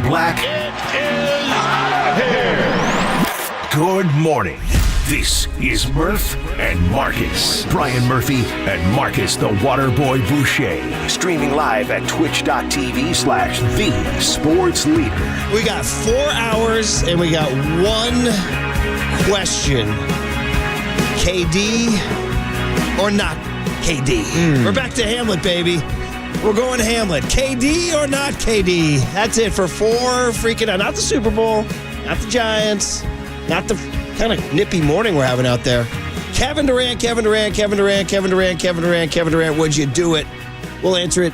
black. It is out of here. Good morning. This is Murph and Marcus. Brian Murphy and Marcus the Waterboy Boucher. Streaming live at twitch.tv/the sports leader. We got 4 hours and we got one question. KD or not KD? We're back to Hamlet, baby. We're going Hamlet. KD or not KD? That's it for 4 freaking out. Not the Super Bowl, not the Giants, not the kind of nippy morning we're having out there. Kevin Durant, would you do it? We'll answer it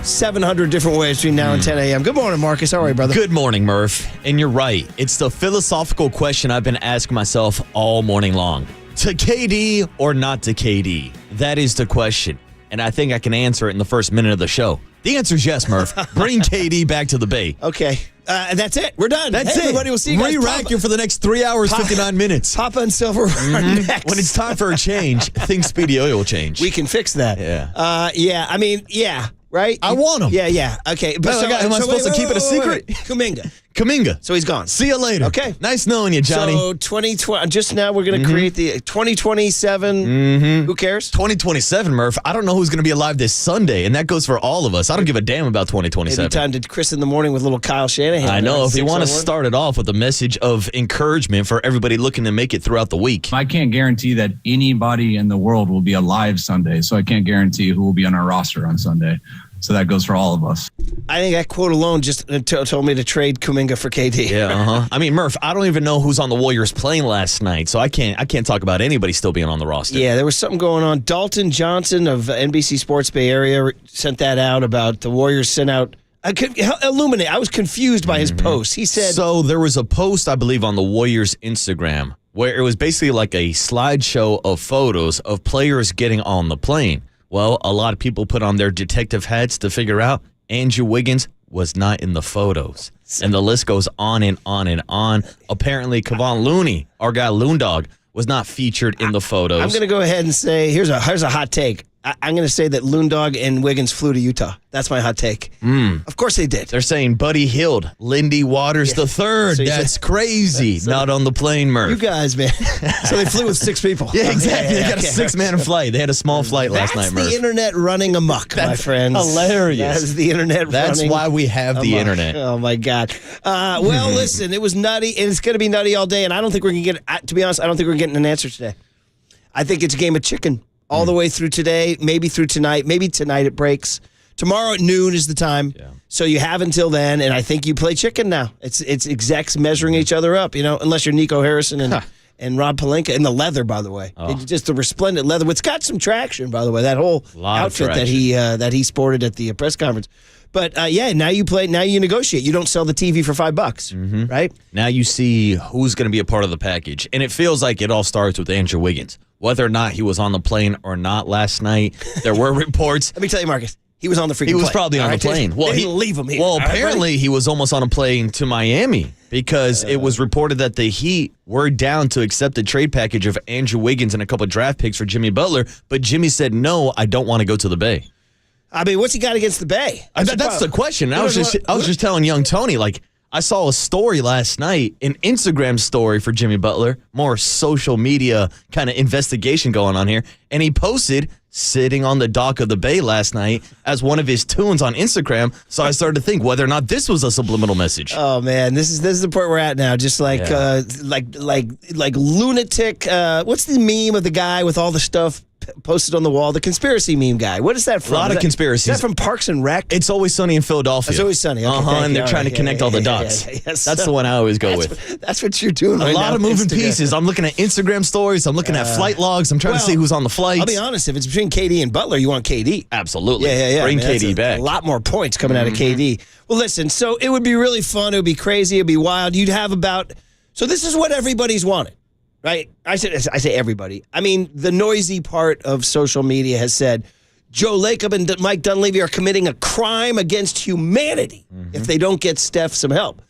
700 different ways between now and 10 a.m. Good morning, Marcus. How are you, brother? Good morning, Murph. And you're right. It's the philosophical question I've been asking myself all morning long. To KD or not to KD? That is the question. And I think I can answer it in the first minute of the show. The answer is yes, Murph. Bring KD back to the Bay. Okay. That's it. We're done. That's it. Everybody will see you guys. Re-rack you for the next 3 hours, 59 minutes. Papa and Silver are next. When it's time for a change, things Speedy Oil will change. We can fix that. Yeah. Right? I want him. Yeah. Okay. But am I supposed to keep it a secret? Kuminga. So he's gone. See you later. Okay. Nice knowing you, Johnny. So 2020, just now we're going to create the 2027. Who cares? 2027, Murph. I don't know who's going to be alive this Sunday, and that goes for all of us. I don't give a damn about 2027. Maybe time to Chris in the morning with little Kyle Shanahan. I know. If you want to start it off with a message of encouragement for everybody looking to make it throughout the week. I can't guarantee that anybody in the world will be alive Sunday, so I can't guarantee who will be on our roster on Sunday. So that goes for all of us. I think that quote alone just told me to trade Kuminga for KD. Yeah, I mean, Murph, I don't even know who's on the Warriors playing last night, so I can't talk about anybody still being on the roster. Yeah, there was something going on. Dalton Johnson of NBC Sports Bay Area sent that out about the Warriors sent out. Illuminate. I was confused by his post. He said... So there was a post, I believe, on the Warriors' Instagram where it was basically like a slideshow of photos of players getting on the plane. Well, a lot of people put on their detective hats to figure out Andrew Wiggins was not in the photos. And the list goes on and on and on. Apparently, Kevon Looney, our guy Loondog, was not featured in the photos. I'm going to go ahead and say, here's a hot take. I'm going to say that Loondog and Wiggins flew to Utah. That's my hot take. Of course they did. They're saying Buddy Hield, Lindy Waters III. So that's crazy. Not on the plane, Murph. You guys, man. So they flew with 6 people. Yeah, exactly. They got a 6-man flight. They had a small flight last night, Murph. That's the internet running amok, my friends. Hilarious. That's the internet That's running why we have the internet. Oh, my God. Well, listen, it was nutty, and it's going to be nutty all day, and I don't think we're going to get, to be honest, I don't think we're getting an answer today. I think it's a game of chicken. All the way through today, maybe through tonight. Maybe tonight it breaks. Tomorrow at noon is the time. Yeah. So you have until then, and I think you play chicken now. It's execs measuring each other up, unless you're Nico Harrison and Rob Pelinka in the leather, by the way. It's just the resplendent leather. It's got some traction, by the way, that whole outfit that he sported at the press conference. But, now you play. Now you negotiate. You don't sell the TV for $5, right? Now you see who's going to be a part of the package. And it feels like it all starts with Andrew Wiggins. Whether or not he was on the plane or not last night, there were reports. Let me tell you, Marcus, he was on the freaking plane. He was probably on the plane. Well, he didn't leave him here. Well, apparently he was almost on a plane to Miami because it was reported that the Heat were down to accept a trade package of Andrew Wiggins and a couple of draft picks for Jimmy Butler. But Jimmy said, no, I don't want to go to the Bay. I mean, what's he got against the Bay? That's the question. I was just telling young Tony, I saw a story last night, an Instagram story for Jimmy Butler, more social media kind of investigation going on here, and he posted sitting on the dock of the bay last night as one of his tunes on Instagram. So I started to think whether or not this was a subliminal message. Oh man, this is the point we're at now. Just like lunatic. What's the meme of the guy with all the stuff posted on the wall? The conspiracy meme guy. What is that from? A lot of conspiracies. Is that from Parks and Rec? It's Always Sunny in Philadelphia. It's Always Sunny. Okay, and they're trying to connect all the dots. Yes. That's the one I always go with. That's what you're doing. A lot of moving pieces. I'm looking at Instagram stories. I'm looking at flight logs. I'm trying to see who's on the flights. I'll be honest. If it's between KD and Butler, you want KD. Absolutely. Yeah. Bring KD back. A lot more points coming out of KD. Well, listen. So it would be really fun. It would be crazy. It would be wild. You'd have about. So this is what everybody's wanted. Right? I say everybody. I mean, the noisy part of social media has said Joe Lacob and Mike Dunleavy are committing a crime against humanity if they don't get Steph some help.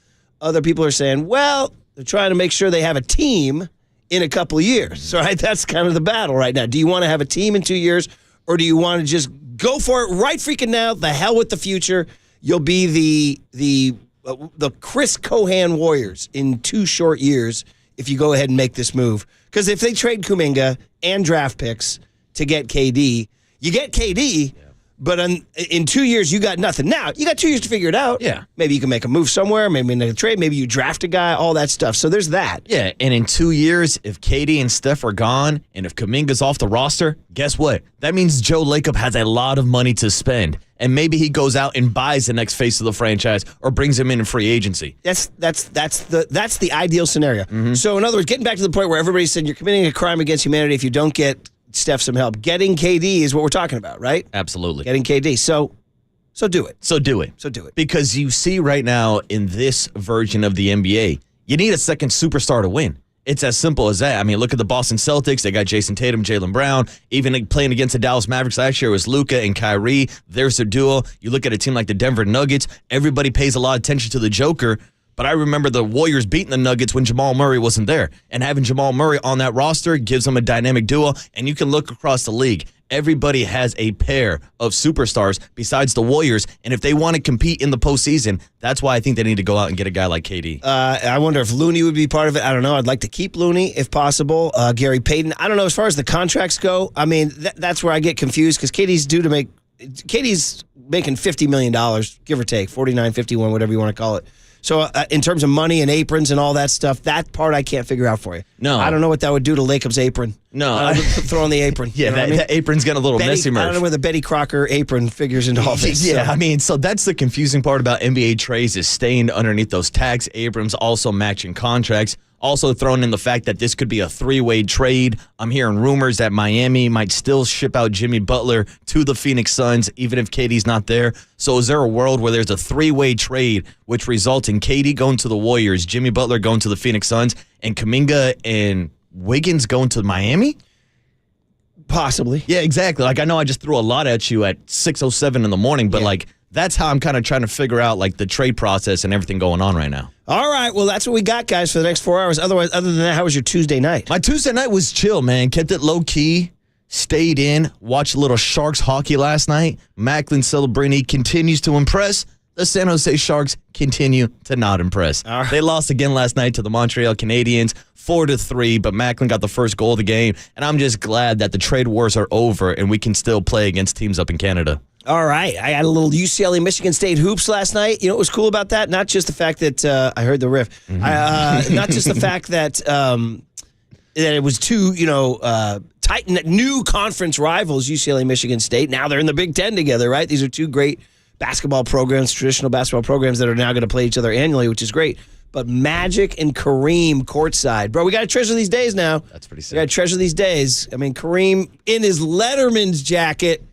Other people are saying, well, they're trying to make sure they have a team in a couple of years. Right? That's kind of the battle right now. Do you want to have a team in 2 years, or do you want to just go for it right freaking now? The hell with the future. You'll be the the Chris Cohan Warriors in 2 short years if you go ahead and make this move. Because if they trade Kuminga and draft picks to get KD, you get KD, but in 2 years you got nothing. Now, you got 2 years to figure it out. Yeah. Maybe you can make a move somewhere, maybe make a trade, maybe you draft a guy, all that stuff. So there's that. Yeah, and in 2 years, if KD and Steph are gone, and if Kuminga's off the roster, guess what? That means Joe Lacob has a lot of money to spend, and maybe he goes out and buys the next face of the franchise or brings him in free agency. That's the ideal scenario. Mm-hmm. So in other words, getting back to the point where everybody said you're committing a crime against humanity if you don't get Steph some help. Getting KD is what we're talking about, right? Absolutely. Getting KD. So do it. So do it. Because you see right now in this version of the NBA, you need a second superstar to win. It's as simple as that. I mean, look at the Boston Celtics. They got Jason Tatum, Jaylen Brown. Even playing against the Dallas Mavericks last year was Luca and Kyrie. There's their duo. You look at a team like the Denver Nuggets. Everybody pays a lot of attention to the Joker. But I remember the Warriors beating the Nuggets when Jamal Murray wasn't there. And having Jamal Murray on that roster gives them a dynamic duo. And you can look across the league. Everybody has a pair of superstars besides the Warriors. And if they want to compete in the postseason, that's why I think they need to go out and get a guy like KD. I wonder if Looney would be part of it. I don't know. I'd like to keep Looney if possible. Gary Payton. I don't know. As far as the contracts go, I mean, that's where I get confused because KD's making $50 million, give or take, 49, 51, whatever you want to call it. So in terms of money and aprons and all that stuff, that part I can't figure out for you. No. I don't know what that would do to Lacob's apron. No. Throw on the apron. Yeah, that apron's getting a little messy, Murph. I don't know where the Betty Crocker apron figures into all this. Yeah, so. I mean, so that's the confusing part about NBA trades is staying underneath those tax aprons, also matching contracts. Also thrown in the fact that this could be a 3-way trade. I'm hearing rumors that Miami might still ship out Jimmy Butler to the Phoenix Suns, even if KD's not there. So is there a world where there's a 3-way trade which results in KD going to the Warriors, Jimmy Butler going to the Phoenix Suns, and Kuminga and Wiggins going to Miami? Possibly. Yeah, exactly. Like, I know I just threw a lot at you at 6:07 in the morning, but that's how I'm kind of trying to figure out like the trade process and everything going on right now. All right, well, that's what we got, guys, for the next 4 hours. Other than that, how was your Tuesday night? My Tuesday night was chill, man. Kept it low-key, stayed in, watched a little Sharks hockey last night. Macklin Celebrini continues to impress. The San Jose Sharks continue to not impress. Right. They lost again last night to the Montreal Canadiens, 4-3, but Macklin got the first goal of the game, and I'm just glad that the trade wars are over and we can still play against teams up in Canada. All right. I had a little UCLA Michigan State hoops last night. You know what was cool about that? Not just the fact that I heard the riff. Mm-hmm. Not just the fact that that it was two, Titan new conference rivals, UCLA Michigan State. Now they're in the Big Ten together, right? These are two great basketball programs, traditional basketball programs that are now going to play each other annually, which is great. But Magic and Kareem courtside. Bro, we got to treasure these days now. That's pretty sick. We got to treasure these days. I mean, Kareem in his Letterman's jacket.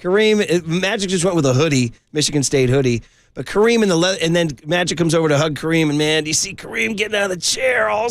Magic just went with a hoodie, Michigan State hoodie. But Kareem and then Magic comes over to hug Kareem, and man, you see Kareem getting out of the chair, all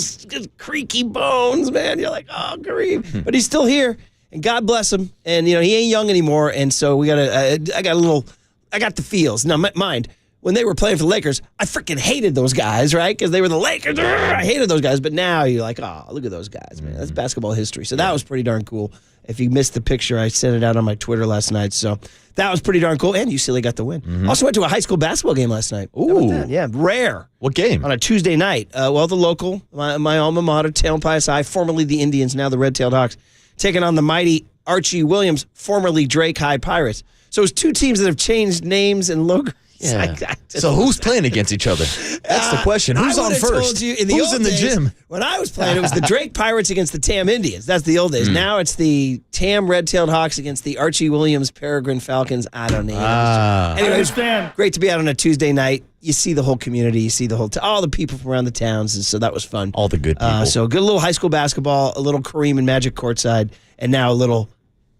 creaky bones, man. You're like, oh, Kareem. But he's still here, and God bless him. And, he ain't young anymore, and so we got I got the feels. Now, mind, when they were playing for the Lakers, I freaking hated those guys, right? Because they were the Lakers. I hated those guys. But now you're like, oh, look at those guys, man. That's basketball history. So that was pretty darn cool. If you missed the picture, I sent it out on my Twitter last night. So that was pretty darn cool. And UCLA got the win. Mm-hmm. Also went to a high school basketball game last night. Ooh. Yeah, rare. What game? On a Tuesday night. The local, my alma mater, Tailpias High, formerly the Indians, now the Red-Tailed Hawks, taking on the mighty Archie Williams, formerly Drake High Pirates. So it's two teams that have changed names and logos. Yeah. So who's playing against each other? That's the question. Who's on first? Who's in the gym? When I was playing, it was the Drake Pirates against the Tam Indians. That's the old days. Now it's the Tam Red-Tailed Hawks against the Archie Williams Peregrine Falcons. I don't know. Anyway, it was great to be out on a Tuesday night. You see the whole community. You see the whole all the people from around the towns, and so that was fun. All the good people. So good little high school basketball, a little Kareem and Magic courtside, and now a little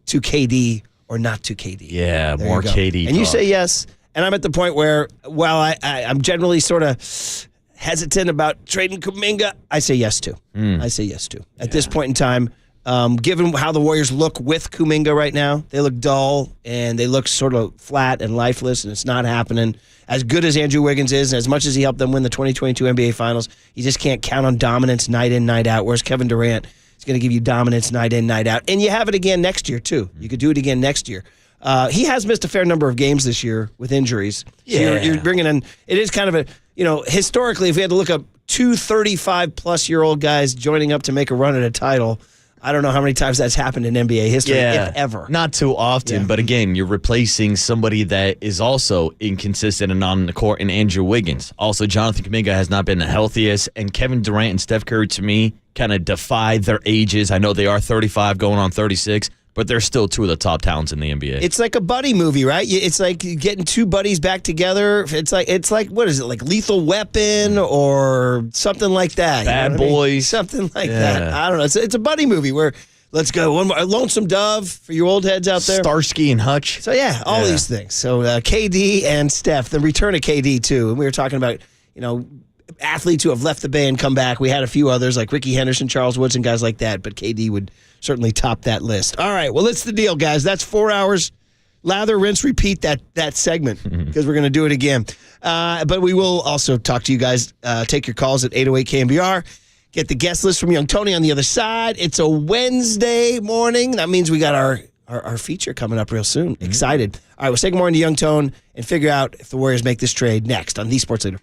to KD or not to KD. Yeah, there more KD. And you say yes. And I'm at the point where, while I'm generally sort of hesitant about trading Kuminga, I say yes to. I say yes to. At this point in time, given how the Warriors look with Kuminga right now, they look dull and they look sort of flat and lifeless, and it's not happening. As good as Andrew Wiggins is, and as much as he helped them win the 2022 NBA Finals, you just can't count on dominance night in, night out, whereas Kevin Durant is going to give you dominance night in, night out. And you have it again next year, too. You could do it again next year. He has missed a fair number of games this year with injuries. Yeah. So you're bringing in, it is kind of a, historically, if we had to look up 2 35-plus-year-old guys joining up to make a run at a title, I don't know how many times that's happened in NBA history, if ever. Not too often, but again, you're replacing somebody that is also inconsistent and not on the court in Andrew Wiggins. Also, Jonathan Kuminga has not been the healthiest, and Kevin Durant and Steph Curry, to me, kind of defy their ages. I know they are 35 going on 36, but they're still two of the top talents in the NBA. It's like a buddy movie, right? It's like getting two buddies back together. It's like what is it, like Lethal Weapon or something like that? Bad Boys. Something like that. I don't know. It's a buddy movie where let's go. One more. Lonesome Dove for you old heads out there. Starsky and Hutch. So, all these things. So, KD and Steph, the return of KD, too. And we were talking about, athletes who have left the Bay and come back. We had a few others like Ricky Henderson, Charles Woods, and guys like that, but KD would certainly top that list. All right, well, it's the deal, guys. That's 4 hours. Lather, rinse, repeat that segment because we're going to do it again. But we will also talk to you guys. Take your calls at 808 KNBR. Get the guest list from Young Tony on the other side. It's a Wednesday morning. That means we got our feature coming up real soon. Excited. All right, we'll say good morning to Young Tone and figure out if the Warriors make this trade next on The Sports Leader.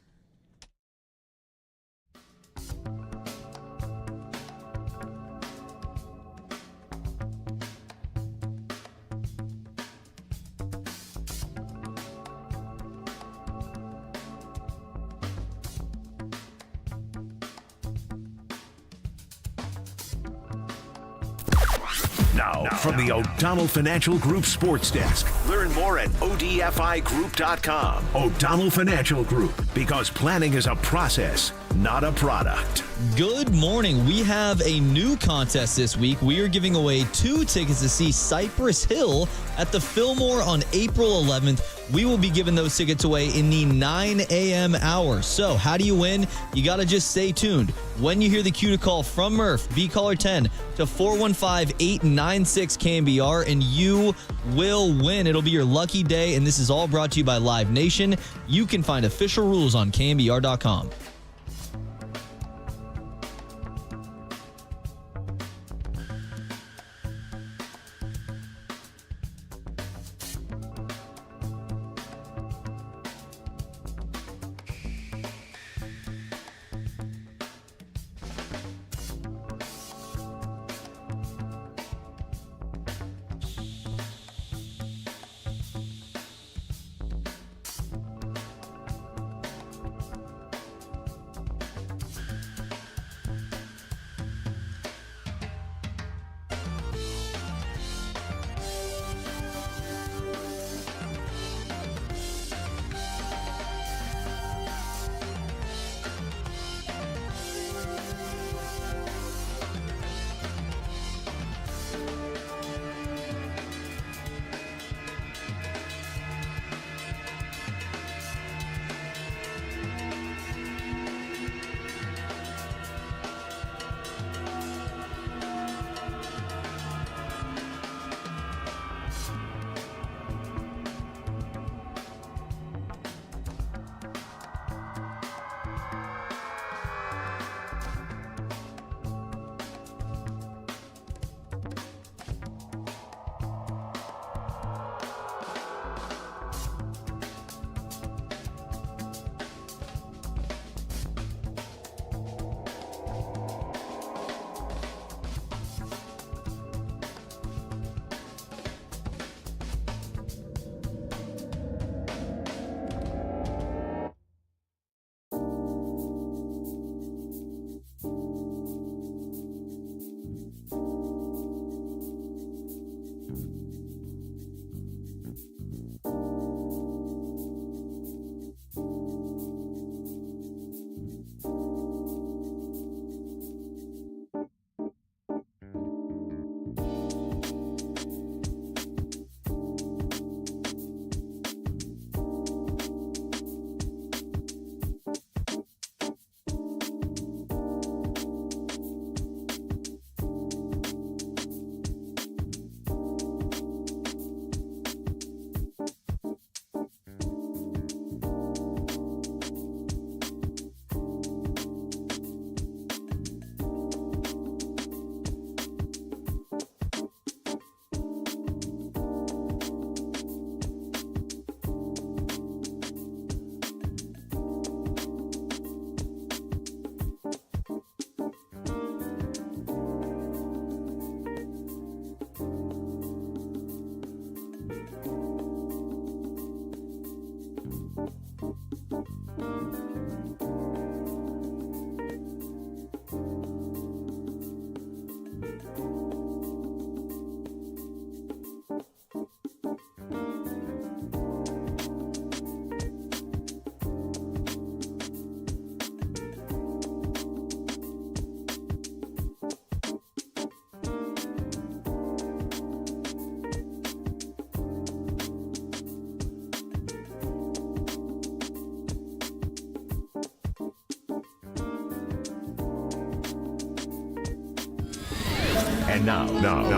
Now, from the O'Donnell Financial Group Sports Desk. Learn more at odfigroup.com. O'Donnell Financial Group, because planning is a process, not a product. Good morning. We have a new contest this week. We are giving away 2 tickets to see Cypress Hill at the Fillmore on April 11th. We will be giving those tickets away in the 9 a.m. hour. So how do you win? You got to just stay tuned. When you hear the cue to call from Murph, be caller 10 to 415-896-KNBR, and you will win. It'll be your lucky day, and this is all brought to you by Live Nation. You can find official rules on KNBR.com. And now,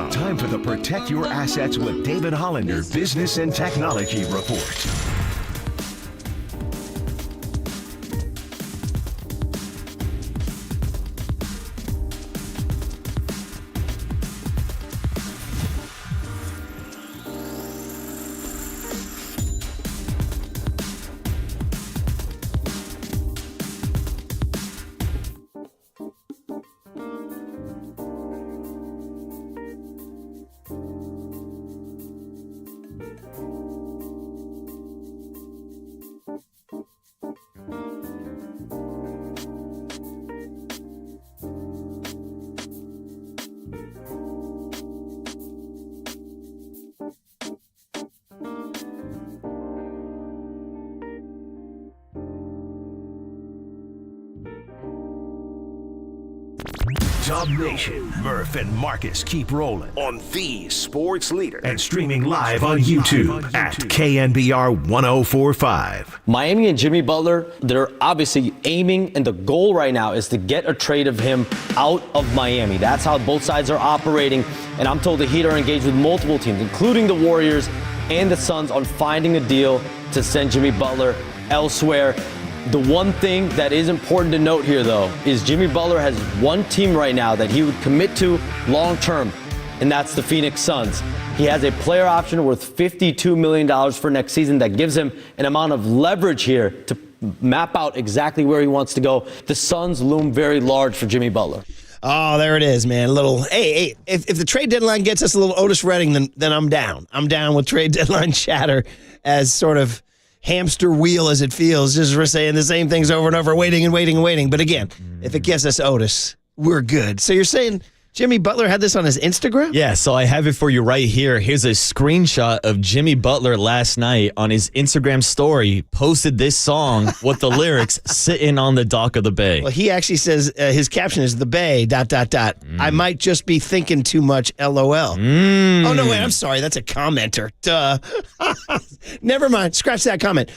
time for the Protect Your Assets with David Hollander Business and Technology Report. Dub Nation, Murph and Marcus keep rolling on the sports leader and streaming live on YouTube at KNBR 1045. Miami and Jimmy Butler, they're obviously aiming, and the goal right now is to get a trade of him out of Miami. That's how both sides are operating, and I'm told the Heat are engaged with multiple teams, including the Warriors and the Suns, on finding a deal to send Jimmy Butler elsewhere. The one thing that is important to note here, though, is Jimmy Butler has one team right now that he would commit to long term, and that's the Phoenix Suns. He has a player option worth $52 million for next season that gives him an amount of leverage here to map out exactly where he wants to go. The Suns loom very large for Jimmy Butler. Oh, there it is, man. A little, hey, if the trade deadline gets us a little Otis Redding, then I'm down. I'm down with trade deadline chatter as sort of hamster wheel as it feels, just for saying the same things over and over, waiting and waiting and waiting. But again, if it gets us Otis, we're good. So you're saying Jimmy Butler had this on his Instagram? Yeah, so I have it for you right here. Here's a screenshot of Jimmy Butler last night on his Instagram story, posted this song with the lyrics, sitting on the dock of the bay. Well, he actually says his caption is the bay, ... I might just be thinking too much, LOL. Oh, no, wait, I'm sorry. That's a commenter. Duh. Never mind. Scratch that comment.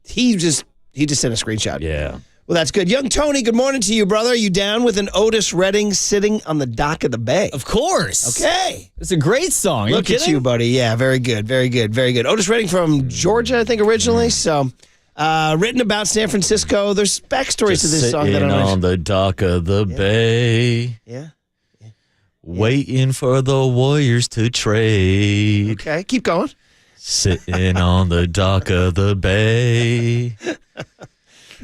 He just sent a screenshot. Yeah. Well, that's good. Young Tony, good morning to you, brother. Are you down with an Otis Redding sitting on the dock of the bay? Of course. Okay. It's a great song. Look at you, buddy. Yeah, very good, very good, very good. Otis Redding from Georgia, I think, originally. So, written about San Francisco. There's backstories to this song that I on the dock of the bay. Yeah. Waiting for the Warriors to trade. Okay, keep going. Sitting on the dock of the bay.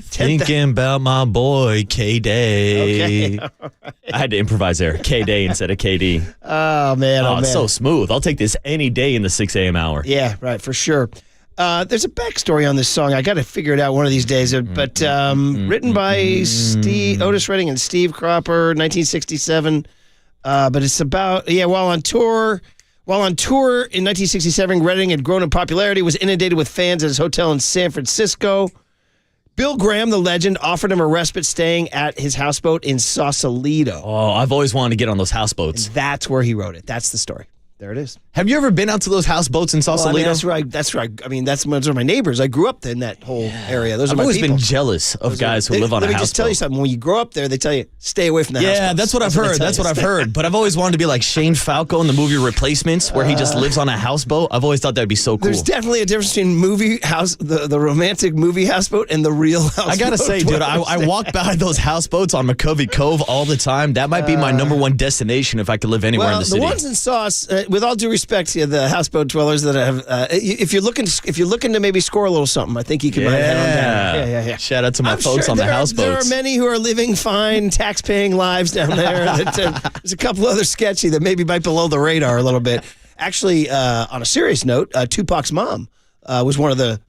Thinking about my boy, K-Day. Okay, all right. I had to improvise there. K-Day instead of KD. Oh, man. Oh, it's so smooth. I'll take this any day in the 6 a.m. hour. Yeah, right, for sure. There's a backstory on this song. I got to figure it out one of these days. But written by Otis Redding and Steve Cropper, 1967. But it's about, while on tour in 1967, Redding had grown in popularity, was inundated with fans at his hotel in San Francisco. Bill Graham, the legend, offered him a respite staying at his houseboat in Sausalito. Oh, I've always wanted to get on those houseboats. And that's where he wrote it. That's the story. There it is. Have you ever been out to those houseboats in Sausalito? Well, that's right. I mean, those are my neighbors. I grew up in that whole area. Those are my people. I've always been jealous of guys who live on a houseboat. Let me just tell you something. When you grow up there, they tell you, stay away from the houseboats. Yeah, that's what I've heard. That's what I've heard. But I've always wanted to be like Shane Falco in the movie Replacements, where he just lives on a houseboat. I've always thought that'd be so cool. There's definitely a difference between the romantic movie houseboat and the real houseboat. I gotta say, dude, I walk by those houseboats on McCovey Cove all the time. That might be my number one destination if I could live anywhere in the city. The ones in Sauce, with all due respect to the houseboat dwellers that have, if you're looking to maybe score a little something, I think you can head on down. Yeah. Shout out to my folks on the houseboats. There are many who are living fine, tax-paying lives down there. There's a couple other sketchy that maybe might below the radar a little bit. Actually, on a serious note, Tupac's mom was one of the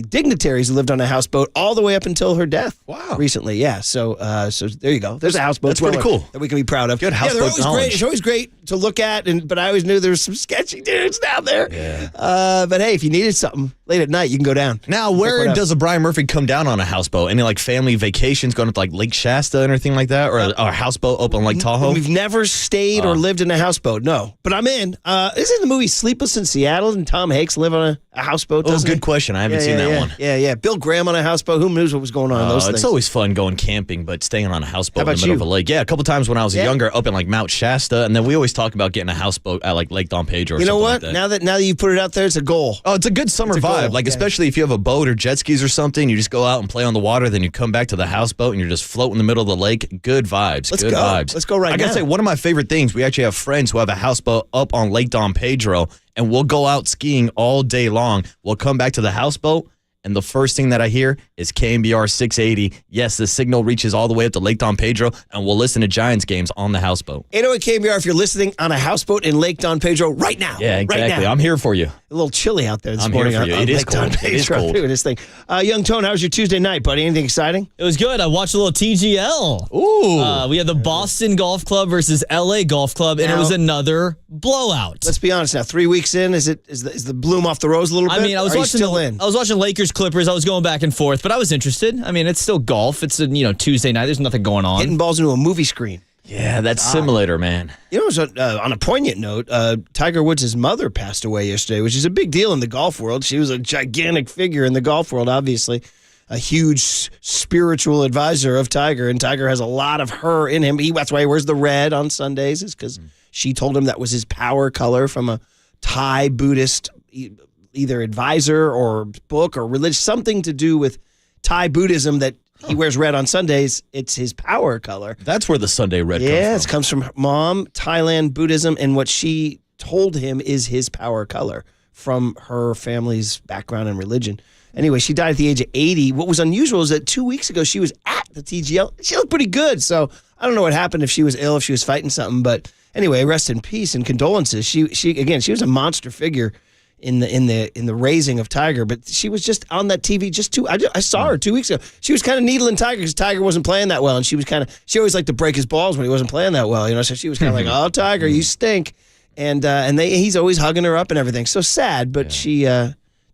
dignitaries who lived on a houseboat all the way up until her death. Wow. Recently, yeah. So there you go. There's a houseboat. That's pretty cool. That we can be proud of. Good houseboat they're always knowledge. great. It's always great to look at, but I always knew there was some sketchy dudes down there. Yeah. But hey, if you needed something late at night, you can go down. Now, where does a Brian Murphy come down on a houseboat? Any like family vacations going to like Lake Shasta and anything like that, or a houseboat up on Lake Tahoe? We've never stayed or lived in a houseboat. No, but I'm in. Isn't the movie Sleepless in Seattle and Tom Hanks live on a houseboat? Oh, good question. I haven't seen that one. Yeah. Bill Graham on a houseboat. Who knows what was going on in those things? It's always fun going camping, but staying on a houseboat in the middle you? of a lake. Yeah, a couple times when I was younger, up in like Mount Shasta, and then we always talk about getting a houseboat at like Lake Don Pedro. Or you know what? Like that. Now that you put it out there, it's a goal. Oh, it's a good summer vibe. Like especially if you have a boat or jet skis or something, you just go out and play on the water, then you come back to the houseboat and you're just floating in the middle of the lake. Good vibes. Let's good go. vibes. Let's go right now. I gotta say, one of my favorite things, we actually have friends who have a houseboat up on Lake Don Pedro, and we'll go out skiing all day long. We'll come back to the houseboat, and the first thing that I hear is KNBR 680. Yes, the signal reaches all the way up to Lake Don Pedro, and we'll listen to Giants games on the houseboat. 808 KNBR if you're listening on a houseboat in Lake Don Pedro right now. Yeah, exactly. Right now. I'm here for you. A little chilly out there this I'm morning. here for you. On It is Lake Don cold. It is Pedro. cold. Doing this thing. Young Tone, how was your Tuesday night, buddy? Anything exciting? It was good. I watched a little TGL. Ooh. We had the Boston Golf Club versus LA Golf Club, and it was another blowout. Let's be honest now. 3 weeks in, is the bloom off the rose a little bit? I mean, I was watching still in. I was watching Lakers Clippers. I was going back and forth, but I was interested. I mean, it's still golf. It's a Tuesday night. There's nothing going on. Hitting balls into a movie screen. Yeah, that simulator, man. You know, on a poignant note, Tiger Woods' mother passed away yesterday, which is a big deal in the golf world. She was a gigantic figure in the golf world, obviously. A huge spiritual advisor of Tiger, and Tiger has a lot of her in him. That's why he wears the red on Sundays, is because she told him that was his power color from a Thai Buddhist either advisor or book or religion, something to do with Thai Buddhism that he wears red on Sundays. It's his power color. That's where the Sunday red comes from. Yeah, it comes from mom, Thailand Buddhism, and what she told him is his power color from her family's background and religion. Anyway, she died at the age of 80. What was unusual is that 2 weeks ago, she was at the TGL. She looked pretty good, so I don't know what happened, if she was ill, if she was fighting something, but anyway, rest in peace and condolences. She was a monster figure in the raising of Tiger, but she was just on that TV I saw her 2 weeks ago. She was kind of needling Tiger because Tiger wasn't playing that well, and she always liked to break his balls when he wasn't playing that well, so she was kind of like, oh, Tiger, you stink. And he's always hugging her up and everything. So sad, but she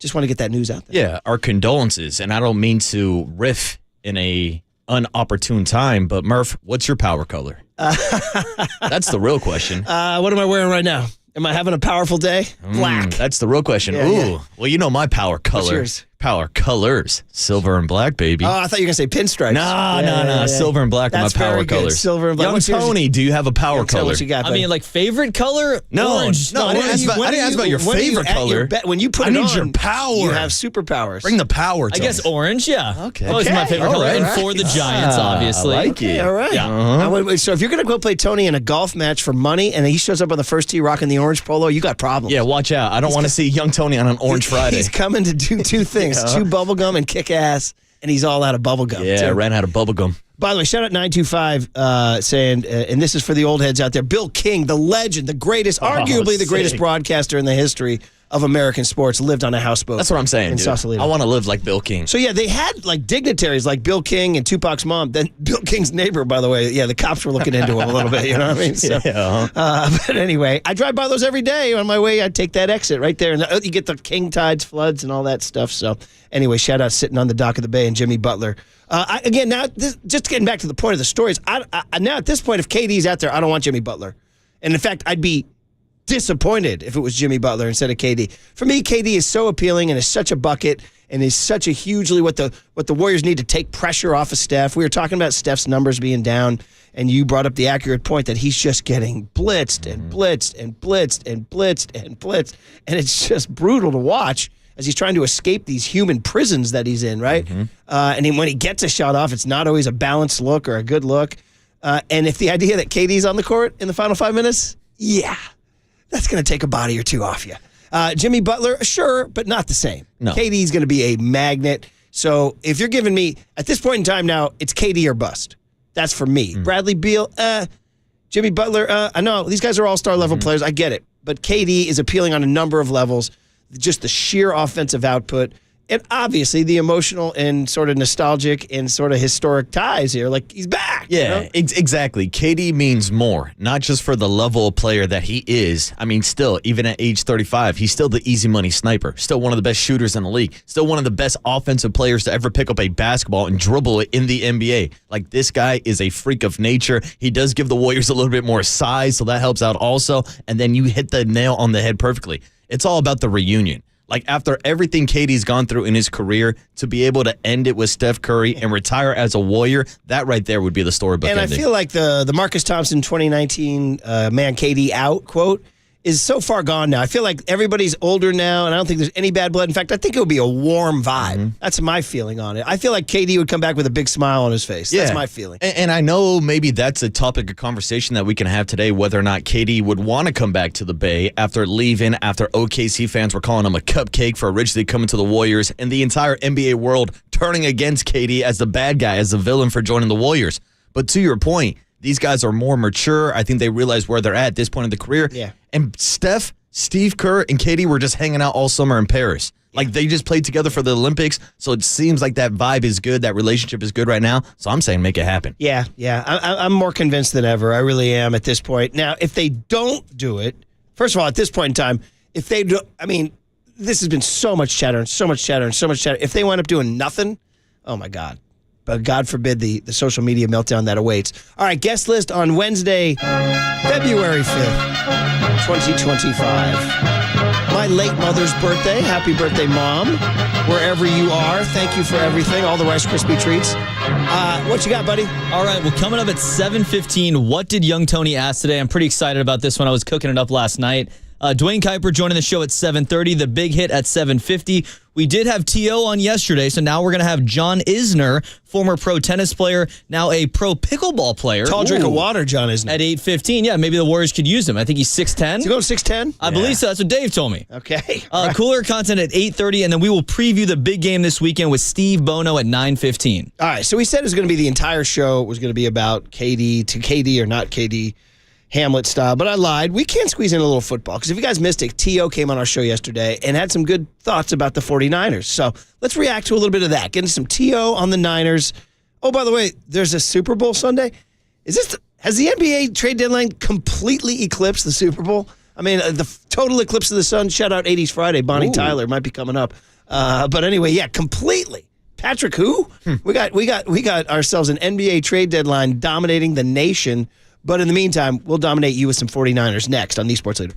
just want to get that news out there. Yeah, our condolences, and I don't mean to riff in a unopportune time, but Murph, what's your power color? That's the real question. What am I wearing right now? Am I having a powerful day? Black. That's the real question. Yeah, Ooh, yeah. well, you know my power color. What's yours? Power colors, silver and black, baby. Oh, I thought you were going to say pinstripes. No. Silver and black are my That's power very good. colors. Silver and black. Young What's yours? Tony, do you have a power Tell color? what you got, I buddy. mean, like favorite color? No, Orange. no, I didn't ask about your favorite color. When you put I it need on, your power. you have superpowers. Bring the power, I Tony. guess orange, yeah. Okay. Those are my favorite All color. right. And for the Giants, obviously. I like it. All right. Yeah. So if you're going to go play Tony in a golf match for money and he shows up on the first tee rocking the orange polo, you got problems. Yeah, watch out. I don't want to see young Tony on an orange Friday. He's coming to do two things, chew bubblegum and kick ass, and he's all out of bubblegum. Yeah, too. ran out of bubblegum. By the way, shout out 925 saying, and this is for the old heads out there, Bill King, the legend, the greatest, arguably the greatest sick. broadcaster in the history of American sports, lived on a houseboat. That's what I'm saying, in dude. Sausalito. I want to live like Bill King. So yeah, they had like dignitaries like Bill King and Tupac's mom. Then Bill King's neighbor, by the way, the cops were looking into him a little bit. You know what I mean? So, but anyway, I drive by those every day on my way. I take that exit right there, and you get the King tides, floods, and all that stuff. So anyway, shout out sitting on the dock of the bay and Jimmy Butler. Just getting back to the point of the stories. Now at this point, if KD's out there, I don't want Jimmy Butler, and in fact, I'd be disappointed if it was Jimmy Butler instead of KD. For me, KD is so appealing and is such a bucket and is such a hugely what the Warriors need to take pressure off of Steph. We were talking about Steph's numbers being down, and you brought up the accurate point that he's just getting blitzed and blitzed and blitzed and blitzed and blitzed, and it's just brutal to watch as he's trying to escape these human prisons that he's in, right? When he gets a shot off, it's not always a balanced look or a good look. And if the idea that KD's on the court in the final 5 minutes, that's going to take a body or two off you. Jimmy Butler, sure, but not the same. No. KD's going to be a magnet. So if you're giving me, at this point in time now, it's KD or bust. That's for me. Bradley Beal, Jimmy Butler, I know these guys are all-star level players. I get it. But KD is appealing on a number of levels. Just the sheer offensive output. And obviously the emotional and sort of nostalgic and sort of historic ties here. Like, he's back. Yeah, you know? exactly. KD means more, not just for the level of player that he is. I mean, still, even at age 35, he's still the easy money sniper, still one of the best shooters in the league, still one of the best offensive players to ever pick up a basketball and dribble it in the NBA. Like, this guy is a freak of nature. He does give the Warriors a little bit more size, so that helps out also. And then you hit the nail on the head perfectly. It's all about the reunion. Like, after everything KD's gone through in his career, to be able to end it with Steph Curry and retire as a Warrior, that right there would be the storybook And ending. I feel like the Marcus Thompson 2019 man KD out quote is so far gone now. I feel like everybody's older now, and I don't think there's any bad blood. In fact, I think it would be a warm vibe. That's my feeling on it. I feel like KD would come back with a big smile on his face. That's my feeling. And I know maybe that's a topic of conversation that we can have today, whether or not KD would want to come back to the Bay after leaving, after OKC fans were calling him a cupcake for originally coming to the Warriors, and the entire NBA world turning against KD as the bad guy, as the villain for joining the Warriors. But to your point, these guys are more mature. I think they realize where they're at this point in the career. Yeah. And Steve Kerr, and KD were just hanging out all summer in Paris. Like, they just played together for the Olympics, so it seems like that vibe is good, that relationship is good right now. So I'm saying make it happen. Yeah. I'm more convinced than ever. I really am at this point. Now, if they don't do it, first of all, at this point in time, if they do, I mean, this has been so much chatter and so much chatter and so much chatter. If they wind up doing nothing, oh my God. But God forbid the social media meltdown that awaits. All right, guest list on Wednesday, February 5th, 2025. My late mother's birthday. Happy birthday, Mom. Wherever you are, thank you for everything, all the Rice Krispie treats. What you got, buddy? All right, well, coming up at 7:15, what did young Tony ask today? I'm pretty excited about this one. I was cooking it up last night. Dwayne Kuiper joining the show at 7:30, the big hit at 7:50. We did have T.O. on yesterday, so now we're going to have John Isner, former pro tennis player, now a pro pickleball player. Tall drink of water, John Isner. At 8:15, yeah, maybe the Warriors could use him. I think he's 6'10". Is he going 6'10"? I believe so. That's what Dave told me. Okay. Cooler content at 8:30, and then we will preview the big game this weekend with Steve Bono at 9:15. All right, so we said it was going to be the entire show was going to be about KD or not KD. Hamlet style, but I lied. We can squeeze in a little football because if you guys missed it, T.O. came on our show yesterday and had some good thoughts about the 49ers. So let's react to a little bit of that. Getting some T.O. on the Niners. Oh, by the way, there's a Super Bowl Sunday. Has the NBA trade deadline completely eclipsed the Super Bowl? I mean, the total eclipse of the sun. Shout out 80s Friday. Bonnie Tyler might be coming up. But anyway, yeah, completely. Patrick, who? We got ourselves an NBA trade deadline dominating the nation. But in the meantime, we'll dominate you with some 49ers next on The Sports Leader.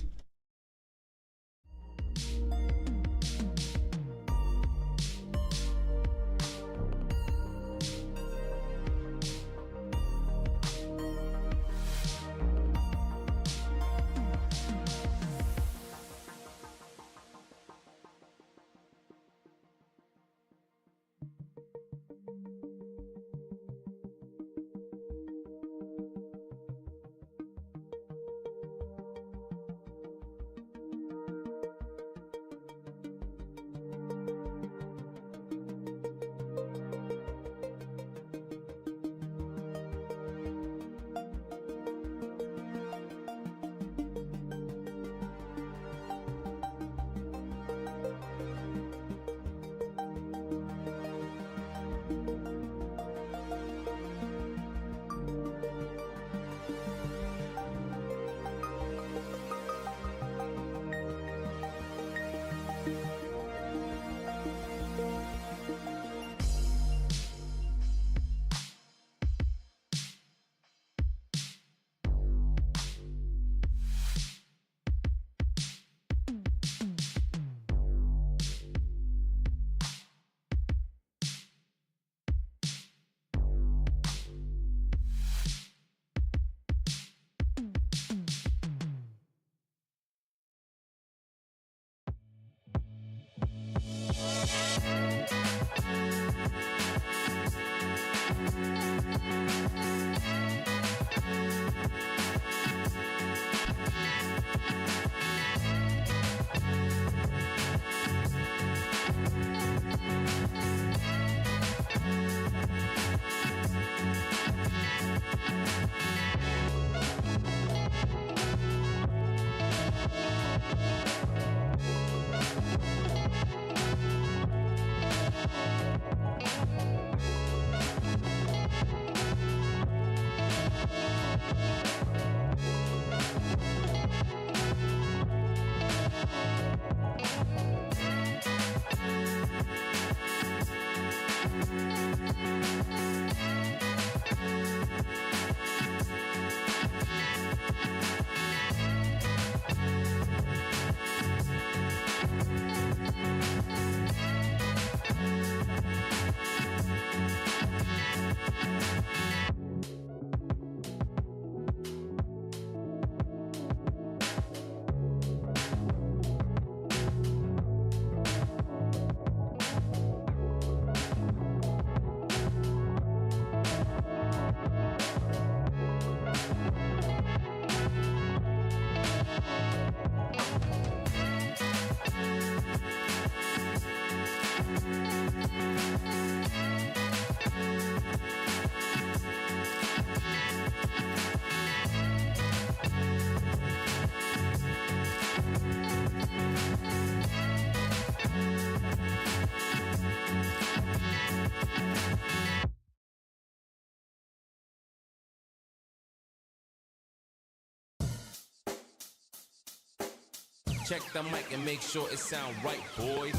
Check the mic and make sure it sound right, boys.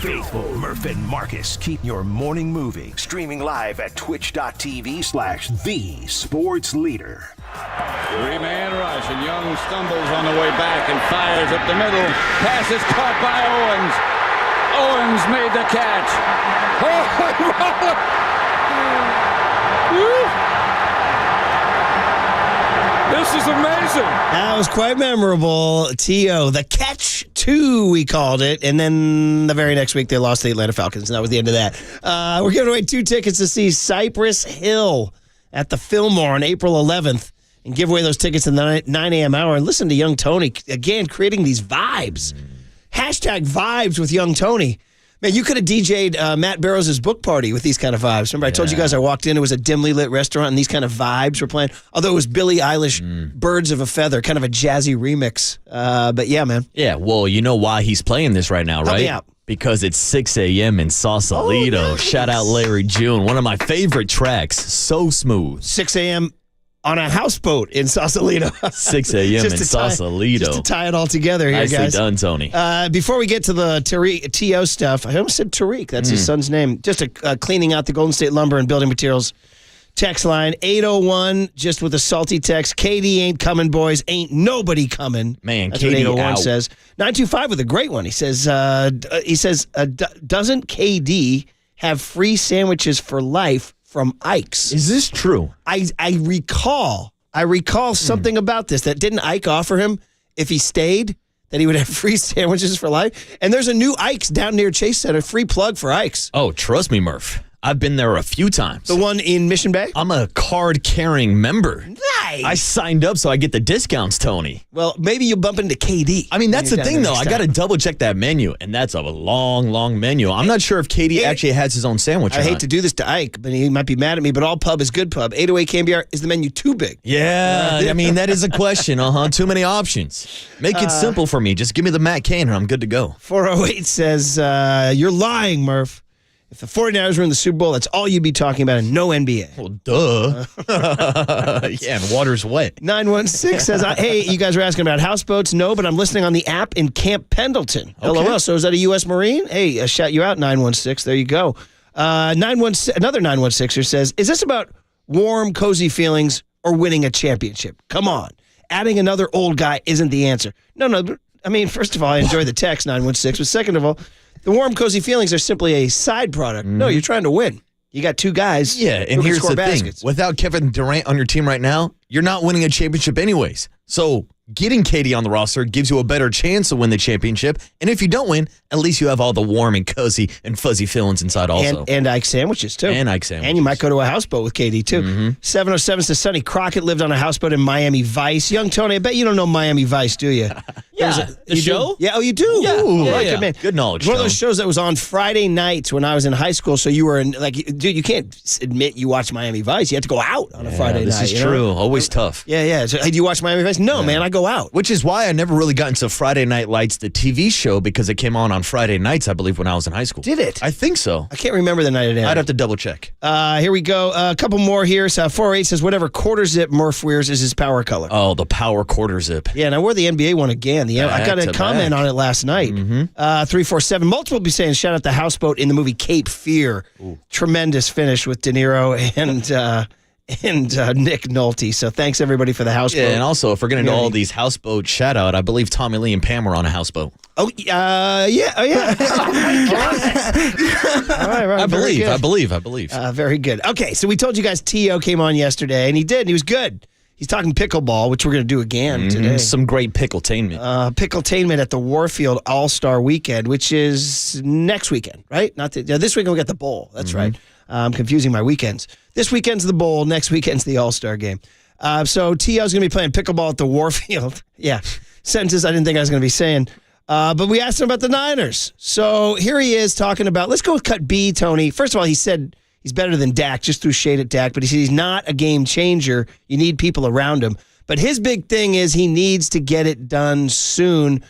Faithful Murph and Marcus keep your morning moving. Streaming live at twitch.tv/thesportsleader. Three-man rush, and Young stumbles on the way back and fires up the middle. Pass is caught by Owens. Owens made the catch. This is amazing. That was quite memorable. T.O., the catch 2, we called it. And then the very next week, they lost to the Atlanta Falcons, and that was the end of that. We're giving away 2 tickets to see Cypress Hill at the Fillmore on April 11th. And give away those tickets in the 9 a.m. hour. And listen to Young Tony, again, creating these vibes. Hashtag vibes with Young Tony. Man, you could have DJ'd Matt Barrows' book party with these kind of vibes. Remember, I told you guys I walked in, it was a dimly lit restaurant, and these kind of vibes were playing. Although it was Billie Eilish, Birds of a Feather, kind of a jazzy remix. But yeah, man. Yeah, well, you know why he's playing this right now, Help right? me out. Because it's 6 a.m. in Sausalito. Oh, nice. Shout out Larry June. One of my favorite tracks. So smooth. 6 a.m. on a houseboat in Sausalito. 6 a.m. in Sausalito. Just to tie it all together here, Nicely guys. done, Tony. Before we get to the T.O. stuff, I almost said Tariq. That's his son's name. Just cleaning out the Golden State Lumber and Building Materials text line. 801, just with a salty text. KD ain't coming, boys. Ain't nobody coming. Man, That's KD what 801 out. says. 925 with a great one. He says, doesn't KD have free sandwiches for life from Ike's? Is this true? I recall something about this. That didn't Ike offer him if he stayed that he would have free sandwiches for life? And there's a new Ike's down near Chase Center. Free plug for Ike's. Oh, trust me, Murph. I've been there a few times. The one in Mission Bay? I'm a card-carrying member. Nice. I signed up so I get the discounts, Tony. Well, maybe you'll bump into KD. I mean, that's the when you're thing, down though. there I got to next time. double-check that menu, and that's a long, long menu. I'm not sure if KD actually has his own sandwich or I hate not. to do this to Ike, but he might be mad at me, but all pub is good pub. 808 KNBR, is the menu too big? Yeah, I mean, that is a question. Too many options. Make it simple for me. Just give me the Matt Cain, and I'm good to go. 408 says, you're lying, Murph. If the 49ers were in the Super Bowl, that's all you'd be talking about and no NBA. Well, duh. Yeah, and water's wet. 916 says, hey, you guys were asking about houseboats. No, but I'm listening on the app in Camp Pendleton. Okay. LOL. So is that a U.S. Marine? Hey, shout you out, 916. There you go. 916, another 916er says, is this about warm, cozy feelings or winning a championship? Come on. Adding another old guy isn't the answer. No. I mean, first of all, I enjoy the text, 916. But second of all, the warm, cozy feelings are simply a side product. No, you're trying to win. You got 2 guys. Yeah, and who can here's score the baskets. thing. Without Kevin Durant on your team right now, you're not winning a championship anyways. So getting KD on the roster gives you a better chance to win the championship. And if you don't win, at least you have all the warm and cozy and fuzzy feelings inside also. And Ike sandwiches, too. And Ike sandwiches. And you might go to a houseboat with KD, too. 707 says, Sonny Crockett lived on a houseboat in Miami Vice. Young Tony, I bet you don't know Miami Vice, do you? Yeah, the You show? do? Yeah, oh, you do? Yeah. Ooh, Yeah, right, yeah. good man. Good knowledge, One of those Tone. shows that was on Friday nights when I was in high school, so you were in, like, dude, you can't admit you watch Miami Vice. You have to go out on a Friday this night. is you know? true. Always tough. Yeah. So, hey, do you watch Miami Vice? No, man, I go out. Which is why I never really got into Friday Night Lights, the TV show, because it came on Friday nights, I believe, when I was in high school. Did it? I think so. I can't remember the night it aired. I'd have to double check. Here we go. A couple more here. So 408 says, whatever quarter zip Murph wears is his power color. Oh, the power quarter zip. Yeah, and I wore the NBA one again. I got a Back to comment back. on it last night. 347. Multiple be saying, shout out the houseboat in the movie Cape Fear. Tremendous finish with De Niro and Nick Nolte. So thanks, everybody, for the houseboat. Yeah, and also, if we're going to do all these houseboat shout out, I believe Tommy Lee and Pam were on a houseboat. Oh, yeah. All right, I very believe. good. Very good. Okay, so we told you guys T.O. came on yesterday, and he did, and he was good. He's talking pickleball, which we're going to do again today. Some great pickletainment. Pickletainment at the Warfield All-Star Weekend, which is next weekend, right? Not this weekend we got the bowl. That's right. I'm confusing my weekends. This weekend's the bowl. Next weekend's the All-Star game. So T.O.'s going to be playing pickleball at the Warfield. Yeah, sentences I didn't think I was going to be saying. But we asked him about the Niners. So here he is talking about, let's go with cut B, Tony. First of all, he said he's better than Dak, just threw shade at Dak, but he said he's not a game changer. You need people around him. But his big thing is he needs to get it done soon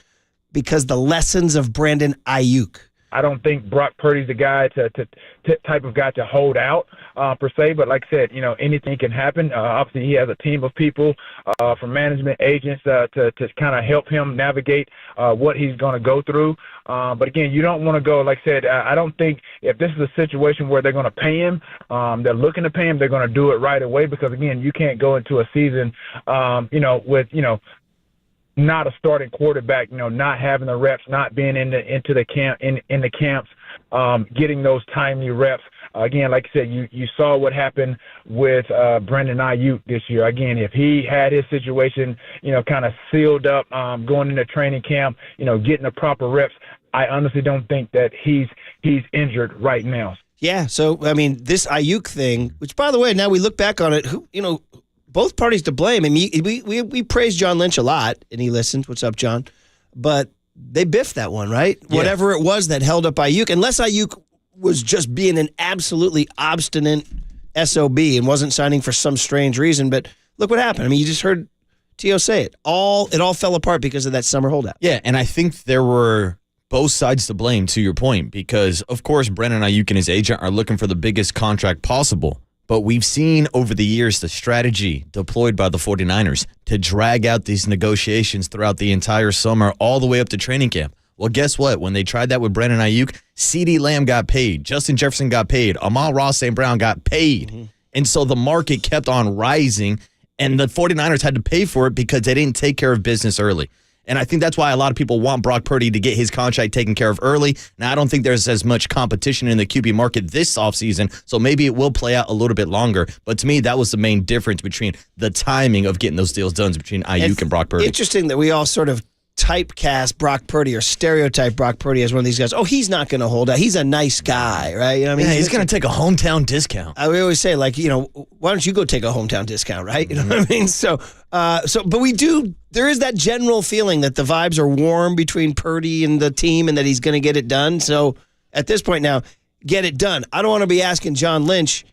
because the lessons of Brandon Ayuk. I don't think Brock Purdy's the guy type of guy to hold out per se. But like I said, anything can happen. Obviously, he has a team of people from management agents to kind of help him navigate what he's going to go through. But again, you don't want to go, like I said, I don't think if this is a situation where they're going to pay him, they're looking to pay him, they're going to do it right away because, again, you can't go into a season, with, not a starting quarterback, not having the reps, not being into the camp in the camps, getting those timely reps. Again, like I said, you saw what happened with Brandon Ayuk this year. Again, if he had his situation, kind of sealed up, going into training camp, getting the proper reps, I honestly don't think that he's injured right now. Yeah, so, I mean, this Ayuk thing, which, by the way, now we look back on it, both parties to blame. I mean, we praised John Lynch a lot, and he listened. What's up, John? But they biffed that one, right? Yeah. Whatever it was that held up Ayuk, unless Ayuk was just being an absolutely obstinate SOB and wasn't signing for some strange reason. But look what happened. I mean, you just heard T.O. say it. It all fell apart because of that summer holdout. Yeah, and I think there were both sides to blame, to your point, because, of course, Brandon Ayuk and his agent are looking for the biggest contract possible. But we've seen over the years the strategy deployed by the 49ers to drag out these negotiations throughout the entire summer all the way up to training camp. Well, guess what? When they tried that with Brandon Ayuk, CeeDee Lamb got paid. Justin Jefferson got paid. Amon-Ra St. Brown got paid. Mm-hmm. And so the market kept on rising, and the 49ers had to pay for it because they didn't take care of business early. And I think that's why a lot of people want Brock Purdy to get his contract taken care of early. Now, I don't think there's as much competition in the QB market this offseason, so maybe it will play out a little bit longer. But to me, that was the main difference between the timing of getting those deals done between Ayuk and Brock Purdy. Interesting that we all sort of typecast Brock Purdy or stereotype Brock Purdy as one of these guys. Oh, he's not going to hold out. He's a nice guy, right? You know what I mean? Yeah, he's going to take a hometown discount. We always say, like, why don't you go take a hometown discount, right? You know what I mean? So, but we do. There is that general feeling that the vibes are warm between Purdy and the team, and that he's going to get it done. So, at this point now, get it done. I don't want to be asking John Lynch,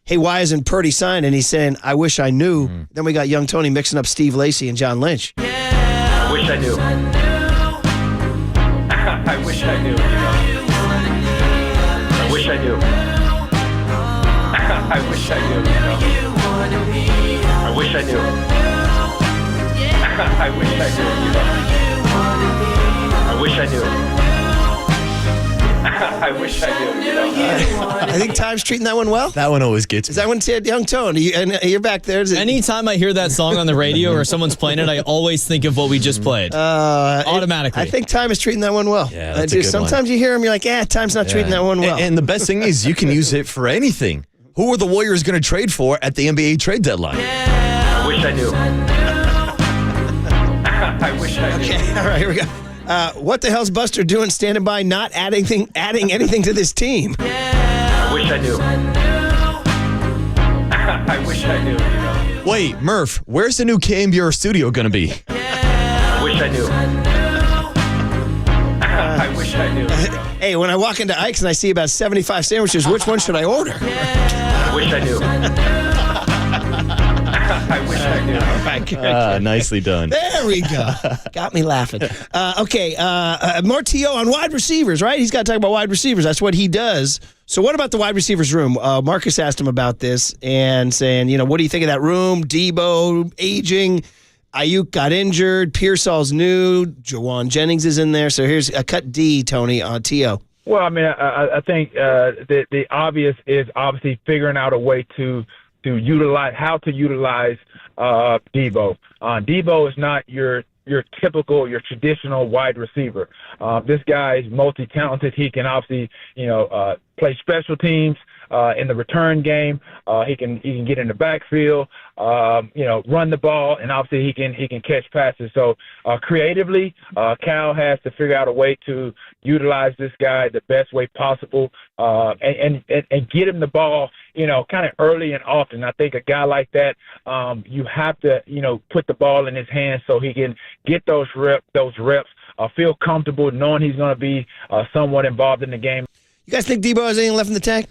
hey, why isn't Purdy signed? And he's saying, I wish I knew. Then we got young Tony mixing up Steve Lacy and John Lynch. I wish I knew. I wish I knew. I wish I knew. I wish I knew. I wish I knew. I wish I knew. I wish I knew. I wish I knew. I think Time's treating that one well. That one always gets me. Is that one said Young Tone? You're back there. Anytime I hear that song on the radio or someone's playing it, I always think of what we just played. Automatically. I think Time is treating that one well. Yeah, that's a good sometimes one. you hear him, you're like, Time's not treating that one well. And the best thing is you can use it for anything. Who are the Warriors going to trade for at the NBA trade deadline? I wish I knew. I wish I knew. Okay, all right, here we go. What the hell's Buster doing standing by, not adding anything to this team? I wish I knew. I wish I knew. Wait, Murph, where's the new KNBR studio going to be? I wish I knew. I wish I knew. Hey, when I walk into Ike's and I see about 75 sandwiches, which one should I order? I wish I knew. I wish I knew. All right, good. Nicely done. There we go. Got me laughing. Okay, more T.O. on wide receivers, right? He's got to talk about wide receivers. That's what he does. So what about the wide receivers room? Marcus asked him about this and saying, what do you think of that room? Debo aging. Ayuk got injured. Pearsall's new. Jawan Jennings is in there. So here's a cut D, Tony, on T.O. Well, I mean, I think the obvious is obviously figuring out a way to utilize Debo. Debo is not your traditional wide receiver. This guy is multi-talented. He can obviously, play special teams in the return game. He can get in the backfield, run the ball, and obviously he can catch passes. So creatively, Cal has to figure out a way to utilize this guy the best way possible, and get him the ball, kind of early and often. I think a guy like that, you have to, put the ball in his hands so he can get those reps feel comfortable knowing he's going to be somewhat involved in the game. You guys think Debo has anything left in the tank?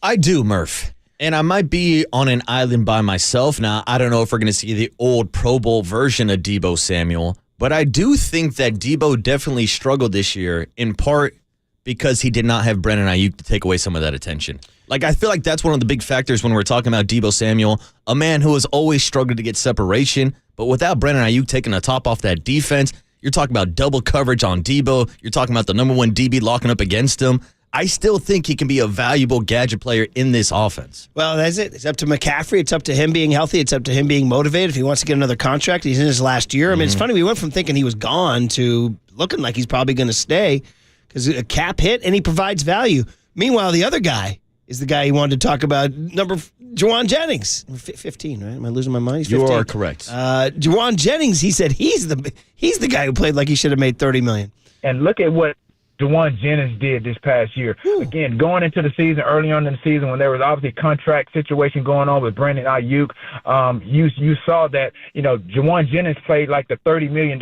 I do, Murph. And I might be on an island by myself. Now, I don't know if we're going to see the old Pro Bowl version of Debo Samuel, but I do think that Debo definitely struggled this year, in part because he did not have Brandon Ayuk to take away some of that attention. Like, I feel like that's one of the big factors when we're talking about Debo Samuel, a man who has always struggled to get separation, but without Brandon Ayuk taking the top off that defense, you're talking about double coverage on Debo, you're talking about the number one DB locking up against him. I still think he can be a valuable gadget player in this offense. Well, that's it. It's up to McCaffrey. It's up to him being healthy. It's up to him being motivated. If he wants to get another contract, he's in his last year. I mean, it's funny. We went from thinking he was gone to looking like he's probably going to stay because a cap hit and he provides value. Meanwhile, the other guy is the guy he wanted to talk about, Juwan Jennings. 15, right? Am I losing my mind? He's 15. You are correct. Juwan Jennings, he said he's the guy who played like he should have made $30 million. And look at what Juwan Jennings did this past year. Again, going into the season, early on in the season, when there was obviously contract situation going on with Brandon Ayuk, you saw that, Juwan Jennings played like the $30 million,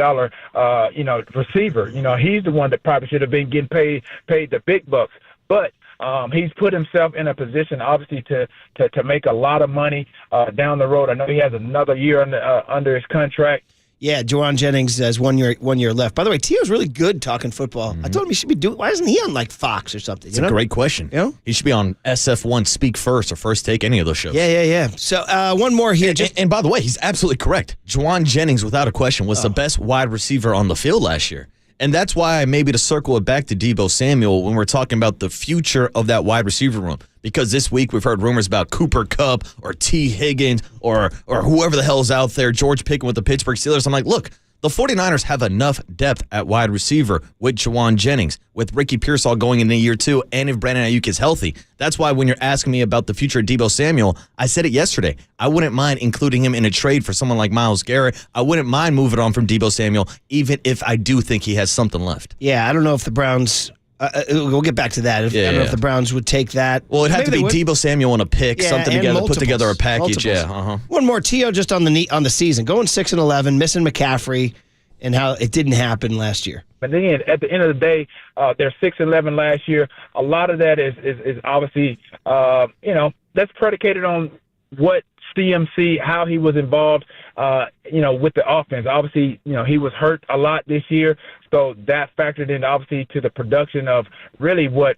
receiver. He's the one that probably should have been getting paid the big bucks. But he's put himself in a position, obviously, to make a lot of money down the road. I know he has another year under his contract. Yeah, Juwan Jennings has 1 year left. By the way, Tio's really good talking football. I told him he should be doing. Why isn't he on like Fox or something? It's a great question. You know? He should be on SF1 Speak First or First Take, any of those shows. Yeah. So one more here. And by the way, he's absolutely correct. Juwan Jennings, without a question, was the best wide receiver on the field last year. And that's why maybe to circle it back to Debo Samuel when we're talking about the future of that wide receiver room. Because this week we've heard rumors about Cooper Kupp or T. Higgins or whoever the hell's out there, George Pickens with the Pittsburgh Steelers. I'm like, look, the 49ers have enough depth at wide receiver with Juwan Jennings, with Ricky Pearsall going into year 2, and if Brandon Ayuk is healthy. That's why when you're asking me about the future of Debo Samuel, I said it yesterday. I wouldn't mind including him in a trade for someone like Myles Garrett. I wouldn't mind moving on from Debo Samuel, even if I do think he has something left. Yeah, I don't know if the Browns... we'll get back to that. I don't know if the Browns would take that. Well, it'd have to be Debo Samuel and a pick, something together, put together a package. Multiples. One more, Tio, just on the season, going 6-11, missing McCaffrey, and how it didn't happen last year. But then at the end of the day, they're 6-11 last year. A lot of that is obviously, that's predicated on what CMC, how he was involved, with the offense. Obviously, he was hurt a lot this year, so that factored in obviously to the production of really what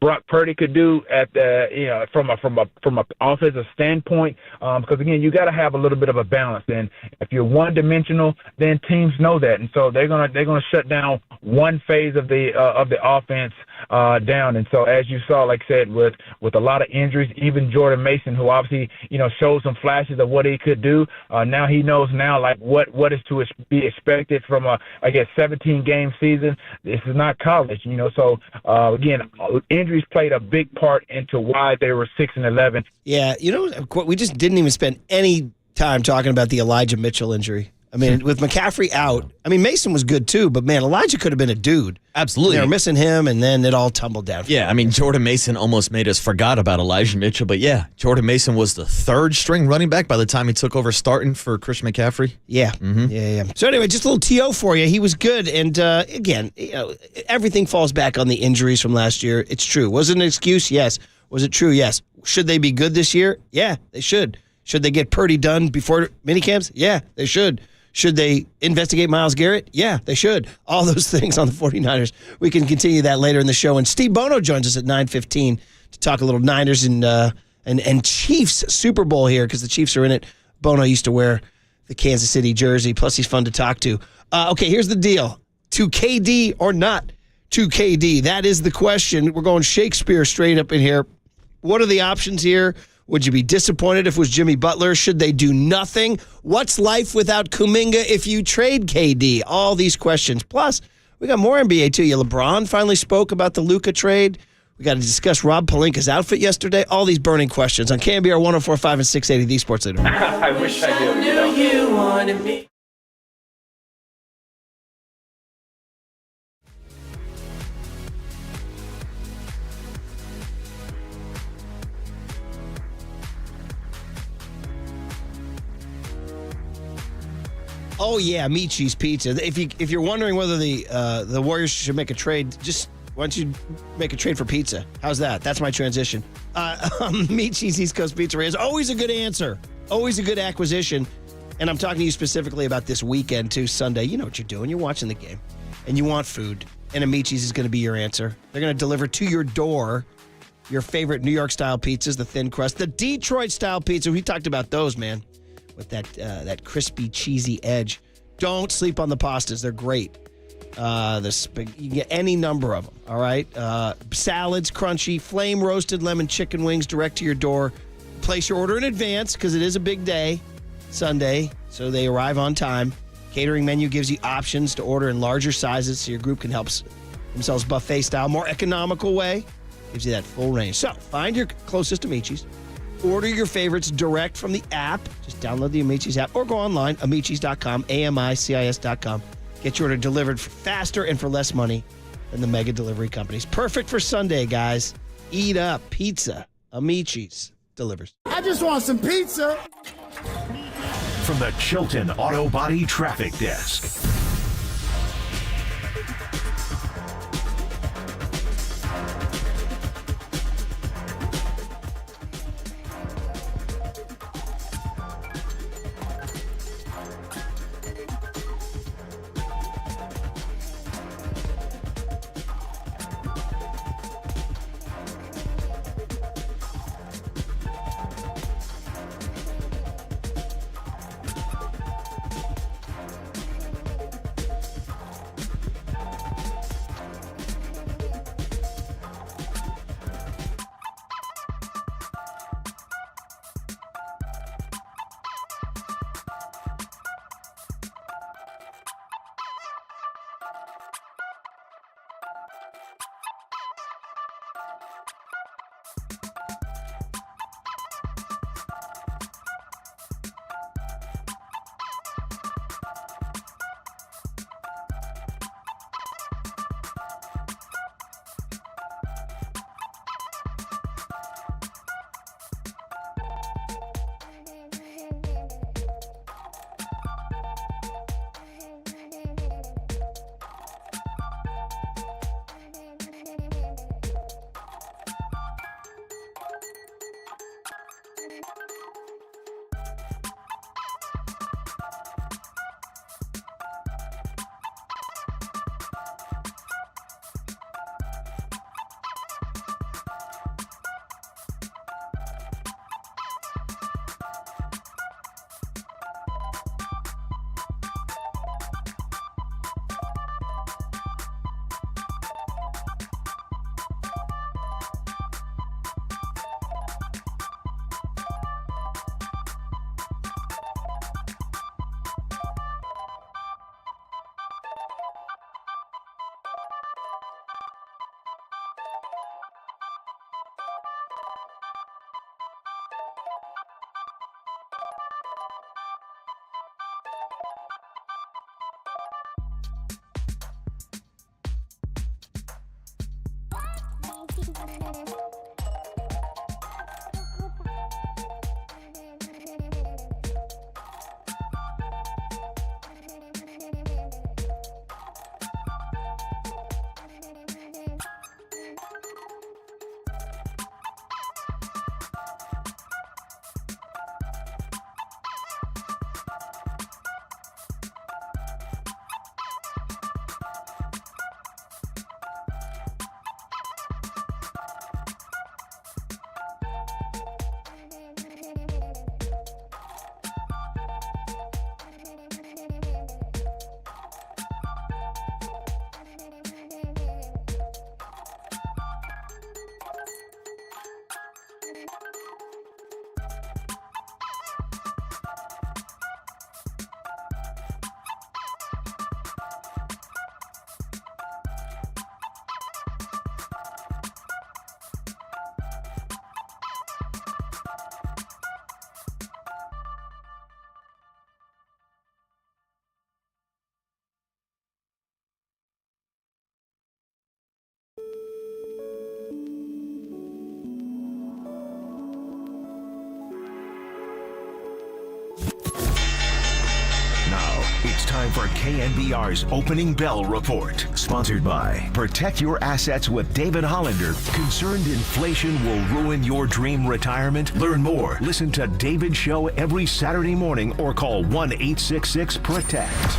Brock Purdy could do at the from a offensive standpoint. Because again, you got to have a little bit of a balance. And if you're one dimensional, then teams know that, and so they're gonna shut down one phase of the offense down. And so as you saw, like I said, with a lot of injuries, even Jordan Mason, who obviously showed some flashes of what he could do. Now he knows like what is to be expected from a 17-game season. This is not college, So again, injuries played a big part into why they were 6-11. Yeah, we just didn't even spend any time talking about the Elijah Mitchell injury. I mean, with McCaffrey out, Mason was good too, but man, Elijah could have been a dude. Absolutely. They were missing him, and then it all tumbled down. Yeah, Jordan Mason almost made us forgot about Elijah Mitchell, but yeah, Jordan Mason was the third string running back by the time he took over starting for Christian McCaffrey. Yeah. Yeah. So anyway, just a little TO for you. He was good, and again, everything falls back on the injuries from last year. It's true. Was it an excuse? Yes. Was it true? Yes. Should they be good this year? Yeah, they should. Should they get Purdy done before minicamps? Yeah, they should. Should they investigate Myles Garrett? Yeah, they should. All those things on the 49ers. We can continue that later in the show. And Steve Bono joins us at 9:15 to talk a little Niners and Chiefs Super Bowl here because the Chiefs are in it. Bono used to wear the Kansas City jersey. Plus, he's fun to talk to. Okay, here's the deal. To KD or not to KD? That is the question. We're going Shakespeare straight up in here. What are the options here? Would you be disappointed if it was Jimmy Butler? Should they do nothing? What's life without Kuminga if you trade KD? All these questions. Plus, we got more NBA too. LeBron finally spoke about the Luca trade. We got to discuss Rob Pelinka's outfit yesterday. All these burning questions on KNBR 104.5 and 680, the Sports Leader. I wish I knew you wanted me. Oh yeah, meat cheese pizza. If you're wondering whether the Warriors should make a trade, just why don't you make a trade for pizza? How's that? That's my transition. Meat cheese East Coast Pizzeria is always a good answer, always a good acquisition. And I'm talking to you specifically about this weekend too, Sunday. You know what you're doing. You're watching the game, and you want food, and a meat cheese is going to be your answer. They're going to deliver to your door your favorite New York style pizzas, the thin crust, the Detroit style pizza. We talked about those, man. With that crispy, cheesy edge. Don't sleep on the pastas. They're great. You can get any number of them, all right? Salads, crunchy, flame-roasted lemon chicken wings direct to your door. Place your order in advance because it is a big day, Sunday, so they arrive on time. Catering menu gives you options to order in larger sizes so your group can help themselves buffet-style, more economical way. Gives you that full range. So find your closest Amici's. Order your favorites direct from the app. Just download the Amici's app or go online, amicis.com, AMICIS.com. Get your order delivered faster and for less money than the mega delivery companies. Perfect for Sunday, guys. Eat up. Pizza. Amici's delivers. I just want some pizza. From the Chilton Auto Body Traffic Desk. It's time for KNBR's Opening Bell Report. Sponsored by Protect Your Assets with David Hollander. Concerned inflation will ruin your dream retirement? Learn more. Listen to David's show every Saturday morning or call 1-866-PROTECT.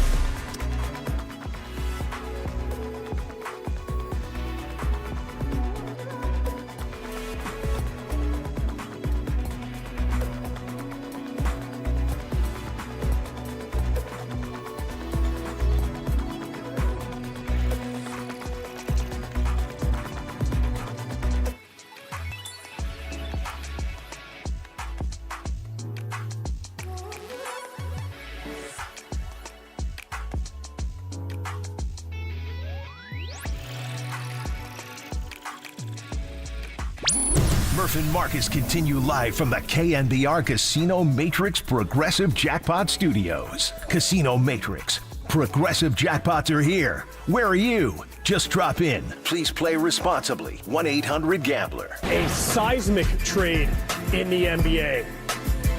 Murph and Marcus continue live from the KNBR Casino Matrix Progressive Jackpot Studios. Casino Matrix. Progressive jackpots are here. Where are you? Just drop in. Please play responsibly. 1-800-GAMBLER. A seismic trade in the NBA.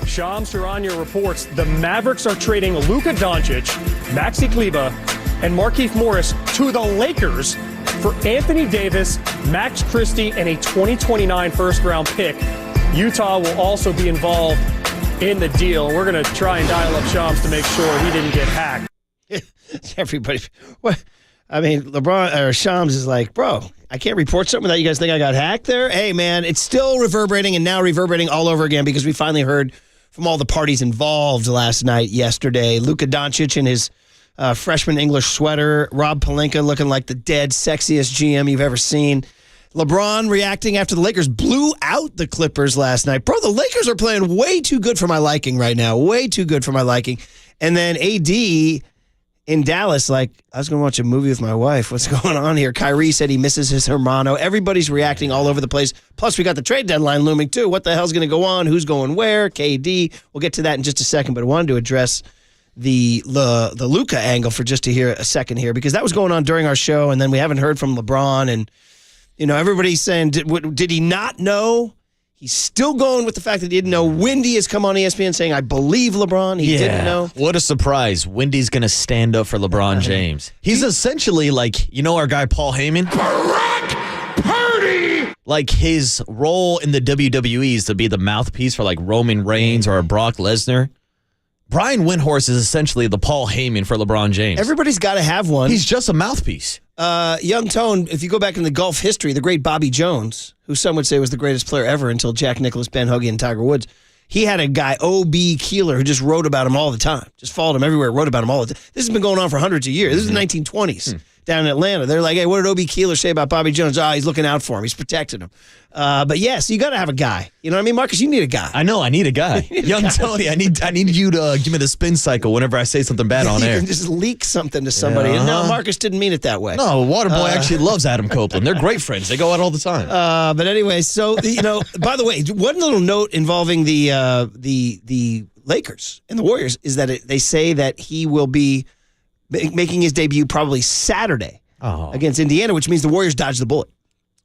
Shams, you're on your reports. The Mavericks are trading Luca Doncic, Maxi Kleber, and Markieff Morris to the Lakers for Anthony Davis, Max Christie, and a 2029 first-round pick. Utah will also be involved in the deal. We're going to try and dial up Shams to make sure he didn't get hacked. Everybody, what? I mean, LeBron or Shams is like, bro, I can't report something without you guys think I got hacked there. Hey, man, it's still reverberating and now reverberating all over again because we finally heard from all the parties involved yesterday. Luca Doncic in his freshman English sweater. Rob Pelinka looking like the dead sexiest GM you've ever seen. LeBron reacting after the Lakers blew out the Clippers last night. Bro, the Lakers are playing way too good for my liking right now. Way too good for my liking. And then AD in Dallas, like, I was going to watch a movie with my wife. What's going on here? Kyrie said he misses his hermano. Everybody's reacting all over the place. Plus, we got the trade deadline looming, too. What the hell's going to go on? Who's going where? KD. We'll get to that in just a second, but I wanted to address the Luka angle for just to hear a second here, because that was going on during our show, and then we haven't heard from LeBron, and everybody's saying, did he not know? He's still going with the fact that he didn't know. Wendy has come on ESPN saying, I believe LeBron. He didn't know. What a surprise. Wendy's going to stand up for LeBron James. He's essentially like, our guy Paul Heyman? Barack Purdy! Like his role in the WWE is to be the mouthpiece for like Roman Reigns or a Brock Lesnar. Brian Windhorst is essentially the Paul Heyman for LeBron James. Everybody's got to have one. He's just a mouthpiece. Young Tone, if you go back in the golf history, the great Bobby Jones, who some would say was the greatest player ever until Jack Nicklaus, Ben Hogan, and Tiger Woods, he had a guy, O.B. Keeler, who just wrote about him all the time. Just followed him everywhere, wrote about him all the time. This has been going on for hundreds of years. This is the 1920s. Down in Atlanta. They're like, hey, what did O.B. Keeler say about Bobby Jones? He's looking out for him. He's protecting him. But yes, you got to have a guy. You know what I mean, Marcus? You need a guy. I know. I need a guy. Young Tony, I need you to give me the spin cycle whenever I say something bad on air. You can just leak something to somebody. And no, Marcus didn't mean it that way. No, Waterboy actually loves Adam Copeland. They're great friends. They go out all the time. But anyway, so, by the way, one little note involving the Lakers and the Warriors is that they say that he will be making his debut probably Saturday against Indiana, which means the Warriors dodge the bullet.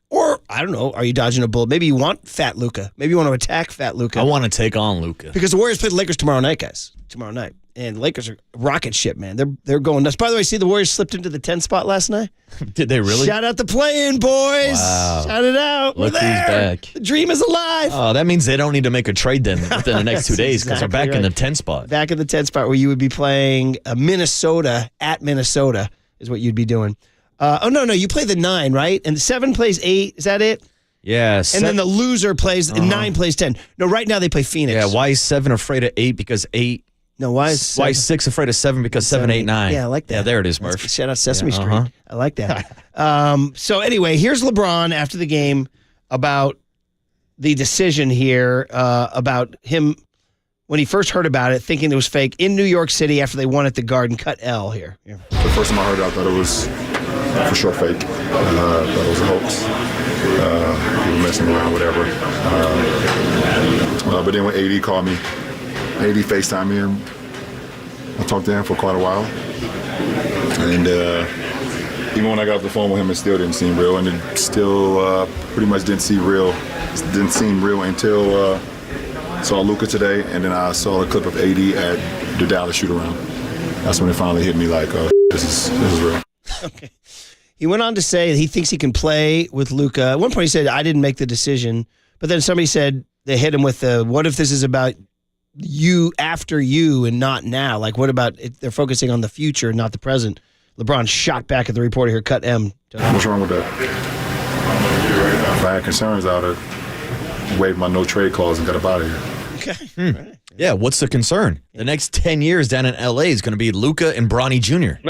Or, I don't know, are you dodging a bullet? Maybe you want Fat Luka. Maybe you want to attack Fat Luka. I want to take on Luka. Because the Warriors play the Lakers tomorrow night, guys. Tomorrow night. And the Lakers are rocket ship, man. They're going nuts. By the way, see the Warriors slipped into the 10 spot last night? Did they really? Shout out the play-in, boys. Wow. Shout it out. Look We're there. Back. The dream is alive. Oh, that means they don't need to make a trade then within the next 2 days because they're back in the 10 spot. Back in the 10 spot where you would be playing Minnesota at Minnesota is what you'd be doing. No, you play the 9, right? And the 7 plays 8. Is that it? Yeah. And then the loser plays, 9 plays 10. No, right now they play Phoenix. Yeah, why is 7 afraid of 8 because 8? No, why is 6 afraid of 7 because 7, 8, 9? Yeah, I like that. Yeah, there it is, Murph. Shout out Sesame Street. I like that. So anyway, here's LeBron after the game about the decision here, about him when he first heard about it, thinking it was fake in New York City after they won at the Garden. Cut L here. The first time I heard it, I thought it was for sure fake. I thought it was a hoax. People messing around, whatever. But then when AD called me, AD FaceTimed me, and I talked to him for quite a while. And even when I got off the phone with him, it still didn't seem real, and it still pretty much didn't seem real until I saw Luca today, and then I saw a clip of AD at the Dallas shoot-around. that's when it finally hit me like, oh, this is real. Okay. He went on to say he thinks he can play with Luca. At one point he said, I didn't make the decision. But then somebody said they hit him with the, what if this is about you after you and not now? Like, what about they're focusing on the future and not the present? LeBron shot back at the reporter here, cut M. What's wrong with that? If I had concerns, I would have waived my no trade clause and got up out of here. Okay. Right. Yeah, what's the concern? The next 10 years down in L.A. is going to be Luca and Bronny Jr.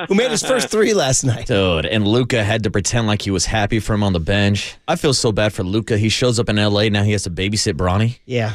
Who made his first three last night. Dude, and Luca had to pretend like he was happy for him on the bench. I feel so bad for Luca. He shows up in L.A., now he has to babysit Bronny. Yeah.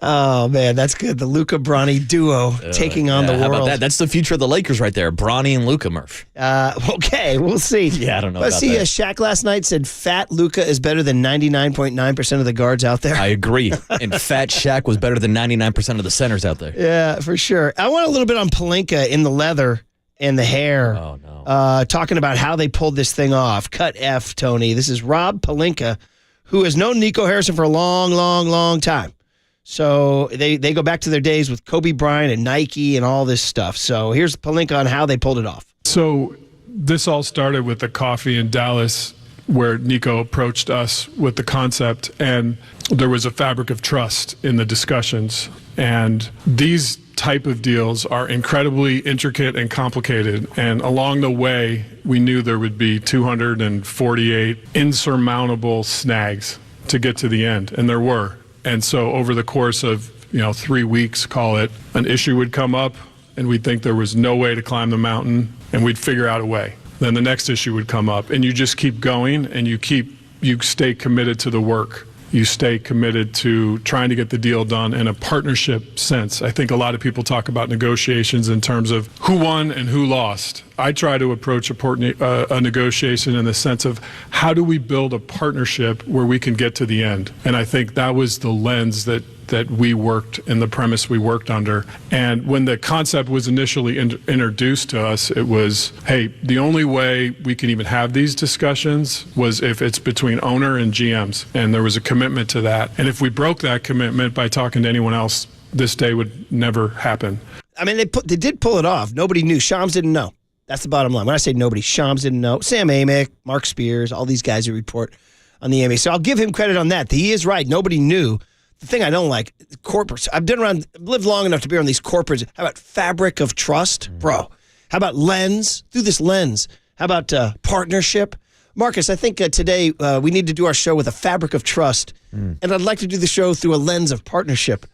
Oh, man, that's good. The Luca-Bronny duo taking on the world. How about that? That's the future of the Lakers right there, Bronny and Luca, Murph. Okay, we'll see. Yeah, I don't know Let's about see, that. Shaq last night said fat Luca is better than 99.9% of the guards out there. I agree. And fat Shaq was better than 99% of the centers out there. Yeah, for sure. I want a little bit on Pelinka in the leather and the hair. Oh, no. Talking about how they pulled this thing off. Cut F, Tony. This is Rob Pelinka, who has known Nico Harrison for a long, long, long time. So they go back to their days with Kobe Bryant and Nike and all this stuff. So here's Pelinka on how they pulled it off. So this all started with the coffee in Dallas where Nico approached us with the concept, and there was a fabric of trust in the discussions. And these type of deals are incredibly intricate and complicated. And along the way, we knew there would be 248 insurmountable snags to get to the end, and there were. And so over the course of 3 weeks, call it, an issue would come up, and we'd think there was no way to climb the mountain, and we'd figure out a way. Then the next issue would come up, and you just keep going, and you stay committed to the work. You stay committed to trying to get the deal done in a partnership sense. I think a lot of people talk about negotiations in terms of who won and who lost. I try to approach a negotiation in the sense of how do we build a partnership where we can get to the end? And I think that was the lens that we worked and the premise we worked under. And when the concept was initially introduced to us, it was, hey, the only way we can even have these discussions was if it's between owner and GMs. And there was a commitment to that. And if we broke that commitment by talking to anyone else, this day would never happen. I mean, they did pull it off. Nobody knew. Shams didn't know. That's the bottom line. When I say nobody, Shams didn't know. Sam Amick, Mark Spears, all these guys who report on the NBA. So I'll give him credit on that. He is right. Nobody knew. The thing I don't like, corporates. I've lived long enough to be around these corporates. How about fabric of trust? Bro. How about lens? Through this lens. How about partnership? Marcus, I think today we need to do our show with a fabric of trust. And I'd like to do the show through a lens of partnership.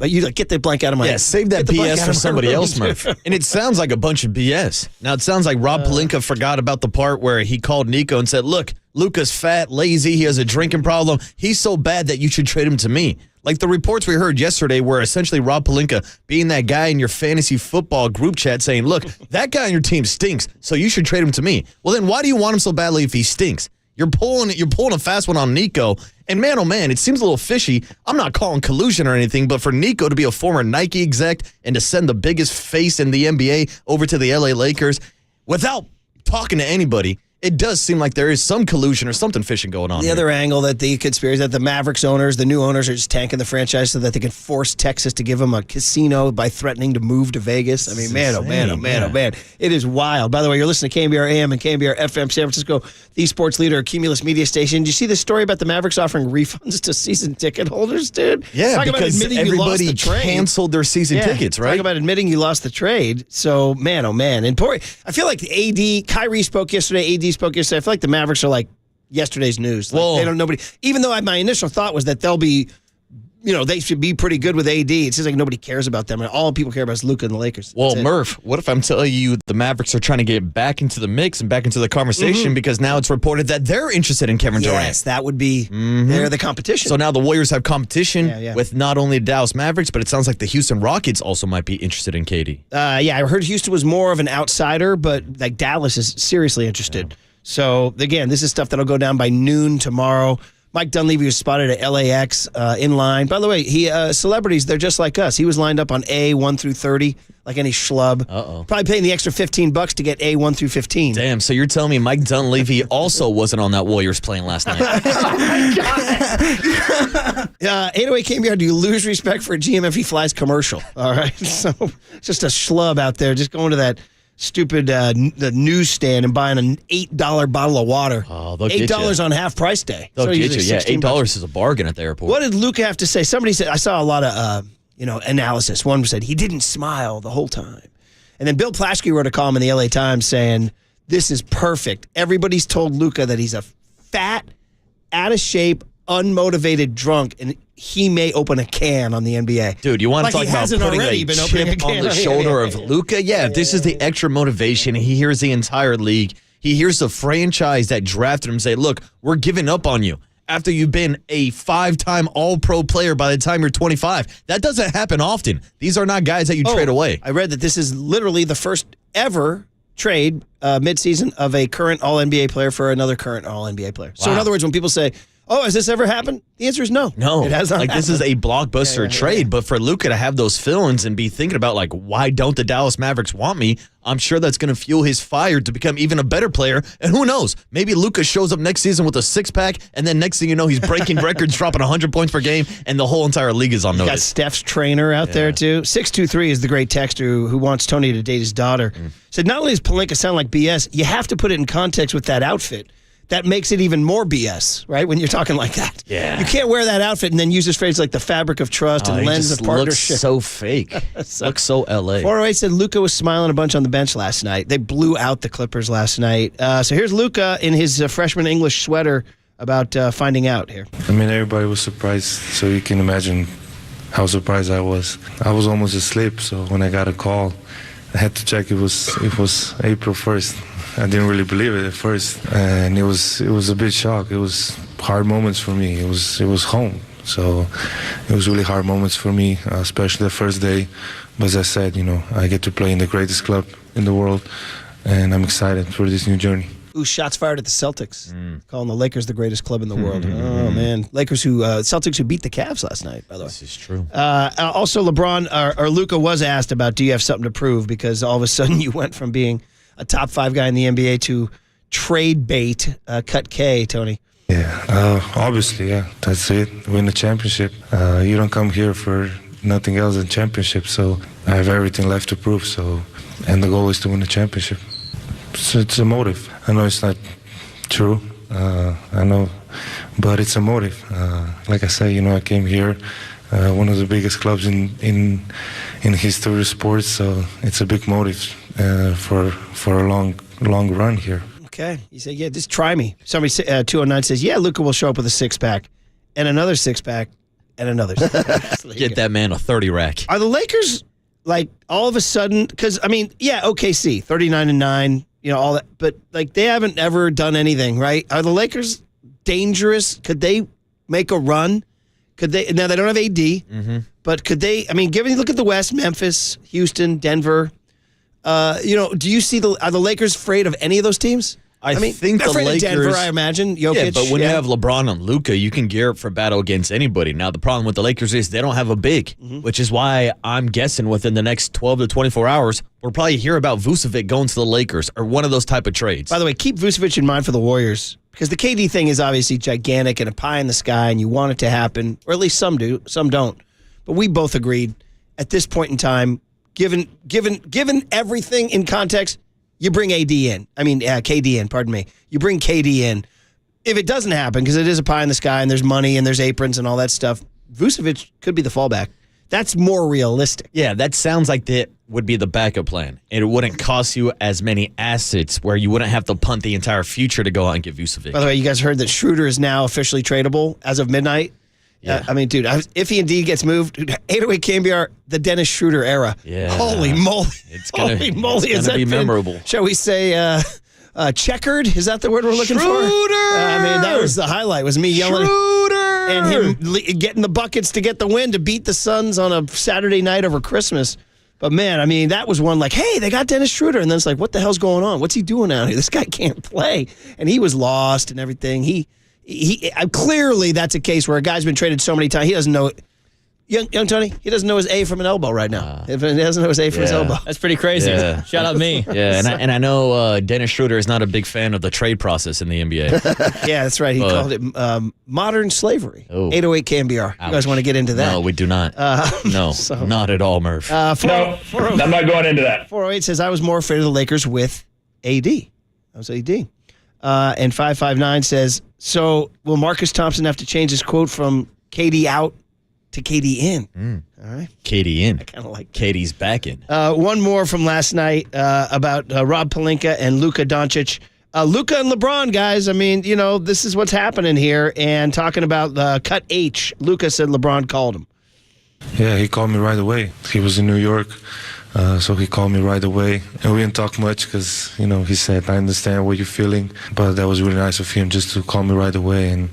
You get the blank out of my Yeah, save that BS for somebody else, Murph. And it sounds like a bunch of BS. Now, it sounds like Rob Pelinka forgot about the part where he called Nico and said, look, Luca's fat, lazy, he has a drinking problem. He's so bad that you should trade him to me. Like the reports we heard yesterday were essentially Rob Pelinka being that guy in your fantasy football group chat saying, look, that guy on your team stinks, so you should trade him to me. Well, then why do you want him so badly if he stinks? You're pulling a fast one on Nico. And man, oh man, it seems a little fishy. I'm not calling collusion or anything, but for Nico to be a former Nike exec and to send the biggest face in the NBA over to the LA Lakers without talking to anybody, it does seem like there is some collusion or something fishy going on. The other angle that the conspiracy that the Mavericks owners, the new owners, are just tanking the franchise so that they can force Texas to give them a casino by threatening to move to Vegas. I mean, man, oh man, oh man, oh man. It is wild. By the way, you're listening to KNBR AM and KNBR FM San Francisco, the sports leader, Cumulus Media Station. Did you see the story about the Mavericks offering refunds to season ticket holders, dude? Yeah, because everybody canceled their season tickets, right? Talk about admitting you lost the trade. So, man, oh man. And I feel like Kyrie spoke yesterday, AD spoke yesterday. I feel like the Mavericks are like yesterday's news. Like, they don't nobody. Even though my initial thought was that they'll be, they should be pretty good with AD. It seems like nobody cares about them, and all people care about is Luca and the Lakers. Well, Murph, what if I'm telling you the Mavericks are trying to get back into the mix and back into the conversation because now it's reported that they're interested in Kevin Durant? Yes, that would be they're the competition. So now the Warriors have competition with not only Dallas Mavericks, but it sounds like the Houston Rockets also might be interested in KD. I heard Houston was more of an outsider, but like Dallas is seriously interested. So, again, this is stuff that'll go down by noon tomorrow. Mike Dunleavy was spotted at LAX in line. By the way, celebrities, they're just like us. He was lined up on A 1 through 30, like any schlub. Uh-oh. Probably paying the extra $15 to get A 1 through 15. Damn, so you're telling me Mike Dunleavy also wasn't on that Warriors plane last night? 808 KNBR, do you lose respect for a GM if he flies commercial? All right. So just a schlub out there, just going to that stupid the newsstand and buying an $8 bottle of water. Oh, they'll get $8 you. on half price day. They'll So get usually you. Yeah, $16. $8 is a bargain at the airport. What did Luca have to say? Somebody said, I saw a lot of analysis. One said he didn't smile the whole time. And then Bill Plaschke wrote a column in the LA Times saying, this is perfect. Everybody's told Luca that he's a fat, out of shape, unmotivated drunk, and he may open a can on the NBA. Dude, you want to talk about putting a been opening chip a can on the shoulder of Luca? Yeah, this is the extra motivation. He hears the entire league. He hears the franchise that drafted him say, look, we're giving up on you after you've been a 5-time All-Pro player by the time you're 25. That doesn't happen often. These are not guys that you trade away. I read that this is literally the first ever trade midseason of a current All-NBA player for another current All-NBA player. So in other words, when people say, oh, has this ever happened? The answer is no. No. It has not happened. This is a blockbuster trade, but for Luca to have those feelings and be thinking about, like, why don't the Dallas Mavericks want me? I'm sure that's going to fuel his fire to become even a better player. And who knows? Maybe Luca shows up next season with a six-pack, and then next thing you know, he's breaking records, dropping 100 points per game, and the whole entire league is on notice. Got Steph's trainer out there, too. 623 is the great texter who wants Tony to date his daughter. Said, not only does Pelinka sound like BS, you have to put it in context with that outfit. That makes it even more BS, right? When you're talking like that. Yeah. You can't wear that outfit and then use this phrase like the fabric of trust and lens of partnership. Looks so fake. Looks so LA. 408 said Luca was smiling a bunch on the bench last night. They blew out the Clippers last night. So here's Luca in his freshman English sweater about finding out here. I mean, everybody was surprised, so you can imagine how surprised I was. I was almost asleep, so when I got a call, I had to check it was April 1st. I didn't really believe it at first, and it was a big shock. It was hard moments for me. It was home, so it was really hard moments for me, especially the first day. But as I said, I get to play in the greatest club in the world, and I'm excited for this new journey. Ooh, shots fired at the Celtics, calling the Lakers the greatest club in the world. Oh, man. Celtics who beat the Cavs last night, by the way. This is true. Also, LeBron, or Luca was asked about, do you have something to prove? Because all of a sudden you went from being a top 5 guy in the NBA to trade bait, cut K, Tony. Yeah, obviously, yeah, that's it. Win the championship. You don't come here for nothing else than championship, so I have everything left to prove. And the goal is to win the championship. So it's a motive. I know it's not true. I know, but it's a motive. Like I say, I came here, one of the biggest clubs in history of sports, so it's a big motive for a long run here. Okay. You say, yeah, just try me. Somebody, 209 says, yeah, Luca will show up with a 6-pack and another 6-pack and another 6-pack. Get that man a 30-rack. Are the Lakers, like, all of a sudden, because, I mean, yeah, OKC, 39-9, all that, but, like, they haven't ever done anything, right? Are the Lakers dangerous? Could they make a run? Could they? Now, they don't have AD, but could they, I mean, look at the West, Memphis, Houston, Denver. Do you see are the Lakers afraid of any of those teams? I think the Lakers. Denver, I imagine. Jokic. Yeah, but when you have LeBron and Luca, you can gear up for battle against anybody. Now, the problem with the Lakers is they don't have a big, which is why I'm guessing within the next 12 to 24 hours, we'll probably hear about Vucevic going to the Lakers or one of those type of trades. By the way, keep Vucevic in mind for the Warriors because the KD thing is obviously gigantic and a pie in the sky, and you want it to happen, or at least some do, some don't. But we both agreed at this point in time, given everything in context, you bring KD in, pardon me. You bring KD in. If it doesn't happen, because it is a pie in the sky and there's money and there's aprons and all that stuff, Vucevic could be the fallback. That's more realistic. Yeah, that sounds like that would be the backup plan. And it wouldn't cost you as many assets where you wouldn't have to punt the entire future to go out and get Vucevic. By the way, you guys heard that Schroeder is now officially tradable as of midnight? Yeah. I mean, dude, if he indeed gets moved, 808 KNBR, the Dennis Schroeder era. Yeah. Holy moly. It's going to be memorable. Shall we say checkered? Is that the word we're looking for? I mean, that was the highlight, was me yelling. Schroeder! And him getting the buckets to get the win to beat the Suns on a Saturday night over Christmas. But, man, I mean, that was one like, hey, they got Dennis Schroeder. And then it's like, what the hell's going on? What's he doing out here? This guy can't play. And he was lost and everything. Clearly that's a case where a guy's been traded so many times, he doesn't know. Young Tony, he doesn't know his A from an elbow right now. He doesn't know his A from his elbow. That's pretty crazy. Yeah. Shout out me. Yeah, and I know Dennis Schroeder is not a big fan of the trade process in the NBA. Yeah, that's right. He called it modern slavery. 808 KNBR. You guys want to get into that? No, we do not. No, not at all, Murph. No, I'm not going into that. 408 says, I was more afraid of the Lakers with AD. That was AD. And 559 says, so will Marcus Thompson have to change his quote from KD out to KD in? All right. KD in. I kind of like that. KD's back in. One more from last night about Rob Pelinka and Luca Doncic. Luca and LeBron, guys, I mean, this is what's happening here. And talking about cut H, Luca said LeBron called him. Yeah, he called me right away. He was in New York, so he called me right away. And we didn't talk much because, he said, I understand what you're feeling. But that was really nice of him just to call me right away and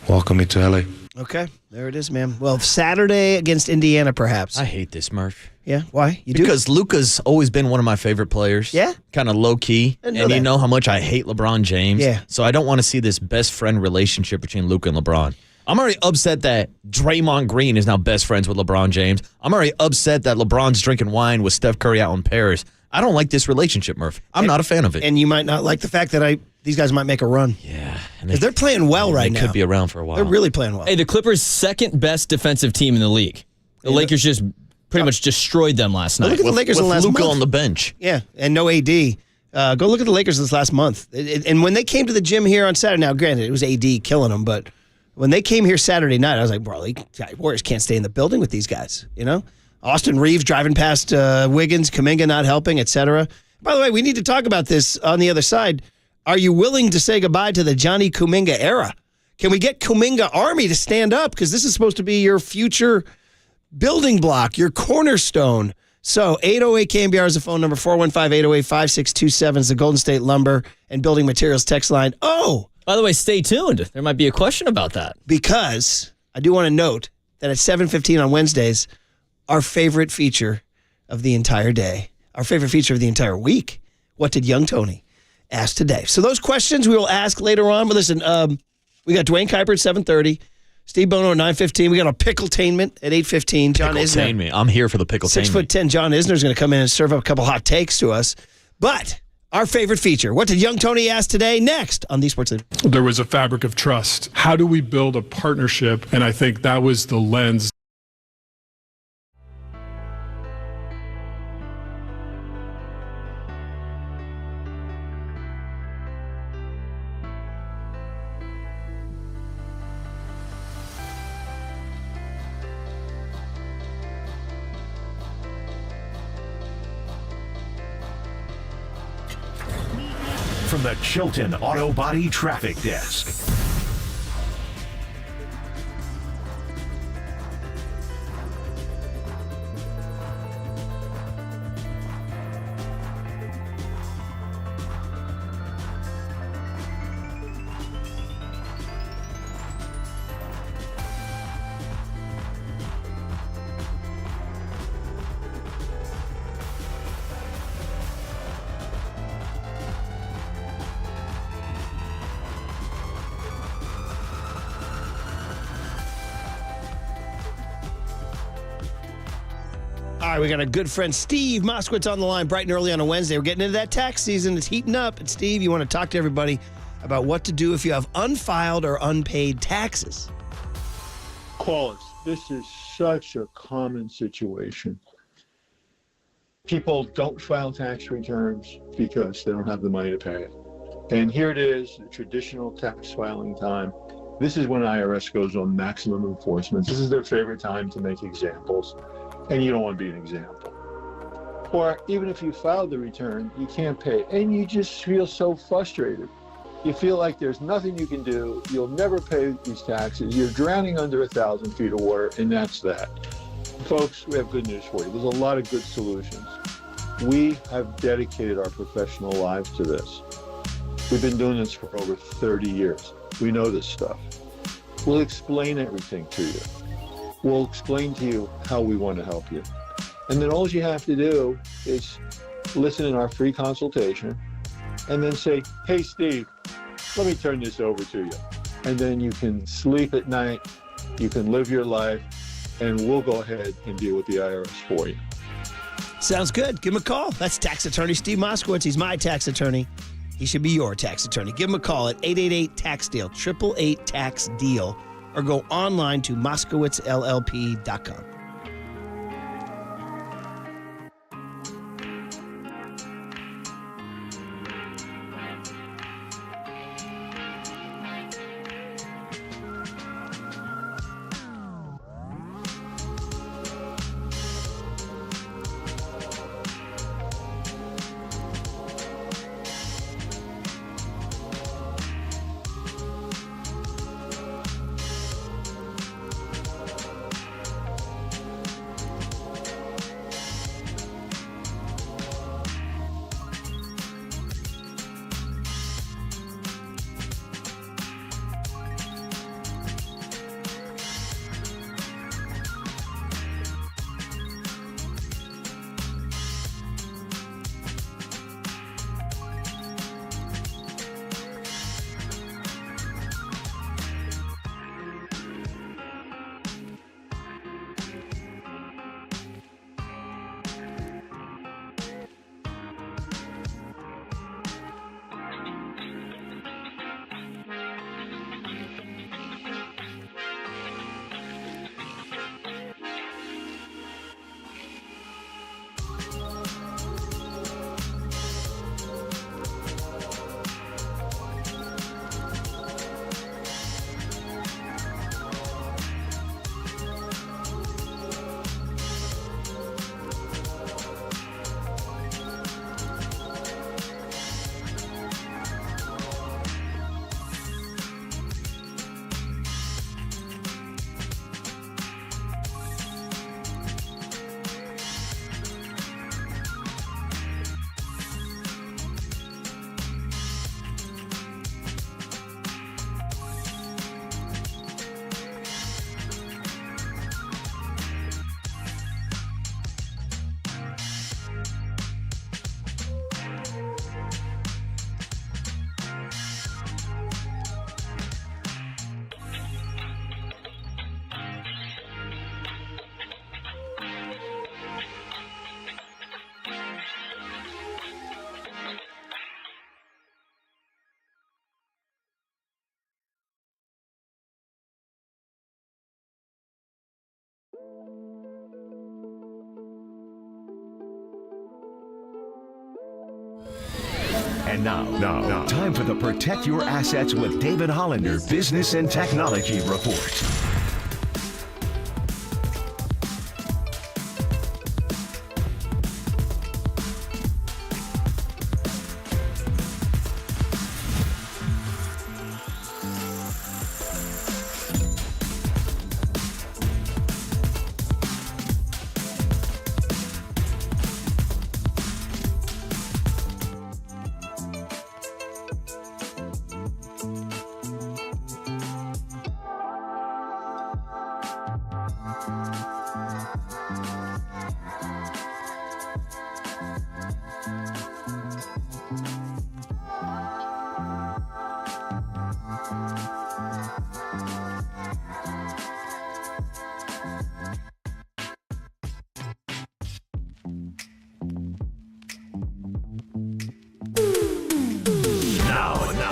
welcome me to L.A. Okay, there it is, man. Well, Saturday against Indiana, perhaps. I hate this, Murph. Yeah, why? You do? Because Luka's always been one of my favorite players. Yeah? Kind of low-key. And you know how much I hate LeBron James. Yeah. So I don't want to see this best friend relationship between Luka and LeBron. I'm already upset that Draymond Green is now best friends with LeBron James. I'm already upset that LeBron's drinking wine with Steph Curry out in Paris. I don't like this relationship, Murph. I'm not a fan of it. And you might not like the fact that these guys might make a run. Yeah. Because they're playing well right now. They could be around for a while. They're really playing well. Hey, the Clippers' second best defensive team in the league. The Lakers just pretty much destroyed them last night. Look at the Lakers in the last Luka month. on the bench. Yeah, and no AD. Go look at the Lakers this last month. And when they came to the gym here on Saturday, now granted, it was AD killing them, but when they came here Saturday night, I was like, bro, Warriors can't stay in the building with these guys, Austin Reeves driving past Wiggins, Kuminga not helping, etc. By the way, we need to talk about this on the other side. Are you willing to say goodbye to the Johnny Kuminga era? Can we get Kuminga Army to stand up? Because this is supposed to be your future building block, your cornerstone. So 808 KNBR is the phone number. 415-808-5627 is the Golden State Lumber and Building Materials text line. Oh! By the way, stay tuned. There might be a question about that. Because I do want to note that at 7:15 on Wednesdays, our favorite feature of the entire day, our favorite feature of the entire week, what did young Tony ask today? So those questions we will ask later on. But listen, we got Dwayne Kuiper at 7:30, Steve Bono at 9:15. We got a Pickletainment at 8:15. John Isner. I'm here for the Pickletainment. 6'10" John Isner is going to come in and serve up a couple hot takes to us. But our favorite feature, what did young Tony ask today? Next on the Sports Leader. There was a fabric of trust. How do we build a partnership? And I think that was the lens. From the Chilton Auto Body Traffic Desk. All right, we got a good friend, Steve Moskowitz, on the line bright and early on a Wednesday. We're getting into that tax season. It's heating up. And, Steve, you want to talk to everybody about what to do if you have unfiled or unpaid taxes. Callers, this is such a common situation. People don't file tax returns because they don't have the money to pay it. And here it is, the traditional tax filing time. This is when IRS goes on maximum enforcement. This is their favorite time to make examples. And you don't want to be an example. Or even if you filed the return, you can't pay, and you just feel so frustrated. You feel like there's nothing you can do. You'll never pay these taxes. You're drowning under 1,000 feet of water, and that's that. Folks, we have good news for you. There's a lot of good solutions. We have dedicated our professional lives to this. We've been doing this for over 30 years. We know this stuff. We'll explain everything to you. We'll explain to you how we want to help you. And then all you have to do is listen in our free consultation and then say, hey, Steve, let me turn this over to you. and then you can sleep at night, you can live your life, and we'll go ahead and deal with the IRS for you. Sounds good. Give him a call. That's tax attorney Steve Moskowitz. He's my tax attorney. He should be your tax attorney. Give him a call at 888-TAX-DEAL, 888-TAX-DEAL, or go online to moskowitzllp.com. And now, time for the Protect Your Assets with David Hollander Business and Technology Report.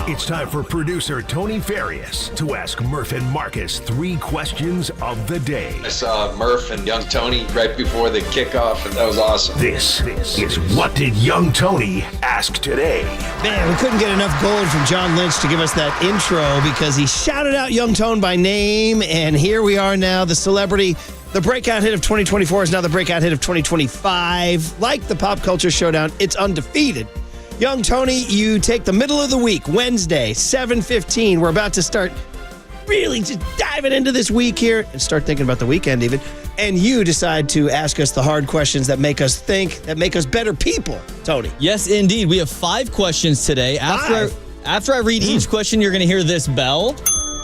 It's time for producer Tony Farias to ask Murph and Marcus 3 questions of the day. I saw Murph and young Tony right before the kickoff, and that was awesome. This is What Did Young Tony Ask Today? Man, we couldn't get enough gold from John Lynch to give us that intro because he shouted out Young Tone by name, and here we are now, the celebrity. The breakout hit of 2024 is now the breakout hit of 2025. Like the Pop Culture Showdown, it's undefeated. Young Tony, you take the middle of the week, Wednesday, 7:15. We're about to start really just diving into this week here and start thinking about the weekend even. And you decide to ask us the hard questions that make us think, that make us better people, Tony. Yes, indeed. We have 5 questions today. After I read each question, you're going to hear this bell.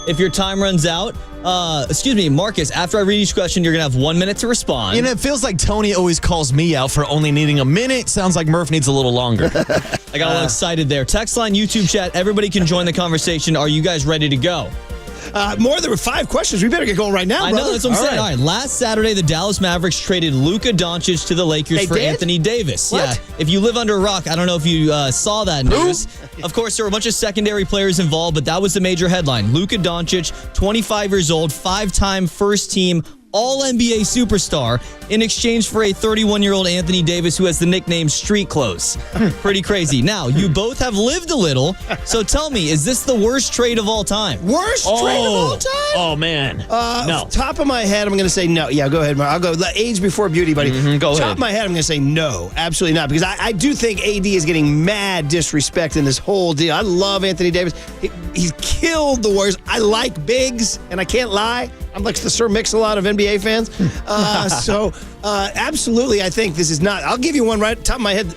If your time runs out, Marcus, after I read each question, you're going to have 1 minute to respond. You know, it feels like Tony always calls me out for only needing a minute. Sounds like Murph needs a little longer. I got a little excited there. Text line, YouTube chat, everybody can join the conversation. Are you guys ready to go? More than 5 questions. We better get going right now, I brother. know, that's what I'm saying. All right, last Saturday, the Dallas Mavericks traded Luca Doncic to the Lakers for Anthony Davis. What? Yeah, if you live under a rock, I don't know if you saw that news. Of course, there were a bunch of secondary players involved, but that was the major headline. Luca Doncic, 25 years old, 5-time first-team All-NBA superstar in exchange for a 31-year-old Anthony Davis who has the nickname Street Clothes. Pretty crazy. Now, you both have lived a little, so tell me, is this the worst trade of all time? Worst trade of all time? Oh, man. No. Top of my head, I'm going to say no. Yeah, go ahead, Mark. I'll go age before beauty, buddy. Go Top ahead. of my head, I'm going to say no. Absolutely not. Because I do think AD is getting mad disrespect in this whole deal. I love Anthony Davis. He's killed the Warriors. I like bigs, and I can't lie. I'm like the Sir Mix-a-Lot of NBA fans. So absolutely, I think this is not. I'll give you one right top of my head.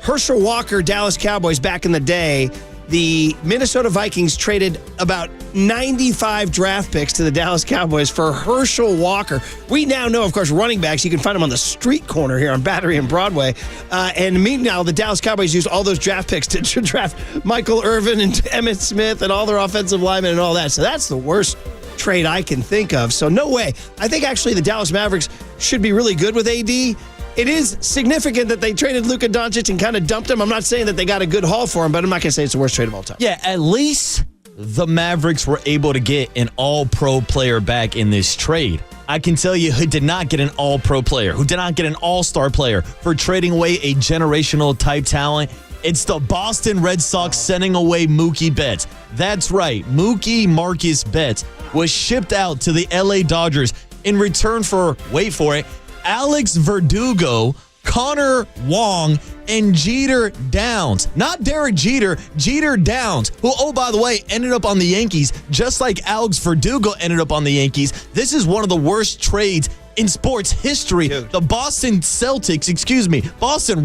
Herschel Walker, Dallas Cowboys back in the day. The Minnesota Vikings traded about 95 draft picks to the Dallas Cowboys for Herschel Walker. We now know, of course, running backs. You can find them on the street corner here on Battery and Broadway. And meanwhile, the Dallas Cowboys used all those draft picks to draft Michael Irvin and Emmitt Smith and all their offensive linemen and all that. So that's the worst trade I can think of. So no way. I think actually the Dallas Mavericks should be really good with AD. It is significant that they traded Luca Doncic and kind of dumped him. I'm not saying that they got a good haul for him, but I'm not going to say it's the worst trade of all time. Yeah, at least the Mavericks were able to get an all-pro player back in this trade. I can tell you who did not get an all-pro player, who did not get an all-star player for trading away a generational type talent. It's the Boston Red Sox sending away Mookie Betts. That's right. Mookie Marcus Betts was shipped out to the LA Dodgers in return for, wait for it, Alex Verdugo, Connor Wong, and Jeter Downs. Not Derek Jeter, Jeter Downs, who, oh, by the way, ended up on the Yankees, just like Alex Verdugo ended up on the Yankees. This is one of the worst trades in sports history. Dude. The Boston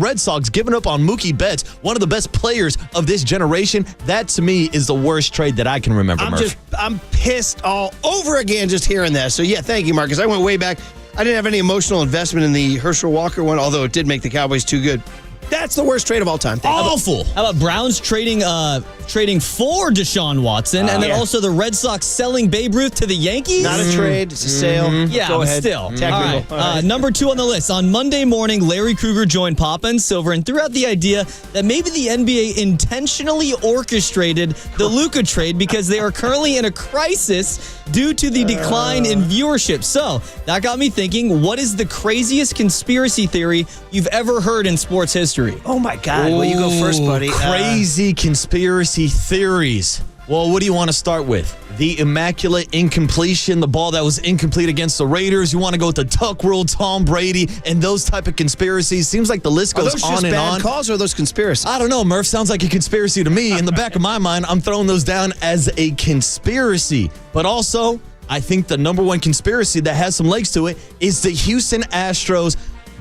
Red Sox giving up on Mookie Betts, one of the best players of this generation. That, to me, is the worst trade that I can remember, Murph. I'm pissed all over again just hearing that. So, yeah, thank you, Marcus. I went way back. I didn't have any emotional investment in the Herschel Walker one, although it did make the Cowboys too good. That's the worst trade of all time. Awful. How about Browns trading for Deshaun Watson, and then also the Red Sox selling Babe Ruth to the Yankees? Not a trade. It's a sale. Yeah, Go but ahead. still. Technical. All right. Number 2 on the list. On Monday morning, Larry Krueger joined Papa and Silver and threw out the idea that maybe the NBA intentionally orchestrated the Luka trade because they are currently in a crisis due to the decline in viewership. So that got me thinking, what is the craziest conspiracy theory you've ever heard in sports history? Oh, my God. Well, you go first, buddy. Crazy conspiracy theories. Well, what do you want to start with? The immaculate incompletion, the ball that was incomplete against the Raiders. You want to go with the Tuck Rule, Tom Brady, and those type of conspiracies. Seems like the list goes on and on. Are those just bad calls or are those conspiracies? I don't know, Murph. Sounds like a conspiracy to me. In the back of my mind, I'm throwing those down as a conspiracy. But also, I think the number one conspiracy that has some legs to it is the Houston Astros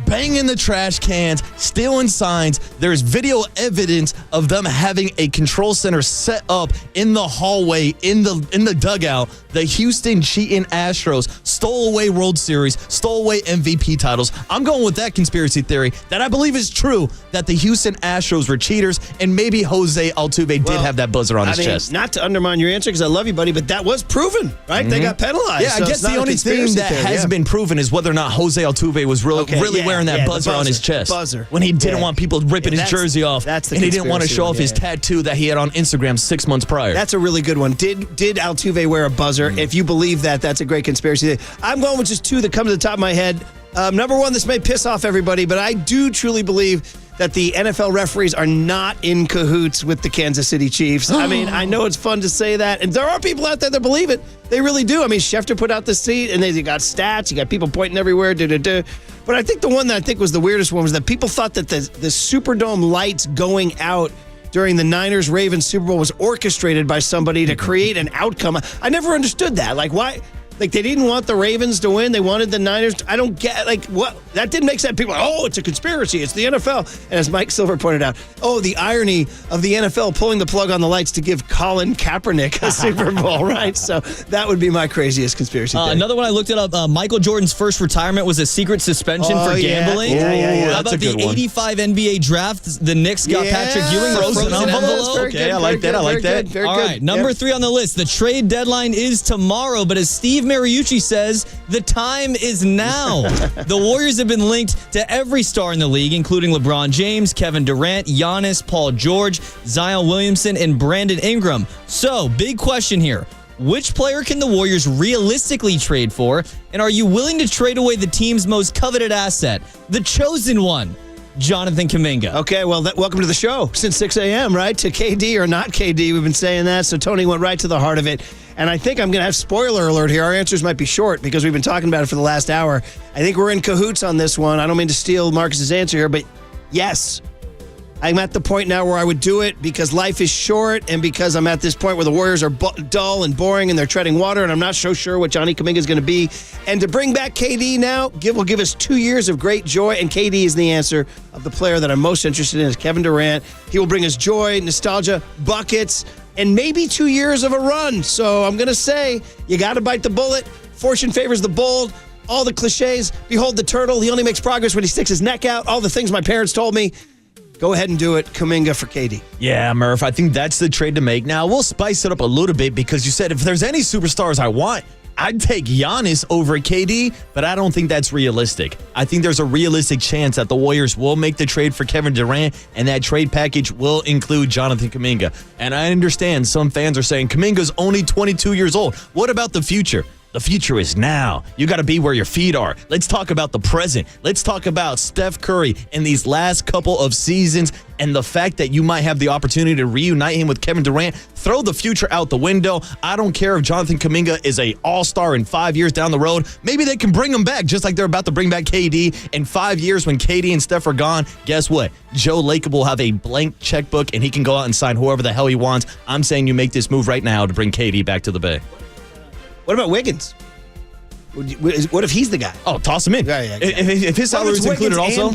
banging the trash cans, stealing signs. There's video evidence of them having a control center set up in the hallway, in the dugout. The Houston cheating Astros stole away World Series, stole away MVP titles. I'm going with that conspiracy theory that I believe is true, that the Houston Astros were cheaters, and maybe Jose Altuve did have that buzzer on his chest. Not to undermine your answer, because I love you, buddy, but that was proven, right? They got penalized. Yeah, I guess the only thing that hasn't been proven is whether or not Jose Altuve was really wearing that buzzer on his chest. Buzzer. When he didn't want people ripping his jersey off, and he didn't want to show off his tattoo that he had on Instagram 6 months prior. That's a really good one. Did Altuve wear a buzzer? If you believe that, that's a great conspiracy. I'm going with just 2 that come to the top of my head. Number 1, this may piss off everybody, but I do truly believe that the NFL referees are not in cahoots with the Kansas City Chiefs. I mean, I know it's fun to say that, and there are people out there that believe it. They really do. I mean, Schefter put out the seat, and they got stats. You got people pointing everywhere. But I think the one that I think was the weirdest one was that people thought that the Superdome lights going out during the Niners-Ravens Super Bowl was orchestrated by somebody to create an outcome. I never understood that. Like, why? Like, they didn't want the Ravens to win. They wanted the Niners. I don't get, like, what? That didn't make sense. People are like, it's a conspiracy. It's the NFL. And as Mike Silver pointed out, the irony of the NFL pulling the plug on the lights to give Colin Kaepernick a Super Bowl, right? So that would be my craziest conspiracy theory. Another one I looked it up. Michael Jordan's first retirement was a secret suspension for gambling. Yeah. How about the 85 NBA draft? The Knicks got Patrick Ewing, a frozen envelope. Okay, I like that. All right, number 3 on the list. The trade deadline is tomorrow, but as Steve Mariucci says, the time is now. The Warriors have been linked to every star in the league, including LeBron James, Kevin Durant, Giannis, Paul George, Zion Williamson, and Brandon Ingram. So, big question here. Which player can the Warriors realistically trade for? And are you willing to trade away the team's most coveted asset, the chosen one, Jonathan Kuminga? Okay, well, welcome to the show since 6 a.m., right? To KD or not KD. We've been saying that, so Tony went right to the heart of it. And I think I'm going to have spoiler alert here. Our answers might be short because we've been talking about it for the last hour. I think we're in cahoots on this one. I don't mean to steal Marcus's answer here, but yes. I'm at the point now where I would do it because life is short and because I'm at this point where the Warriors are dull and boring and they're treading water and I'm not so sure what Johnny Kuminga is going to be. And to bring back KD now will give us 2 years of great joy, and KD is the answer of the player that I'm most interested in is Kevin Durant. He will bring us joy, nostalgia, buckets, and maybe 2 years of a run. So I'm going to say you got to bite the bullet. Fortune favors the bold. All the cliches. Behold the turtle. He only makes progress when he sticks his neck out. All the things my parents told me. Go ahead and do it. Kuminga for KD. Yeah, Murph, I think that's the trade to make. Now, we'll spice it up a little bit because you said if there's any superstars I want, I'd take Giannis over KD, but I don't think that's realistic. I think there's a realistic chance that the Warriors will make the trade for Kevin Durant, and that trade package will include Jonathan Kuminga. And I understand some fans are saying Kuminga's only 22 years old. What about the future? The future is now. You got to be where your feet are. Let's talk about the present. Let's talk about Steph Curry in these last couple of seasons and the fact that you might have the opportunity to reunite him with Kevin Durant. Throw the future out the window. I don't care if Jonathan Kuminga is an all-star in 5 years down the road. Maybe they can bring him back just like they're about to bring back KD. In 5 years when KD and Steph are gone, guess what? Joe Lacob will have a blank checkbook and he can go out and sign whoever the hell he wants. I'm saying you make this move right now to bring KD back to the Bay. What about Wiggins? What if he's the guy? Oh, toss him in. Yeah. If his salary is included also.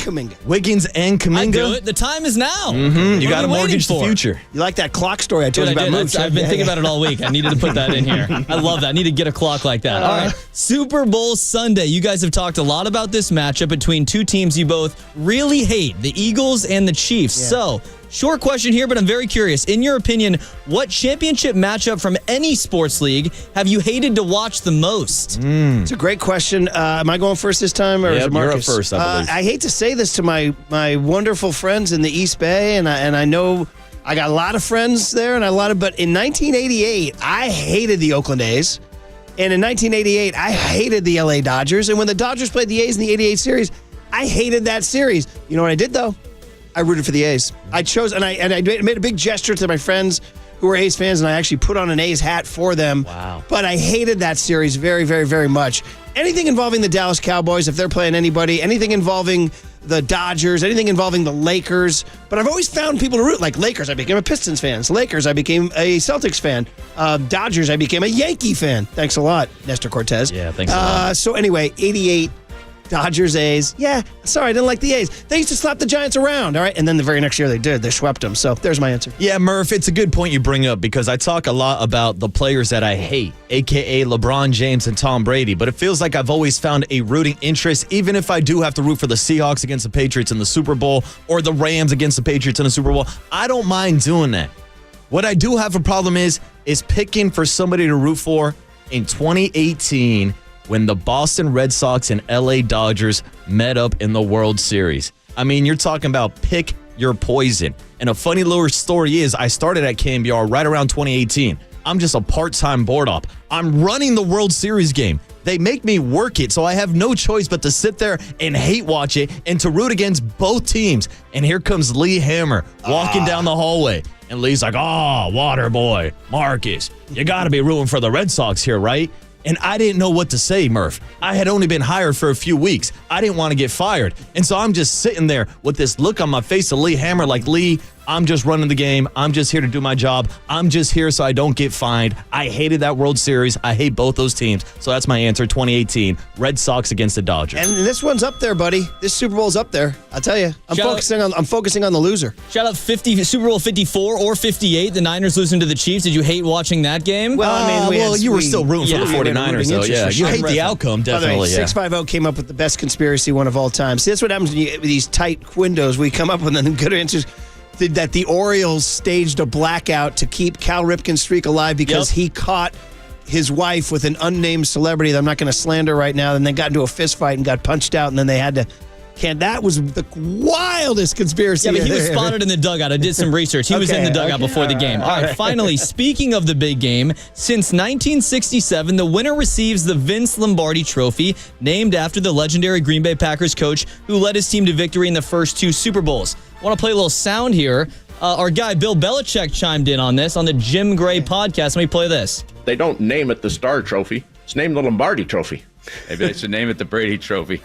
Wiggins and Kuminga. I do it. The time is now. Mm-hmm. You got to mortgage the future. You like that clock story I told you about moves? I've been thinking about it all week. I needed to put that in here. I love that. I need to get a clock like that. All right. Super Bowl Sunday. You guys have talked a lot about this matchup between two teams you both really hate, the Eagles and the Chiefs. Yeah. So, short question here, but I'm very curious. In your opinion, what championship matchup from any sports league have you hated to watch the most? It's a great question. Am I going first this time, or is it Marcus? You're up first, I believe. I hate to say this to my wonderful friends in the East Bay, and I know I got a lot of friends there, but in 1988, I hated the Oakland A's. And in 1988, I hated the LA Dodgers. And when the Dodgers played the A's in the 88 series, I hated that series. You know what I did, though? I rooted for the A's. I chose, and I made a big gesture to my friends who were A's fans, and I actually put on an A's hat for them. Wow. But I hated that series very, very, very much. Anything involving the Dallas Cowboys, if they're playing anybody, anything involving the Dodgers, anything involving the Lakers. But I've always found people to root. Like Lakers, I became a Pistons fan. Lakers, I became a Celtics fan. Dodgers, I became a Yankee fan. Thanks a lot, Nestor Cortez. Yeah, thanks a lot. So anyway, 88. Dodgers, A's. Yeah, sorry, I didn't like the A's. They used to slap the Giants around, all right? And then the very next year they did. They swept them. So there's my answer. Yeah, Murph, it's a good point you bring up because I talk a lot about the players that I hate, a.k.a. LeBron James and Tom Brady. But it feels like I've always found a rooting interest, even if I do have to root for the Seahawks against the Patriots in the Super Bowl or the Rams against the Patriots in the Super Bowl. I don't mind doing that. What I do have a problem is picking for somebody to root for in 2018 when the Boston Red Sox and LA Dodgers met up in the World Series. I mean, you're talking about pick your poison. And a funny little story is I started at KNBR right around 2018. I'm just a part-time board op. I'm running the World Series game. They make me work it, so I have no choice but to sit there and hate watch it and to root against both teams. And here comes Lee Hammer walking down the hallway. And Lee's like, water boy, Marcus, you got to be rooting for the Red Sox here, right? And I didn't know what to say, Murph. I had only been hired for a few weeks. I didn't want to get fired. And so I'm just sitting there with this look on my face of Lee Hammer like, Lee, I'm just running the game. I'm just here to do my job. I'm just here so I don't get fined. I hated that World Series. I hate both those teams. So that's my answer, 2018. Red Sox against the Dodgers. And this one's up there, buddy. This Super Bowl's up there. I'll tell you. I'm focusing on the loser. Shout out Super Bowl 54 or 58. The Niners losing to the Chiefs. Did you hate watching that game? Well, I mean, you were still rooting for the 49ers, so yeah. You hate the outcome, definitely. By the way, 650 came up with the best conspiracy one of all time. See, that's what happens when you, with these tight windows. We come up with the good answers. That the Orioles staged a blackout to keep Cal Ripken's streak alive because he caught his wife with an unnamed celebrity that I'm not going to slander right now, and they got into a fist fight and got punched out, and then they had to. That was the wildest conspiracy. Yeah, but he was spotted in the dugout. I did some research. He was in the dugout before the game. All right, finally, speaking of the big game, since 1967, the winner receives the Vince Lombardi Trophy, named after the legendary Green Bay Packers coach who led his team to victory in the first 2 Super Bowls. I want to play a little sound here. Our guy Bill Belichick chimed in on this on the Jim Gray podcast. Let me play this. They don't name it the Star Trophy. It's named the Lombardi Trophy. Maybe they should name it the Brady Trophy.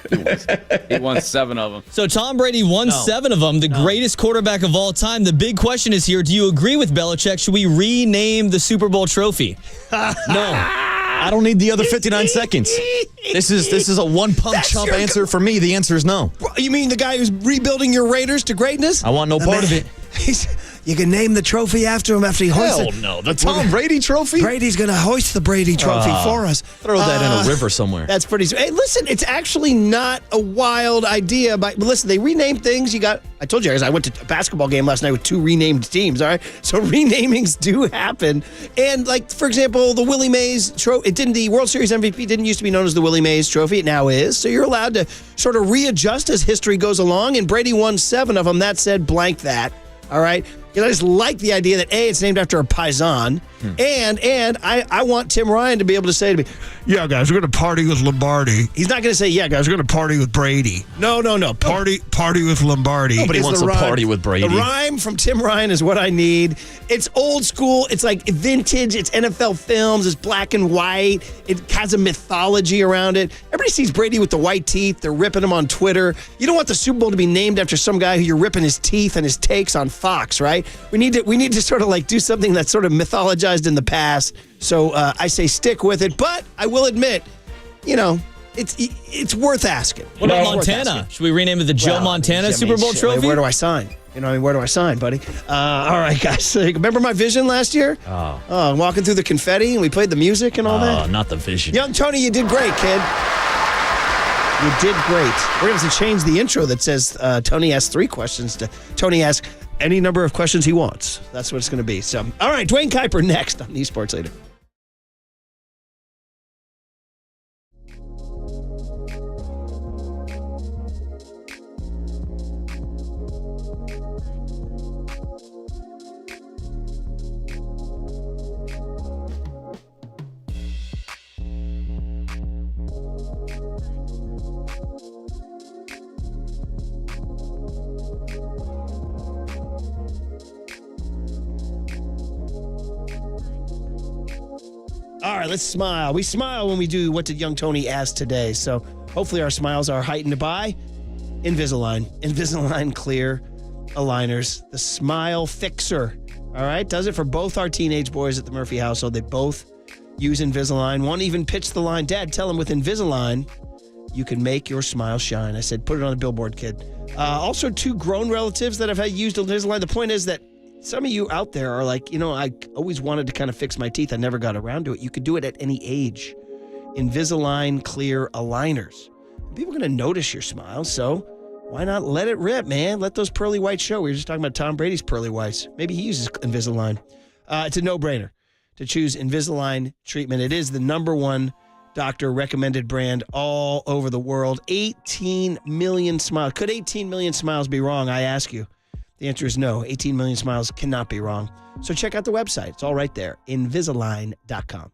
He won 7 of them. So Tom Brady won 7 of them, the greatest quarterback of all time. The big question is here, do you agree with Belichick? Should we rename the Super Bowl trophy? No. I don't need the other 59 seconds. This is a one-pump chump answer for me. The answer is no. You mean the guy who's rebuilding your Raiders to greatness? I want no part of it. You can name the trophy after him after he hoists it. Hell no. The Tom Brady Trophy? Brady's going to hoist the Brady Trophy for us. Throw that in a river somewhere. That's pretty sweet. Hey, listen, it's actually not a wild idea. But listen, they renamed things. I told you guys, I went to a basketball game last night with 2 renamed teams, all right? So renamings do happen. And like, for example, the Willie Mays Trophy, the World Series MVP didn't used to be known as the Willie Mays Trophy. It now is. So you're allowed to sort of readjust as history goes along. And Brady won 7 of them. That said, blank that. All right. I just like the idea that it's named after a Paisan, and I want Tim Ryan to be able to say to me, "Yeah, guys, we're going to party with Lombardi." He's not going to say, "Yeah, guys, we're going to party with Brady." No. Party with Lombardi. Nobody wants to party with Brady. The rhyme from Tim Ryan is what I need. It's old school. It's like vintage. It's NFL films. It's black and white. It has a mythology around it. Everybody sees Brady with the white teeth. They're ripping him on Twitter. You don't want the Super Bowl to be named after some guy who you're ripping his teeth and his takes on Fox, right? We need to sort of like do something that's sort of mythologized in the past. So I say stick with it, but I will admit, it's worth asking. What about Montana? Should we rename it the Joe Montana Super Bowl Trophy? Where do I sign? Where do I sign, buddy? All right, guys. Remember my vision last year? Oh, walking through the confetti and we played the music and all that? Oh, not the vision. Young Tony, you did great, kid. You did great. We're going to have to change the intro that says Tony asked 3 questions to Tony asked any number of questions he wants. That's what it's going to be. So, all right, Dwayne Kuiper next on the Sports Leader. All right, let's smile. We smile when we do What Did Young Tony Ask Today? So hopefully our smiles are heightened by Invisalign. Invisalign Clear Aligners. The Smile Fixer. All right, does it for both our teenage boys at the Murphy household. They both use Invisalign. One even pitched the line, Dad, tell him with Invisalign, you can make your smile shine. I said, put it on a billboard, kid. Also, 2 grown relatives that have used Invisalign. The point is that some of you out there are like, I always wanted to kind of fix my teeth. I never got around to it. You could do it at any age. Invisalign Clear Aligners. People are going to notice your smile, so why not let it rip, man? Let those pearly whites show. We were just talking about Tom Brady's pearly whites. Maybe he uses Invisalign. It's a no-brainer to choose Invisalign treatment. It is the #1 doctor-recommended brand all over the world. 18 million smiles. Could 18 million smiles be wrong, I ask you? The answer is no. 18 million smiles cannot be wrong. So check out the website. It's all right there. Invisalign.com.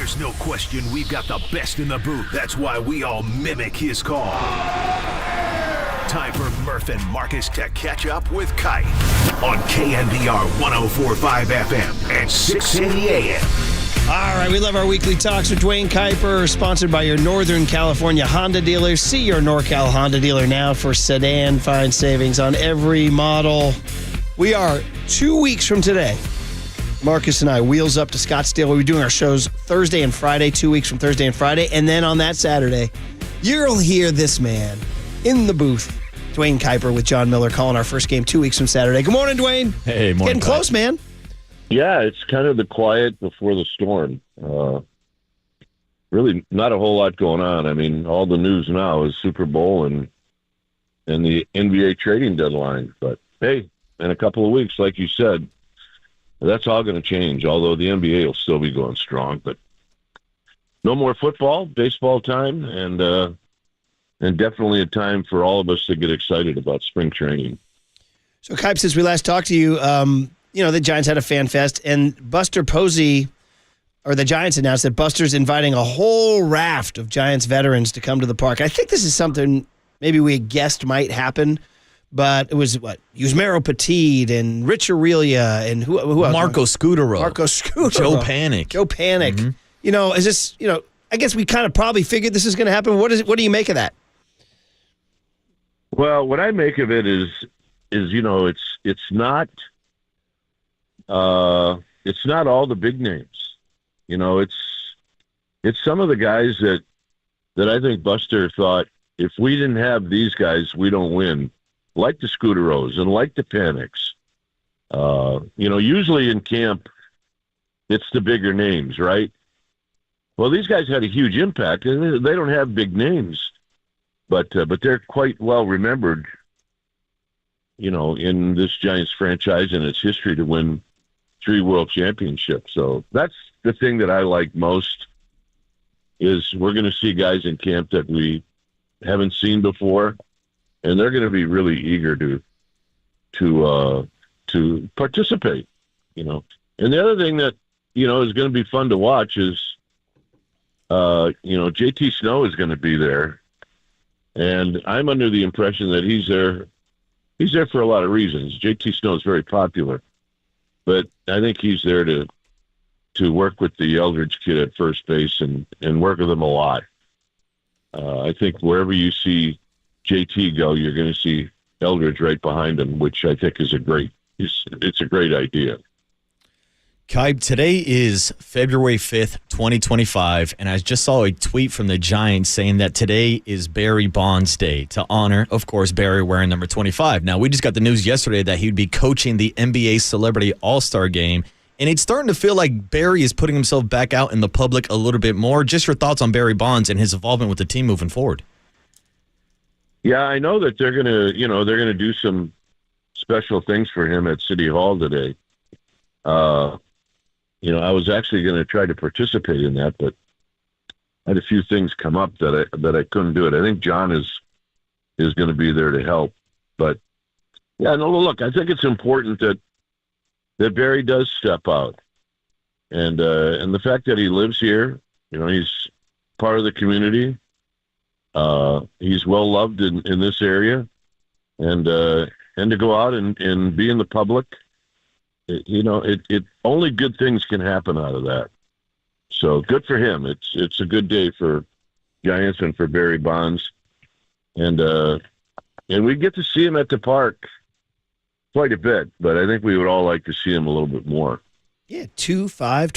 There's no question we've got the best in the booth. That's why we all mimic his call. Time for Murph and Marcus to catch up with Kite on KNBR 104.5 FM and 680 AM. All right, we love our weekly talks with Dwayne Kuiper, sponsored by your Northern California Honda dealers. See your NorCal Honda dealer now for sedan fine savings on every model. We are 2 weeks from today. Marcus and I, wheels up to Scottsdale. We'll be doing our shows Thursday and Friday, 2 weeks from Thursday and Friday. And then on that Saturday, you'll hear this man in the booth, Dwayne Kuiper with John Miller, calling our first game 2 weeks from Saturday. Good morning, Dwayne. Hey, morning. Getting close, man. Yeah, it's kind of the quiet before the storm. Really not a whole lot going on. I mean, all the news now is Super Bowl and the NBA trading deadline. But, hey, in a couple of weeks, like you said, that's all going to change, although the NBA will still be going strong. But no more football, baseball time, and definitely a time for all of us to get excited about spring training. So, Kuip, since we last talked to you, the Giants had a fan fest, and Buster Posey, or the Giants announced that Buster's inviting a whole raft of Giants veterans to come to the park. I think this is something maybe we guessed might happen, but it was Yusmeiro Petit and Rich Aurelia and who else? Marco Scutaro. Joe Panic. Mm-hmm. Is this, I guess we kind of probably figured this is going to happen. What do you make of that? Well, what I make of it is it's not all the big names. It's some of the guys that I think Buster thought, if we didn't have these guys, we don't win. Like the Scutaros and like the Panics. Usually in camp, it's the bigger names, right? Well, these guys had a huge impact, and they don't have big names, but they're quite well remembered, in this Giants franchise and its history to win 3 world championships. So that's the thing that I like most, is we're going to see guys in camp that we haven't seen before, and they're going to be really eager to participate, And the other thing that, is going to be fun to watch is, JT Snow is going to be there, and I'm under the impression that he's there for a lot of reasons. JT Snow is very popular, but I think he's there to work with the Eldridge kid at first base and work with him a lot. I think wherever you see JT go, you're going to see Eldridge right behind him, which I think is it's a great idea. Kuip, today is February 5th, 2025, and I just saw a tweet from the Giants saying that today is Barry Bonds Day, to honor, of course, Barry wearing number 25. Now, we just got the news yesterday that he'd be coaching the NBA Celebrity All-Star Game, and it's starting to feel like Barry is putting himself back out in the public a little bit more. Just your thoughts on Barry Bonds and his involvement with the team moving forward. Yeah, I know that they're going to do some special things for him at City Hall today. I was actually going to try to participate in that, but I had a few things come up that I couldn't do it. I think John is going to be there to help. But yeah, no, look, I think it's important that Barry does step out, and the fact that he lives here, he's part of the community. He's well loved in this area, and to go out and be in the public. It only good things can happen out of that. So good for him. It's a good day for Giants and for Barry Bonds, and we get to see him at the park quite a bit. But I think we would all like to see him a little bit more. Yeah, 25.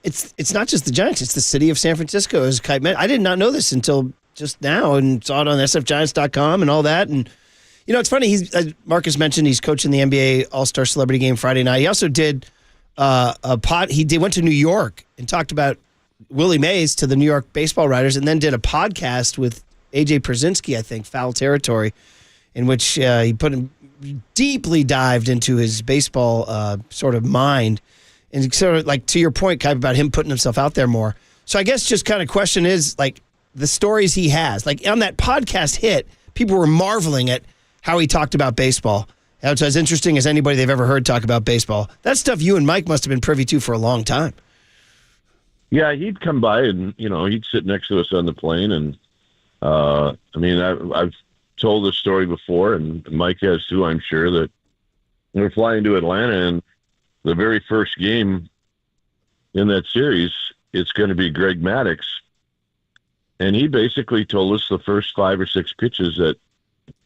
It's not just the Giants; it's the city of San Francisco. As Kuip mentioned, I did not know this until just now, and saw it on sfgiants.com and all that, and. It's funny. Marcus mentioned he's coaching the NBA All-Star Celebrity Game Friday night. He also did went to New York and talked about Willie Mays to the New York baseball writers, and then did a podcast with AJ Przinsky, I think, Foul Territory, in which he deeply dived into his baseball sort of mind, and sort of like to your point, Kuip, about him putting himself out there more. So I guess just kind of question is like the stories he has, like on that podcast hit, people were marveling at how he talked about baseball. That's as interesting as anybody they've ever heard talk about baseball. That stuff you and Mike must have been privy to for a long time. Yeah, he'd come by and, he'd sit next to us on the plane. And, I've told this story before, and Mike has too, I'm sure, that we're flying to Atlanta, and the very first game in that series, it's going to be Greg Maddux. And he basically told us the first 5 or 6 pitches that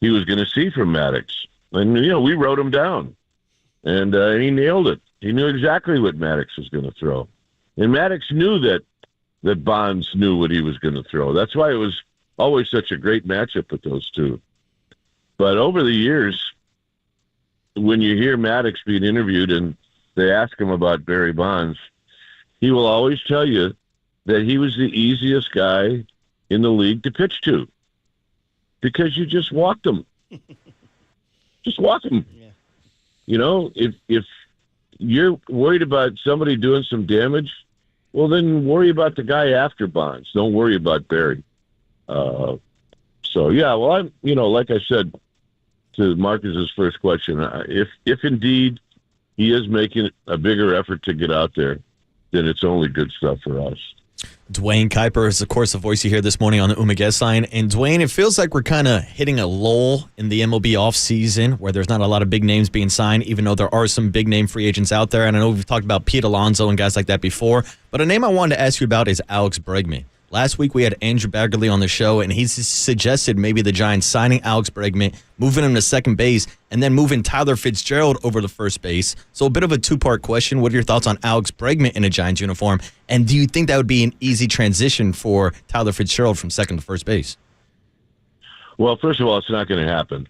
he was going to see from Maddux. And, we wrote him down. And he nailed it. He knew exactly what Maddux was going to throw. And Maddux knew that Bonds knew what he was going to throw. That's why it was always such a great matchup with those two. But over the years, when you hear Maddux being interviewed and they ask him about Barry Bonds, he will always tell you that he was the easiest guy in the league to pitch to because you just walked him. Just walk him. Yeah. If you're worried about somebody doing some damage, well, then worry about the guy after Bonds. Don't worry about Barry. I'm, like I said to Marcus's first question, if indeed he is making a bigger effort to get out there, then it's only good stuff for us. Dwayne Kuiper is, of course, the voice you hear this morning on the Uma Guest Line. And, Dwayne, it feels like we're kind of hitting a lull in the MLB offseason where there's not a lot of big names being signed, even though there are some big-name free agents out there. And I know we've talked about Pete Alonso and guys like that before. But a name I wanted to ask you about is Alex Bregman. Last week we had Andrew Baggerly on the show, and he suggested maybe the Giants signing Alex Bregman, moving him to second base, and then moving Tyler Fitzgerald over to first base. So a bit of a two-part question. What are your thoughts on Alex Bregman in a Giants uniform? And do you think that would be an easy transition for Tyler Fitzgerald from second to first base? Well, first of all, it's not going to happen.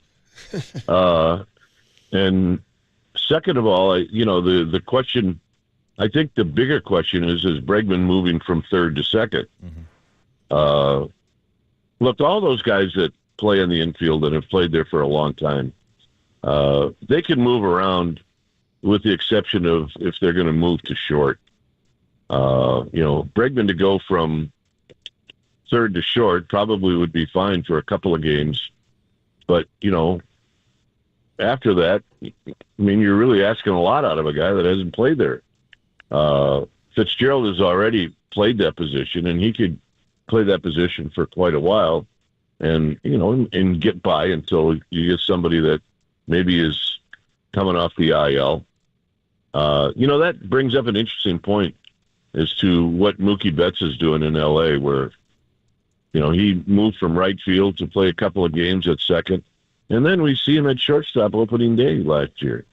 And second of all, the question, I think the bigger question is Bregman moving from third to second? Mm-hmm. Look, all those guys that play in the infield and have played there for a long time, they can move around with the exception of if they're going to move to short. Bregman to go from third to short probably would be fine for a couple of games. But, after that, you're really asking a lot out of a guy that hasn't played there. Fitzgerald has already played that position, and he could play that position for quite a while and get by until you get somebody that maybe is coming off the IL. That brings up an interesting point as to what Mookie Betts is doing in L.A., where, he moved from right field to play a couple of games at second, and then we see him at shortstop opening day last year.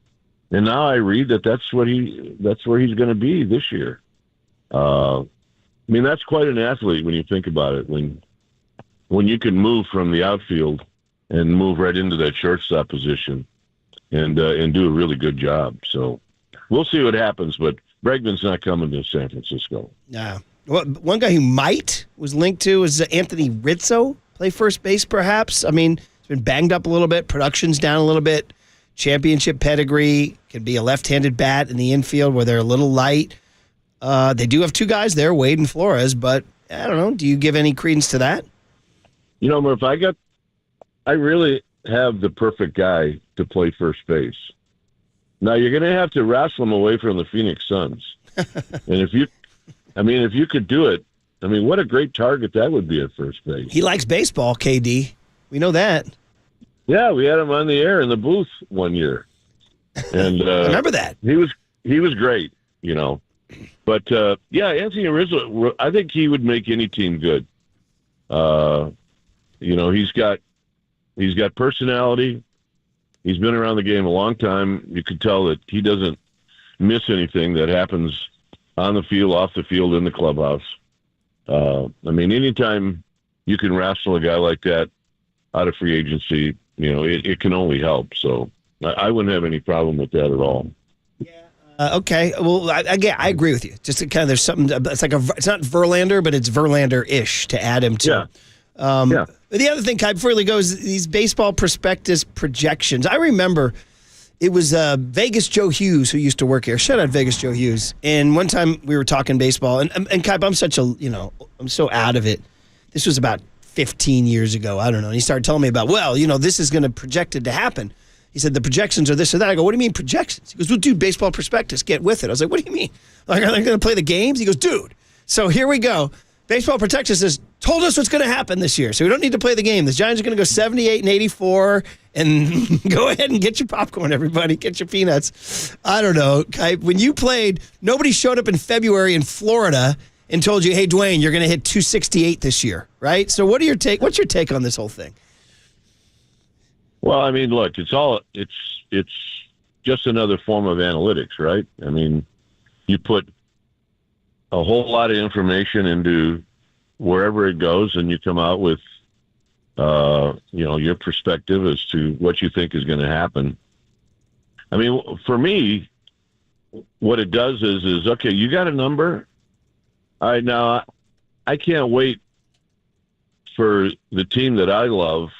And now I read that's where he's going to be this year. That's quite an athlete when you think about it. When you can move from the outfield and move right into that shortstop position and do a really good job. So we'll see what happens, but Bregman's not coming to San Francisco. No. Well, one guy who might was linked to is Anthony Rizzo, play first base perhaps. He's been banged up a little bit. Production's down a little bit. Championship pedigree, can be a left-handed bat in the infield where they're a little light. They do have two guys there, Wade and Flores, but I don't know. Do you give any credence to that? Murph, I really have the perfect guy to play first base. Now you're going to have to wrestle him away from the Phoenix Suns. And if you could do it, what a great target that would be at first base. He likes baseball, KD. We know that. Yeah, we had him on the air in the booth one year, and I remember that. He was great, But Anthony Rizzo, I think he would make any team good. He's got personality. He's been around the game a long time. You can tell that he doesn't miss anything that happens on the field, off the field, in the clubhouse. Anytime you can wrestle a guy like that out of free agency, it can only help. So I wouldn't have any problem with that at all. Okay. Well, I agree with you. Just kind of, there's something. It's not Verlander, but it's Verlander-ish to add him to. Yeah. The other thing, Kai, before he goes, these baseball prospectus projections. I remember it was Vegas Joe Hughes who used to work here. Shout out Vegas Joe Hughes. And one time we were talking baseball, and Kai, I'm so out of it. This was about 15 years ago. I don't know. And he started telling me about, this is going to projected to happen. He said, the projections are this or that. I go, what do you mean projections? He goes, well, dude, baseball prospectus, get with it. I was like, what do you mean? Like, are they going to play the games? He goes, dude, So here we go. Baseball Protection says, told us what's going to happen this year, so we don't need to play the game. The Giants are going to go 78 and 84, and go ahead and get your popcorn, everybody. Get your peanuts. I don't know. When you played, nobody showed up in February in Florida and told you, hey, Dwayne, you're going to hit 268 this year, right? So what's your take on this whole thing? Well, I mean, look, it's just another form of analytics, right? I mean, you put a whole lot of information into wherever it goes, and you come out with, your perspective as to what you think is going to happen. I mean, for me, what it does is okay, you got a number. All right, now I can't wait for the team that I love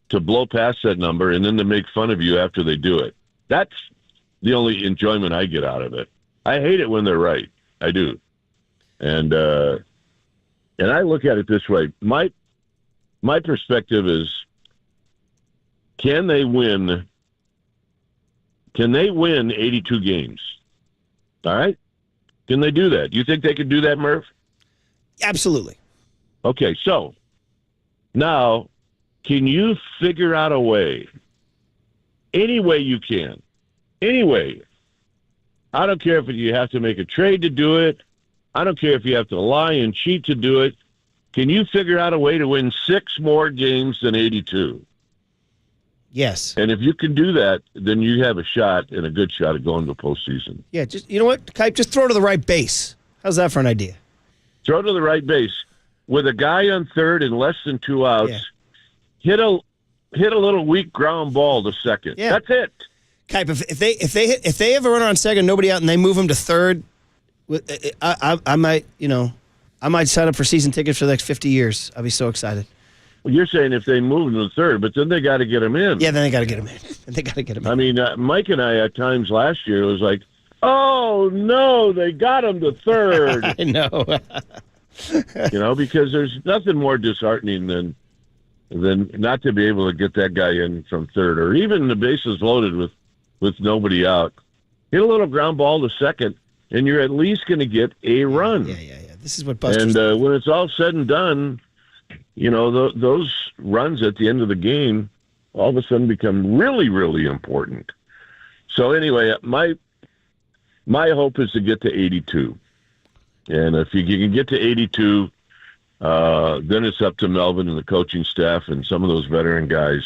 to blow past that number and then to make fun of you after they do it. That's the only enjoyment I get out of it. I hate it when they're right. I do. And I look at it this way. My perspective is, can they win 82 games? All right? Can they do that? You think they could do that, Murph? Absolutely. Okay, so now can you figure out a way, any way you can, any way? I don't care if you have to make a trade to do it. I don't care if you have to lie and cheat to do it. Can you figure out a way to win 6 more games than 82? Yes. And if you can do that, then you have a shot, and a good shot, at going to the postseason. Yeah, you know what, Kipe? Just throw to the right base. How's that for an idea? Throw to the right base. With a guy on third and less than 2 outs, hit a little weak ground ball to second. Yeah. That's it. Kipe, if they have a runner on second, nobody out, and they move him to third, I might sign up for season tickets for the next 50 years. I'll be so excited. Well, you're saying if they move him to third, but then they got to get him in. Yeah, then they got to get him in. I mean, Mike and I at times last year, it was like, oh, no, they got him to third. I know. Because there's nothing more disheartening than not to be able to get that guy in from third, or even the bases loaded with nobody out. Hit a little ground ball to second, and you're at least going to get a run. Yeah. This is what Buster's And when it's all said and done, those runs at the end of the game all of a sudden become really, really important. So anyway, my hope is to get to 82. And if you can get to 82, then it's up to Melvin and the coaching staff and some of those veteran guys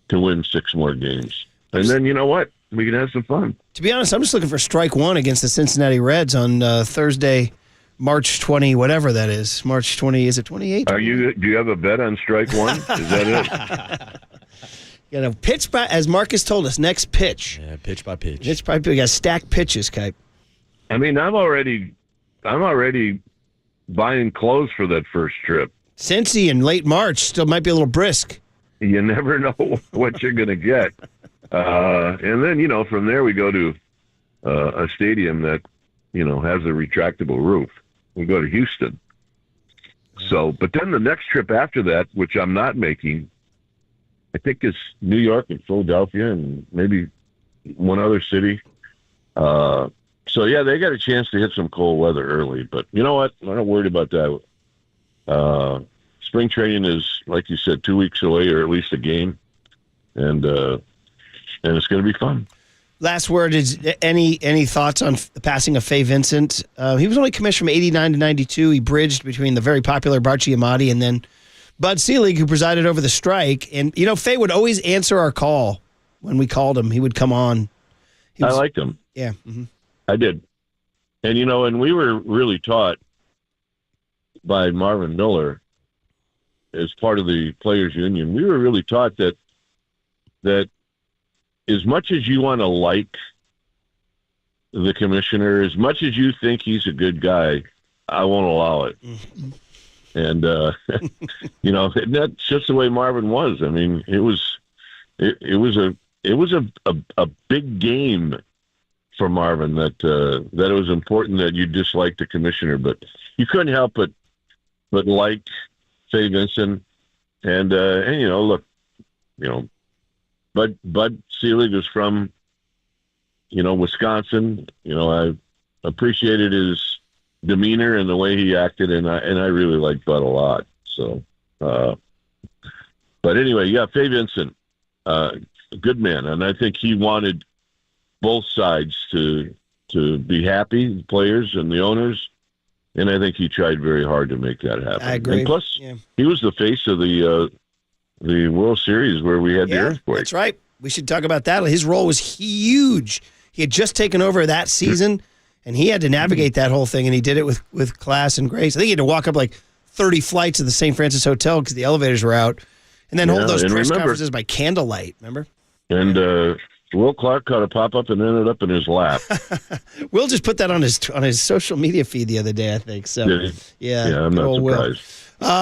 to win 6 more games. And then, you know what? We can have some fun. To be honest, I'm just looking for strike one against the Cincinnati Reds on Thursday, March 20, whatever that is. March 20, is it 28? Do you have a bet on strike one? Is that it? Pitch by, as Marcus told us, next pitch. Yeah, pitch by pitch. Pitch by pitch. We got stacked pitches, Kipe. I mean, I'm already buying clothes for that first trip. Cincy in late March still might be a little brisk. You never know what you're going to get. And then, from there we go to a stadium that, has a retractable roof. We go to Houston. So, but then the next trip after that, which I'm not making, I think is New York and Philadelphia and maybe one other city. So, yeah, they got a chance to hit some cold weather early. But you know what? I'm not worried about that. Spring training is, like you said, 2 weeks away, or at least a game. And it's going to be fun. Last word is any thoughts on the passing of Faye Vincent? He was only commissioned from 89 to 92. He bridged between the very popular Bart Giamatti and then Bud Selig, who presided over the strike. And, Faye would always answer our call when we called him. He would come on. I liked him. Yeah. Mm-hmm. I did. And, and we were really taught by Marvin Miller as part of the Players Union. We were really taught that as much as you want to like the commissioner, as much as you think he's a good guy, I won't allow it. Mm-hmm. And, that's just the way Marvin was. I mean, it was a big game for Marvin that it was important that you disliked the commissioner, but you couldn't help but like Faye Vincent. And look, Bud Selig was from, Wisconsin. I appreciated his demeanor and the way he acted, and I really like Bud a lot. So, but anyway, yeah, Faye Vincent, a good man, and I think he wanted both sides to be happy, the players and the owners, and I think he tried very hard to make that happen. I agree. And plus, he was the face of the World Series where we had the earthquake. That's right. We should talk about that. His role was huge. He had just taken over that season, and he had to navigate that whole thing, and he did it with class and grace. I think he had to walk up like 30 flights to the St. Francis Hotel because the elevators were out, and then hold those press conferences by candlelight, remember? And Will Clark caught a pop-up and ended up in his lap. Will just put that on his social media feed the other day, I think. So, yeah, I'm not surprised.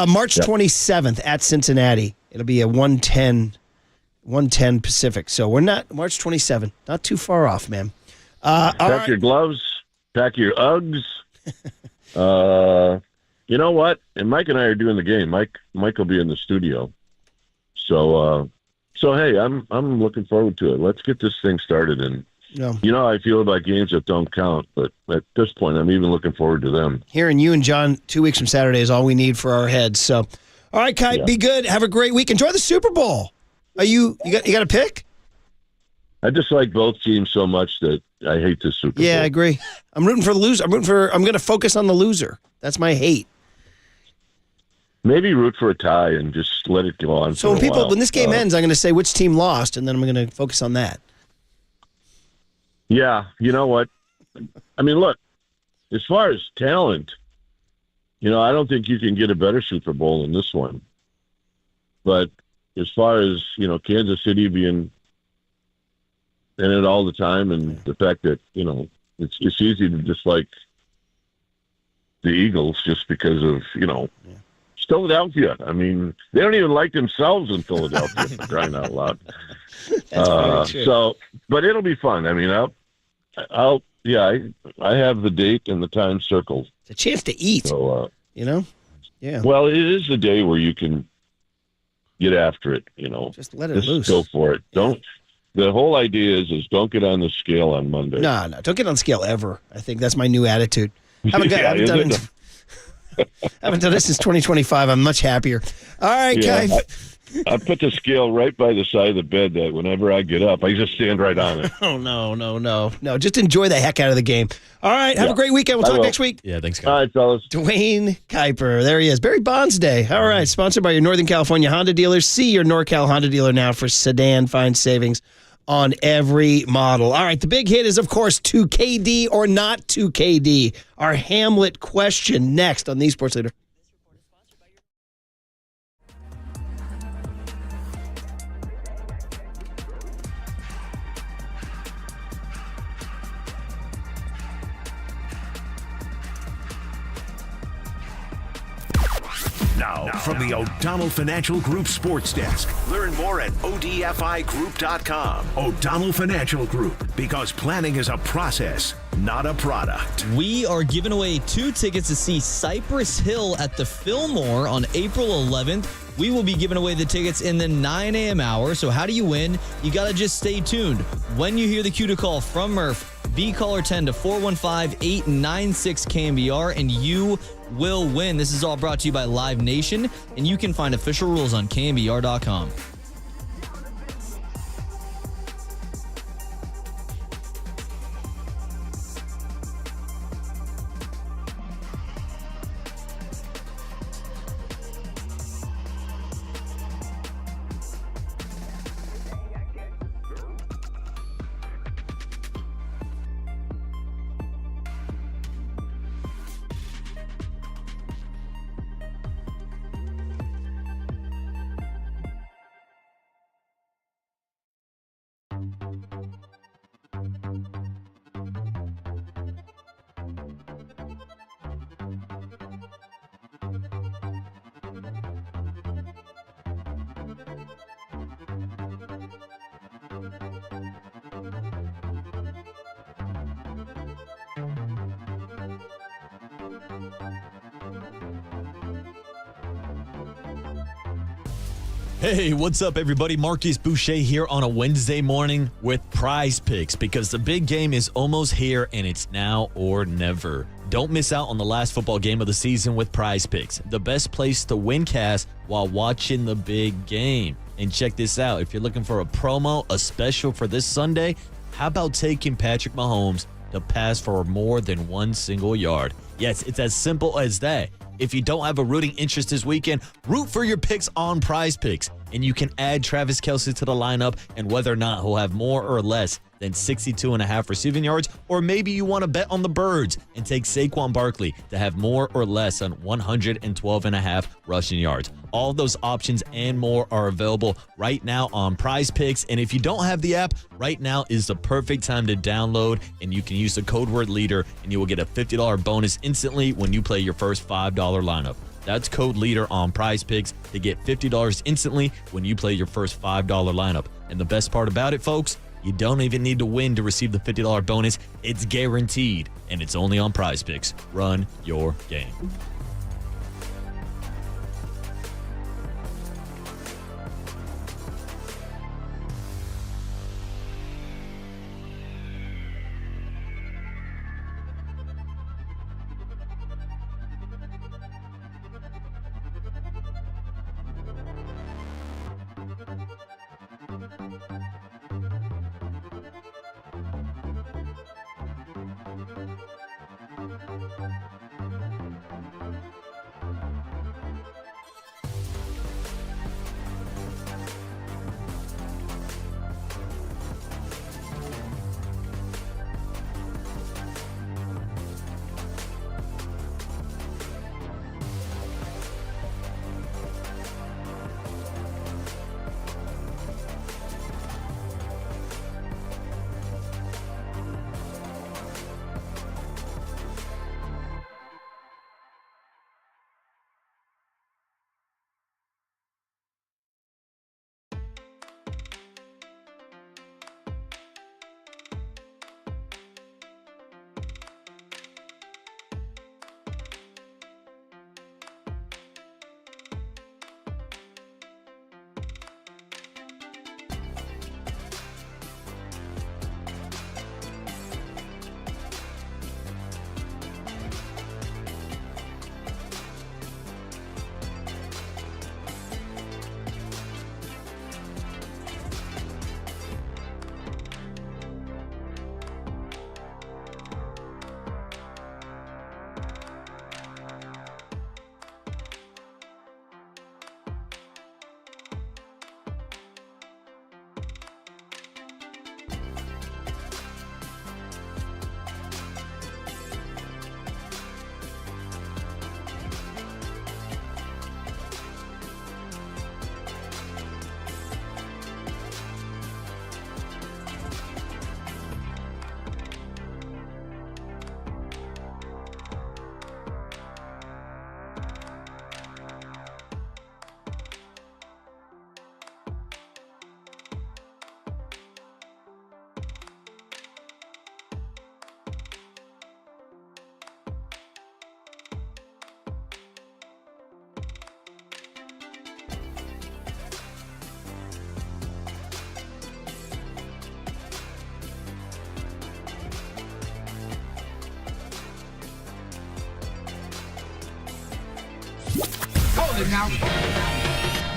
March 27th at Cincinnati. It'll be a 1:10 Pacific. So we're not March 27th. Not too far off, man. Pack your gloves. Pack your Uggs. You know what? And Mike and I are doing the game. Mike will be in the studio. So hey, I'm looking forward to it. Let's get this thing started. And you know how I feel about games that don't count, but at this point, I'm even looking forward to them. Hearing you and John 2 weeks from Saturday is all we need for our heads. So, all right, Kai, be good. Have a great week. Enjoy the Super Bowl. Are you got a pick? I just like both teams so much that I hate the Super Bowl. Yeah, I agree. I'm rooting for the loser. I'm going to focus on the loser. That's my hate. Maybe root for a tie and just let it go on. So when this game ends, I'm going to say which team lost, and then I'm going to focus on that. Yeah, you know what? I mean, look, as far as talent, I don't think you can get a better Super Bowl than this one. But as far as, Kansas City being in it all the time, and the fact that, it's easy to dislike the Eagles just because of, it's Philadelphia. I mean, they don't even like themselves in Philadelphia, for crying out loud. That's very true. But it'll be fun. I mean, I have the date and the time circled. It's a chance to eat. So, Yeah. Well, it is the day where you can get after it. Just let it loose. Go for it. Yeah. The whole idea is don't get on the scale on Monday. No, don't get on the scale ever. I think that's my new attitude. Haven't done this since 2025. I'm much happier. All right, Kai. I put the scale right by the side of the bed that whenever I get up, I just stand right on it. Oh, no. Just enjoy the heck out of the game. All right, have a great weekend. We'll talk next week. Yeah, thanks, Kai. All right, fellas. Dwayne Kuiper. There he is. Barry Bonds Day. All right, sponsored by your Northern California Honda dealers. See your NorCal Honda dealer now for sedan fine savings on every model. All right, the big hit is, of course, 2KD or not 2KD. Our Hamlet question next on the Sports Leader. Now, from the O'Donnell Financial Group Sports Desk. Learn more at odfigroup.com. O'Donnell Financial Group, because planning is a process, not a product. We are giving away 2 tickets to see Cypress Hill at the Fillmore on April 11th. We will be giving away the tickets in the 9 a.m. hour. So how do you win? You got to just stay tuned. When you hear the cue to call from Murph, be caller 10 to 415-896-KNBR, and you will win. This is all brought to you by Live Nation, and you can find official rules on KNBR.com. Hey, what's up, everybody? Marquis Boucher here on a Wednesday morning with Prize Picks, because the big game is almost here and it's now or never. Don't miss out on the last football game of the season with Prize Picks, the best place to win cash while watching the big game. And check this out. If you're looking for a promo, a special for this Sunday, how about taking Patrick Mahomes to pass for more than one single yard? Yes, it's as simple as that. If you don't have a rooting interest this weekend, root for your picks on Prize Picks, and you can add Travis Kelce to the lineup and whether or not he'll have more or less than 62.5 receiving yards, or maybe you want to bet on the birds and take Saquon Barkley to have more or less than 112.5 rushing yards. All those options and more are available right now on Prize Picks, and if you don't have the app, right now is the perfect time to download, and you can use the code word LEADER, and you will get a $50 bonus instantly when you play your first $5 lineup. That's code LEADER on Prize Picks to get $50 instantly when you play your first $5 lineup. And the best part about it, folks, you don't even need to win to receive the $50 bonus. It's guaranteed, and it's only on Prize Picks. Run your game.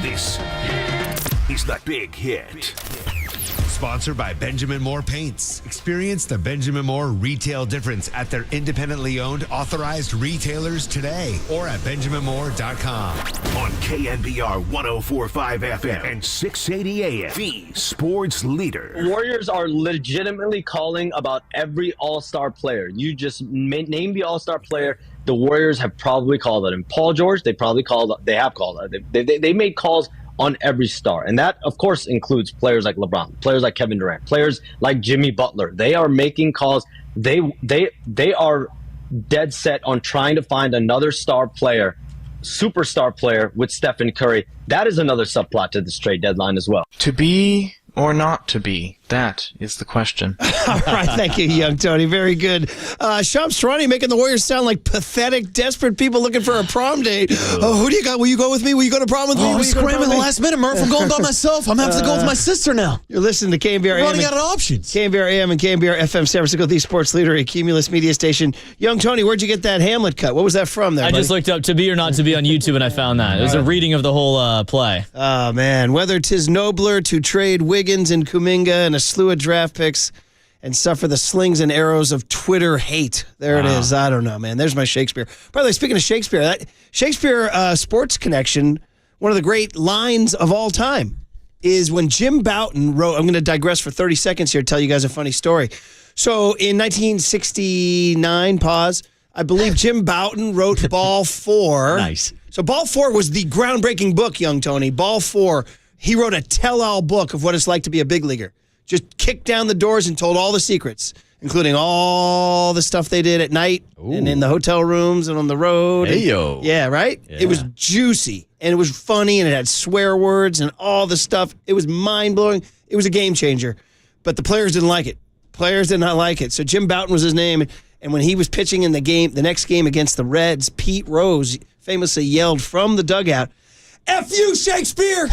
This is the Big Hit. Sponsored by Benjamin Moore Paints. Experience the Benjamin Moore retail difference at their independently owned, authorized retailers today or at benjaminmoore.com. On KNBR 104.5 FM and 680 AM, the sports leader. Warriors are legitimately calling about every all-star player. You just name the all-star player. The Warriors have probably called it. And Paul George, they have called it. They made calls on every star. And that, of course, includes players like LeBron, players like Kevin Durant, players like Jimmy Butler. They are making calls. They are dead set on trying to find another star player, superstar player with Stephen Curry. That is another subplot to this trade deadline as well. To be or not to be? That is the question. All right, thank you, young Tony. Very good. Sham Sharani making the Warriors sound like pathetic, desperate people looking for a prom date. Oh, who do you got? Will you go with me? Will you go to prom with me? I'm scrambling the last minute, Murph. I'm going by myself. I'm having to go with my sister now. You're listening to KNBR We're AM. running out of options. KNBR AM and KNBR FM, San Francisco, the sports leader, a Cumulus media station. Young Tony, where'd you get that Hamlet cut? What was that from there, I buddy? just looked up To Be or Not to Be on YouTube, and I found that. It was a reading of the whole play. Oh, man. Whether 'tis nobler to trade Wiggins and Kuminga and a slew of draft picks and suffer the slings and arrows of Twitter hate. There it is. I don't know, man. There's my Shakespeare. By the way, speaking of Shakespeare, that Shakespeare Sports Connection, one of the great lines of all time is when Jim Bouton wrote, I'm going to digress for 30 seconds here, tell you guys a funny story. So in 1969, I believe Jim Bouton wrote Ball 4. Nice. So Ball 4 was the groundbreaking book, young Tony. Ball 4, he wrote a tell-all book of what it's like to be a big leaguer. Just kicked down the doors and told all the secrets, including all the stuff they did at night and in the hotel rooms and on the road. Hey-yo. Yeah, right? Yeah. It was juicy, and it was funny, and it had swear words and all the stuff. It was mind-blowing. It was a game changer. But the players didn't like it. Players did not like it. So Jim Bouton was his name, and when he was pitching in the next game against the Reds, Pete Rose famously yelled from the dugout, "F you, Shakespeare!"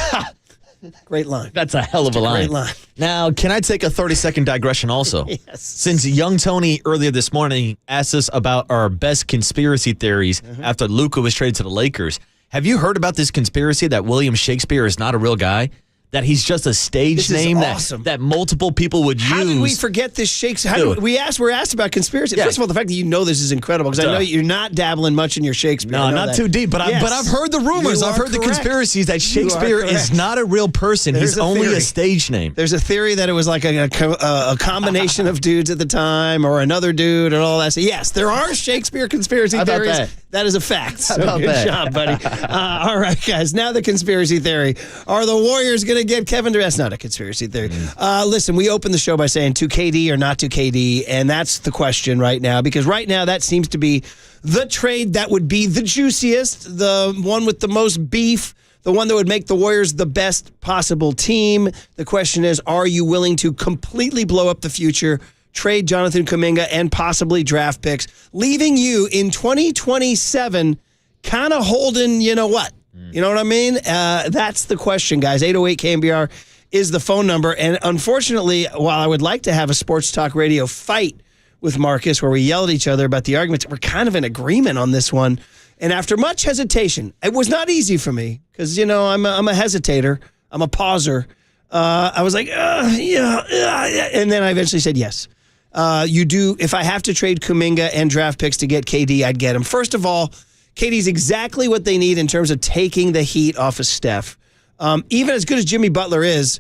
Great line. That's a hell of a line. Great line. Now, can I take a 30-second digression also? Yes. Since young Tony earlier this morning asked us about our best conspiracy theories after Luca was traded to the Lakers, have you heard about this conspiracy that William Shakespeare is not a real guy? That he's just a stage name that multiple people would use. How did we forget this Shakespeare? We're asked about conspiracy. Yeah. First of all, the fact that you know this is incredible because I know you're not dabbling much in your Shakespeare. No, not too deep, but I've heard the rumors. I've heard the conspiracies that Shakespeare is not a real person. He's only a stage name. There's a theory that it was like a combination of dudes at the time or another dude and all that. So yes, there are Shakespeare conspiracy theories. That is a fact. So good job, buddy. All right, guys. Now the conspiracy theory. Are the Warriors going to get Kevin Durant? That's not a conspiracy theory. Listen, we opened the show by saying to KD or not to KD, and that's the question right now, because right now that seems to be the trade that would be the juiciest, the one with the most beef, the one that would make the Warriors the best possible team. The question is, are you willing to completely blow up the future, trade Jonathan Kuminga and possibly draft picks, leaving you in 2027 kind of holding, you know what? You know what I mean? That's the question, guys. 808 KNBR is the phone number. And unfortunately, while I would like to have a sports talk radio fight with Marcus where we yell at each other about the arguments, we're kind of in agreement on this one. And after much hesitation, it was not easy for me because, you know, I'm a hesitator. I'm a pauser. I was like, yeah. And then I eventually said yes. You do. If I have to trade Kuminga and draft picks to get KD, I'd get him. First of all, KD's exactly what they need in terms of taking the heat off of Steph. Even as good as Jimmy Butler is,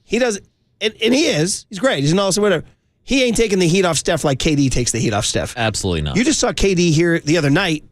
he does, and he is. He's great. He's an awesome whatever. He ain't taking the heat off Steph like KD takes the heat off Steph. Absolutely not. You just saw KD here the other night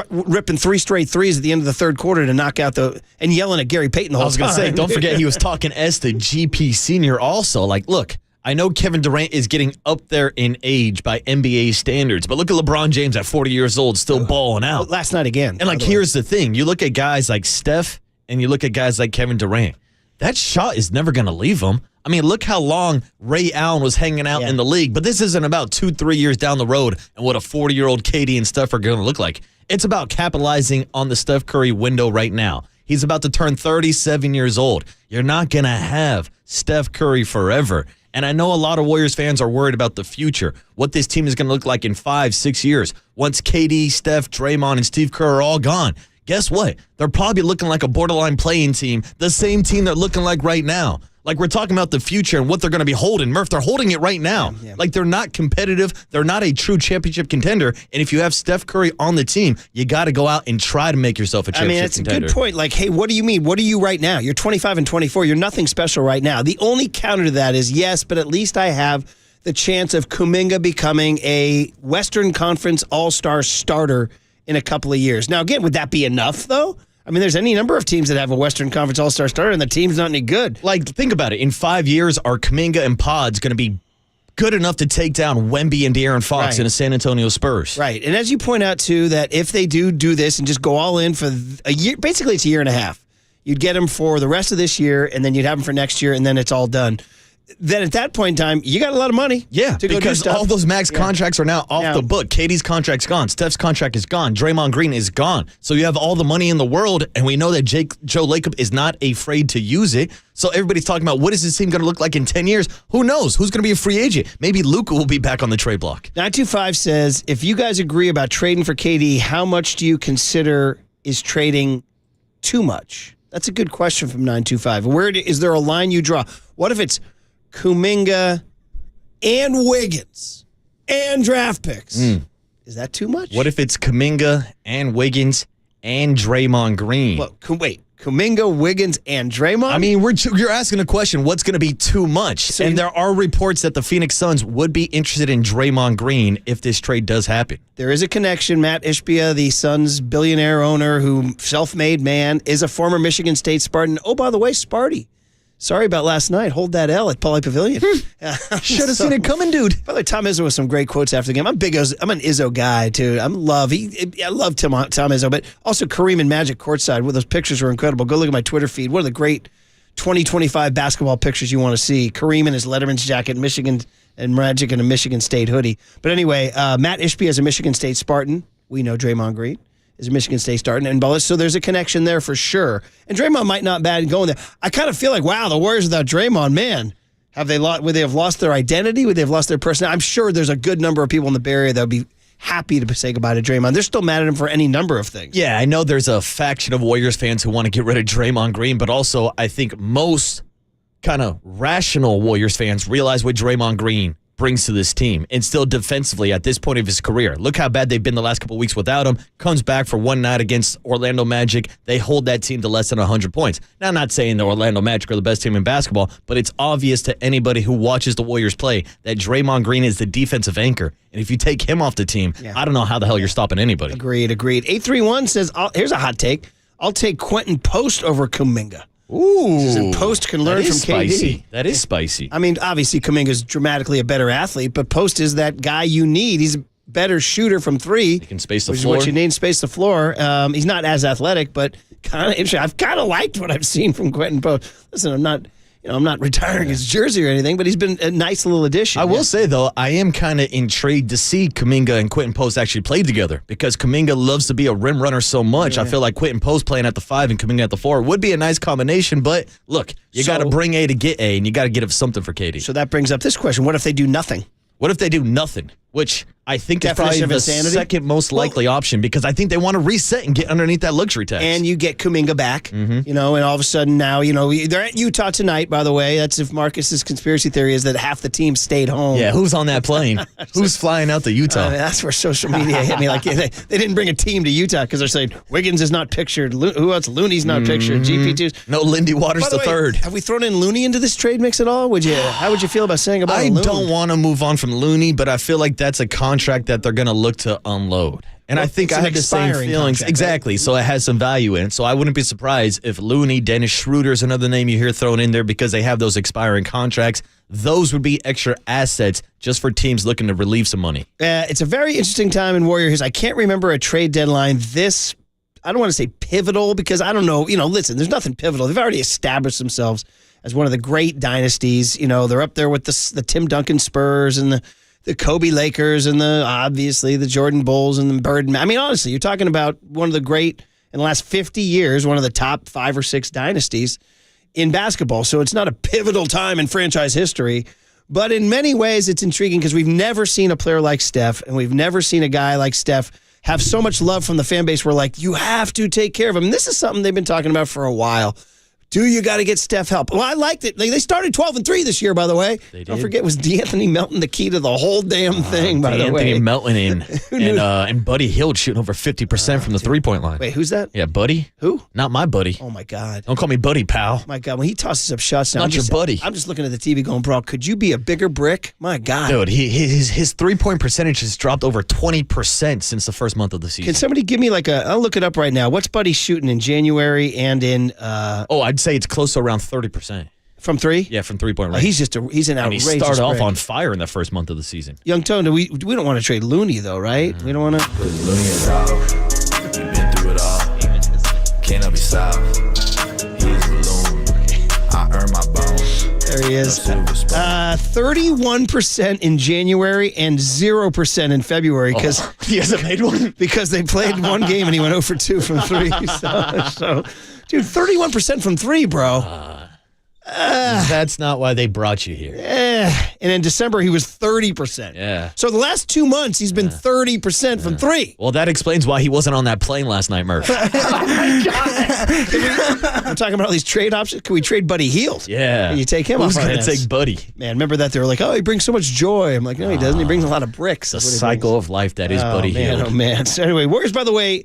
ripping 3 straight threes at the end of the third quarter to knock out and yelling at Gary Payton the whole time. I was going to say, don't forget he was talking S to GP Senior also. Like, look, I know Kevin Durant is getting up there in age by NBA standards, but look at LeBron James at 40 years old still balling out. Last night again. And like, here's the thing. You look at guys like Steph and you look at guys like Kevin Durant. That shot is never going to leave him. I mean, look how long Ray Allen was hanging out in the league, but this isn't about 2-3 years down the road and what a 40-year-old KD and Steph are going to look like. It's about capitalizing on the Steph Curry window right now. He's about to turn 37 years old. You're not going to have Steph Curry forever. And I know a lot of Warriors fans are worried about the future, what this team is going to look like in 5-6 years. Once KD, Steph, Draymond, and Steve Kerr are all gone, guess what? They're probably looking like a borderline playing team, the same team they're looking like right now. Like, we're talking about the future and what they're going to be holding. Murph, they're holding it right now. Yeah. Like, they're not competitive. They're not a true championship contender. And if you have Steph Curry on the team, you got to go out and try to make yourself a championship contender. I mean, it's a good point. Like, hey, what do you mean? What are you right now? You're 25 and 24. You're nothing special right now. The only counter to that is, yes, but at least I have the chance of Kuminga becoming a Western Conference All-Star starter in a couple of years. Now, again, would that be enough, though? I mean, there's any number of teams that have a Western Conference All-Star starter, and the team's not any good. Like, think about it. In 5 years, are Kuminga and Pods going to be good enough to take down Wemby and De'Aaron Fox in the San Antonio Spurs? Right. And as you point out, too, that if they do this and just go all in for a year, basically it's a year and a half. You'd get them for the rest of this year, and then you'd have them for next year, and then it's all done. then at that point in time, you got a lot of money. Yeah, to go do because stuff. all those max contracts are now off the book. KD's contract's gone. Steph's contract is gone. Draymond Green is gone. So you have all the money in the world, and we know that Joe Lacob is not afraid to use it. So everybody's talking about what is this team going to look like in 10 years? Who knows? Who's going to be a free agent? Maybe Luca will be back on the trade block. 925 says, if you guys agree about trading for KD, how much do you consider is trading too much? That's a good question from 925. Is there a line you draw? What if it's Kuminga and Wiggins and draft picks? Is that too much? What if it's Kuminga and Wiggins and Draymond Green? Well, wait, Kuminga, Wiggins, and Draymond? I mean, you're asking a question, what's going to be too much? And there are reports that the Phoenix Suns would be interested in Draymond Green if this trade does happen. There is a connection. Matt Ishbia, the Suns billionaire owner who self-made man, is a former Michigan State Spartan. Oh, by the way, Sparty. Sorry about last night. Hold that L at Pauley Pavilion. Should have seen it coming, dude. By the way, Tom Izzo with some great quotes after the game. I'm an Izzo guy, too. I love Tom Izzo, but also Kareem and Magic courtside. Well, those pictures were incredible. Go look at my Twitter feed. One of the great 2025 basketball pictures you want to see. Kareem in his Letterman's jacket, Michigan, and Magic in a Michigan State hoodie. But anyway, Matt Ishbia is a Michigan State Spartan. We know Draymond Green is a Michigan State Spartan, and Butler, so there's a connection there for sure. And Draymond might not bad going there. I kind of feel like, wow, the Warriors without Draymond, man, would they have lost their identity? Would they have lost their personality? I'm sure there's a good number of people in the Bay Area that would be happy to say goodbye to Draymond. They're still mad at him for any number of things. Yeah, I know there's a faction of Warriors fans who want to get rid of Draymond Green, but also I think most kind of rational Warriors fans realize what Draymond Green brings to this team, and still defensively at this point of his career. Look how bad they've been the last couple of weeks without him. Comes back for one night against Orlando Magic. They hold that team to less than 100 points. Now, I'm not saying the Orlando Magic are the best team in basketball, but it's obvious to anybody who watches the Warriors play that Draymond Green is the defensive anchor. And if you take him off the team, I don't know how the hell you're stopping anybody. Agreed. 831 says, here's a hot take. I'll take Quentin Post over Kuminga. Ooh. Post can learn from spicy. KD. That is spicy. I mean, obviously, Kuminga's dramatically a better athlete, but Post is that guy you need. He's a better shooter from three. He can space the which floor. is what you need, space the floor. He's not as athletic, but kind of interesting. I've kind of liked what I've seen from Quentin Post. Listen, I'm not retiring his jersey or anything, but he's been a nice little addition. I will say, though, I am kind of intrigued to see Kuminga and Quentin Post actually play together because Kuminga loves to be a rim runner so much. I feel like Quentin Post playing at the 5 and Kuminga at the 4 would be a nice combination, but look, you got to bring A to get A, and you got to give something for KD. So that brings up this question. What if they do nothing? What if they do nothing? Which I think is probably the second most likely option because I think they want to reset and get underneath that luxury tax. And you get Kuminga back, and all of a sudden now, they're at Utah tonight, by the way. That's if Marcus's conspiracy theory is that half the team stayed home. Yeah, who's on that plane? Who's flying out to Utah? I mean, that's where social media hit me. Like they didn't bring a team to Utah because they're saying Wiggins is not pictured. Who else? Looney's not pictured. GP2's. No, Lindy Waters the third. Have we thrown in Looney into this trade mix at all? How would you feel about saying about Looney? I don't want to move on from Looney, but I feel like that's a contract that they're going to look to unload. And I think I had the same feelings. Exactly. Right? So it has some value in it. So I wouldn't be surprised if Looney, Dennis Schroeder is another name you hear thrown in there because they have those expiring contracts. Those would be extra assets just for teams looking to relieve some money. It's a very interesting time in Warrior history. I can't remember a trade deadline this, I don't want to say pivotal because I don't know. Listen, there's nothing pivotal. They've already established themselves as one of the great dynasties. They're up there with the Tim Duncan Spurs and the Kobe Lakers and obviously the Jordan Bulls and the Bird. I mean, honestly, you're talking about one of the great, in the last 50 years, one of the top 5 or 6 dynasties in basketball. So it's not a pivotal time in franchise history, but in many ways it's intriguing because we've never seen a player like Steph and we've never seen a guy like Steph have so much love from the fan base. We're like, you have to take care of him. And this is something they've been talking about for a while. Do you got to get Steph help? Well, I liked it. They started 12-3 this year, by the way. Don't forget, was D'Anthony Melton the key to the whole damn thing, by the way? D'Anthony Melton and Buddy Hield shooting over 50% from the three-point line. Wait, who's that? Yeah, Buddy. Who? Not my buddy. Oh, my God. Don't call me Buddy, pal. My God, when he tosses up shots now. Not your buddy. I'm just looking at the TV going, bro, could you be a bigger brick? My God. Dude, his three-point percentage has dropped over 20% since the first month of the season. Can somebody give me I'll look it up right now. What's Buddy shooting in January and in... I'd say it's close to around 30%. From 3? Yeah, from 3-point range. He's an outrageous And he started off break. on fire in the first month of the season. Young Tone, we don't want to trade Looney, though, right? We don't want to... Cause Looney is out. You've been through it all. Can't help yourself. He is the loon. I earn my bones. There he is. 31% in January and 0% in February because he hasn't made one because they played one game and he went 0 for 2 from 3. So dude, 31% from 3, bro. That's not why they brought you here. And in December, he was 30%. Yeah. So the last 2 months, he's been 30% from 3. Well, that explains why he wasn't on that plane last night, Murph. We're talking about all these trade options. Can we trade Buddy Hield? Yeah. Can you take him Who's off our going to hands? take Buddy? Man, remember that? They were like, oh, he brings so much joy. I'm like, no, he doesn't. He brings a lot of bricks. The cycle of life that is Buddy Hield. Oh, man. So anyway, Warriors, by the way,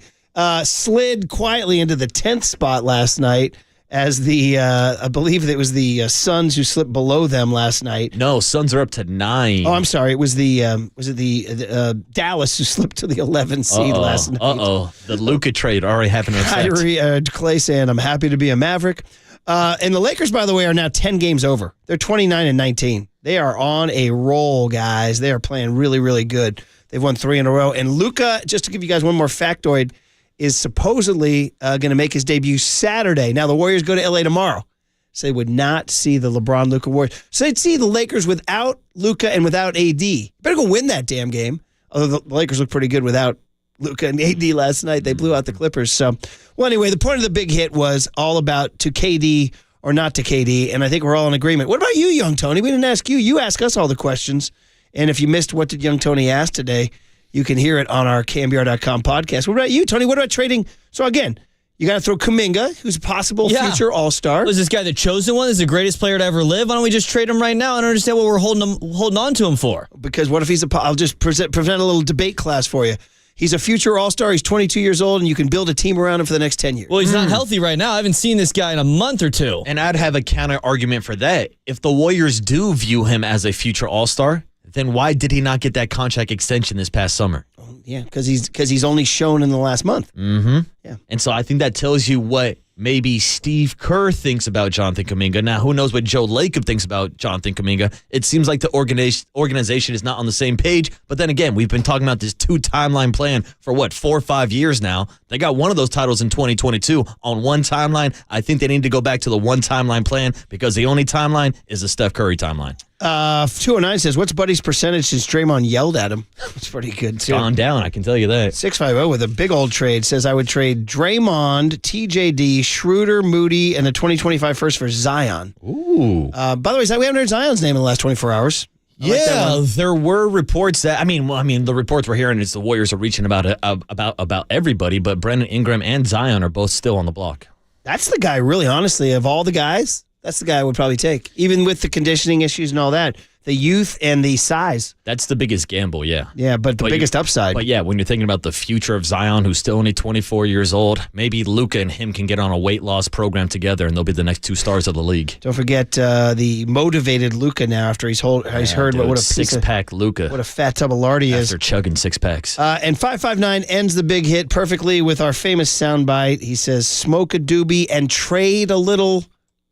slid quietly into the 10th spot last night as the, I believe it was the Suns who slipped below them last night. No, Suns are up to 9. Oh, I'm sorry. It was the Dallas who slipped to the 11th seed last night. The Luca trade already having an effect. Kyrie, Clay saying, I'm happy to be a Maverick. And the Lakers, by the way, are now 10 games over. They're 29-19. They are on a roll, guys. They are playing really, really good. They've won 3 in a row. And Luca, just to give you guys one more factoid, is supposedly going to make his debut Saturday. Now, the Warriors go to L.A. tomorrow, so they would not see the LeBron-Luka Warriors. So they'd see the Lakers without Luka and without A.D. Better go win that damn game. Although the Lakers look pretty good without Luka and A.D. last night. They blew out the Clippers. So, well, anyway, the point of the big hit was all about to KD or not to KD, and I think we're all in agreement. What about you, Young Tony? We didn't ask you. You ask us all the questions. And if you missed what did Young Tony ask today, you can hear it on our KNBR.com podcast. What about you, Tony? What about trading? So, again, you got to throw Kuminga, who's a possible future All-Star. Was this guy the chosen one? Is the greatest player to ever live? Why don't we just trade him right now? I don't understand what we're holding on to him for. Because what if he's I'll just present a little debate class for you. He's a future All-Star. He's 22 years old, and you can build a team around him for the next 10 years. Well, he's not healthy right now. I haven't seen this guy in a month or 2. And I'd have a counter argument for that. If the Warriors do view him as a future All-Star, then why did he not get that contract extension this past summer? Yeah, because he's only shown in the last month. Mm-hmm. Yeah. And so I think that tells you what maybe Steve Kerr thinks about Jonathan Kuminga. Now, who knows what Joe Lacob thinks about Jonathan Kuminga? It seems like the organization is not on the same page. But then again, we've been talking about this 2-timeline plan for 4 or 5 years now. They got one of those titles in 2022 on one timeline. I think they need to go back to the one timeline plan because the only timeline is the Steph Curry timeline. 209 says, what's Buddy's percentage since Draymond yelled at him? It's pretty good, too. Gone down, I can tell you that. 650 with a big old trade says, I would trade Draymond, TJD, Schroeder, Moody, and a 2025 first for Zion. Ooh. By the way, we haven't heard Zion's name in the last 24 hours. There were reports that I mean, the reports we're hearing is the Warriors are reaching about everybody, but Brandon Ingram and Zion are both still on the block. That's the guy, really, honestly, of all the guys. That's the guy I would probably take, even with the conditioning issues and all that. The youth and the size. That's the biggest gamble, yeah. Yeah, but the biggest upside. But yeah, when you're thinking about the future of Zion, who's still only 24 years old, maybe Luca and him can get on a weight loss program together, and they'll be the next 2 stars of the league. Don't forget the motivated Luca now after he's heard what a six-pack Luca. What a fat tub of lard he is. After chugging 6-packs. And 559 ends the big hit perfectly with our famous soundbite. He says, smoke a doobie and trade a little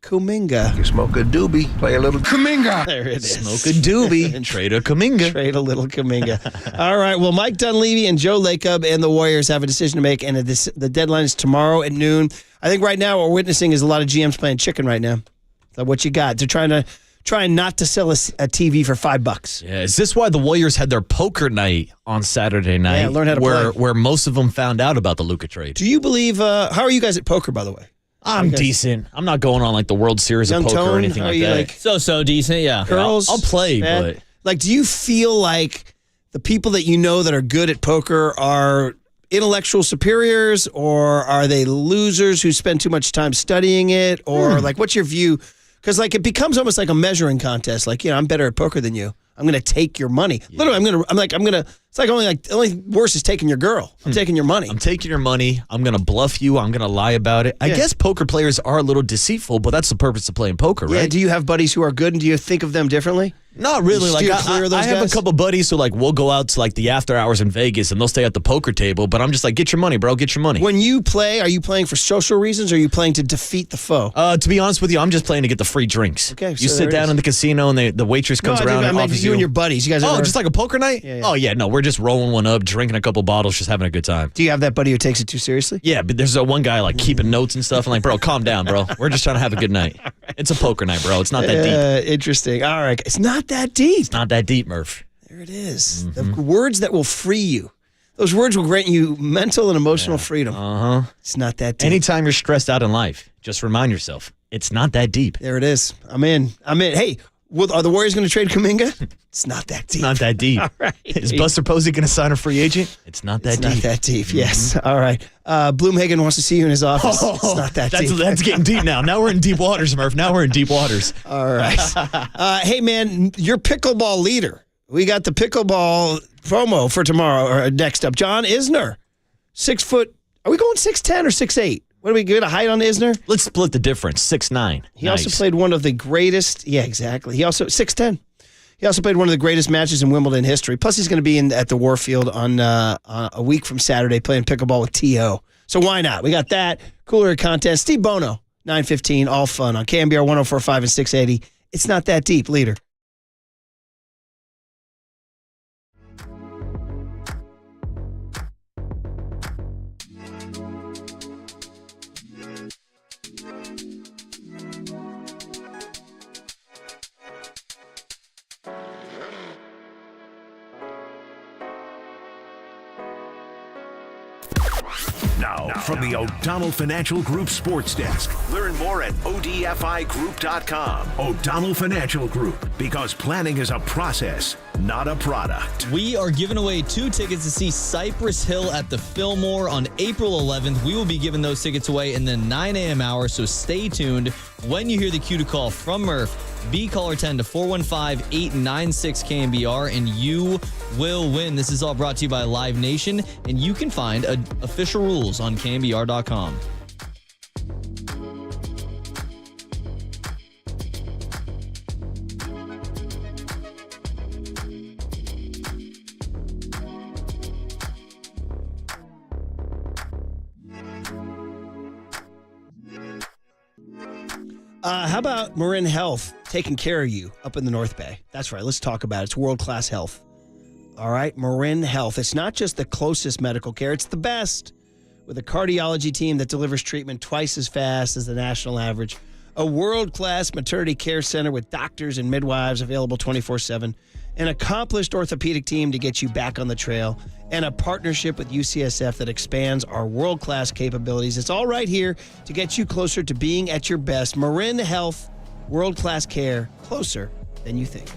Kuminga. You smoke a doobie, play a little Kuminga. There it is. Smoke a doobie and trade a Kuminga. Trade a little Kuminga. All right. Well, Mike Dunleavy and Joe Lacob and the Warriors have a decision to make, and the deadline is tomorrow at noon. I think right now what we're witnessing is a lot of GMs playing chicken right now. So what you got? They're trying not to sell a TV for $5. Yeah. Is this why the Warriors had their poker night on Saturday night? Yeah, learn how to play. Where most of them found out about the Luka trade. Do you believe? How are you guys at poker, by the way? I'm decent. I'm not going on like the World Series of poker or anything like that. So decent, yeah. Girls, I'll play, bad? but like, do you feel like the people that you know that are good at poker are intellectual superiors, or are they losers who spend too much time studying it, or like, what's your view? Because like it becomes almost like a measuring contest. Like, I'm better at poker than you. I'm going to take your money. Yeah. Literally, it's like the only worse is taking your girl. I'm taking your money. I'm taking your money. I'm going to bluff you. I'm going to lie about it. I guess poker players are a little deceitful, but that's the purpose of playing poker, right? Yeah. Do you have buddies who are good, and do you think of them differently? Not really. Like I have a couple buddies who like we'll go out to like the after hours in Vegas and they'll stay at the poker table, but I'm just like, get your money, bro, get your money. When you play, are you playing for social reasons, or are you playing to defeat the foe? To be honest with you, I'm just playing to get the free drinks. Okay, you sit down in the casino and the waitress comes around and offers you and your buddies. You guys just like a poker night? Yeah. Oh yeah, no, we're just rolling one up, drinking a couple bottles, just having a good time. Do you have that buddy who takes it too seriously? Yeah, but there's one guy like keeping notes and stuff. I'm like, bro, calm down, bro. We're just trying to have a good night. It's a poker night, bro. It's not that deep. Interesting. All right. It's not that deep. It's not that deep, Murph. There it is. The words that will free you. Those words will grant you mental and emotional freedom. Uh-huh. It's not that deep. Anytime you're stressed out in life, just remind yourself, it's not that deep. There it is. I'm in. Hey, are the Warriors going to trade Kuminga? It's not that deep. It's not that deep. All right. Is Buster Posey going to sign a free agent? It's not that deep. Not that deep, yes. All right. Bloomhagen wants to see you in his office. It's not that deep. That's getting deep now. Now we're in deep waters, Murph. Now we're in deep waters. All right. Hey, man, your pickleball leader. We got the pickleball promo for tomorrow. Or next up, John Isner. 6 foot. Are we going 6'10" or 6'8"? What do we get a height on Isner? Let's split the difference. 6'9". He also played one of the greatest. Yeah, exactly. He also 6'10". He also played one of the greatest matches in Wimbledon history. Plus, he's going to be at the Warfield on a week from Saturday playing pickleball with T.O. So why not? We got that. Cooler content. Steve Bono, 9:15, all fun on KNBR 104.5 and 680. It's not that deep, leader. Now, from the O'Donnell Financial Group Sports Desk. Learn more at ODFIGroup.com. O'Donnell Financial Group, because planning is a process, not a product. We are giving away 2 tickets to see Cypress Hill at the Fillmore on April 11th. We will be giving those tickets away in the 9 a.m. hour, so stay tuned. When you hear the cue to call from Murph, be caller 10 to 415-896-KNBR, and you will win. This is all brought to you by Live Nation, and you can find official rules on KNBR.com. How about Marin Health taking care of you up in the North Bay? That's right. Let's talk about it. It's world-class health. All right, Marin Health. It's not just the closest medical care. It's the best. With a cardiology team that delivers treatment twice as fast as the national average. A world-class maternity care center with doctors and midwives available 24/7. An accomplished orthopedic team to get you back on the trail. And a partnership with UCSF that expands our world-class capabilities. It's all right here to get you closer to being at your best. Marin Health, world-class care, closer than you think.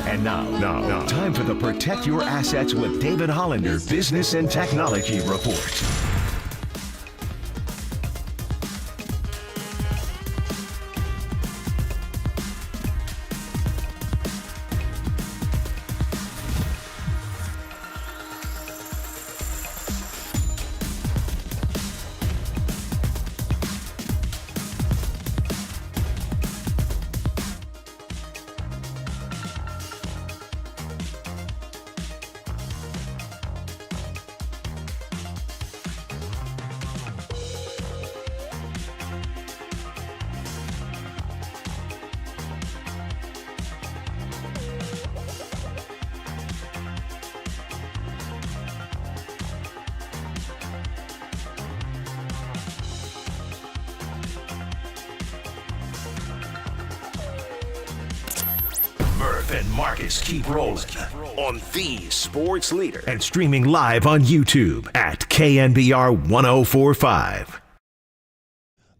And now, time for the Protect Your Assets with David Hollander Business and Technology Report. Murph and Marcus keep rolling on the sports leader and streaming live on YouTube at KNBR 1045.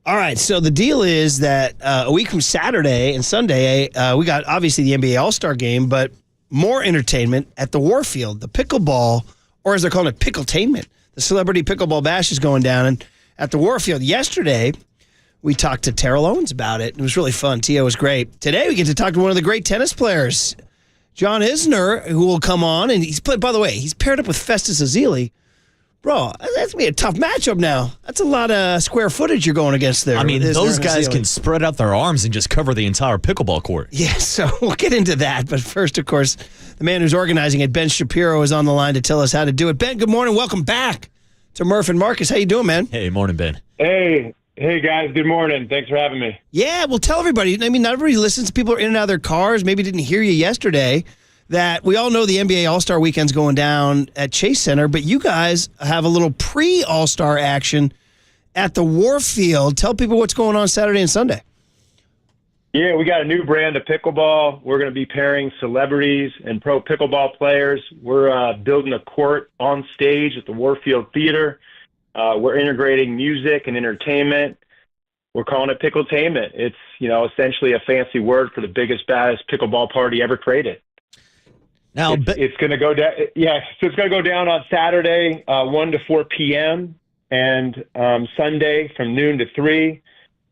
All right, so the deal is that a week from Saturday and Sunday, we got obviously the NBA All-Star Game, but more entertainment at the Warfield, the pickleball, or as they're calling it, pickletainment. The Celebrity Pickleball Bash is going down and at the Warfield. Yesterday, we talked to Terrell Owens about it. It was really fun. T.O. was great. Today, we get to talk to one of the great tennis players, John Isner, who will come on. And he's played, by the way, he's paired up with Festus Ezeli. Bro, that's going to be a tough matchup now. That's a lot of square footage you're going against there. I mean, those guys can spread out their arms and just cover the entire pickleball court. Yeah, so we'll get into that. But first, of course, the man who's organizing it, Ben Shapiro, is on the line to tell us how to do it. Ben, good morning. Welcome back to Murph and Marcus. How you doing, man? Hey, morning, Ben. Hey, guys. Good morning. Thanks for having me. Yeah, well, tell everybody. I mean, not everybody listens. People are in and out of their cars. Maybe didn't hear you yesterday. That we all know the NBA All-Star Weekend's going down at Chase Center, but you guys have a little pre-All-Star action at the Warfield. Tell people what's going on Saturday and Sunday. Yeah, we got a new brand of pickleball. We're going to be pairing celebrities and pro pickleball players. We're building a court on stage at the Warfield Theater. We're integrating music and entertainment. We're calling it pickletainment. It's, essentially a fancy word for the biggest, baddest pickleball party ever created. Now it's going to go down. Yeah, so it's going to go down on Saturday, 1 to 4 p.m. and Sunday from noon to 3.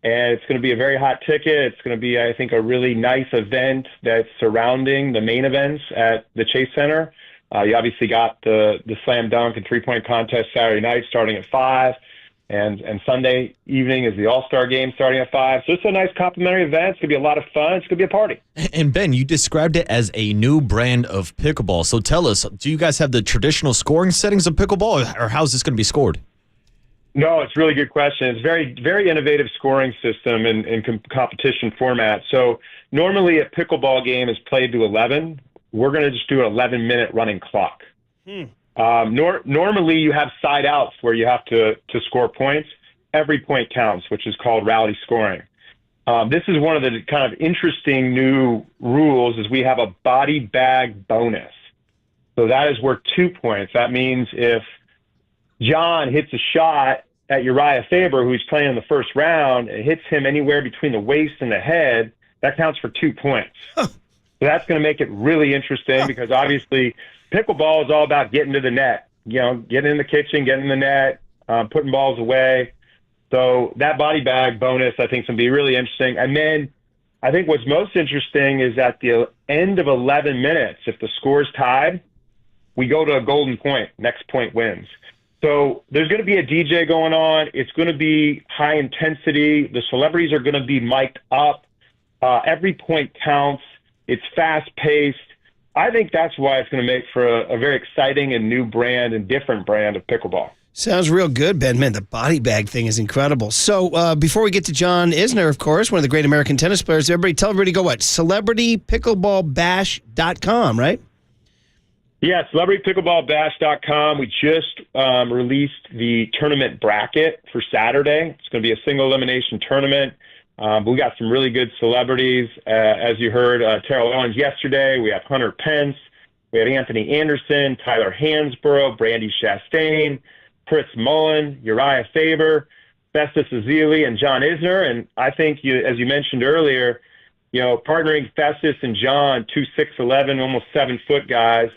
And it's going to be a very hot ticket. It's going to be, I think, a really nice event that's surrounding the main events at the Chase Center. You obviously got the slam dunk and three-point contest Saturday night starting at 5. And Sunday evening is the All-Star Game starting at 5. So it's a nice complimentary event. It's going to be a lot of fun. It's going to be a party. And Ben, you described it as a new brand of pickleball. So tell us, do you guys have the traditional scoring settings of pickleball, or how's this going to be scored? No, it's a really good question. It's very, very innovative scoring system and competition format. So normally a pickleball game is played to 11. We're going to just do an 11-minute running clock. Normally you have side outs where you have to score points. Every point counts, which is called rally scoring. This is one of the kind of interesting new rules is we have a body bag bonus. So that is worth 2 points. That means if John hits a shot at Uriah Faber, who he's playing in the first round, and hits him anywhere between the waist and the head, that counts for 2 points. So that's going to make it really interesting because obviously pickleball is all about getting to the net, getting in the kitchen, getting in the net, putting balls away. So that body bag bonus, I think, is going to be really interesting. And then I think what's most interesting is at the end of 11 minutes, if the score's tied, we go to a golden point. Next point wins. So there's going to be a DJ going on. It's going to be high intensity. The celebrities are going to be mic'd up. Every point counts. It's fast-paced. I think that's why it's going to make for a very exciting and new brand and different brand of pickleball. Sounds real good, Ben. Man, the body bag thing is incredible. So before we get to John Isner, of course, one of the great American tennis players, tell everybody go what? CelebrityPickleballBash.com, right? Yeah, CelebrityPickleballBash.com. We just released the tournament bracket for Saturday. It's going to be a single elimination tournament. But we got some really good celebrities. As you heard, Terrell Owens yesterday. We have Hunter Pence. We have Anthony Anderson, Tyler Hansborough, Brandy Chastain, Chris Mullen, Uriah Faber, Festus Ezeli, and John Isner. And I think, as you mentioned earlier, partnering Festus and John, 2 6'11", almost 7 foot guys,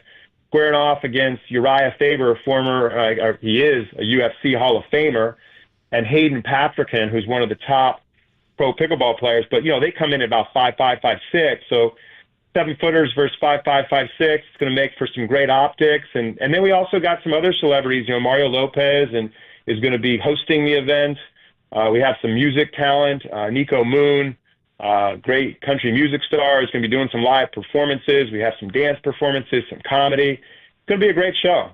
squaring off against Uriah Faber, he is a UFC Hall of Famer, and Hayden Patrickin, who's one of the top pro pickleball players. But, they come in at about 5'5", 5'6", so 7-footers versus 5'5", 5'6". It's going to make for some great optics. And then we also got some other celebrities, Mario Lopez is going to be hosting the event. We have some music talent, Nico Moon, great country music star, is going to be doing some live performances. We have some dance performances, some comedy. It's going to be a great show.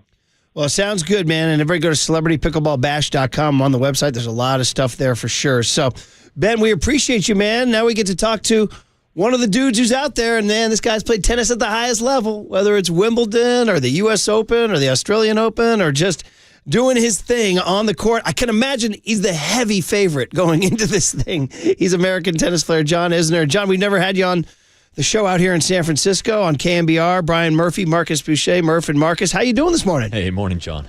Well, it sounds good, man. And everybody go to celebritypickleballbash.com on the website. There's a lot of stuff there for sure. So, Ben, we appreciate you, man. Now we get to talk to one of the dudes who's out there, and man, this guy's played tennis at the highest level, whether it's Wimbledon or the U.S. Open or the Australian Open or just doing his thing on the court. I can imagine he's the heavy favorite going into this thing. He's American tennis player John Isner. John, we've never had you on the show out here in San Francisco on KNBR. Brian Murphy, Marcus Boucher, Murph and Marcus. How you doing this morning? Hey, morning, John.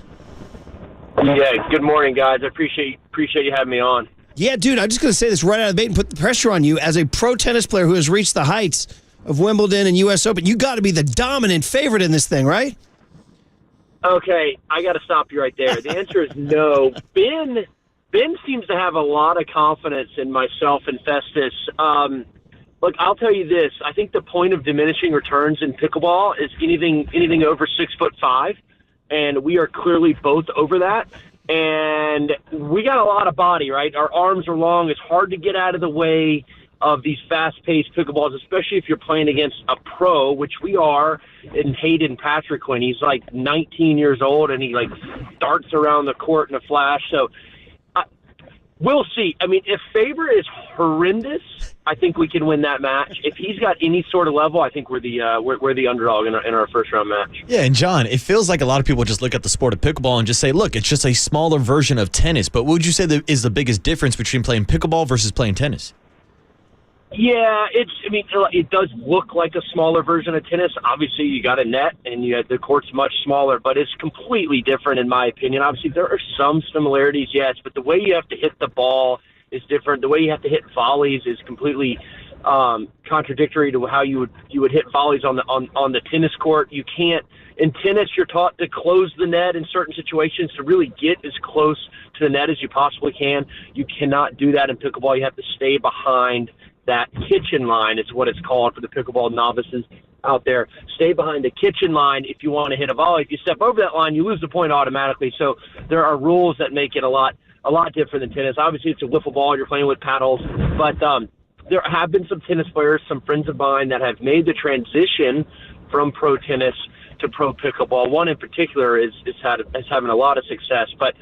Yeah, good morning, guys. I appreciate you having me on. Yeah, dude, I'm just going to say this right out of the gate and put the pressure on you. As a pro tennis player who has reached the heights of Wimbledon and U.S. Open, you got to be the dominant favorite in this thing, right? Okay, I got to stop you right there. The answer is no. Ben seems to have a lot of confidence in myself and Festus. Look, I'll tell you this. I think the point of diminishing returns in pickleball is anything over 6'5", and we are clearly both over that. And we got a lot of body, right? Our arms are long. It's hard to get out of the way of these fast-paced pickleballs, especially if you're playing against a pro, which we are, in Hayden Patrickin. He's like 19 years old, and he darts around the court in a flash. So we'll see. I mean, if Faber is horrendous, I think we can win that match. If he's got any sort of level, I think we're the underdog in our first round match. Yeah, and John, it feels like a lot of people just look at the sport of pickleball and just say, look, it's just a smaller version of tennis. But what would you say is the biggest difference between playing pickleball versus playing tennis? Yeah, it does look like a smaller version of tennis. Obviously, you got a net, and the court's much smaller, but it's completely different in my opinion. Obviously, there are some similarities, yes, but the way you have to hit the ball is different. The way you have to hit volleys is completely contradictory to how you would hit volleys on the tennis court. You can't. In tennis, you're taught to close the net in certain situations to really get as close to the net as you possibly can. You cannot do that in pickleball. You have to stay behind that kitchen line. It's what it's called for the pickleball novices out there. Stay behind the kitchen line if you want to hit a volley. If you step over that line, you lose the point automatically. So there are rules that make it a lot different than tennis. Obviously, it's a wiffle ball. You're playing with paddles. But there have been some tennis players, some friends of mine, that have made the transition from pro tennis to pro pickleball. One in particular is having a lot of success. But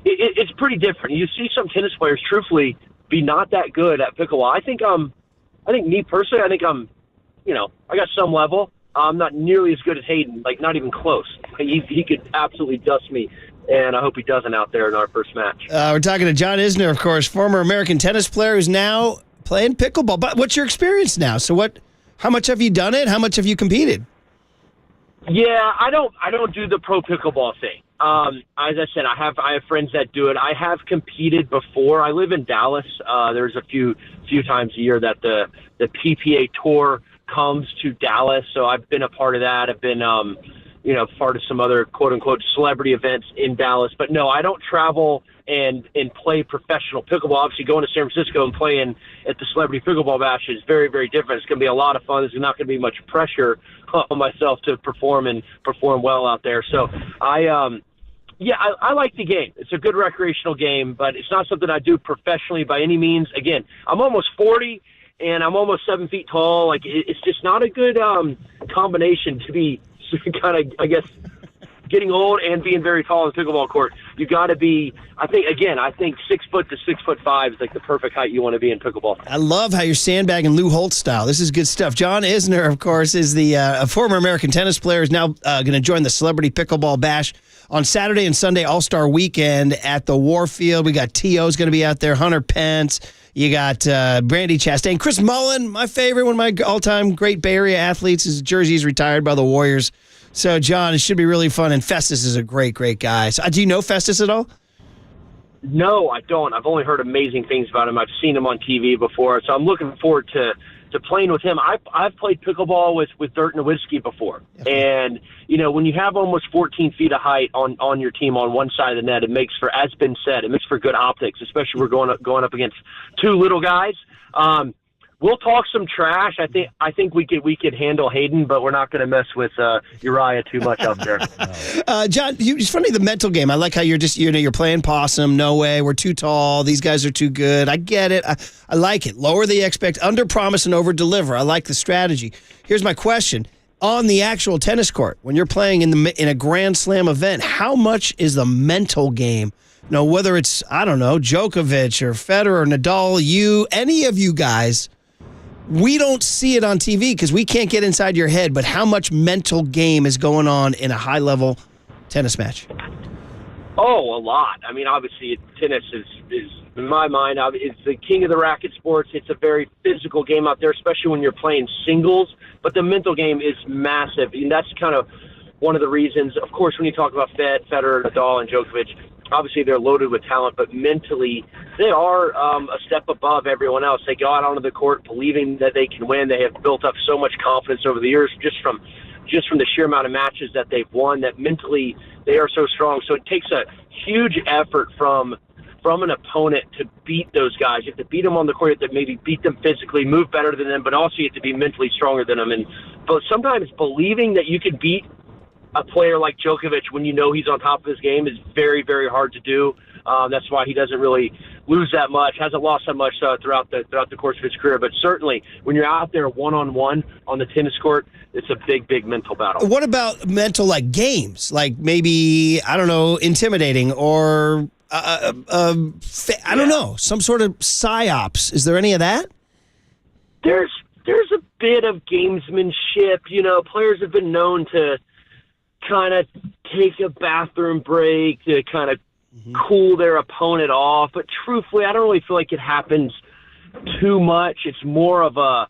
it's pretty different. You see some tennis players, truthfully, be not that good at pickleball. I think me personally, I got some level. I'm not nearly as good as Hayden, not even close. He could absolutely dust me, and I hope he doesn't out there in our first match. We're talking to John Isner, of course, former American tennis player who's now playing pickleball. But what's your experience now? So how much have you done it? How much have you competed? Yeah, I don't do the pro pickleball thing. As I said, I have friends that do it. I have competed before. I live in Dallas. There's a few times a year that the PPA tour comes to Dallas, so I've been a part of that. I've been part of some other quote unquote celebrity events in Dallas. But no, I don't travel and play professional pickleball. Obviously, going to San Francisco and playing at the Celebrity Pickleball Bash is very, very different. It's going to be a lot of fun. There's not going to be much pressure on myself to perform well out there. So I like the game. It's a good recreational game, but it's not something I do professionally by any means. Again, I'm almost 40, and I'm almost 7 feet tall. It's just not a good combination to be kind of, I guess, getting old and being very tall in the pickleball court. You got to be, I think 6 foot to 6'5" is the perfect height you want to be in pickleball. I love how you're sandbagging Lou Holtz style. This is good stuff. John Isner, of course, is a former American tennis player, is now going to join the Celebrity Pickleball Bash on Saturday and Sunday All-Star Weekend at the Warfield. We got T.O.'s going to be out there, Hunter Pence. You got Brandy Chastain. Chris Mullen, my favorite, one of my all-time great Bay Area athletes. His jersey is retired by the Warriors. So, John, it should be really fun. And Festus is a great, great guy. So, do you know Festus at all? No, I don't. I've only heard amazing things about him. I've seen him on TV before, so I'm looking forward to playing with him. I've played pickleball with Dirk Nowitzki before, and when you have almost 14 feet of height on your team on one side of the net, it makes for, as been said, it makes for good optics, especially we're going up against two little guys. We'll talk some trash. I think we could handle Hayden, but we're not going to mess with Uriah too much up there. John, it's funny, the mental game. I like how you're just you're playing possum. No way, we're too tall. These guys are too good. I get it. I like it. Lower the under promise and over deliver. I like the strategy. Here's my question: on the actual tennis court, when you're playing in a Grand Slam event, how much is the mental game? Whether it's Djokovic or Federer or Nadal, any of you guys. We don't see it on TV because we can't get inside your head, but how much mental game is going on in a high-level tennis match? Oh, a lot. I mean, obviously, tennis is in my mind, it's the king of the racket sports. It's a very physical game out there, especially when you're playing singles, but the mental game is massive, and that's kind of one of the reasons. Of course, when you talk about Federer, Nadal, and Djokovic, obviously they're loaded with talent, but mentally they are a step above everyone else. They go out onto the court believing that they can win. They have built up so much confidence over the years just from the sheer amount of matches that they've won, that mentally they are so strong. So it takes a huge effort from an opponent to beat those guys. You have to beat them on the court. You have to maybe beat them physically, move better than them, but also you have to be mentally stronger than them. But sometimes believing that you can beat a player like Djokovic when you know he's on top of his game is very, very hard to do. That's why he doesn't really lose that much, hasn't lost that much throughout the course of his career. But certainly when you're out there one-on-one on the tennis court, it's a big, big mental battle. What about mental games? Like maybe, intimidating or, I don't know, some sort of psyops. Is there any of that? There's a bit of gamesmanship. Players have been known to kind of take a bathroom break to kind of cool their opponent off. But truthfully, I don't really feel like it happens too much. It's more of what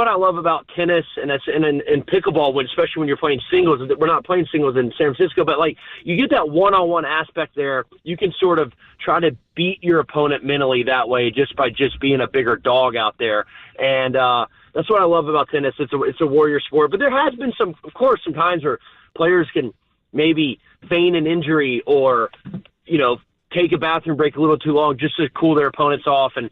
I love about tennis and pickleball, especially when you're playing singles, we're not playing singles in San Francisco, but you get that one-on-one aspect there. You can sort of try to beat your opponent mentally that way just by being a bigger dog out there. And, that's what I love about tennis. It's a warrior sport, but there has been some times where players can maybe feign an injury or, take a bathroom break a little too long just to cool their opponents off. And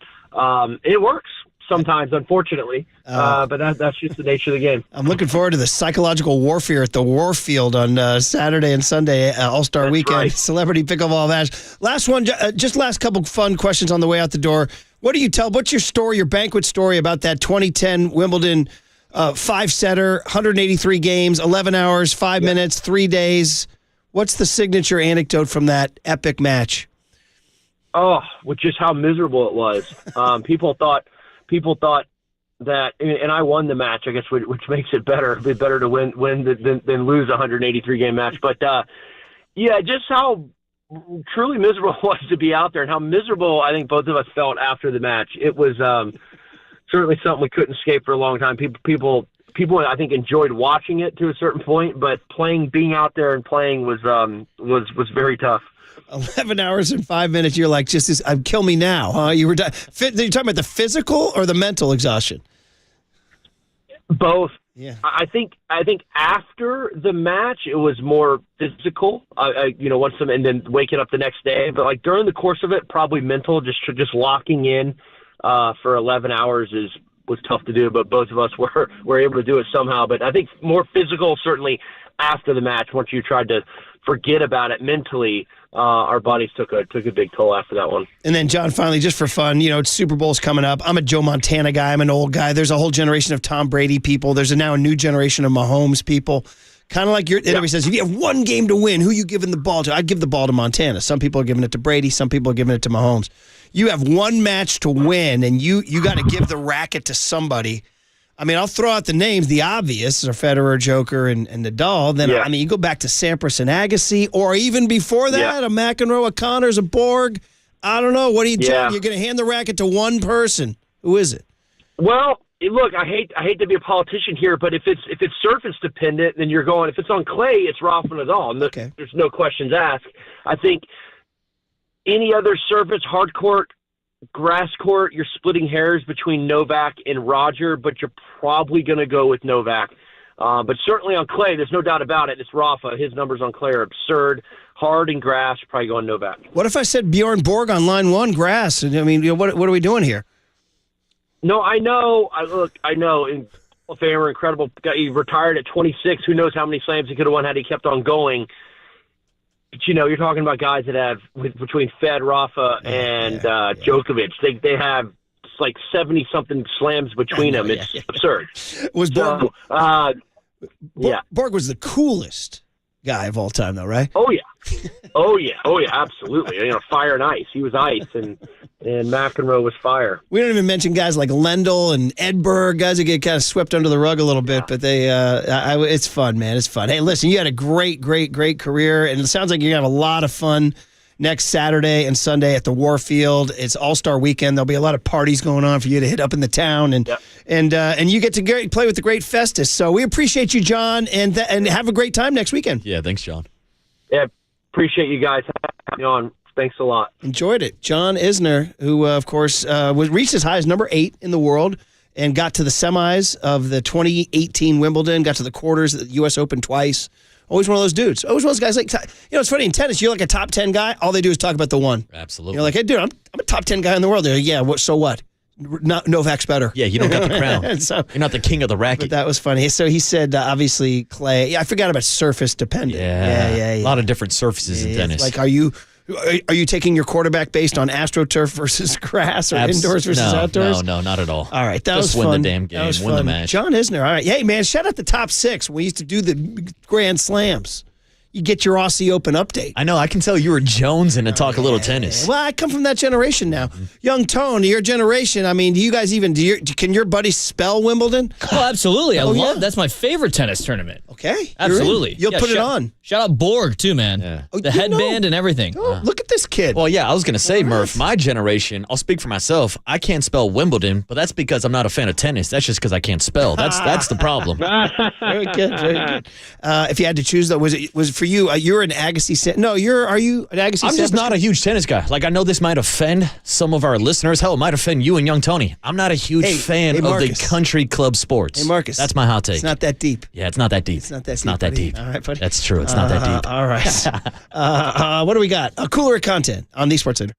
it works sometimes, unfortunately, but that's just the nature of the game. I'm looking forward to the psychological warfare at the Warfield on Saturday and Sunday, All-Star Weekend, right. Celebrity Pickleball match. Last one, just last couple fun questions on the way out the door. What do you tell? What's your story, your banquet story about that 2010 Wimbledon 5-setter, 183 games, 11 hours, 5 minutes, 3 days? What's the signature anecdote from that epic match? Oh, with just how miserable it was. People thought that, and I won the match, I guess, which makes it better. It'd be better to win than lose a 183 game match. But just how truly miserable it was to be out there, and how miserable I think both of us felt after the match. It was certainly something we couldn't escape for a long time. People I think enjoyed watching it to a certain point, but being out there and playing was very tough. 11 hours and 5 minutes. You're like, kill me now, huh? You're talking about the physical or the mental exhaustion? Both. Yeah. I think after the match it was more physical. And then waking up the next day. But during the course of it, probably mental. Just locking in for 11 hours was tough to do. But both of us were able to do it somehow. But I think more physical certainly after the match. Once you tried to forget about it mentally, our bodies took a big toll after that one. And then, John, finally, just for fun, Super Bowl's coming up. I'm a Joe Montana guy. I'm an old guy. There's a whole generation of Tom Brady people. There's now a new generation of Mahomes people. Kind of like everybody says, if you have one game to win, who are you giving the ball to? I'd give the ball to Montana. Some people are giving it to Brady. Some people are giving it to Mahomes. You have one match to win, and you got to give the racket to somebody. I mean, I'll throw out the names, the obvious, are Federer, Joker, and Nadal. Then, you go back to Sampras and Agassi, or even before that, a McEnroe, a Connors, a Borg. I don't know. What do you do? You're going to hand the racket to one person. Who is it? Well, look, I hate to be a politician here, but if it's surface dependent, then you're going. If it's on clay, it's Rafa Nadal. Okay. There's no questions asked. I think any other surface, hard court, grass court, you're splitting hairs between Novak and Roger, but you're probably going to go with Novak. But certainly on clay, there's no doubt about it. It's Rafa. His numbers on clay are absurd. Hard and grass, probably going Novak. What if I said Bjorn Borg on line 1, grass? I mean, what are we doing here? No, I know. I know. And Hall of Famer, incredible. He retired at 26. Who knows how many slams he could have won had he kept on going. But, you're talking about guys that have, between Fed, Rafa, and Djokovic, they have like 70-something slams between them. It's absurd. Was Borg, yeah. Borg was the coolest guy of all time, though, right? Oh, yeah, absolutely. Fire and ice. He was ice, and McEnroe was fire. We don't even mention guys like Lendl and Edberg, guys that get kind of swept under the rug a little bit, but they, it's fun, man. It's fun. Hey, listen, you had a great career, and it sounds like you're going to have a lot of fun next Saturday and Sunday at the Warfield. It's All-Star Weekend. There'll be a lot of parties going on for you to hit up in the town, and you get to play with the great Festus. So we appreciate you, John, and have a great time next weekend. Yeah, thanks, John. Yeah, appreciate you guys having me on. Thanks a lot. Enjoyed it. John Isner, who, of course, reached as high as number 8 in the world and got to the semis of the 2018 Wimbledon, got to the quarters of the U.S. Open twice. Always one of those dudes. Always one of those guys. Like, it's funny, in tennis, you're like a top 10 guy. All they do is talk about the one. Absolutely. You're like, hey, dude, I'm a top 10 guy in the world. They're like, yeah, so what? Novak's better. Yeah, you don't got the crown. So, you're not the king of the racket. But that was funny. So he said, obviously, clay. Yeah, I forgot about surface dependent. Yeah. A lot of different surfaces in tennis. Like, are you taking your quarterback based on AstroTurf versus grass or indoors versus outdoors? No, not at all. All right, that Just was fun. Win the damn game. Win the match. John Isner. All right. Hey, man, shout out the top 6. We used to do the Grand Slams. You get your Aussie Open update. I know. I can tell you were jonesing to talk a little tennis. Well, I come from that generation now. Young Tone, your generation. I mean, do you guys even can your buddies spell Wimbledon? Oh, absolutely. I love that's my favorite tennis tournament. Okay. Absolutely. You'll put it on. Shout out Borg, too, man. Yeah. The headband and everything. Oh, look at this kid. Well, yeah, I was going to say, Murph, my generation, I'll speak for myself. I can't spell Wimbledon, but that's because I'm not a fan of tennis. That's just because I can't spell. That's the problem. Very good. Very good. If you had to choose, though, was it for you? You're an Agassi. No, are you an Agassi? I'm just not a huge tennis guy. Like, I know this might offend some of our listeners. Hell, it might offend you and Young Tony. I'm not a huge fan of the country club sports. Hey, Marcus. That's my hot take. It's not that deep. Yeah, it's not that deep. It's not that it's deep. Not that deep. All right, buddy. That's true. It's not that deep. All right. What do we got? Cooler content on the Sports Center.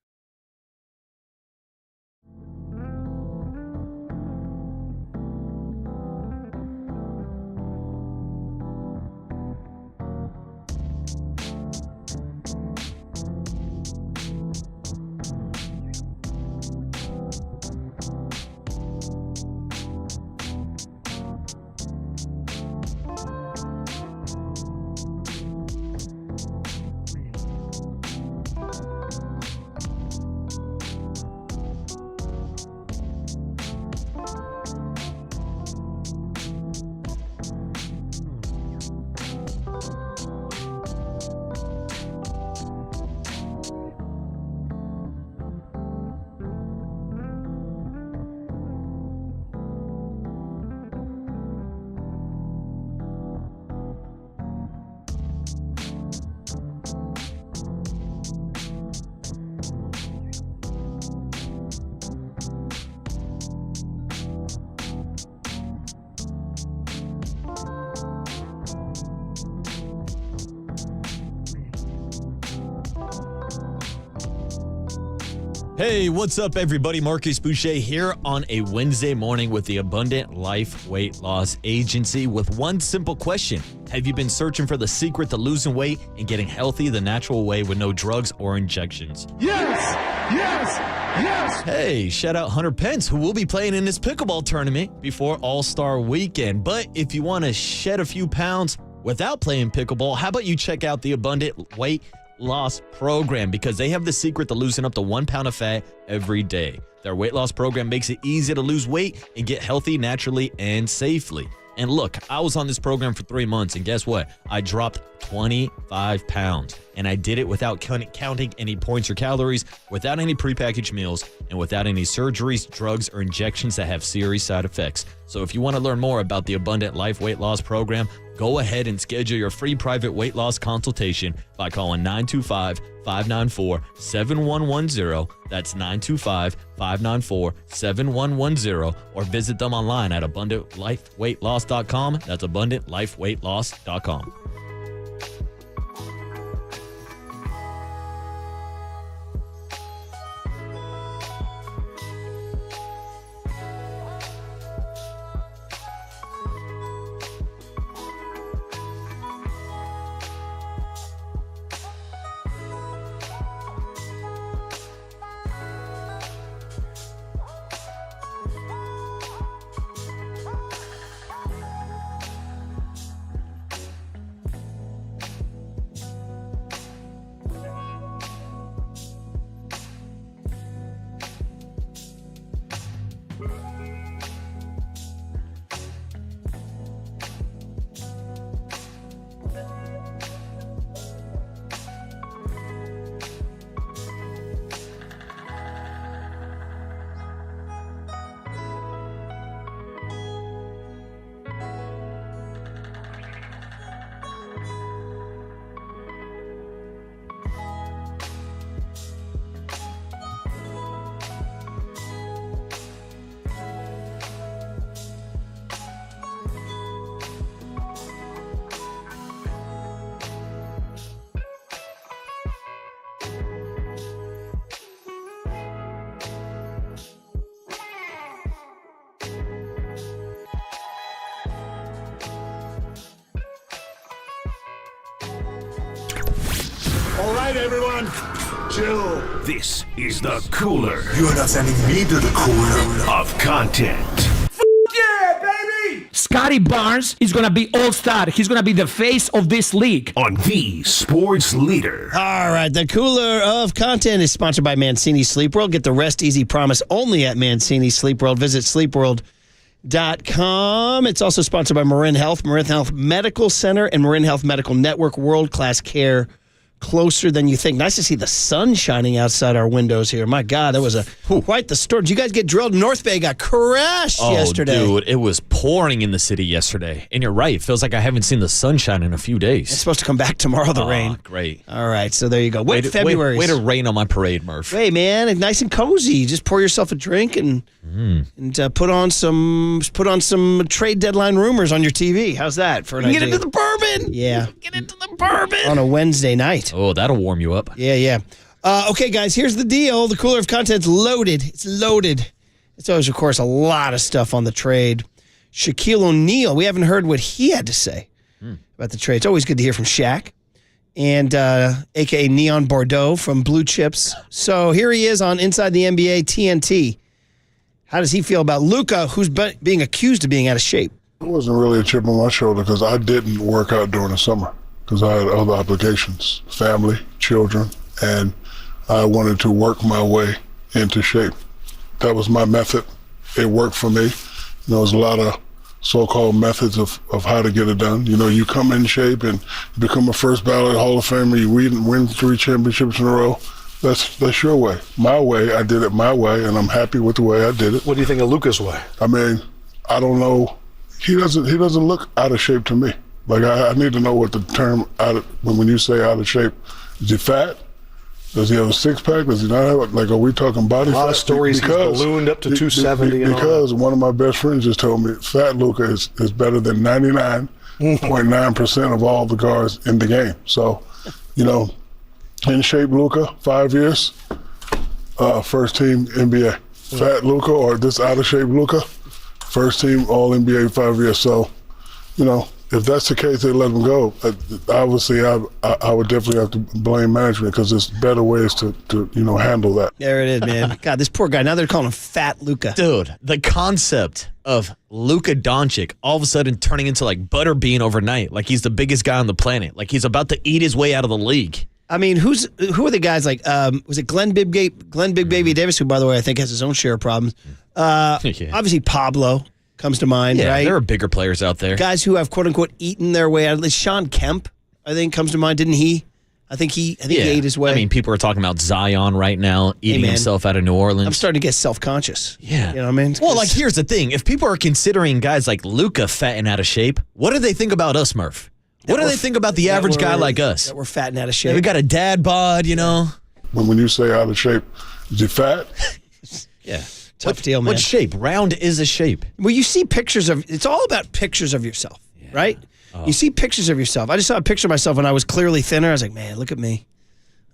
Hey, what's up, everybody? Marcus Boucher here on a Wednesday morning with the Abundant Life Weight Loss Agency with one simple question. Have you been searching for the secret to losing weight and getting healthy the natural way with no drugs or injections? Yes! Yes! Yes! Hey, shout out Hunter Pence, who will be playing in this pickleball tournament before All-Star Weekend. But if you want to shed a few pounds without playing pickleball, how about you check out the Abundant Weight Loss Program, because they have the secret to losing up to 1 pound of fat every day. Their weight loss program makes it easy to lose weight and get healthy naturally and safely. And look, I was on this program for 3 months, and guess what? I dropped 25 pounds. And I did it without counting any points or calories, without any prepackaged meals, and without any surgeries, drugs, or injections that have serious side effects. So if you want to learn more about the Abundant Life Weight Loss Program, Go ahead and schedule your free private weight loss consultation by calling 925-594-7110. That's 925-594-7110. Or visit them online at abundantlifeweightloss.com. That's abundantlifeweightloss.com. All right, everyone, chill. This is the cooler. You're not sending me to the cooler of content. Yeah, baby! Scotty Barnes is going to be all-star. He's going to be the face of this league. On the sports leader. All right, the cooler of content is sponsored by Mancini Sleep World. Get the rest easy promise only at Mancini Sleep World. Visit sleepworld.com. It's also sponsored by Marin Health Medical Center, and Marin Health Medical Network. World-class care closer than you think. Nice to see the sun shining outside our windows here. My God, that was quite the storm. Did you guys get drilled? North Bay got crashed yesterday. Dude, it was pouring in the city yesterday. And you're right. It feels like I haven't seen the sunshine in a few days. It's supposed to come back tomorrow, the rain. Great. All right, so there you go. February. Way to rain on my parade, Murph. Hey, man, it's nice and cozy. Just pour yourself a drink and put on some trade deadline rumors on your TV. How's that for an idea? Get into the bourbon. Yeah. Get into the bourbon. On a Wednesday night. Oh, that'll warm you up. Yeah. Okay, guys, here's the deal. The cooler of content's loaded. It's loaded. It's always, of course, a lot of stuff on the trade. Shaquille O'Neal, we haven't heard what he had to say about the trade. It's always good to hear from Shaq. And a.k.a. Neon Bordeaux from Blue Chips. So here he is on Inside the NBA TNT. How does he feel about Luca, who's being accused of being out of shape? It wasn't really a chip on my shoulder because I didn't work out during the summer because I had other obligations, family, children, and I wanted to work my way into shape. That was my method. It worked for me. There was a lot of so-called methods of how to get it done. You know, you come in shape and become a first ballot Hall of Famer, you win 3 championships in a row. That's your way. My way, I did it my way, and I'm happy with the way I did it. What do you think of Luca's way? I mean, I don't know. He doesn't look out of shape to me. Like, I need to know what the term when you say out of shape, is he fat? Does he have a six-pack? Does he not have it? Like, are we talking body fat? A lot of stories he's ballooned up to 270 and all because one of my best friends just told me fat Luca is better than 99.9% of all the guards in the game. So, you know, in shape Luca, 5 years, first team NBA. Fat Luca or this out of shape Luca, first team All NBA 5 years. So, you know, if that's the case, they let him go. Obviously, I would definitely have to blame management because there's better ways to handle that. There it is, man. God, this poor guy. Now they're calling him Fat Luca. Dude, the concept of Luca Doncic all of a sudden turning into like Butterbean overnight, like he's the biggest guy on the planet, like he's about to eat his way out of the league. I mean, who are the guys like? Was it Glenn Big Baby Davis, who, by the way, I think has his own share of problems. Obviously, Pablo comes to mind, right? There are bigger players out there. Guys who have, quote unquote, eaten their way out of this. Sean Kemp, I think, comes to mind. Didn't he? I think he ate his way. I mean, people are talking about Zion right now eating himself out of New Orleans. I'm starting to get self-conscious. Yeah. You know what I mean? Well, like, here's the thing. If people are considering guys like Luca fat and out of shape, what do they think about us, Murph? What do they think about the average guy like us? That we're fat and out of shape. Yeah, we got a dad bod, you know? But when you say out of shape, is he fat? Yeah. Tough deal, man. What shape? Round is a shape. Well, you see pictures of, it's all about pictures of yourself, right? Oh. You see pictures of yourself. I just saw a picture of myself when I was clearly thinner. I was like, man, look at me.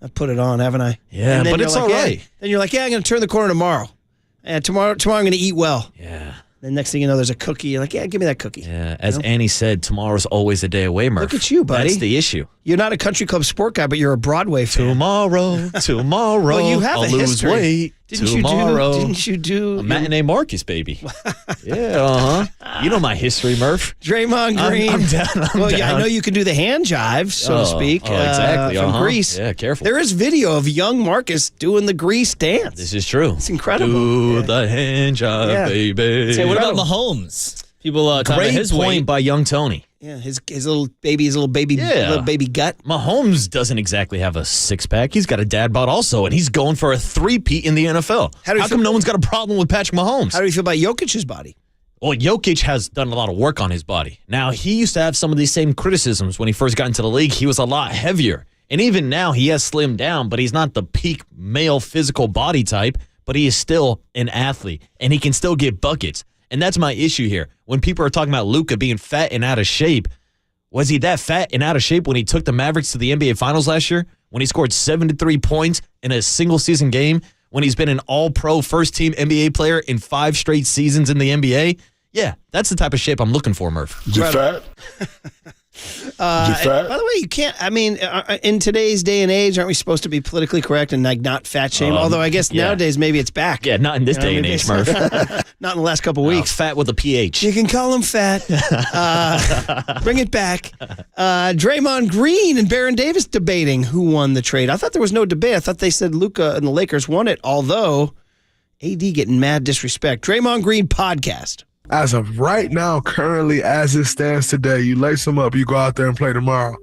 I put it on, haven't I? Yeah, but it's all right. Then you're like, yeah, I'm going to turn the corner tomorrow. And tomorrow I'm going to eat well. Yeah. Then next thing you know, there's a cookie. You're like, yeah, give me that cookie. Yeah, as Annie said, tomorrow's always a day away, Murph. Look at you, buddy. That's the issue. You're not a country club sport guy, but you're a Broadway fan. Tomorrow, Well, you have I'll a lose history. weight. Didn't you do a matinee Marcus, baby? Yeah, You know my history, Murph. Draymond Green. I'm down. Yeah, I know you can do the hand jive, so to speak. Exactly. From Greece. Yeah, careful. There is video of young Marcus doing the Greece dance. This is true. It's incredible. Do the hand job, baby. Say, what about Mahomes? People talking about Great his point weight. by young Tony. Yeah, his little baby gut. Mahomes doesn't exactly have a six-pack. He's got a dad bod also, and he's going for a three-peat in the NFL. How come no one's got a problem with Patrick Mahomes? How do you feel about Jokic's body? Well, Jokic has done a lot of work on his body. Now, he used to have some of these same criticisms when he first got into the league. He was a lot heavier. And even now, he has slimmed down, but he's not the peak male physical body type, but he is still an athlete, and he can still get buckets. And that's my issue here. When people are talking about Luca being fat and out of shape, was he that fat and out of shape when he took the Mavericks to the NBA Finals last year? When he scored 73 points in a single-season game? When he's been an all-pro first-team NBA player in 5 straight seasons in the NBA? Yeah, that's the type of shape I'm looking for, Murph. Is he fat? By the way, you can't. I mean, in today's day and age, aren't we supposed to be politically correct and like not fat shame? Although I guess nowadays maybe it's back. Yeah, not in this day and age, Murph. Not in the last couple weeks. Fat with a PH. You can call him fat. Bring it back. Draymond Green and Baron Davis debating who won the trade. I thought there was no debate. I thought they said Luca and the Lakers won it. Although AD getting mad disrespect. Draymond Green podcast. As of right now, currently, as it stands today, you lace them up, you go out there and play tomorrow,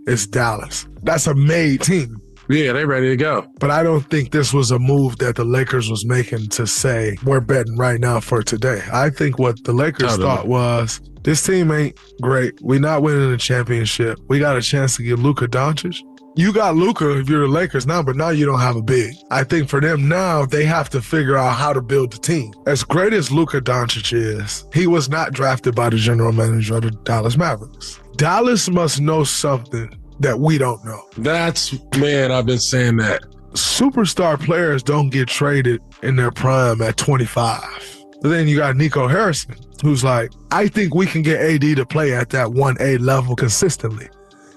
it's Dallas. That's a made team. Yeah, they're ready to go. But I don't think this was a move that the Lakers was making to say, we're betting right now for today. I think what the Lakers thought was, this team ain't great. We're not winning the championship. We got a chance to get Luca Doncic. You got Luca if you're the Lakers now, but now you don't have a big. I think for them now, they have to figure out how to build the team. As great as Luca Doncic is, he was not drafted by the general manager of the Dallas Mavericks. Dallas must know something that we don't know. I've been saying that. Superstar players don't get traded in their prime at 25. But then you got Nico Harrison, who's like, I think we can get AD to play at that 1A level consistently.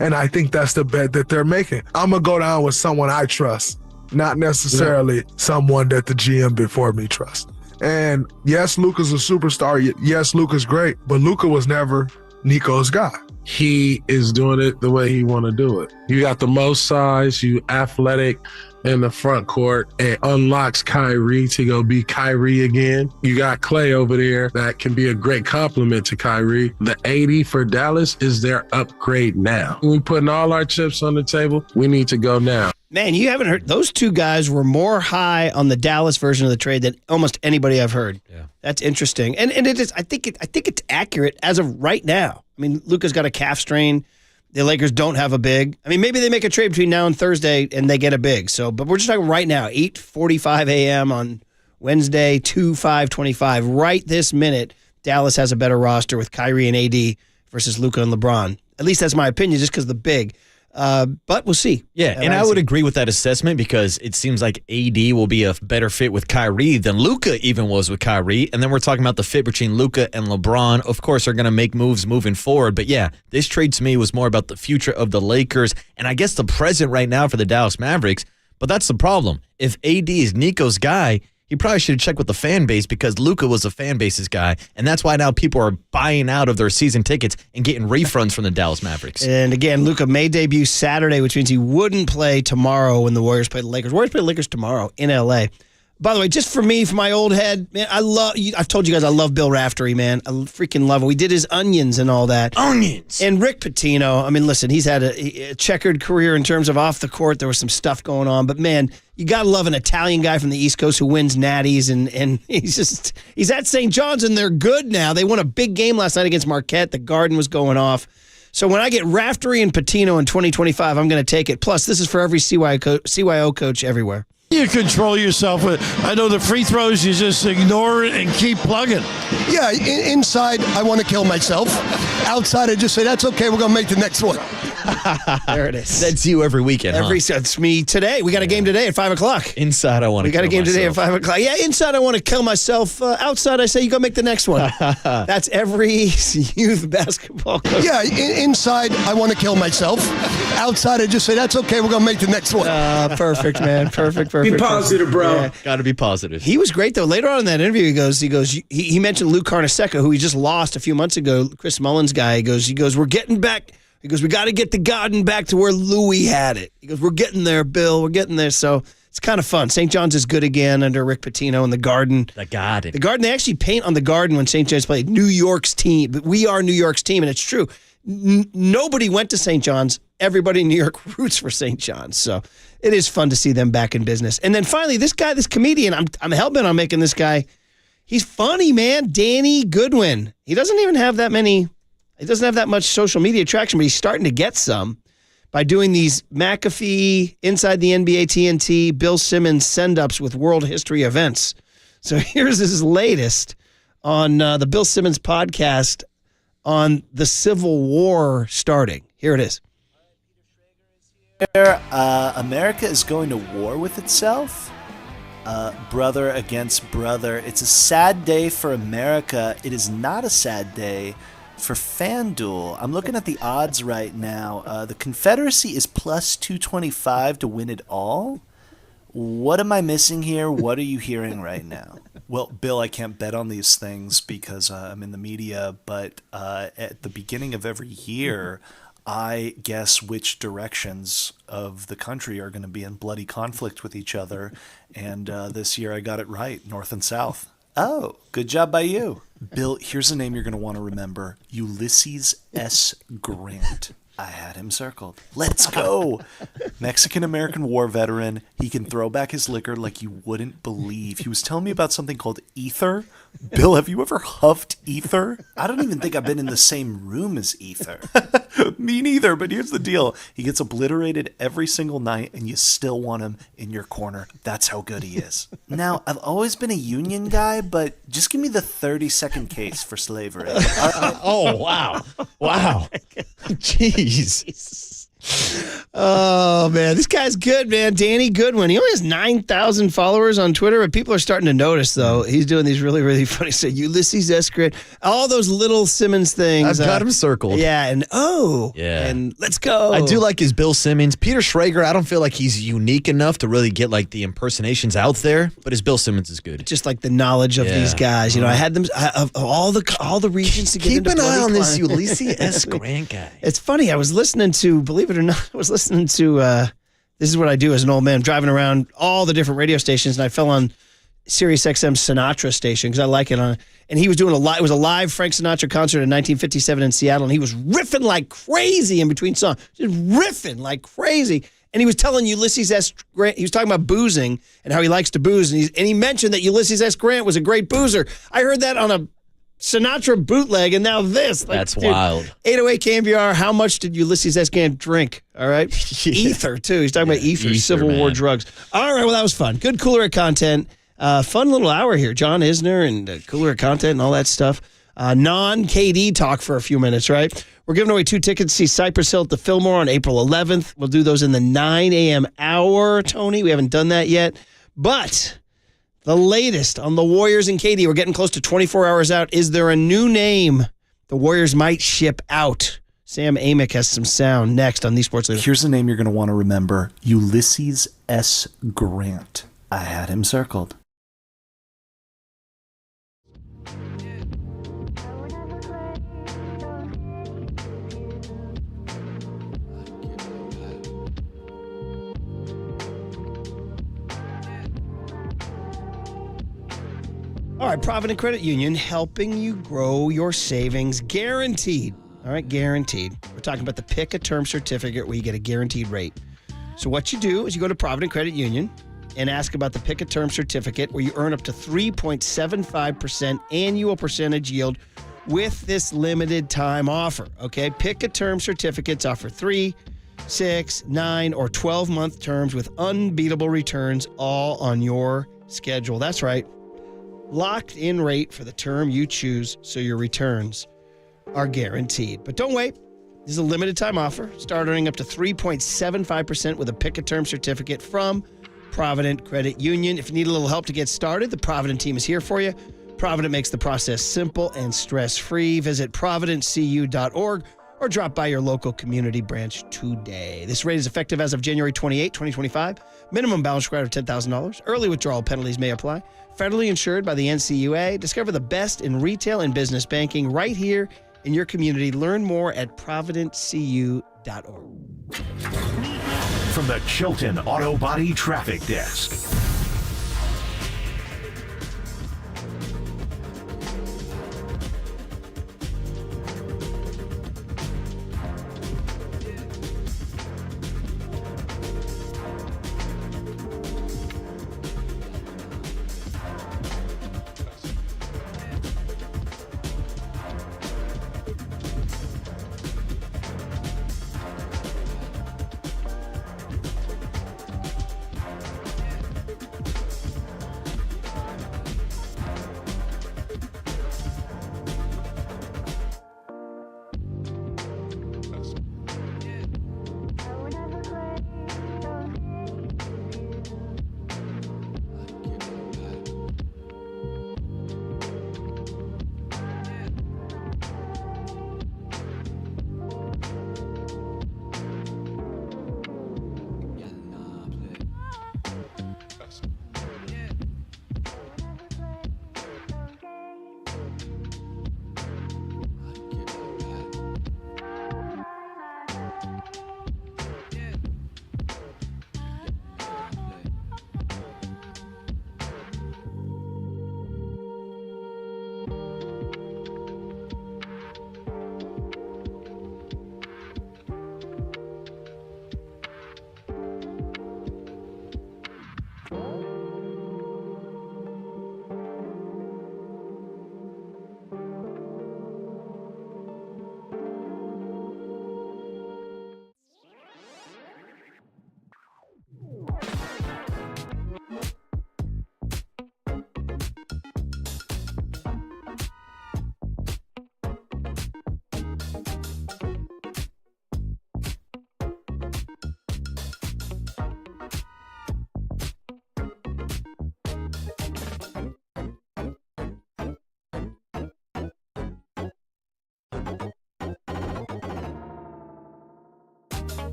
And I think that's the bet that they're making. I'm going to go down with someone I trust, not necessarily someone that the GM before me trusts. And yes, Luka's a superstar. Yes, Luka's great, but Luka was never Nico's guy. He is doing it the way he want to do it. You got the most size, you athletic in the front court. It unlocks Kyrie to go be Kyrie again. You got Klay over there that can be a great compliment to Kyrie. The 80 for Dallas is their upgrade now. We're putting all our chips on the table. We need to go now. Man, you haven't heard. Those two guys were more high on the Dallas version of the trade than almost anybody I've heard. Yeah, that's interesting, and it is. I think it's accurate as of right now. I mean, Luka's got a calf strain. The Lakers don't have a big. I mean, maybe they make a trade between now and Thursday and they get a big. So, but we're just talking right now, 8:45 a.m. on Wednesday, 2/5/25. Right this minute, Dallas has a better roster with Kyrie and AD versus Luka and LeBron. At least that's my opinion, just because the big. But we'll see. Yeah, and I would agree with that assessment because it seems like AD will be a better fit with Kyrie than Luka even was with Kyrie. And then we're talking about the fit between Luka and LeBron. Of course, they're going to make moves moving forward. But yeah, this trade to me was more about the future of the Lakers and I guess the present right now for the Dallas Mavericks. But that's the problem. If AD is Nico's guy, he probably should have checked with the fan base because Luka was the fan base's guy. And that's why now people are buying out of their season tickets and getting refunds from the Dallas Mavericks. And again, Luka may debut Saturday, which means he wouldn't play tomorrow when the Warriors play the Lakers. Warriors play the Lakers tomorrow in L.A. By the way, just for me, for my old head, man, I've told you guys I love Bill Raftery, man. I freaking love him. We did his Onions and all that. Onions. And Rick Pitino, I mean, listen, he's had a checkered career in terms of off the court. There was some stuff going on. But, man, you got to love an Italian guy from the East Coast who wins natties. And he's at St. John's, and they're good now. They won a big game last night against Marquette. The Garden was going off. So when I get Raftery and Pitino in 2025, I'm going to take it. Plus, this is for every CYO coach everywhere. You control yourself. I know the free throws, you just ignore it and keep plugging. Yeah, inside, I want to kill myself. Outside, I just say, that's okay, we're going to make the next one. There it is. That's you every weekend, It's me today. We got a game today at 5 o'clock. Inside, I want to kill myself. We got a game today at 5 o'clock. Yeah, inside, I want to kill myself. Outside, I say, you go make the next one. That's every youth basketball coach. Yeah, inside, I want to kill myself. Outside, I just say, that's okay, we're going to make the next one. Perfect, man. Perfect. Be positive, bro. Yeah. Got to be positive. He was great, though. Later on in that interview, he mentioned Luke Carnesecca, who he just lost a few months ago, Chris Mullins' guy. He goes, we're getting back. He goes, we got to get the Garden back to where Louis had it. He goes, we're getting there, Bill. We're getting there. So it's kind of fun. St. John's is good again under Rick Pitino and the Garden. The Garden. The Garden, they actually paint on the Garden when St. John's played. New York's team. But we are New York's team, and it's true. Nobody went to St. John's. Everybody in New York roots for St. John's. So it is fun to see them back in business. And then finally, this comedian, I'm hell-bent on making this guy. He's funny, man. Danny Goodwin. He doesn't even have that much social media traction, but he's starting to get some by doing these McAfee, Inside the NBA TNT, Bill Simmons send-ups with world history events. So here's his latest on the Bill Simmons podcast on the Civil War starting. Here it is. America is going to war with itself. Brother against brother. It's a sad day for America. It is not a sad day for FanDuel. I'm looking at the odds right now. The Confederacy is plus 225 to win it all. What am I missing here? What are you hearing right now? Well, Bill, I can't bet on these things because I'm in the media, but at the beginning of every year, I guess which directions of the country are going to be in bloody conflict with each other. And this year I got it right, North and South. Oh, good job by you. Bill, here's a name you're going to want to remember. Ulysses S. Grant. I had him circled. Let's go. Mexican-American war veteran. He can throw back his liquor like you wouldn't believe. He was telling me about something called ether. Bill, have you ever huffed ether? I don't even think I've been in the same room as ether. Me neither, but here's the deal. He gets obliterated every single night, and you still want him in your corner. That's how good he is. Now, I've always been a union guy, but just give me the 30-second case for slavery. Oh, wow. Wow. Jeez. Oh, man. This guy's good, man. Danny Goodwin. He only has 9,000 followers on Twitter, but people are starting to notice, though. He's doing these really, really funny stuff. Ulysses S. Grant. All those little Simmons things. I've got him circled. Yeah, and and let's go. I do like his Bill Simmons. Peter Schrager, I don't feel like he's unique enough to really get like the impersonations out there, but his Bill Simmons is good. Just like the knowledge of these guys. You know, I had them of all the regions to get Keep into. an eye on this climate. Ulysses S. Grant guy. It's funny. I was listening to, believe it or not, this is what I do as an old man. I'm driving around all the different radio stations, and I fell on Sirius XM Sinatra station because I like it. And he was doing it was a live Frank Sinatra concert in 1957 in Seattle, and he was riffing like crazy in between songs. Just riffing like crazy. And he was telling Ulysses S. Grant, he was talking about boozing and how he likes to booze, and he mentioned that Ulysses S. Grant was a great boozer. I heard that on a Sinatra bootleg, and now this. That's wild. 808 KNBR, how much did Ulysses S. Grant drink? All right. Ether, too. He's talking about ether, Civil War drugs. All right, well, that was fun. Good Cooler content. Fun little hour here. John Isner and Cooler content and all that stuff. Non-KD talk for a few minutes, right? We're giving away 2 tickets to see Cypress Hill at the Fillmore on April 11th. We'll do those in the 9 a.m. hour, Tony. We haven't done that yet. But the latest on the Warriors and KD, we're getting close to 24 hours out. Is there a new name the Warriors might ship out? Sam Amick has some sound next on the Sports Leader. Here's a name you're going to want to remember. Ulysses S. Grant. I had him circled. All right, Provident Credit Union, helping you grow your savings, guaranteed. All right, guaranteed. We're talking about the Pick a Term certificate where you get a guaranteed rate. So what you do is you go to Provident Credit Union and ask about the Pick a Term certificate where you earn up to 3.75% annual percentage yield with this limited time offer. Okay, Pick a Term certificates offer 3, 6, 9, or 12-month terms with unbeatable returns all on your schedule. That's right. Locked in rate for the term you choose so your returns are guaranteed. But don't wait. This is a limited time offer. Start earning up to 3.75% with a Pick a Term certificate from Provident Credit Union. If you need a little help to get started, the Provident team is here for you. Provident makes the process simple and stress-free. Visit providentcu.org or drop by your local community branch today. This rate is effective as of January 28, 2025. Minimum balance required of $10,000. Early withdrawal penalties may apply. Federally insured by the NCUA. Discover the best in retail and business banking right here in your community. Learn more at providentcu.org. From the Chilton Auto Body Traffic Desk.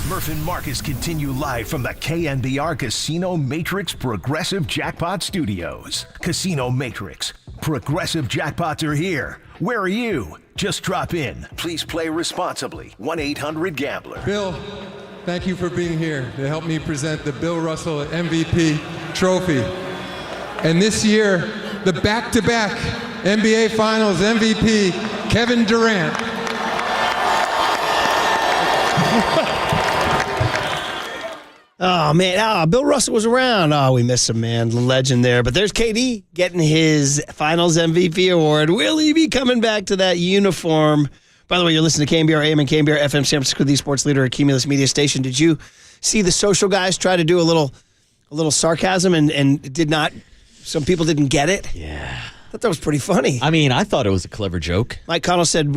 Murph and Marcus continue live from the KNBR Casino Matrix Progressive Jackpot Studios. Casino Matrix. Progressive jackpots are here. Where are you? Just drop in. Please play responsibly. 1-800-GAMBLER. Bill, thank you for being here to help me present the Bill Russell MVP trophy. And this year, the back-to-back NBA Finals MVP, Kevin Durant. Oh, man. Bill Russell was around. Oh, we miss him, man. The legend there. But there's KD getting his Finals MVP award. Will he be coming back to that uniform? By the way, you're listening to KNBR AM and KNBR FM, San Francisco, the sports leader, a Cumulus Media station. Did you see the social guys try to do a little sarcasm and did not? Some people didn't get it. Yeah. I thought that was pretty funny. I mean, I thought it was a clever joke. Mike Connell said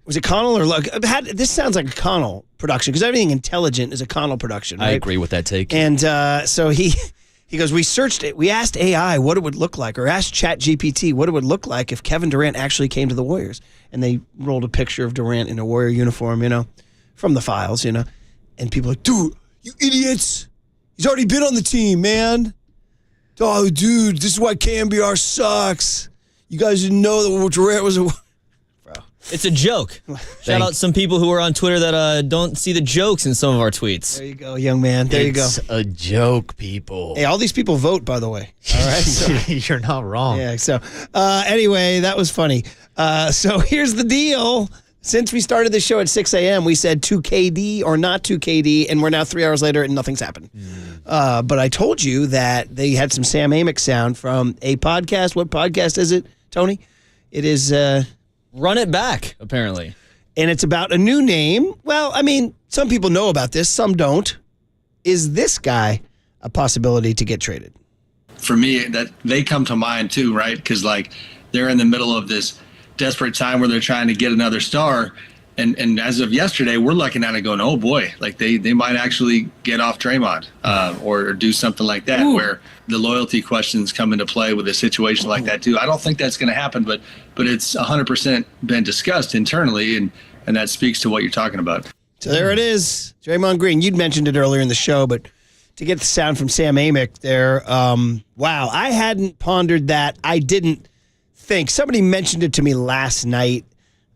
was it Connell or Luck? This sounds like a Connell production because everything intelligent is a Connell production, right? I agree with that take. And so he goes, we searched it. We asked AI what it would look like, or asked ChatGPT what it would look like if Kevin Durant actually came to the Warriors. And they rolled a picture of Durant in a Warrior uniform, from the files, and people are like, dude, you idiots. He's already been on the team, man. Oh, dude, this is why KNBR sucks. You guys didn't know that Durant was a... It's a joke. Shout out some people who are on Twitter that don't see the jokes in some of our tweets. There you go, young man. There you go. It's a joke, people. Hey, all these people vote, by the way. All right, so, you're not wrong. Yeah. So, anyway, that was funny. So here's the deal. Since we started the show at 6 a.m., we said 2KD or not 2KD, and we're now 3 hours later and nothing's happened. But I told you that they had some Sam Amick sound from a podcast. What podcast is it, Tony? It is... Run It Back, apparently. And it's about a new name. Well, I mean, some people know about this, some don't. Is this guy a possibility to get traded? For me, that they come to mind too, right? Because they're in the middle of this desperate time where they're trying to get another star. And as of yesterday, we're looking at it going, oh boy, they might actually get off Draymond or do something like that. Ooh. Where the loyalty questions come into play with a situation like that too. I don't think that's going to happen, but it's 100% been discussed internally, and that speaks to what you're talking about. So there it is, Draymond Green. You'd mentioned it earlier in the show, but to get the sound from Sam Amick there, wow, I hadn't pondered that. I didn't think. Somebody mentioned it to me last night.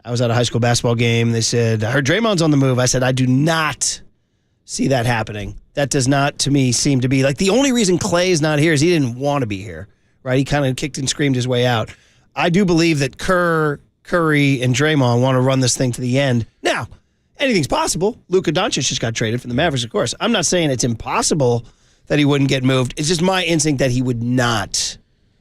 I was at a high school basketball game. They said, I heard Draymond's on the move. I said, I do not see that happening. That does not, to me, seem to be the only reason Clay is not here is he didn't want to be here, right? He kind of kicked and screamed his way out. I do believe that Curry, and Draymond want to run this thing to the end. Now, anything's possible. Luca Doncic just got traded from the Mavericks, of course. I'm not saying it's impossible that he wouldn't get moved. It's just my instinct that he would not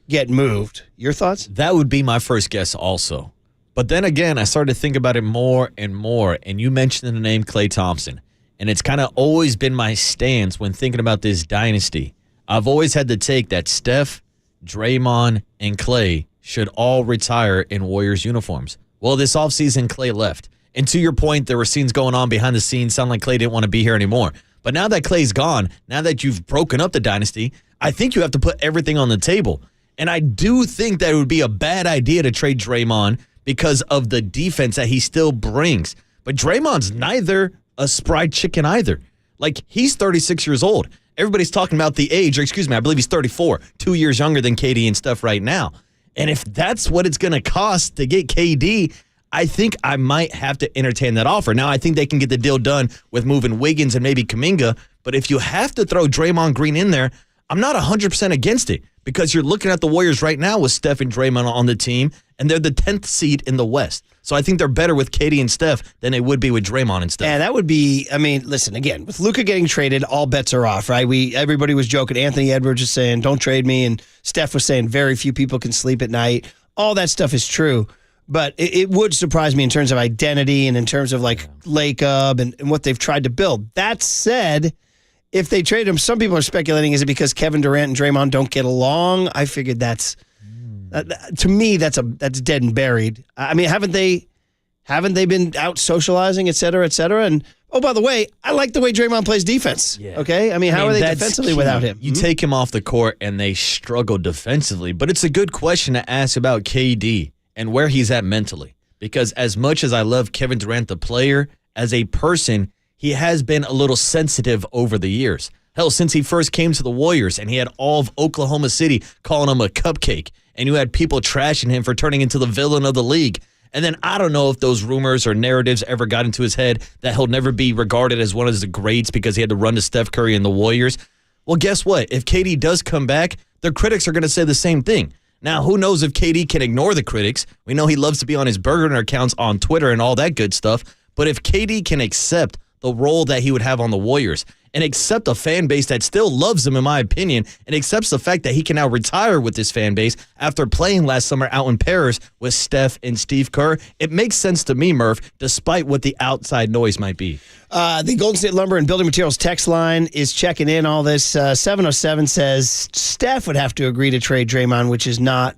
get moved. Your thoughts? That would be my first guess also. But then again, I started to think about it more and more, and you mentioned the name Klay Thompson, and it's kind of always been my stance when thinking about this dynasty. I've always had to take that Steph, Draymond, and Klay should all retire in Warriors uniforms. Well, this offseason, Klay left. And to your point, there were scenes going on behind the scenes, sound like Klay didn't want to be here anymore. But now that Klay's gone, now that you've broken up the dynasty, I think you have to put everything on the table. And I do think that it would be a bad idea to trade Draymond because of the defense that he still brings. But Draymond's neither a spry chicken either. He's 36 years old. Everybody's talking about the age, or excuse me, I believe he's 34, 2 years younger than KD and stuff right now. And if that's what it's going to cost to get KD, I think I might have to entertain that offer. Now, I think they can get the deal done with moving Wiggins and maybe Kuminga, but if you have to throw Draymond Green in there, I'm not 100% against it because you're looking at the Warriors right now with Steph and Draymond on the team, and they're the 10th seed in the West. So I think they're better with KD and Steph than they would be with Draymond and Steph. Yeah, that would be, listen, again, with Luca getting traded, all bets are off, right? Everybody was joking. Anthony Edwards was saying, don't trade me, and Steph was saying very few people can sleep at night. All that stuff is true. But it would surprise me in terms of identity and in terms of Lacob and what they've tried to build. That said, if they trade him, some people are speculating, is it because Kevin Durant and Draymond don't get along? I figured that's to me that's dead and buried. I mean, haven't they been out socializing, et cetera, et cetera? And oh, by the way, I like the way Draymond plays defense. Yeah. Okay, I mean, how are they defensively without him? You take him off the court and they struggle defensively. But it's a good question to ask about KD and where he's at mentally, because as much as I love Kevin Durant, the player, as a person, he has been a little sensitive over the years. Hell, since he first came to the Warriors and he had all of Oklahoma City calling him a cupcake, and you had people trashing him for turning into the villain of the league. And then I don't know if those rumors or narratives ever got into his head that he'll never be regarded as one of the greats because he had to run to Steph Curry and the Warriors. Well, guess what? If KD does come back, the critics are going to say the same thing. Now, who knows if KD can ignore the critics? We know he loves to be on his burner accounts on Twitter and all that good stuff. But if KD can accept the role that he would have on the Warriors and accept a fan base that still loves him, in my opinion, and accepts the fact that he can now retire with this fan base after playing last summer out in Paris with Steph and Steve Kerr, it makes sense to me, Murph, despite what the outside noise might be. The Golden State Lumber and Building Materials text line is checking in all this. 707 says Steph would have to agree to trade Draymond, which is not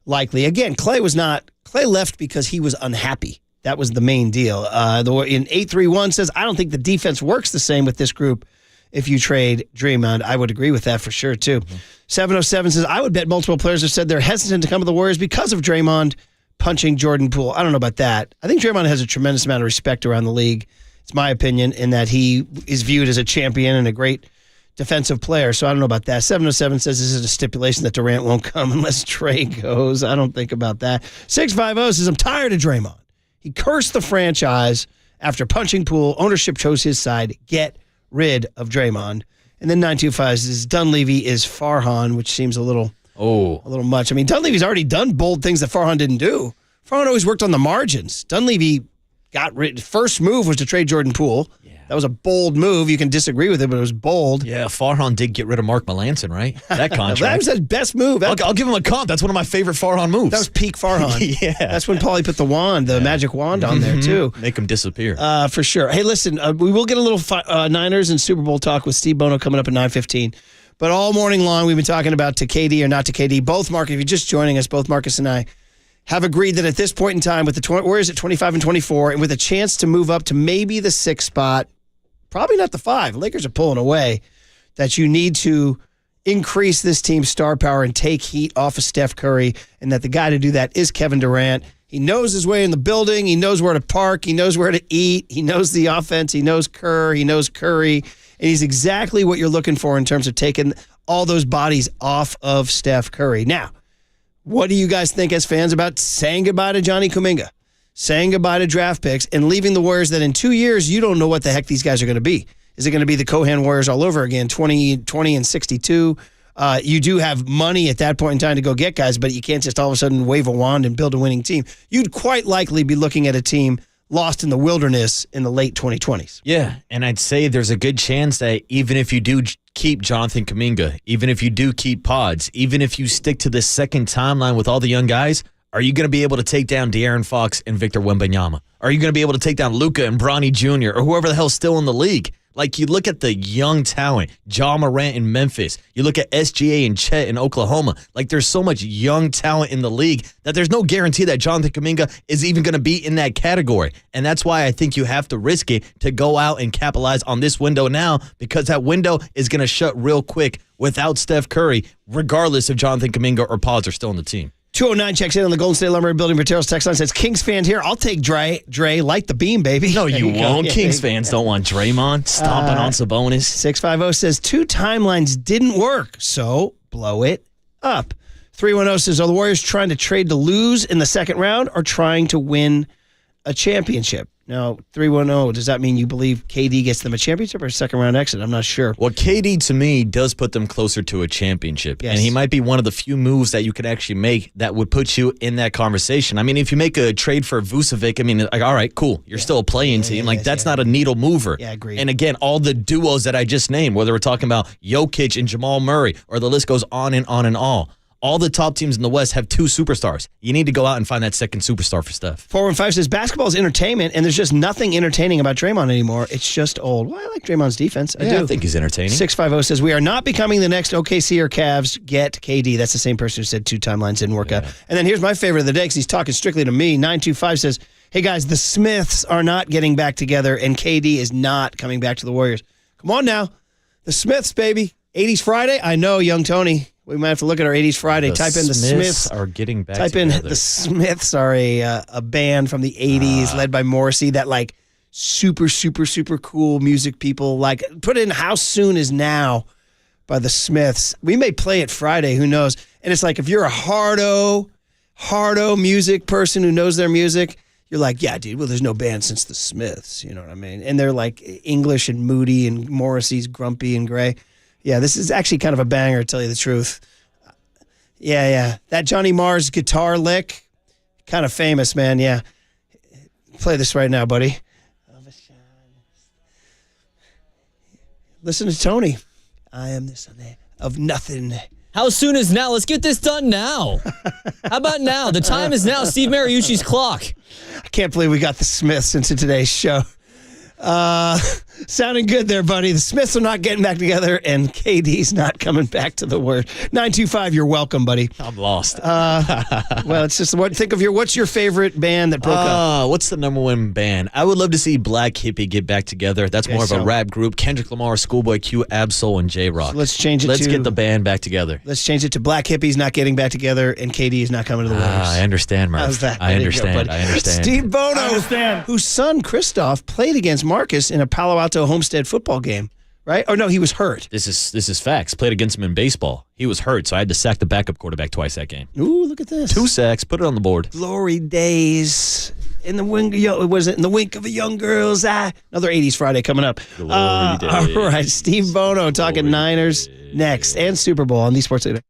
likely. Again, Clay left because he was unhappy. That was the main deal. In 831 says, I don't think the defense works the same with this group if you trade Draymond. I would agree with that for sure, too. 707 says, I would bet multiple players have said they're hesitant to come to the Warriors because of Draymond punching Jordan Poole. I don't know about that. I think Draymond has a tremendous amount of respect around the league. It's my opinion, in that he is viewed as a champion and a great defensive player. So I don't know about that. 707 says this is a stipulation that Durant won't come unless Trey goes. I don't think about that. 650 says, I'm tired of Draymond. He cursed the franchise after punching Poole. Ownership chose his side. Get rid of Draymond. And then 925 says Dunleavy is Farhan, which seems a little much. I mean, Dunleavy's already done bold things that Farhan didn't do. Farhan always worked on the margins. Dunleavy got rid. First move was to trade Jordan Poole. That was a bold move. You can disagree with it, but it was bold. Yeah, Farhan did get rid of Mark Melanson, right? That contract. That was his best move. I'll give him a comp. That's one of my favorite Farhan moves. That was peak Farhan. Yeah. That's when Paulie put the magic wand on there, too. Make him disappear. For sure. Hey, listen, we will get a little Niners and Super Bowl talk with Steve Bono coming up at 9:15. But all morning long, we've been talking about to KD or not to KD. Both, Mark, if you're just joining us, both Marcus and I have agreed that at this point in time, with the Warriors at 25 and 24, and with a chance to move up to maybe the 6th spot, probably not the 5. Lakers are pulling away. That you need to increase this team's star power and take heat off of Steph Curry, and that the guy to do that is Kevin Durant. He knows his way in the building. He knows where to park. He knows where to eat. He knows the offense. He knows Kerr. He knows Curry. And he's exactly what you're looking for in terms of taking all those bodies off of Steph Curry. Now, what do you guys think as fans about saying goodbye to Johnny Kuminga? Saying goodbye to draft picks and leaving the Warriors that in 2 years, you don't know what the heck these guys are going to be. Is it going to be the Cohan Warriors all over again, 20 and 62? You do have money at that point in time to go get guys, but you can't just all of a sudden wave a wand and build a winning team. You'd quite likely be looking at a team lost in the wilderness in the late 2020s. Yeah, and I'd say there's a good chance that even if you do keep Jonathan Kuminga, even if you do keep Pods, even if you stick to the second timeline with all the young guys, are you going to be able to take down De'Aaron Fox and Victor Wembanyama? Are you going to be able to take down Luca and Bronny Jr. or whoever the hell's still in the league? Like, you look at the young talent, Ja Morant in Memphis. You look at SGA and Chet in Oklahoma. Like, there's so much young talent in the league that there's no guarantee that Jonathan Kuminga is even going to be in that category. And that's why I think you have to risk it to go out and capitalize on this window now, because that window is going to shut real quick without Steph Curry, regardless if Jonathan Kuminga or Pods are still on the team. 209 checks in on the Golden State Lumber and Building Materials text line. Says, Kings fan here. I'll take Dre, light the beam, baby. No, you won't. Yeah, Kings fans don't want Draymond stomping on Sabonis. 650 says, 2 timelines didn't work, so blow it up. 310 says, are the Warriors trying to trade to lose in the second round or trying to win a championship? Now, 310, does that mean you believe KD gets them a championship or a second-round exit? I'm not sure. Well, KD, to me, does put them closer to a championship. Yes. And he might be one of the few moves that you could actually make that would put you in that conversation. I mean, if you make a trade for Vucevic, I mean, like, all right, cool. You're still a play-in team. Like, that's not a needle mover. Yeah, agreed. And again, all the duos that I just named, whether we're talking about Jokic and Jamal Murray, or the list goes on and on and on. All the top teams in the West have 2 superstars. You need to go out and find that second superstar for Steph. 415 says, basketball is entertainment, and there's just nothing entertaining about Draymond anymore. It's just old. Well, I like Draymond's defense. I do. I think he's entertaining. 650 says, we are not becoming the next OKC or Cavs. Get KD. That's the same person who said 2 timelines didn't work out. And then here's my favorite of the day, because he's talking strictly to me. 925 says, hey, guys, the Smiths are not getting back together, and KD is not coming back to the Warriors. Come on now. The Smiths, baby. 80s Friday? I know, young Tony. We might have to look at our 80s Friday. Type in the Smiths. Are getting back Type together. in the Smiths are a band from the 80s led by Morrissey that, like, super, super, super cool music people. Like, put in How Soon Is Now by the Smiths. We may play it Friday, who knows? And it's like, if you're a hardo music person who knows their music, you're like, yeah, dude, well, there's no band since the Smiths, you know what I mean? And they're like English and moody, and Morrissey's grumpy and gray. Yeah, this is actually kind of a banger, to tell you the truth. Yeah. That Johnny Marr's guitar lick, kind of famous, man, yeah. Play this right now, buddy. Listen to Tony. I am the son of nothing. How soon is now? Let's get this done now. How about now? The time is now. Steve Mariucci's clock. I can't believe we got the Smiths into today's show. Sounding good there, buddy. The Smiths are not getting back together, and KD's not coming back to the word. 925, you're welcome, buddy. I'm lost. Well, it's just what's your favorite band that broke up? What's the number one band? I would love to see Black Hippie get back together. That's more of a rap group. Kendrick Lamar, Schoolboy Q, Absol, and J-Rock. So let's change it Let's get the band back together. Let's change it to Black Hippies not getting back together, and KD is not coming to the Warriors. I understand, Murph. How's that? I understand. Steve Bono, whose son, Christoph, played against Marcus in a Palo Alto Homestead football game, right? Or no, he was hurt. This is facts. Played against him in baseball. He was hurt, so I had to sack the backup quarterback twice that game. Ooh, look at this. 2 sacks. Put it on the board. Glory days. In the wink of a young girl's eye. Another 80s Friday coming up. Glory days. All right, Steve Bono talking Niners next and Super Bowl on the Sports Leader.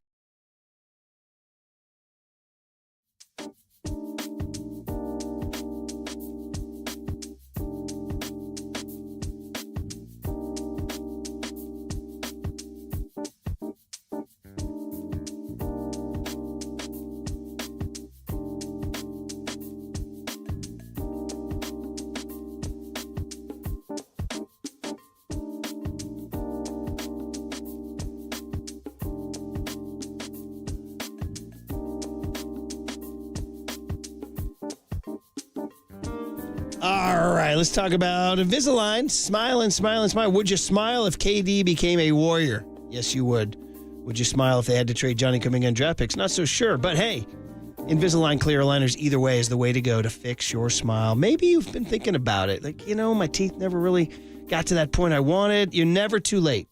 All right, let's talk about Invisalign. Smile. Would you smile if KD became a Warrior? Yes, you would. Would you smile if they had to trade Johnny Kuminga and draft picks? Not so sure, but hey, Invisalign clear aligners either way is the way to go to fix your smile. Maybe you've been thinking about it. Like, my teeth never really got to that point I wanted. You're never too late.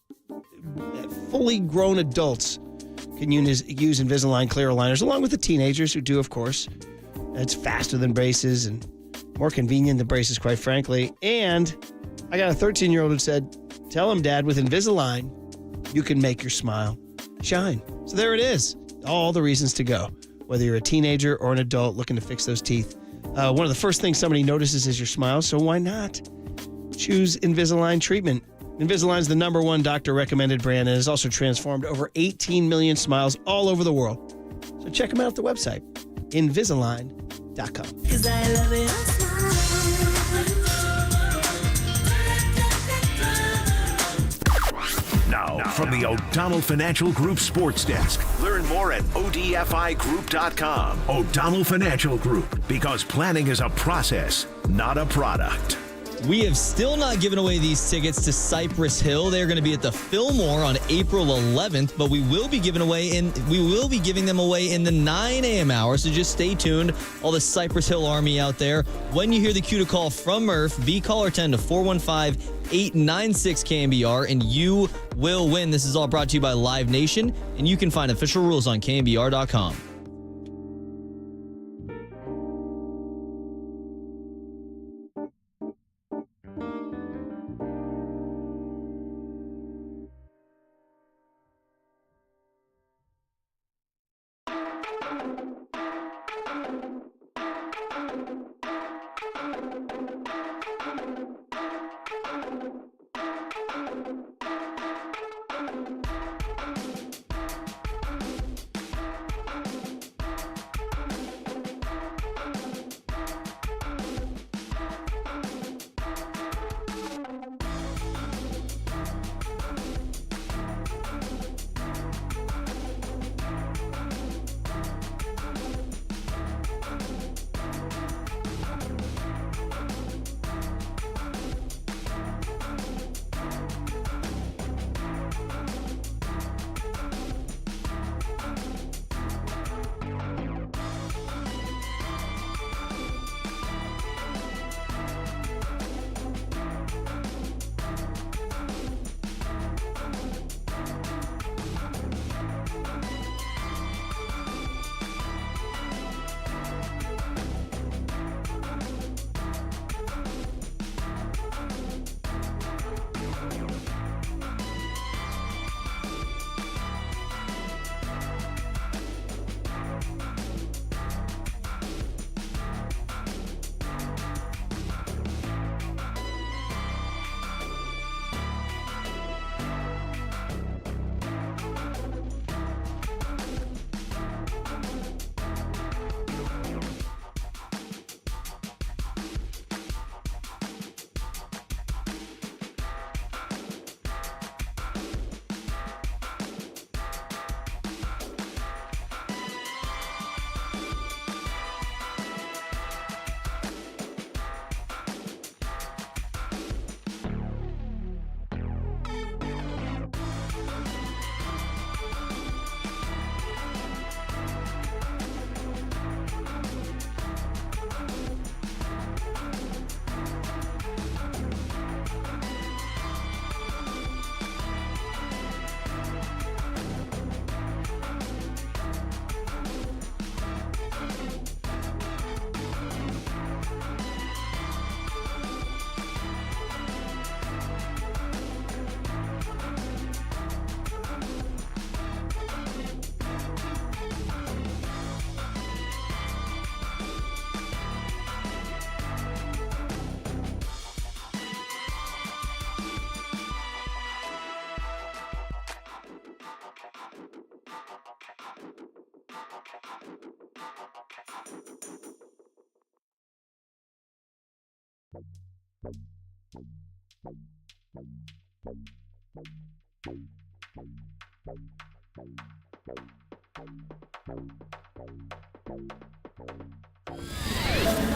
Fully grown adults can use Invisalign clear aligners, along with the teenagers who do, of course. It's faster than braces and more convenient than braces, quite frankly. And I got a 13-year-old who said, tell him, Dad, with Invisalign, you can make your smile shine. So there it is. All the reasons to go. Whether you're a teenager or an adult looking to fix those teeth. One of the first things somebody notices is your smile, so why not choose Invisalign treatment? Invisalign is the #1 doctor-recommended brand and has also transformed over 18 million smiles all over the world. So check them out at the website, Invisalign.com. Now, from the O'Donnell Financial Group Sports Desk. Learn more at ODFIGroup.com. O'Donnell Financial Group, because planning is a process, not a product. We have still not given away these tickets to Cypress Hill. They're going to be at the Fillmore on April 11th, but we will be giving them away in the 9 a.m. hour. So just stay tuned. All the Cypress Hill Army out there. When you hear the cue to call from Murph, be caller 10 to 415-896 KNBR, and you will win. This is all brought to you by Live Nation, and you can find official rules on KNBR.com.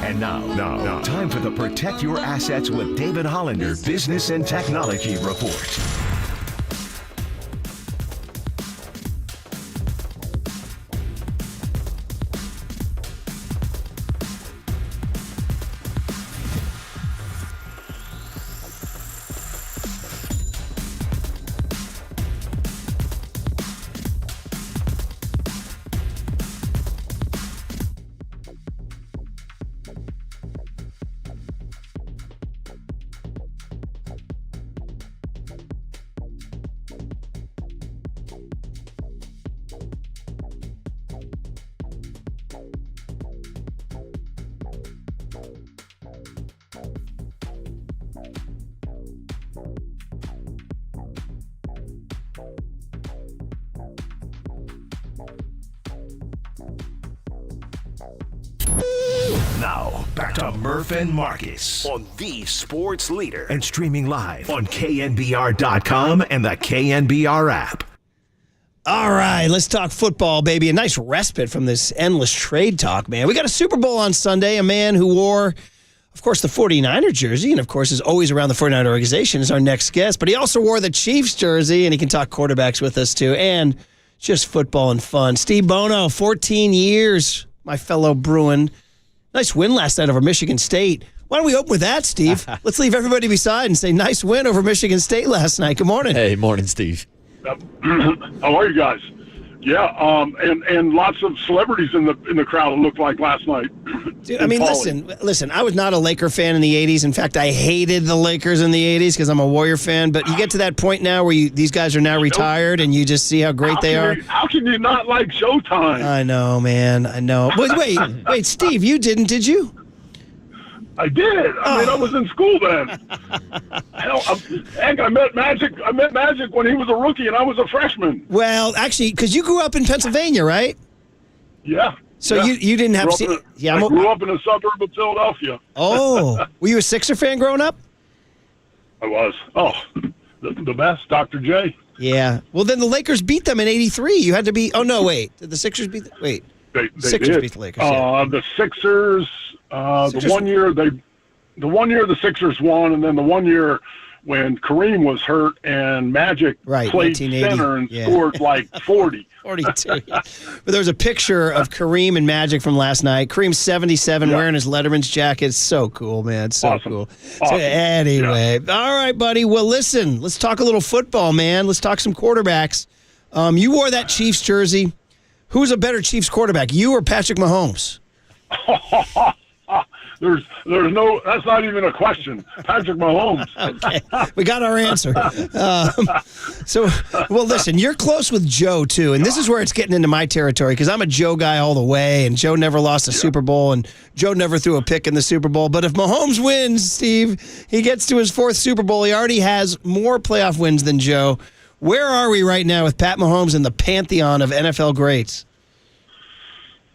And now, time for the Protect Your Assets with David Hollander Business and Technology Report. Now, back to Murph and Marcus on the sports leader and streaming live on KNBR.com and the KNBR app. All right, let's talk football, baby. A nice respite from this endless trade talk, man. We got a Super Bowl on Sunday. A man who wore, of course, the 49er jersey and, of course, is always around the 49er organization is our next guest. But he also wore the Chiefs jersey, and he can talk quarterbacks with us, too, and just football and fun. Steve Bono, 14 years, my fellow Bruin. Nice win last night over Michigan State. Why don't we open with that, Steve? Let's leave everybody beside and say nice win over Michigan State last night. Good morning. Hey, morning, Steve. How are you guys? Yeah, and lots of celebrities in the crowd, it looked like last night. Dude, I mean, listen, I was not a Laker fan in the 80s. In fact, I hated the Lakers in the 80s because I'm a Warrior fan. But you get to that point now where these guys are now retired and you just see how great they are. How can you not like Showtime? I know, man. I know. Wait, Steve, you didn't, did you? I did. I mean, I was in school then. Hell, I met Magic. I met Magic when he was a rookie and I was a freshman. Well, actually, because you grew up in Pennsylvania, right? Yeah. So yeah. you didn't have I grew up in a suburb of Philadelphia. Oh, were you a Sixer fan growing up? I was. Oh, the best, Dr. J. Yeah. Well, then the Lakers beat them in '83. You had to be. Oh no, wait. Did the Sixers beat? Wait. They Sixers did. beat the Lakers. Yeah. The Sixers. The one year the Sixers won, and then the one year when Kareem was hurt and Magic played center and scored like 40. 42. But there was a picture of Kareem and Magic from last night. Kareem's 77 wearing his Letterman's jacket. It's so cool, man. So cool. Awesome. So anyway, all right, buddy. Well, listen, let's talk a little football, man. Let's talk some quarterbacks. You wore that Chiefs jersey. Who's a better Chiefs quarterback, you or Patrick Mahomes? There's no, that's not even a question. Patrick Mahomes. Okay, we got our answer. Well, listen, you're close with Joe, too, and this is where it's getting into my territory because I'm a Joe guy all the way, and Joe never lost a Super Bowl, and Joe never threw a pick in the Super Bowl. But if Mahomes wins, Steve, he gets to his fourth Super Bowl. He already has more playoff wins than Joe. Where are we right now with Pat Mahomes in the pantheon of NFL greats?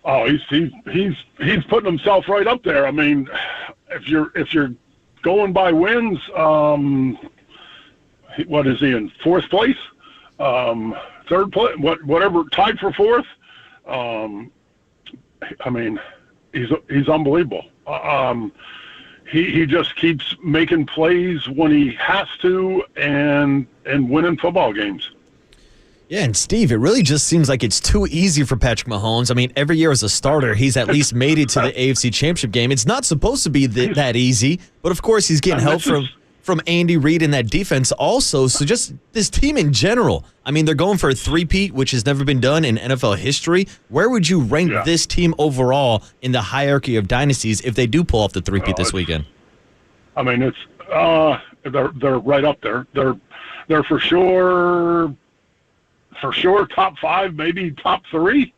Oh, he's putting himself right up there. I mean, if you're going by wins, what is he in fourth place, third place, whatever, tied for fourth? I mean, he's unbelievable. He just keeps making plays when he has to and winning football games. Yeah, and Steve, it really just seems like it's too easy for Patrick Mahomes. I mean, every year as a starter, he's at least made it to the AFC Championship game. It's not supposed to be that easy, but of course he's getting help from Andy Reid and that defense also. So just this team in general, I mean, they're going for a three-peat, which has never been done in NFL history. Where would you rank this team overall in the hierarchy of dynasties if they do pull off the three-peat this weekend? I mean, it's they're right up there. They're for sure top five, maybe top three.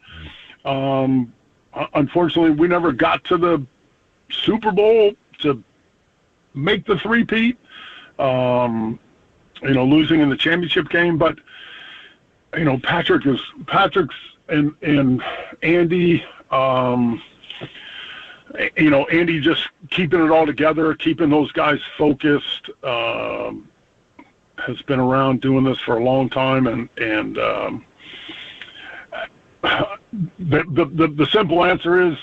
Unfortunately, we never got to the Super Bowl to make the three-peat, losing in the championship game. But, Patrick's and Andy, Andy just keeping it all together, keeping those guys focused, has been around doing this for a long time, and the simple answer is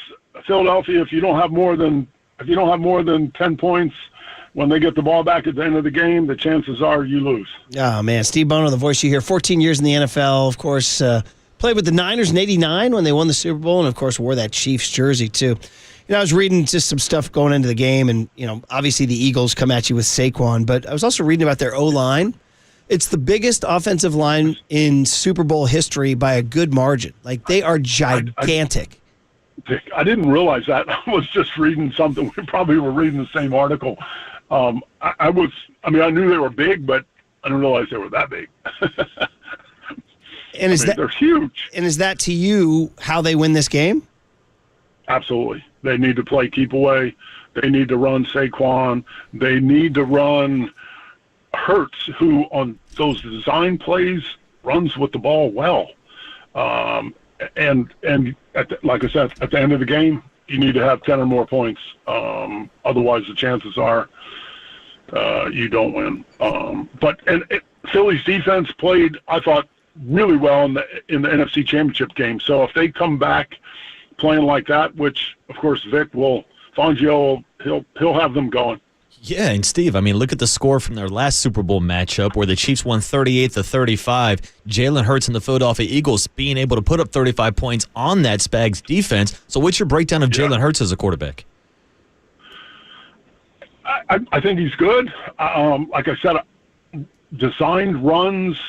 Philadelphia. If you don't have more than 10 points when they get the ball back at the end of the game, the chances are you lose. Oh man, Steve Bono, the voice you hear, 14 years in the NFL, of course, played with the Niners in '89 when they won the Super Bowl, and of course wore that Chiefs jersey too. I was reading just some stuff going into the game, and obviously the Eagles come at you with Saquon, but I was also reading about their O-line. It's the biggest offensive line in Super Bowl history by a good margin. Like, they are gigantic. I didn't realize that. I was just reading something. We probably were reading the same article. I knew they were big, but I didn't realize they were that big. And they're huge. And is that to you how they win this game? Absolutely. They need to play keep away. They need to run Saquon. They need to run Hurts, who on those design plays runs with the ball well. And like I said, at the end of the game, you need to have 10 or more points. Otherwise, the chances are you don't win. But Philly's defense played, I thought, really well in the NFC Championship game. So if they come back playing like that, which of course Fangio, he'll have them going. Yeah, and Steve, look at the score from their last Super Bowl matchup where the Chiefs won 38-35. Jalen Hurts and the Philadelphia Eagles being able to put up 35 points on that Spags defense. So what's your breakdown of Jalen Hurts as a quarterback? I think he's good. Like I said, designed runs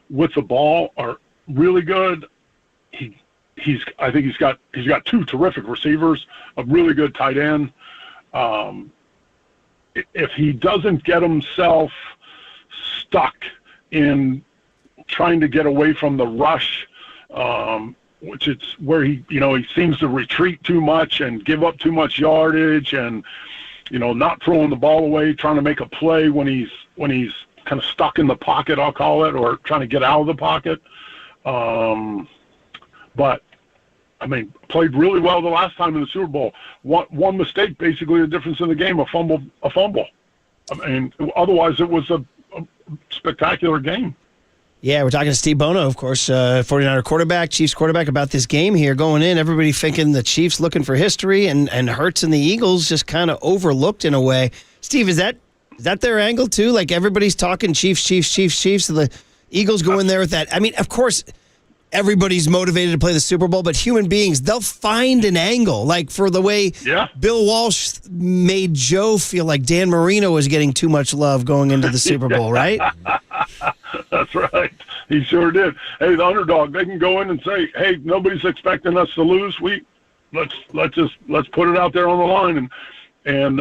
with the ball are really good. I think he's got two terrific receivers, a really good tight end. If he doesn't get himself stuck in trying to get away from the rush, which is where he seems to retreat too much and give up too much yardage, and not throwing the ball away, trying to make a play when he's kind of stuck in the pocket, I'll call it, or trying to get out of the pocket. But played really well the last time in the Super Bowl. One mistake, basically the difference in the game, a fumble. Otherwise it was a spectacular game. Yeah, we're talking to Steve Bono, of course, 49er quarterback, Chiefs quarterback, about this game here going in. Everybody thinking the Chiefs looking for history, and Hurts and the Eagles just kind of overlooked in a way. Steve, is that their angle too? Like, everybody's talking Chiefs. So the Eagles go in there with that. Of course, everybody's motivated to play the Super Bowl, but human beings, they'll find an angle. Like, for the way Bill Walsh made Joe feel like Dan Marino was getting too much love going into the Super Bowl, right? That's right. He sure did. Hey, the underdog, they can go in and say, hey, nobody's expecting us to lose. Let's put it out there on the line and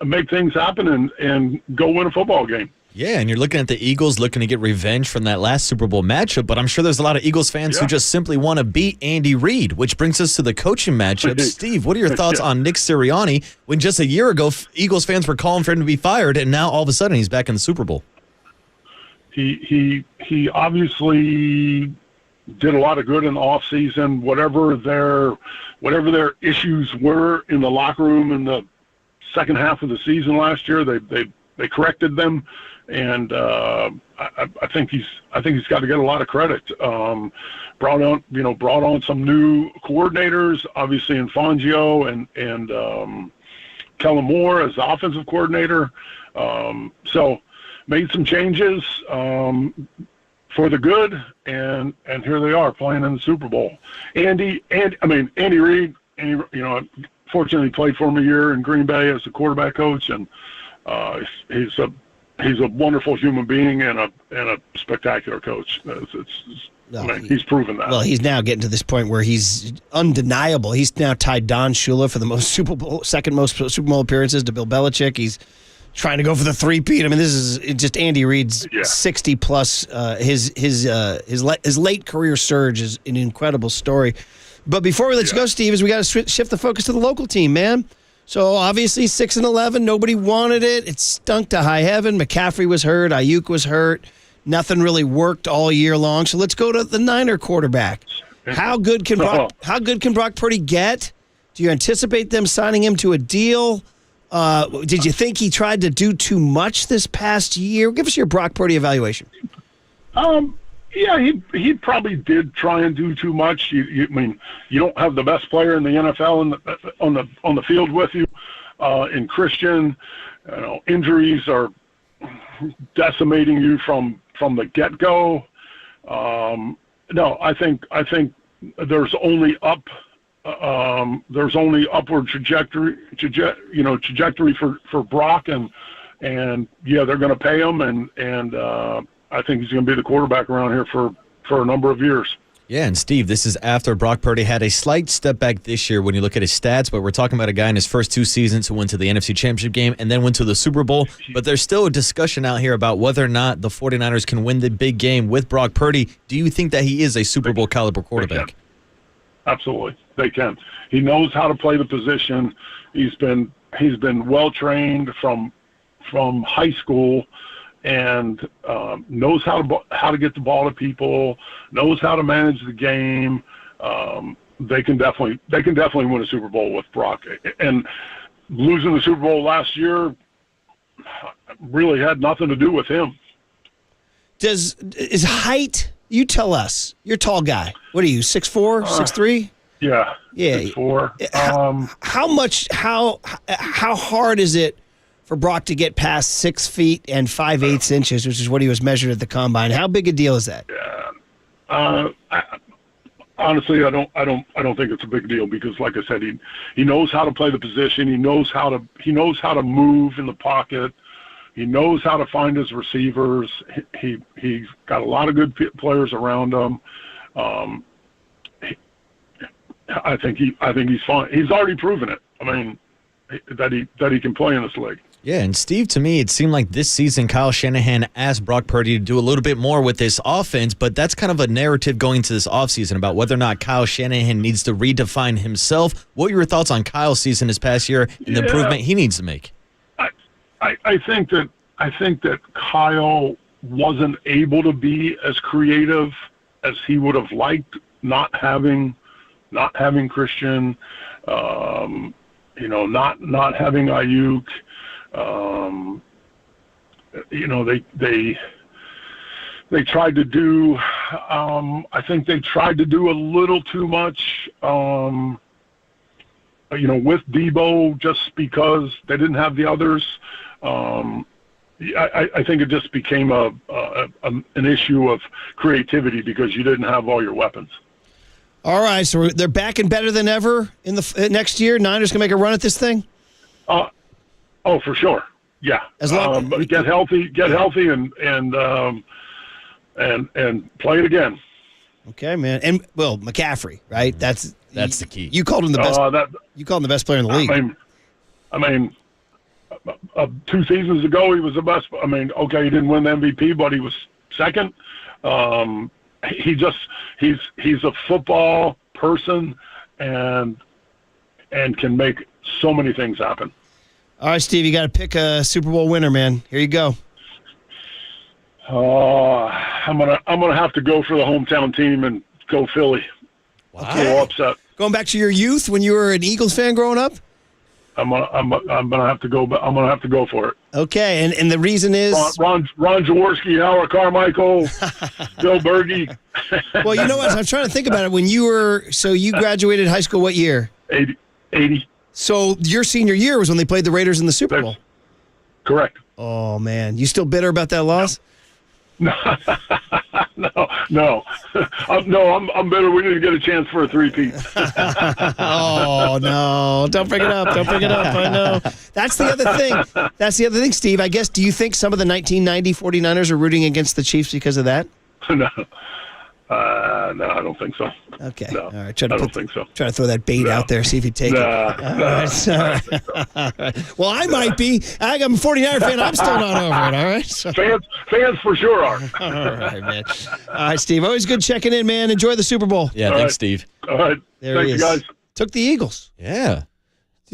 make things happen and go win a football game. Yeah, and you're looking at the Eagles looking to get revenge from that last Super Bowl matchup, but I'm sure there's a lot of Eagles fans who just simply want to beat Andy Reid, which brings us to the coaching matchup. Steve, what are your thoughts on Nick Sirianni when just a year ago Eagles fans were calling for him to be fired, and now all of a sudden he's back in the Super Bowl? He obviously did a lot of good in the offseason. Whatever their issues were in the locker room in the second half of the season last year, they corrected them. And I think he's got to get a lot of credit. Brought on some new coordinators, obviously in Fangio and Kellen Moore as the offensive coordinator. So made some changes for the good, and here they are playing in the Super Bowl. Andy Reid. Fortunately played for him a year in Green Bay as a quarterback coach, and he's a wonderful human being and a spectacular coach. He's proven that. Well, he's now getting to this point where he's undeniable. He's now tied Don Shula for the second most Super Bowl appearances to Bill Belichick. He's trying to go for the three-peat. This is just Andy Reid's 60-plus. His late career surge is an incredible story. But before we let you go, Steve, we got to shift the focus to the local team, man. So obviously 6-11, nobody wanted it. It stunk to high heaven. McCaffrey was hurt. Ayuk was hurt. Nothing really worked all year long. So let's go to the Niner quarterback. How good can Brock Purdy get? Do you anticipate them signing him to a deal? Did you think he tried to do too much this past year? Give us your Brock Purdy evaluation. Yeah, he probably did try and do too much. I mean, you don't have the best player in the NFL on the field with you. In Christian, injuries are decimating you from the get-go. No, I think there's only upward trajectory for Brock, and yeah, they're going to pay him, and I think he's going to be the quarterback around here for a number of years. Yeah, and Steve, this is after Brock Purdy had a slight step back this year when you look at his stats, but we're talking about a guy in his first 2 seasons who went to the NFC Championship game and then went to the Super Bowl. But there's still a discussion out here about whether or not the 49ers can win the big game with Brock Purdy. Do you think that he is a Super Bowl caliber quarterback? Absolutely, they can. He knows how to play the position. He's been well trained from high school, and knows how to get the ball to people, knows how to manage the game. They can definitely win a Super Bowl with Brock. And losing the Super Bowl last year really had nothing to do with him. Is height? You tell us. You're a tall guy. What are you? 6'4", 6'3"? Yeah. 6'4". How hard is it for Brock to get past 6 feet and 5/8 inches, which is what he was measured at the combine? How big a deal is that? Honestly, I don't think it's a big deal because, like I said, he knows how to play the position. He knows how to move in the pocket. He knows how to find his receivers. He's got a lot of good players around him. I think he's fine. He's already proven it. I mean, that he can play in this league. Yeah, and Steve, to me, it seemed like this season Kyle Shanahan asked Brock Purdy to do a little bit more with this offense, but that's kind of a narrative going into this offseason about whether or not Kyle Shanahan needs to redefine himself. What are your thoughts on Kyle's season this past year and the improvement he needs to make? I think that Kyle wasn't able to be as creative as he would have liked, not having Christian, not having Ayuk. They tried to do. I think they tried to do a little too much. With Debo, just because they didn't have the others. I think it just became an issue of creativity because you didn't have all your weapons. All right, so they're back and better than ever in the next year. Niners can make a run at this thing. Oh, for sure. Yeah. As long get healthy, and play it again. Okay, man. And McCaffrey, right? That's the key. You called him the best. You called him the best player in the league. I mean, 2 seasons ago he was the best. I mean, okay, he didn't win the MVP, but he was second. He's a football person and can make so many things happen. All right, Steve, you got to pick a Super Bowl winner, man. Here you go. I'm gonna have to go for the hometown team and go Philly. Wow. I'm a little upset. Going back to your youth when you were an Eagles fan growing up. I'm gonna have to go. I'm gonna have to go for it. Okay, and the reason is Ron Jaworski, Howard Carmichael, Bill Berge. Well, you know what? I'm trying to think about it. When you graduated high school, what year? 80. So your senior year was when they played the Raiders in the Super Bowl. Correct. Oh man, you still bitter about that loss? No. I'm bitter. We didn't get a chance for a three-peat. Oh no! Don't bring it up. I know. That's the other thing. Steve, I guess. Do you think some of the 1990 49ers are rooting against the Chiefs because of that? No. No, I don't think so. Okay. No, all right. I don't think so. Try to throw that bait out there, see if you take it. All right. Well, I might be. I'm a 49er fan. I'm still not over it, all right? So. Fans for sure are. All right, man. All right, Steve. Always good checking in, man. Enjoy the Super Bowl. Yeah, thanks, Steve. All right. There Thanks, he is. guys. Took the Eagles. Yeah.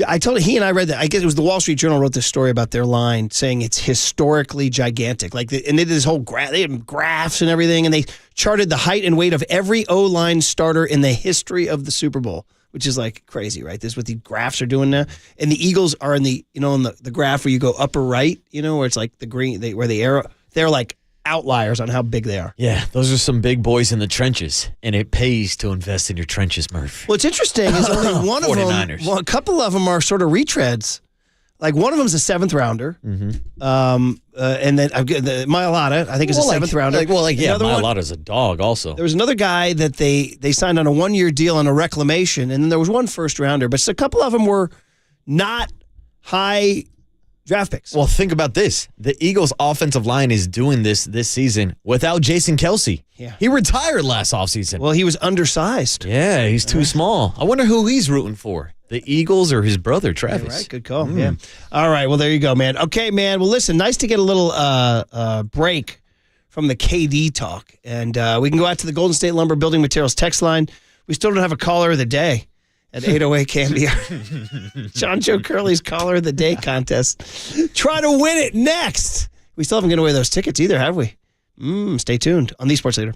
I told he and I read that. I guess it was the Wall Street Journal wrote this story about their line saying it's historically gigantic. And they did this whole they had graphs and everything, and they charted the height and weight of every O-line starter in the history of the Super Bowl, which is like crazy, right? This is what the graphs are doing now. And the Eagles are in the graph where you go upper right, where it's like the green, where the arrow, they're like outliers on how big they are. Yeah, those are some big boys in the trenches, and it pays to invest in your trenches, Murph. What's interesting is only one of 49ers. them, well, a couple of them are sort of retreads. Like one of them's a 7th rounder, and then the Mailata, I think, is a 7th rounder. Mailata's a dog also. There was another guy that they signed on a 1-year deal on a reclamation, and then there was one 1st rounder, but a couple of them were not high draft picks. Well, think about this. The Eagles' offensive line is doing this season without Jason Kelce. Yeah. He retired last offseason. Well, he was undersized. Yeah, he's too small. I wonder who he's rooting for. The Eagles or his brother, Travis? Yeah, right, good call. Yeah. All right, well, there you go, man. Okay, man. Well, listen, nice to get a little break from the KD talk. And we can go out to the Golden State Lumber Building Materials text line. We still don't have a caller of the day at 808 KNBR. John Joe Curley's Caller of the Day contest. Try to win it next. We still haven't given away those tickets either, have we? Stay tuned on the Sports Leader.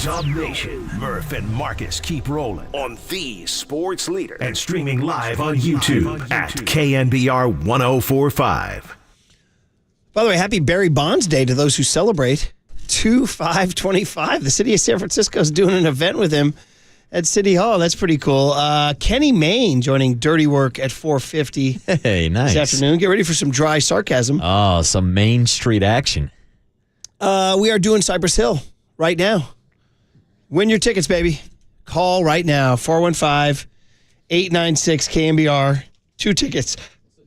Dub Nation, Murph and Marcus keep rolling on the Sports Leader and streaming live on YouTube at KNBR 1045. By the way, happy Barry Bonds Day to those who celebrate 2/5/25. The city of San Francisco is doing an event with him at City Hall. That's pretty cool. Kenny Mayne joining Dirty Work at 4:50. Hey, nice. This afternoon. Get ready for some dry sarcasm. Oh, some Main Street action. We are doing Cypress Hill right now. Win your tickets, baby. Call right now, 415-896-KNBR. 2 tickets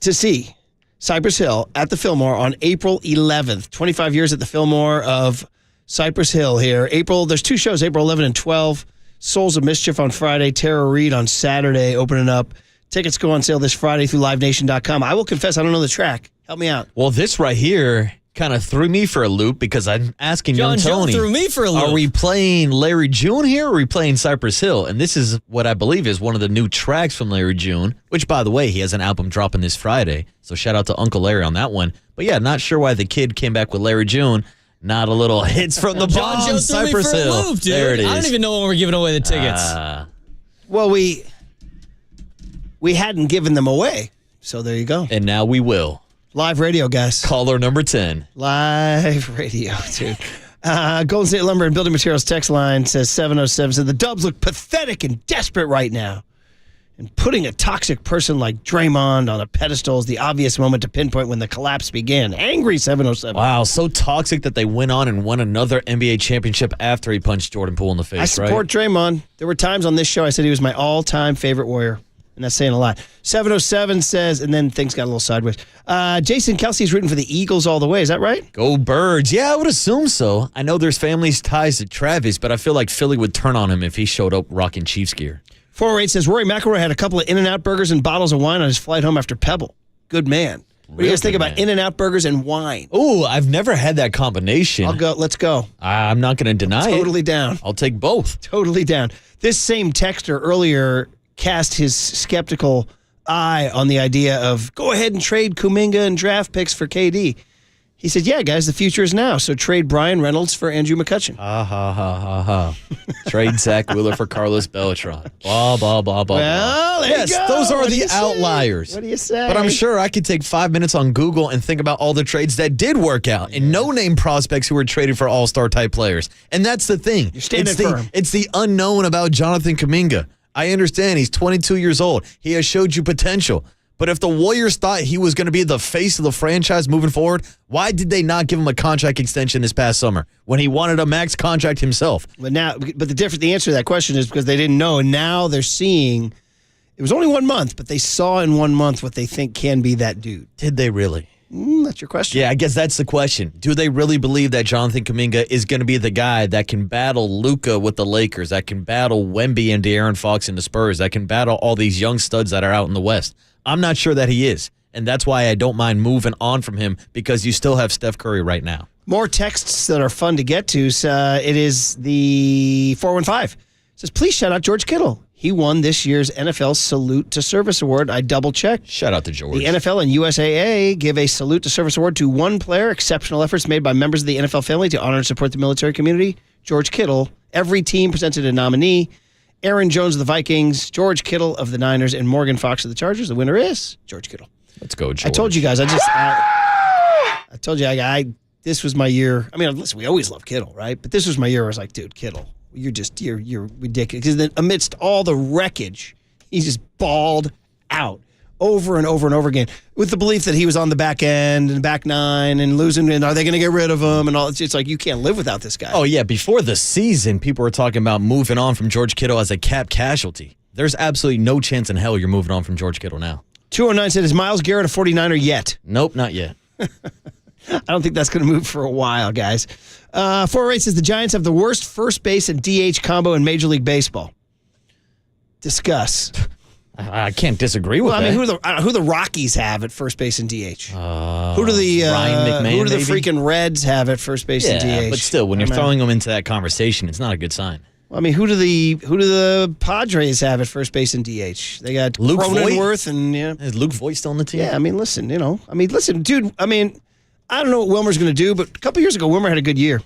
to see Cypress Hill at the Fillmore on April 11th. 25 years at the Fillmore of Cypress Hill here. There's 2 shows, April 11 and 12. Souls of Mischief on Friday, Tara Reid on Saturday, opening up. Tickets go on sale this Friday through livenation.com. I will confess, I don't know the track. Help me out. Well, this right here kind of threw me for a loop because I'm asking young Tony. John threw me for a loop. Are we playing Larry June here or are we playing Cypress Hill? And this is what I believe is one of the new tracks from Larry June, which, by the way, he has an album dropping this Friday. So shout out to Uncle Larry on that one. But yeah, not sure why the kid came back with Larry June. Not a little hits from the John bomb, Joe Cypress threw me for Hill. a loop, dude. There it is. I don't even know when we're giving away the tickets. Well, we hadn't given them away. So there you go. And now we will. Live radio, guys. Caller number 10. Live radio, dude. Golden State Lumber and Building Materials text line says 707. So the Dubs look pathetic and desperate right now. And putting a toxic person like Draymond on a pedestal is the obvious moment to pinpoint when the collapse began. Angry 707. Wow, so toxic that they went on and won another NBA championship after he punched Jordan Poole in the face, I support Draymond. There were times on this show I said he was my all-time favorite Warrior. And that's saying a lot. 707 says, and then things got a little sideways. Jason Kelsey's rooting for the Eagles all the way. Is that right? Go Birds. Yeah, I would assume so. I know there's family ties to Travis, but I feel like Philly would turn on him if he showed up rocking Chiefs gear. 408 says, Rory McIlroy had a couple of In-N-Out burgers and bottles of wine on his flight home after Pebble. Good man. What do you guys think about In-N-Out burgers and wine? Ooh, I've never had that combination. Let's go. I'm not going to deny it. Totally down. I'll take both. Totally down. This same texter earlier cast his skeptical eye on the idea of go ahead and trade Kuminga and draft picks for KD. He said, yeah, guys, the future is now. So trade Brian Reynolds for Andrew McCutchen. Trade Zach Wheeler for Carlos Beltran. Blah, blah, blah, blah. Well, there yes, you go. Those are What do the you say? outliers. What do you say? But I'm sure I could take 5 minutes on Google and think about all the trades that did work out and no-name prospects who were traded for all-star type players. And that's the thing. You're standing firm. It's the unknown about Jonathan Kuminga. I understand he's 22 years old. He has showed you potential. But if the Warriors thought he was going to be the face of the franchise moving forward, why did they not give him a contract extension this past summer when he wanted a max contract himself? But the answer to that question is because they didn't know, and now they're seeing. It was only 1 month, but they saw in 1 month what they think can be that dude. Did they really? That's your question. Yeah, I guess that's the question. Do they really believe that Jonathan Kuminga is going to be the guy that can battle Luca with the Lakers, that can battle Wemby and De'Aaron Fox in the Spurs, that can battle all these young studs that are out in the West? I'm not sure that he is, and that's why I don't mind moving on from him because you still have Steph Curry right now. More texts that are fun to get to. It is the 415. It says, please shout out George Kittle. He won this year's NFL Salute to Service Award. I double-checked. Shout out to George. The NFL and USAA give a Salute to Service Award to one player. Exceptional efforts made by members of the NFL family to honor and support the military community. George Kittle. Every team presented a nominee. Aaron Jones of the Vikings, George Kittle of the Niners, and Morgan Fox of the Chargers. The winner is George Kittle. Let's go, George. I told you guys. I told you this was my year. I mean, listen, we always love Kittle, right? But this was my year where I was like, dude, Kittle, you're ridiculous. Because then amidst all the wreckage, he just balled out over and over and over again with the belief that he was on the back end and back nine and losing, and are they going to get rid of him and all. It's like you can't live without this guy. Oh, yeah. Before the season, people were talking about moving on from George Kittle as a cap casualty. There's absolutely no chance in hell you're moving on from George Kittle now. 209 said, is Myles Garrett a 49er yet? Nope, not yet. I don't think that's going to move for a while, guys. 408 says the Giants have the worst first base and DH combo in Major League Baseball. Discuss. I can't disagree with that. I mean, who the Rockies have at first base and DH? Who do the Ryan McMahon, who do the maybe? freaking Reds have at first base and DH? But still, when you're throwing them into that conversation, it's not a good sign. Well, I mean, who do the Padres have at first base and DH? They got Luke Cronenworth and Is Luke Voigt still on the team? Yeah, I mean, listen, dude. I mean, I don't know what Wilmer's going to do, but a couple years ago, Wilmer had a good year.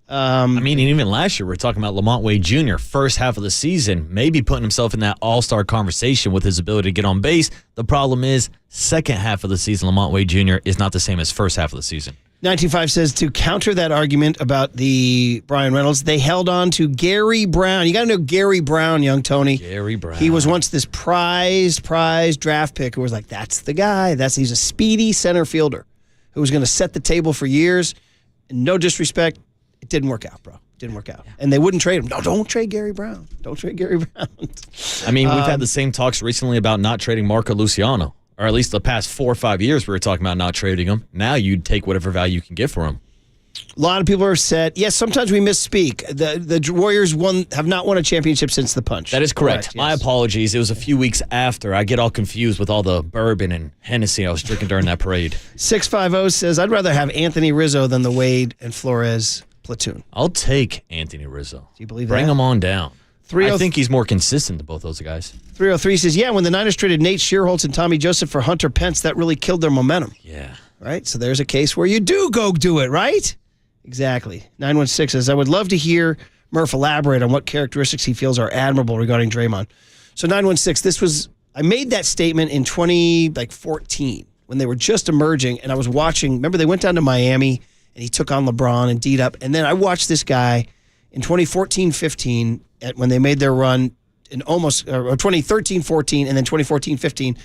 I mean, and even last year, we were talking about Lamont Wade Jr., first half of the season, maybe putting himself in that all-star conversation with his ability to get on base. The problem is, second half of the season, Lamont Wade Jr. is not the same as first half of the season. 925 says, to counter that argument about the Brian Reynolds, they held on to Gary Brown. You got to know Gary Brown, young Tony. Gary Brown. He was once this prized draft pick who was like, that's the guy. He's a speedy center fielder who was going to set the table for years. And no disrespect, it didn't work out, bro. Didn't work out. And they wouldn't trade him. No, don't trade Gary Brown. Don't trade Gary Brown. I mean, we've had the same talks recently about not trading Marco Luciano. Or at least the past 4 or 5 years, we were talking about not trading him. Now you'd take whatever value you can get for him. A lot of people are upset. Yes, sometimes we misspeak. The Warriors have not won a championship since the punch. That is correct. My apologies. It was a few weeks after. I get all confused with all the bourbon and Hennessy I was drinking during that parade. 650 says, I'd rather have Anthony Rizzo than the Wade and Flores platoon. I'll take Anthony Rizzo. Do you believe Bring that? him on down. I think 303 he's more consistent than both those guys. 303 says, yeah, when the Niners traded Nate Shearholtz and Tommy Joseph for Hunter Pence, that really killed their momentum. Yeah. Right? So there's a case where you do go do it, right? Exactly. 916 says, I would love to hear Murph elaborate on what characteristics he feels are admirable regarding Draymond. So 916, I made that statement in 2014 when they were just emerging, and I was watching, remember they went down to Miami, and he took on LeBron and D'd up, and then I watched this guy in 2014-15 when they made their run in 2013-14 and then 2014-15.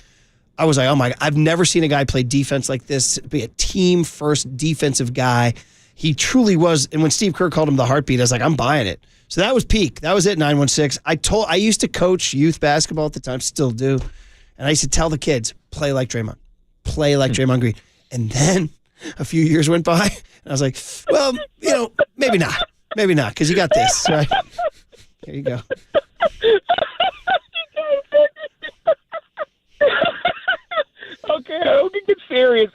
I was like, oh my God, I've never seen a guy play defense like this, be a team-first defensive guy. He truly was, and when Steve Kerr called him the heartbeat, I was like, I'm buying it. So that was peak. That was it, 916. I used to coach youth basketball at the time, still do, and I used to tell the kids, play like Draymond. Play like Draymond Green. And then a few years went by, and I was like, well, maybe not. Maybe not, because you got this, right? Here you go. Okay, I'll get serious.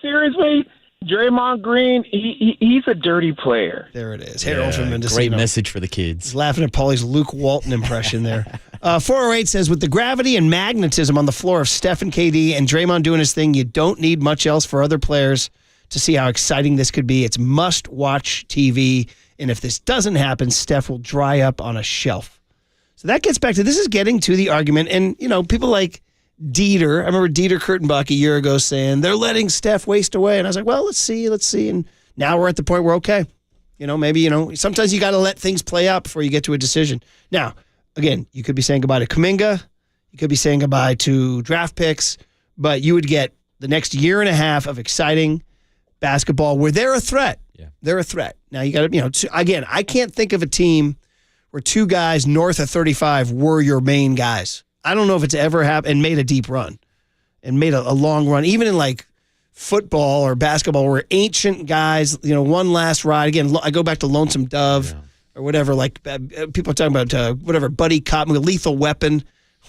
Seriously, Draymond Green, he's a dirty player. There it is. Harold from Mendocino. Great message for the kids. He's laughing at Paulie's Luke Walton impression there. 408 says, with the gravity and magnetism on the floor of Steph and KD and Draymond doing his thing, you don't need much else for other players to see how exciting this could be. It's must-watch TV, and if this doesn't happen, Steph will dry up on a shelf. So that gets back to, this is getting to the argument, and, people like Dieter, I remember Dieter Kurtenbach a year ago saying, they're letting Steph waste away, and I was like, well, let's see, and now we're at the point where, okay, maybe, sometimes you got to let things play out before you get to a decision. Now, again, you could be saying goodbye to Kuminga, you could be saying goodbye to draft picks, but you would get the next year and a half of exciting basketball where they're a threat. Yeah. They're a threat. Now you got to, again, I can't think of a team where two guys north of 35 were your main guys. I don't know if it's ever happened and made a deep run and made a long run, even in like football or basketball where ancient guys, one last ride. Again, I go back to Lonesome Dove or whatever, like people are talking about whatever, Buddy Cop, Lethal Weapon,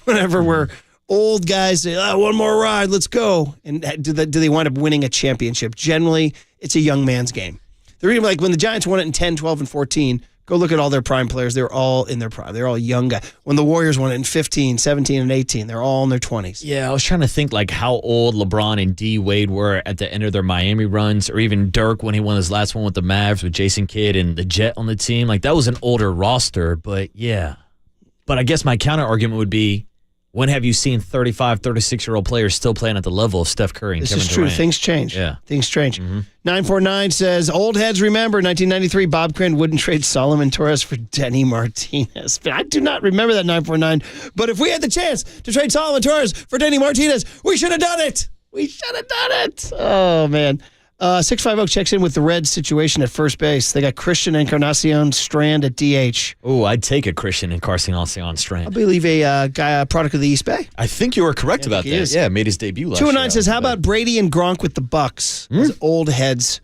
whatever, where old guys say, one more ride, let's go. And do they wind up winning a championship? Generally, it's a young man's game. They're even like when the Giants won it in 10, 12, and 14, go look at all their prime players. They're all in their prime. They're all young guys. When the Warriors won it in 15, 17, and 18, they're all in their 20s. Yeah, I was trying to think like how old LeBron and D Wade were at the end of their Miami runs, or even Dirk when he won his last one with the Mavs with Jason Kidd and the Jet on the team. Like that was an older roster, but yeah. But I guess my counter argument would be, when have you seen 35, 36-year-old players still playing at the level of Steph Curry and Kevin Durant? This is true. Things change. Yeah. Things change. 949 says, old heads remember 1993, Bob Crane wouldn't trade Solomon Torres for Denny Martinez. But I do not remember that 949. But if we had the chance to trade Solomon Torres for Denny Martinez, we should have done it. We should have done it. Oh, man. 650 checks in with the Reds situation at first base. They got Christian Encarnacion Strand at DH. Oh, I'd take a Christian Encarnacion Strand. I believe a product of the East Bay. I think you were correct about that. Yeah, made his debut last year. 209 says, how about Brady and Gronk with the Bucks? Those old heads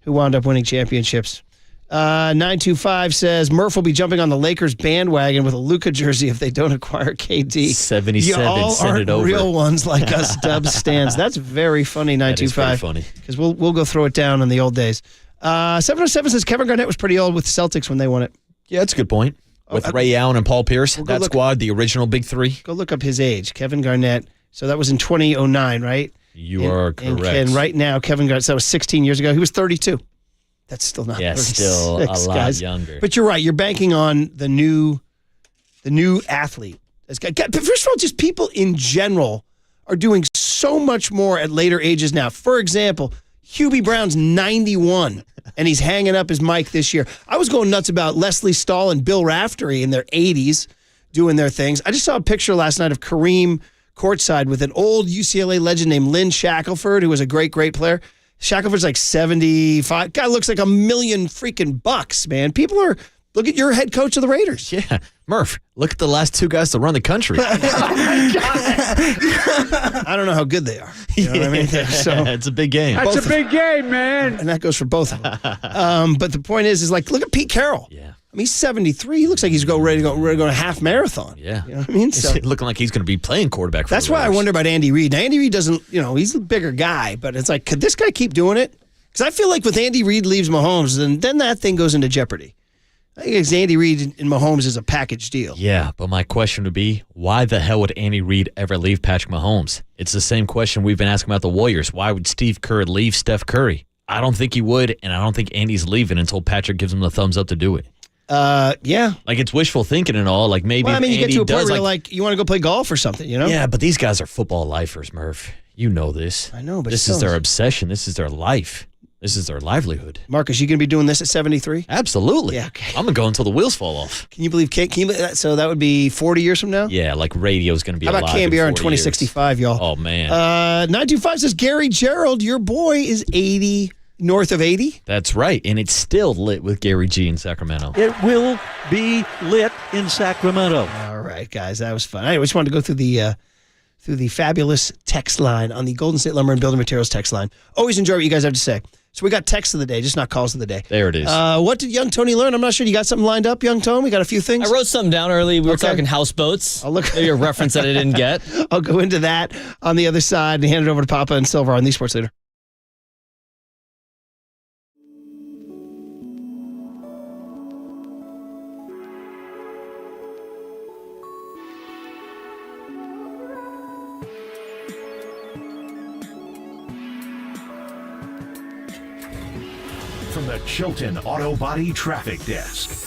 who wound up winning championships. 925 says, Murph will be jumping on the Lakers bandwagon with a Luca jersey if they don't acquire KD. 77, Y'all send aren't it over. real ones like us Dubs stands. That's very funny, 925. That is pretty funny. Because we'll go throw it down in the old days. 707 says, Kevin Garnett was pretty old with the Celtics when they won it. Yeah, that's a good point. With Ray Allen and Paul Pierce, that squad, the original big three. Go look up his age. Kevin Garnett. So that was in 2009, right? You are correct. And right now, Kevin Garnett, so that was 16 years ago. He was 32. That's still not 36, still a lot guys. younger. But you're right. You're banking on the new athlete. First of all, just people in general are doing so much more at later ages now. For example, Hubie Brown's 91, and he's hanging up his mic this year. I was going nuts about Leslie Stahl and Bill Raftery in their 80s doing their things. I just saw a picture last night of Kareem courtside with an old UCLA legend named Lynn Shackelford, who was a great, great player. Shackelford's like 75. Guy looks like $1 million freaking bucks, man. People are, look at your head coach of the Raiders. Yeah. Murph, look at the last two guys to run the country. I don't know how good they are. You know what I mean? So, it's a big game. That's a big game, man. And that goes for both of them. But the point is like, look at Pete Carroll. Yeah. I mean, he's 73. He looks like he's ready to go a half marathon. Yeah. You know what I mean? So, He's looking like he's going to be playing quarterback for that's the why I Raiders. wonder about Andy Reid. Now, Andy Reid doesn't, he's a bigger guy, but it's like, could this guy keep doing it? Because I feel like with Andy Reid leaves Mahomes, then that thing goes into jeopardy. I think it's Andy Reid and Mahomes is a package deal. Yeah, but my question would be, why the hell would Andy Reid ever leave Patrick Mahomes? It's the same question we've been asking about the Warriors. Why would Steve Kerr leave Steph Curry? I don't think he would, and I don't think Andy's leaving until Patrick gives him the thumbs up to do it. Yeah. Like, it's wishful thinking and all. Like, maybe Well, I mean, you Andy get to a point does, where you're like, you want to go play golf or something, Yeah, but these guys are football lifers, Murph. You know this. I know, but this is their obsession. This is their life. This is their livelihood. Marcus, you going to be doing this at 73? Absolutely. Yeah, okay. I'm going to go until the wheels fall off. Can you believe so that would be 40 years from now? Yeah, like radio's going to be How about alive KNBR in 40 years. 2065, y'all? Oh, man. 925 says, Gary Gerald, your boy is 80, north of 80. That's right, and it's still lit with Gary G in Sacramento. It will be lit in Sacramento. All right, guys, that was fun. I just wanted to go through the fabulous text line on the Golden State Lumber and Building Materials text line. Always enjoy what you guys have to say. So we got texts of the day, just not calls of the day. There it is. What did young Tony learn? I'm not sure. You got something lined up, young Tony? We got a few things? I wrote something down early. We were talking houseboats. I'll look. Maybe a reference that I didn't get. I'll go into that on the other side and hand it over to Papa and Silver on the Sports Leader. From the Chilton Auto Body Traffic Desk.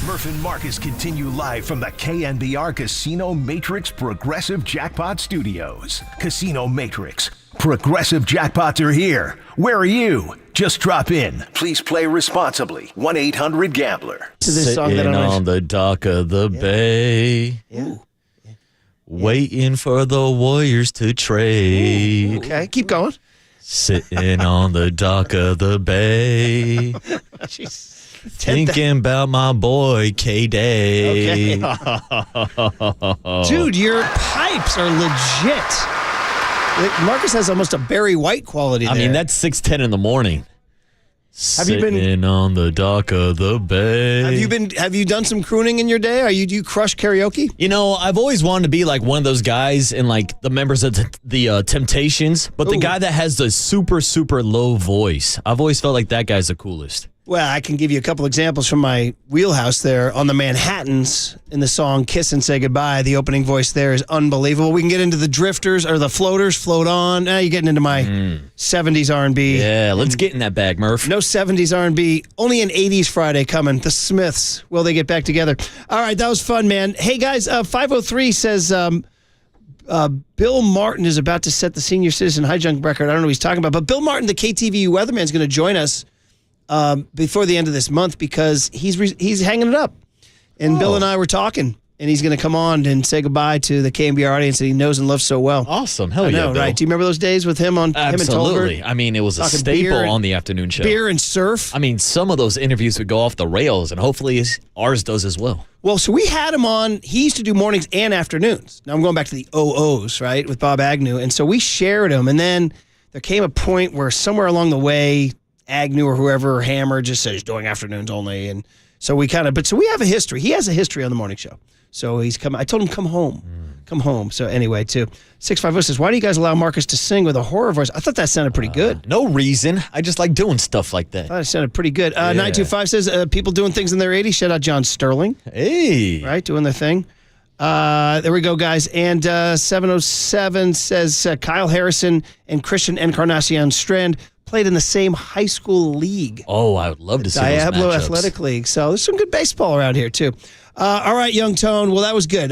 Murph and Marcus continue live from the KNBR Casino Matrix Progressive Jackpot Studios. Casino Matrix. Progressive jackpots are here. Where are you? Just drop in. Please play responsibly. 1-800-GAMBLER. To this song that Sitting I'm on the dock of the bay. Yeah. Waiting for the Warriors to trade. Okay, keep going. Sitting on the dock of the bay. Jeez. Thinking about my boy, K-Day. Okay. Dude, your pipes are legit. Marcus has almost a Barry White quality there. I mean, that's 6:10 in the morning. Have you been Sitting on the dock of the bay? Have you done some crooning in your day? Do you crush karaoke? You know, I've always wanted to be like one of those guys in like the members of the Temptations, but the guy that has the super, super low voice. I've always felt like that guy's the coolest. Well, I can give you a couple examples from my wheelhouse there. On the Manhattans in the song Kiss and Say Goodbye, the opening voice there is unbelievable. We can get into the Drifters or the Floaters, Float On. Now you're getting into my 70s R&B. Yeah, let's get in that bag, Murph. No 70s R&B, only an 80s Friday coming. The Smiths, will they get back together? All right, that was fun, man. Hey, guys, 503 says Bill Martin is about to set the senior citizen high jump record. I don't know what he's talking about, but Bill Martin, the KTVU weatherman, is going to join us before the end of this month because he's hanging it up. And Bill and I were talking, and he's going to come on and say goodbye to the KNBR audience that he knows and loves so well. Awesome. Hell I know, yeah, Bill. Right? Do you remember those days with him on Absolutely. him and Tolbert? I mean, it was a staple on the afternoon show. Beer and surf. I mean, some of those interviews would go off the rails, and hopefully ours does as well. Well, so we had him on. He used to do mornings and afternoons. Now I'm going back to the OOs, right, with Bob Agnew. And so we shared him. And then there came a point where somewhere along the way, Agnew or whoever, or Hammer, just said he's doing afternoons only. And so we we have a history. He has a history on the morning show. So he's come. I told him, come home. Come home. So anyway, too. 650 says, why do you guys allow Marcus to sing with a horror voice? I thought that sounded pretty good. No reason. I just like doing stuff like that. I thought it sounded pretty good. 925 says, people doing things in their 80s. Shout out John Sterling. Hey. Right, doing their thing. There we go, guys. And 707 says, Kyle Harrison and Christian Encarnacion Strand played in the same high school league. Oh, I would love to see Diablo those matchups. Athletic League. So there's some good baseball around here, too. All right, Young Tone. Well, that was good.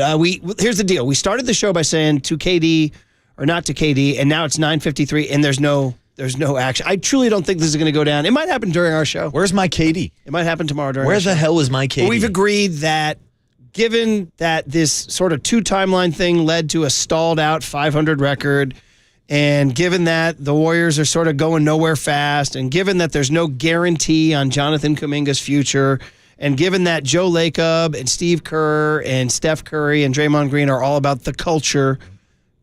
Here's the deal. We started the show by saying to KD or not to KD, and now it's 9:53, and there's no action. I truly don't think this is going to go down. It might happen during our show. Where's my KD? It might happen tomorrow during Where our show. the hell is my KD? But we've agreed that given that this sort of two-timeline thing led to a stalled-out 500 record, and given that the Warriors are sort of going nowhere fast, and given that there's no guarantee on Jonathan Kuminga's future, and given that Joe Lacob and Steve Kerr and Steph Curry and Draymond Green are all about the culture,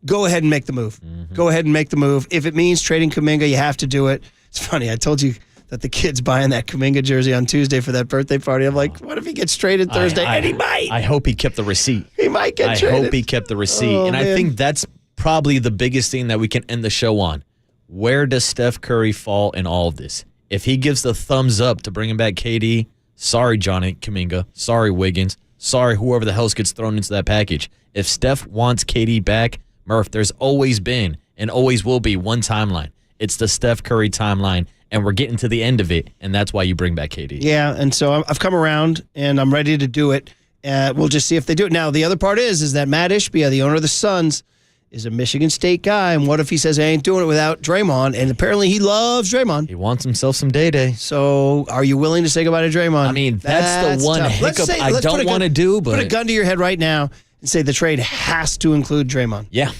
go ahead and make the move. Go ahead and make the move. If it means trading Kuminga, you have to do it. It's funny. I told you that the kid's buying that Kuminga jersey on Tuesday for that birthday party. I'm like, what if he gets traded Thursday? And he might. I hope he kept the receipt. He might get traded. I hope he kept the receipt. Oh, and I man. think that's probably the biggest thing that we can end the show on. Where does Steph Curry fall in all of this? If he gives the thumbs up to bringing back KD, sorry, Johnny Kuminga. Sorry, Wiggins. Sorry, whoever the hell gets thrown into that package. If Steph wants KD back, Murph, there's always been and always will be one timeline. It's the Steph Curry timeline, and we're getting to the end of it, and that's why you bring back KD. Yeah, and so I've come around, and I'm ready to do it. We'll just see if they do it. Now, the other part is that Matt Ishbia, the owner of the Suns, is a Michigan State guy, and what if he says, I ain't doing it without Draymond? And apparently he loves Draymond. He wants himself some day-day. So are you willing to say goodbye to Draymond? I mean, that's the one tough. hiccup I don't want to do. But put a gun to your head right now and say the trade has to include Draymond. Yeah.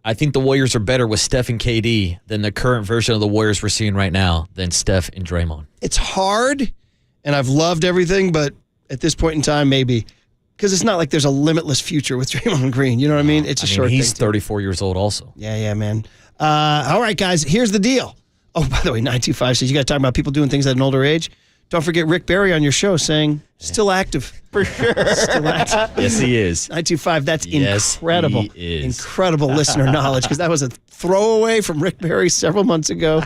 I think the Warriors are better with Steph and KD than the current version of the Warriors we're seeing right now than Steph and Draymond. It's hard, and I've loved everything, but at this point in time, maybe. Because it's not like there's a limitless future with Draymond Green. You know what I mean? It's a short he's thing. 34 years old also. Yeah, man. All right, guys, here's the deal. Oh, by the way, 925 says you got to talk about people doing things at an older age. Don't forget Rick Barry on your show saying, still active. For sure. Still active. Yes, he is. 925, that's Yes, incredible. he is. Incredible listener knowledge, because that was a throwaway from Rick Barry several months ago.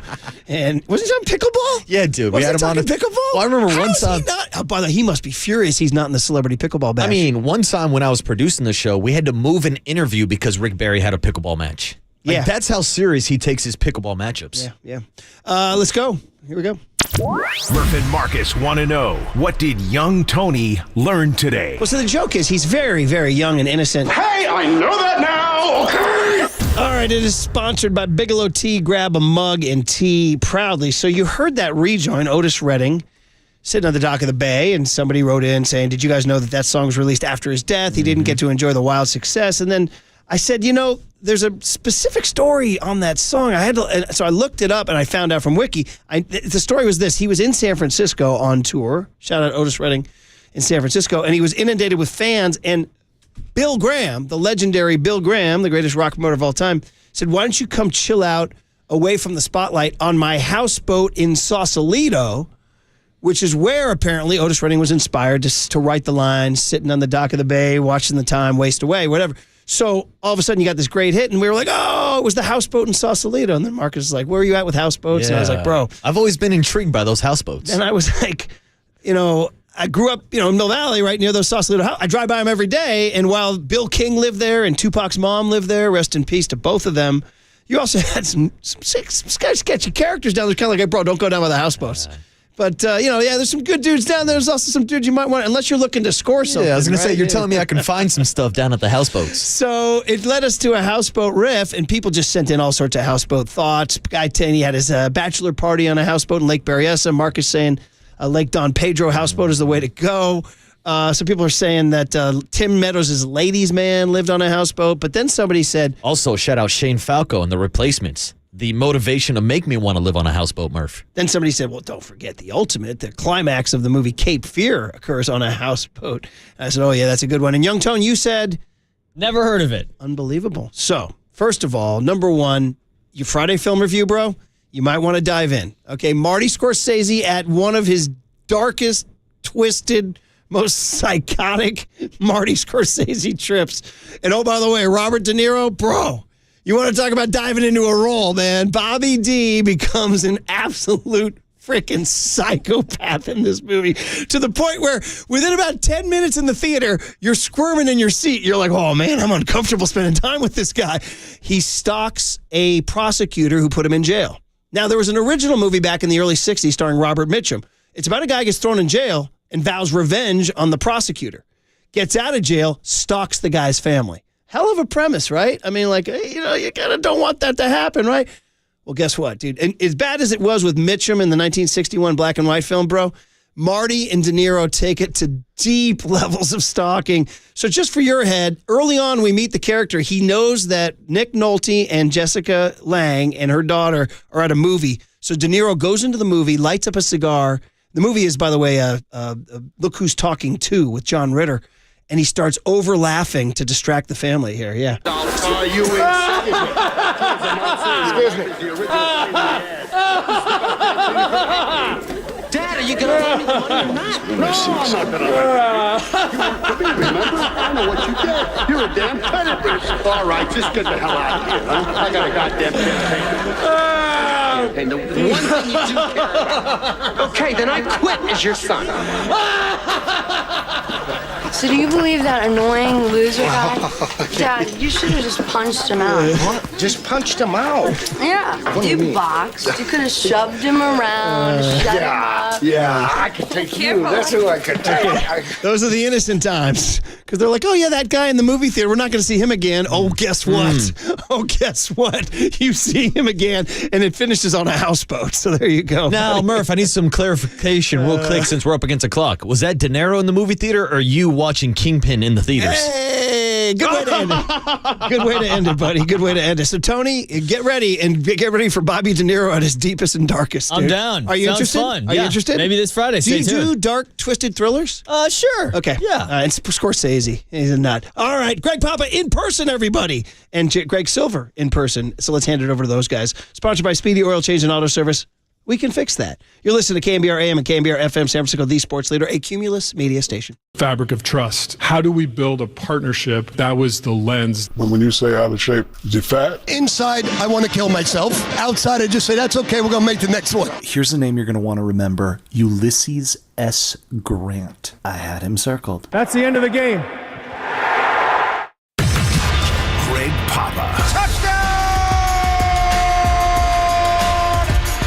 And was he on Pickleball? Yeah, dude. Was We had he him on talking Pickleball? Well, I remember How one is he time. not? Oh, by the way, he must be furious he's not in the Celebrity Pickleball Bash. I mean, one time when I was producing the show, we had to move an interview because Rick Barry had a pickleball match. Like, Yeah. That's how serious he takes his pickleball matchups. Yeah. Let's go. Here we go. Murph and Marcus want to know, what did young Tony learn today? Well, so the joke is he's very, very young and innocent. Hey, I know that now, okay? All right, it is sponsored by Bigelow Tea. Grab a mug and tea proudly. So you heard that rejoin, Otis Redding, sitting on the dock of the bay, and somebody wrote in saying, did you guys know that song was released after his death? He didn't get to enjoy the wild success. And then I said, there's a specific story on that song. So I looked it up and I found out from Wiki. The story was this. He was in San Francisco on tour. Shout out Otis Redding in San Francisco. And he was inundated with fans. And Bill Graham, the legendary Bill Graham, the greatest rock promoter of all time, said, why don't you come chill out away from the spotlight on my houseboat in Sausalito, which is where apparently Otis Redding was inspired to write the line, sitting on the dock of the bay, watching the time waste away, whatever. So all of a sudden you got this great hit, and we were like, oh, it was the houseboat in Sausalito. And then Marcus was like, where are you at with houseboats? And I was like, bro. I've always been intrigued by those houseboats. And I was like, I grew up, in Mill Valley, right near those Sausalito houses. I drive by them every day. And while Bill King lived there and Tupac's mom lived there, rest in peace to both of them, you also had some sketchy characters down there. Kind of like, bro, don't go down by the houseboats. But, there's some good dudes down there. There's also some dudes you might want, unless you're looking to score something. Yeah, I was going to say, you're telling me I can find some stuff down at the houseboats. So it led us to a houseboat riff, and people just sent in all sorts of houseboat thoughts. Guy 10, he had his bachelor party on a houseboat in Lake Berryessa. Marcus saying Lake Don Pedro houseboat is the way to go. So people are saying that Tim Meadows' ladies' man lived on a houseboat. But then somebody said... Also, shout out Shane Falco and the Replacements. The motivation to make me want to live on a houseboat, Murph. Then somebody said, well, don't forget the climax of the movie Cape Fear occurs on a houseboat. And I said, oh, yeah, that's a good one. And Young Tone, you said... Never heard of it. Unbelievable. So, first of all, number one, your Friday film review, bro, you might want to dive in. Okay, Marty Scorsese at one of his darkest, twisted, most psychotic Marty Scorsese trips. And oh, by the way, Robert De Niro, bro... You want to talk about diving into a role, man. Bobby D becomes an absolute freaking psychopath in this movie to the point where within about 10 minutes in the theater, you're squirming in your seat. You're like, oh, man, I'm uncomfortable spending time with this guy. He stalks a prosecutor who put him in jail. Now, there was an original movie back in the early 60s starring Robert Mitchum. It's about a guy who gets thrown in jail and vows revenge on the prosecutor. Gets out of jail, stalks the guy's family. Hell of a premise, right? I mean, you kind of don't want that to happen, right? Well, guess what, dude? And as bad as it was with Mitchum in the 1961 black and white film, bro, Marty and De Niro take it to deep levels of stalking. So just for your head, early on we meet the character. He knows that Nick Nolte and Jessica Lange and her daughter are at a movie. So De Niro goes into the movie, lights up a cigar. The movie is, by the way, Look Who's Talking 2 with John Ritter. And he starts over laughing to distract the family here. Yeah. Are you excuse me. Dad, are you going to lend me the money or not? No, I'm not going to let you. Remember? I know what you did. You're a damn credit risk. All right, just get the hell out of here, huh? I got a goddamn And the one thing you do care about. Okay, then I quit as your son. So do you believe that annoying loser guy? Dad, you should have just punched him out. What? Just punched him out? Yeah. What do you mean? Boxed. You could have shoved him around, shut him up. Yeah, I could take you. That's who I could take. Those are the innocent times. Because they're like, oh, yeah, that guy in the movie theater, we're not going to see him again. Oh, guess what? Oh, guess what? You see him again, and it finishes on a houseboat. So there you go. Now, Murph, I need some clarification real quick since we're up against the clock. Was that De Niro in the movie theater or you watching Kingpin in the theaters? Hey, good way to end it. Good way to end it, buddy. Good way to end it. So, Tony, get ready for Bobby De Niro at his deepest and darkest. Dude. I'm down. Are you Sounds interested? fun. Are you interested? Maybe this Friday. Do you do dark, twisted thrillers? Sure. Okay. Yeah. And Scorsese. He's a nut. All right. Greg Papa in person, everybody. And Greg Silver in person. So let's hand it over to those guys. Sponsored by Speedy Oil Change and Auto Service. We can fix that. You're listening to KNBR AM and KNBR FM, San Francisco, the sports leader, a Cumulus media station. Fabric of trust. How do we build a partnership? That was the lens. When you say out of shape, is it fat? Inside, I want to kill myself. Outside, I just say, that's okay, we're going to make the next one. Here's a name you're going to want to remember. Ulysses S. Grant. I had him circled. That's the end of the game. Greg Papa. Touchdown!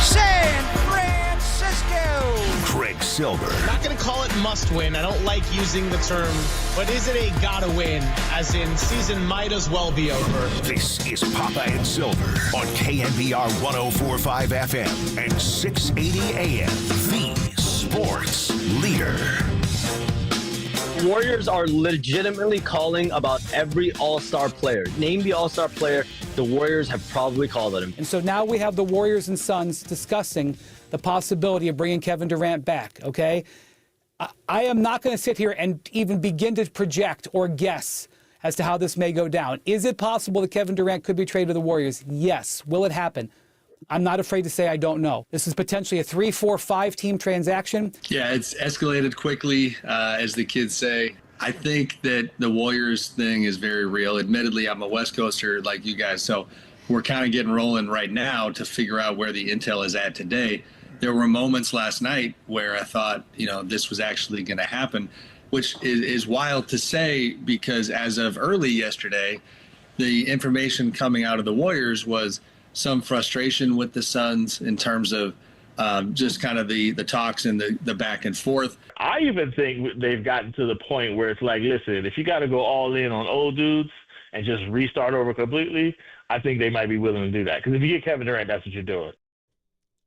San Francisco! Greg Silver. I'm not going to call it must win. I don't like using the term, but is it a gotta win? As in, season might as well be over. This is Papa and Silver on KNBR 104.5 FM and 680 AM. The sports leader. Warriors are legitimately calling about every all-star player. Name the all-star player the Warriors have probably called at him. And so now we have the Warriors and Suns discussing the possibility of bringing Kevin Durant back, okay? I am not going to sit here and even begin to project or guess as to how this may go down. Is it possible that Kevin Durant could be traded to the Warriors? Yes. Will it happen? I'm not afraid to say I don't know. This is potentially a 3, 4, 5-team transaction. Yeah, it's escalated quickly, as the kids say. I think that the Warriors thing is very real. Admittedly, I'm a West Coaster like you guys, so we're kind of getting rolling right now to figure out where the intel is at today. There were moments last night where I thought, this was actually going to happen, which is wild to say because as of early yesterday, the information coming out of the Warriors was some frustration with the Suns in terms of just kind of the talks and the back and forth. I even think they've gotten to the point where it's like, listen, if you got to go all in on old dudes and just restart over completely, I think they might be willing to do that. Because if you get Kevin Durant, that's what you're doing.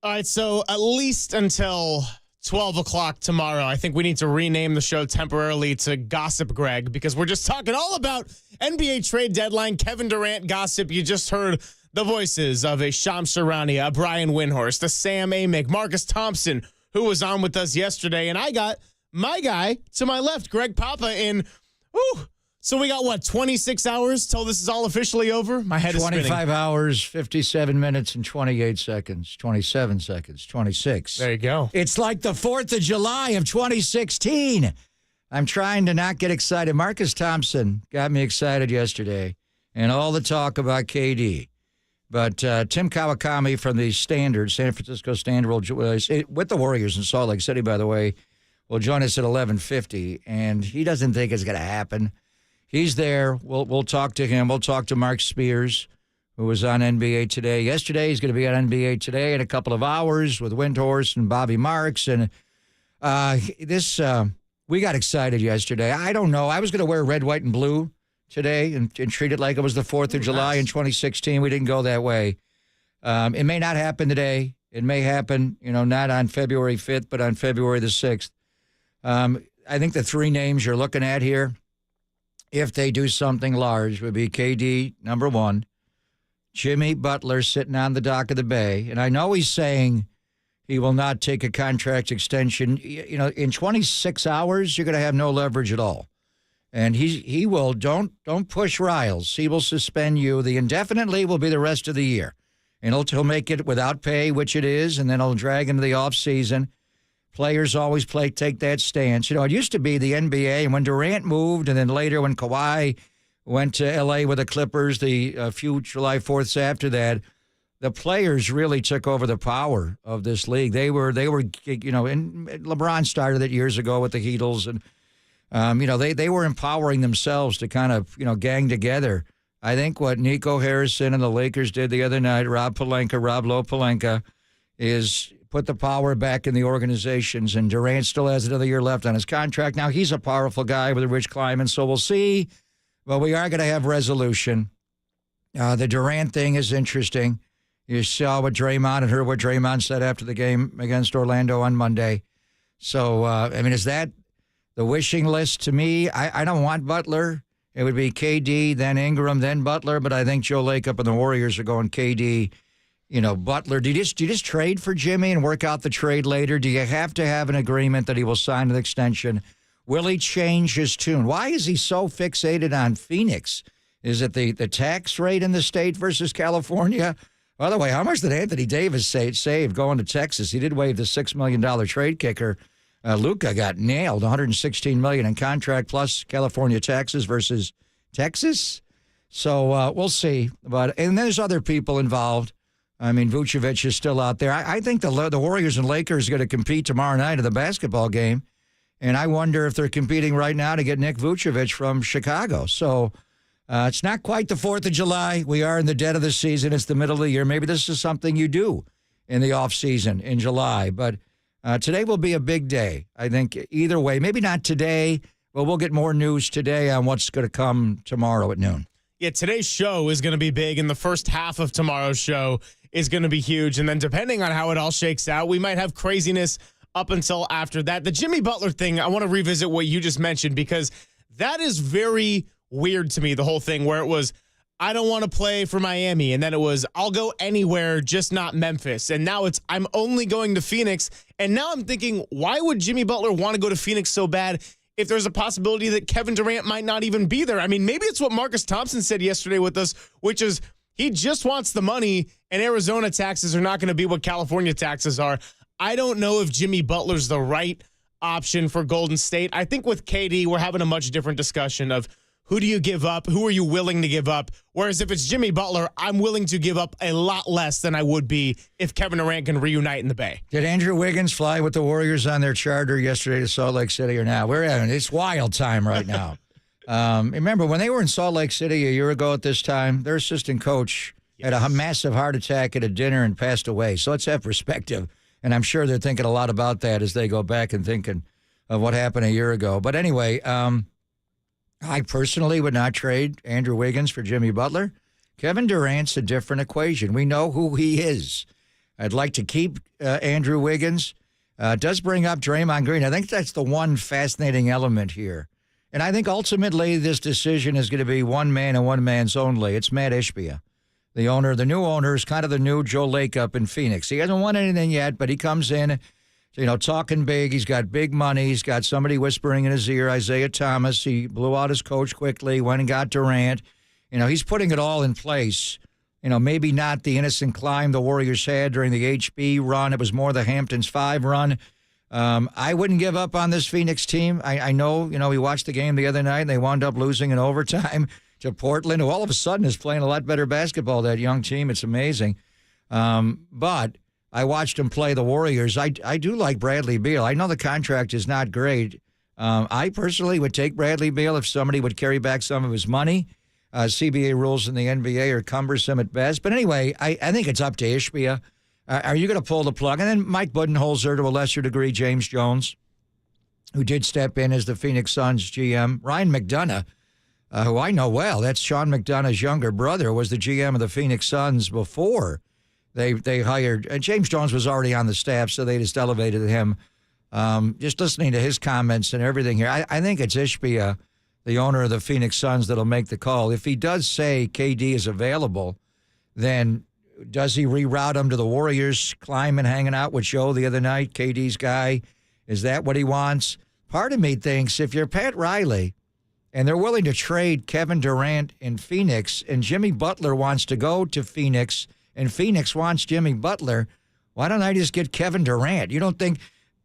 All right, so at least until 12 o'clock tomorrow, I think we need to rename the show temporarily to Gossip Greg because we're just talking all about NBA trade deadline, Kevin Durant gossip. You just heard the voices of a Shams Charania, a Brian Windhorst, a Sam Amick, Marcus Thompson, who was on with us yesterday. And I got my guy to my left, Greg Papa, in, so we got, 26 hours till this is all officially over? My head is spinning. 25 hours, 57 minutes, and 28 seconds, 27 seconds, 26. There you go. It's like the 4th of July of 2016. I'm trying to not get excited. Marcus Thompson got me excited yesterday, and all the talk about KD. But Tim Kawakami from the Standard, San Francisco Standard, with the Warriors in Salt Lake City, by the way, will join us at 11:50, and he doesn't think it's going to happen. He's there. We'll talk to him. We'll talk to Mark Spears, who was on NBA Today yesterday. He's going to be on NBA Today in a couple of hours with Windhorst and Bobby Marks. And we got excited yesterday. I don't know. I was going to wear red, white, and blue today and treat it like it was the 4th of July in 2016. We didn't go that way. It may not happen today. It may happen, not on February 5th, but on February the 6th. I think the three names you're looking at here, if they do something large, would be KD, number one, Jimmy Butler sitting on the dock of the bay. And I know he's saying he will not take a contract extension. In 26 hours, you're going to have no leverage at all. And he will, don't push Riles. He will suspend you. The indefinite leave will be the rest of the year. And he'll make it without pay, which it is, and then he'll drag into the offseason. Players always take that stance. It used to be the NBA, and when Durant moved, and then later when Kawhi went to L.A. with the Clippers, a few July 4ths after that, the players really took over the power of this league. They were, and LeBron started it years ago with the Heatles, and They were empowering themselves to kind of, gang together. I think what Nico Harrison and the Lakers did the other night, Rob Lowe Pelinka, is put the power back in the organizations, and Durant still has another year left on his contract. Now, he's a powerful guy with a rich climate, so we'll see. But we are going to have resolution. The Durant thing is interesting. You saw what Draymond and heard what Draymond said after the game against Orlando on Monday. So, is that the wishing list to me? I don't want Butler. It would be KD, then Ingram, then Butler. But I think Joe Lacob and the Warriors are going KD, Butler. Do you just trade for Jimmy and work out the trade later? Do you have to have an agreement that he will sign an extension? Will he change his tune? Why is he so fixated on Phoenix? Is it the tax rate in the state versus California? By the way, how much did Anthony Davis save going to Texas? He did waive the $6 million trade kicker. Luca got nailed, $116 million in contract plus California taxes versus Texas. So we'll see. And there's other people involved. Vucevic is still out there. I think the Warriors and Lakers are going to compete tomorrow night in the basketball game. And I wonder if they're competing right now to get Nick Vucevic from Chicago. So it's not quite the 4th of July. We are in the dead of the season. It's the middle of the year. Maybe this is something you do in the offseason in July. But today will be a big day, I think, either way. Maybe not today, but we'll get more news today on what's going to come tomorrow at noon. Yeah, today's show is going to be big, and the first half of tomorrow's show is going to be huge. And then depending on how it all shakes out, we might have craziness up until after that. The Jimmy Butler thing, I want to revisit what you just mentioned, because that is very weird to me, the whole thing where it was, I don't want to play for Miami. And then it was, I'll go anywhere, just not Memphis. And now it's, I'm only going to Phoenix. And now I'm thinking, why would Jimmy Butler want to go to Phoenix so bad if there's a possibility that Kevin Durant might not even be there? Maybe it's what Marcus Thompson said yesterday with us, which is he just wants the money, and Arizona taxes are not going to be what California taxes are. I don't know if Jimmy Butler's the right option for Golden State. I think with KD, we're having a much different discussion of who do you give up? Who are you willing to give up? Whereas if it's Jimmy Butler, I'm willing to give up a lot less than I would be if Kevin Durant can reunite in the Bay. Did Andrew Wiggins fly with the Warriors on their charter yesterday to Salt Lake City or not? We're having it's wild time right now. Remember, when they were in Salt Lake City a year ago at this time, their assistant coach had a massive heart attack at a dinner and passed away. So let's have perspective. And I'm sure they're thinking a lot about that as they go back and thinking of what happened a year ago. But anyway, I personally would not trade Andrew Wiggins for Jimmy Butler. Kevin Durant's a different equation. We know who he is. I'd like to keep Andrew Wiggins. It does bring up Draymond Green. I think that's the one fascinating element here. And I think ultimately this decision is going to be one man and one man's only. It's Matt Ishbia. The owner, the new owner, is kind of the new Joe Lacob in Phoenix. He hasn't won anything yet, but he comes in, talking big. He's got big money. He's got somebody whispering in his ear, Isaiah Thomas. He blew out his coach quickly, went and got Durant. He's putting it all in place. Maybe not the innocent climb the Warriors had during the HB run. It was more the Hamptons 5 run. I wouldn't give up on this Phoenix team. I know, we watched the game the other night, and they wound up losing in overtime to Portland, who all of a sudden is playing a lot better basketball, that young team. It's amazing. But I watched him play the Warriors. I do like Bradley Beal. I know the contract is not great. I personally would take Bradley Beal if somebody would carry back some of his money. CBA rules in the NBA are cumbersome at best. But anyway, I think it's up to Ishbia. Are you going to pull the plug? And then Mike Budenholzer, to a lesser degree, James Jones, who did step in as the Phoenix Suns GM. Ryan McDonough, who I know well, that's Sean McDonough's younger brother, was the GM of the Phoenix Suns before they hired. And James Jones was already on the staff, so they just elevated him. Just listening to his comments and everything here, I think it's Ishbia, the owner of the Phoenix Suns, that'll make the call. If he does say KD is available, then does he reroute him to the Warriors, climbing, hanging out with Joe the other night, KD's guy? Is that what he wants? Part of me thinks if you're Pat Riley and they're willing to trade Kevin Durant in Phoenix, and Jimmy Butler wants to go to Phoenix, and Phoenix wants Jimmy Butler, why don't I just get Kevin Durant? You don't think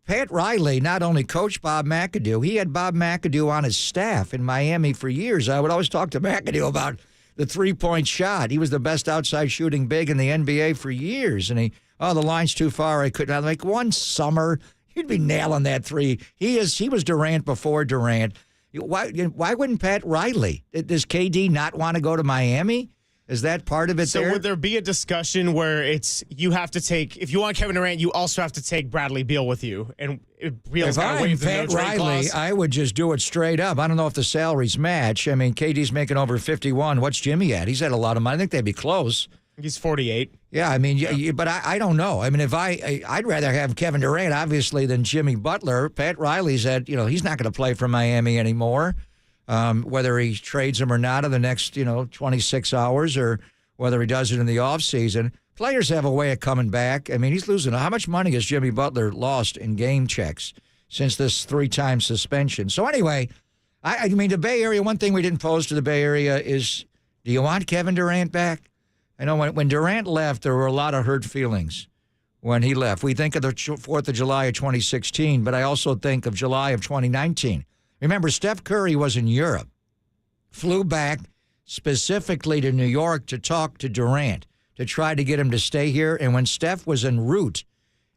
Pat Riley not only coached Bob McAdoo, he had Bob McAdoo on his staff in Miami for years. I would always talk to McAdoo about the three-point shot. He was the best outside shooting big in the NBA for years. And the line's too far. I couldn't. Like one summer, he'd be nailing that three. He was Durant before Durant. Why wouldn't Pat Riley? Does KD not want to go to Miami? Is that part of it so there? Would there be a discussion where you have to take, if you want Kevin Durant, you also have to take Bradley Beal with you? And Beal's got to waive the no-trade Riley, clause? I would just do it straight up. I don't know if the salaries match. I mean, KD's making over 51. What's Jimmy at? He's had a lot of money. I think they'd be close. He's 48. Yeah, I mean, but I don't know. I mean, if I'd rather have Kevin Durant, obviously, than Jimmy Butler. Pat Riley's he's not going to play for Miami anymore, whether he trades him or not in the next, 26 hours or whether he does it in the offseason. Players have a way of coming back. I mean, he's losing. How much money has Jimmy Butler lost in game checks since this 3-time suspension? So anyway, I mean, the Bay Area, one thing we didn't pose to the Bay Area is, do you want Kevin Durant back? I know when Durant left, there were a lot of hurt feelings when he left. We think of the 4th of July of 2016, but I also think of July of 2019. Remember, Steph Curry was in Europe, flew back specifically to New York to talk to Durant, to try to get him to stay here. And when Steph was en route,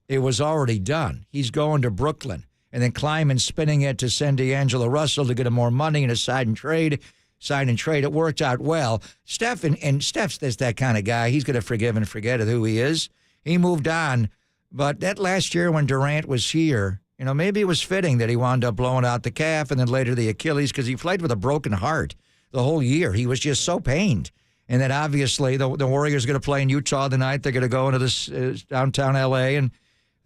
it was already done. He's going to Brooklyn. And then Kleiman spinning it to send D'Angelo Russell to get him more money in a sign and trade. It worked out well. Steph's that kind of guy. He's going to forgive and forget who he is. He moved on. But that last year when Durant was here, maybe it was fitting that he wound up blowing out the calf and then later the Achilles, because he played with a broken heart the whole year. He was just so pained. And then obviously the Warriors are going to play in Utah tonight. They're going to go into this downtown L.A. And,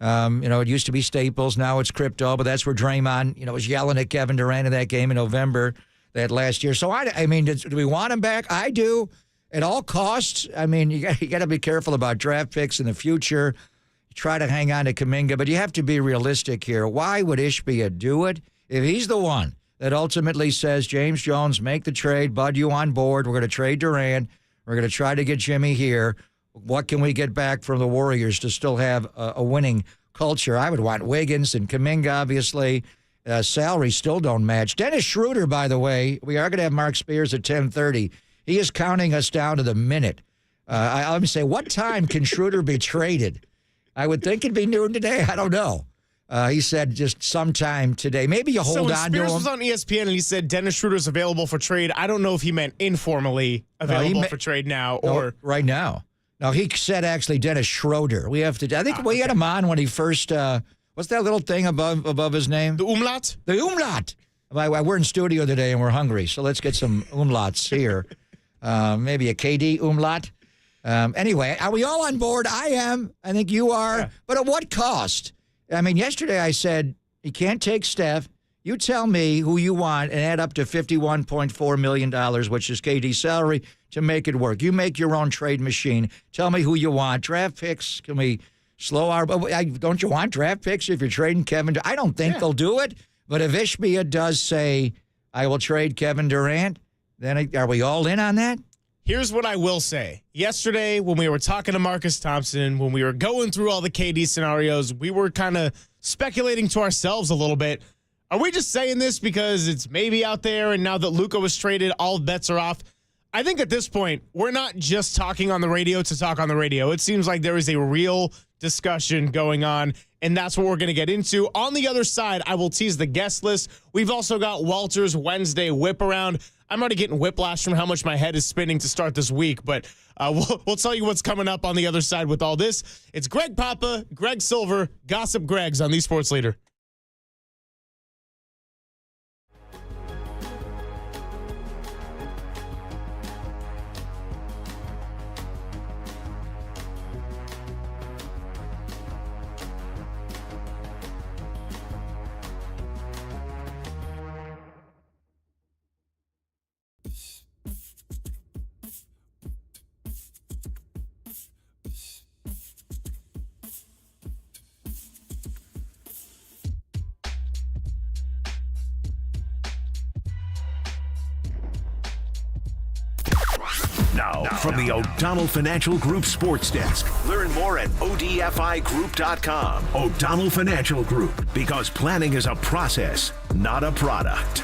it used to be Staples. Now it's Crypto. But that's where Draymond, was yelling at Kevin Durant in that game in November that last year. So, I mean, do we want him back? I do. At all costs. I mean, you got to be careful about draft picks in the future. You try to hang on to Kuminga, but you have to be realistic here. Why would Ishbia do it? If he's the one that ultimately says, James Jones, make the trade, Bud, you on board, we're going to trade Durant, we're going to try to get Jimmy here, what can we get back from the Warriors to still have a winning culture? I would want Wiggins and Kuminga, obviously. Salaries still don't match. Dennis Schroeder, by the way, we are going to have Mark Spears at 10:30. He is counting us down to the minute. Let me say, what time can Schroeder be traded? I would think it'd be noon today. I don't know. He said just sometime today. Maybe you hold on to him. Spears was on ESPN and he said Dennis Schroeder's available for trade. I don't know if he meant informally available for trade now or right now. No, he said actually Dennis Schroeder. We have to. I think we had him on when he first. What's that little thing above his name? The umlaut. The umlaut. We're in studio today and we're hungry, so let's get some umlauts here. Maybe a KD umlaut. Anyway, are we all on board? I am. I think you are. Yeah. But at what cost? I mean, yesterday I said, you can't take Steph. You tell me who you want and add up to $51.4 million, which is KD's salary, to make it work. You make your own trade machine. Tell me who you want. Draft picks, can we slow our... Don't you want draft picks if you're trading Kevin? I don't think they'll do it. But if Ishbia does say, I will trade Kevin Durant, then are we all in on that? Here's what I will say. Yesterday, when we were talking to Marcus Thompson, when we were going through all the KD scenarios, we were kind of speculating to ourselves a little bit. Are we just saying this because it's maybe out there and now that Luca was traded, all bets are off? I think at this point, we're not just talking on the radio to talk on the radio. It seems like there is a real discussion going on, and that's what we're going to get into. On the other side, I will tease the guest list. We've also got Walter's Wednesday whip around. I'm already getting whiplash from how much my head is spinning to start this week, but we'll tell you what's coming up on the other side with all this. It's Greg Papa, Greg Silver, Gossip Gregs on the Sports Leader. Now, from the O'Donnell Financial Group Sports Desk. Learn more at odfigroup.com. O'Donnell Financial Group, because planning is a process, not a product.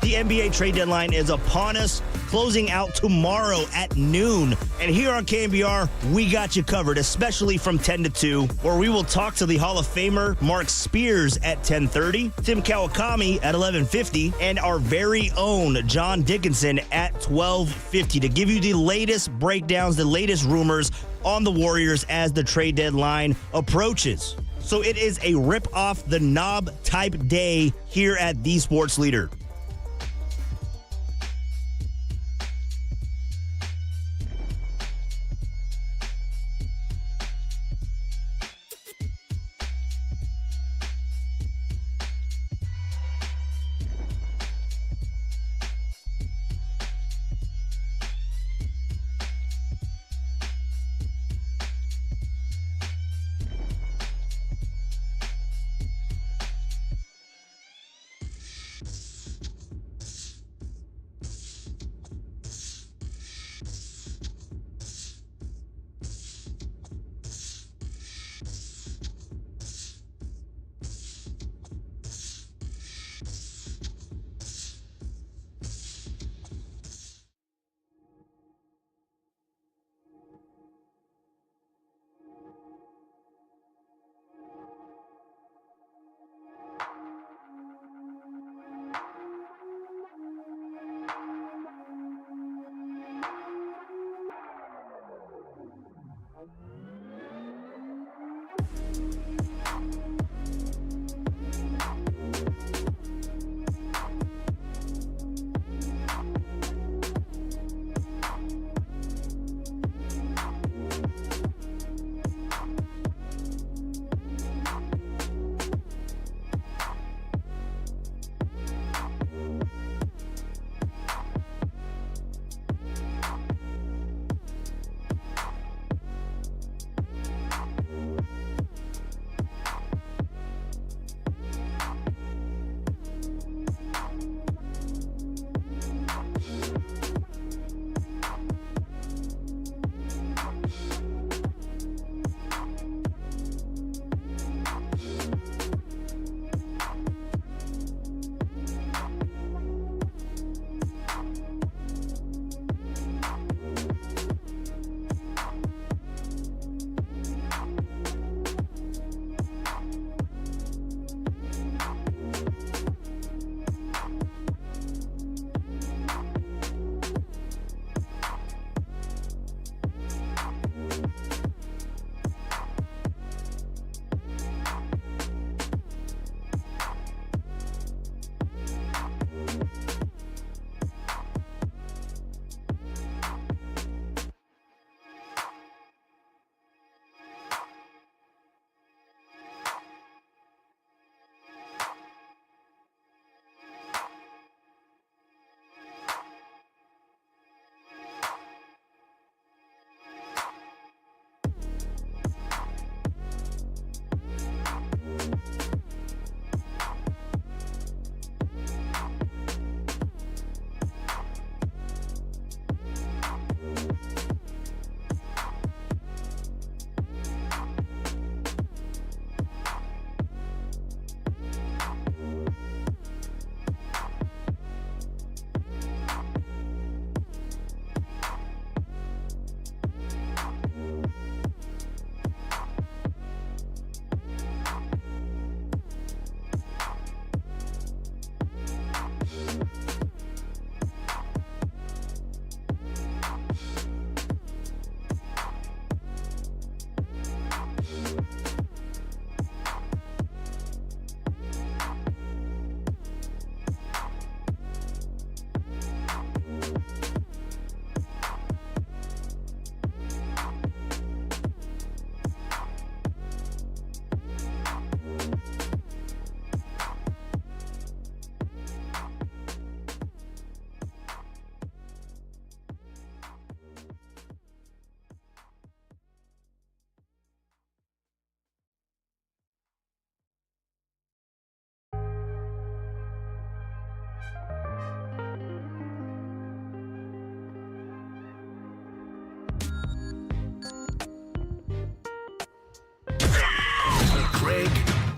The NBA trade deadline is upon us, closing out tomorrow at noon. And here on KNBR, we got you covered, especially from 10 to 2, where we will talk to the Hall of Famer Mark Spears at 10:30, Tim Kawakami at 11:50, and our very own John Dickinson at 12:50 to give you the latest breakdowns, the latest rumors on the Warriors as the trade deadline approaches. So it is a rip off the knob type day here at The Sports Leader.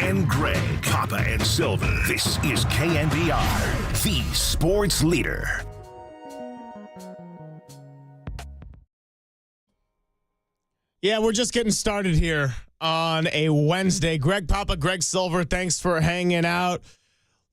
and Greg, Papa and Silver. This is KNBR, the sports leader. Yeah, we're just getting started here on a Wednesday. Greg Papa, Greg Silver, thanks for hanging out.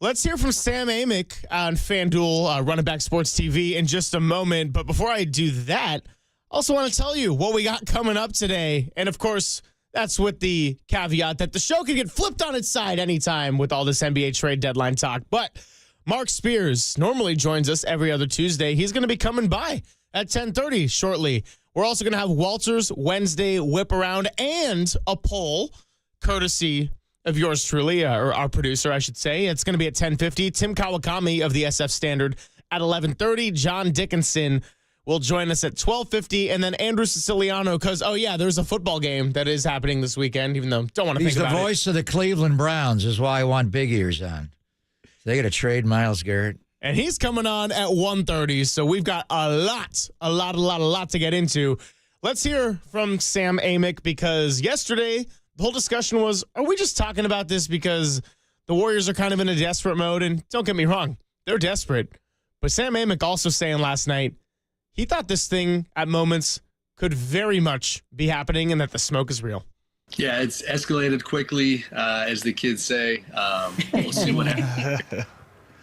Let's hear from Sam Amick on FanDuel, Running Back Sports TV in just a moment. But before I do that, I also want to tell you what we got coming up today. And, of course, that's with the caveat that the show could get flipped on its side anytime with all this NBA trade deadline talk. But Mark Spears normally joins us every other Tuesday. He's going to be coming by at 10:30 shortly. We're also going to have Walter's Wednesday whip around and a poll, courtesy of yours truly, or our producer, I should say. It's going to be at 10:50. Tim Kawakami of the SF Standard at 11:30. John Dickinson will join us at 12:50. And then Andrew Siciliano, because, there's a football game that is happening this weekend, even though don't want to think about it. He's the voice of the Cleveland Browns, is why I want big ears on. So they got to trade Myles Garrett. And he's coming on at 1:30, so we've got a lot to get into. Let's hear from Sam Amick, because yesterday the whole discussion was, are we just talking about this because the Warriors are kind of in a desperate mode? And don't get me wrong, they're desperate. But Sam Amick also saying last night he thought this thing at moments could very much be happening and that the smoke is real. Yeah, it's escalated quickly, as the kids say. We'll see what happens.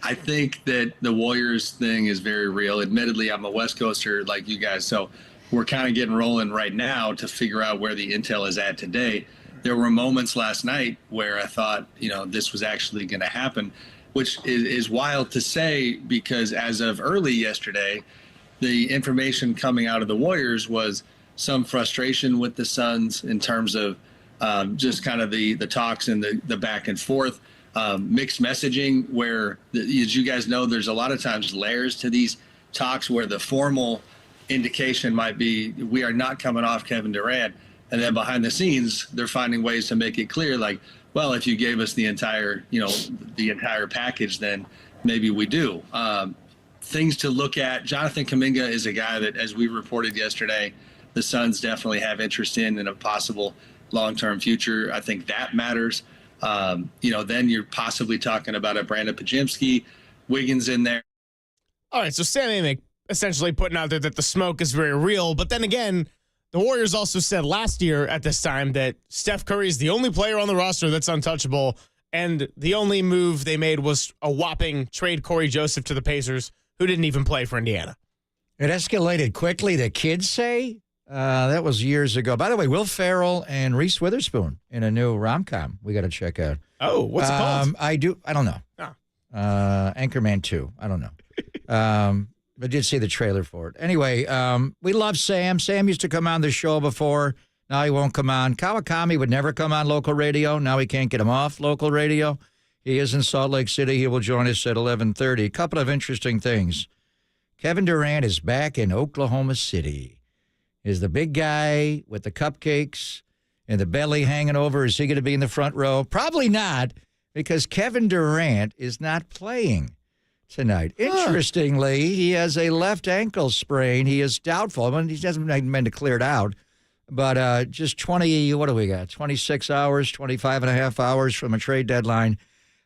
I think that the Warriors thing is very real. Admittedly, I'm a West Coaster like you guys, so we're kind of getting rolling right now to figure out where the intel is at today. There were moments last night where I thought, this was actually going to happen, which is wild to say, because as of early yesterday, the information coming out of the Warriors was some frustration with the Suns in terms of just kind of the talks and the back and forth. Mixed messaging where, as you guys know, there's a lot of times layers to these talks where the formal indication might be we are not coming off Kevin Durant. And then behind the scenes, they're finding ways to make it clear, like, well, if you gave us the entire package, then maybe we do. Things to look at. Jonathan Kuminga is a guy that, as we reported yesterday, the Suns definitely have interest in a possible long-term future. I think that matters. Then you're possibly talking about a Brandon Pajemski, Wiggins in there. All right, so Sam Amick essentially putting out there that the smoke is very real. But then again, the Warriors also said last year at this time that Steph Curry is the only player on the roster that's untouchable, and the only move they made was a whopping trade Corey Joseph to the Pacers, who didn't even play for Indiana. It escalated quickly, the kids say. That was years ago. By the way, Will Ferrell and Reese Witherspoon in a new rom-com we got to check out. Oh, what's it called? I don't know. Oh. Anchorman 2. I don't know. I did see the trailer for it. Anyway, we love Sam. Sam used to come on the show before. Now he won't come on. Kawakami would never come on local radio. Now we can't get him off local radio. He is in Salt Lake City. He will join us at 11:30. A couple of interesting things. Kevin Durant is back in Oklahoma City. Is the big guy with the cupcakes and the belly hanging over, is he going to be in the front row? Probably not, because Kevin Durant is not playing tonight. Interestingly, he has a left ankle sprain. He is doubtful. I mean, he hasn't been declared out, but just 26 hours, 25 and a half hours from a trade deadline.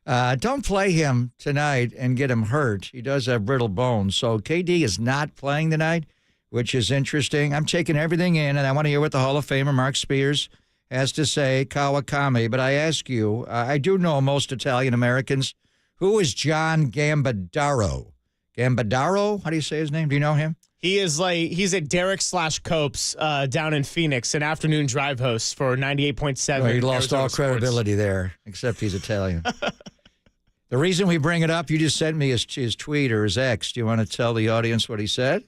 Don't play him tonight and get him hurt. He does have brittle bones. So KD is not playing tonight, which is interesting. I'm taking everything in, and I want to hear what the Hall of Famer Mark Spears has to say, Kawakami. But I ask you, I do know most Italian Americans. Who is John Gambadaro? Gambadaro? How do you say his name? Do you know him? He's at Derek/Copes down in Phoenix, an afternoon drive host for 98.7. Well, he lost all credibility there, except he's Italian. The reason we bring it up, you just sent me his tweet or his ex. Do you want to tell the audience what he said?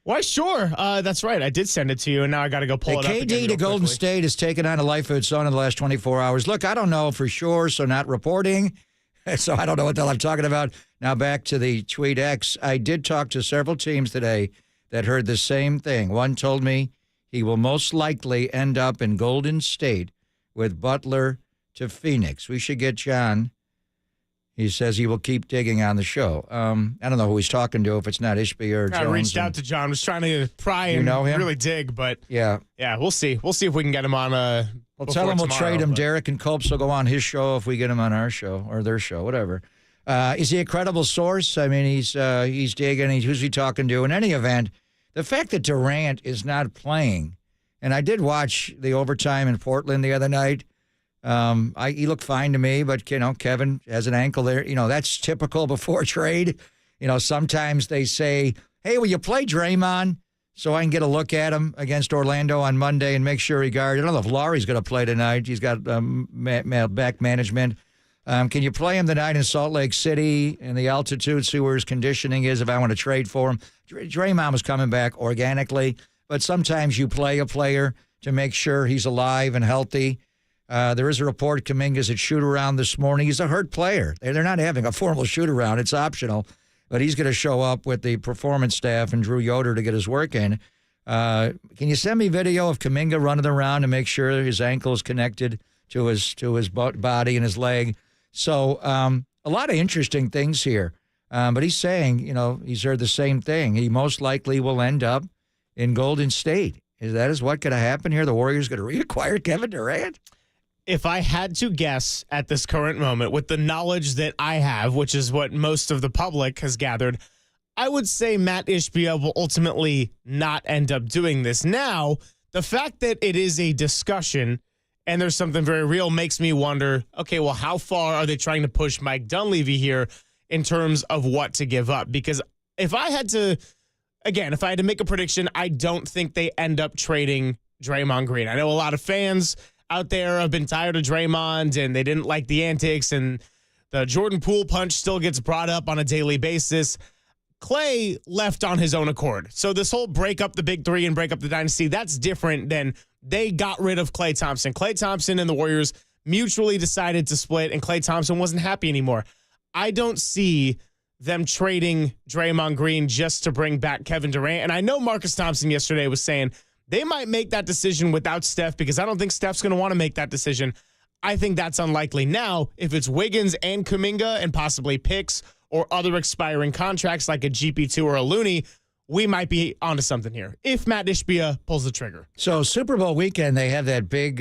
Why, sure. That's right. I did send it to you, and now I got to go pull it up. KD to Golden State has taken on a life of its own in the last 24 hours. Look, I don't know for sure, so not reporting. So I don't know what the hell I'm talking about. Now back to the tweet X. I did talk to several teams today that heard the same thing. One told me he will most likely end up in Golden State with Butler to Phoenix. We should get John. He says he will keep digging on the show. I don't know who he's talking to, if it's not Ishbia or Jones. I reached out to John. Was trying to pry and really dig, but yeah, we'll see. We'll see if we can get him on Well, tell him we'll trade him. Derek and Copes will go on his show if we get him on our show or their show, whatever. Is he a credible source? I mean, he's digging. Who's he talking to? In any event, the fact that Durant is not playing, and I did watch the overtime in Portland the other night. He looked fine to me, but, Kevin has an ankle there. That's typical before trade. Sometimes they say, hey, will you play Draymond so I can get a look at him against Orlando on Monday and make sure he guards? I don't know if Laurie's going to play tonight. He's got back management. Can you play him tonight in Salt Lake City in the altitude, see where his conditioning is if I want to trade for him? Draymond was coming back organically, but sometimes you play a player to make sure he's alive and healthy. There is a report Kuminga's at shoot-around this morning. He's a hurt player. They're not having a formal shoot-around. It's optional, but he's going to show up with the performance staff and Drew Yoder to get his work in. Can you send me video of Kuminga running around to make sure his ankle is connected to his body and his leg? So a lot of interesting things here. But he's saying, he's heard the same thing. He most likely will end up in Golden State. That is what could have happened here? The Warriors going to reacquire Kevin Durant? If I had to guess at this current moment, with the knowledge that I have, which is what most of the public has gathered, I would say Matt Ishbia will ultimately not end up doing this. Now, the fact that it is a discussion and there's something very real makes me wonder, okay, well, how far are they trying to push Mike Dunleavy here in terms of what to give up? Because if I had to make a prediction, I don't think they end up trading Draymond Green. I know a lot of fans out there have been tired of Draymond and they didn't like the antics, and the Jordan Poole punch still gets brought up on a daily basis. Klay left on his own accord. So this whole break up the big three and break up the dynasty, that's different than they got rid of Klay Thompson. Klay Thompson and the Warriors mutually decided to split, and Klay Thompson wasn't happy anymore. I don't see them trading Draymond Green just to bring back Kevin Durant. And I know Marcus Thompson yesterday was saying they might make that decision without Steph, because I don't think Steph's going to want to make that decision. I think that's unlikely. Now, if it's Wiggins and Kuminga and possibly picks or other expiring contracts like a GP2 or a Looney, we might be onto something here if Matt Ishbia pulls the trigger. So Super Bowl weekend, they have that big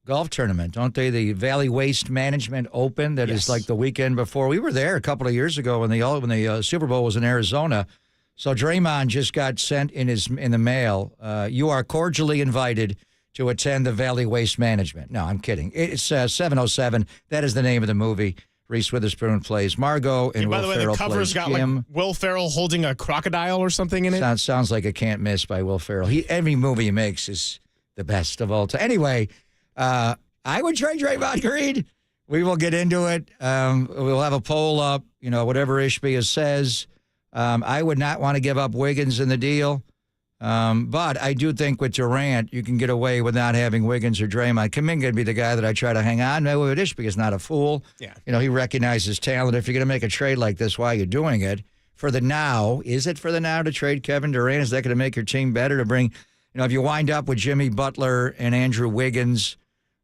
golf tournament, don't they? The Valley Waste Management Open that is like the weekend before. We were there a couple of years ago when the Super Bowl was in Arizona. So Draymond just got sent in the mail. You are cordially invited to attend the Valley Waste Management. No, I'm kidding. It's 707. That is the name of the movie. Reese Witherspoon plays Margot, and Will Ferrell plays Jim. By the way, the cover's got like Will Ferrell holding a crocodile or something in it. Sounds like a can't miss by Will Ferrell. Every movie he makes is the best of all time. Anyway, I would trade Draymond Green. We will get into it. We'll have a poll up. Whatever Ishbia says. I would not want to give up Wiggins in the deal. But I do think with Durant, you can get away with not having Wiggins or Draymond. Kuminga would be the guy that I try to hang on with. Ishbia's not a fool. Yeah. He recognizes talent. If you're going to make a trade like this, why are you doing it? For the now, is it for the now to trade Kevin Durant? Is that going to make your team better to bring, if you wind up with Jimmy Butler and Andrew Wiggins,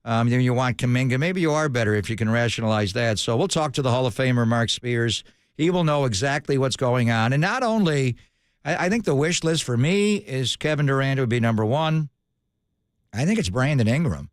then you want Kuminga. Maybe you are better if you can rationalize that. So we'll talk to the Hall of Famer, Mark Spears. He will know exactly what's going on. And not only, I think the wish list for me is Kevin Durant would be number one. I think it's Brandon Ingram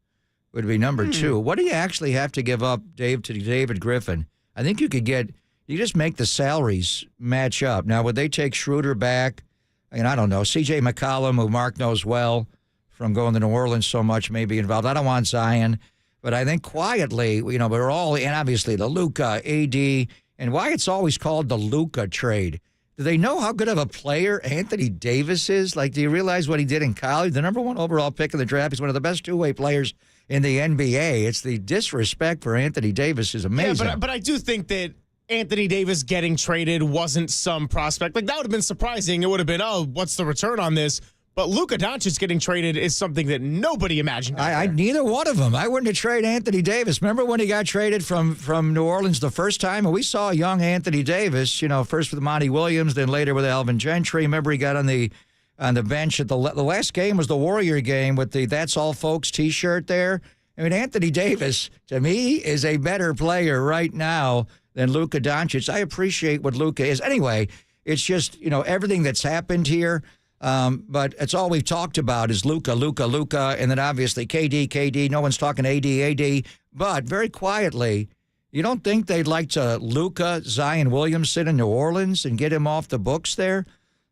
would be number two. What do you actually have to give up, Dave, to David Griffin? I think you just make the salaries match up. Now, would they take Schroeder back? I don't know. C.J. McCollum, who Mark knows well from going to New Orleans so much, may be involved. I don't want Zion. But I think quietly, we're all, and obviously the Luca, AD, and why it's always called the Luca trade. Do they know how good of a player Anthony Davis is? Like, do you realize what he did in college? The number one overall pick in the draft. He's one of the best two-way players in the NBA. It's the disrespect for Anthony Davis is amazing. Yeah, but I do think that Anthony Davis getting traded wasn't some prospect. Like, that would have been surprising. It would have been, what's the return on this? But Luca Doncic getting traded is something that nobody imagined. Neither one of them. I wouldn't have traded Anthony Davis. Remember when he got traded from New Orleans the first time? And we saw young Anthony Davis, first with Monty Williams, then later with Alvin Gentry. Remember he got on the bench at the last game was the Warrior game with the That's All Folks T-shirt there. I mean, Anthony Davis, to me, is a better player right now than Luca Doncic. I appreciate what Luca is. Anyway, it's just, everything that's happened here. But it's all we've talked about is Luca, and then obviously KD. No one's talking AD. But very quietly, you don't think they'd like to Luca Zion Williamson in New Orleans and get him off the books there?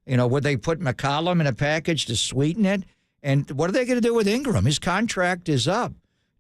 Would they put McCollum in a package to sweeten it? And what are they going to do with Ingram? His contract is up.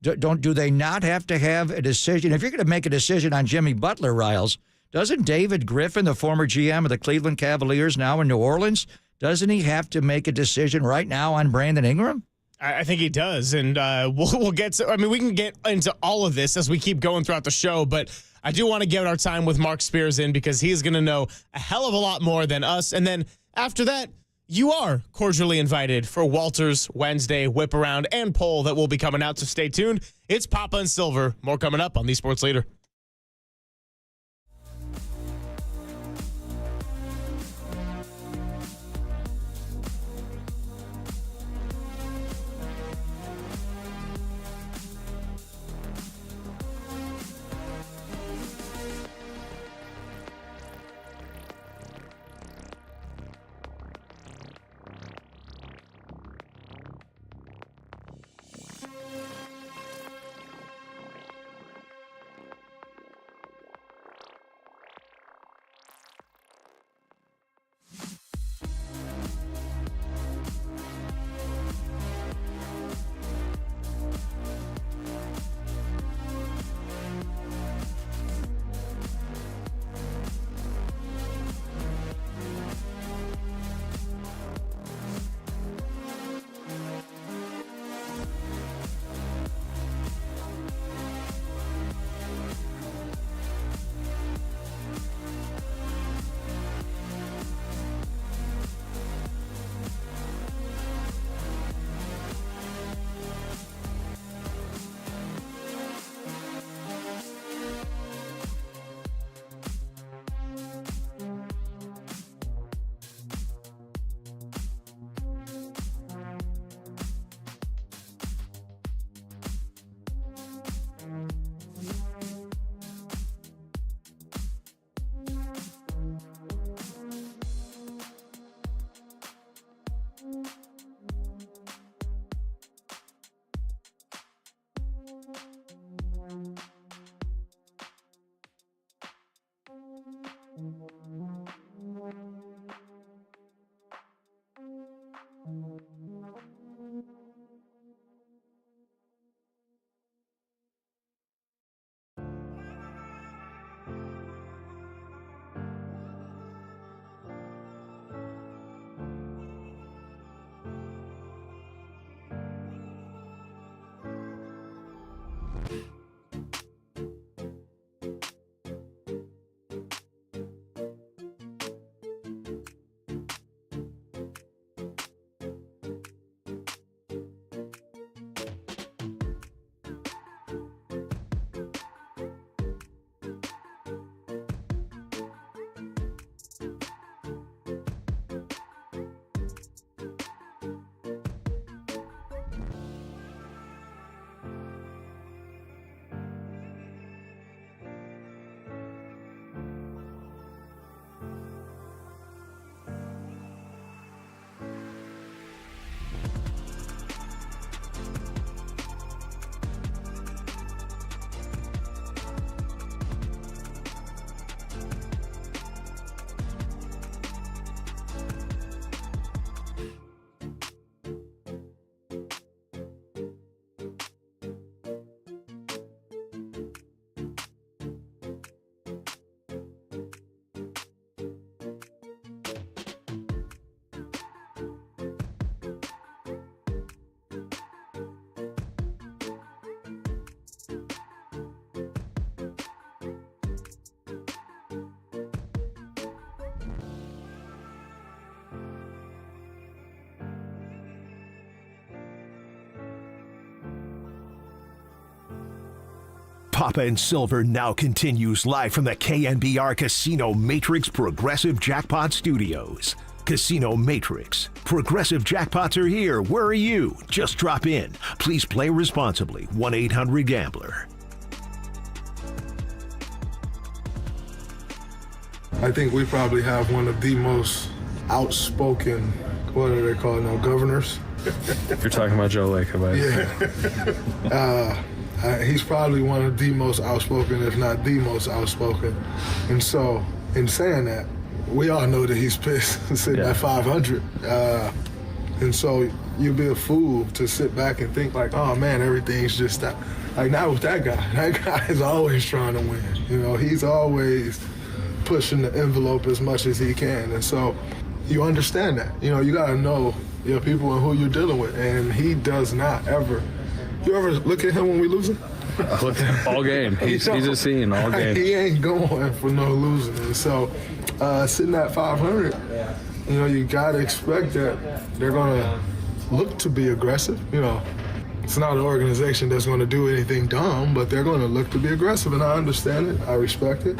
Do they not have to have a decision? If you're going to make a decision on Jimmy Butler, Riles, doesn't David Griffin, the former GM of the Cleveland Cavaliers, now in New Orleans, doesn't he have to make a decision right now on Brandon Ingram? I think he does, and we'll get to. I mean, we can get into all of this as we keep going throughout the show, but I do want to give our time with Mark Spears in because he's going to know a hell of a lot more than us. And then after that, you are cordially invited for Walter's Wednesday whip around and poll that will be coming out, so stay tuned. It's Papa and Silver. More coming up on the Sports Leader. Papa and Silver now continues live from the KNBR Casino Matrix Progressive Jackpot Studios. Casino Matrix. Progressive jackpots are here. Where are you? Just drop in. Please play responsibly. 1-800-GAMBLER. I think we probably have one of the most outspoken what do they call now, governors. You're talking about Joe Lacob, He's probably one of the most outspoken, if not the most outspoken. And so, in saying that, we all know that he's pissed sitting at 500. And so you'd be a fool to sit back and think like, oh man, everything's just that. Like, not with that guy. That guy is always trying to win. You know, he's always pushing the envelope as much as he can. And so you understand that. You know, you got to know your people and who you're dealing with. And he does not ever. You ever look at him when we losing? I look at him all game. He's a scene all game. He ain't going for no losing. And so sitting at 500, you know, you got to expect that they're going to look to be aggressive. You know, it's not an organization that's going to do anything dumb, but they're going to look to be aggressive, and I understand it. I respect it.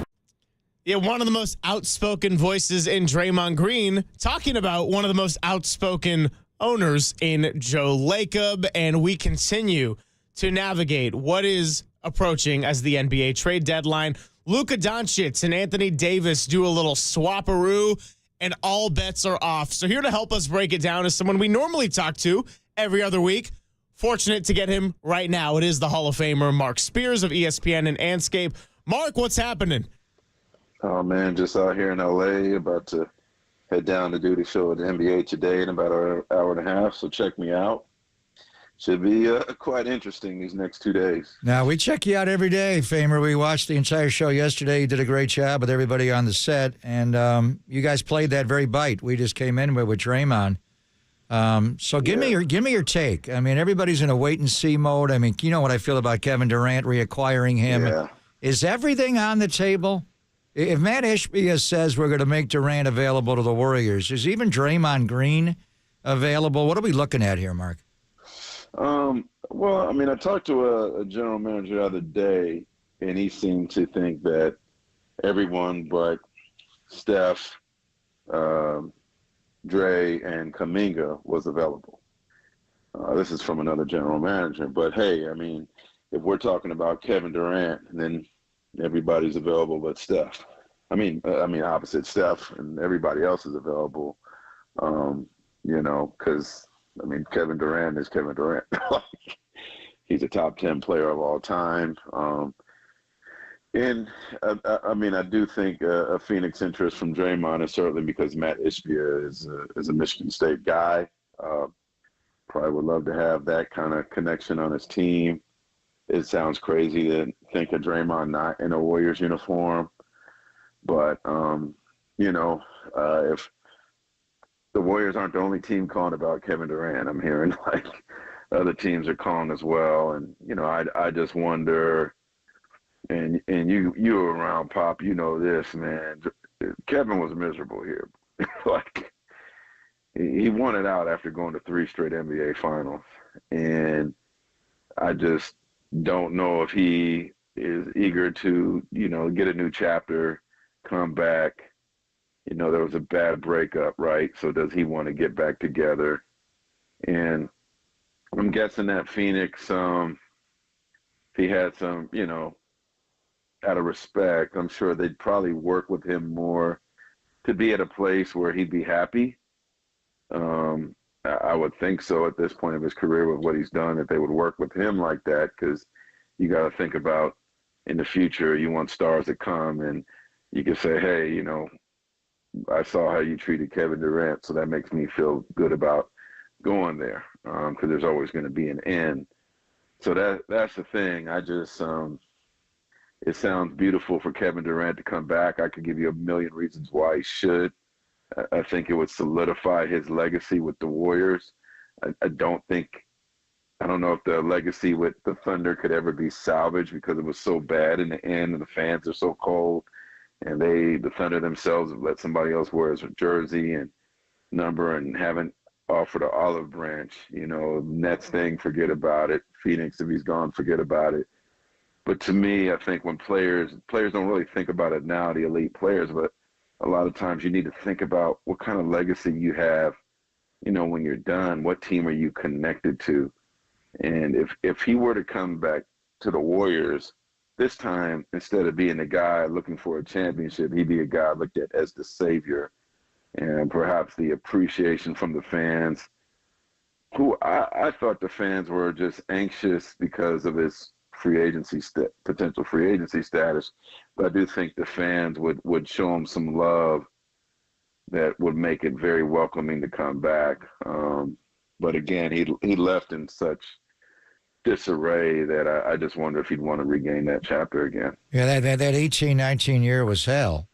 Yeah, one of the most outspoken voices in Draymond Green talking about one of the most outspoken owners in Joe Lacob, and we continue to navigate what is approaching as the NBA trade deadline. Luca Doncic and Anthony Davis do a little swapperoo, and all bets are off. So here to help us break it down is someone we normally talk to every other week. Fortunate to get him right now. It is the Hall of Famer Mark Spears of ESPN and Anscape. Mark, what's happening? Oh, man, just out here in L.A., about to head down to do the show at the NBA today in about an hour and a half, so check me out. Should be quite interesting these next 2 days. Now, we check you out every day, Famer. We watched the entire show yesterday. You did a great job with everybody on the set, and you guys played that very bite we just came in with Draymond. So give me your take. I mean, everybody's in a wait-and-see mode. I mean, you know what I feel about Kevin Durant, reacquiring him. Yeah. Is everything on the table? If Matt Ishbia says we're going to make Durant available to the Warriors, is even Draymond Green available? What are we looking at here, Mark? Well, I mean, I talked to a general manager the other day, and he seemed to think that everyone but Steph, Dre, and Kuminga was available. This is from another general manager. But, hey, I mean, if we're talking about Kevin Durant, then everybody's available but Steph. I mean, opposite Steph, and everybody else is available, you know, because – I mean, Kevin Durant is Kevin Durant. He's a top 10 player of all time. And, I mean, I do think a Phoenix interest from Draymond is certainly because Matt Ishbia is a Michigan State guy. Probably would love to have that kind of connection on his team. It sounds crazy to think of Draymond not in a Warriors uniform. But, you know, if the Warriors aren't the only team calling about Kevin Durant. I'm hearing like other teams are calling as well. And, you know, I just wonder, and you were around, Pop, you know this, man. Kevin was miserable here. Like, he wanted out after going to 3 straight NBA finals. And I just don't know if he is eager to, you know, get a new chapter, come back. You know, there was a bad breakup, right? So does he want to get back together? And I'm guessing that Phoenix, if he had some, you know, out of respect, I'm sure they'd probably work with him more to be at a place where he'd be happy. I would think so at this point of his career with what he's done, that they would work with him like that, because you got to think about in the future, you want stars to come and you can say, hey, you know, I saw how you treated Kevin Durant, so that makes me feel good about going there, because there's always going to be an end. So that's the thing. I just it sounds beautiful for Kevin Durant to come back. I could give you a million reasons why he should. I think it would solidify his legacy with the Warriors. I don't know if the legacy with the Thunder could ever be salvaged, because it was so bad in the end and the fans are so cold. And the Thunder themselves have let somebody else wear his jersey and number and haven't offered an olive branch. You know, Nets thing, forget about it. Phoenix, if he's gone, forget about it. But to me, I think when players don't really think about it now, the elite players, but a lot of times you need to think about what kind of legacy you have, you know, when you're done. What team are you connected to? And if he were to come back to the Warriors, this time, instead of being the guy looking for a championship, he'd be a guy looked at as the savior and perhaps the appreciation from the fans, who I thought the fans were just anxious because of his potential free agency status. But I do think the fans would show him some love that would make it very welcoming to come back. But again, he left in such disarray that I just wonder if he'd want to regain that chapter again. Yeah, that 18-19 year was hell.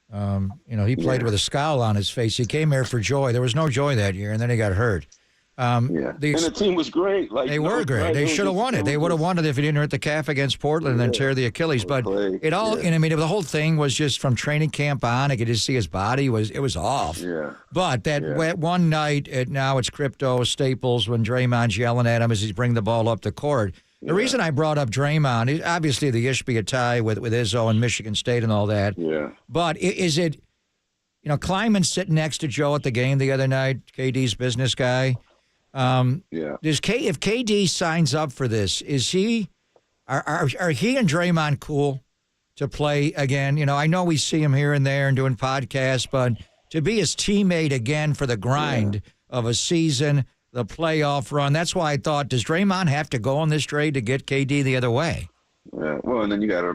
He played with a scowl on his face. He came here for joy. There was no joy that year, and then he got hurt. And the team was great. They were great. They should have won it. They would have won it if he didn't hurt the calf against Portland and then tear the Achilles. But it all, the whole thing was just from training camp on. I could just see his body was off. Yeah. But that one night now it's Crypto Staples when Draymond's yelling at him as he's bringing the ball up the court. The reason I brought up Draymond is obviously the Ishbia tie with Izzo and Michigan State and all that. Yeah. But is it, Kleiman sitting next to Joe at the game the other night, KD's business guy. If KD signs up for this, is he are he and Draymond cool to play again? I know we see him here and there and doing podcasts, but to be his teammate again for the grind of a season, the playoff run, that's why I thought, does Draymond have to go on this trade to get KD the other way? Yeah, well, and then you got to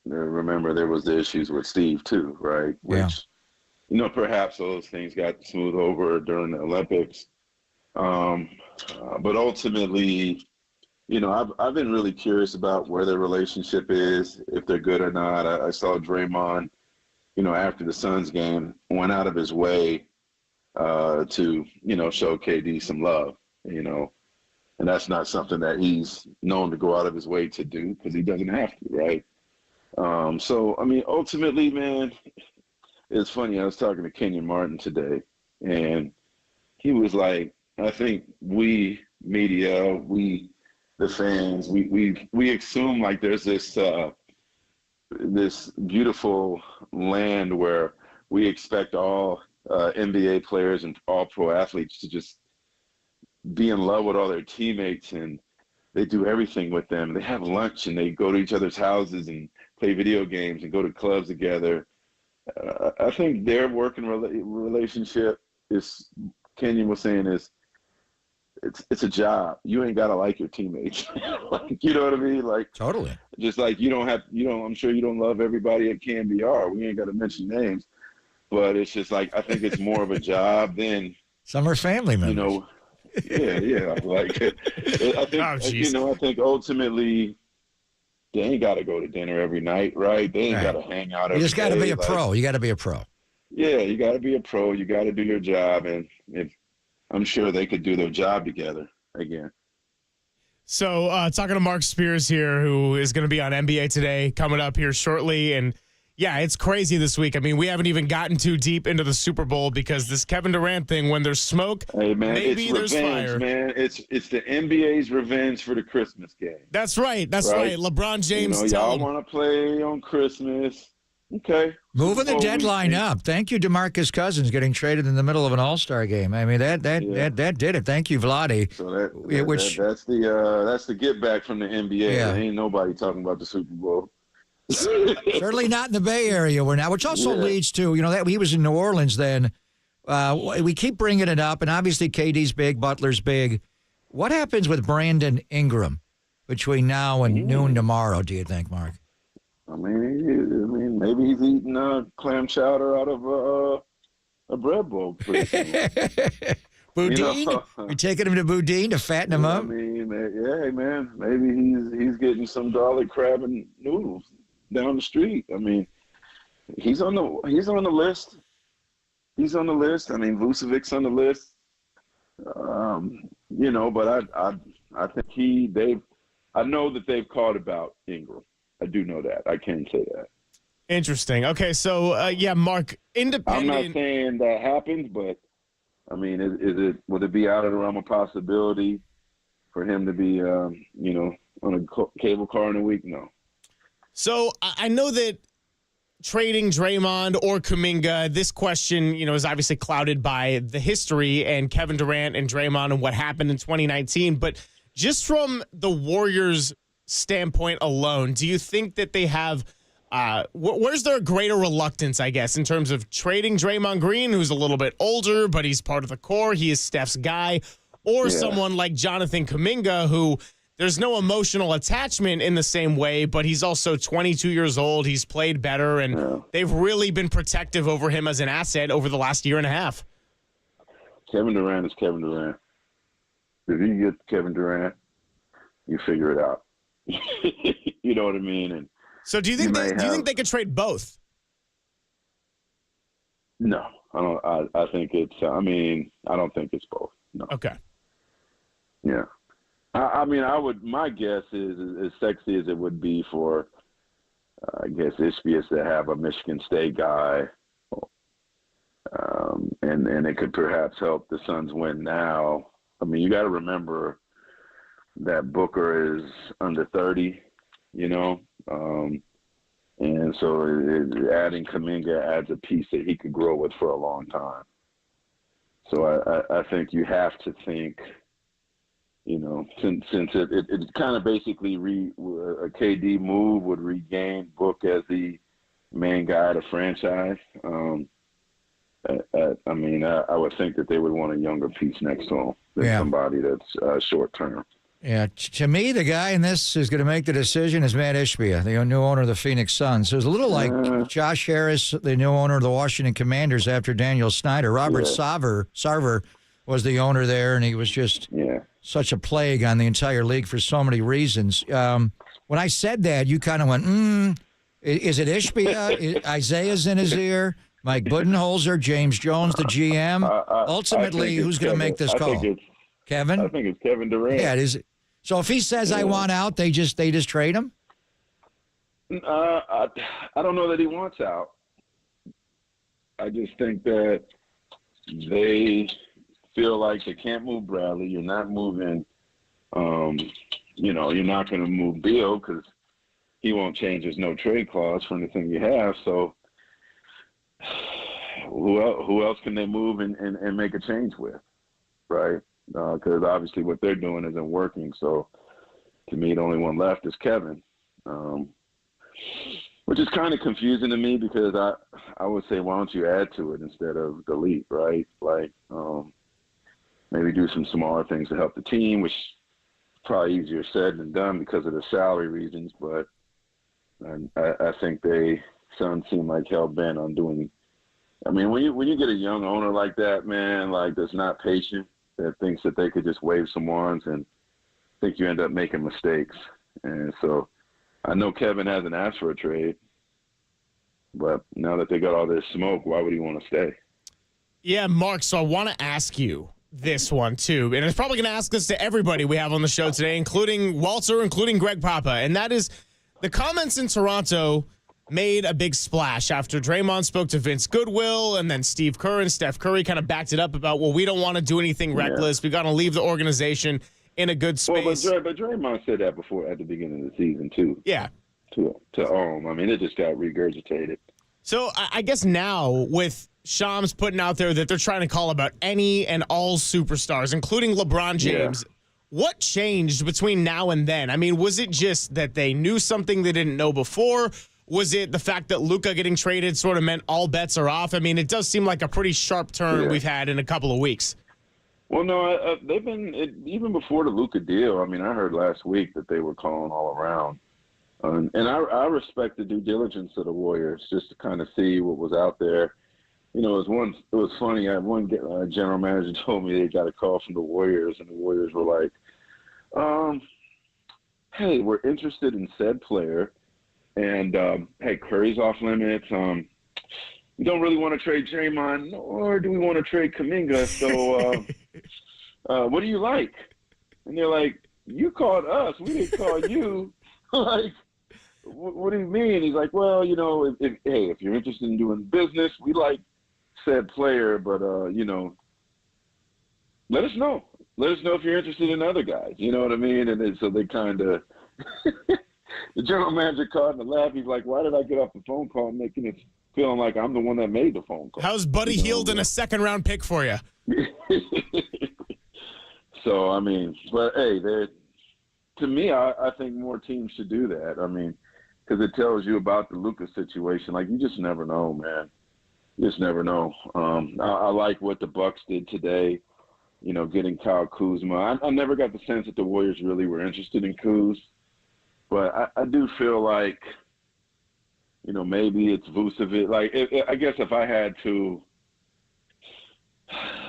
remember there was the issues with Steve too, right? Which, perhaps those things got smoothed over during the Olympics. But ultimately, I've been really curious about where their relationship is, if they're good or not. I saw Draymond, after the Suns game, went out of his way to, show KD some love, and that's not something that he's known to go out of his way to do because he doesn't have to, right? Ultimately, man, it's funny. I was talking to Kenyon Martin today, and he was like, I think we media, the fans, we assume like there's this this beautiful land where we expect all NBA players and all pro athletes to just be in love with all their teammates, and they do everything with them. They have lunch and they go to each other's houses and play video games and go to clubs together. I think their working relationship is, Kenyon was saying, is it's a job. You ain't gotta like your teammates. You know what I mean? Like, totally. Just like I'm sure you don't love everybody at KNBR. We ain't gotta mention names, but it's just like, I think it's more of a job than some are family members. Yeah. Like, I think I think ultimately they ain't gotta go to dinner every night, right? They ain't gotta hang out every day. You just gotta be a pro. You gotta be a pro. Yeah, you gotta be a pro. You gotta do your job, and I'm sure they could do their job together again. So talking to Mark Spears here, who is going to be on NBA Today coming up here shortly. And, yeah, it's crazy this week. I mean, we haven't even gotten too deep into the Super Bowl because this Kevin Durant thing, when there's smoke, maybe there's fire. Man. It's the NBA's revenge for the Christmas game. That's right. That's right. LeBron James. Y'all want to play on Christmas. Okay. Moving the deadline up. Thank you, DeMarcus Cousins, getting traded in the middle of an All-Star game. I mean, that did it. Thank you, Vlade. So that's the get back from the NBA. Yeah. Ain't nobody talking about the Super Bowl. Certainly not in the Bay Area we're now, which also leads to, that he was in New Orleans then. We keep bringing it up, and obviously KD's big, Butler's big. What happens with Brandon Ingram between now and noon tomorrow, do you think, Mark? I mean, maybe he's eating clam chowder out of a bread bowl. Boudin? You're taking him to Boudin to fatten him up? I mean, man. Maybe he's getting some garlic crab and noodles down the street. I mean, he's on the list. He's on the list. I mean, Vucevic's on the list. But I think I know that they've called about Ingram. I do know that. I can say that. Interesting. Okay, so, Mark, independent. I'm not saying that happens, but, I mean, would it be out of the realm of possibility for him to be, on a cable car in a week? No. So, I know that trading Draymond or Kuminga, this question, is obviously clouded by the history and Kevin Durant and Draymond and what happened in 2019, but just from the Warriors' standpoint alone, do you think that they have Where's there a greater reluctance, I guess, in terms of trading Draymond Green, who's a little bit older, but he's part of the core, he is Steph's guy, or someone like Jonathan Kuminga, who there's no emotional attachment in the same way, but he's also 22 years old, he's played better, and they've really been protective over him as an asset over the last year and a half. Kevin Durant is Kevin Durant. If you get Kevin Durant, you figure it out. You know what I mean? And so do you think they could trade both? No, I don't. I think it's. I don't think it's both. No. Okay. Yeah. I would. My guess is as sexy as it would be for, I guess, Ishbia to have a Michigan State guy, and it could perhaps help the Suns win now. I mean, you got to remember that Booker is under 30, you know, and so adding Kuminga adds a piece that he could grow with for a long time. So I think you have to think, you know, since it kind of basically a KD move would regain Book as the main guy of the franchise. I would think that they would want a younger piece next to him than somebody that's short term. Yeah, to me, the guy in this is going to make the decision is Matt Ishbia, the new owner of the Phoenix Suns. So it's a little like Josh Harris, the new owner of the Washington Commanders after Daniel Snyder. Robert Sarver was the owner there, and he was just such a plague on the entire league for so many reasons. When I said that, you kind of went, is it Ishbia? Isaiah's in his ear. Mike Budenholzer, James Jones, the GM. Ultimately, who's going to make this call? Kevin? I think it's Kevin Durant. Yeah, it is. So if he says I want out, they just trade him? I don't know that he wants out. I just think that they feel like they can't move Bradley. You're not moving. You're not going to move Beal because he won't change his no trade clause for anything you have. So who else can they move and make a change with, right? Because obviously what they're doing isn't working. So to me, the only one left is Kevin, which is kind of confusing to me because I would say, why don't you add to it instead of delete, right? Like maybe do some smaller things to help the team, which is probably easier said than done because of the salary reasons. But I think Suns seem like hell-bent on doing. I mean, when you get a young owner like that, man, like that's not patient, that thinks that they could just wave some wands and think you end up making mistakes. And so I know Kevin hasn't asked for a trade, but now that they got all this smoke, why would he want to stay? Yeah, Mark, so I want to ask you this one too, and it's probably going to ask this to everybody we have on the show today, including Walter, including Greg Papa, and that is the comments in Toronto made a big splash after Draymond spoke to Vince Goodwill, and then Steve Kerr and Steph Curry kind of backed it up about, well, we don't want to do anything reckless. We got to leave the organization in a good space. Well, but Draymond said that before at the beginning of the season too. Yeah. To I mean, it just got regurgitated. So I guess now with Shams putting out there that they're trying to call about any and all superstars, including LeBron James, what changed between now and then? I mean, was it just that they knew something they didn't know before? Was it the fact that Luca getting traded sort of meant all bets are off? I mean, it does seem like a pretty sharp turn we've had in a couple of weeks. Well, no, they've been even before the Luca deal. I mean, I heard last week that they were calling all around, and I respect the due diligence of the Warriors just to kind of see what was out there. You know, it was funny. One general manager told me they got a call from the Warriors, and the Warriors were like, "Hey, we're interested in said player." And, hey, Curry's off limits. We don't really want to trade Draymond, nor do we want to trade Kuminga. So what do you like? And they're like, you called us. We didn't call you. Like, what do you mean? He's like, well, you know, if you're interested in doing business, we like said player. But, you know, let us know. Let us know if you're interested in other guys. You know what I mean? And then, so they kind of – the general manager caught in the laugh. He's like, why did I get off the phone call making it feeling like I'm the one that made the phone call? How's Buddy Hield in a second-round pick for you? So, I mean, but, hey, to me, I think more teams should do that. I mean, because it tells you about the Luca situation. Like, you just never know, man. You just never know. I like what the Bucks did today, you know, getting Kyle Kuzma. I never got the sense that the Warriors really were interested in Kuz, but I do feel like, you know, maybe it's Vucevic. Like, I guess if I had to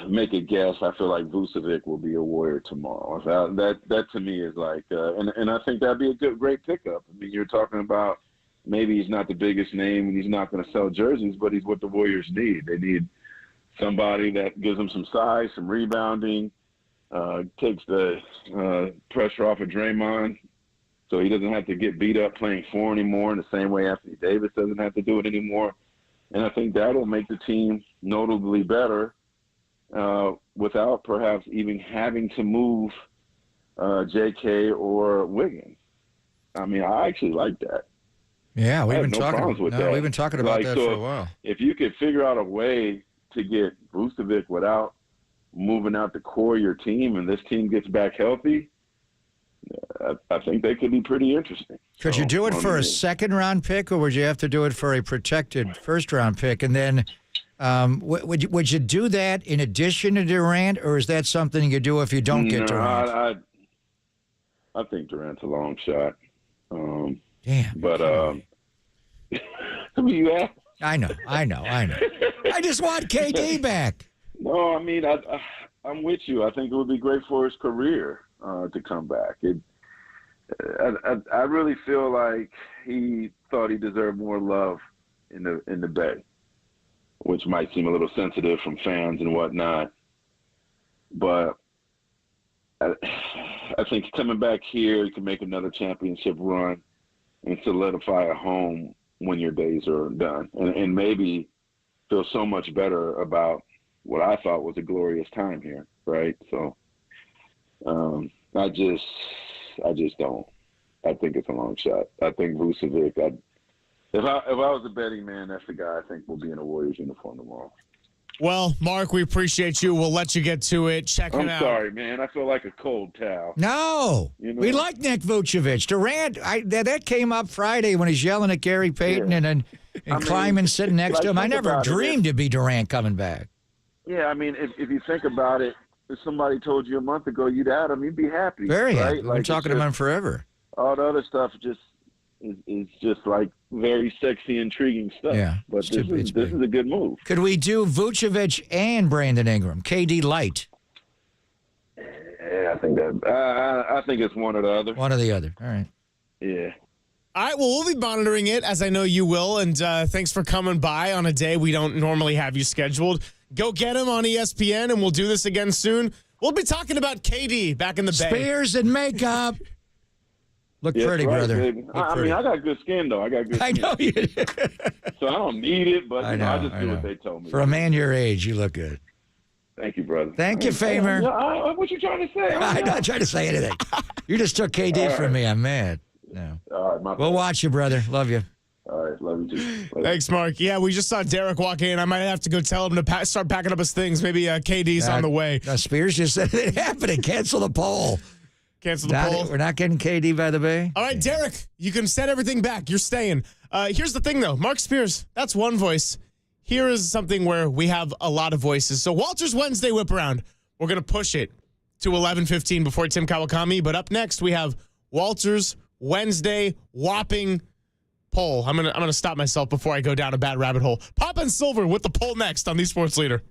make a guess, I feel like Vucevic will be a Warrior tomorrow. That to me is like, and I think that'd be a great pickup. I mean, you're talking about maybe he's not the biggest name and he's not going to sell jerseys, but he's what the Warriors need. They need somebody that gives them some size, some rebounding, takes the pressure off of Draymond, so he doesn't have to get beat up playing 4 anymore in the same way Anthony Davis doesn't have to do it anymore. And I think that'll make the team notably better without perhaps even having to move J.K. or Wiggins. I mean, I actually like that. Yeah, we've been talking about that for a while. If you could figure out a way to get Vucevic without moving out the core of your team, and this team gets back healthy, I think they could be pretty interesting. Could you do it for a second-round pick, or would you have to do it for a protected first-round pick? And then would you do that in addition to Durant, or is that something you do if you don't get Durant? I think Durant's a long shot. Damn. But I mean, you asked. I know. I just want KD back. No, I mean, I'm with you. I think it would be great for his career to come back. I really feel like he thought he deserved more love in the Bay, which might seem a little sensitive from fans and whatnot. But I think coming back here, you can make another championship run and solidify a home when your days are done, and maybe feel so much better about what I thought was a glorious time here, right? So I just don't. I think it's a long shot. I think Vucevic, if I was a betting man, that's the guy I think will be in a Warriors uniform tomorrow. Well, Mark, we appreciate you. We'll let you get to it. Check it out. I'm sorry, man. I feel like a cold towel. No. You know? We like Nick Vucevic. Durant, that came up Friday when he's yelling at Gary Payton and Kleiman sitting next to him. I never dreamed it'd be Durant coming back. Yeah, I mean, if you think about it, if somebody told you a month ago you'd add him, you'd be happy. Very right? happy. We've been talking to him forever. All the other stuff just is just like very sexy, intriguing stuff. Yeah, but this is a good move. Could we do Vucevic and Brandon Ingram, KD light? Yeah, I think it's one or the other. One or the other. All right. Yeah. All right, well, we'll be monitoring it, as I know you will, and thanks for coming by on a day we don't normally have you scheduled. Go get him on ESPN, and we'll do this again soon. We'll be talking about KD back in the Bay. Spears and makeup. Look pretty, right, brother. I mean, I got good skin, though. I know you do. So I don't need it, but I just do what they told me. For a man your age, you look good. Thank you, brother. Thank you, Famer. What you trying to say? I'm not trying to say anything. You just took KD from me. I'm mad. No. All right, we'll watch you, brother. Love you. All right, love you too. Thanks, Mark. Yeah, we just saw Derek walk in. I might have to go tell him to start packing up his things. Maybe KD's on the way. Spears just said it happened. Cancel the poll. Cancel the poll. We're not getting KD by the Bay. All right, Derek, you can set everything back. You're staying. Here's the thing, though. Mark Spears, that's one voice. Here is something where we have a lot of voices. So Walter's Wednesday whip around. We're going to push it to 11:15 before Tim Kawakami. But up next, we have Walter's Wednesday whopping poll. I'm gonna stop myself before I go down a bad rabbit hole. Pop and Silver with the poll next on the Sports Leader.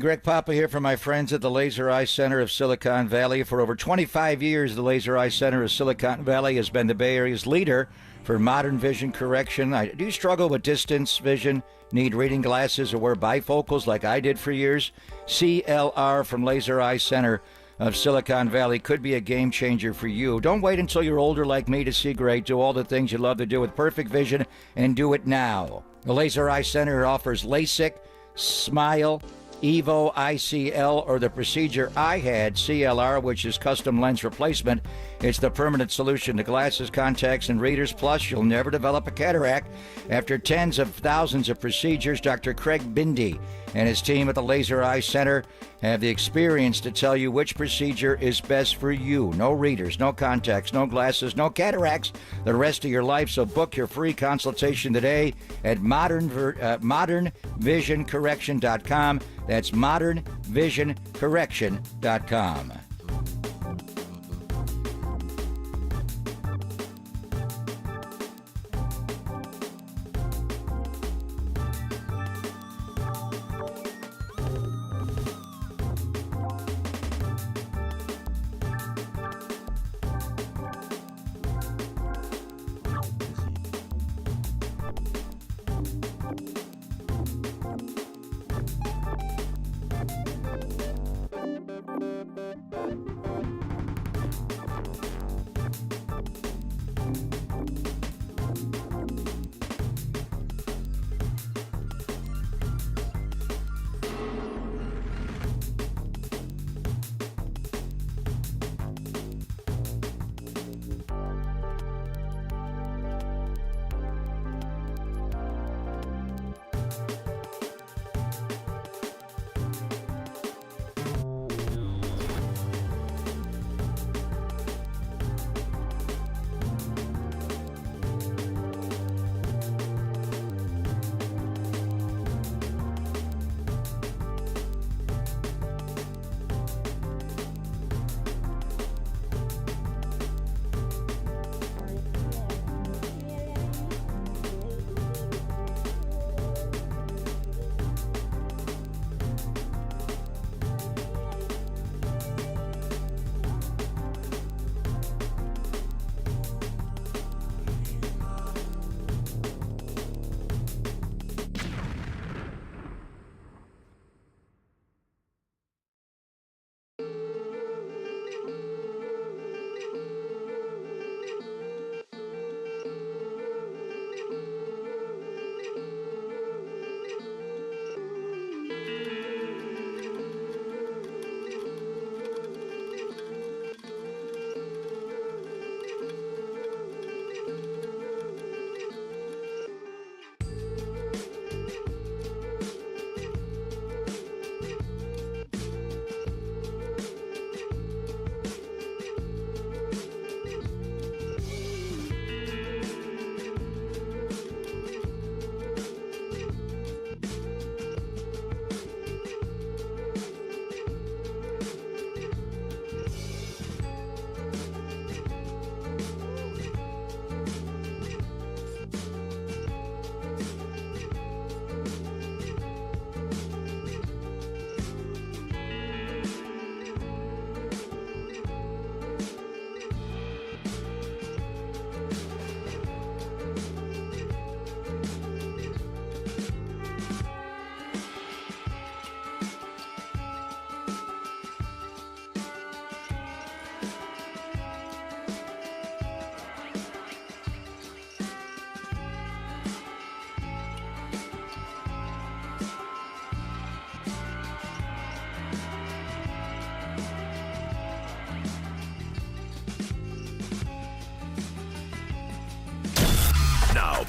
Greg Papa here from my friends at the Laser Eye Center of Silicon Valley. For over 25 years, the Laser Eye Center of Silicon Valley has been the Bay Area's leader for modern vision correction. Do you struggle with distance vision, need reading glasses, or wear bifocals like I did for years? CLR from Laser Eye Center of Silicon Valley could be a game changer for you. Don't wait until you're older like me to see great. Do all the things you love to do with perfect vision and do it now. The Laser Eye Center offers LASIK, Smile, Evo ICL, or the procedure I had, CLR, which is custom lens replacement. It's the permanent solution to glasses, contacts, and readers. Plus, you'll never develop a cataract. After tens of thousands of procedures, Dr. Craig Bindi and his team at the Laser Eye Center have the experience to tell you which procedure is best for you. No readers, no contacts, no glasses, no cataracts the rest of your life. So book your free consultation today at modernvisioncorrection.com. That's modernvisioncorrection.com.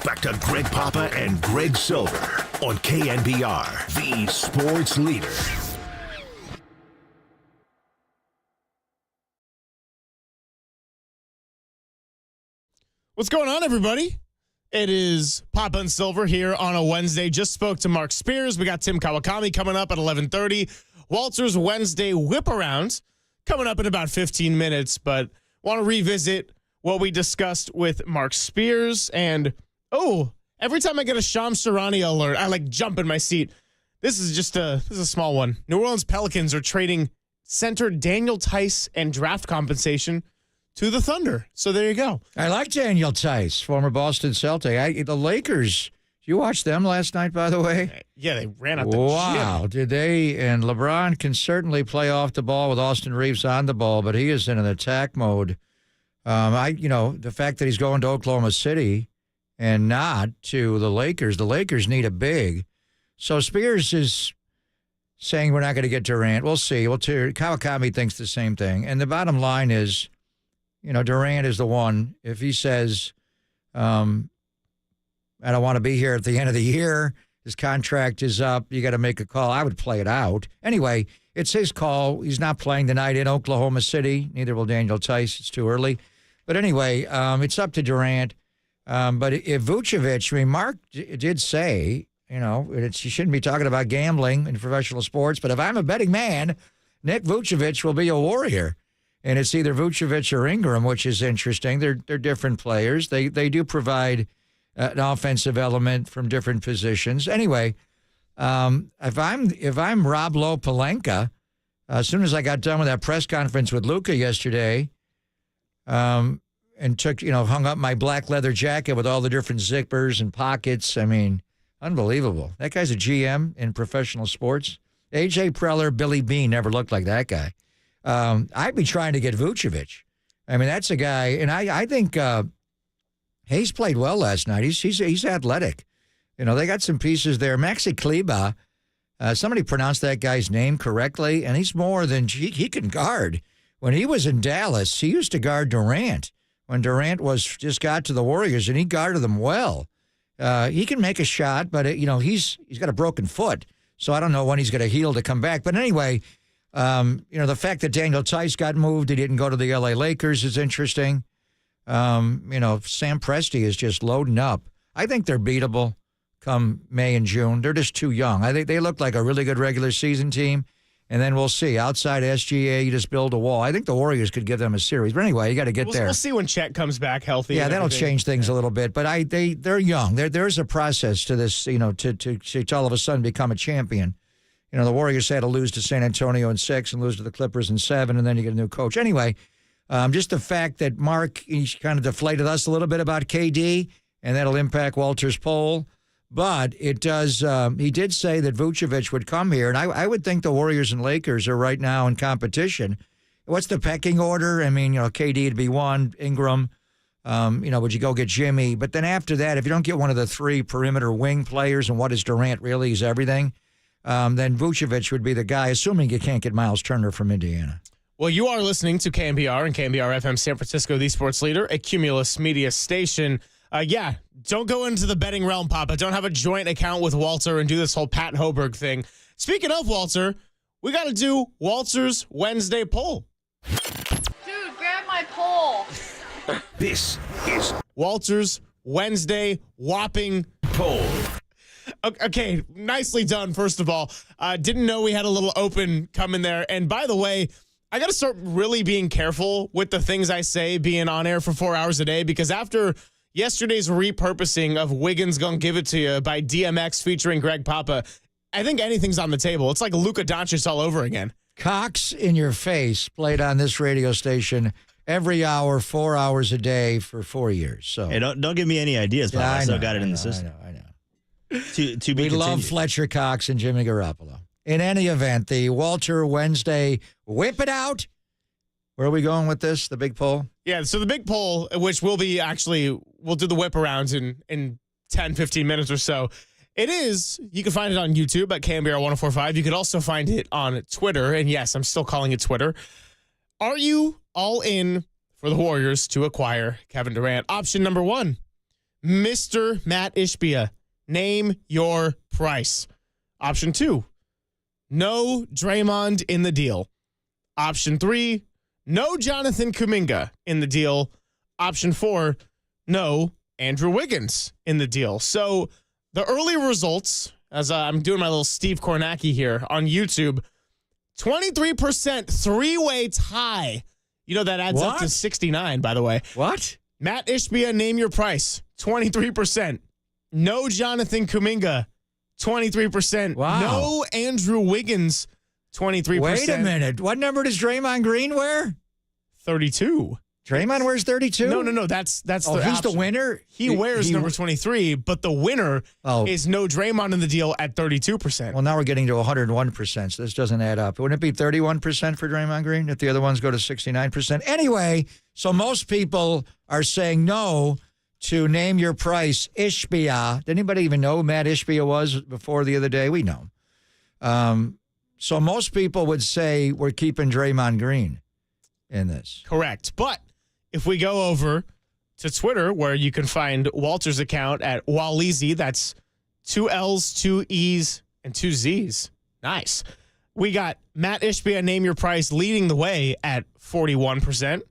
Back to Greg Papa and Greg Silver on KNBR, the sports leader. What's going on, everybody? It is Papa and Silver here on a Wednesday. Just spoke to Mark Spears. We got Tim Kawakami coming up at 11:30. Walter's Wednesday whip around coming up in about 15 minutes. But want to revisit what we discussed with Mark Spears. And, every time I get a Shams Charania alert, I jump in my seat. This is a small one. New Orleans Pelicans are trading center Daniel Tice and draft compensation to the Thunder. So there you go. I like Daniel Tice, former Boston Celtic. The Lakers, did you watch them last night, by the way? Yeah, they ran out the gym. Wow, did they? And LeBron can certainly play off the ball with Austin Reeves on the ball, but he is in an attack mode. The fact that he's going to Oklahoma City and not to the Lakers need a big. So Spears is saying we're not going to get Durant. We'll see. Kawakami thinks the same thing. And the bottom line is, Durant is the one. If he says, I don't want to be here at the end of the year, his contract is up, you got to make a call, I would play it out. Anyway, it's his call. He's not playing tonight in Oklahoma City. Neither will Daniel Tice. It's too early. But anyway, it's up to Durant. But if Vucevic, Mark did say, you shouldn't be talking about gambling in professional sports, but if I'm a betting man, Nick Vucevic will be a Warrior. And it's either Vucevic or Ingram, which is interesting. They're different players. They do provide an offensive element from different positions. Anyway, if I'm Rob Lowe Pelinka, as soon as I got done with that press conference with Luca yesterday, and hung up my black leather jacket with all the different zippers and pockets. Unbelievable. That guy's a GM in professional sports. A.J. Preller, Billy Beane never looked like that guy. I'd be trying to get Vucevic. That's a guy, and I think Hayes played well last night. He's athletic. They got some pieces there. Maxi Kleber, somebody pronounced that guy's name correctly, and he's more than he can guard. When he was in Dallas, he used to guard Durant. When Durant just got to the Warriors, and he guarded them well. He can make a shot, but he's got a broken foot, so I don't know when he's going to heal to come back. But anyway, the fact that Daniel Tice got moved, he didn't go to the L.A. Lakers is interesting. Sam Presti is just loading up. I think they're beatable come May and June. They're just too young. I think they look like a really good regular season team. And then we'll see. Outside SGA, you just build a wall. I think the Warriors could give them a series. But anyway, you got to get there. We'll see when Chet comes back healthy. Yeah, that'll change things a little bit. But they're young. There's a process to this, to all of a sudden become a champion. The Warriors had to lose to San Antonio in 6 and lose to the Clippers in 7, and then you get a new coach. Anyway, just the fact that Mark, he's kind of deflated us a little bit about KD, and that'll impact Walter's poll. But it does. He did say that Vucevic would come here, and I would think the Warriors and Lakers are right now in competition. What's the pecking order? KD would be 1, Ingram. Would you go get Jimmy? But then after that, if you don't get one of the 3 perimeter wing players, and what is Durant really? He's everything. Then Vucevic would be the guy, assuming you can't get Miles Turner from Indiana. Well, you are listening to KNBR and KNBR FM San Francisco, the sports leader, a Cumulus media station. Don't go into the betting realm, Papa. Don't have a joint account with Walter and do this whole Pat Hoberg thing. Speaking of Walter, we got to do Walter's Wednesday poll. Dude, grab my pole. This is Walter's Wednesday whopping poll. Okay, nicely done, first of all. Didn't know we had a little open coming there. And by the way, I got to start really being careful with the things I say being on air for 4 hours a day, because after yesterday's repurposing of Wiggins Gonna Give It To You by DMX featuring Greg Papa, I think anything's on the table. It's like Luca Doncic all over again. Cox in Your Face played on this radio station every hour, 4 hours a day for 4 years. So hey, don't give me any ideas, Papa. I still got it in the system. I know. We love Fletcher Cox and Jimmy Garoppolo. In any event, the Walter Wednesday Whip It Out. Where are we going with this, the big poll? Yeah, so the big poll, which we'll do the whip arounds in 10, 15 minutes or so. It is, you can find it on YouTube at KNBR 1045. You could also find it on Twitter. And yes, I'm still calling it Twitter. Are you all in for the Warriors to acquire Kevin Durant? Option number 1, Mr. Matt Ishbia. Name your price. Option 2, no Draymond in the deal. Option 3, no Jonathan Kuminga in the deal. Option 4, no Andrew Wiggins in the deal. So the early results, as I'm doing my little Steve Kornacki here on YouTube, 23% three-way tie. That adds up to 69, by the way. What? Matt Ishbia, name your price. 23%. No Jonathan Kuminga, 23%. Wow. No Andrew Wiggins, 23%. Wait a minute. What number does Draymond Green wear? 32. Draymond wears 32? No. That's he's option. the winner? He wears number 23, but the winner is no Draymond in the deal at 32%. Well, now we're getting to 101%, so this doesn't add up. Wouldn't it be 31% for Draymond Green if the other ones go to 69%? Anyway, so most people are saying no to name your price Ishbia. Did anybody even know who Matt Ishbia was before the other day? We know. So most people would say we're keeping Draymond Green in this. Correct. But if we go over to Twitter, where you can find Walter's account at Waleezy, that's 2 L's, 2 E's, and 2 Z's. Nice. We got Matt Ishbia, name your price, leading the way at 41%.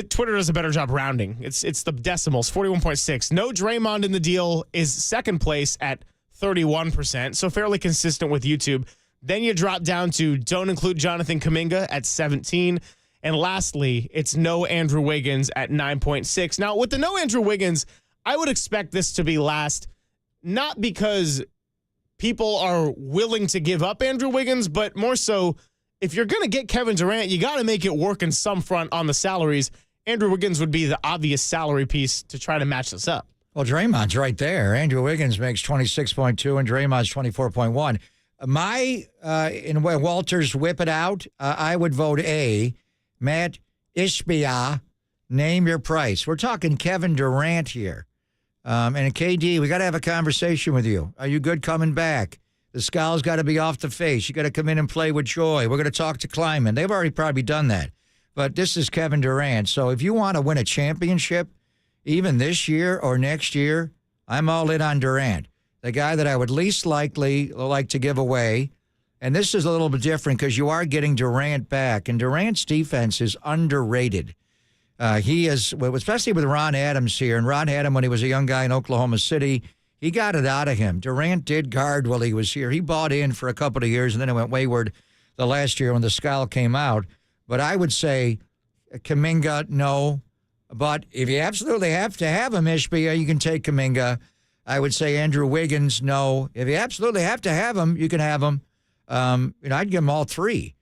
Twitter does a better job rounding. It's the decimals, 41.6. No Draymond in the deal is second place at 31%, so fairly consistent with YouTube. Then you drop down to don't include Jonathan Kuminga at 17. And lastly, it's no Andrew Wiggins at 9.6. Now, with the no Andrew Wiggins, I would expect this to be last, not because people are willing to give up Andrew Wiggins, but more so, if you're going to get Kevin Durant, you got to make it work in some front on the salaries. Andrew Wiggins would be the obvious salary piece to try to match this up. Well, Draymond's right there. Andrew Wiggins makes 26.2 and Draymond's 24.1. In Walter's whip it out, I would vote A. Matt Ishbia, name your price. We're talking Kevin Durant here. And KD, we got to have a conversation with you. Are you good coming back? The scowl's got to be off the face. You got to come in and play with joy. We're going to talk to Kleiman. They've already probably done that. But this is Kevin Durant. So if you want to win a championship, even this year or next year, I'm all in on Durant. The guy that I would least likely like to give away. And this is a little bit different because you are getting Durant back. And Durant's defense is underrated. He is, especially with Ron Adams here. And Ron had him when he was a young guy in Oklahoma City. He got it out of him. Durant did guard while he was here. He bought in for a couple of years, and then it went wayward the last year when the scowl came out. But I would say Kuminga, no. But if you absolutely have to have him, Ishbia, you can take Kuminga. I would say Andrew Wiggins, no. If you absolutely have to have him, you can have him. I'd give them all three.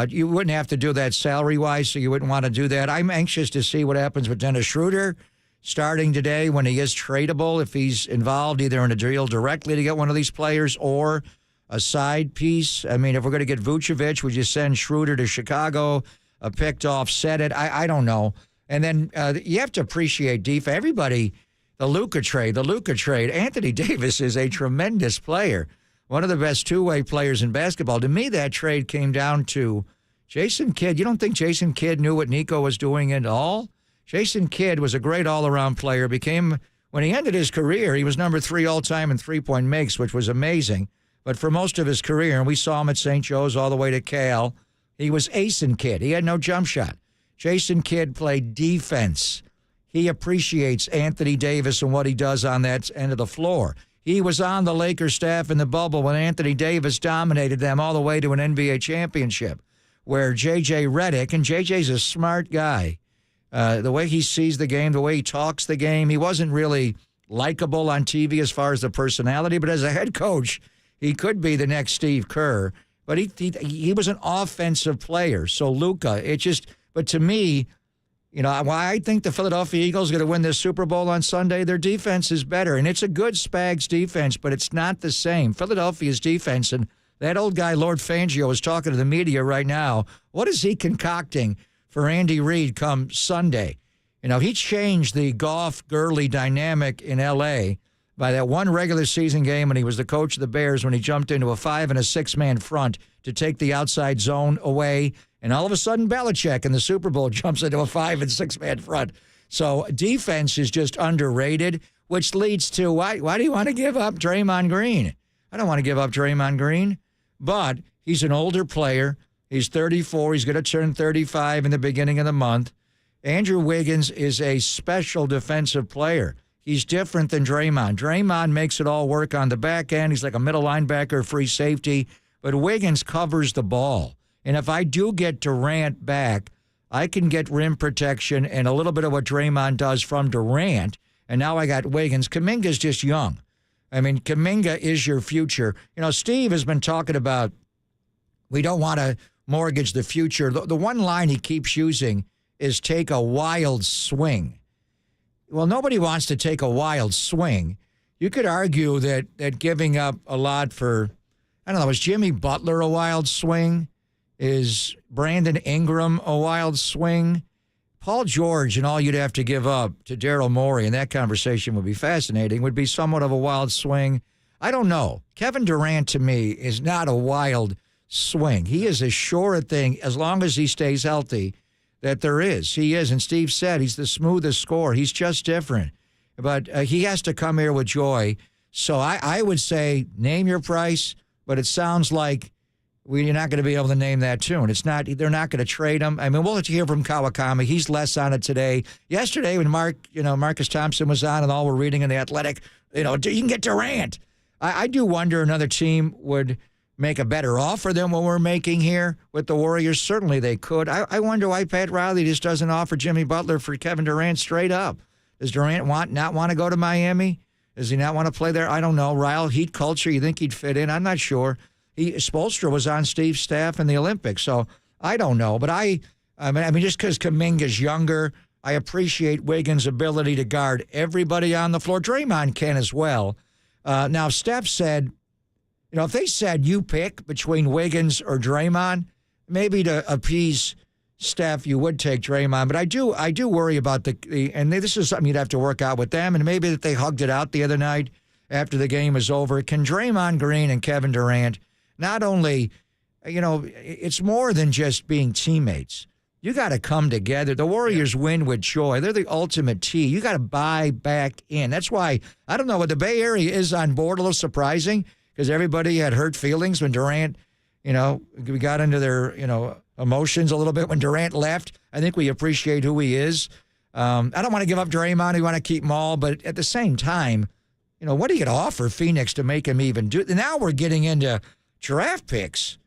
You wouldn't have to do that salary-wise, so you wouldn't want to do that. I'm anxious to see what happens with Dennis Schroeder starting today when he is tradable, if he's involved either in a deal directly to get one of these players or a side piece. I mean, if we're going to get Vucevic, would you send Schroeder to Chicago, a pick to offset it? I don't know. And then you have to appreciate defense. Everybody, the Luca trade. Anthony Davis is a tremendous player. One of the best two-way players in basketball. To me, that trade came down to Jason Kidd. You don't think Jason Kidd knew what Nico was doing at all? Jason Kidd was a great all-around player. When he ended his career, he was number 3 all-time in three-point makes, which was amazing. But for most of his career, and we saw him at St. Joe's all the way to Cal, he was acing Kidd. He had no jump shot. Jason Kidd played defense. He appreciates Anthony Davis and what he does on that end of the floor. He was on the Lakers staff in the bubble when Anthony Davis dominated them all the way to an NBA championship, where J.J. Redick, and J.J.'s a smart guy, the way he sees the game, the way he talks the game, he wasn't really likable on TV as far as the personality, but as a head coach, he could be the next Steve Kerr. But he was an offensive player. So Luca, but to me, why I think the Philadelphia Eagles are going to win this Super Bowl on Sunday, their defense is better. And it's a good Spags defense, but it's not the same. Philadelphia's defense, and that old guy, Lord Fangio, is talking to the media right now. What is he concocting for Andy Reid come Sunday? He changed the Goff-Gurley dynamic in L.A. by that one regular season game when he was the coach of the Bears, when he jumped into a 5- and 6-man front to take the outside zone away. And all of a sudden, Belichick in the Super Bowl jumps into a 5- and 6-man front. So defense is just underrated, which leads to why do you want to give up Draymond Green? I don't want to give up Draymond Green, but he's an older player. He's 34. He's going to turn 35 in the beginning of the month. Andrew Wiggins is a special defensive player. He's different than Draymond. Draymond makes it all work on the back end. He's like a middle linebacker, free safety. But Wiggins covers the ball. And if I do get Durant back, I can get rim protection and a little bit of what Draymond does from Durant. And now I got Wiggins. Kuminga's just young. I mean, Kuminga is your future. You know, Steve has been talking about we don't want to mortgage the future. The one line he keeps using is take a wild swing. Well, nobody wants to take a wild swing. You could argue that giving up a lot for, I don't know, is Jimmy Butler a wild swing? Is Brandon Ingram a wild swing? Paul George and all you'd have to give up to Daryl Morey, and that conversation would be fascinating, would be somewhat of a wild swing. I don't know. Kevin Durant, to me, is not a wild swing. He is as sure a thing, as long as he stays healthy, that there is. He is, and Steve said, he's the smoothest scorer. He's just different. But he has to come here with joy. So I would say name your price, but it sounds like you're not going to be able to name that tune. It's not. They're not going to trade him. I mean, we'll let you hear from Kawakami. He's less on it today. Yesterday, when Marcus Thompson was on, and all we're reading in the Athletic, you can get Durant. I do wonder another team would make a better offer than what we're making here with the Warriors. Certainly they could. I wonder why Pat Riley just doesn't offer Jimmy Butler for Kevin Durant straight up. Does Durant not want to go to Miami? Does he not want to play there? I don't know. Ryle, Heat culture, you think he'd fit in? I'm not sure. Spoelstra was on Steve's staff in the Olympics, so I don't know. But I mean, just because Kuminga's younger, I appreciate Wiggins' ability to guard everybody on the floor. Draymond can as well. Now, Steph said, if they said you pick between Wiggins or Draymond, maybe to appease Steph, you would take Draymond. But I do worry about and this is something you'd have to work out with them, and maybe that they hugged it out the other night after the game was over. Can Draymond Green and Kevin Durant not only, it's more than just being teammates. You got to come together. The Warriors win with joy. They're the ultimate team. You got to buy back in. That's why, I don't know, what the Bay Area is on board, a little surprising, because everybody had hurt feelings when Durant, we got into their, emotions a little bit when Durant left. I think we appreciate who he is. I don't want to give up Draymond. We want to keep them all. But at the same time, what are you going to offer Phoenix to make him even do it? Now we're getting into draft picks.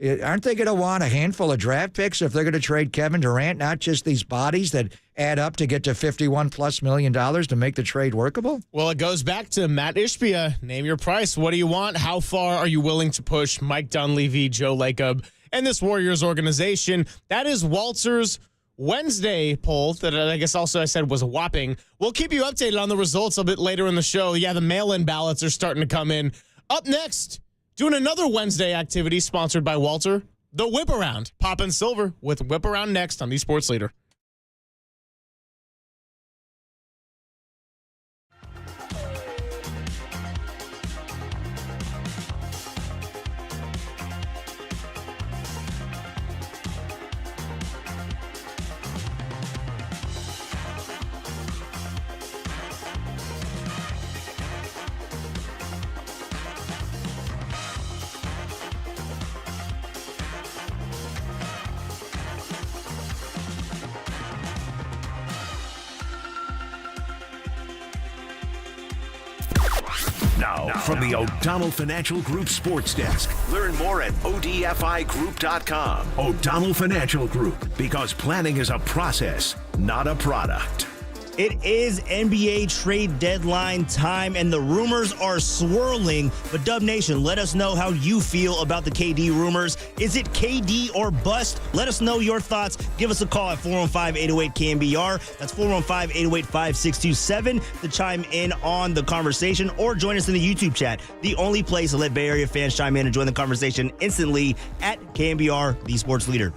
Aren't they going to want a handful of draft picks if they're going to trade Kevin Durant, not just these bodies that add up to get to $51+ million to make the trade workable? Well, it goes back to Matt Ishbia. Name your price. What do you want? How far are you willing to push Mike Dunleavy, Joe Lacob, and this Warriors organization? That is Walter's Wednesday poll that I guess also I said was whopping. We'll keep you updated on the results a bit later in the show. Yeah, the mail-in ballots are starting to come in. Up next, doing another Wednesday activity sponsored by Walter, the Whip Around. Pop and Silver with Whip Around next on the Sports Leader. Now, from the O'Donnell Financial Group Sports Desk. Learn more at odfigroup.com. O'Donnell Financial Group, because planning is a process, not a product. It is NBA trade deadline time, and the rumors are swirling. But Dub Nation, let us know how you feel about the KD rumors. Is it KD or bust? Let us know your thoughts. Give us a call at 415-808-KNBR. That's 415-808-5627 to chime in on the conversation, or join us in the YouTube chat, the only place to let Bay Area fans chime in and join the conversation instantly at KNBR, the sports leader.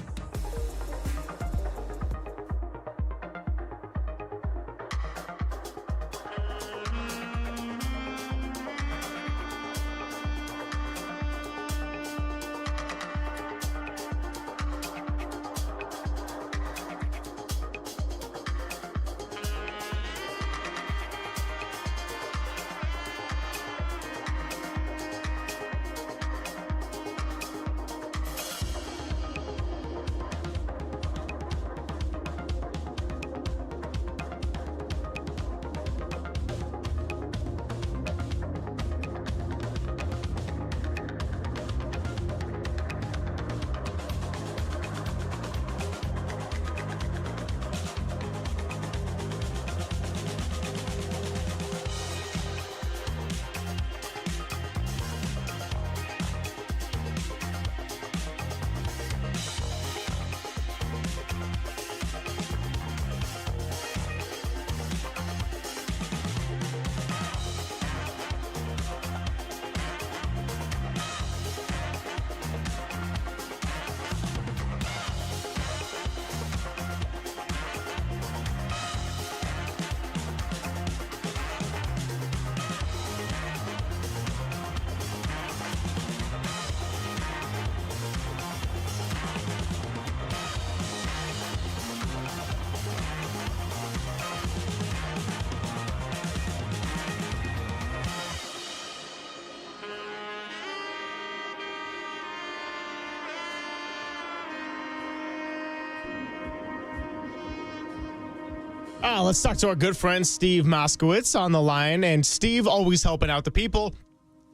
Let's talk to our good friend Steve Moskowitz on the line. And Steve, always helping out the people.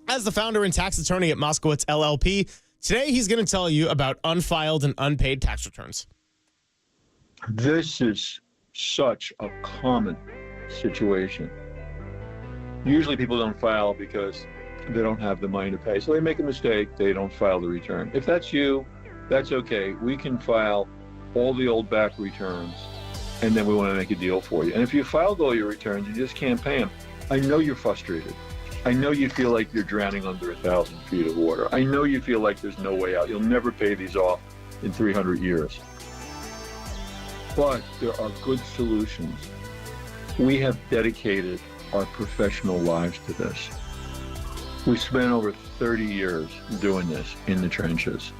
As the founder and tax attorney at Moskowitz LLP, today he's going to tell you about unfiled and unpaid tax returns. This is such a common situation. Usually people don't file because they don't have the money to pay. So they make a mistake, they don't file the return. If that's you, that's okay. We can file all the old back returns, and then we want to make a deal for you. And if you filed all your returns, you just can't pay them. I know you're frustrated. I know you feel like you're drowning under 1,000 feet of water. I know you feel like there's no way out. You'll never pay these off in 300 years. But there are good solutions. We have dedicated our professional lives to this. We spent over 30 years doing this in the trenches.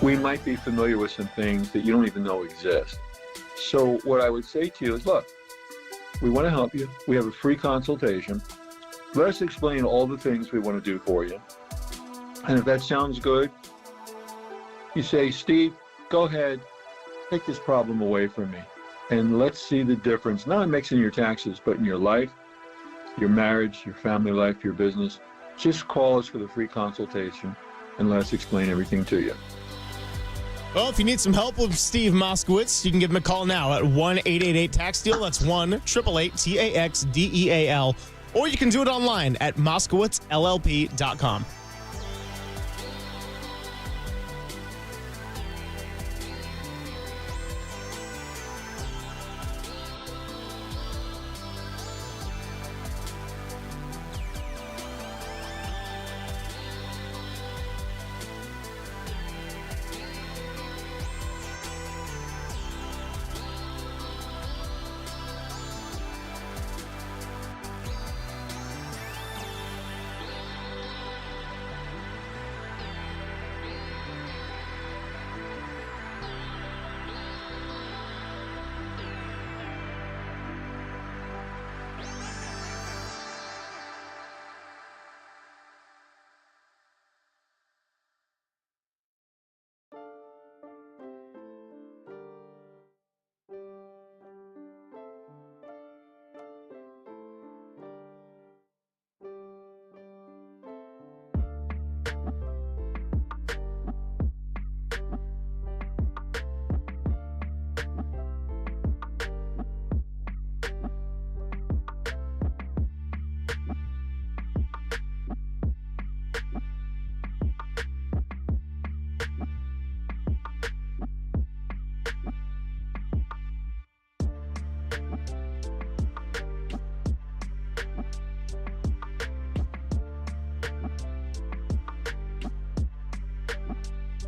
We might be familiar with some things that you don't even know exist. So what I would say to you is, look, we want to help you. We have a free consultation. Let us explain all the things we want to do for you. And if that sounds good, you say, Steve, go ahead, take this problem away from me. And let's see the difference, not in mixing your taxes, but in your life, your marriage, your family life, your business. Just call us for the free consultation and let us explain everything to you. Well, if you need some help with Steve Moskowitz, you can give him a call now at 1-888-TAX-DEAL. That's 1-888-TAXDEAL. Or you can do it online at moskowitzllp.com.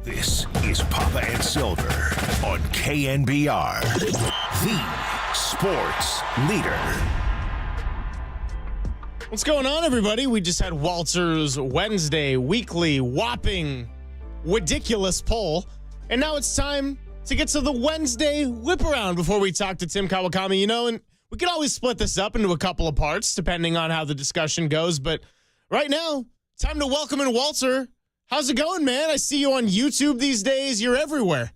This is Papa and Silver on KNBR, the sports leader. What's going on, everybody? We just had Walter's Wednesday weekly whopping ridiculous poll, and now it's time to get to the Wednesday whip around before we talk to Tim Kawakami. You know, and we could always split this up into a couple of parts depending on how the discussion goes, but right now, time to welcome in Walter. How's it going, man? I see you on YouTube these days. You're everywhere.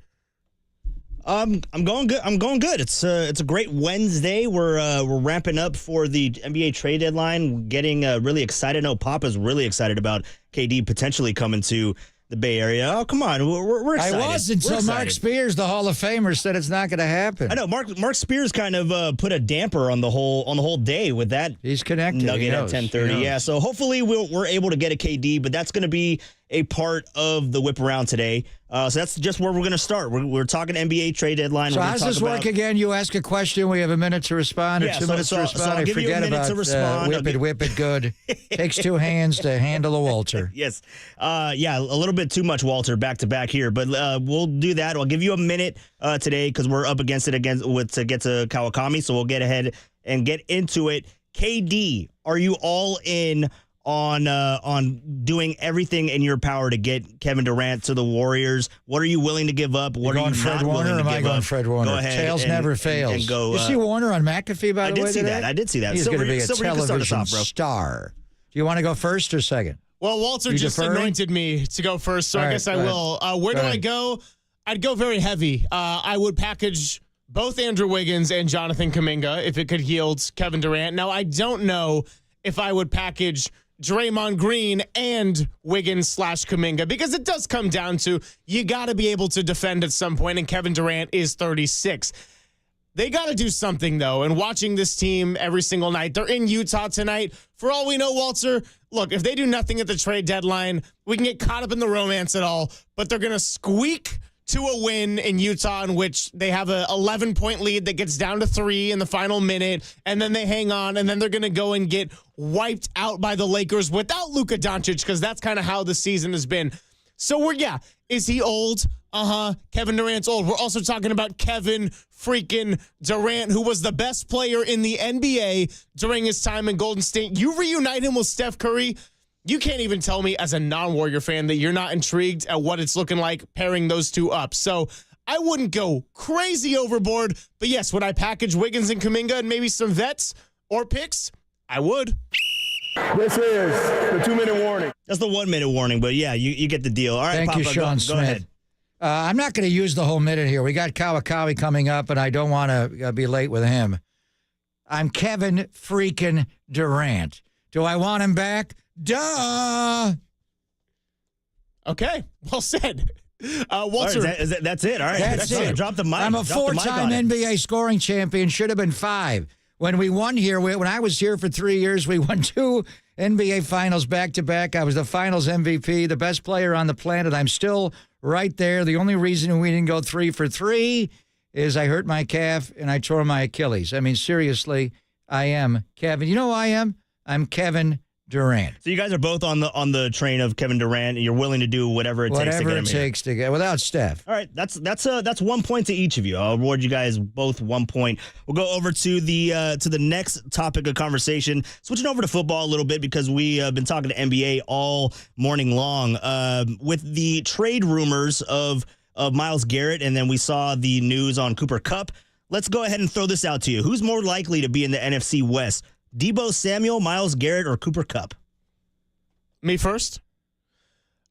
I'm going good. It's a great Wednesday. We're ramping up for the NBA trade deadline. Getting really excited. I know Papa's really excited about KD potentially coming to the Bay Area. Oh, come on, we're excited. I was until Mark Spears, the Hall of Famer, said it's not going to happen. I know Mark Spears kind of put a damper on the whole day with that. He's connected. Nugget at 10:30. Yeah, so hopefully we're able to get a KD, but that's going to be a part of the whip around today. So that's just where we're going to start. We're talking NBA trade deadline. So how does this work again? You ask a question, we have a minute to respond, or 2 minutes to respond. So I forget about whip it good. Takes two hands to handle a Walter. Yes. Yeah, a little bit too much Walter back to back here, but we'll do that. I'll give you a minute today because we're up against it to get to Kawakami, so we'll get ahead and get into it. KD, are you all in on doing everything in your power to get Kevin Durant to the Warriors? What are you willing to give up? What are you Fred not Warner, willing to or am give I going up? Fred Warner? Go ahead. Tails never fails. And go, you see Warner on McAfee, by the way, today? I did see that. He's going to be a television star. Do you want to go first or second? Well, Walter just anointed me to go first, so I guess I will. Where do I go? I'd go very heavy. I would package both Andrew Wiggins and Jonathan Kuminga if it could yield Kevin Durant. Now, I don't know if I would package Draymond Green and Wiggins/Kuminga, because it does come down to you got to be able to defend at some point, and Kevin Durant is 36. They got to do something, though, and watching this team every single night. They're in Utah tonight. For all we know, Walter, look, if they do nothing at the trade deadline, we can get caught up in the romance at all, but they're going to squeak to a win in Utah in which they have a 11-point lead that gets down to 3 in the final minute, and then they hang on, and then they're going to go and get wiped out by the Lakers without Luca Doncic, because that's kind of how the season has been. So is he old? Kevin Durant's old. We're also talking about Kevin freaking Durant, who was the best player in the NBA during his time in Golden State. You reunite him with Steph Curry, you can't even tell me as a non-Warrior fan that you're not intrigued at what it's looking like pairing those two up. So I wouldn't go crazy overboard, but yes, would I package Wiggins and Kuminga and maybe some vets or picks? I would. This is the 2-minute warning. That's the 1-minute warning, but yeah, you get the deal. All right, Thank Papa, you, Sean Smith. Go ahead. I'm not going to use the whole minute here. We got Kawakawi coming up, and I don't want to be late with him. I'm Kevin freaking Durant. Do I want him back? Duh. Okay, well said. Walter. Right, that's it. All right. That's it. Drop the mic. I'm a 4-time NBA scoring champion. Should have been 5. When we won here, when I was here for 3 years, we won 2 NBA finals back-to-back. I was the finals MVP, the best player on the planet. I'm still right there. The only reason we didn't go 3 for 3 is I hurt my calf and I tore my Achilles. I mean, seriously, I am Kevin. You know who I am? I'm Kevin Durant. So you guys are both on the train of Kevin Durant, and you're willing to do whatever it takes to get him without Steph. All right, that's 1 point to each of you. I'll award you guys both 1 point. We'll go over to the next topic of conversation. Switching over to football a little bit, because we have been talking to NBA all morning long with the trade rumors of Myles Garrett, and then we saw the news on Cooper Kupp. Let's go ahead and throw this out to you. Who's more likely to be in the NFC West? Deebo Samuel, Myles Garrett, or Cooper Kupp? Me first?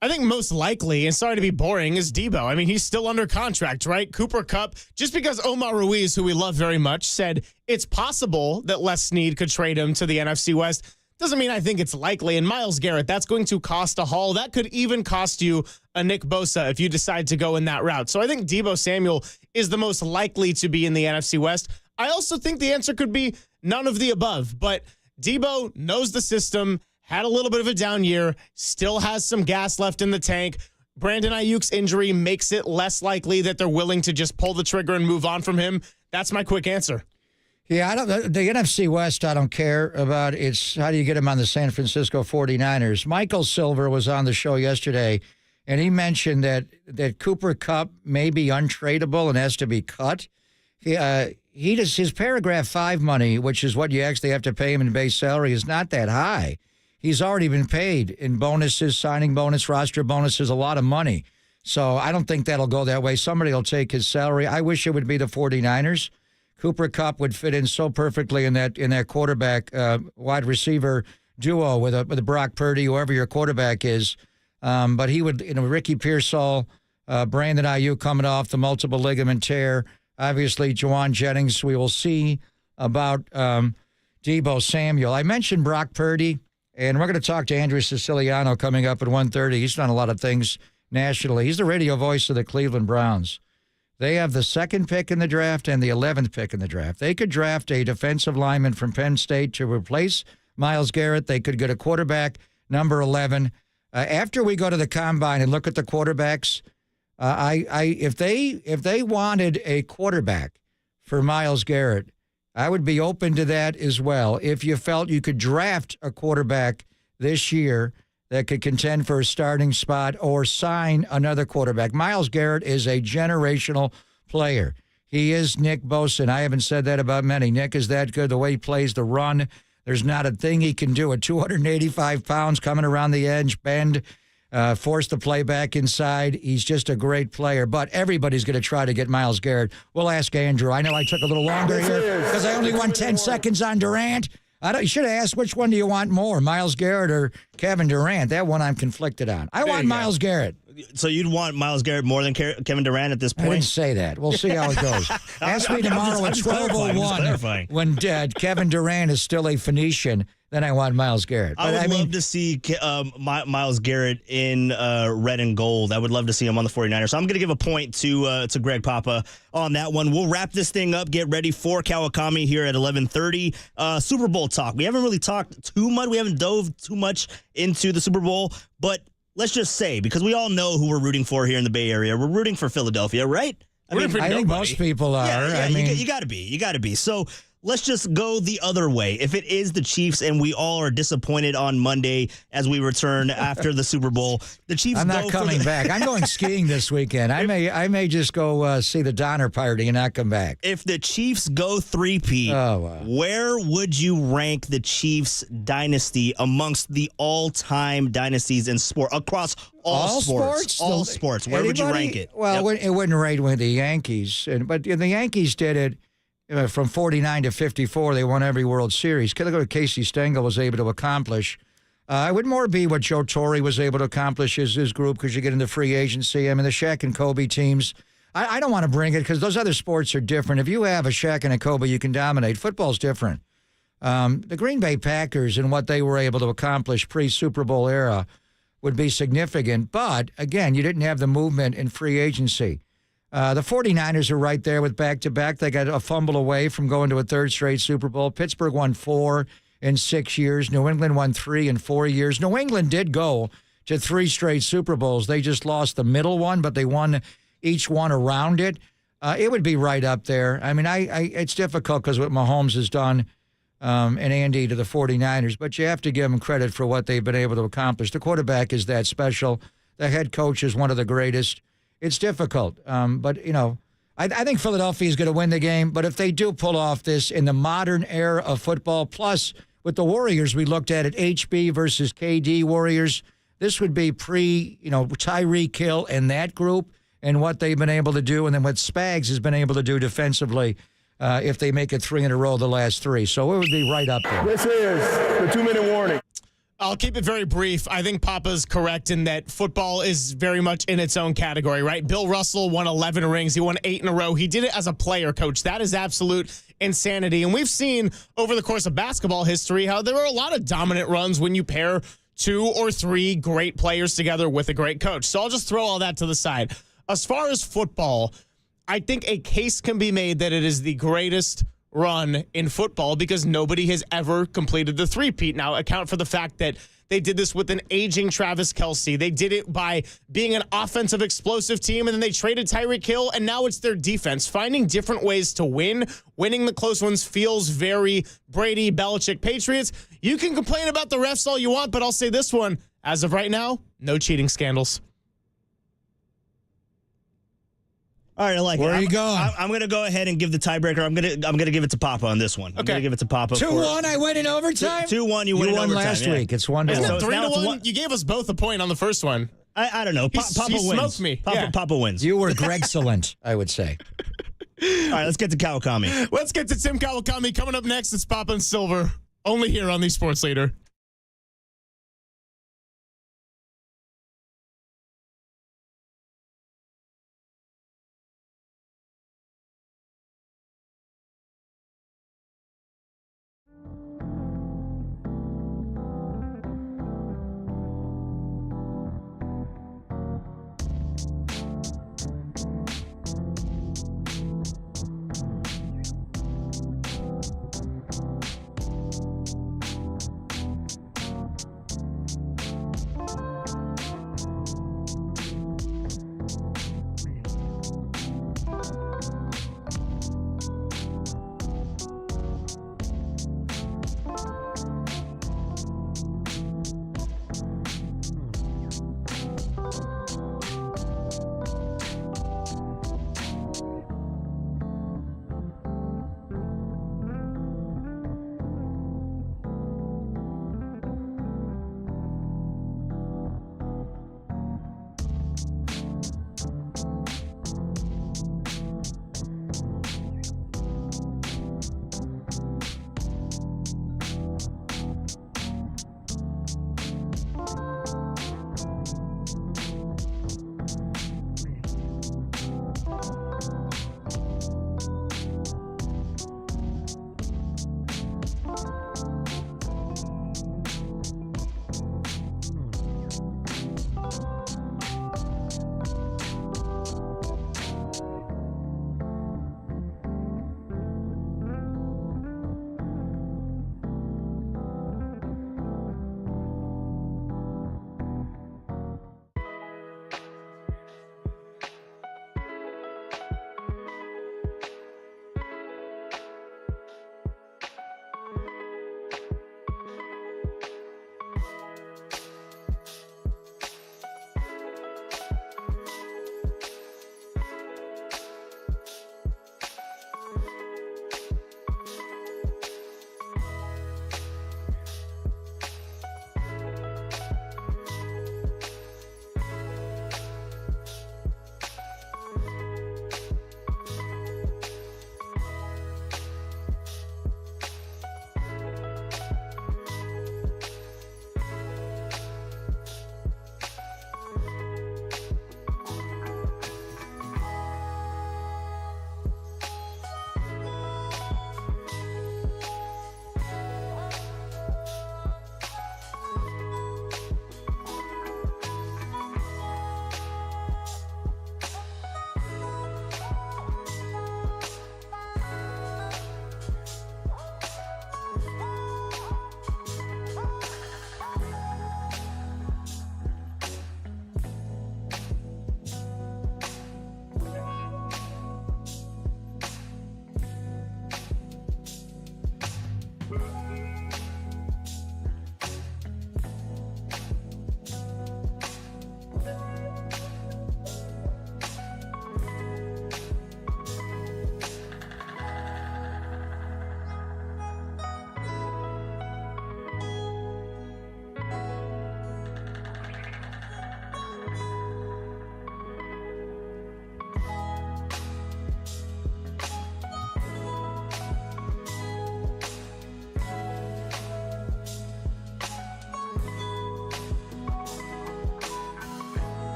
I think most likely, and sorry to be boring, is Deebo. I mean, he's still under contract, right? Cooper Kupp, just because Omar Ruiz, who we love very much, said it's possible that Les Snead could trade him to the NFC West, doesn't mean I think it's likely. And Myles Garrett, that's going to cost a haul. That could even cost you a Nick Bosa if you decide to go in that route. So I think Deebo Samuel is the most likely to be in the NFC West. I also think the answer could be none of the above, but Deebo knows the system, had a little bit of a down year, still has some gas left in the tank. Brandon Ayuk's injury makes it less likely that they're willing to just pull the trigger and move on from him. That's my quick answer. Yeah, the NFC West, I don't care about. It's how do you get him on the San Francisco 49ers. Michael Silver was on the show yesterday, and he mentioned that Cooper Kupp may be untradeable and has to be cut. His paragraph 5 money, which is what you actually have to pay him in base salary, is not that high. He's already been paid in bonuses, signing bonus, roster bonuses, a lot of money. So I don't think that'll go that way. Somebody will take his salary. I wish it would be the 49ers. Cooper Kupp would fit in so perfectly in that quarterback wide receiver duo with a Brock Purdy, whoever your quarterback is. But he would, Ricky Pearsall, Brandon Ayuk coming off the multiple ligament tear. Obviously, Juwan Jennings. We will see about Deebo Samuel. I mentioned Brock Purdy, and we're going to talk to Andrew Siciliano coming up at 1:30. He's done a lot of things nationally. He's the radio voice of the Cleveland Browns. They have the 2nd pick in the draft and the 11th pick in the draft. They could draft a defensive lineman from Penn State to replace Myles Garrett. They could get a quarterback, number 11. After we go to the combine and look at the quarterbacks, if they wanted a quarterback for Myles Garrett, I would be open to that as well. If you felt you could draft a quarterback this year that could contend for a starting spot or sign another quarterback. Myles Garrett is a generational player. He is Nick Bosa, and I haven't said that about many. Nick is that good. The way he plays the run, there's not a thing he can do at 285 pounds coming around the edge, bend, force the play back inside. He's just a great player, but everybody's going to try to get Myles Garrett. We'll ask Andrew. I know I took a little longer here because I only won 10 seconds on Durant. You should have asked, which one do you want more, Myles Garrett or Kevin Durant? That one I'm conflicted on. I want Myles Garrett. So you'd want Myles Garrett more than Kevin Durant at this point? I didn't say that. We'll see how it goes. Ask me tomorrow at 12:01 when Kevin Durant is still a Phoenician. Then I want Myles Garrett. But I would love to see Myles Garrett in red and gold. I would love to see him on the 49ers. So I'm going to give a point to Greg Papa on that one. We'll wrap this thing up. Get ready for Kawakami here at 11:30. Super Bowl talk. We haven't really talked too much. We haven't dove too much into the Super Bowl. But let's just say, because we all know who we're rooting for here in the Bay Area, we're rooting for Philadelphia, right? I think most people are. Yeah, I mean, you got to be. You got to be. So let's just go the other way. If it is the Chiefs and we all are disappointed on Monday as we return after the Super Bowl, the Chiefs I'm not coming back. I'm going skiing this weekend. I may just go see the Donner Party and not come back. If the Chiefs go three-peat, where would you rank the Chiefs dynasty amongst the all-time dynasties in sport across all sports? All sports. Where would you rank it? Well, it wouldn't rate with the Yankees, but the Yankees did it. From 49 to 54, they won every World Series. Look at what Casey Stengel was able to accomplish. It would more be what Joe Torre was able to accomplish as his group because you get into free agency. I mean, the Shaq and Kobe teams, I don't want to bring it because those other sports are different. If you have a Shaq and a Kobe, you can dominate. Football's different. The Green Bay Packers and what they were able to accomplish pre-Super Bowl era would be significant. But, again, you didn't have the movement in free agency. The 49ers are right there with back-to-back. They got a fumble away from going to a third straight Super Bowl. Pittsburgh won 4 in 6 years. New England won 3 in 4 years. New England did go to 3 straight Super Bowls. They just lost the middle one, but they won each one around it. It would be right up there. I mean, it's difficult because what Mahomes has done and Andy to the 49ers, but you have to give them credit for what they've been able to accomplish. The quarterback is that special. The head coach is one of the greatest. It's difficult, but, I think Philadelphia is going to win the game. But if they do pull off this in the modern era of football, plus with the Warriors, we looked at it, HB versus KD Warriors, this would be Tyreek Hill and that group and what they've been able to do, and then what Spags has been able to do defensively if they make it 3 in a row the last 3. So it would be right up there. This is the 2-minute warning. I'll keep it very brief. I think Papa's correct in that football is very much in its own category, right? Bill Russell won 11 rings. He won 8 in a row. He did it as a player, coach. That is absolute insanity. And we've seen over the course of basketball history how there are a lot of dominant runs when you pair 2 or 3 great players together with a great coach. So I'll just throw all that to the side. As far as football, I think a case can be made that it is the greatest run in football because nobody has ever completed the three-peat. Now, account for the fact that they did this with an aging Travis Kelce. They did it by being an offensive explosive team, and then they traded Tyreek Hill, and now it's their defense. Finding different ways to win. Winning the close ones feels very Brady, Belichick, Patriots. You can complain about the refs all you want, but I'll say this one. As of right now, no cheating scandals. All right, I like Where it. are you going? I'm going to go ahead and give the tiebreaker. I'm going to give it to Papa on this one. I'm going to give it to Papa. 2-1, I win in overtime? 2-1, you win in overtime. last week. It's 1-1. Isn't it 3-1? You gave us both a point on the first one. I don't know. Papa wins. Smoked me. Papa wins. You were Gregsolent, I would say. All right, let's get to Kawakami. Let's get to Tim Kawakami. Coming up next, it's Papa and Silver. Only here on the Sports Leader.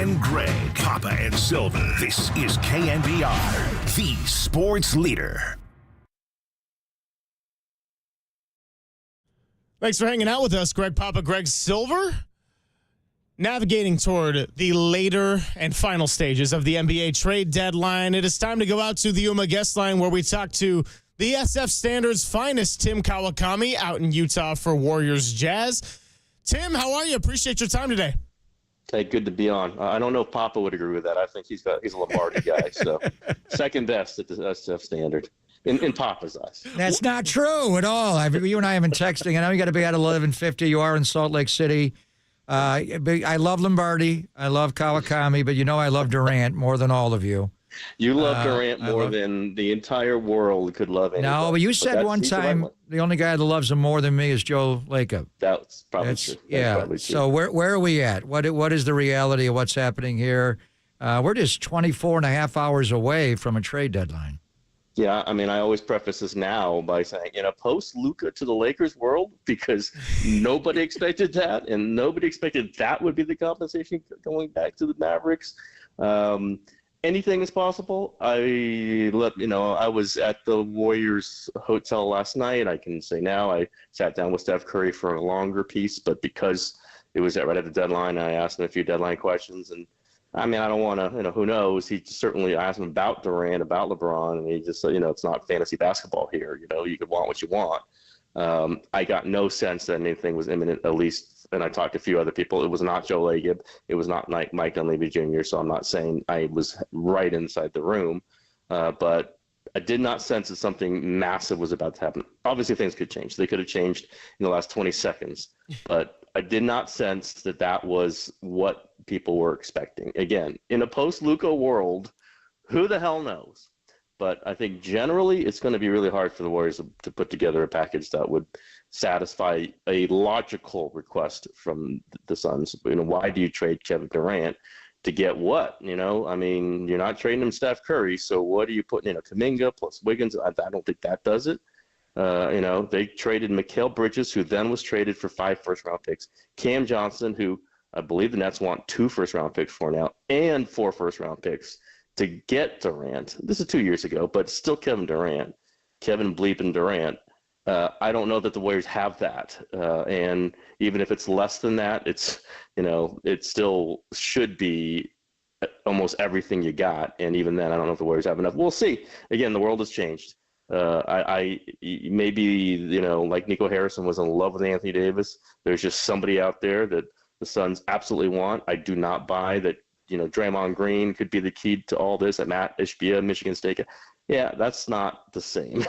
and Greg, Papa and Silver. This is KNBR, the sports leader. Thanks for hanging out with us, Greg Papa, Greg Silver. Navigating toward the later and final stages of the NBA trade deadline, it is time to go out to the Yuma guest line where we talk to the SF Standard's finest, Tim Kawakami, out in Utah for Warriors Jazz. Tim, how are you? Appreciate your time today. Hey, good to be on. I don't know if Papa would agree with that. I think he's a Lombardi guy, so second best at the SF Standard. In Papa's eyes. That's not true at all. You and I have been texting. I know you got to be at 11:50. You are in Salt Lake City. I love Lombardi. I love Kawakami, but I love Durant more than all of you. You love Durant more than the entire world could love anybody. No, but you said one time the only guy that loves him more than me is Joe Lacob. That's probably true. Yeah. Probably true. So where are we at? What is the reality of what's happening here? We're just 24 and a half hours away from a trade deadline. Yeah, I mean, I always preface this now by saying, post Luca to the Lakers world, because nobody expected that, and nobody expected that would be the compensation going back to the Mavericks. Anything is possible. I was at the Warriors hotel last night. I can say now I sat down with Steph Curry for a longer piece, but because it was right at the deadline, I asked him a few deadline questions, and I mean, I don't want to, who knows? He certainly asked him about Durant, about LeBron, and he just said, it's not fantasy basketball here. You could want what you want. I got no sense that anything was imminent, at least, and I talked to a few other people. It was not Joe Lacob. It was not Mike Dunleavy Jr., so I'm not saying I was right inside the room, but I did not sense that something massive was about to happen. Obviously, things could change. They could have changed in the last 20 seconds, but I did not sense that was what people were expecting. Again, in a post-Luka world, who the hell knows? But I think generally it's going to be really hard for the Warriors to put together a package that would satisfy a logical request from the Suns. Why do you trade Kevin Durant to get what? I mean, you're not trading him Steph Curry, so what are you putting in? Kuminga plus Wiggins? I don't think that does it. They traded Mikal Bridges, who then was traded for 5 first-round picks. Cam Johnson, who I believe the Nets want 2 first-round picks for now, and 4 first-round picks to get Durant. This is 2 years ago, but still Kevin Durant. Kevin Bleepin Durant. I don't know that the Warriors have that. And even if it's less than that, it's, it still should be almost everything you got. And even then, I don't know if the Warriors have enough. We'll see. Again, the world has changed. I maybe, like Nico Harrison was in love with Anthony Davis. There's just somebody out there that the Suns absolutely want. I do not buy that, Draymond Green could be the key to all this at Matt Ishbia, Michigan State. Yeah, that's not the same.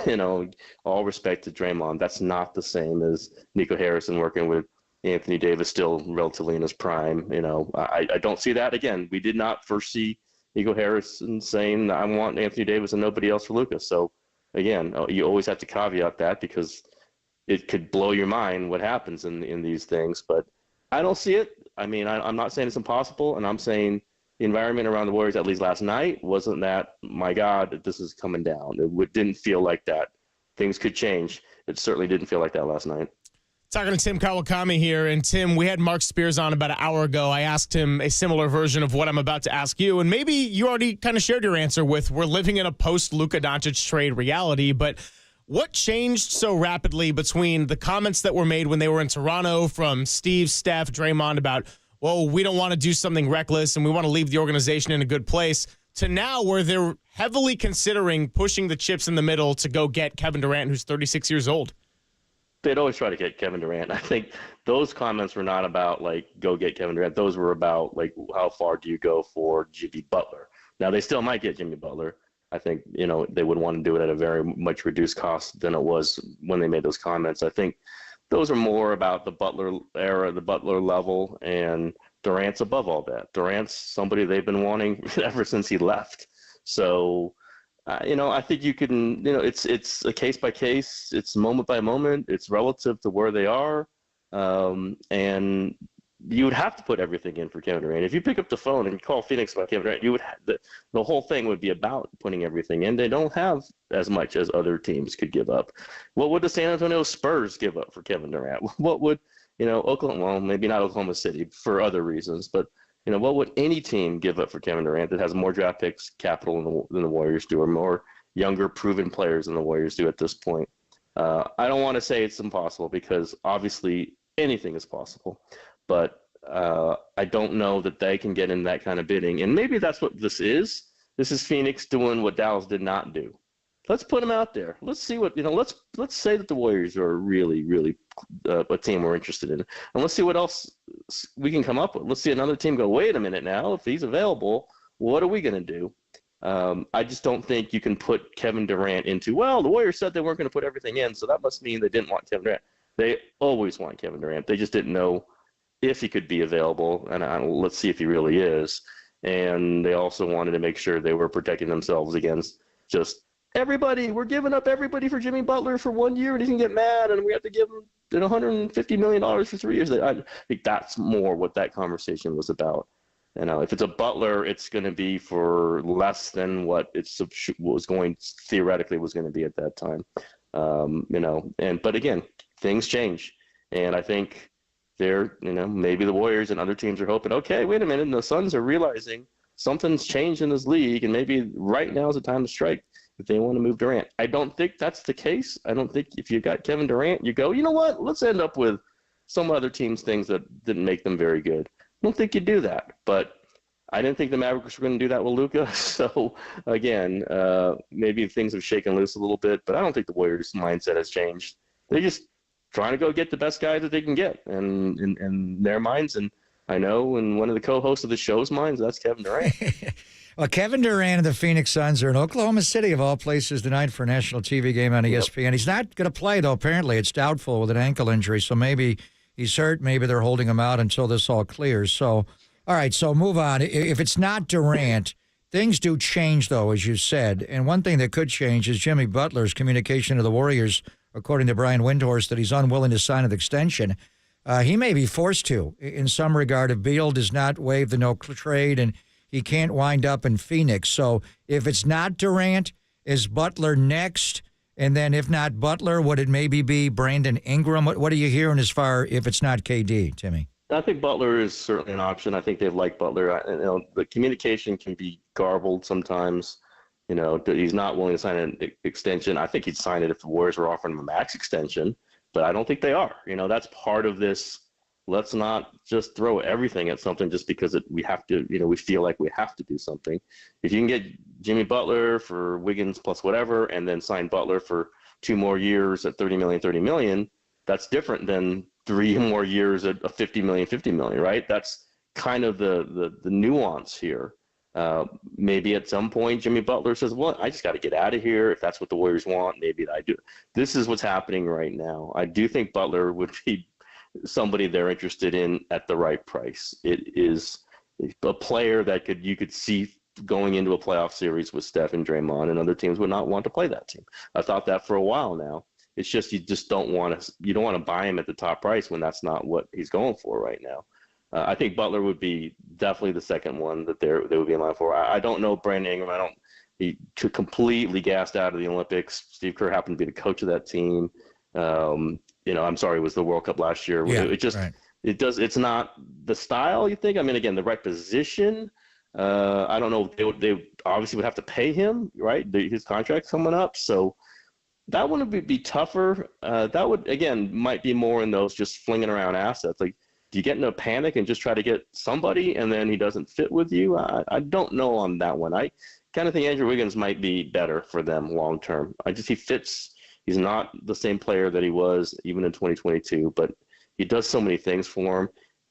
All respect to Draymond, that's not the same as Nico Harrison working with Anthony Davis, still relatively in his prime. I don't see that. Again, we did not first see Nico Harrison saying, I want Anthony Davis and nobody else for Luka. So, again, you always have to caveat that because it could blow your mind what happens in these things. But I don't see it. I mean, I'm not saying it's impossible, and I'm saying the environment around the Warriors, at least last night, wasn't that, my God, this is coming down. It didn't feel like that. Things could change. It certainly didn't feel like that last night. Talking to Tim Kawakami here. And Tim, we had Mark Spears on about an hour ago. I asked him a similar version of what I'm about to ask you. And maybe you already kind of shared your answer with, we're living in a post-Luca Doncic trade reality. But what changed so rapidly between the comments that were made when they were in Toronto from Steve, Steph, Draymond about, well, we don't want to do something reckless and we want to leave the organization in a good place, to now where they're heavily considering pushing the chips in the middle to go get Kevin Durant, who's 36 years old? They'd always try to get Kevin Durant. I think those comments were not about, go get Kevin Durant. Those were about, how far do you go for Jimmy Butler? Now, they still might get Jimmy Butler. I think, they would want to do it at a very much reduced cost than it was when they made those comments. I think those are more about the Butler era, the Butler level, and Durant's above all that. Durant's somebody they've been wanting ever since he left. So, I think you can, it's a case by case, it's moment by moment, it's relative to where they are, and you would have to put everything in for Kevin Durant. If you pick up the phone and call Phoenix about Kevin Durant, you would the whole thing would be about putting everything in. They don't have as much as other teams could give up. What would the San Antonio Spurs give up for Kevin Durant? What would, Oklahoma, well, maybe not Oklahoma City for other reasons, but, what would any team give up for Kevin Durant that has more draft picks capital than the Warriors do, or more younger, proven players than the Warriors do at this point? I don't want to say it's impossible because obviously anything is possible, but I don't know that they can get in that kind of bidding. And maybe that's what this is. This is Phoenix doing what Dallas did not do. Let's put them out there. Let's see what, let's say that the Warriors are really, really a team we're interested in. And let's see what else we can come up with. Let's see another team go, wait a minute now, if he's available, what are we going to do? I just don't think you can put Kevin Durant into, well, the Warriors said they weren't going to put everything in, so that must mean they didn't want Kevin Durant. They always want Kevin Durant. They just didn't know if he could be available, and let's see if he really is. And they also wanted to make sure they were protecting themselves against just everybody. We're giving up everybody for Jimmy Butler for 1 year, and he's going to get mad, and we have to give him $150 million for 3 years. I think that's more what that conversation was about. If it's a Butler, it's going to be for less than what theoretically was going to be at that time. But again, things change, and I think maybe the Warriors and other teams are hoping, okay, wait a minute, and the Suns are realizing something's changed in this league, and maybe right now is the time to strike if they want to move Durant. I don't think that's the case. I don't think if you got Kevin Durant, you go, you know what, let's end up with some other team's things that didn't make them very good. I don't think you do that, but I didn't think the Mavericks were going to do that with Luca. So, again, maybe things have shaken loose a little bit, but I don't think the Warriors' mindset has changed. They're just trying to go get the best guys that they can get, and in their minds, and I know in one of the co-hosts of the show's minds, that's Kevin Durant. Well, Kevin Durant and the Phoenix Suns are in Oklahoma City, of all places, tonight for a national TV game on ESPN. He's not going to play, though, apparently. It's doubtful with an ankle injury, so maybe he's hurt. Maybe they're holding him out until this all clears. So, all right, so move on. If it's not Durant, things do change, though, as you said. And one thing that could change is Jimmy Butler's communication to the Warriors, according to Brian Windhorst, that he's unwilling to sign an extension. He may be forced to, in some regard, if Beal does not waive the no-trade and he can't wind up in Phoenix. So if it's not Durant, is Butler next? And then if not Butler, would it maybe be Brandon Ingram? What are you hearing as far if it's not KD, Timmy? I think Butler is certainly an option. I think they've liked Butler. The communication can be garbled sometimes. He's not willing to sign an extension. I think he'd sign it if the Warriors were offering him a max extension, but I don't think they are. That's part of this. Let's not just throw everything at something just because we have to, we feel like we have to do something. If you can get Jimmy Butler for Wiggins plus whatever, and then sign Butler for 2 more years at $30 million, that's different than 3 more years at $50 million, right? That's kind of the nuance here. Maybe at some point Jimmy Butler says, well, I just got to get out of here. If that's what the Warriors want, maybe I do. This is what's happening right now. I do think Butler would be somebody they're interested in at the right price. It is a player that you could see going into a playoff series with Steph and Draymond, and other teams would not want to play that team. I thought that for a while now. It's just you don't want to buy him at the top price when that's not what he's going for right now. I think Butler would be definitely the second one that they would be in line for. I don't know Brandon Ingram. He completely gassed out of the Olympics. Steve Kerr happened to be the coach of that team. I'm sorry, it was the World Cup last year. Yeah, it's not the style you think. I mean, again, the right position. I don't know. They obviously would have to pay him, right? His contract's coming up, so that one would be tougher. That would, again, might be more in those just flinging around assets. Like, do you get into a panic and just try to get somebody and then he doesn't fit with you? I don't know on that one. I kind of think Andrew Wiggins might be better for them long term. He fits. He's not the same player that he was even in 2022, but he does so many things for him.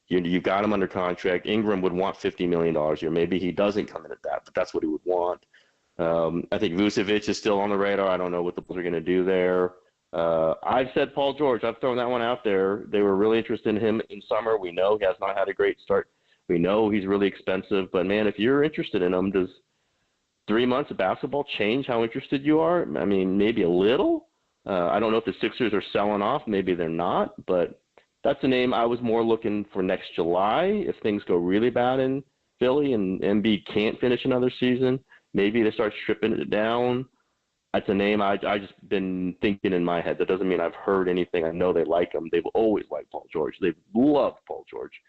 You got him under contract. Ingram would want $50 million a year. Maybe he doesn't come in at that, but that's what he would want. I think Vucevic is still on the radar. I don't know what the Bulls are going to do there. I've said Paul George. I've thrown that one out there. They were really interested in him in summer. We know he has not had a great start. We know he's really expensive. But, man, if you're interested in him, does 3 months of basketball change how interested you are? I mean, maybe a little. I don't know if the Sixers are selling off. Maybe they're not. But that's a name I was more looking for next July. If things go really bad in Philly and Embiid can't finish another season, maybe they start stripping it down. That's a name I just been thinking in my head. That doesn't mean I've heard anything. I know they like him. They've always liked Paul George. They've loved Paul George.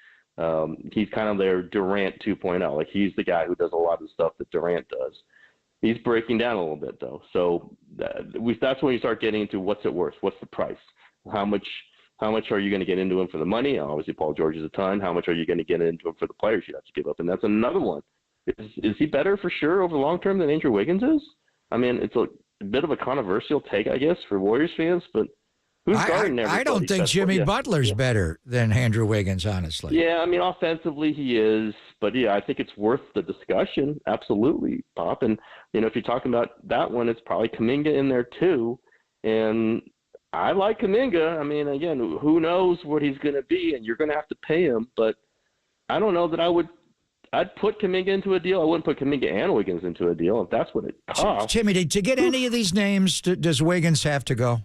He's kind of their Durant 2.0. Like, he's the guy who does a lot of the stuff that Durant does. He's breaking down a little bit, though. So that's when you start getting into what's it worth? What's the price? How much are you going to get into him for the money? Obviously, Paul George is a ton. How much are you going to get into him for the players you have to give up? And that's another one. Is he better for sure over the long term than Andrew Wiggins is? I mean, it's a bit of a controversial take, I guess, for Warriors fans, but who's guarding everybody? I don't think Jimmy Butler's better than Andrew Wiggins, honestly. Yeah, I mean, offensively he is, but yeah, I think it's worth the discussion. Absolutely, Pop. And, if you're talking about that one, it's probably Kuminga in there too. And I like Kuminga. I mean, again, who knows what he's going to be, and you're going to have to pay him, but I don't know that I'd put Kuminga into a deal. I wouldn't put Kuminga and Wiggins into a deal if that's what it costs. Jimmy, to get any of these names, does Wiggins have to go?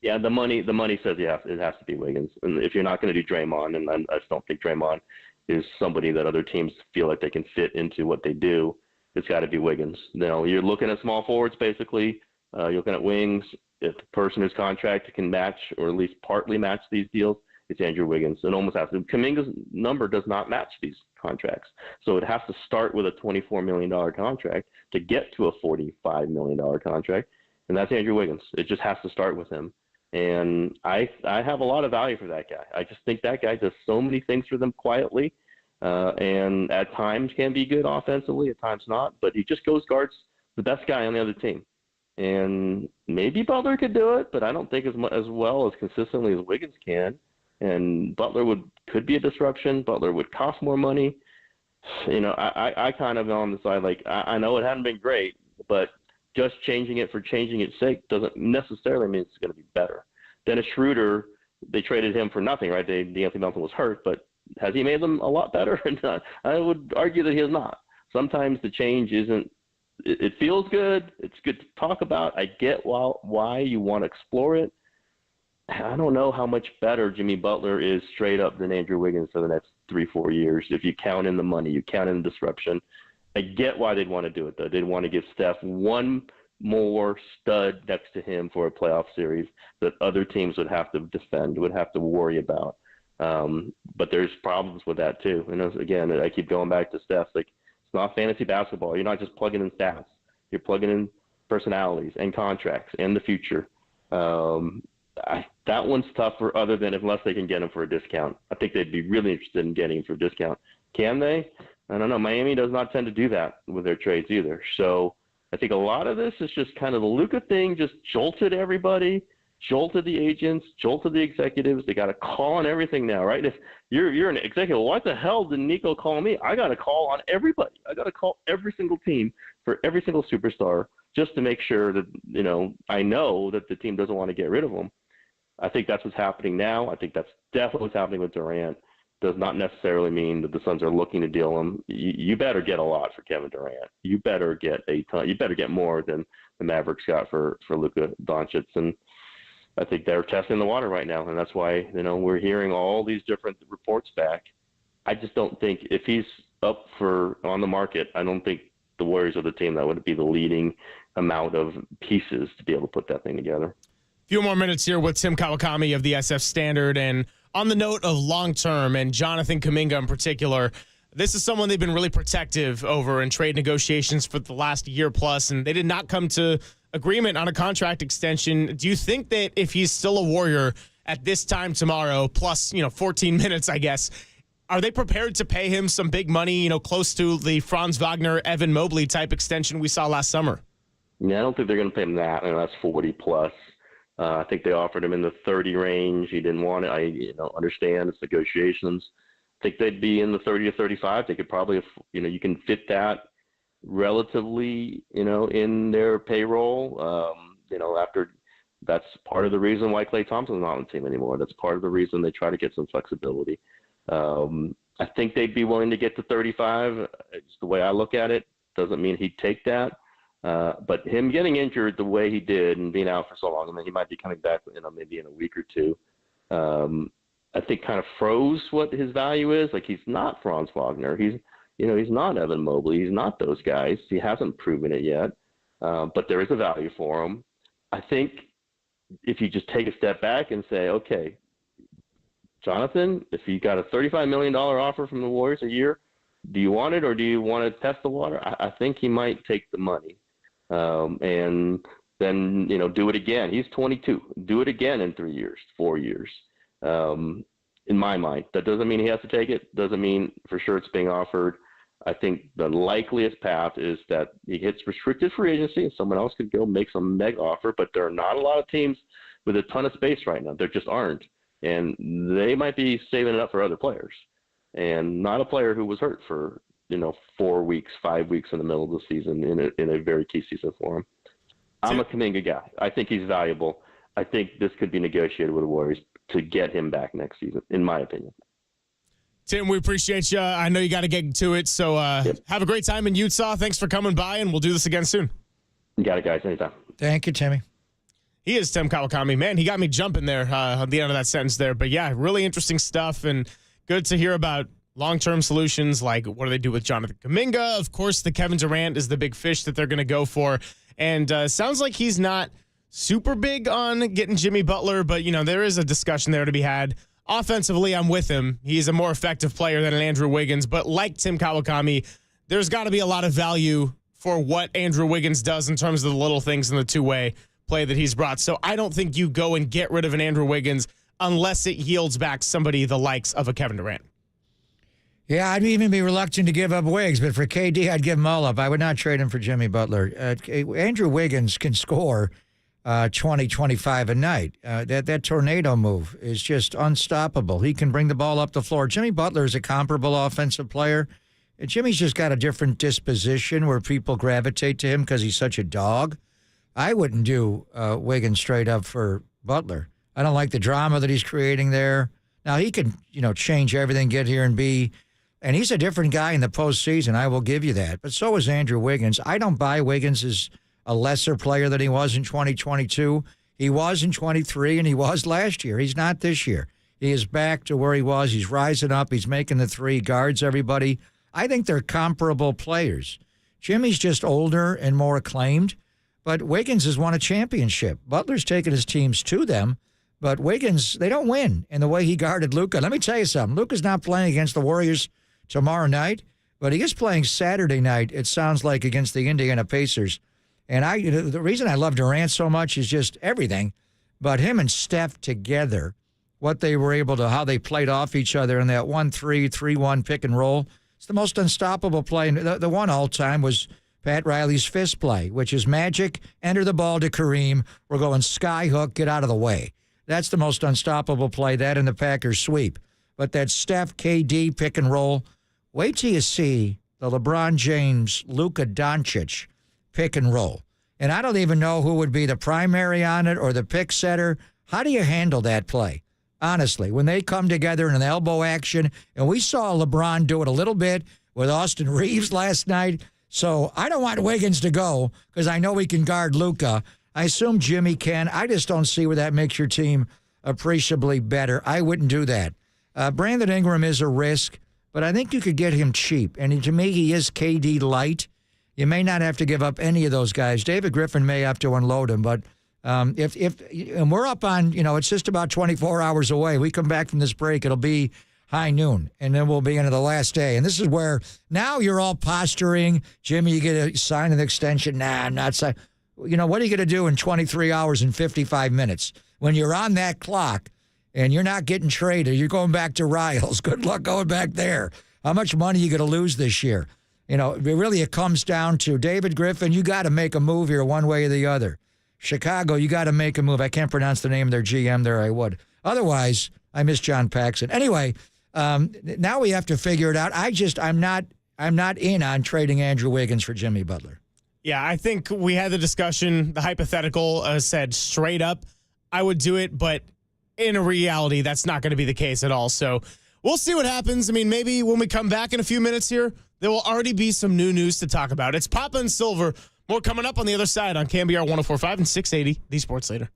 Yeah, the money says it has to be Wiggins. And if you're not going to do Draymond, and I just don't think Draymond is somebody that other teams feel like they can fit into what they do, it's got to be Wiggins. You're looking at small forwards, basically. You're looking at wings. If the person whose contract can match or at least partly match these deals, it's Andrew Wiggins. It almost has to. Kuminga's number does not match these contracts. So it has to start with a $24 million contract to get to a $45 million contract, and that's Andrew Wiggins. It just has to start with him. And I have a lot of value for that guy. I just think that guy does so many things for them quietly, and at times can be good offensively, at times not. But he just goes guards the best guy on the other team. And maybe Butler could do it, but I don't think as well as consistently as Wiggins can. And Butler could be a disruption. Butler would cost more money. I kind of on the side, like, I know it hadn't been great, but just changing it for changing its sake doesn't necessarily mean it's going to be better. Dennis Schroeder, they traded him for nothing, right? D'Anthony Melton was hurt, but has he made them a lot better? I would argue that he has not. Sometimes the change isn't. It feels good. It's good to talk about. I get why you want to explore it. I don't know how much better Jimmy Butler is straight up than Andrew Wiggins for the next 3-4 years. If you count in the money, you count in the disruption. I get why they'd want to do it, though. They'd want to give Steph one more stud next to him for a playoff series that other teams would have to defend, would have to worry about. But there's problems with that, too. And again, I keep going back to Steph. Like, it's not fantasy basketball. You're not just plugging in stats. You're plugging in personalities and contracts and the future. That one's tougher other than unless they can get him for a discount. I think they'd be really interested in getting him for a discount. Can they? I don't know. Miami does not tend to do that with their trades either. So I think a lot of this is just kind of the Luca thing, just jolted everybody, jolted the agents, jolted the executives. They got to call on everything now, right? If you're an executive, what the hell did Nico call me? I got to call on everybody. I got to call every single team for every single superstar just to make sure that, I know that the team doesn't want to get rid of them. I think that's what's happening now. I think that's definitely what's happening with Durant. Does not necessarily mean that the Suns are looking to deal him. You better get a lot for Kevin Durant. You better get a ton. You better get more than the Mavericks got for Luca Doncic. And I think they're testing the water right now, and that's why we're hearing all these different reports back. I just don't think if he's up for on the market, I don't think the Warriors are the team that would be the leading amount of pieces to be able to put that thing together. Few more minutes here with Tim Kawakami of the SF Standard. And on the note of long-term and Jonathan Kuminga in particular, this is someone they've been really protective over in trade negotiations for the last year plus, and they did not come to agreement on a contract extension. Do you think that if he's still a Warrior at this time tomorrow, plus 14 minutes, I guess, are they prepared to pay him some big money, close to the Franz Wagner, Evan Mobley type extension we saw last summer? Yeah, I don't think they're going to pay him that. That's 40 plus. I think they offered him in the 30 range. He didn't want it. I understand it's negotiations. I think they'd be in the 30 to 35. They could probably, you can fit that relatively, in their payroll. After that's part of the reason why Klay Thompson's not on the team anymore. That's part of the reason they try to get some flexibility. I think they'd be willing to get to 35. It's the way I look at it. Doesn't mean he'd take that. But him getting injured the way he did and being out for so long, and then he might be coming back, maybe in a week or two, I think kind of froze what his value is. Like, he's not Franz Wagner. He's not Evan Mobley. He's not those guys. He hasn't proven it yet. But there is a value for him. I think if you just take a step back and say, okay, Jonathan, if you got a $35 million offer from the Warriors a year, do you want it or do you want to test the water? I think he might take the money. And then, do it again. He's 22. Do it again in 3 years, 4 years. In my mind, that doesn't mean he has to take it. Doesn't mean for sure it's being offered. I think the likeliest path is that he hits restricted free agency and someone else could go make some mega offer, but there are not a lot of teams with a ton of space right now. There just aren't. And they might be saving it up for other players. And not a player who was hurt for, 4 weeks, 5 weeks in the middle of the season in a very key season for him. I'm a Kuminga guy. I think he's valuable. I think this could be negotiated with the Warriors to get him back next season, in my opinion. Tim, we appreciate you. I know you got to get to it, so have a great time in Utah. Thanks for coming by, and we'll do this again soon. You got it, guys. Anytime. Thank you, Timmy. He is Tim Kawakami. Man, he got me jumping there at the end of that sentence there. But, yeah, really interesting stuff, and good to hear about long-term solutions like what do they do with Jonathan Kuminga. Of course, the Kevin Durant is the big fish that they're going to go for. And sounds like he's not super big on getting Jimmy Butler, but, there is a discussion there to be had. Offensively, I'm with him. He's a more effective player than an Andrew Wiggins. But like Tim Kawakami, there's got to be a lot of value for what Andrew Wiggins does in terms of the little things in the two-way play that he's brought. So I don't think you go and get rid of an Andrew Wiggins unless it yields back somebody the likes of a Kevin Durant. Yeah, I'd even be reluctant to give up Wiggs, but for KD, I'd give him all up. I would not trade him for Jimmy Butler. Andrew Wiggins can score 20, 25 a night. That tornado move is just unstoppable. He can bring the ball up the floor. Jimmy Butler is a comparable offensive player. Jimmy's just got a different disposition where people gravitate to him because he's such a dog. I wouldn't do Wiggins straight up for Butler. I don't like the drama that he's creating there. Now, he can, change everything, get here and be. And he's a different guy in the postseason. I will give you that. But so is Andrew Wiggins. I don't buy Wiggins as a lesser player than he was in 2022. He was in 23, and he was last year. He's not this year. He is back to where he was. He's rising up. He's making the three, guards everybody. I think they're comparable players. Jimmy's just older and more acclaimed, but Wiggins has won a championship. Butler's taken his teams to them, but Wiggins, they don't win in the way he guarded Luca. Let me tell you something. Luca's not playing against the Warriors tomorrow night, but he is playing Saturday night, it sounds like, against the Indiana Pacers. And the reason I love Durant so much is just everything, but him and Steph together, what they were able to, how they played off each other in that 1-3, 3-1 pick and roll. It's the most unstoppable play. And the one all-time was Pat Riley's fist play, which is magic, enter the ball to Kareem, we're going sky hook, get out of the way. That's the most unstoppable play, that and the Packers sweep. But that Steph, KD pick and roll, wait till you see the LeBron James, Luca Doncic pick and roll. And I don't even know who would be the primary on it or the pick setter. How do you handle that play? Honestly, when they come together in an elbow action, and we saw LeBron do it a little bit with Austin Reeves last night. So I don't want Wiggins to go because I know he can guard Luca. I assume Jimmy can. I just don't see where that makes your team appreciably better. I wouldn't do that. Brandon Ingram is a risk, but I think you could get him cheap. And to me, he is KD light. You may not have to give up any of those guys. David Griffin may have to unload him, but and we're up on, it's just about 24 hours away. We come back from this break, it'll be high noon, and then we'll be into the last day. And this is where now you're all posturing. Jimmy, you get to sign an extension. Nah, I'm not signing. What are you going to do in 23 hours and 55 minutes? When you're on that clock and you're not getting traded, you're going back to Riles. Good luck going back there. How much money are you going to lose this year? It comes down to David Griffin. You got to make a move here one way or the other. Chicago, you got to make a move. I can't pronounce the name of their GM there. I would. Otherwise, I miss John Paxson. Anyway, now we have to figure it out. I'm not in on trading Andrew Wiggins for Jimmy Butler. Yeah, I think we had the discussion. The hypothetical said straight up, I would do it, but in reality, that's not going to be the case at all. So we'll see what happens. I mean, maybe when we come back in a few minutes here, there will already be some new news to talk about. It's Papa and Silver. More coming up on the other side on KNBR 104.5 and 680, the Sports Leader.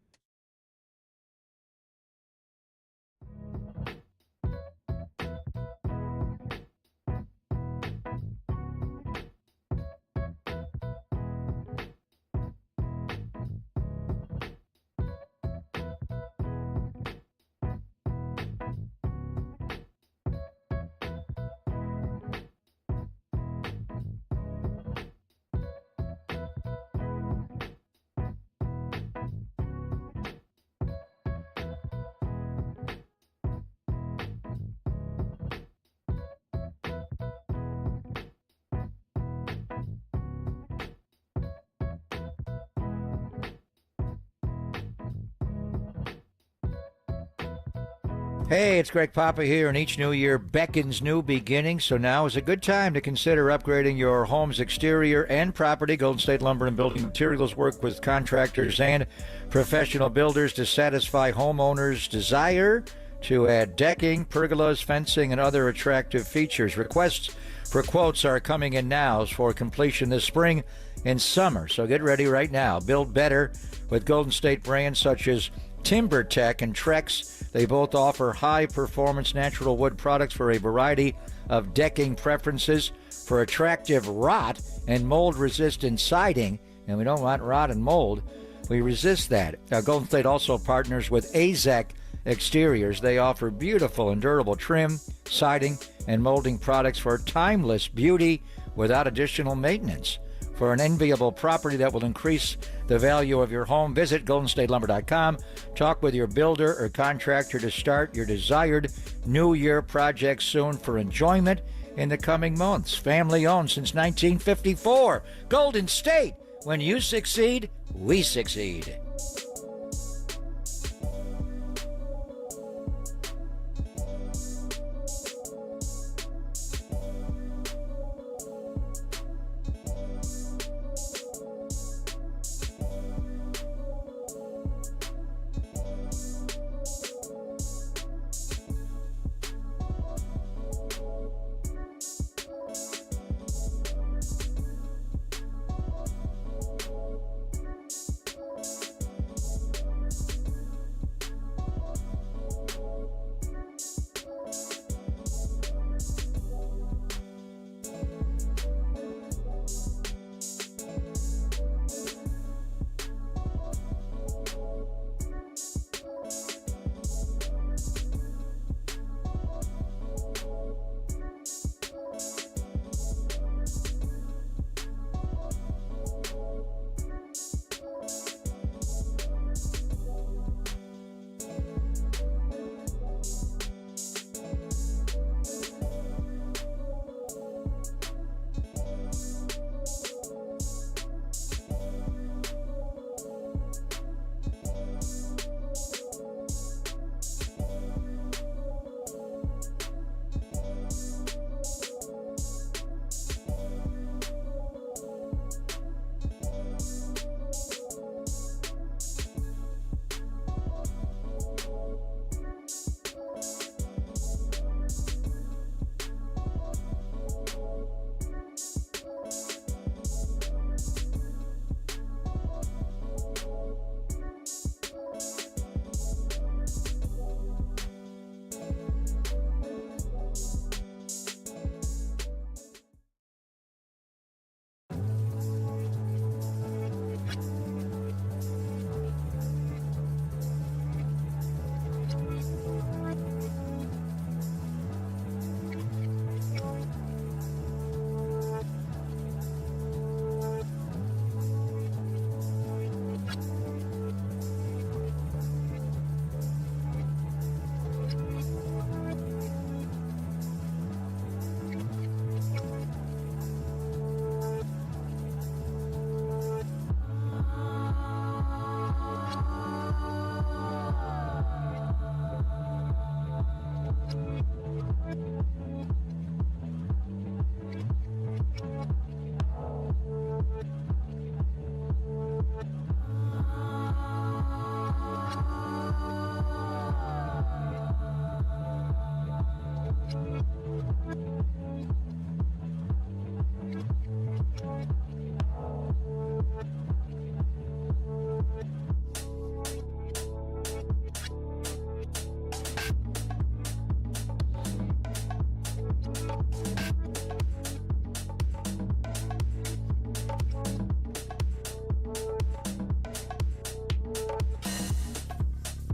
Hey, it's Greg Papa here, and each new year beckons new beginnings, so now is a good time to consider upgrading your home's exterior and property. Golden State Lumber and Building Materials work with contractors and professional builders to satisfy homeowners' desire to add decking, pergolas, fencing, and other attractive features. Requests for quotes are coming in now for completion this spring and summer, so get ready right now. Build better with Golden State brands such as TimberTech and Trex. They both offer high-performance natural wood products for a variety of decking preferences. For attractive rot and mold-resistant siding, and we don't want rot and mold, we resist that. Golden State also partners with AZEK Exteriors. They offer beautiful and durable trim, siding, and molding products for timeless beauty without additional maintenance. For an enviable property that will increase the value of your home, visit GoldenStateLumber.com. Talk with your builder or contractor to start your desired New Year project soon for enjoyment in the coming months. Family owned since 1954. Golden State. When you succeed, we succeed.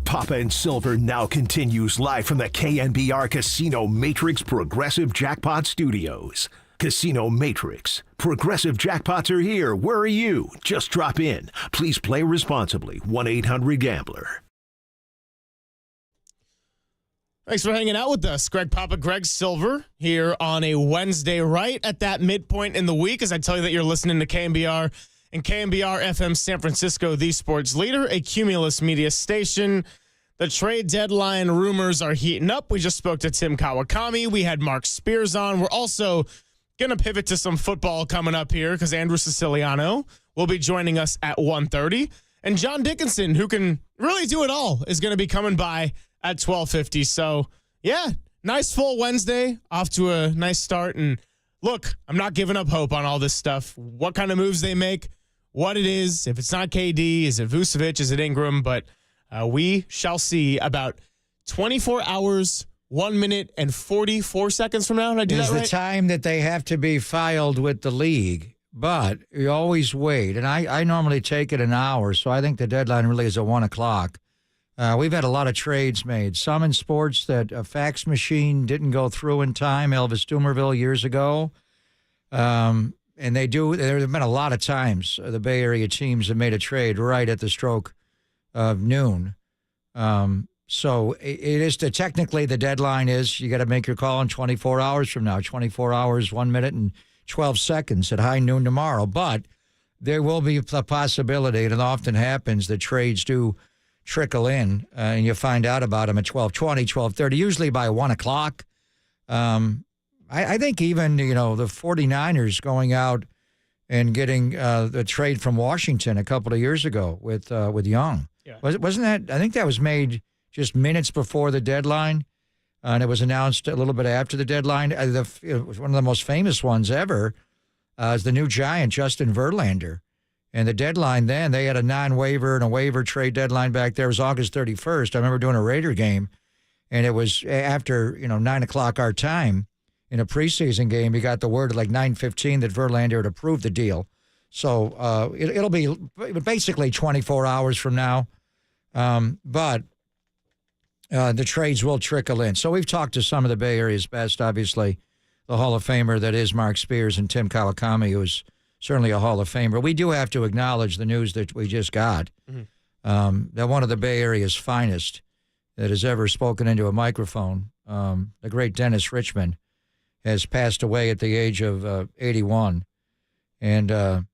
Papa and Silver now continues live from the KNBR Casino Matrix Progressive Jackpot Studios. Casino Matrix. Progressive jackpots are here. Where are you? Just drop in. Please play responsibly. 1-800-GAMBLER. Thanks for hanging out with us. Greg Papa, Greg Silver here on a Wednesday right at that midpoint in the week as I tell you that you're listening to KNBR and KNBR FM San Francisco, the sports leader, a Cumulus media station. The trade deadline rumors are heating up. We just spoke to Tim Kawakami. We had Mark Spears on. We're also going to pivot to some football coming up here because Andrew Siciliano will be joining us at 1:30. And John Dickinson, who can really do it all, is going to be coming by at 12:50. So, yeah, nice full Wednesday. Off to a nice start. And look, I'm not giving up hope on all this stuff. What kind of moves they make, what it is. If it's not KD, is it Vucevic, is it Ingram? But we shall see about 24 hours, 1 minute, and 44 seconds from now. Did I do that right? Is the time that they have to be filed with the league. But you always wait. And I normally take it an hour, so I think the deadline really is at 1 o'clock. We've had a lot of trades made. Some in sports that a fax machine didn't go through in time, Elvis Dumervil years ago. And there have been a lot of times the Bay Area teams have made a trade right at the stroke of noon. So it is technically the deadline is you got to make your call in 24 hours from now, 24 hours, 1 minute and 12 seconds at high noon tomorrow. But there will be a possibility, and it often happens, that trades do trickle in, and you find out about them at 12:20, 12:30, usually by 1 o'clock. I think even, the 49ers going out and getting the trade from Washington a couple of years ago with Young. Yeah. Wasn't that, I think that was made just minutes before the deadline, and it was announced a little bit after the deadline. It was one of the most famous ones ever is the new Giant, Justin Verlander. And the deadline then, they had a non-waiver and a waiver trade deadline back there. It was August 31st. I remember doing a Raider game, and it was after 9 o'clock our time in a preseason game. You got the word at like 9:15 that Verlander had approved the deal. So it'll be basically 24 hours from now. But the trades will trickle in. So we've talked to some of the Bay Area's best, obviously, the Hall of Famer that is Mark Spears and Tim Kawakami, who is certainly a Hall of Famer. We do have to acknowledge the news that we just got, that one of the Bay Area's finest that has ever spoken into a microphone, the great Dennis Richmond, has passed away at the age of 81. And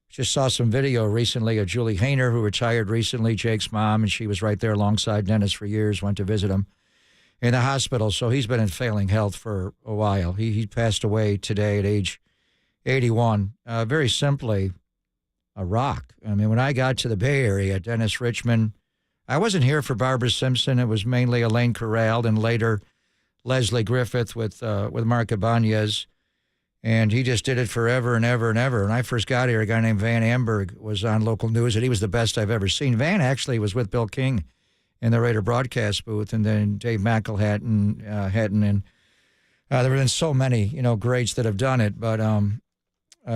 just saw some video recently of Julie Hayner, who retired recently, Jake's mom, and she was right there alongside Dennis for years, went to visit him in the hospital. So he's been in failing health for a while. He passed away today at age 81. Very simply, a rock. I mean, when I got to the Bay Area, Dennis Richmond, I wasn't here for Barbara Simpson. It was mainly Elaine Corral and later Leslie Griffith with Mark Ibanez. And he just did it forever and ever and ever. When I first got here, a guy named Van Amberg was on local news, and he was the best I've ever seen. Van actually was with Bill King in the Raider broadcast booth, and then Dave McElhatton, and there have been so many, greats that have done it. But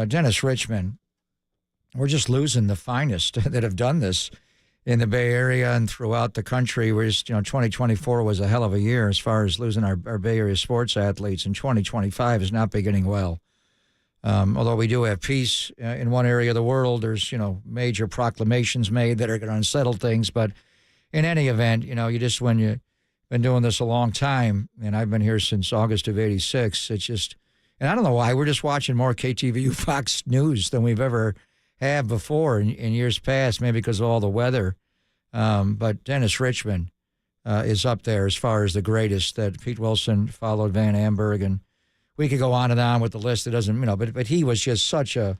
Dennis Richmond, we're just losing the finest that have done this in the Bay Area and throughout the country. We're just, 2024 was a hell of a year as far as losing our Bay Area sports athletes, and 2025 is not beginning well. Although we do have peace in one area of the world, there's, major proclamations made that are going to unsettle things. But in any event, you just, when you've been doing this a long time, and I've been here since August of 86, it's just, and I don't know why, we're just watching more KTVU Fox News than we've ever have before in years past, maybe because of all the weather. But Dennis Richmond is up there as far as the greatest. That Pete Wilson followed Van Amberg, and we could go on and on with the list. It doesn't, but he was just such a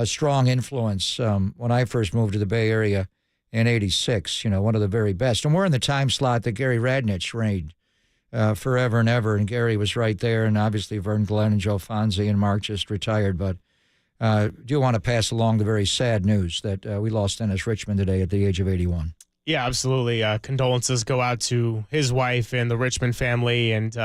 strong influence when I first moved to the Bay Area in '86. One of the very best. And we're in the time slot that Gary Radnich reigned forever and ever, and Gary was right there, and obviously Vern Glenn and Joe Fonzie and Mark just retired, but. Do want to pass along the very sad news that we lost Dennis Richmond today at the age of 81. Yeah, absolutely. Condolences go out to his wife and the Richmond family. And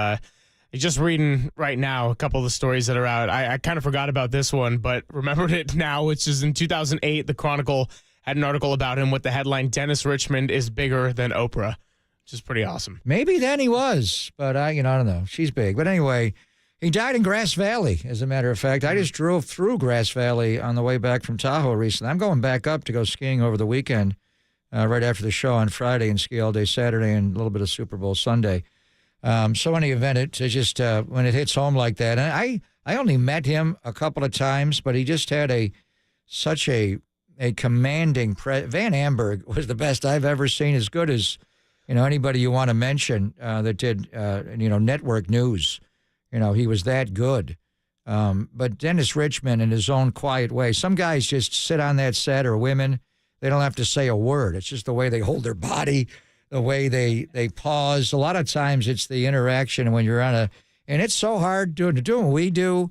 just reading right now a couple of the stories that are out. I kind of forgot about this one, but remembered it now, which is in 2008, the Chronicle had an article about him with the headline, Dennis Richmond is bigger than Oprah, which is pretty awesome. Maybe then he was, but I don't know. She's big. But anyway, he died in Grass Valley, as a matter of fact. I just drove through Grass Valley on the way back from Tahoe recently. I'm going back up to go skiing over the weekend, right after the show on Friday, and ski all day Saturday and a little bit of Super Bowl Sunday. So in any event, it just when it hits home like that, and I only met him a couple of times, but he just had such a commanding Van Amberg was the best I've ever seen, as good as Anybody you want to mention that did, network news, he was that good. But Dennis Richmond, in his own quiet way, some guys just sit on that set, or women, they don't have to say a word. It's just the way they hold their body, the way they pause. A lot of times it's the interaction when you're and it's so hard doing what we do.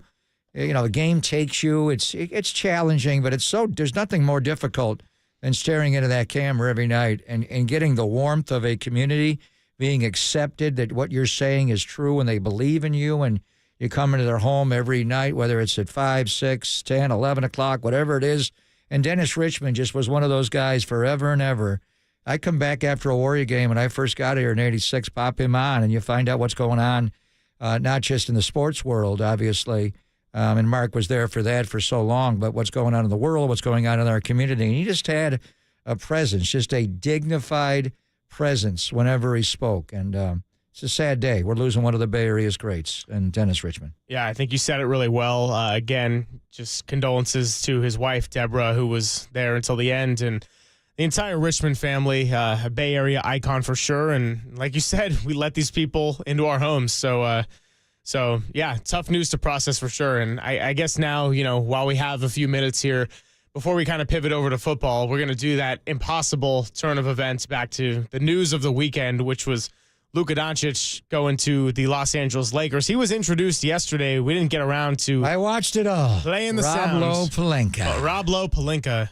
The game takes you. It's challenging, but there's nothing more difficult than staring into that camera every night and getting the warmth of a community, being accepted that what you're saying is true and they believe in you, and you come into their home every night, whether it's at 5, 6, 10, 11 o'clock, whatever it is. And Dennis Richmond just was one of those guys forever and ever. I come back after a Warrior game when I first got here in '86, pop him on, and you find out what's going on, not just in the sports world, obviously. And Mark was there for that for so long, but what's going on in the world, what's going on in our community. And he just had a presence, just a dignified presence whenever he spoke. And it's a sad day. We're losing one of the Bay Area's greats, and Dennis Richmond. Yeah, I think you said it really well. Again, just condolences to his wife, Deborah, who was there until the end, and the entire Richmond family, a Bay Area icon for sure. And like you said, we let these people into our homes. So yeah, tough news to process for sure. And I guess now, while we have a few minutes here, before we kind of pivot over to football, we're going to do that impossible turn of events back to the news of the weekend, which was Luca Doncic going to the Los Angeles Lakers. He was introduced yesterday. We didn't get around to. I watched it all. Playing the Rob Lowe Pelinka. Rob Lowe Pelinka.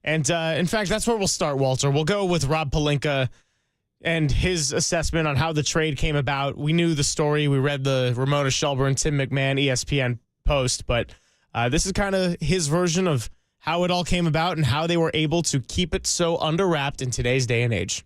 And in fact, that's where we'll start, Walter. We'll go with Rob Pelinka and his assessment on how the trade came about. We knew the story. We read the Ramona Shelburne, Tim McMahon, ESPN post. But this is kind of his version of how it all came about and how they were able to keep it so under wrapped in today's day and age.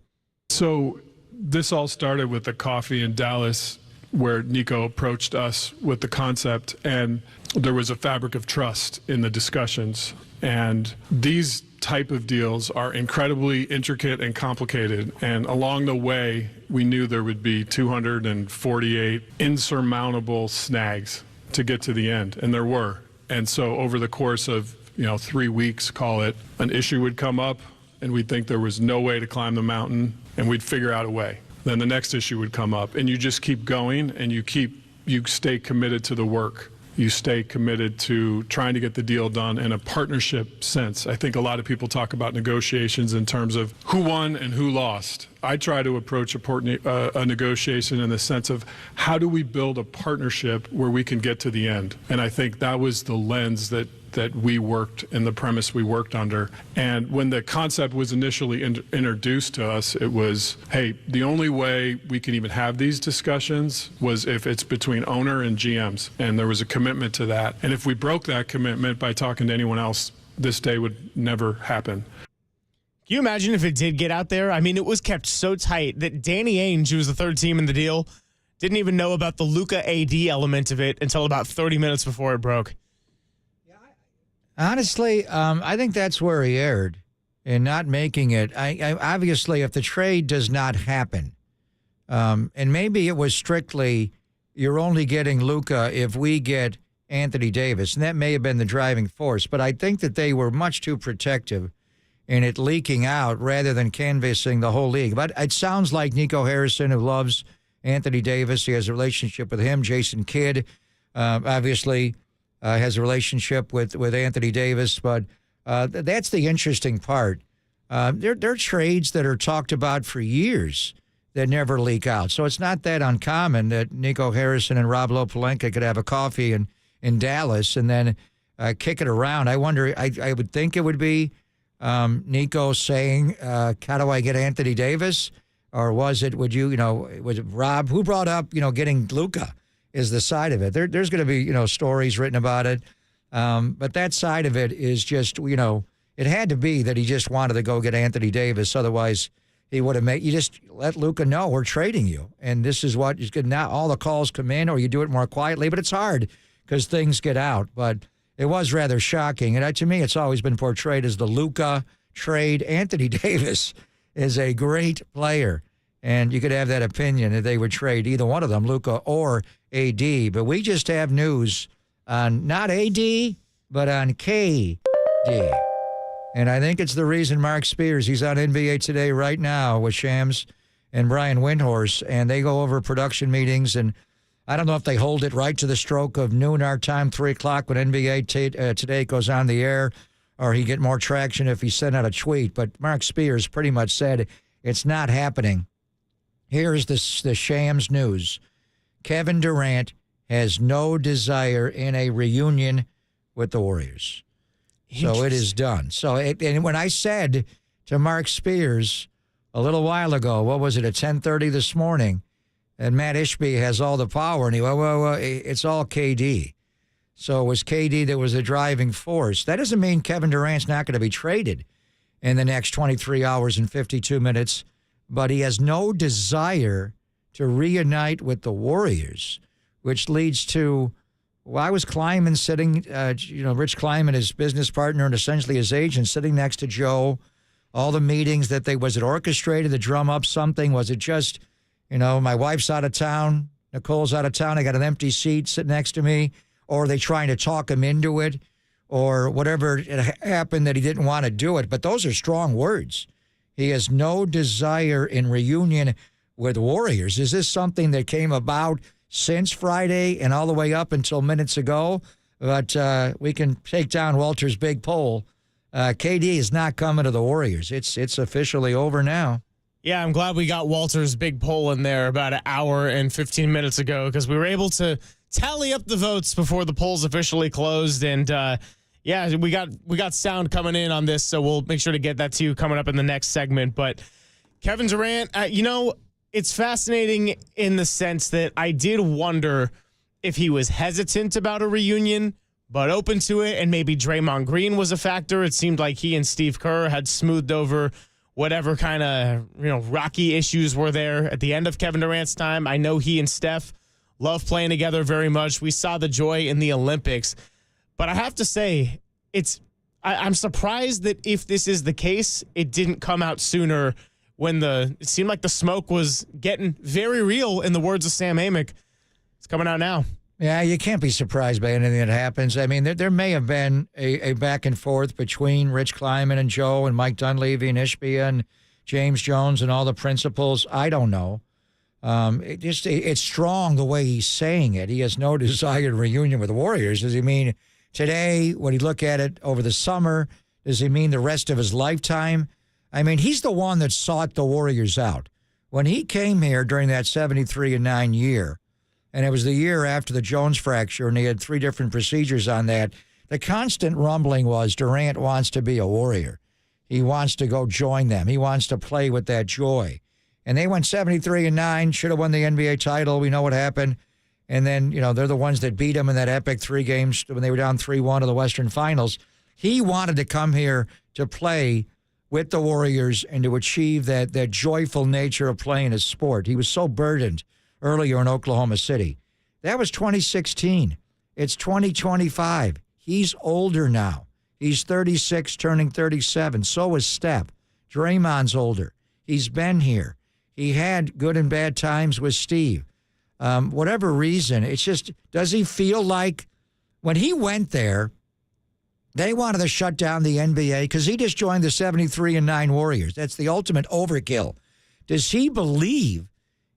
So this all started with the coffee in Dallas where Nico approached us with the concept, and there was a fabric of trust in the discussions. And these type of deals are incredibly intricate and complicated. And along the way, we knew there would be 248 insurmountable snags to get to the end, and there were. And so over the course of 3 weeks, call it, an issue would come up, and we'd think there was no way to climb the mountain, and we'd figure out a way. Then the next issue would come up, and you just keep going, and you stay committed to the work. You stay committed to trying to get the deal done in a partnership sense. I think a lot of people talk about negotiations in terms of who won and who lost. I try to approach a negotiation in the sense of how do we build a partnership where we can get to the end? And I think that was the lens that we worked and the premise we worked under. And when the concept was initially introduced to us, it was, hey, the only way we can even have these discussions was if it's between owner and GMs. And there was a commitment to that. And if we broke that commitment by talking to anyone else, this day would never happen. Can you imagine if it did get out there? I mean, it was kept so tight that Danny Ainge, who was the third team in the deal, didn't even know about the Luca AD element of it until about 30 minutes before it broke. Honestly, I think that's where he erred in not making it. I obviously, if the trade does not happen, and maybe it was strictly you're only getting Luca if we get Anthony Davis, and that may have been the driving force, but I think that they were much too protective in it leaking out rather than canvassing the whole league. But it sounds like Nico Harrison, who loves Anthony Davis, he has a relationship with him. Jason Kidd, obviously, has a relationship with Anthony Davis, but that's the interesting part. There are trades that are talked about for years that never leak out. So it's not that uncommon that Nico Harrison and Rob Lowe Pelinka could have a coffee in Dallas and then kick it around. I wonder, I would think it would be Nico saying, how do I get Anthony Davis? Or was it Rob, who brought up, getting Luca? Is the side of it. There's going to be, stories written about it. But that side of it is just, it had to be that he just wanted to go get Anthony Davis. Otherwise, he would have you just let Luca know we're trading you. And this is what is good. Now all the calls come in, or you do it more quietly, but it's hard because things get out. But it was rather shocking. And to me, it's always been portrayed as the Luca trade. Anthony Davis is a great player. And you could have that opinion that they would trade either one of them, Luca or AD. But we just have news on not AD, but on KD. And I think it's the reason Mark Spears, he's on NBA Today right now with Shams and Brian Windhorse, and they go over production meetings, and I don't know if they hold it right to the stroke of noon our time, 3 o'clock when NBA Today goes on the air, or he get more traction if he sent out a tweet. But Mark Spears pretty much said it's not happening. Here's the Shams news. Kevin Durant has no desire in a reunion with the Warriors. So it is done. And when I said to Mark Spears a little while ago, what was it, at 10:30 this morning, and Matt Ishby has all the power, and he went, well, it's all KD. So it was KD that was the driving force. That doesn't mean Kevin Durant's not going to be traded in the next 23 hours and 52 minutes, but he has no desire to reunite with the Warriors, which leads to, why was Kleiman sitting, Rich Kleiman, his business partner and essentially his agent, sitting next to Joe, all the meetings was it orchestrated to drum up something? Was it just, my wife's out of town, Nicole's out of town, I got an empty seat sitting next to me, or are they trying to talk him into it, or whatever it happened that he didn't want to do it? But those are strong words. He has no desire in reunion with Warriors. Is this something that came about since Friday and all the way up until minutes ago? But we can take down Walter's big poll. KD is not coming to the Warriors. It's officially over now. Yeah, I'm glad we got Walter's big poll in there about an hour and 15 minutes ago, because we were able to tally up the votes before the polls officially closed. And we got sound coming in on this, so we'll make sure to get that to you coming up in the next segment. But Kevin Durant, it's fascinating in the sense that I did wonder if he was hesitant about a reunion, but open to it, and maybe Draymond Green was a factor. It seemed like he and Steve Kerr had smoothed over whatever kind of, rocky issues were there at the end of Kevin Durant's time. I know he and Steph love playing together very much. We saw the joy in the Olympics. But I have to say, I'm surprised that if this is the case, it didn't come out sooner when it seemed like the smoke was getting very real, in the words of Sam Amick. It's coming out now. Yeah, you can't be surprised by anything that happens. I mean, there may have been a back and forth between Rich Kleiman and Joe and Mike Dunleavy and Ishbia and James Jones and all the principals. I don't know. It's strong the way he's saying it. He has no desired reunion with the Warriors. Does he mean today, when you look at it over the summer, does he mean the rest of his lifetime? I mean, he's the one that sought the Warriors out. When he came here during that 73-9 year, and it was the year after the Jones fracture, and he had 3 different procedures on that, the constant rumbling was Durant wants to be a Warrior. He wants to go join them. He wants to play with that joy. And they went 73-9, should have won the NBA title. We know what happened. And then, they're the ones that beat him in that epic 3 games when they were down 3-1 to the Western Finals. He wanted to come here to play with the Warriors and to achieve that joyful nature of playing his sport. He was so burdened earlier in Oklahoma City. That was 2016. It's 2025. He's older now. He's 36, turning 37. So is Steph. Draymond's older. He's been here. He had good and bad times with Steve. Whatever reason, it's just, does he feel like when he went there, they wanted to shut down the NBA because he just joined the 73-9 Warriors. That's the ultimate overkill. Does he believe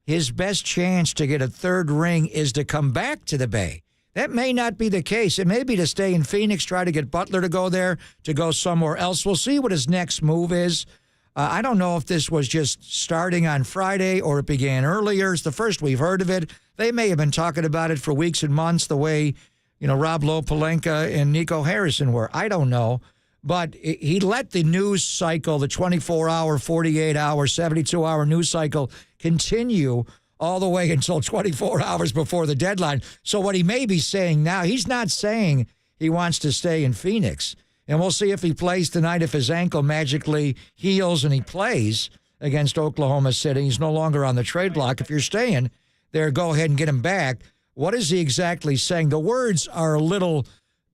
his best chance to get a 3rd ring is to come back to the Bay? That may not be the case. It may be to stay in Phoenix, try to get Butler to go there, to go somewhere else. We'll see what his next move is. I don't know if this was just starting on Friday or it began earlier. It's the first we've heard of it. They may have been talking about it for weeks and months the way, Rob Lowe, Pelinka, and Nico Harrison were. I don't know. But he let the news cycle, the 24-hour, 48-hour, 72-hour news cycle continue all the way until 24 hours before the deadline. So what he may be saying now, he's not saying he wants to stay in Phoenix. And we'll see if he plays tonight, if his ankle magically heals and he plays against Oklahoma City. He's no longer on the trade block. If you're staying there, go ahead and get him back. What is he exactly saying? The words are a little,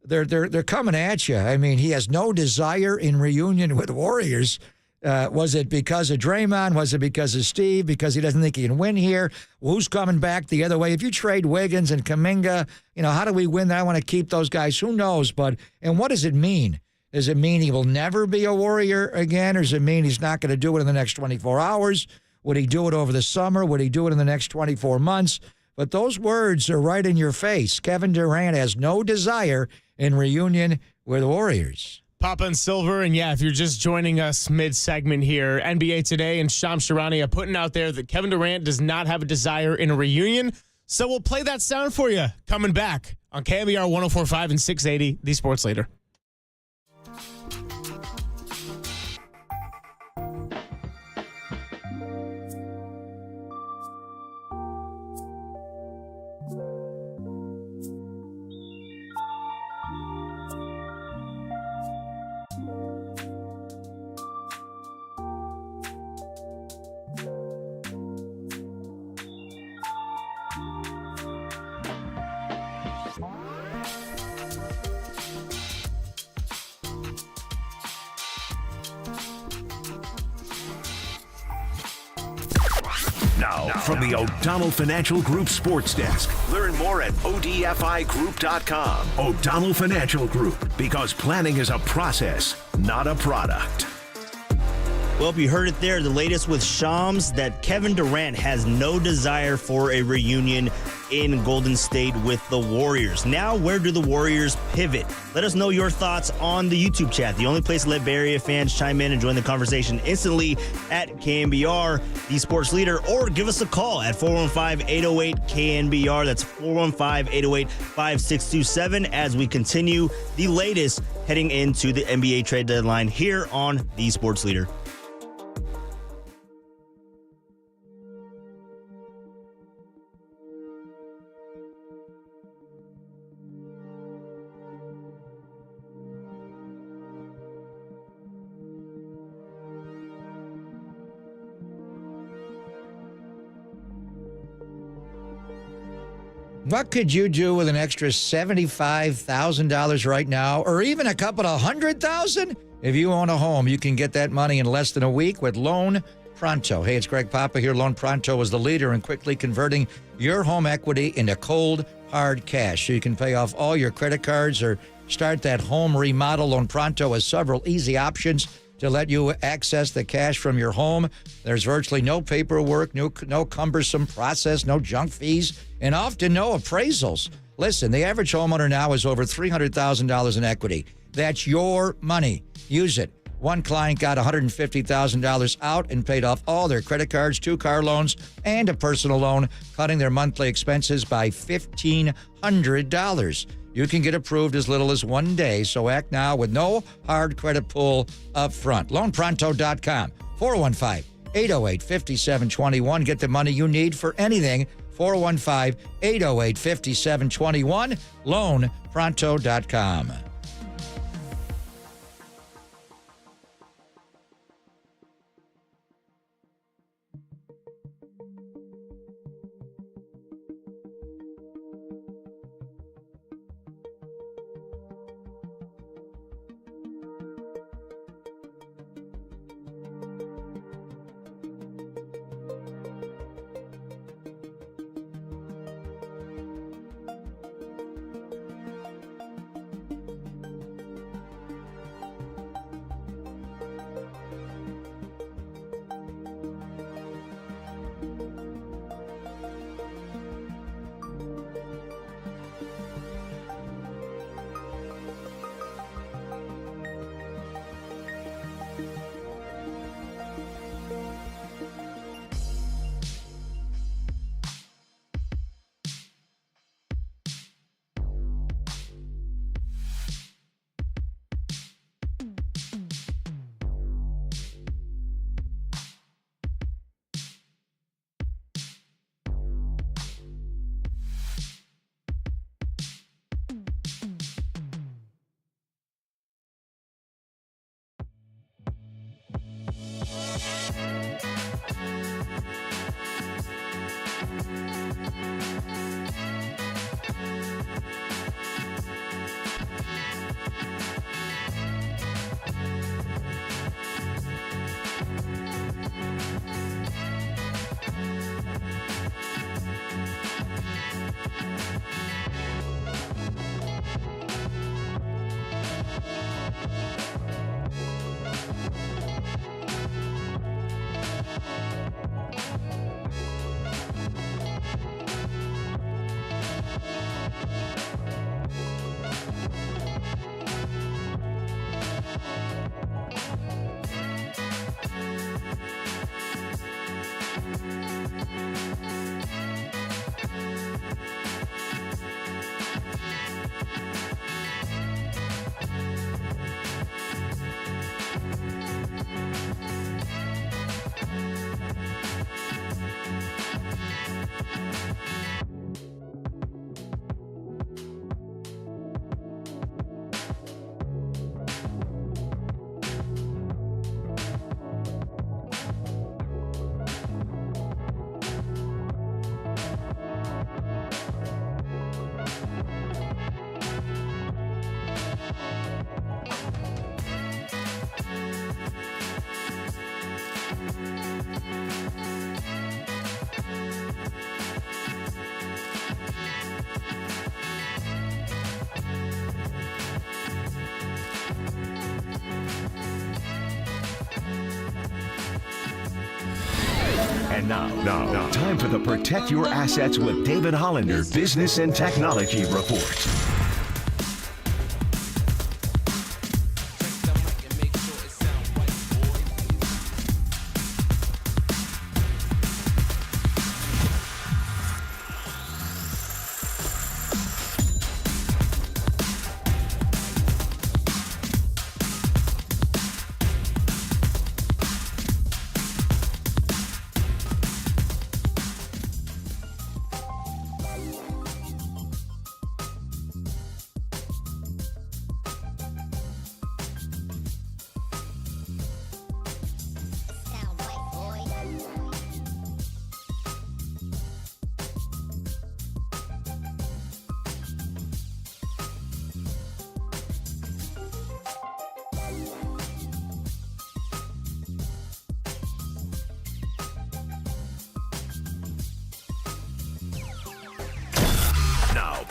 they're coming at you. I mean, he has no desire in reunion with Warriors. Was it because of Draymond? Was it because of Steve? Because he doesn't think he can win here? Who's coming back the other way? If you trade Wiggins and Kuminga, how do we win? I want to keep those guys. Who knows? And what does it mean? Does it mean he will never be a Warrior again? Or does it mean he's not going to do it in the next 24 hours? Would he do it over the summer? Would he do it in the next 24 months? But those words are right in your face. Kevin Durant has no desire in reunion with the Warriors. Papa and Silver, and yeah, if you're just joining us mid-segment here, NBA Today and Shams Charania are putting out there that Kevin Durant does not have a desire in a reunion. So we'll play that sound for you coming back on KNBR 104.5 and 680, the Sports Leader. Now, from the O'Donnell Financial Group Sports Desk. Learn more at odfigroup.com. O'Donnell Financial Group, because planning is a process, not a product. Well, you heard it there. The latest with Shams that Kevin Durant has no desire for a reunion in Golden State with the Warriors. Now, where do the Warriors pivot? Let us know your thoughts on the YouTube chat. The only place to let Bay Area fans chime in and join the conversation instantly at KNBR, the Sports Leader, or give us a call at 415-808-KNBR. That's 415-808-5627 as we continue the latest heading into the NBA trade deadline here on the Sports Leader. What could you do with an extra $75,000 right now, or even a couple of $100,000? If you own a home, you can get that money in less than a week with Loan Pronto. Hey, it's Greg Papa here. Loan Pronto is the leader in quickly converting your home equity into cold, hard cash, so you can pay off all your credit cards or start that home remodel. Loan Pronto has several easy options to let you access the cash from your home. There's virtually no paperwork, no cumbersome process, no junk fees, and often no appraisals. Listen, the average homeowner now has over $300,000 in equity. That's your money. Use it. One client got $150,000 out and paid off all their credit cards, 2 car loans, and a personal loan, cutting their monthly expenses by $1,500. You can get approved as little as 1 day, so act now with no hard credit pull up front. LoanPronto.com, 415-808-5721. Get the money you need for anything, 415-808-5721, LoanPronto.com. And now, time for the Protect Your Assets with David Hollander Business and Technology Report.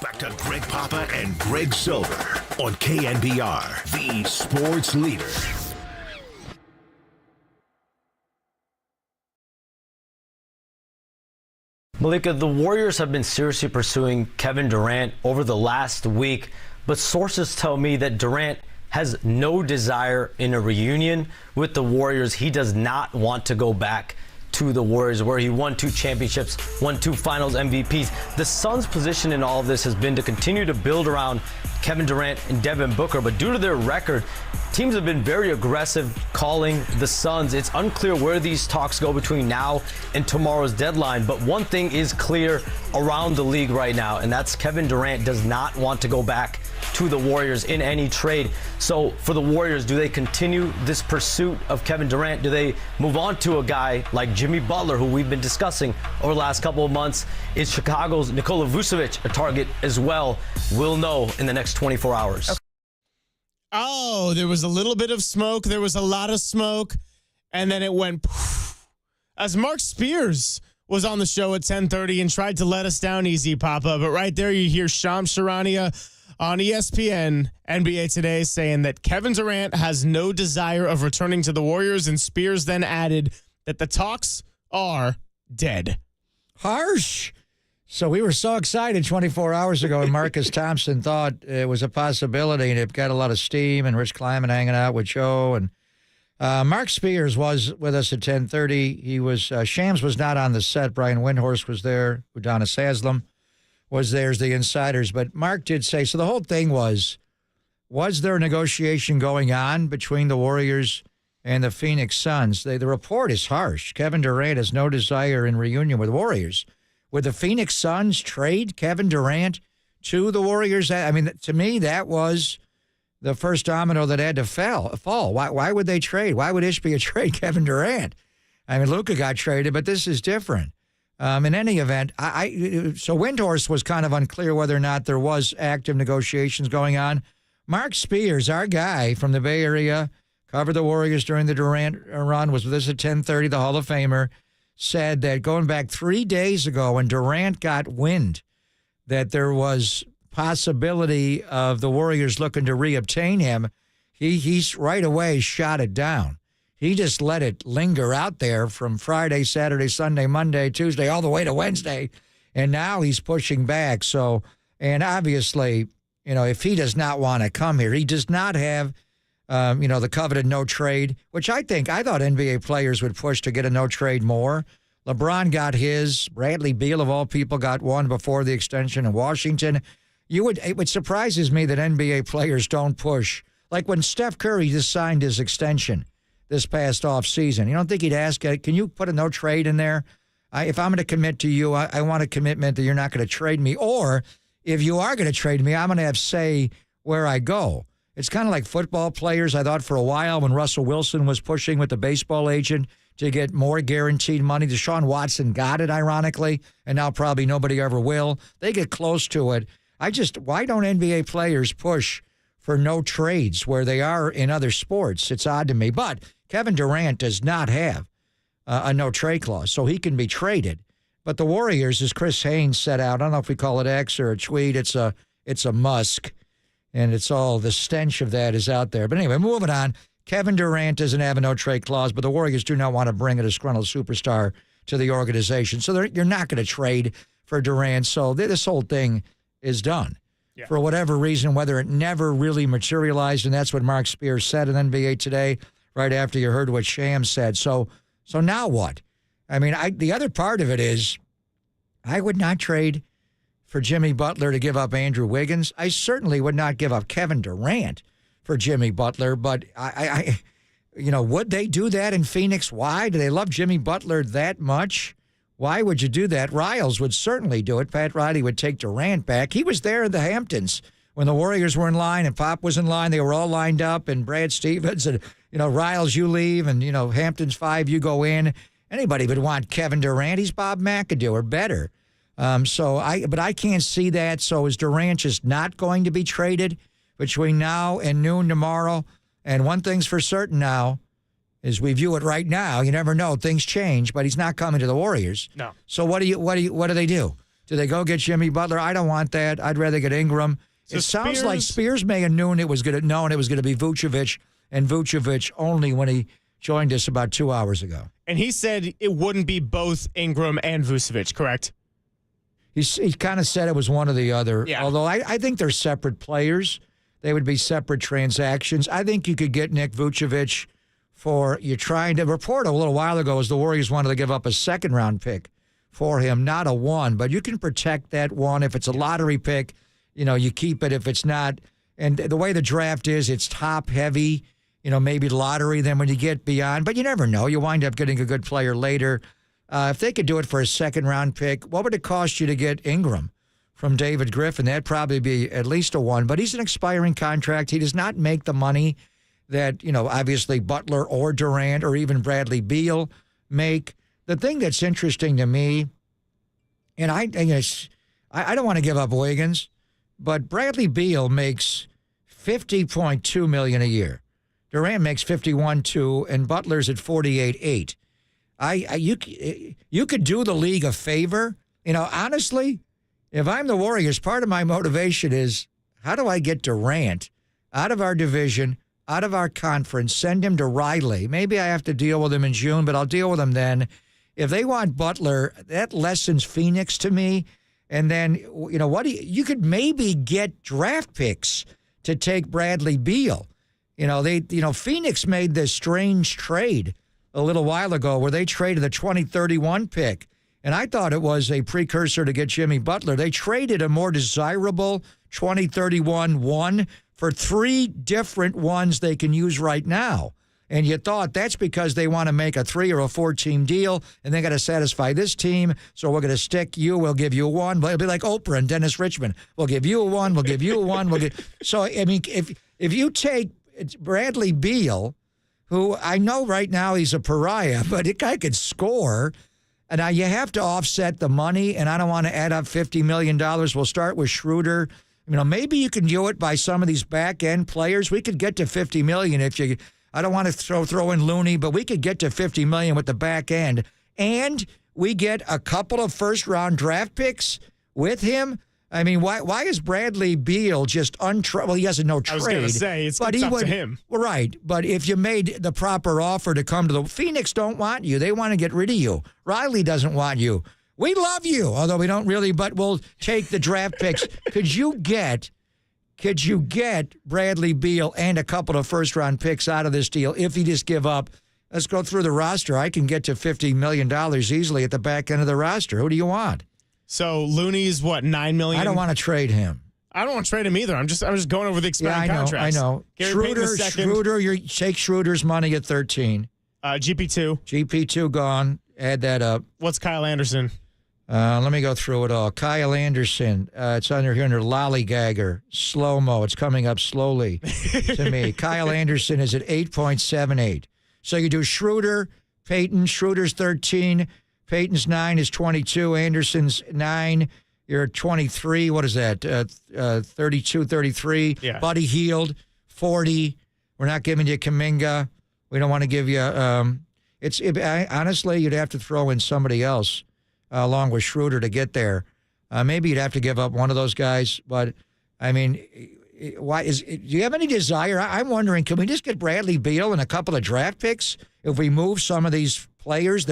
Back to Greg Papa and Greg Silver on KNBR, the sports leader. Malika, the Warriors have been seriously pursuing Kevin Durant over the last week, but sources tell me that Durant has no desire in a reunion with the Warriors. He does not want to go back to the Warriors, where he won 2 championships, won 2 finals MVPs. The Suns' position in all of this has been to continue to build around Kevin Durant and Devin Booker, but due to their record, teams have been very aggressive calling the Suns. It's unclear where these talks go between now and tomorrow's deadline, but one thing is clear around the league right now, and that's Kevin Durant does not want to go back to the Warriors in any trade. So for the Warriors, do they continue this pursuit of Kevin Durant? Do they move on to a guy like Jimmy Butler, who we've been discussing over the last couple of months? Is Chicago's Nikola Vucevic a target as well? We'll know in the next 24 hours. Okay. Oh, there was a little bit of smoke. There was a lot of smoke. And then it went poof, as Mark Spears was on the show at 10:30 and tried to let us down easy, Papa. But right there you hear Shams Charania on ESPN, NBA Today, saying that Kevin Durant has no desire of returning to the Warriors, and Spears then added that the talks are dead. Harsh. So we were so excited 24 hours ago, and Marcus Thompson thought it was a possibility, and it got a lot of steam, and Rich Kleiman hanging out with Joe. And Mark Spears was with us at 10:30. He was Shams was not on the set. Brian Windhorst was there. Udonis Haslam was there as the insiders. But Mark did say, so the whole thing was there a negotiation going on between the Warriors and the Phoenix Suns? The report is harsh. Kevin Durant has no desire in reunion with Warriors. Would the Phoenix Suns trade Kevin Durant to the Warriors? I mean, to me, that was the first domino that had to fall. Why would they trade? Why would Ishbia trade Kevin Durant? I mean, Luca got traded, but this is different. In any event, so Windhorst was kind of unclear whether or not there was active negotiations going on. Mark Spears, our guy from the Bay Area, covered the Warriors during the Durant run, was with us at 10:30, the Hall of Famer, said that going back 3 days ago when Durant got wind that there was possibility of the Warriors looking to reobtain him, he's right away shot it down. He just let it linger out there from Friday, Saturday, Sunday, Monday, Tuesday, all the way to Wednesday, and now he's pushing back. So, and obviously, if he does not want to come here, he does not have, the coveted no trade, which I thought NBA players would push to get a no trade more. LeBron got his. Bradley Beal, of all people, got one before the extension in Washington. It surprises me that NBA players don't push. Like when Steph Curry just signed his extension this past offseason, you don't think he'd ask, can you put a no trade in there? If I'm going to commit to you, I want a commitment that you're not going to trade me. Or if you are going to trade me, I'm going to have say where I go. It's kind of like football players. I thought for a while when Russell Wilson was pushing with the baseball agent to get more guaranteed money, Deshaun Watson got it, ironically, and now probably nobody ever will. They get close to it. Why don't NBA players push for no trades where they are in other sports? It's odd to me. But Kevin Durant does not have a no trade clause, so he can be traded. But the Warriors, as Chris Haynes set out, I don't know if we call it X or a tweet, it's a Musk. And it's all, the stench of that is out there. But anyway, moving on. Kevin Durant doesn't have a no-trade clause, but the Warriors do not want to bring a disgruntled superstar to the organization. So you're not going to trade for Durant. So this whole thing is done. Yeah. For whatever reason, whether it never really materialized, and that's what Mark Spears said in NBA Today right after you heard what Shams said. So now what? I mean, the other part of it is I would not trade for Jimmy Butler to give up Andrew Wiggins. I certainly would not give up Kevin Durant for Jimmy Butler, but I would they do that in Phoenix? Why? Do they love Jimmy Butler that much? Why would you do that? Riles would certainly do it. Pat Riley would take Durant back. He was there in the Hamptons when the Warriors were in line and Pop was in line. They were all lined up, and Brad Stevens and, Riles, you leave, and, Hamptons 5, you go in. Anybody would want Kevin Durant. He's Bob McAdoo or better. But I can't see that. So is Durant just not going to be traded between now and noon tomorrow? And one thing's for certain now is we view it right now. You never know. Things change, but he's not coming to the Warriors. No. So what do they do? Do they go get Jimmy Butler? I don't want that. I'd rather get Ingram. So it sounds like Spears may have known it was going to be Vucevic and Vucevic only when he joined us about 2 hours ago. And he said it wouldn't be both Ingram and Vucevic, correct? He kind of said it was one or the other. Yeah. Although I think they're separate players. They would be separate transactions. I think you could get Nick Vucevic for you're trying to report a little while ago as the Warriors wanted to give up a second-round pick for him, not a 1. But you can protect that 1. If it's a lottery pick, you keep it. If it's not, and the way the draft is, it's top-heavy, maybe lottery, then when you get beyond. But you never know. You wind up getting a good player later. If they could do it for a second-round pick, what would it cost you to get Ingram from David Griffin? That'd probably be at least a 1. But he's an expiring contract. He does not make the money that, obviously Butler or Durant or even Bradley Beal make. The thing that's interesting to me, and I don't want to give up Wiggins, but Bradley Beal makes $50.2 million a year. Durant makes $51.2, and Butler's at $48.8. You could do the league a favor. Honestly, if I'm the Warriors, part of my motivation is how do I get Durant out of our division, out of our conference, send him to Riley. Maybe I have to deal with him in June, but I'll deal with him then. If they want Butler, that lessens Phoenix to me. And then, you could maybe get draft picks to take Bradley Beal. Phoenix made this strange trade a little while ago where they traded the 2031 pick. And I thought it was a precursor to get Jimmy Butler. They traded a more desirable 2031 1 for 3 different ones they can use right now. And you thought that's because they want to make a 3 or a 4-team deal, and they got to satisfy this team, so we're going to stick you, we'll give you a 1. But it'll be like Oprah and Dennis Richmond. We'll give you a 1, we'll give you a 1. So, I mean, if you take Bradley Beal, who I know right now he's a pariah, but the guy could score. And now you have to offset the money, and I don't want to add up $50 million. We'll start with Schroeder. Maybe you can do it by some of these back-end players. We could get to $50 million if you – I don't want to throw in Looney, but we could get to $50 million with the back end. And we get a couple of first-round draft picks with him. I mean, why is Bradley Beal just well, he has no trade. I was going to say, it's up to him. Right, but if you made the proper offer to come to the Phoenix don't want you. They want to get rid of you. Riley doesn't want you. We love you, although we don't really, but we'll take the draft picks. Could you get Bradley Beal and a couple of first-round picks out of this deal if you just give up? Let's go through the roster. I can get to $50 million easily at the back end of the roster. Who do you want? So Looney's what, $9 million? I don't want to trade him. I don't want to trade him either. I'm just going over the expiring contracts. I know. Schroeder, you take Schroeder's money at 13. GP2. GP2 gone. Add that up. What's Kyle Anderson? Let me go through it all. Kyle Anderson, it's under here under Lollygagger. Slow-mo. It's coming up slowly to me. Kyle Anderson is at 8.78. So you do Schroeder, Peyton. Schroeder's 13. Peyton's 9 is 22. Anderson's 9. You're at 23. What is that? 32, 33. Yeah. Buddy Hield, 40. We're not giving you Kuminga. We don't want to give you honestly, you'd have to throw in somebody else along with Schroeder to get there. Maybe you'd have to give up one of those guys. But, I mean, do you have any desire? I'm wondering, can we just get Bradley Beal and a couple of draft picks if we move some of these players?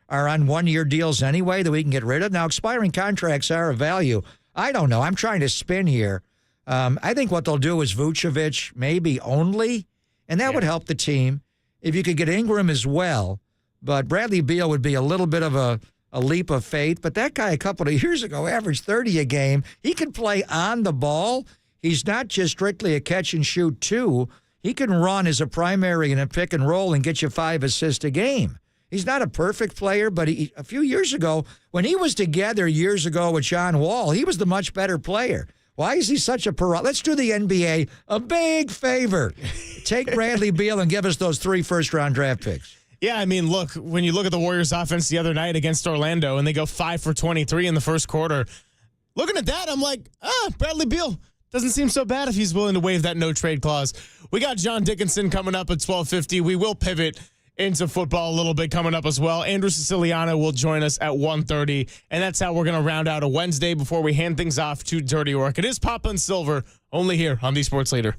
are on one-year deals anyway that we can get rid of. Now, expiring contracts are of value. I don't know. I'm trying to spin here. I think what they'll do is Vucevic maybe only, and that would help the team if you could get Ingram as well. But Bradley Beal would be a little bit of a leap of faith. But that guy a couple of years ago averaged 30 a game. He can play on the ball. He's not just strictly a catch-and-shoot 2. He can run as a primary and a pick and roll and get you 5 assists a game. He's not a perfect player, but a few years ago, when he was together years ago with John Wall, he was the much better player. Why is he such a pariah? Let's do the NBA a big favor. Take Bradley Beal and give us those 3 first-round draft picks. Yeah, I mean, look, when you look at the Warriors' offense the other night against Orlando and they go 5 for 23 in the first quarter, looking at that, I'm like, Bradley Beal doesn't seem so bad if he's willing to waive that no-trade clause. We got John Dickinson coming up at 12:50. We will pivot into football a little bit coming up as well. Andrew Siciliano will join us at 1:30, and that's how we're going to round out a Wednesday before we hand things off to Dirty Work. It is Papa and Silver, only here on the Sports Leader.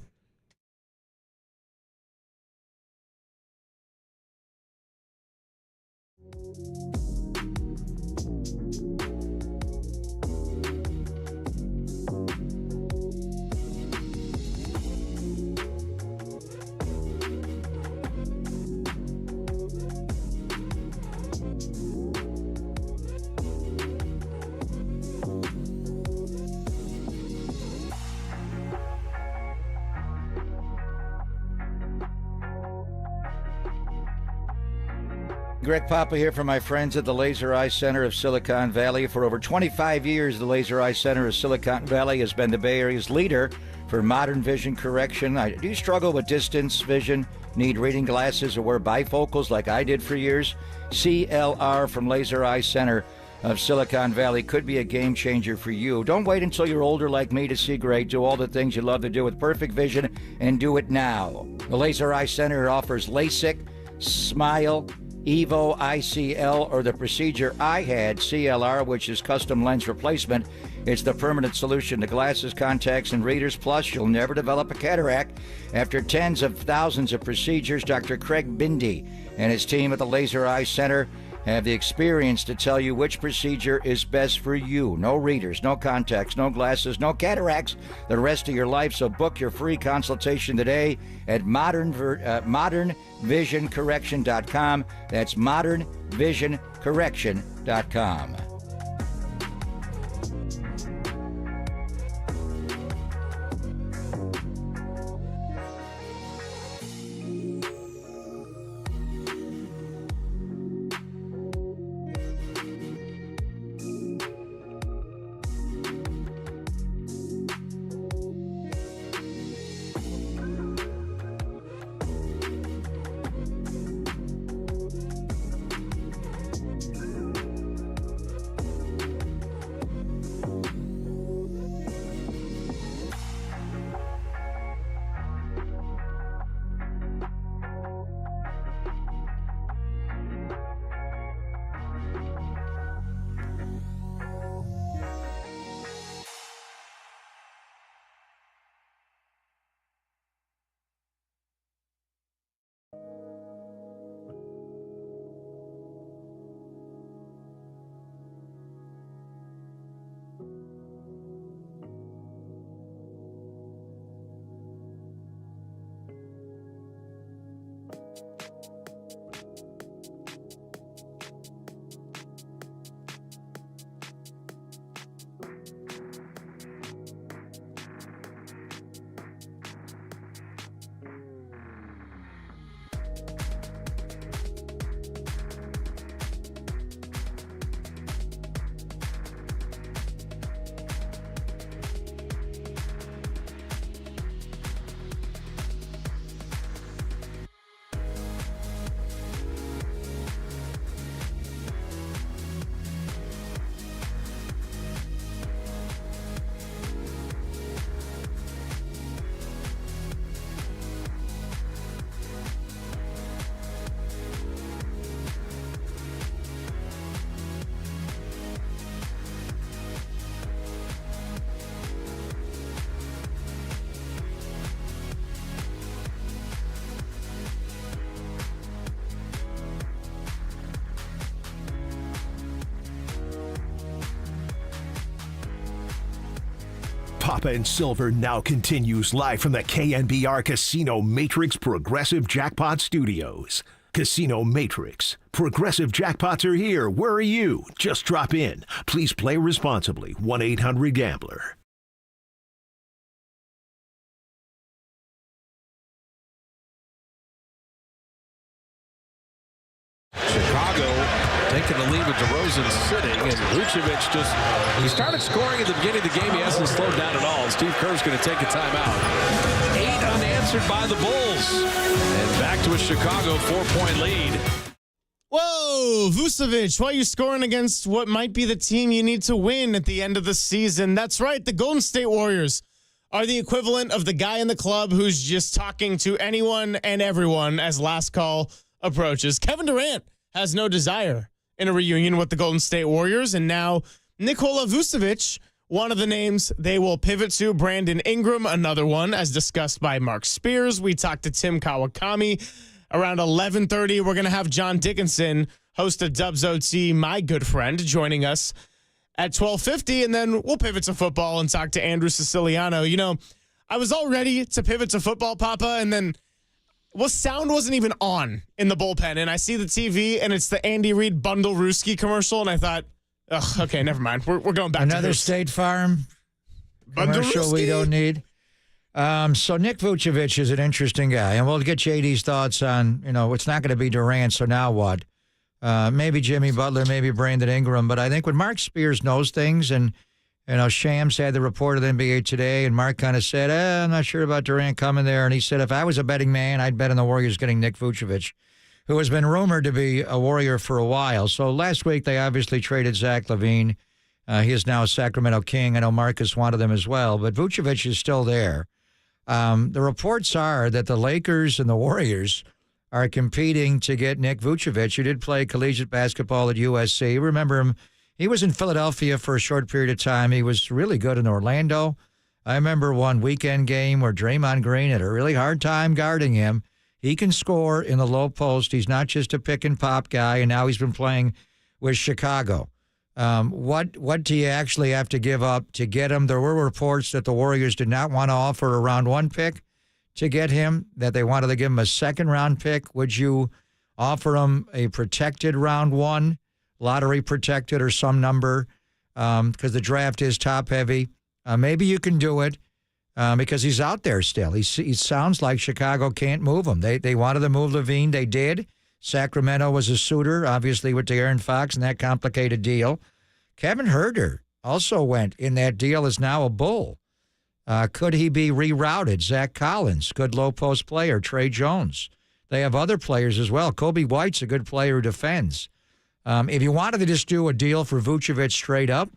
Greg Papa here from my friends at the Laser Eye Center of Silicon Valley. For over 25 years, the Laser Eye Center of Silicon Valley has been the Bay Area's leader for modern vision correction. Do you struggle with distance vision, need reading glasses, or wear bifocals like I did for years? CLR from Laser Eye Center of Silicon Valley could be a game changer for you. Don't wait until you're older like me to see great. Do all the things you love to do with perfect vision and do it now. The Laser Eye Center offers LASIK, Smile, Evo ICL, or the procedure I had, CLR, which is custom lens replacement. It's the permanent solution to glasses, contacts, and readers. Plus, you'll never develop a cataract. After tens of thousands of procedures, Dr. Craig Bindi and his team at the Laser Eye Center have the experience to tell you which procedure is best for you. No readers, no contacts, no glasses, no cataracts the rest of your life. So book your free consultation today at modernvisioncorrection.com. That's modernvisioncorrection.com. Papa and Silver now continues live from the KNBR Casino Matrix Progressive Jackpot Studios. Casino Matrix. Progressive jackpots are here. Where are you? Just drop in. Please play responsibly. 1-800-GAMBLER. Chicago taking the lead with DeRozan sitting, and Vucevic he started scoring at the beginning of the game. He hasn't slowed down at all. Steve Kerr's going to take a timeout. 8 unanswered by the Bulls. And back to a Chicago 4-point lead. Whoa, Vucevic, why are you scoring against what might be the team you need to win at the end of the season? That's right, the Golden State Warriors are the equivalent of the guy in the club who's just talking to anyone and everyone as last call approaches. Kevin Durant has no desire in a reunion with the Golden State Warriors, and now Nikola Vucevic, one of the names they will pivot to. Brandon Ingram, another one, as discussed by Mark Spears. We talked to Tim Kawakami. Around 11:30, we're going to have John Dickinson, host of Dubs OT, my good friend, joining us at 12:50, and then we'll pivot to football and talk to Andrew Siciliano. You know, I was all ready to pivot to football, Papa, and then sound wasn't even on in the bullpen, and I see the TV, and it's the Andy Reid Bundle Rooski commercial, and I thought, okay, never mind. We're going back another to State Farm commercial we don't need. So Nick Vucevic is an interesting guy, and we'll get JD's thoughts on, it's not going to be Durant, so now what? Maybe Jimmy Butler, maybe Brandon Ingram, but I think when Mark Spears knows things, and Shams had the report of the NBA today, and Mark kind of said, I'm not sure about Durant coming there. And he said, if I was a betting man, I'd bet on the Warriors getting Nick Vucevic, who has been rumored to be a Warrior for a while. So last week, they obviously traded Zach LaVine. He is now a Sacramento King. I know Marcus wanted them as well, but Vucevic is still there. The reports are that the Lakers and the Warriors are competing to get Nick Vucevic, who did play collegiate basketball at USC. Remember him. He was in Philadelphia for a short period of time. He was really good in Orlando. I remember one weekend game where Draymond Green had a really hard time guarding him. He can score in the low post. He's not just a pick-and-pop guy, and now he's been playing with Chicago. What do you actually have to give up to get him? There were reports that the Warriors did not want to offer a round 1 pick to get him, that they wanted to give him a second-round pick. Would you offer him a protected round 1? Lottery protected or some number, because the draft is top heavy. Maybe you can do it because he's out there still. He sounds like Chicago can't move him. They wanted to move LaVine. They did. Sacramento was a suitor, obviously, with De'Aaron Fox and that complicated deal. Kevin Huerter also went in that deal, is now a Bull. Could he be rerouted? Zach Collins, good low-post player. Trey Jones. They have other players as well. Kobe White's a good player who defends. If you wanted to just do a deal for Vucevic straight up,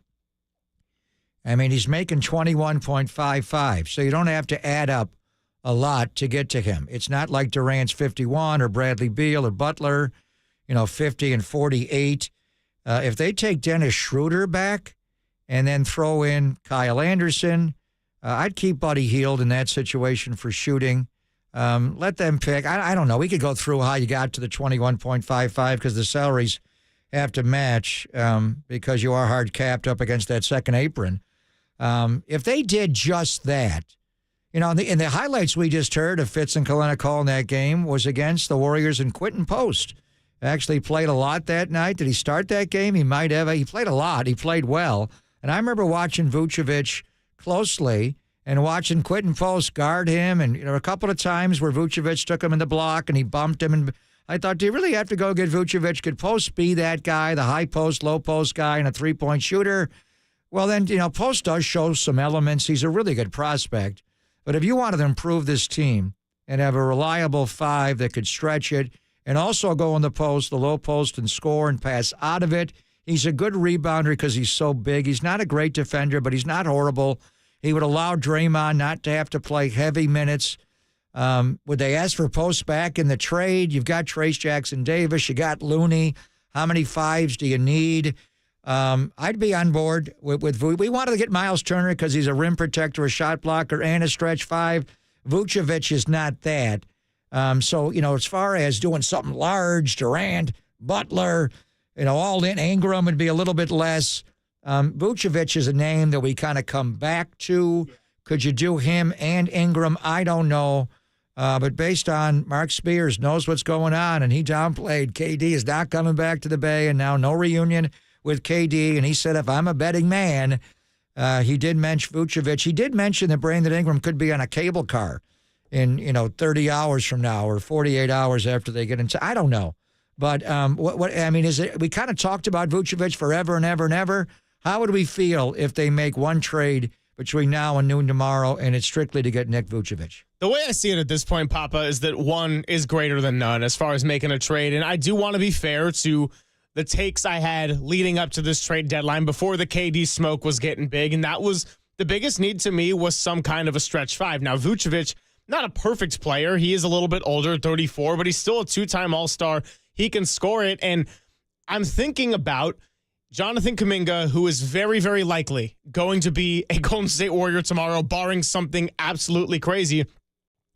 I mean, he's making $21.55, so you don't have to add up a lot to get to him. It's not like Durant's 51 or Bradley Beal or Butler, 50 and 48. If they take Dennis Schroeder back and then throw in Kyle Anderson, I'd keep Buddy Hield in that situation for shooting. Let them pick. I don't know. We could go through how you got to the 21.55 because the salaries have to match because you are hard capped up against that second apron. If they did just that, in the highlights we just heard of Fitz and Kalina in that game was against the Warriors and Quentin Post. Actually played a lot that night. Did he start that game? He might have. He played a lot. He played well. And I remember watching Vucevic closely and watching Quentin Post guard him. And a couple of times where Vucevic took him in the block and he bumped him. And I thought, do you really have to go get Vucevic? Could Post be that guy, the high post, low post guy, and a three-point shooter? Well, then, Post does show some elements. He's a really good prospect. But if you wanted to improve this team and have a reliable 5 that could stretch it and also go in the post, the low post, and score and pass out of it, he's a good rebounder because he's so big. He's not a great defender, but he's not horrible. He would allow Draymond not to have to play heavy minutes. Would they ask for Post back in the trade? You've got Trace Jackson-Davis. You got Looney. How many 5s do you need? I'd be on board with we wanted to get Miles Turner because he's a rim protector, a shot blocker, and a stretch 5. Vucevic is not that. So, as far as doing something large, Durant, Butler, all in, Ingram would be a little bit less. Vucevic is a name that we kind of come back to Could you do him and Ingram? I don't know. But based on Mark Spears knows what's going on, and he downplayed KD is not coming back to the Bay, and now no reunion with KD. And he said, if I'm a betting man, he did mention Vucevic. He did mention that Brandon Ingram could be on a cable car in 30 hours from now or 48 hours after they get into. I don't know, but what I mean is it? We kind of talked about Vucevic forever and ever and ever. How would we feel if they make one trade between now and noon tomorrow, and it's strictly to get Nick Vucevic? The way I see it at this point, Papa, is that one is greater than none as far as making a trade. And I do want to be fair to the takes I had leading up to this trade deadline before the KD smoke was getting big. And that was the biggest need to me was some kind of a stretch five. Now, Vucevic, not a perfect player. He is a little bit older, 34, but he's still a two-time All-Star. He can score it. And I'm thinking about Jonathan Kuminga, who is very, very likely going to be a Golden State Warrior tomorrow, barring something absolutely crazy.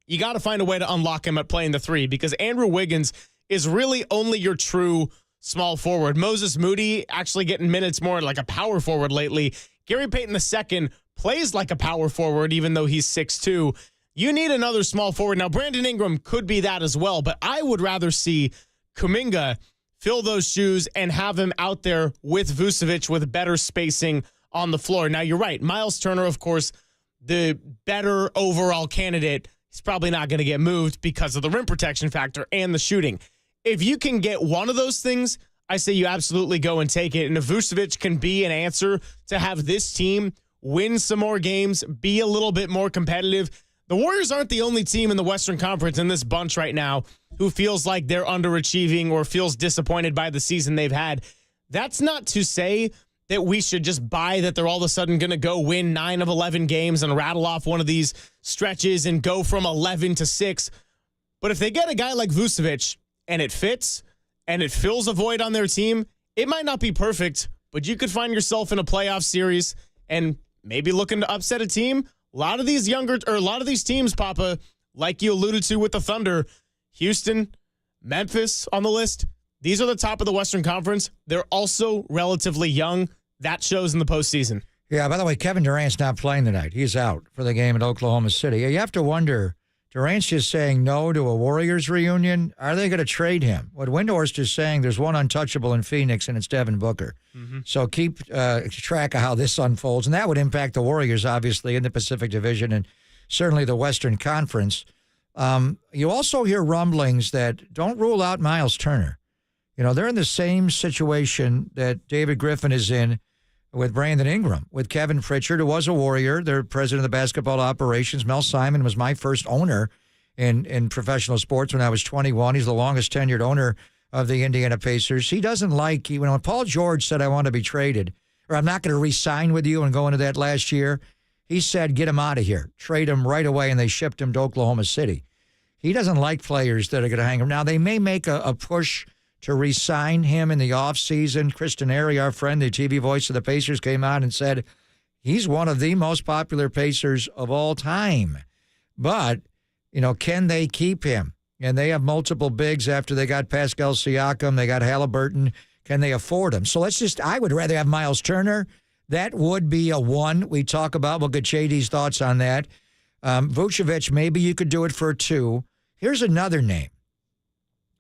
You got to find a way to unlock him at playing the three because Andrew Wiggins is really only your true small forward. Moses Moody actually getting minutes more like a power forward lately. Gary Payton II plays like a power forward even though he's 6'2". You need another small forward. Now, Brandon Ingram could be that as well, but I would rather see Kuminga fill those shoes and have him out there with Vucevic with better spacing on the floor. Now, you're right. Miles Turner, of course, the better overall candidate. He's probably not going to get moved because of the rim protection factor and the shooting. If you can get one of those things, I say you absolutely go and take it. And if Vucevic can be an answer to have this team win some more games, be a little bit more competitive. The Warriors aren't the only team in the Western Conference in this bunch right now who feels like they're underachieving or feels disappointed by the season they've had. That's not to say that we should just buy that they're all of a sudden going to go win 9 of 11 games and rattle off one of these stretches and go from 11 to 6. But if they get a guy like Vucevic and it fits and it fills a void on their team, it might not be perfect, but you could find yourself in a playoff series and maybe looking to upset a team. A lot of these teams, Papa, like you alluded to with the Thunder, Houston, Memphis on the list, these are the top of the Western Conference. They're also relatively young. That shows in the postseason. Yeah, by the way, Kevin Durant's not playing tonight. He's out for the game at Oklahoma City. You have to wonder, Durant's just saying no to a Warriors reunion. Are they going to trade him? What Windhorst is saying, there's one untouchable in Phoenix, and it's Devin Booker. Mm-hmm. So keep track of how this unfolds. And that would impact the Warriors, obviously, in the Pacific Division and certainly the Western Conference. You also hear rumblings that don't rule out Miles Turner. They're in the same situation that David Griffin is in with Brandon Ingram, with Kevin Pritchard, who was a Warrior. They're president of the basketball operations. Mel Simon was my first owner in professional sports when I was 21. He's the longest tenured owner of the Indiana Pacers. He doesn't like, when Paul George said, I want to be traded, or I'm not going to re-sign with you and go into that last year, he said, get him out of here. Trade him right away, and they shipped him to Oklahoma City. He doesn't like players that are going to hang him. Now, they may make a push to re-sign him in the offseason. Kristen Airy, our friend, the TV voice of the Pacers, came out and said he's one of the most popular Pacers of all time. But, can they keep him? And they have multiple bigs after they got Pascal Siakam. They got Halliburton. Can they afford him? So I would rather have Miles Turner. That would be a one we talk about. We'll get JD's thoughts on that. Vucevic, maybe you could do it for a 2. Here's another name.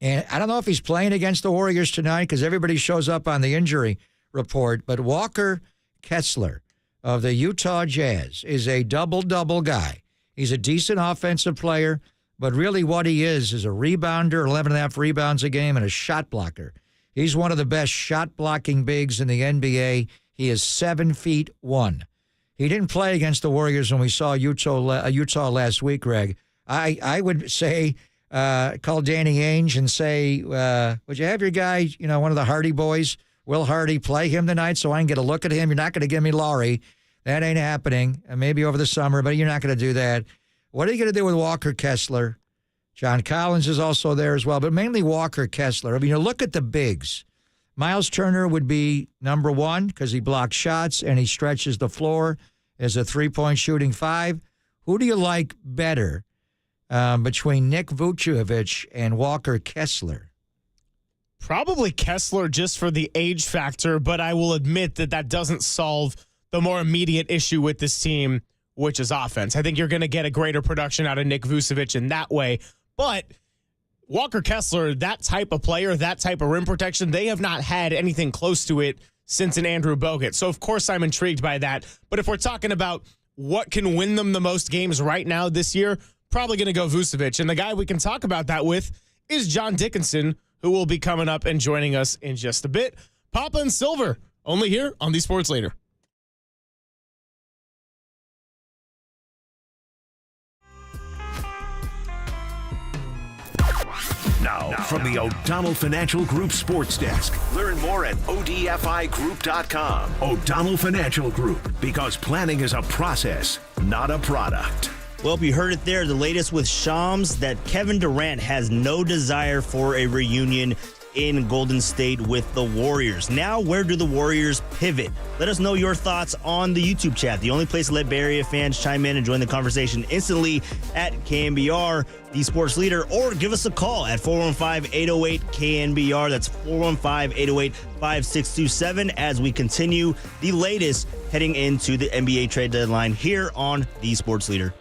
And I don't know if he's playing against the Warriors tonight because everybody shows up on the injury report, but Walker Kessler of the Utah Jazz is a double-double guy. He's a decent offensive player, but really what he is a rebounder, 11.5 rebounds a game, and a shot blocker. He's one of the best shot-blocking bigs in the NBA. He is 7'1". He didn't play against the Warriors when we saw Utah last week, Greg. I would say call Danny Ainge and say, would you have your guy, one of the Hardy boys, Will Hardy, play him tonight so I can get a look at him? You're not going to give me Laurie. That ain't happening. Maybe over the summer, but you're not going to do that. What are you going to do with Walker Kessler? John Collins is also there as well, but mainly Walker Kessler. Look at the bigs. Miles Turner would be number 1 because he blocks shots and he stretches the floor as a three-point shooting 5. Who do you like better between Nick Vucevic and Walker Kessler? Probably Kessler just for the age factor, but I will admit that doesn't solve the more immediate issue with this team, which is offense. I think you're going to get a greater production out of Nick Vucevic in that way. But Walker Kessler, that type of player, that type of rim protection, they have not had anything close to it since an Andrew Bogut. So, of course, I'm intrigued by that. But if we're talking about what can win them the most games right now this year, probably going to go Vucevic. And the guy we can talk about that with is John Dickinson, who will be coming up and joining us in just a bit. Papa and Silver, only here on the Sports Leader. Now, from the O'Donnell Financial Group Sports Desk. Learn more at odfigroup.com. O'Donnell Financial Group, because planning is a process, not a product. Well, you heard it there. The latest with Shams, that Kevin Durant has no desire for a reunion in Golden State with the Warriors. Now, where do the Warriors pivot? Let us know your thoughts on the YouTube chat, the only place to let Bay Area fans chime in and join the conversation instantly at KNBR, the Sports Leader, or give us a call at 415-808-KNBR. That's 415-808-5627 as we continue the latest heading into the NBA trade deadline here on the Sports Leader.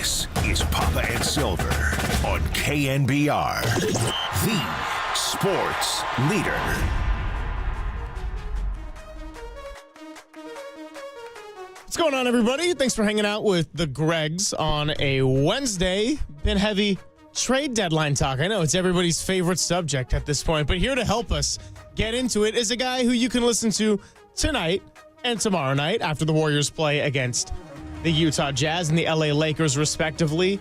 This is Papa and Silver on KNBR, the sports leader. What's going on, everybody? Thanks for hanging out with the Gregs on a Wednesday. Been heavy trade deadline talk. I know it's everybody's favorite subject at this point, but here to help us get into it is a guy who you can listen to tonight and tomorrow night after the Warriors play against the Utah Jazz and the LA Lakers, respectively.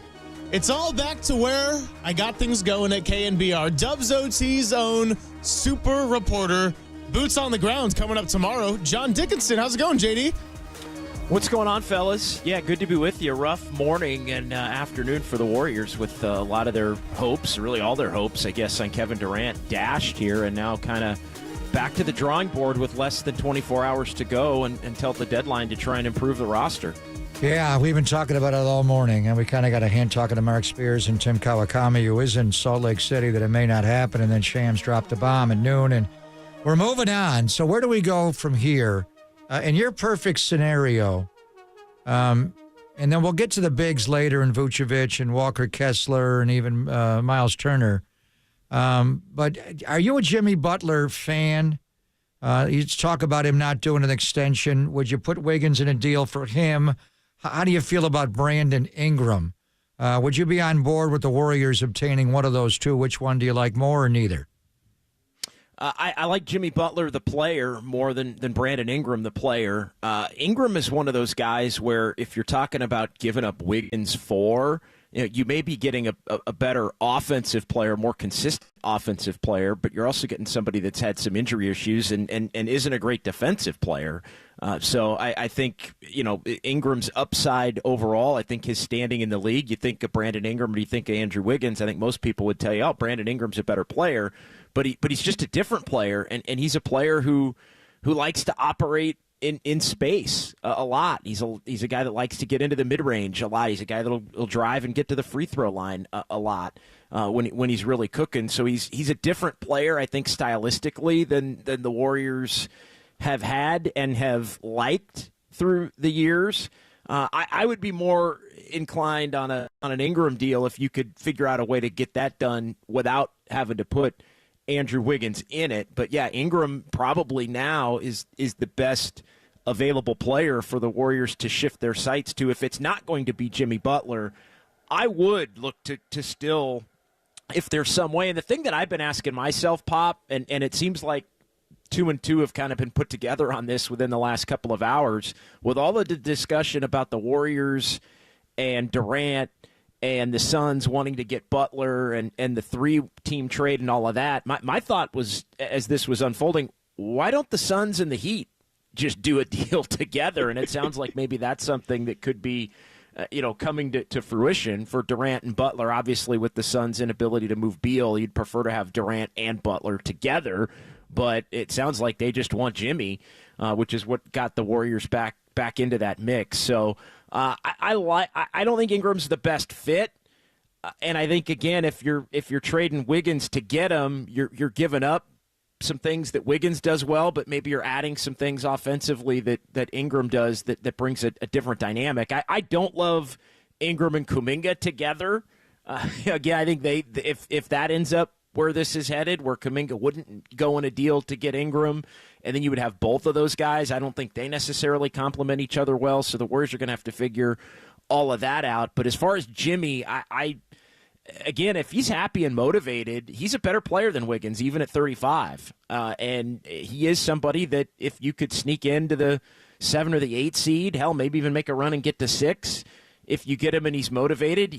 It's all back to where I got things going at KNBR. Dubs OT's own super reporter, boots on the ground, coming up tomorrow. John Dickinson, how's it going, JD? What's going on, fellas? Yeah, good to be with you. Rough morning and afternoon for the Warriors with a lot of their hopes, really all their hopes, I guess, on Kevin Durant dashed here, and now kind of back to the drawing board with less than 24 hours to go until the deadline to try and improve the roster. Yeah, we've been talking about it all morning, and we kind of got a hint talking to Mark Spears and Tim Kawakami, who is in Salt Lake City, that it may not happen, and then Shams dropped the bomb at noon, and we're moving on. So where do we go from here? In your perfect scenario, and then we'll get to the bigs later, and Vucevic and Walker Kessler and even Miles Turner. But are you a Jimmy Butler fan? You talk about him not doing an extension. Would you put Wiggins in a deal for him? How do you feel about Brandon Ingram? Would you be on board with the Warriors obtaining one of those two? Which one do you like more, or neither? I like Jimmy Butler, the player, more than Brandon Ingram, the player. Ingram is one of those guys where if you're talking about giving up Wiggins for, you may be getting a better offensive player, more consistent offensive player, but you're also getting somebody that's had some injury issues and isn't a great defensive player. So I think, Ingram's upside overall, I think his standing in the league, you think of Brandon Ingram, or you think of Andrew Wiggins, I think most people would tell you, oh, Brandon Ingram's a better player, but he's just a different player, and he's a player who likes to operate in space a lot. He's a guy that likes to get into the mid-range a lot. He's a guy that'll drive and get to the free throw line a lot when he's really cooking. So he's a different player, I think, stylistically than the Warriors have had and have liked through the years. I would be more inclined on an Ingram deal if you could figure out a way to get that done without having to put Andrew Wiggins in it. But yeah, Ingram probably now is the best available player for the Warriors to shift their sights to. If it's not going to be Jimmy Butler, I would look to still, if there's some way. And the thing that I've been asking myself, Pop, and it seems like 2 and 2 have kind of been put together on this within the last couple of hours, with all of the discussion about the Warriors and Durant and the Suns wanting to get Butler and the 3-team trade and all of that. My thought was, as this was unfolding, why don't the Suns and the Heat just do a deal together? And it sounds like maybe that's something that could be, coming to fruition for Durant and Butler. Obviously, with the Suns' inability to move Beal, you'd prefer to have Durant and Butler together. But it sounds like they just want Jimmy, which is what got the Warriors back into that mix. So I don't think Ingram's the best fit, and I think again if you're trading Wiggins to get him, you're giving up some things that Wiggins does well, but maybe you're adding some things offensively that Ingram does that brings a different dynamic. I don't love Ingram and Kuminga together. Again, I think if that ends up where this is headed, where Kuminga wouldn't go in a deal to get Ingram, and then you would have both of those guys, I don't think they necessarily complement each other well, so the Warriors are going to have to figure all of that out. But as far as Jimmy, I again, if he's happy and motivated, he's a better player than Wiggins, even at 35. And he is somebody that if you could sneak into the 7 or the 8 seed, hell, maybe even make a run and get to 6, if you get him and he's motivated,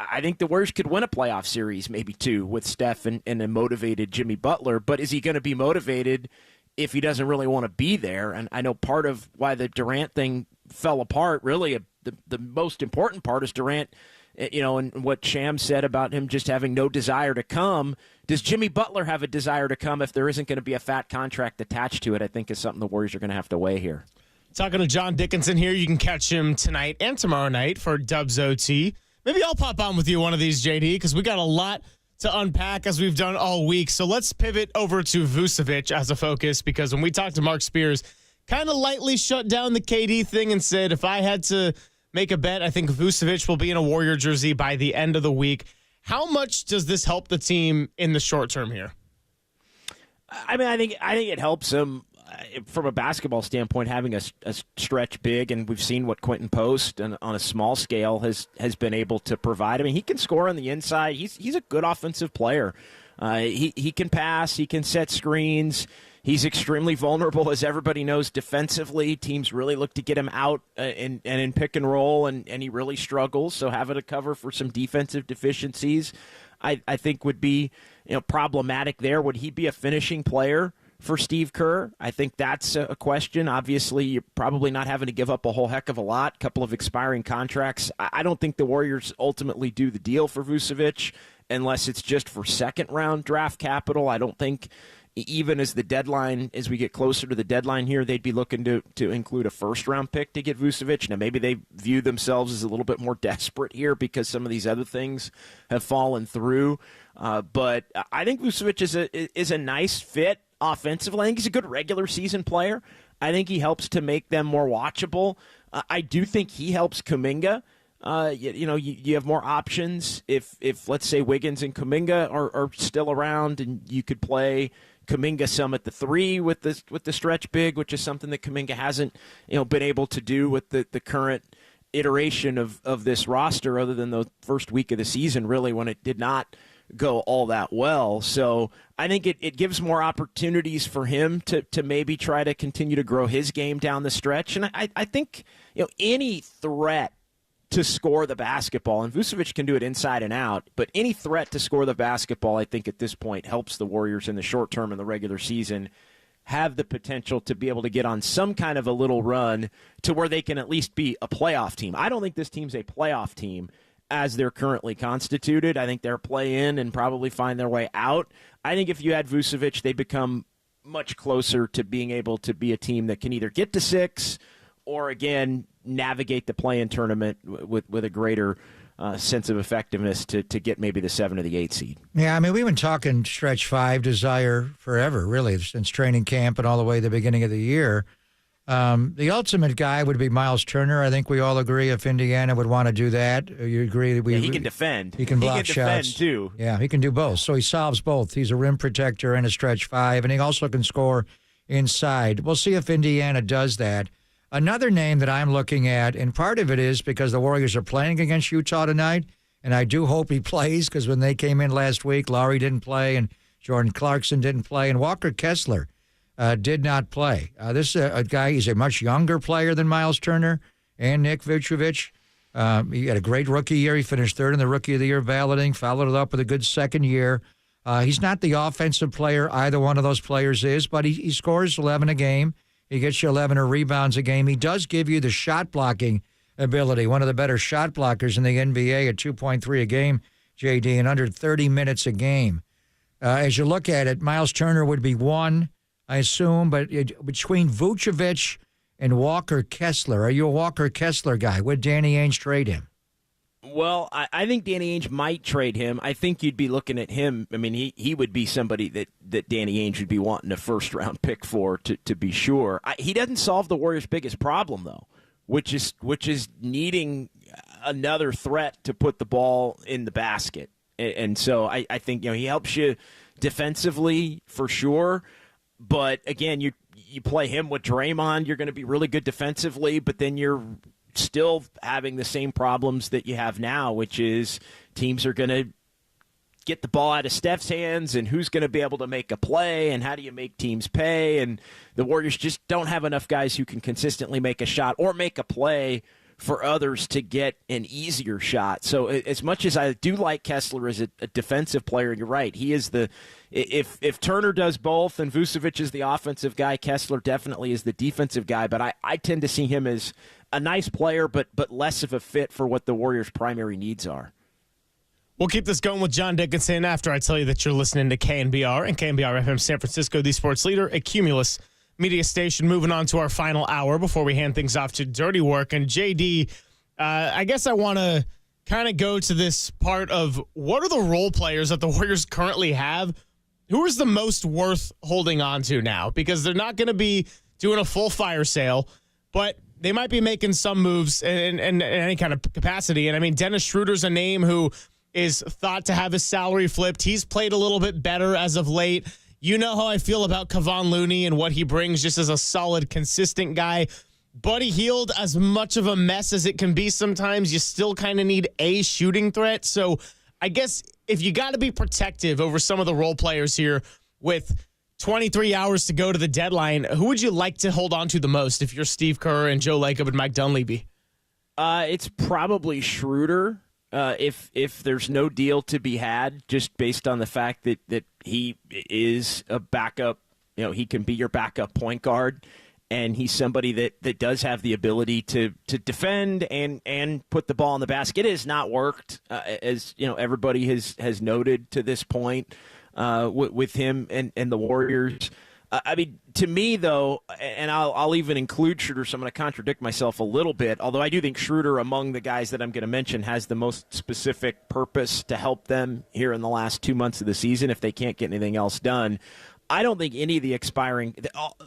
I think the Warriors could win a playoff series, maybe 2, with Steph and a motivated Jimmy Butler. But is he going to be motivated if he doesn't really want to be there? And I know part of why the Durant thing fell apart, really the most important part is Durant, and what Shams said about him just having no desire to come. Does Jimmy Butler have a desire to come if there isn't going to be a fat contract attached to it? I think is something the Warriors are going to have to weigh here. Talking to John Dickinson here. You can catch him tonight and tomorrow night for Dubs OT. Maybe I'll pop on with you one of these, JD, because we got a lot to unpack as we've done all week. So let's pivot over to Vucevic as a focus, because when we talked to Mark Spears, kind of lightly shut down the KD thing and said, if I had to make a bet. I think Vucevic will be in a Warrior jersey by the end of the week. How much does this help the team in the short term here? I mean, I think it helps him from a basketball standpoint, having a stretch big, and we've seen what Quentin Post on a small scale has been able to provide. I mean, he can score on the inside. He's a good offensive player. He can pass. He can set screens. He's extremely vulnerable, as everybody knows, defensively. Teams really look to get him out and in pick and roll, and he really struggles. So having to cover for some defensive deficiencies, I think would be problematic there. Would he be a finishing player for Steve Kerr? I think that's a question. Obviously, you're probably not having to give up a whole heck of a lot, couple of expiring contracts. I don't think the Warriors ultimately do the deal for Vucevic unless it's just for second-round draft capital. I don't think even as we get closer to the deadline here, they'd be looking to include a first-round pick to get Vucevic. Now, maybe they view themselves as a little bit more desperate here because some of these other things have fallen through. But I think Vucevic is a nice fit offensively. I think he's a good regular season player. I think he helps to make them more watchable. I do think he helps Kuminga. You have more options if let's say Wiggins and Kuminga are still around, and you could play Kuminga some at the 3 with the stretch big, which is something that Kuminga hasn't been able to do with the current iteration of this roster, other than the first week of the season, really, when it did not go all that well. So I think it gives more opportunities for him to maybe try to continue to grow his game down the stretch. And I think any threat to score the basketball, and Vucevic can do it inside and out, but any threat to score the basketball, I think at this point helps the Warriors in the short term in the regular season have the potential to be able to get on some kind of a little run to where they can at least be a playoff team. I don't think this team's a playoff team as they're currently constituted. I think they're play in and probably find their way out. I think if you had Vucevic, they become much closer to being able to be a team that can either get to 6 or, again, navigate the play-in tournament with a greater sense of effectiveness to get maybe the 7 or the 8 seed. Yeah, I mean, we've been talking stretch 5 desire forever, really, since training camp and all the way to the beginning of the year. The ultimate guy would be Miles Turner. I think we all agree if Indiana would want to do that. You agree? He can defend. He can block shots. He can defend, too. Yeah, he can do both. So he solves both. He's a rim protector and a stretch 5, and he also can score inside. We'll see if Indiana does that. Another name that I'm looking at, and part of it is because the Warriors are playing against Utah tonight, and I do hope he plays because when they came in last week, Lowry didn't play and Jordan Clarkson didn't play, and Walker Kessler did not play. This is a guy, he's a much younger player than Miles Turner and Nick Vucevic. He had a great rookie year. He finished 3rd in the Rookie of the Year balloting, followed it up with a good second year. He's not the offensive player either one of those players is, but he scores 11 a game. He gets you 11 or rebounds a game. He does give you the shot blocking ability, one of the better shot blockers in the NBA at 2.3 a game, JD, and under 30 minutes a game. As you look at it, Miles Turner would be 1, I assume, but between Vucevic and Walker Kessler, are you a Walker Kessler guy? Would Danny Ainge trade him? Well, I think Danny Ainge might trade him. I think you'd be looking at him. I mean, he would be somebody that Danny Ainge would be wanting a first-round pick for, to be sure. He doesn't solve the Warriors' biggest problem, though, which is needing another threat to put the ball in the basket. And so I think he helps you defensively for sure. But, again, you play him with Draymond, you're going to be really good defensively, but then you're still having the same problems that you have now, which is teams are going to get the ball out of Steph's hands, and who's going to be able to make a play, and how do you make teams pay? And the Warriors just don't have enough guys who can consistently make a shot or make a play for others to get an easier shot. So as much as I do like Kessler as a defensive player, you're right. He is if Turner does both and Vucevic is the offensive guy, Kessler definitely is the defensive guy. But I tend to see him as a nice player, but less of a fit for what the Warriors' primary needs are. We'll keep this going with John Dickinson after I tell you that you're listening to KNBR and KNBR FM San Francisco, the sports leader, a Cumulus media station. Moving on to our final hour before we hand things off to Dirty Work. And JD, I guess I want to kind of go to this part of what are the role players that the Warriors currently have? Who is the most worth holding on to now? Because they're not going to be doing a full fire sale, but they might be making some moves in any kind of capacity. And I mean, Dennis Schroeder's a name who is thought to have his salary flipped. He's played a little bit better as of late. You know how I feel about Kevon Looney and what he brings just as a solid, consistent guy. Buddy Hield, as much of a mess as it can be sometimes, you still kind of need a shooting threat. So I guess if you got to be protective over some of the role players here with 23 hours to go to the deadline, who would you like to hold on to the most if you're Steve Kerr and Joe Lacob and Mike Dunleavy? It's probably Schroeder. If there's no deal to be had, just based on the fact that he is a backup, he can be your backup point guard, and he's somebody that does have the ability to defend and put the ball in the basket. It has not worked, as everybody has noted to this point with him and the Warriors. I mean, to me, though, and I'll even include Schroeder, so I'm going to contradict myself a little bit, although I do think Schroeder, among the guys that I'm going to mention, has the most specific purpose to help them here in the last 2 months of the season if they can't get anything else done. I don't think any of the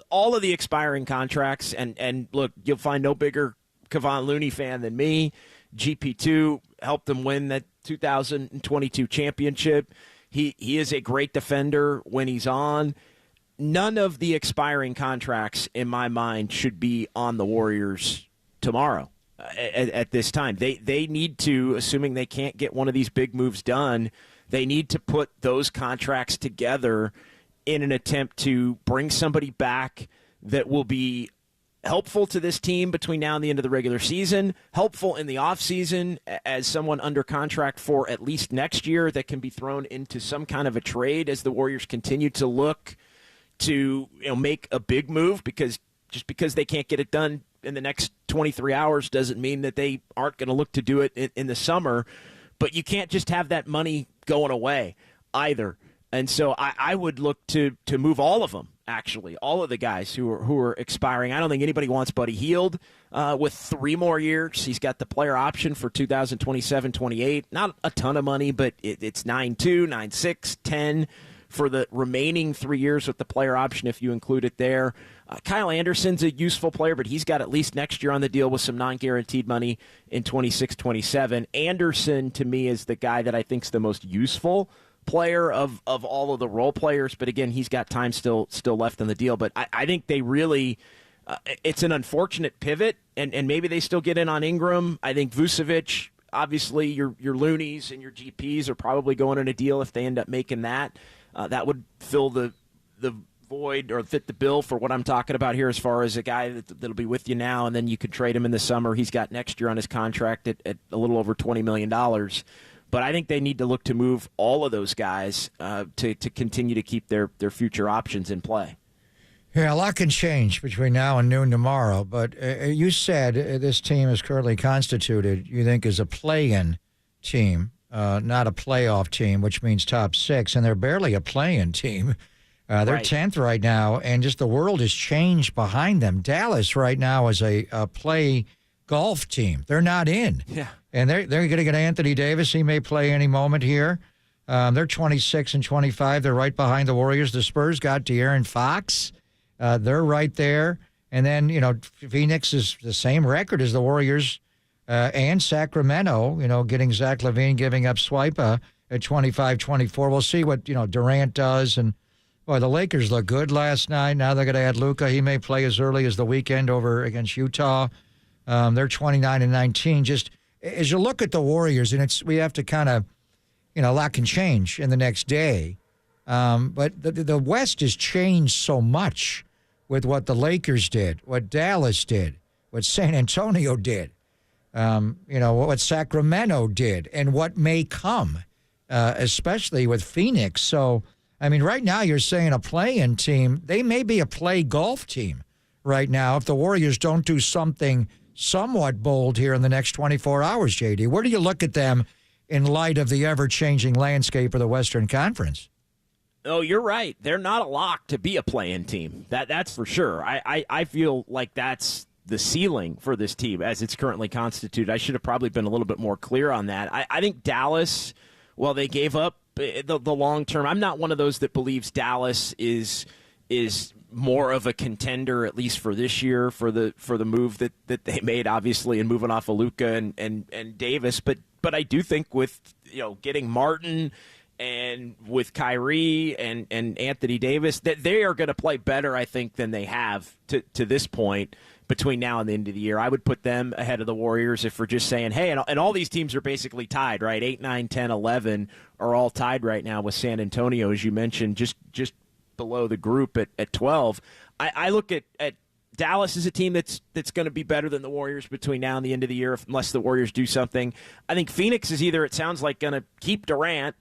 all of the expiring contracts, and look, you'll find no bigger Kevon Looney fan than me. GP2 helped them win that 2022 championship. He is a great defender when he's on. None of the expiring contracts, in my mind, should be on the Warriors tomorrow at this time. They need to, assuming they can't get one of these big moves done, they need to put those contracts together in an attempt to bring somebody back that will be helpful to this team between now and the end of the regular season, helpful in the offseason as someone under contract for at least next year that can be thrown into some kind of a trade as the Warriors continue to look to make a big move, because just because they can't get it done in the next 23 hours doesn't mean that they aren't going to look to do it in the summer. But you can't just have that money going away either. And so I would look to move all of them, actually, all of the guys who are expiring. I don't think anybody wants Buddy Hield with 3 more years. He's got the player option for 2027-28. Not a ton of money, but it's 9.2, 9.6, 10 for the remaining 3 years with the player option if you include it there. Kyle Anderson's a useful player, but he's got at least next year on the deal with some non-guaranteed money in 26-27. Anderson, to me, is the guy that I think is the most useful player of all of the role players. But again, he's got time still left on the deal. But I think they really it's an unfortunate pivot, and maybe they still get in on Ingram. I think Vucevic, obviously your Looneys and your GPs are probably going in a deal if they end up making that. That would fill the void or fit the bill for what I'm talking about here as far as a guy that'll be with you now, and then you could trade him in the summer. He's got next year on his contract at a little over $20 million. But I think they need to look to move all of those guys to continue to keep their future options in play. Yeah, a lot can change between now and noon tomorrow. But you said this team is currently constituted, you think, as a play-in team. Not a playoff team, which means top 6, and they're barely a play-in team. They're right. 10th right now, and just the world has changed behind them. Dallas right now is a play golf team. They're not in. Yeah. And they're going to get Anthony Davis. He may play any moment here. They're 26 and 25. They're right behind the Warriors. The Spurs got De'Aaron Fox. They're right there. And then, Phoenix is the same record as the Warriors. And Sacramento, getting Zach LaVine, giving up Swipa at 25-24. We'll see what, Durant does. And, boy, the Lakers look good last night. Now they're going to add Luca. He may play as early as the weekend over against Utah. They're 29 and 19. Just as you look at the Warriors, and we have to kind of, a lot can change in the next day. But the West has changed so much with what the Lakers did, what Dallas did, what San Antonio did. What Sacramento did and what may come, especially with Phoenix. So, right now you're saying a play-in team, they may be a play golf team right now if the Warriors don't do something somewhat bold here in the next 24 hours, JD. Where do you look at them in light of the ever-changing landscape of the Western Conference? Oh, you're right. They're not a lock to be a play-in team. That's for sure. I feel like that's the ceiling for this team as it's currently constituted. I should have probably been a little bit more clear on that. I think Dallas, well, they gave up the long term. I'm not one of those that believes Dallas is more of a contender, at least for this year, for the move that they made, obviously, and moving off of Luca and Davis. But I do think with getting Martin and with Kyrie and Anthony Davis, that they are going to play better, I think, than they have to this point between now and the end of the year. I would put them ahead of the Warriors if we're just saying, hey, and all these teams are basically tied, right? 8, 9, 10, 11 are all tied right now with San Antonio, as you mentioned, just below the group at 12. I look at Dallas as a team that's going to be better than the Warriors between now and the end of the year, unless the Warriors do something. I think Phoenix is either, it sounds like, going to keep Durant,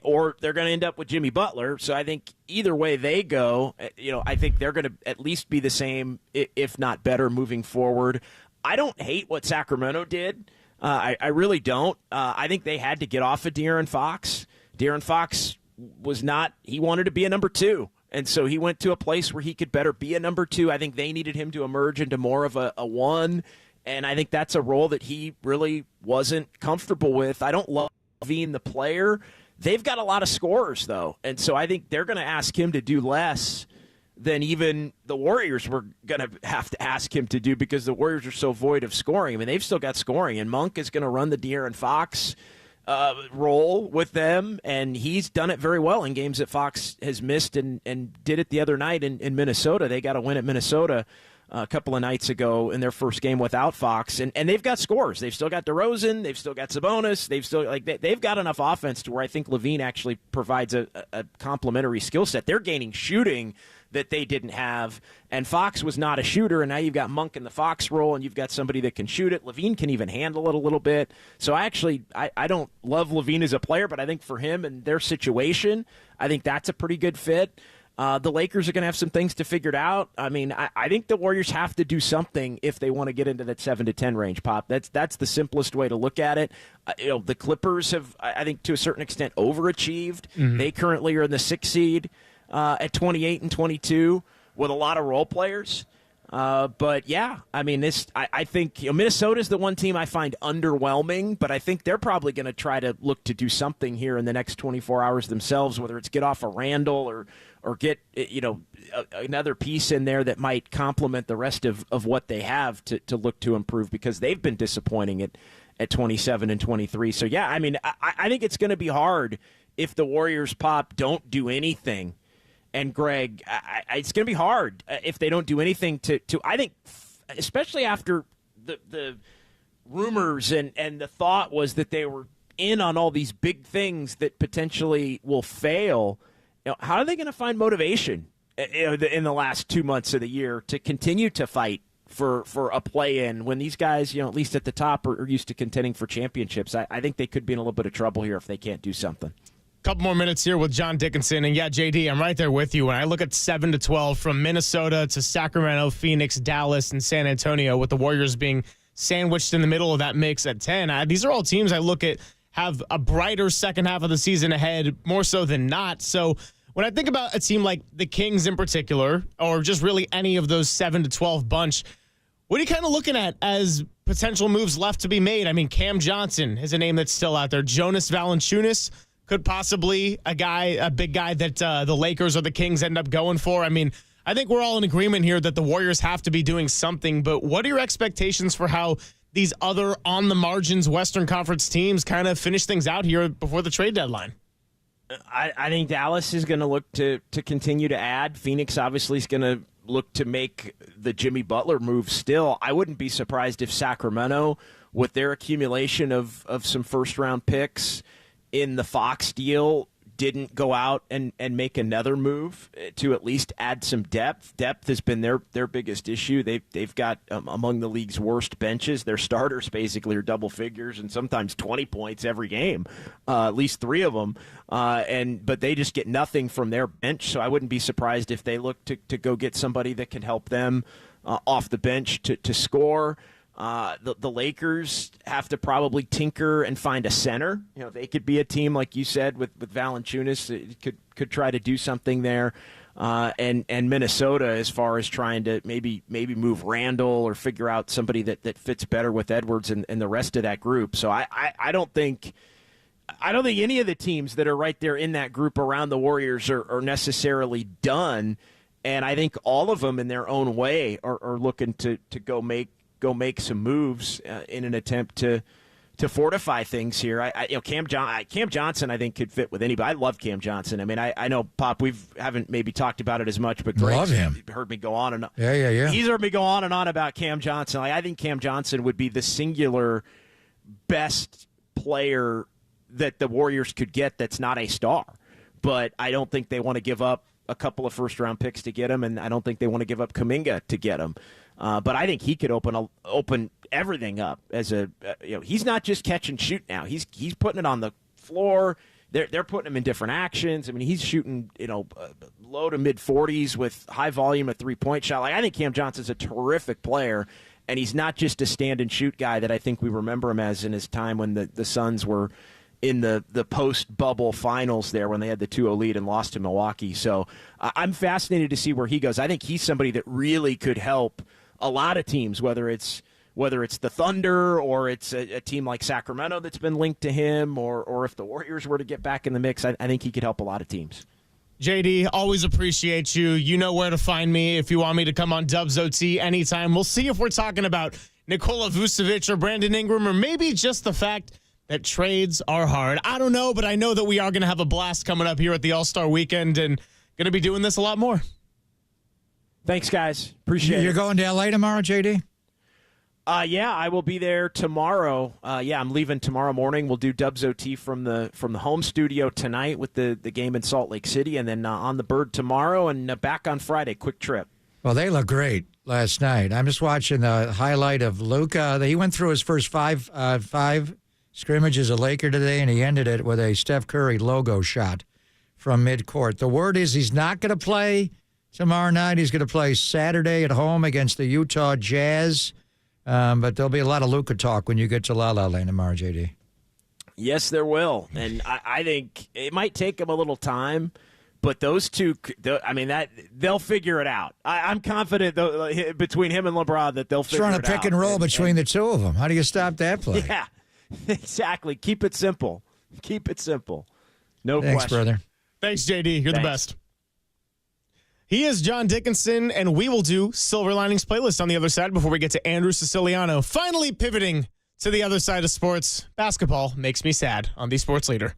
or they're going to end up with Jimmy Butler. So I think either way they go, I think they're going to at least be the same, if not better, moving forward. I don't hate what Sacramento did. I really don't. I think they had to get off of De'Aaron Fox. De'Aaron Fox he wanted to be a number 2. And so he went to a place where he could better be a number 2. I think they needed him to emerge into more of a 1. And I think that's a role that he really wasn't comfortable with. I don't love LaVine, the player. They've got a lot of scorers, though, and so I think they're going to ask him to do less than even the Warriors were going to have to ask him to do, because the Warriors are so void of scoring. I mean, they've still got scoring, and Monk is going to run the De'Aaron Fox role with them, and he's done it very well in games that Fox has missed and did it the other night in Minnesota. They got a win at Minnesota a couple of nights ago in their first game without Fox, and they've got scores. They've still got DeRozan, they've still got Sabonis, they've got enough offense to where I think LaVine actually provides a complementary skill set. They're gaining shooting that they didn't have, and Fox was not a shooter, and now you've got Monk in the Fox role, and you've got somebody that can shoot it. LaVine can even handle it a little bit. So I don't love LaVine as a player, but I think for him and their situation, I think that's a pretty good fit. The Lakers are going to have some things to figure out. I mean, I think the Warriors have to do something if they want to get into that 7 to 10 range, Pop. That's the simplest way to look at it. The Clippers have, I think, to a certain extent, overachieved. Mm-hmm. They currently are in the 6th seed at 28 and 22 with a lot of role players. But yeah, I mean, I think Minnesota's the one team I find underwhelming, but I think they're probably going to try to look to do something here in the next 24 hours themselves, whether it's get off a Randall or get another piece in there that might complement the rest of what they have to look to improve, because they've been disappointing at 27 and 23. So yeah, I mean, I think it's going to be hard if the Warriors, Pop, don't do anything. And Greg, it's going to be hard if they don't do anything to I think, especially after the rumors and the thought was that they were in on all these big things that potentially will fail. How are they going to find motivation in the last 2 months of the year to continue to fight for a play-in when these guys, at least at the top, are used to contending for championships? I think they could be in a little bit of trouble here if they can't do something. Couple more minutes here with John Dickinson. And yeah, JD, I'm right there with you. When I look at 7 to 12 from Minnesota to Sacramento, Phoenix, Dallas, and San Antonio, with the Warriors being sandwiched in the middle of that mix at 10, these are all teams I look at have a brighter second half of the season ahead, more so than not. So when I think about a team like the Kings in particular, or just really any of those 7 to 12 bunch, what are you kind of looking at as potential moves left to be made? I mean, Cam Johnson is a name that's still out there. Jonas Valanciunas could possibly a big guy that the Lakers or the Kings end up going for. I mean, I think we're all in agreement here that the Warriors have to be doing something, but what are your expectations for how these other on-the-margins Western Conference teams kind of finish things out here before the trade deadline? I think Dallas is going to look to continue to add. Phoenix obviously is going to look to make the Jimmy Butler move still. I wouldn't be surprised if Sacramento, with their accumulation of some first-round picks in the Fox deal, didn't go out and make another move to at least add some depth. Depth has been their biggest issue. They've got among the league's worst benches. Their starters basically are double figures and sometimes 20 points every game, at least 3 of them. But they just get nothing from their bench. So I wouldn't be surprised if they look to go get somebody that can help them off the bench to score. The Lakers have to probably tinker and find a center. They could be a team, like you said, with Valanciunas, could try to do something there. And Minnesota, as far as trying to maybe move Randall or figure out somebody that fits better with Edwards and the rest of that group. So I don't think any of the teams that are right there in that group around the Warriors are necessarily done. And I think all of them in their own way are looking to go make some moves in an attempt to fortify things here. Cam Johnson, I think, could fit with anybody. I love Cam Johnson. I mean, I know, Pop, haven't maybe talked about it as much, but Greg's heard me go on and on. Yeah. He's heard me go on and on about Cam Johnson. I think Cam Johnson would be the singular best player that the Warriors could get that's not a star. But I don't think they want to give up a couple of first-round picks to get him, and I don't think they want to give up Kuminga to get him. But I think he could open everything up as he's not just catch and shoot now. He's putting it on the floor. They're putting him in different actions. I mean, he's shooting low to mid 40s with high volume of 3-point shot. I think Cam Johnson's a terrific player, and he's not just a stand and shoot guy that I think we remember him as in his time when the Suns were in the post-bubble finals there when they had the 2-0 lead and lost to Milwaukee. So I'm fascinated to see where he goes. I think he's somebody that really could help a lot of teams, whether it's the Thunder or it's a team like Sacramento that's been linked to him, or if the Warriors were to get back in the mix, I think he could help a lot of teams. JD, always appreciate you. You know where to find me if you want me to come on Dubs OT anytime. We'll see if we're talking about Nikola Vucevic or Brandon Ingram, or maybe just the fact that trades are hard. I don't know, but I know that we are going to have a blast coming up here at the All-Star Weekend and going to be doing this a lot more. Thanks, guys. Appreciate it. You're going to L.A. tomorrow, JD? Yeah, I will be there tomorrow. I'm leaving tomorrow morning. We'll do Dubs OT from the home studio tonight with the game in Salt Lake City, and then on the Bird tomorrow, and back on Friday. Quick trip. Well, they look great last night. I'm just watching the highlight of Luca. He went through his first five scrimmages a Laker today, and he ended it with a Steph Curry logo shot from midcourt. The word is he's not going to play tomorrow night. He's going to play Saturday at home against the Utah Jazz. But there'll be a lot of Luca talk when you get to La La Land tomorrow, JD. Yes, there will. And I think it might take him a little time, but those two, they'll figure it out. I'm confident between him and LeBron that they'll figure it out. It's run a pick and roll between the two of them. How do you stop that play? Yeah, exactly. Keep it simple. Keep it simple. No Thanks, question. brother. Thanks, JD. You're the best. He is John Dickinson, and we will do Silver Linings Playlist on the other side before we get to Andrew Siciliano. Finally pivoting to the other side of sports. Basketball makes me sad on the Sports Leader.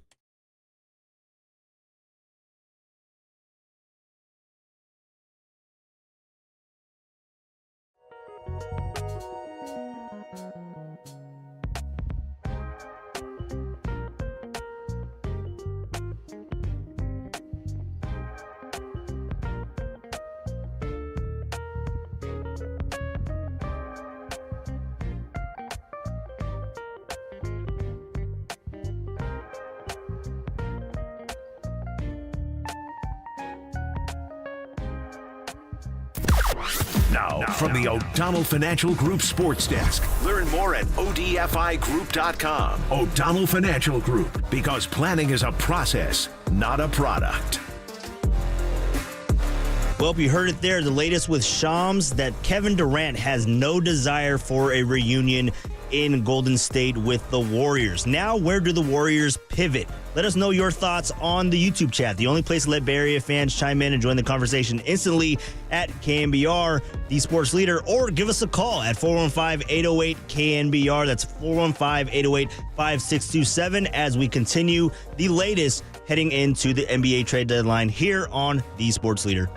Now, from the O'Donnell Financial Group Sports Desk. Learn more at odfigroup.com. O'Donnell Financial Group, because planning is a process, not a product. Well, you heard it there. The latest with Shams, that Kevin Durant has no desire for a reunion in Golden State with the Warriors. Now, where do the Warriors pivot? Let us know your thoughts on the YouTube chat, the only place to let Bay Area fans chime in and join the conversation instantly at KNBR, the sports leader, or give us a call at 415-808-KNBR. That's 415-808-5627 as we continue the latest heading into the NBA trade deadline here on the Sports Leader.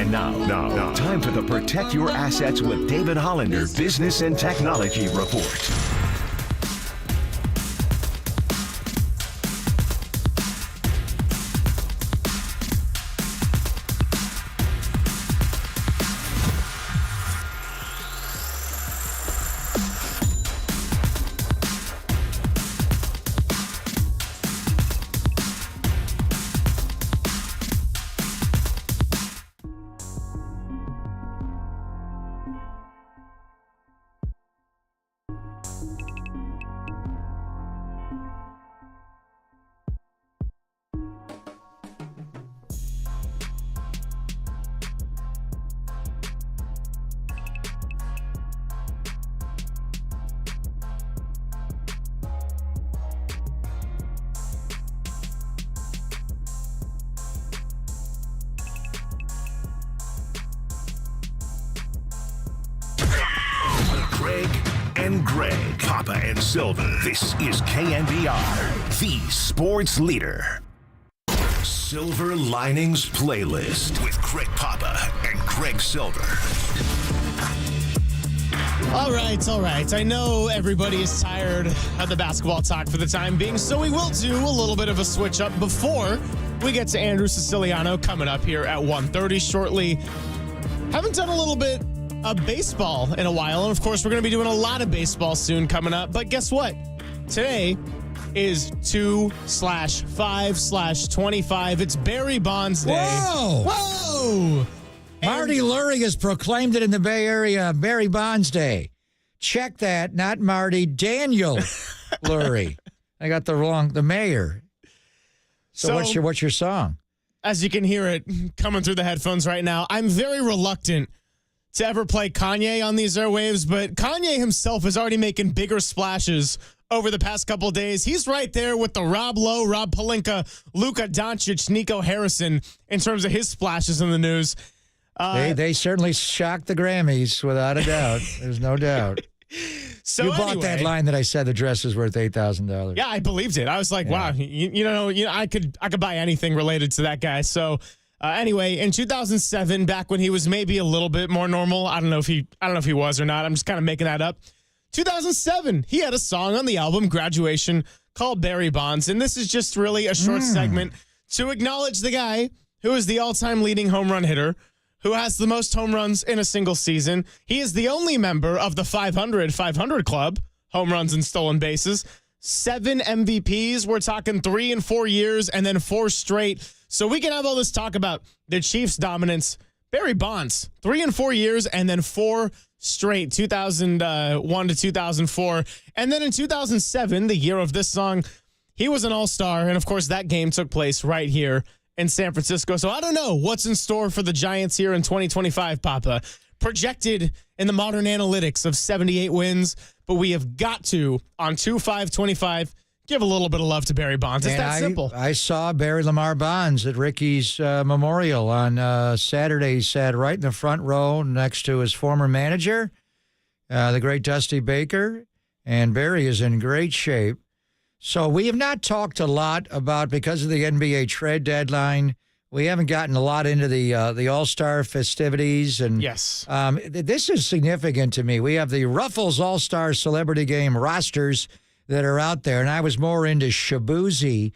And now, time for the Protect Your Assets with David Hollander Business and Technology Report. Papa and Silver. This is KNBR, the sports leader. Silver Linings Playlist with Greg Papa and Greg Silver. All right. I know everybody is tired of the basketball talk for the time being, so we will do a little bit of a switch up before we get to Andrew Siciliano coming up here at 1:30 shortly. Haven't done a little bit of baseball in a while, and of course we're going to be doing a lot of baseball soon coming up, but guess what? Today is 2/5/25. It's Barry Bonds Day. Whoa! Marty Lurie has proclaimed it in the Bay Area, Barry Bonds Day. Check that, not Marty, Daniel Lurie. I got the mayor. So what's your song? As you can hear it coming through the headphones right now, I'm very reluctant to ever play Kanye on these airwaves, but Kanye himself is already making bigger splashes over the past couple of days. He's right there with the Rob Lowe, Rob Pelinka, Luca Doncic, Nico Harrison in terms of his splashes in the news. They certainly shocked the Grammys, without a doubt. There's no doubt. So you bought that line that I said the dress is worth $8,000. Yeah, I believed it. I was like, wow, I could buy anything related to that guy. So anyway, in 2007, back when he was maybe a little bit more normal, I don't know if he was or not. I'm just kind of making that up. 2007, he had a song on the album Graduation called Barry Bonds, and this is just really a short segment to acknowledge the guy who is the all-time leading home run hitter, who has the most home runs in a single season. He is the only member of the 500 club, home runs and stolen bases. 7 MVPs. We're talking 3 in 4 years and then 4 straight. So we can have all this talk about the Chiefs' dominance. Barry Bonds, 3 in 4 years and then 4 straight, 2001 to 2004. And then in 2007, the year of this song, he was an all-star. And, of course, that game took place right here in San Francisco. So I don't know what's in store for the Giants here in 2025, Papa. Projected in the modern analytics of 78 wins, but we have got to, on 2/5/25, give a little bit of love to Barry Bonds. It's that simple. I saw Barry Lamar Bonds at Ricky's Memorial on Saturday. He sat right in the front row next to his former manager, the great Dusty Baker, and Barry is in great shape. So we have not talked a lot about, because of the NBA trade deadline, we haven't gotten a lot into the All-Star festivities. And yes, this is significant to me. We have the Ruffles All-Star Celebrity Game rosters that are out there, and I was more into Shabuzi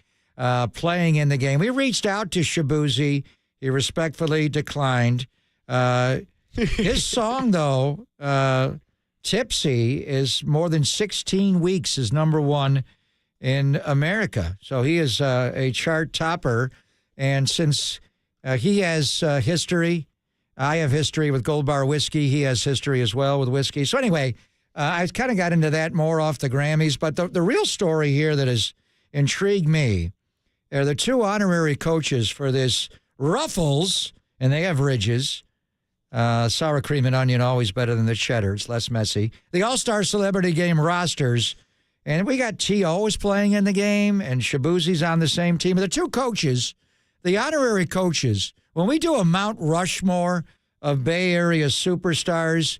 playing in the game. We reached out to Shabuzi. He respectfully declined. His song, though, Tipsy, is more than 16 weeks is number one in America. So he is a chart topper. And since he has history, I have history with Gold Bar whiskey. He has history as well with whiskey. So anyway, I kind of got into that more off the Grammys. But the real story here that has intrigued me are the 2 honorary coaches for this Ruffles, and they have ridges. Sour cream and onion, always better than the cheddar. It's less messy. The All-Star Celebrity Game rosters. And we got T.O. is playing in the game, and Shabuzi's on the same team. The 2 coaches, the honorary coaches, when we do a Mount Rushmore of Bay Area superstars,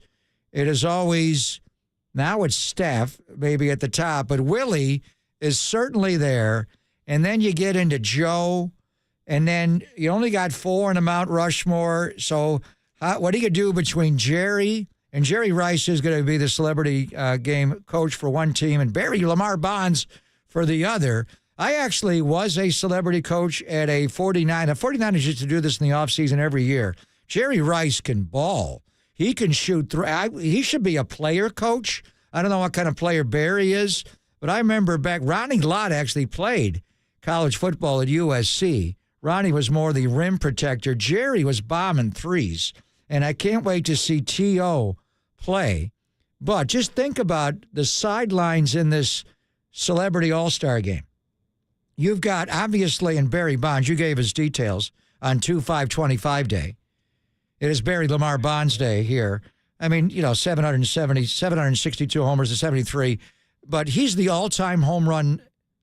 it is always, now it's Steph, maybe at the top, but Willie is certainly there. And then you get into Joe And then you only got 4 in the Mount Rushmore. So what do you do between Jerry, and Jerry Rice is going to be the celebrity game coach for one team, and Barry Lamar Bonds for the other. I actually was a celebrity coach at a 49. A 49ers used to do this in the offseason every year. Jerry Rice can ball. He can shoot through. He should be a player coach. I don't know what kind of player Barry is, but I remember back, Ronnie Lott actually played college football at USC. Ronnie was more the rim protector. Jerry was bombing threes. And I can't wait to see T.O. play. But just think about the sidelines in this celebrity all-star game. You've got, obviously, in Barry Bonds, you gave us details on 2/5/25 day. It is Barry Lamar Bonds Day here. I mean, 762 homers to 73. But he's the all-time home run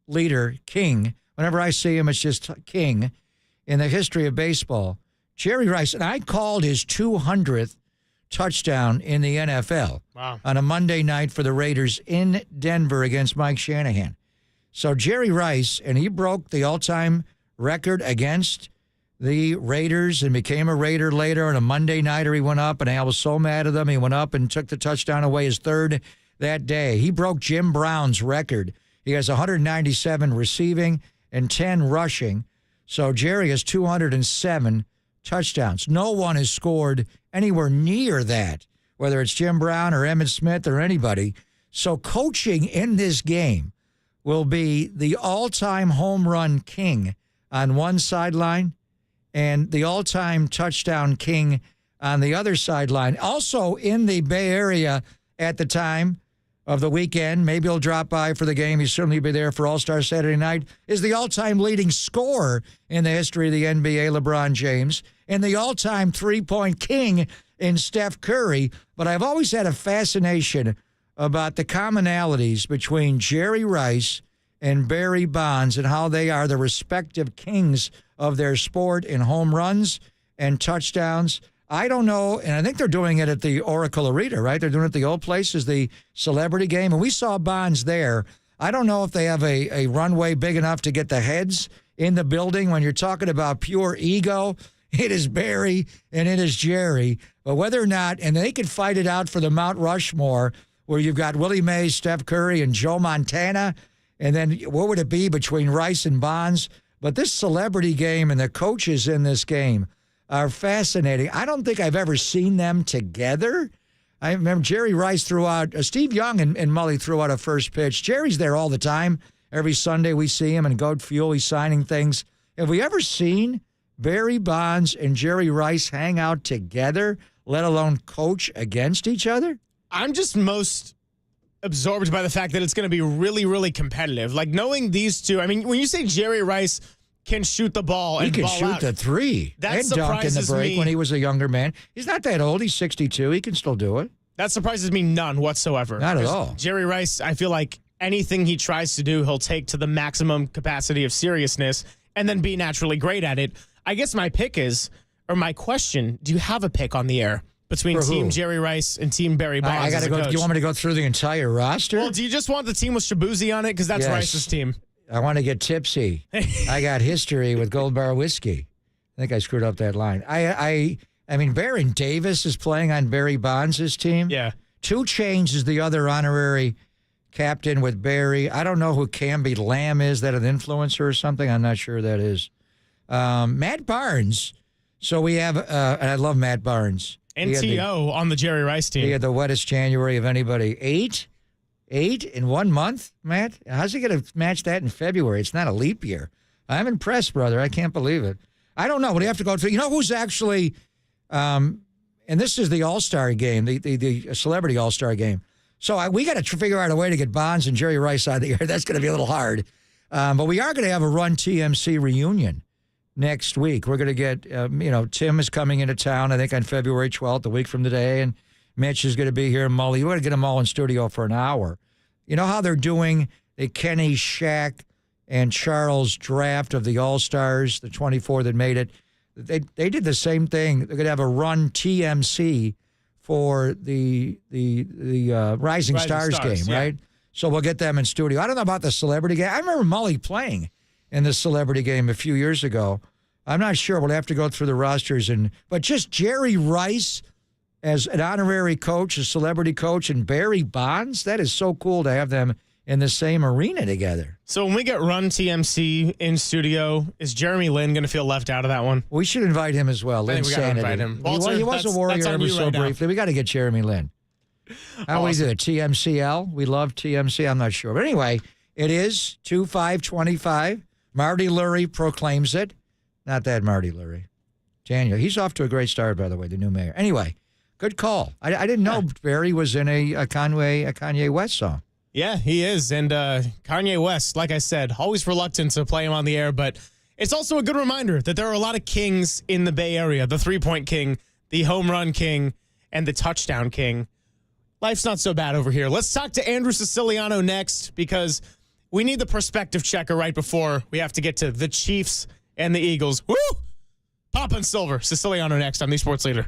leader, king. Whenever I see him, it's just king in the history of baseball. Jerry Rice, and I called his 200th touchdown in the NFL on a Monday night for the Raiders in Denver against Mike Shanahan. So Jerry Rice, and he broke the all-time record against the Raiders and became a Raider later. On a Monday nighter, he went up, and I was so mad at him. He went up and took the touchdown away, his third that day. He broke Jim Brown's record. He has 197 receiving and 10 rushing. So Jerry has 207 touchdowns. No one has scored anywhere near that, whether it's Jim Brown or Emmitt Smith or anybody. So coaching in this game will be the all-time home run king on one sideline and the all-time touchdown king on the other sideline. Also in the Bay Area at the time of the weekend, maybe he'll drop by for the game. He'll certainly be there for All-Star Saturday night, is the all-time leading scorer in the history of the NBA, LeBron James, and the all-time three-point king in Steph Curry. But I've always had a fascination about the commonalities between Jerry Rice and Barry Bonds and how they are the respective kings of their sport in home runs and touchdowns. I don't know, and I think they're doing it at the Oracle Arena, right? They're doing it at the old place as the celebrity game, and we saw Bonds there. I don't know if they have a runway big enough to get the heads in the building. When you're talking about pure ego, it is Barry and it is Jerry. But whether or not, and they could fight it out for the Mount Rushmore, where you've got Willie Mays, Steph Curry, and Joe Montana, and then what would it be between Rice and Bonds? But this celebrity game and the coaches in this game are fascinating. I don't think I've ever seen them together. I remember Jerry Rice threw out, Steve Young and Mully threw out a first pitch. Jerry's there all the time. Every Sunday we see him in Goat Fuel. He's signing things. Have we ever seen Barry Bonds and Jerry Rice hang out together, let alone coach against each other? I'm just most absorbed by the fact that it's going to be really, really competitive. Like, knowing these two, I mean, when you say Jerry Rice can shoot the ball and he ball can shoot out, the three. That and dunk in the break me. when he was a younger man. He's not that old. He's 62. He can still do it. That surprises me none whatsoever. Not at all. Jerry Rice, I feel like anything he tries to do, he'll take to the maximum capacity of seriousness and then be naturally great at it. I guess my pick is, or my question, do you have a pick on the air between Team Jerry Rice and Team Barry Bonds? I got to go. You want me to go through the entire roster? Well, do you just want the team with Shabuzi on it? Because that's Rice's team. I want to get tipsy. I got history with Gold Bar whiskey. I think I screwed up that line. I mean, Baron Davis is playing on Barry Bonds' team. Yeah. 2 Chainz is the other honorary captain with Barry. I don't know who Camby Lamb is. That an influencer or something? I'm not sure that is. Matt Barnes. So we have, and I love Matt Barnes. And T.O. on the Jerry Rice team. He had the wettest January of anybody. 8 in 1 month, Matt? How's he going to match that in February? It's not a leap year. I'm impressed, brother. I can't believe it. I don't know. What do you have to go through? You know who's actually, and this is the All-Star game, the Celebrity All-Star game. So we got to figure out a way to get Bonds and Jerry Rice out of the air. That's going to be a little hard. But we are going to have a Run TMC reunion next week. We're going to get, Tim is coming into town, I think, on February 12th, a week from today, and Mitch is going to be here, and Mully. We're going to get them all in studio for an hour. You know how they're doing the Kenny, Shaq, and Charles draft of the All-Stars, the 24 that made it? They did the same thing. They're going to have a Run TMC for the Rising Stars game, right? So we'll get them in studio. I don't know about the celebrity game. I remember Mully playing in the celebrity game a few years ago. I'm not sure. We'll have to go through the rosters. But just Jerry Rice as an honorary coach, a celebrity coach, and Barry Bonds, that is so cool to have them in the same arena together. So when we get Run TMC in studio, is Jeremy Lin going to feel left out of that one? We should invite him as well. I think we got to invite him. Walter, he was a Warrior ever so briefly. We got to get Jeremy Lin. How we do it? TMCL? We love TMC. I'm not sure. But anyway, it is 2-5-25. Marty Lurie proclaims it. Not that Marty Lurie. Daniel. He's off to a great start, by the way, the new mayor. Anyway, good call. I didn't know Barry was in a Kanye West song. Yeah, he is. And Kanye West, like I said, always reluctant to play him on the air, but it's also a good reminder that there are a lot of kings in the Bay Area. The three-point king, the home run king, and the touchdown king. Life's not so bad over here. Let's talk to Andrew Siciliano next because we need the perspective checker right before we have to get to the Chiefs and the Eagles. Woo! Pop and Silver. Siciliano next on the Sports Leader.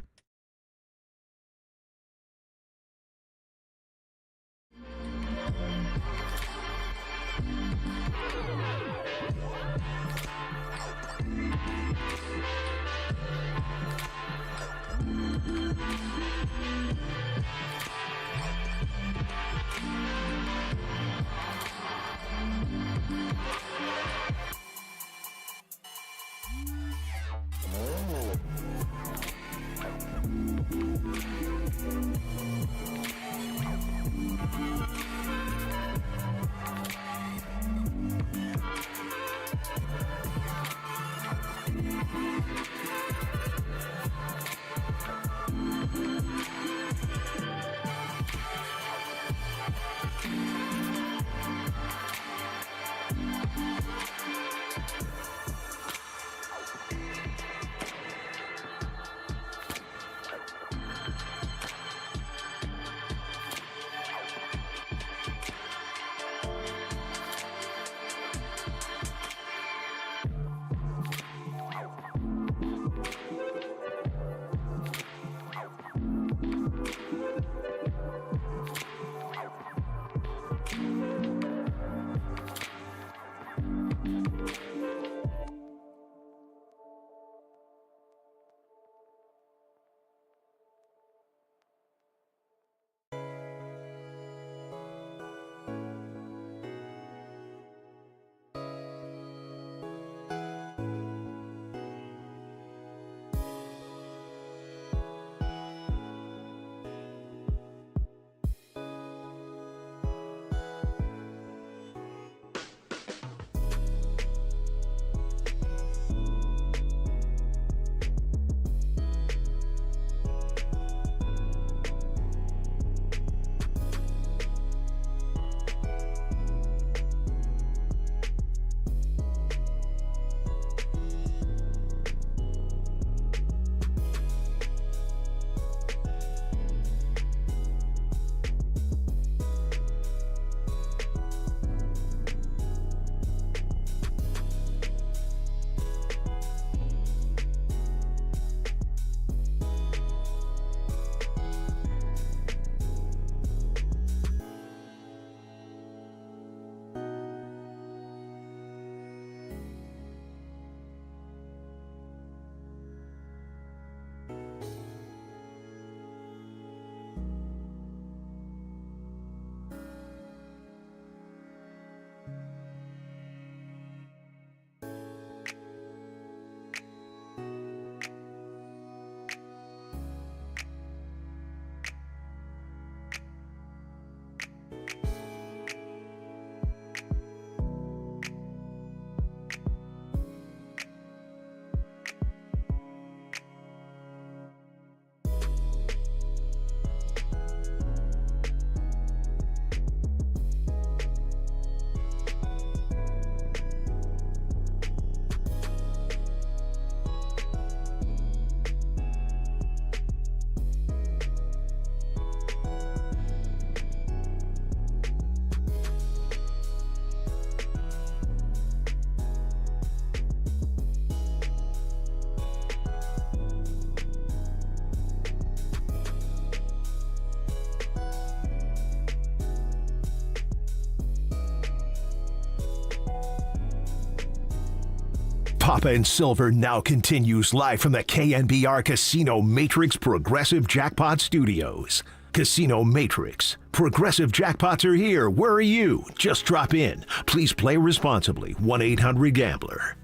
Papa and Silver now continues live from the KNBR Casino Matrix Progressive Jackpot Studios. Casino Matrix. Progressive jackpots are here. Where are you? Just drop in. Please play responsibly. 1-800-GAMBLER.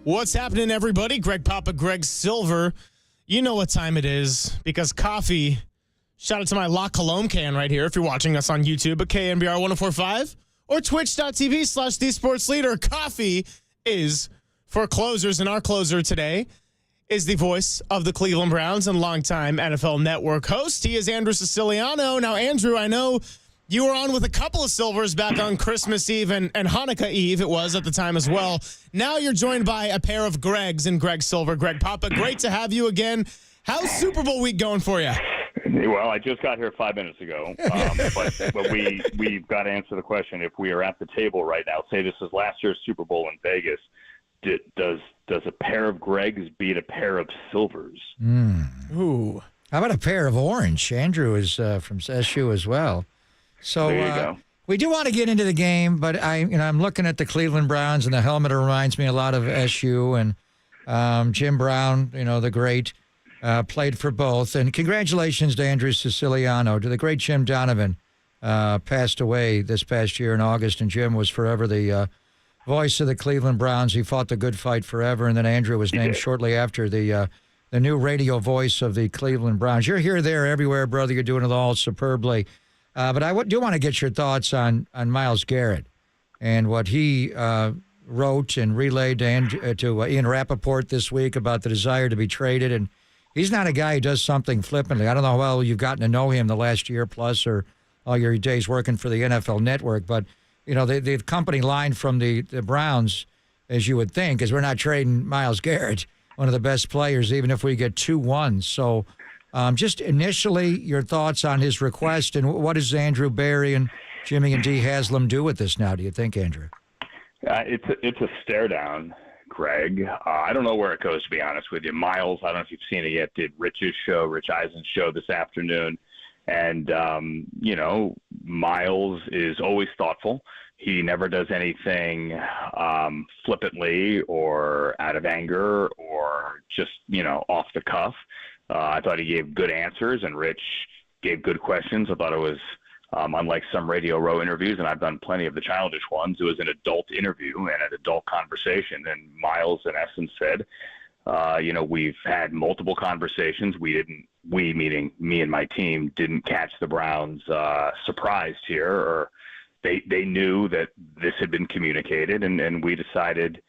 What's happening, everybody? Greg Papa, Greg Silver. You know what time it is because coffee. Shout out to my La Colombe can right here if you're watching us on YouTube at KNBR 1045 or twitch.tv/thesportsleader. Coffee is for closers, and our closer today is the voice of the Cleveland Browns and longtime NFL Network host. He is Andrew Siciliano. Now, Andrew, I know you were on with a couple of Silvers back on Christmas Eve and Hanukkah Eve, it was at the time as well. Now you're joined by a pair of Gregs and Greg Silver. Greg Papa, great to have you again. How's Super Bowl week going for you? Well, I just got here 5 minutes ago, but we've got to answer the question. If we are at the table right now, say this is last year's Super Bowl in Vegas, does a pair of Gregs beat a pair of Silvers? Ooh. How about a pair of orange? Andrew is from SU as well. So there you go. We do want to get into the game, but I'm looking at the Cleveland Browns, and the helmet reminds me a lot of SU, and Jim Brown, the great, played for both. And congratulations to Andrew Siciliano, to the great Jim Donovan, passed away this past year in August, and Jim was forever the voice of the Cleveland Browns. He fought the good fight forever, and then Andrew was named shortly after the new radio voice of the Cleveland Browns. You're here, there, everywhere, brother. You're doing it all superbly. But I do want to get your thoughts on Myles Garrett and what he wrote and relayed to Ian Rappaport this week about the desire to be traded. And he's not a guy who does something flippantly. I don't know how well you've gotten to know him the last year plus or all your days working for the NFL Network, but the company line from the Browns, as you would think, is we're not trading Myles Garrett, one of the best players, even if we get 2-1. So just initially, your thoughts on his request, and what does Andrew Barry and Jimmy and Dee Haslam do with this now, do you think, Andrew? It's a stare down, Greg. I don't know where it goes, to be honest with you. Myles, I don't know if you've seen it yet, did Rich Eisen's show this afternoon. And, Myles is always thoughtful. He never does anything flippantly or out of anger or just, off the cuff. I thought he gave good answers, and Rich gave good questions. I thought it was, unlike some Radio Row interviews, and I've done plenty of the childish ones, it was an adult interview and an adult conversation. And Myles, in essence, said, we've had multiple conversations. We meaning me and my team, didn't catch the Browns surprised here, or they knew that this had been communicated, and we decided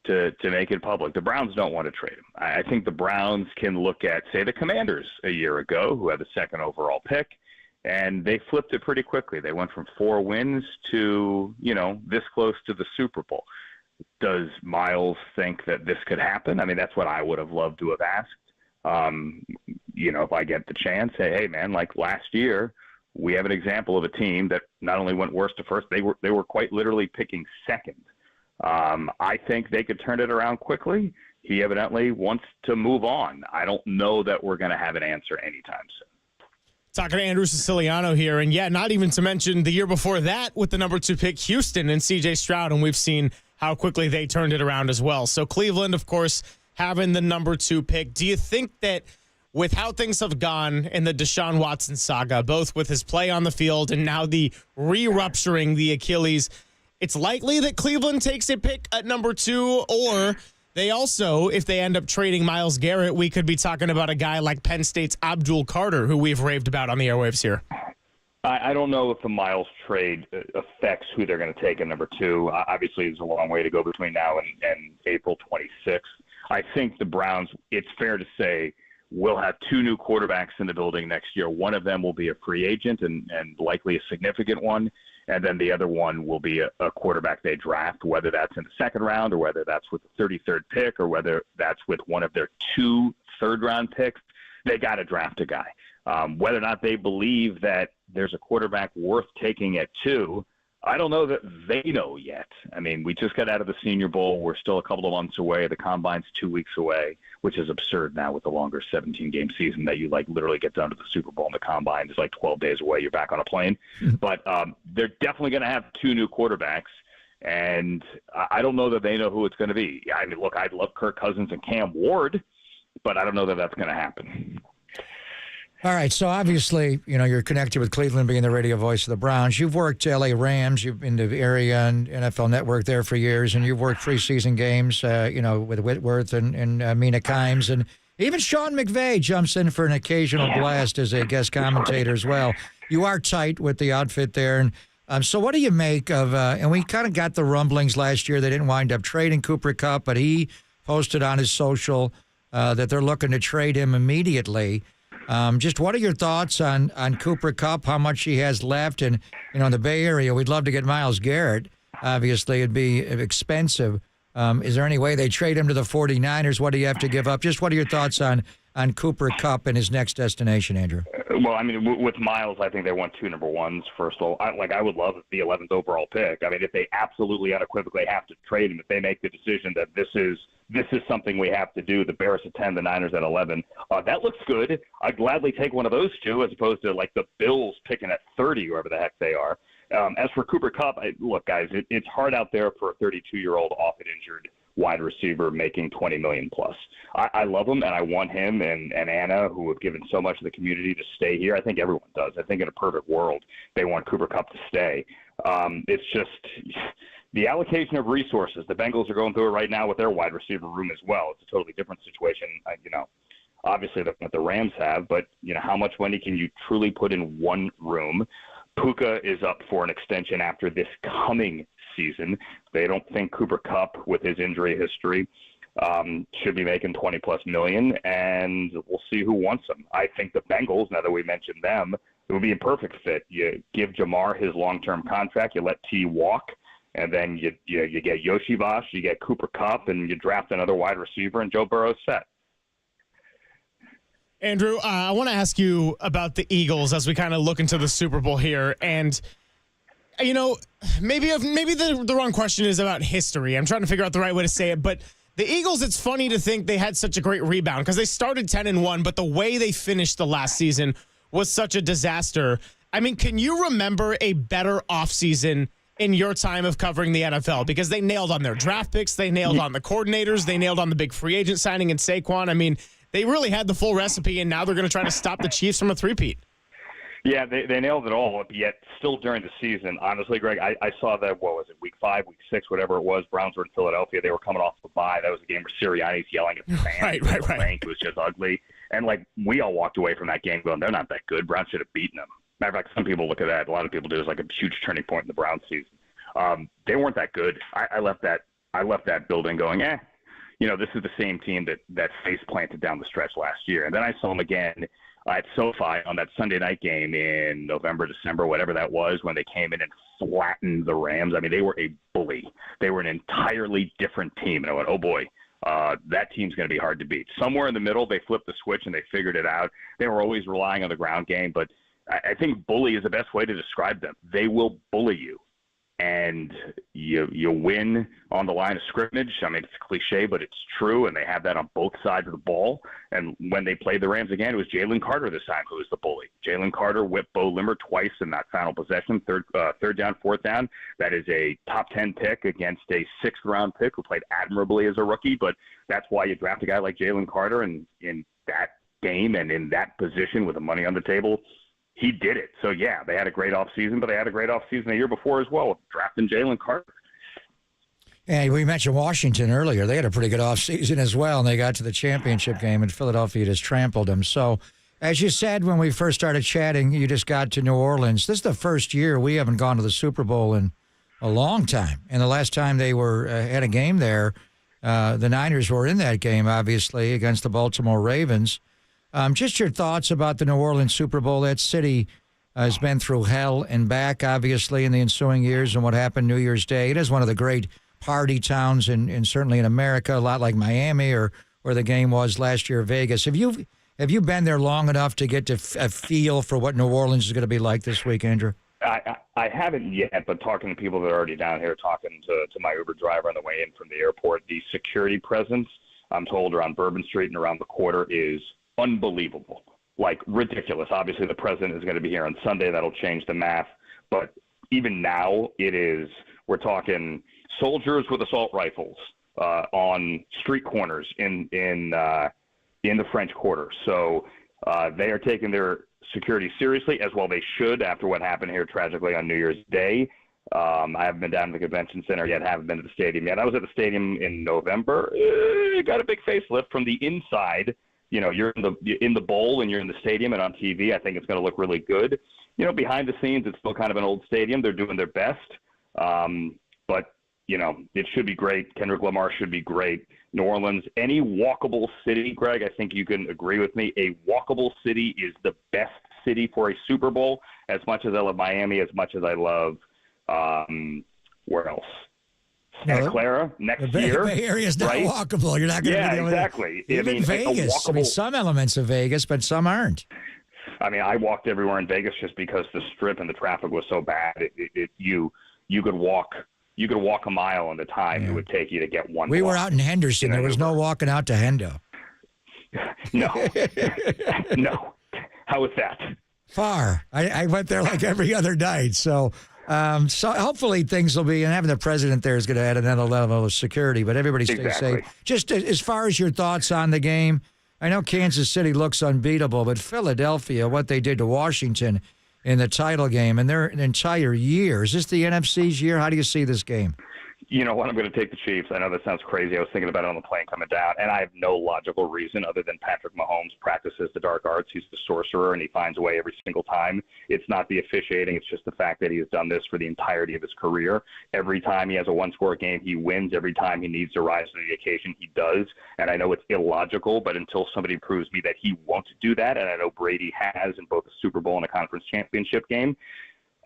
to make it public. The Browns don't want to trade him. I think the Browns can look at, say, the Commanders a year ago, who had the second overall pick, and they flipped it pretty quickly. They went from 4 wins to, this close to the Super Bowl. Does Myles think that this could happen? I mean, that's what I would have loved to have asked. If I get the chance, say, hey, man, like last year, we have an example of a team that not only went worst to first, they were quite literally picking second. I think they could turn it around quickly. He evidently wants to move on. I don't know that we're going to have an answer anytime soon. Talking to Andrew Siciliano here, and not even to mention the year before that with the number 2 pick, Houston and C.J. Stroud, and we've seen how quickly they turned it around as well. So Cleveland, of course, having the number 2 pick. Do you think that with how things have gone in the Deshaun Watson saga, both with his play on the field and now the re-rupturing the Achilles, it's likely that Cleveland takes a pick at number 2, or they also, if they end up trading Myles Garrett, we could be talking about a guy like Penn State's Abdul Carter, who we've raved about on the airwaves here. I don't know if the Myles trade affects who they're going to take at number 2. Obviously, there's a long way to go between now and April 26th. I think the Browns, it's fair to say, will have 2 new quarterbacks in the building next year. One of them will be a free agent and likely a significant one. And then the other one will be a quarterback they draft, whether that's in the second round or whether that's with the 33rd pick or whether that's with one of their 2 third-round picks. They got to draft a guy. Whether or not they believe that there's a quarterback worth taking at 2, I don't know that they know yet. I mean, we just got out of the Senior Bowl. We're still a couple of months away. The Combine's 2 weeks away, which is absurd now with the longer 17-game season that you, literally get done to the Super Bowl and the Combine is 12 days away. You're back on a plane. But they're definitely going to have 2 new quarterbacks. And I don't know that they know who it's going to be. I mean, look, I'd love Kirk Cousins and Cam Ward, but I don't know that that's going to happen. All right, so obviously, you're connected with Cleveland being the radio voice of the Browns. You've worked LA Rams. You've been to the area and NFL Network there for years, and you've worked preseason games, with Whitworth and Mina Kimes. And even Sean McVay jumps in for an occasional blast as a guest commentator as well. You are tight with the outfit there. And so what do you make of, and we kind of got the rumblings last year, they didn't wind up trading Cooper Kupp, but he posted on his social that they're looking to trade him immediately. Just what are your thoughts on Cooper Kupp, how much he has left? And, in the Bay Area, we'd love to get Myles Garrett. Obviously, it'd be expensive. Is there any way they trade him to the 49ers? What do you have to give up? Just what are your thoughts on Cooper Kupp and his next destination, Andrew? Well, I mean, with Myles, I think they want 2 number ones, first of all. I would love the 11th overall pick. I mean, if they absolutely unequivocally have to trade him, if they make the decision that this is something we have to do, the Bears at 10, the Niners at 11, that looks good. I'd gladly take one of those two as opposed to, the Bills picking at 30, whoever the heck they are. As for Cooper Kupp, look, guys, it's hard out there for a 32-year-old often injured wide receiver making $20 million plus. I love him, and I want him and Anna, who have given so much to the community, to stay here. I think everyone does. I think in a perfect world, they want Cooper Kupp to stay. It's just the allocation of resources. The Bengals are going through it right now with their wide receiver room as well. It's a totally different situation, obviously that the Rams have, but, how much money can you truly put in one room? Puka is up for an extension after this coming season. They don't think Cooper Kupp, with his injury history, should be making $20+ million, and we'll see who wants him. I think the Bengals, now that we mentioned them, it would be a perfect fit. You give Jamar his long-term contract, you let T walk, and then you get Yoshi Vosh, you get Cooper Kupp, and you draft another wide receiver, and Joe Burrow's set. Andrew, I want to ask you about the Eagles as we kind of look into the Super Bowl here. And, maybe the wrong question is about history. I'm trying to figure out the right way to say it. But the Eagles, it's funny to think they had such a great rebound because they started 10-1, but the way they finished the last season was such a disaster. I mean, can you remember a better offseason in your time of covering the NFL? Because they nailed on their draft picks. They nailed on the coordinators. They nailed on the big free agent signing in Saquon. I mean, they really had the full recipe, and now they're going to try to stop the Chiefs from a three-peat. Yeah, they nailed it all, yet still during the season. Honestly, Greg, I saw that, what was it, week 5, week 6, whatever it was. Browns were in Philadelphia. They were coming off the bye. That was a game where Sirianni's yelling at the fans. Right. It was just ugly. And, we all walked away from that game going, they're not that good. Browns should have beaten them. Matter of fact, some people look at that. A lot of people do. It was a huge turning point in the Browns season. They weren't that good. I left that building going, this is the same team that face planted down the stretch last year. And then I saw them again at SoFi on that Sunday night game in November, December, whatever that was, when they came in and flattened the Rams. I mean, they were a bully. They were an entirely different team. And I went, oh boy, that team's going to be hard to beat. Somewhere in the middle, they flipped the switch and they figured it out. They were always relying on the ground game, but I think bully is the best way to describe them. They will bully you. And you win on the line of scrimmage. I mean, it's cliche, but it's true, and they have that on both sides of the ball. And when they played the Rams again, it was Jalen Carter this time who was the bully. Jalen Carter whipped Bo Limmer twice in that final possession, third down, fourth down. That is a top 10 pick against a 6th-round pick who played admirably as a rookie, but that's why you draft a guy like Jalen Carter, and in that game and in that position with the money on the table, he did it. So, yeah, they had a great offseason, but they had a great offseason the year before as well, drafting Jalen Carter. And we mentioned Washington earlier. They had a pretty good offseason as well, and they got to the championship game, and Philadelphia just trampled them. So, as you said when we first started chatting, you just got to New Orleans. This is the first year we haven't gone to the Super Bowl in a long time. And the last time they were had a game there, the Niners were in that game, obviously, against the Baltimore Ravens. Just your thoughts about the New Orleans Super Bowl. That city has been through hell and back, obviously, in the ensuing years and what happened New Year's Day. It is one of the great party towns, and certainly in America, a lot like Miami or where the game was last year, Vegas. Have you been there long enough to get to a feel for what New Orleans is going to be like this week, Andrew? I haven't yet, but talking to people that are already down here, talking to my Uber driver on the way in from the airport, the security presence, I'm told, around Bourbon Street and around the quarter is unbelievable, ridiculous. Obviously, the president is going to be here on Sunday. That'll change the math. But even now, We're talking soldiers with assault rifles on street corners in the French Quarter. So they are taking their security seriously, as well they should, after what happened here tragically on New Year's Day. I haven't been down to the convention center yet, haven't been to the stadium yet. I was at the stadium in November. It got a big facelift from the inside. You know, you're in the bowl and you're in the stadium and on TV. I think it's going to look really good. You know, behind the scenes, it's still kind of an old stadium. They're doing their best. But, you know, it should be great. Kendrick Lamar should be great. New Orleans, any walkable city, Greg, I think you can agree with me. A walkable city is the best city for a Super Bowl, as much as I love Miami, as much as I love, where else? Santa Clara next year. The Bay Area is not right? Walkable. You're not going to be able exactly. to. Even Vegas. I mean, some elements of Vegas, but some aren't. I mean, I walked everywhere in Vegas just because the Strip and the traffic was so bad. You could walk a mile in the time it would take you to get one. We were out in Henderson. There was no walking out to Hendo. No. No. How was that? Far. I went there like every other night. So hopefully things will be, and having the president there is going to add another level of security, but everybody stays safe. Just as far as your thoughts on the game, I know Kansas City looks unbeatable, but Philadelphia, what they did to Washington in the title game and their entire year. Is this the NFC's year? How do you see this game? You know what? I'm going to take the Chiefs. I know that sounds crazy. I was thinking about it on the plane coming down, and I have no logical reason other than Patrick Mahomes practices the dark arts. He's the sorcerer, and he finds a way every single time. It's not the officiating. It's just the fact that he has done this for the entirety of his career. Every time he has a one-score game, he wins. Every time he needs to rise to the occasion, he does. And I know it's illogical, but until somebody proves me that he won't do that, and I know Brady has in both a Super Bowl and a conference championship game,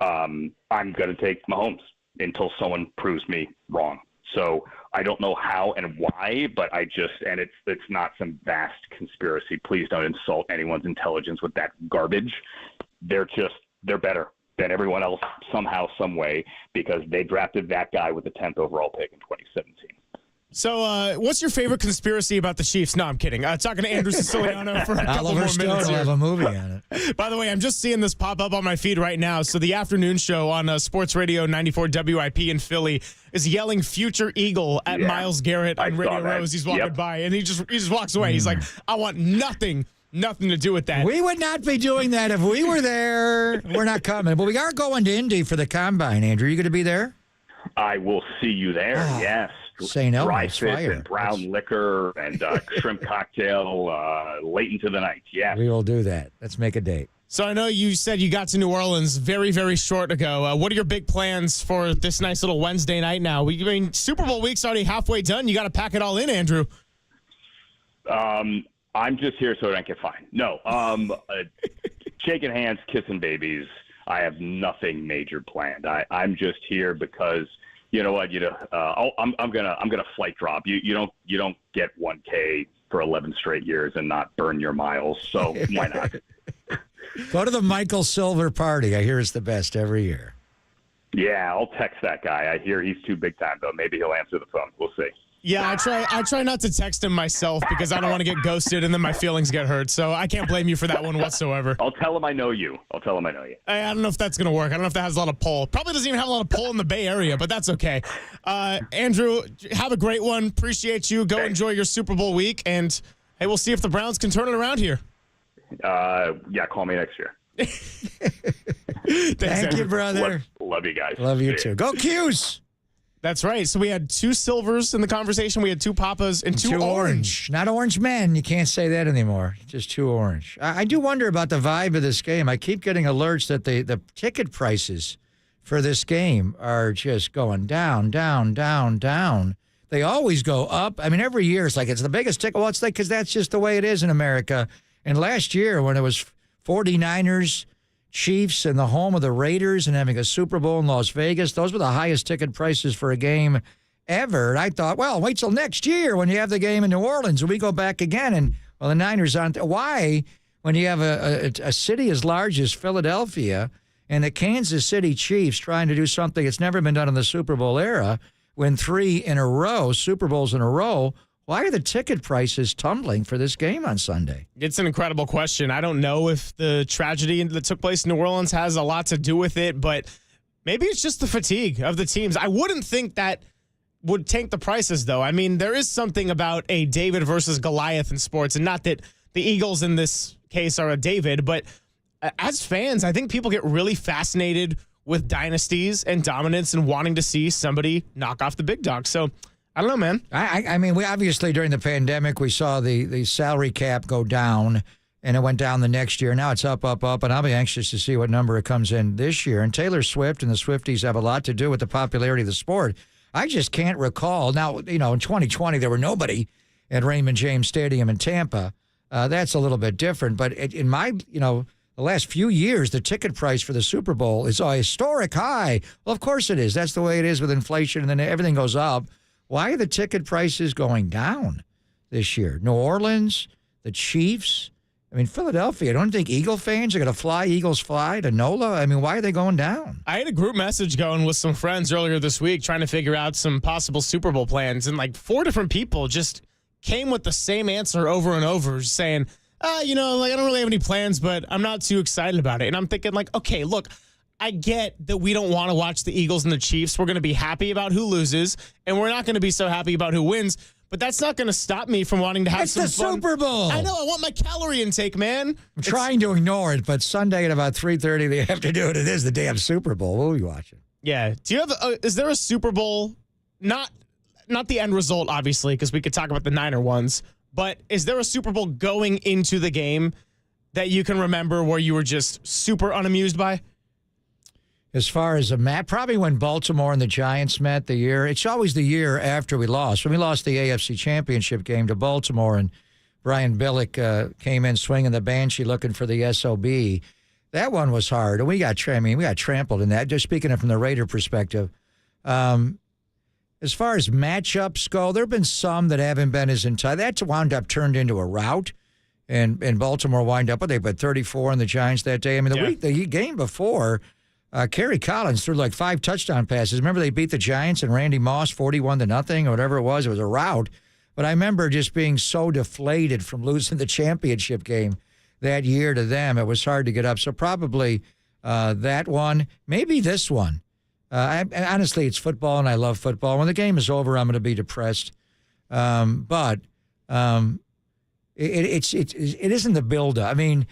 I'm going to take Mahomes until someone proves me wrong. So I don't know how and why, but it's not some vast conspiracy. Please don't insult anyone's intelligence with that garbage. They're better than everyone else somehow, some way, because they drafted that guy with the 10th overall pick in 2017. So, what's your favorite conspiracy about the Chiefs? No, I'm kidding. Talking to Andrew Siciliano for a couple more minutes. Oliver Stone will have a movie on it. By the way, I'm just seeing this pop up on my feed right now. So the afternoon show on Sports Radio 94 WIP in Philly is yelling "Future Eagle" at Myles Garrett on Radio Row as he's walking by, and he just walks away. He's like, "I want nothing to do with that." We would not be doing that if we were there. We're not coming, but we are going to Indy for the Combine. Andrew, you going to be there? I will see you there. Yes. St. Dry Elmo's fit fire. and brown liquor and shrimp cocktail late into the night. Yeah, we will do that. Let's make a date. So I know you said you got to New Orleans very, very short ago. What are your big plans for this nice little Wednesday night now? Super Bowl week's already halfway done. You got to pack it all in, Andrew. I'm just here so I don't get fined. No, shaking hands, kissing babies. I have nothing major planned. I'm just here because you know what? I'm gonna flight drop. You don't get 1K for 11 straight years and not burn your miles. So why not? Go to the Michael Silver party. I hear it's the best every year. Yeah, I'll text that guy. I hear he's too big time though. Maybe he'll answer the phone. We'll see. Yeah, I try not to text him myself because I don't want to get ghosted and then my feelings get hurt. So I can't blame you for that one whatsoever. I'll tell him I know you. I don't know if that's going to work. I don't know if that has a lot of pull. Probably doesn't even have a lot of pull in the Bay Area, but that's okay. Andrew, have a great one. Appreciate you. Go enjoy your Super Bowl week. And, hey, we'll see if the Browns can turn it around here. Yeah, call me next year. Thank you, brother. Love you guys. Love you too. Go Qs. That's right. So we had 2 silvers in the conversation. We had 2 papas and 2 orange. Not orange men. You can't say that anymore. Just 2 orange. I do wonder about the vibe of this game. I keep getting alerts that the ticket prices for this game are just going down, down, down, down. They always go up. I mean, every year it's like it's the biggest ticket. Well, it's like because that's just the way it is in America. And last year when it was 49ers, Chiefs and the home of the Raiders and having a Super Bowl in Las Vegas, those were the highest ticket prices for a game ever. And I thought, well, wait till next year when you have the game in New Orleans and we go back again. And, well, the Niners aren't. Why, when you have a city as large as Philadelphia and the Kansas City Chiefs trying to do something that's never been done in the Super Bowl era, win 3 in a row, Super Bowls in a row, why are the ticket prices tumbling for this game on Sunday? It's an incredible question. I don't know if the tragedy that took place in New Orleans has a lot to do with it, but Maybe it's just the fatigue of the teams. I wouldn't think that would tank the prices, though. I mean, there is something about a David versus Goliath in sports, and not that the Eagles in this case are a David, but as fans, I think people get really fascinated with dynasties and dominance and wanting to see somebody knock off the big dog. So, I don't know, man. I mean, we obviously during the pandemic, we saw the salary cap go down, and it went down the next year. Now it's up, and I'll be anxious to see what number it comes in this year. And Taylor Swift and the Swifties have a lot to do with the popularity of the sport. I just can't recall. Now, in 2020, there were nobody at Raymond James Stadium in Tampa. That's a little bit different. But in my, the last few years, the ticket price for the Super Bowl is a historic high. Well, of course it is. That's the way it is with inflation, and then everything goes up. Why are the ticket prices going down this year? New Orleans, the Chiefs. I mean, Philadelphia, I don't think Eagle fans are going to fly Eagles fly to NOLA. I mean, why are they going down? I had a group message going with some friends earlier this week trying to figure out some possible Super Bowl plans, and like 4 different people just came with the same answer over and over, saying, I don't really have any plans, but I'm not too excited about it. And I'm thinking, like, okay, look, I get that we don't want to watch the Eagles and the Chiefs. We're going to be happy about who loses, and we're not going to be so happy about who wins. But that's not going to stop me from wanting to have some fun. It's the Super Bowl. I know. I want my calorie intake, man. I'm trying to ignore it, but Sunday at about 3:30 in the afternoon, it is the damn Super Bowl. We'll be watching. Yeah. Do you have? Is there a Super Bowl? Not the end result, obviously, because we could talk about the Niner ones. But is there a Super Bowl going into the game that you can remember where you were just super unamused by? As far as a match, probably when Baltimore and the Giants met the year. It's always the year after we lost. When we lost the AFC Championship game to Baltimore and Brian Billick came in swinging the Banshee looking for the SOB. That one was hard. And we got trampled in that. Just speaking of from the Raider perspective. As far as matchups go, there have been some that haven't been as enticing. That's wound up turned into a rout. And Baltimore wind up, they put 34 on the Giants that day. I mean, the game before, Kerry Collins threw like 5 touchdown passes. Remember they beat the Giants and Randy Moss 41-0 or whatever it was. It was a rout. But I remember just being so deflated from losing the championship game that year to them. It was hard to get up. So probably that one, maybe this one. Honestly, it's football, and I love football. When the game is over, I'm going to be depressed. But it isn't the build-up. I mean,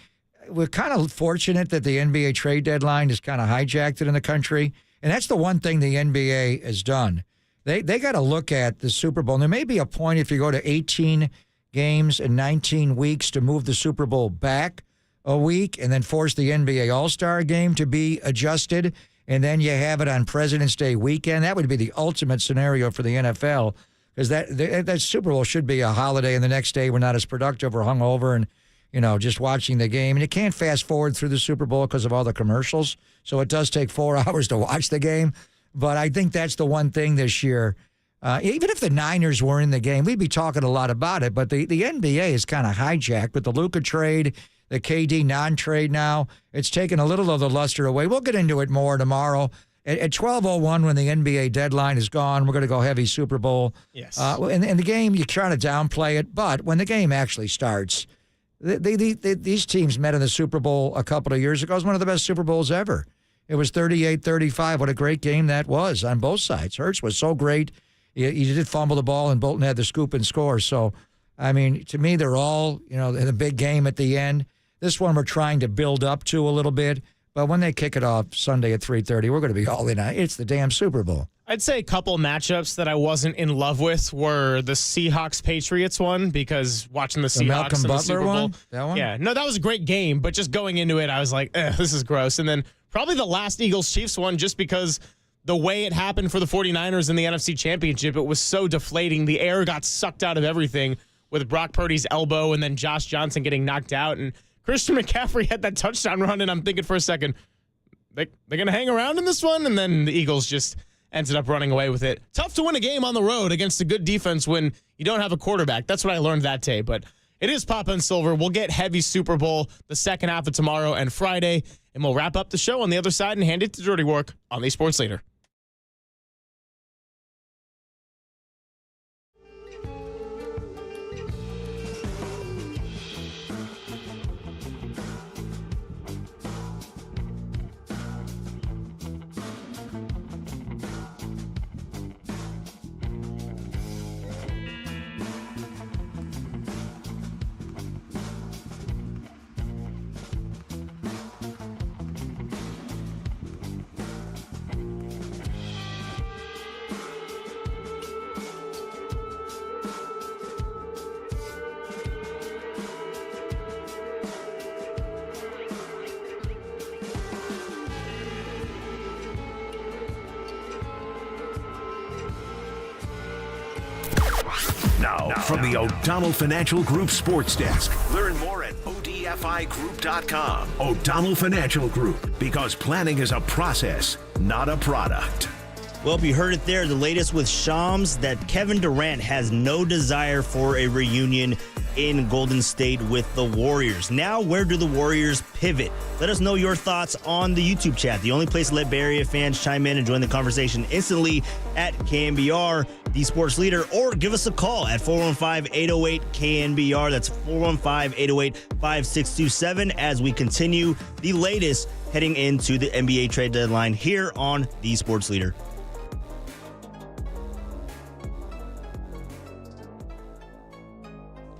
we're kind of fortunate that the NBA trade deadline has kind of hijacked it in the country. And that's the one thing the NBA has done. They got to look at the Super Bowl. And there may be a point if you go to 18 games in 19 weeks to move the Super Bowl back a week and then force the NBA All-Star game to be adjusted, and then you have it on President's Day weekend. That would be the ultimate scenario for the NFL, because that Super Bowl should be a holiday, and the next day we're not as productive or hungover and just watching the game. And you can't fast forward through the Super Bowl because of all the commercials. So it does take 4 hours to watch the game. But I think that's the one thing this year. Even if the Niners were in the game, we'd be talking a lot about it. But the NBA is kind of hijacked with the Luca trade, the KD non-trade now. It's taken a little of the luster away. We'll get into it more tomorrow. At 12:01, when the NBA deadline is gone, we're going to go heavy Super Bowl. Yes. In the game, you try to downplay it. But when the game actually starts, these teams met in the Super Bowl a couple of years ago. It was one of the best Super Bowls ever. It was 38-35. What a great game that was on both sides. Hurts was so great. He did fumble the ball, and Bolton had the scoop and score. So, I mean, to me, they're all, in a big game at the end. This one we're trying to build up to a little bit. But when they kick it off Sunday at 3:30, we're going to be all in on it. It's the damn Super Bowl. I'd say a couple matchups that I wasn't in love with were the Seahawks-Patriots one, because watching the Seahawks in the Super Bowl. One? That one? Yeah. No, that was a great game, but just going into it, I was like, this is gross. And then probably the last Eagles-Chiefs one, just because the way it happened for the 49ers in the NFC Championship, it was so deflating. The air got sucked out of everything with Brock Purdy's elbow and then Josh Johnson getting knocked out. And Christian McCaffrey had that touchdown run, and I'm thinking for a second, they're going to hang around in this one? And then the Eagles just ended up running away with it. Tough to win a game on the road against a good defense when you don't have a quarterback. That's what I learned that day. But it is Papa and Silver. We'll get heavy Super Bowl the second half of tomorrow and Friday, and we'll wrap up the show on the other side and hand it to Dirty Work on the Sports Leader. Now, from the O'Donnell Financial Group Sports Desk. Learn more at odfigroup.com. O'Donnell Financial Group, because planning is a process, not a product. Well, you heard it there. The latest with Shams that Kevin Durant has no desire for a reunion in Golden State with the Warriors. Now, where do the Warriors pivot? Let us know your thoughts on the YouTube chat. The only place to let Bay Area fans chime in and join the conversation instantly at KNBR, the sports leader, or give us a call at 415-808-KNBR. That's 415-808-5627 as we continue the latest heading into the NBA trade deadline here on the Sports Leader.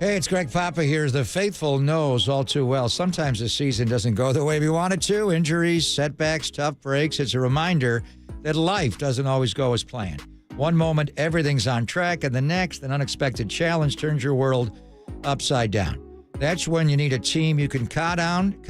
Hey, it's Greg Papa here. The faithful knows all too well. Sometimes the season doesn't go the way we want it to. Injuries, setbacks, tough breaks. It's a reminder that life doesn't always go as planned. One moment, everything's on track, and the next, an unexpected challenge turns your world upside down. That's when you need a team you can count on,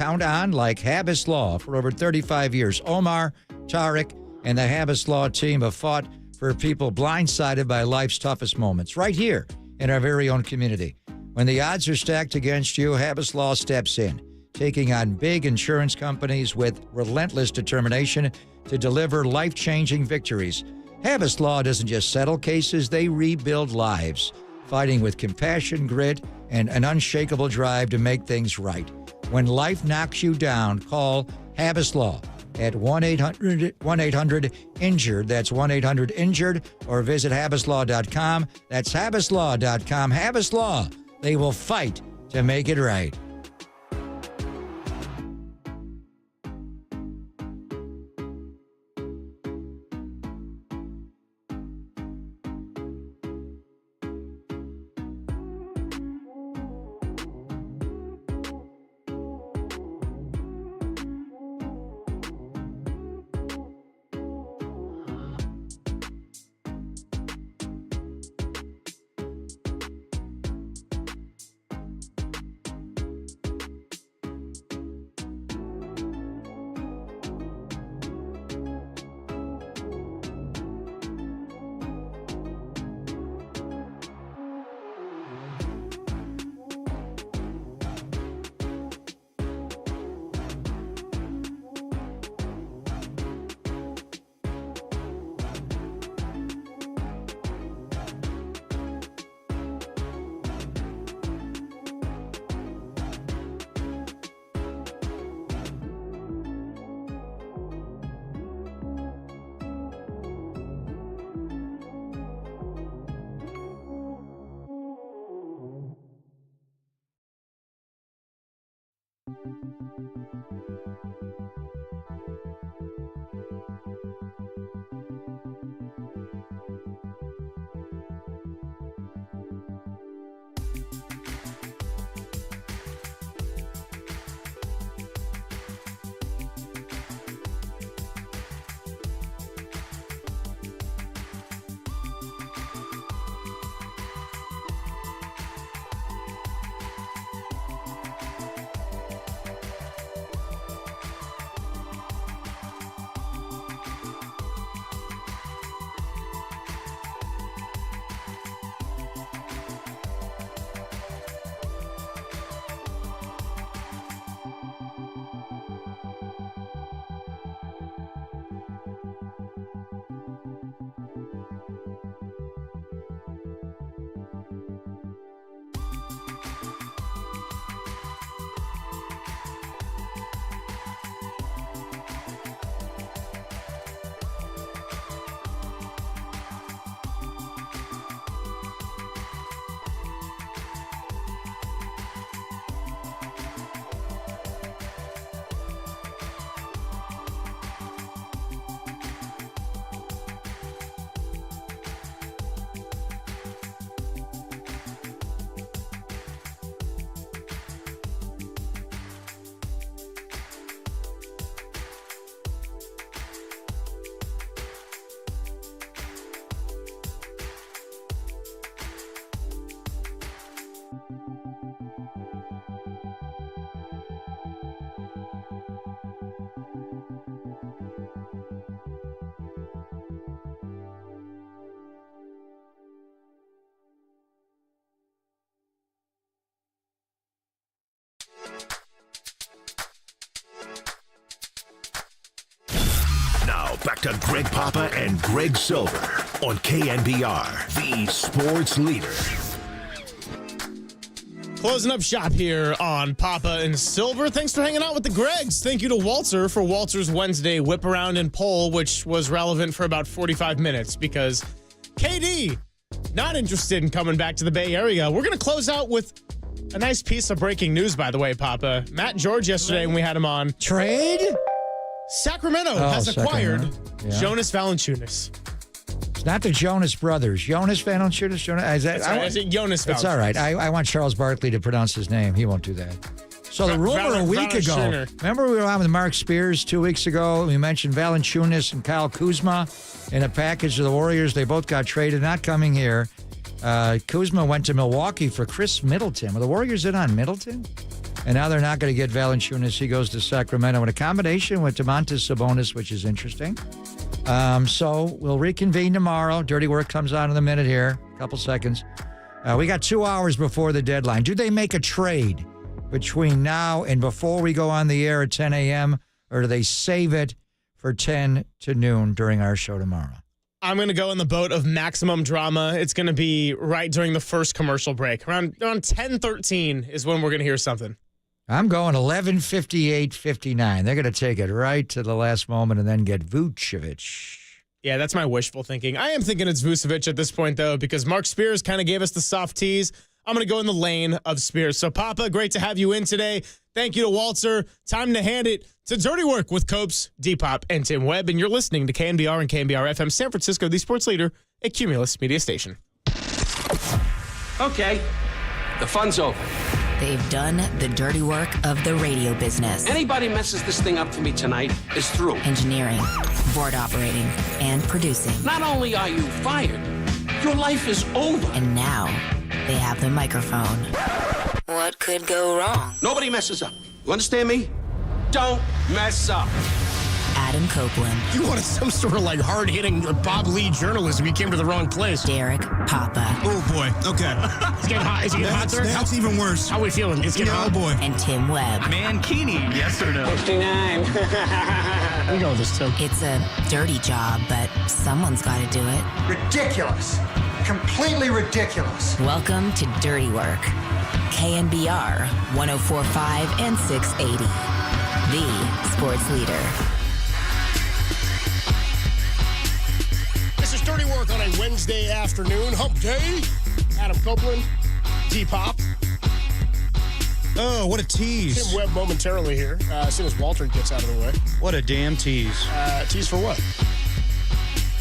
like Habas Law. For over 35 years, Omar, Tariq, and the Habas Law team have fought for people blindsided by life's toughest moments, right here in our very own community. When the odds are stacked against you, Habas Law steps in, taking on big insurance companies with relentless determination to deliver life-changing victories. Habas Law doesn't just settle cases, they rebuild lives, fighting with compassion, grit, and an unshakable drive to make things right. When life knocks you down, call Habas Law at 1-800-INJURED. That's 1-800-INJURED, or visit habaslaw.com. That's habaslaw.com. Habas Law. They will fight to make it right. Back to Greg Papa and Greg Silver on KNBR, the sports leader. Closing up shop here on Papa and Silver. Thanks for hanging out with the Gregs. Thank you to Walter for Walter's Wednesday whip around and poll, which was relevant for about 45 minutes because KD not interested in coming back to the Bay Area. We're going to close out with a nice piece of breaking news, by the way, Papa. Matt George yesterday when we had him on. Trade? Sacramento has acquired Jonas Valanciunas. It's not the Jonas Brothers. Jonas Valanciunas? Jonas Valanciunas. It's all right. I want Charles Barkley to pronounce his name. He won't do that. So the rumor a week ago, remember we were on with Mark Spears 2 weeks ago? We mentioned Valanciunas and Kyle Kuzma in a package of the Warriors. They both got traded, not coming here. Kuzma went to Milwaukee for Chris Middleton. Were the Warriors in on Middleton? And now they're not going to get Valanciunas. He goes to Sacramento in a combination with Domantas Sabonis, which is interesting. So we'll reconvene tomorrow. Dirty Work comes on in a minute here, a couple seconds. We got 2 hours before the deadline. Do they make a trade between now and before we go on the air at 10 a.m., or do they save it for 10 to noon during our show tomorrow? I'm going to go in the boat of maximum drama. It's going to be right during the first commercial break. Around 10:13 is when we're going to hear something. I'm going 11:58:59. They're going to take it right to the last moment and then get Vucevic. Yeah, that's my wishful thinking. I am thinking it's Vucevic at this point, though, because Mark Spears kind of gave us the soft tease. I'm going to go in the lane of Spears. So, Papa, great to have you in today. Thank you to Walter. Time to hand it to Dirty Work with Copes, Depop, and Tim Webb. And you're listening to KNBR and KNBR FM San Francisco, the sports leader, a Cumulus media station. Okay, the fun's over. They've done the dirty work of the radio business. Anybody messes this thing up for me tonight is through. Engineering, board operating, and producing. Not only are you fired, your life is over. And now they have the microphone. What could go wrong? Nobody messes up. You understand me? Don't mess up. Adam Copeland. You wanted some sort of like hard-hitting Bob Lee journalism. You came to the wrong place. Derek Papa. Oh, boy. Okay. It's getting hot. Is it getting hot there? That's even worse. How are we feeling? It's getting hot. Oh, boy. And Tim Webb. Mankini, yes or no? 59. We go with this, Tim. It's a dirty job, but someone's got to do it. Ridiculous. Completely ridiculous. Welcome to Dirty Work. KNBR 104.5 and 680. The sports leader. This is Dirty Work on a Wednesday afternoon. Hump day. Adam Copeland, D-Pop. Oh, what a tease. Tim Webb momentarily here, as soon as Walter gets out of the way. What a damn tease. Tease for what?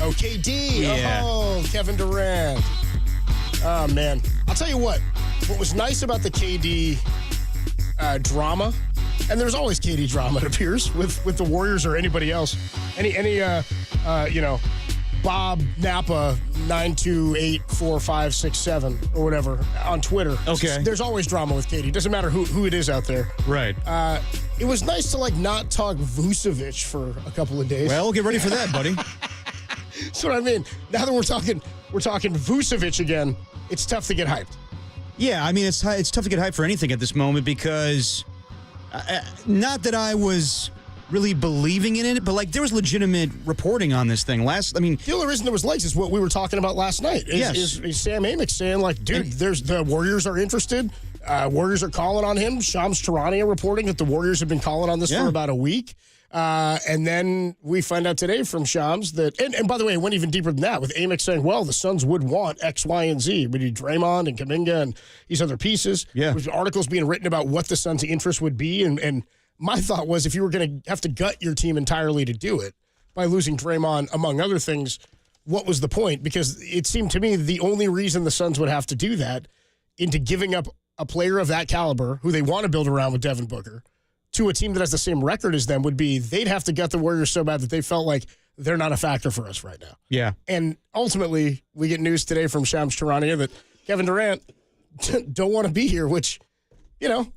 Oh, KD. Yeah. Oh, Kevin Durant. Oh, man. I'll tell you what. What was nice about the KD drama, and there's always KD drama, it appears, with the Warriors or anybody else. Any Bob Napa 9284567 or whatever on Twitter. Okay. There's always drama with KD. Doesn't matter who it is out there. Right. It was nice to not talk Vucevic for a couple of days. Well, get ready for that, buddy. That's what I mean. Now that we're talking Vucevic again, it's tough to get hyped. Yeah, I mean, it's tough to get hyped for anything at this moment because not that I was really believing in it, but there was legitimate reporting on this thing. The only reason there was legs is what we were talking about last night. Is Sam Amick saying dude, the Warriors are interested. Warriors are calling on him. Shams Charania reporting that the Warriors have been calling on this for about a week. And then we find out today from Shams that, and by the way, it went even deeper than that with Amick saying, well, the Suns would want X, Y, and Z. We need Draymond and Kuminga and these other pieces. Yeah. There's articles being written about what the Suns' interest would be. And my thought was if you were going to have to gut your team entirely to do it by losing Draymond, among other things, what was the point? Because it seemed to me the only reason the Suns would have to do that into giving up a player of that caliber who they want to build around with Devin Booker to a team that has the same record as them would be they'd have to gut the Warriors so bad that they felt like they're not a factor for us right now. Yeah. And ultimately, we get news today from Shams Charania that Kevin Durant don't want to be here, which,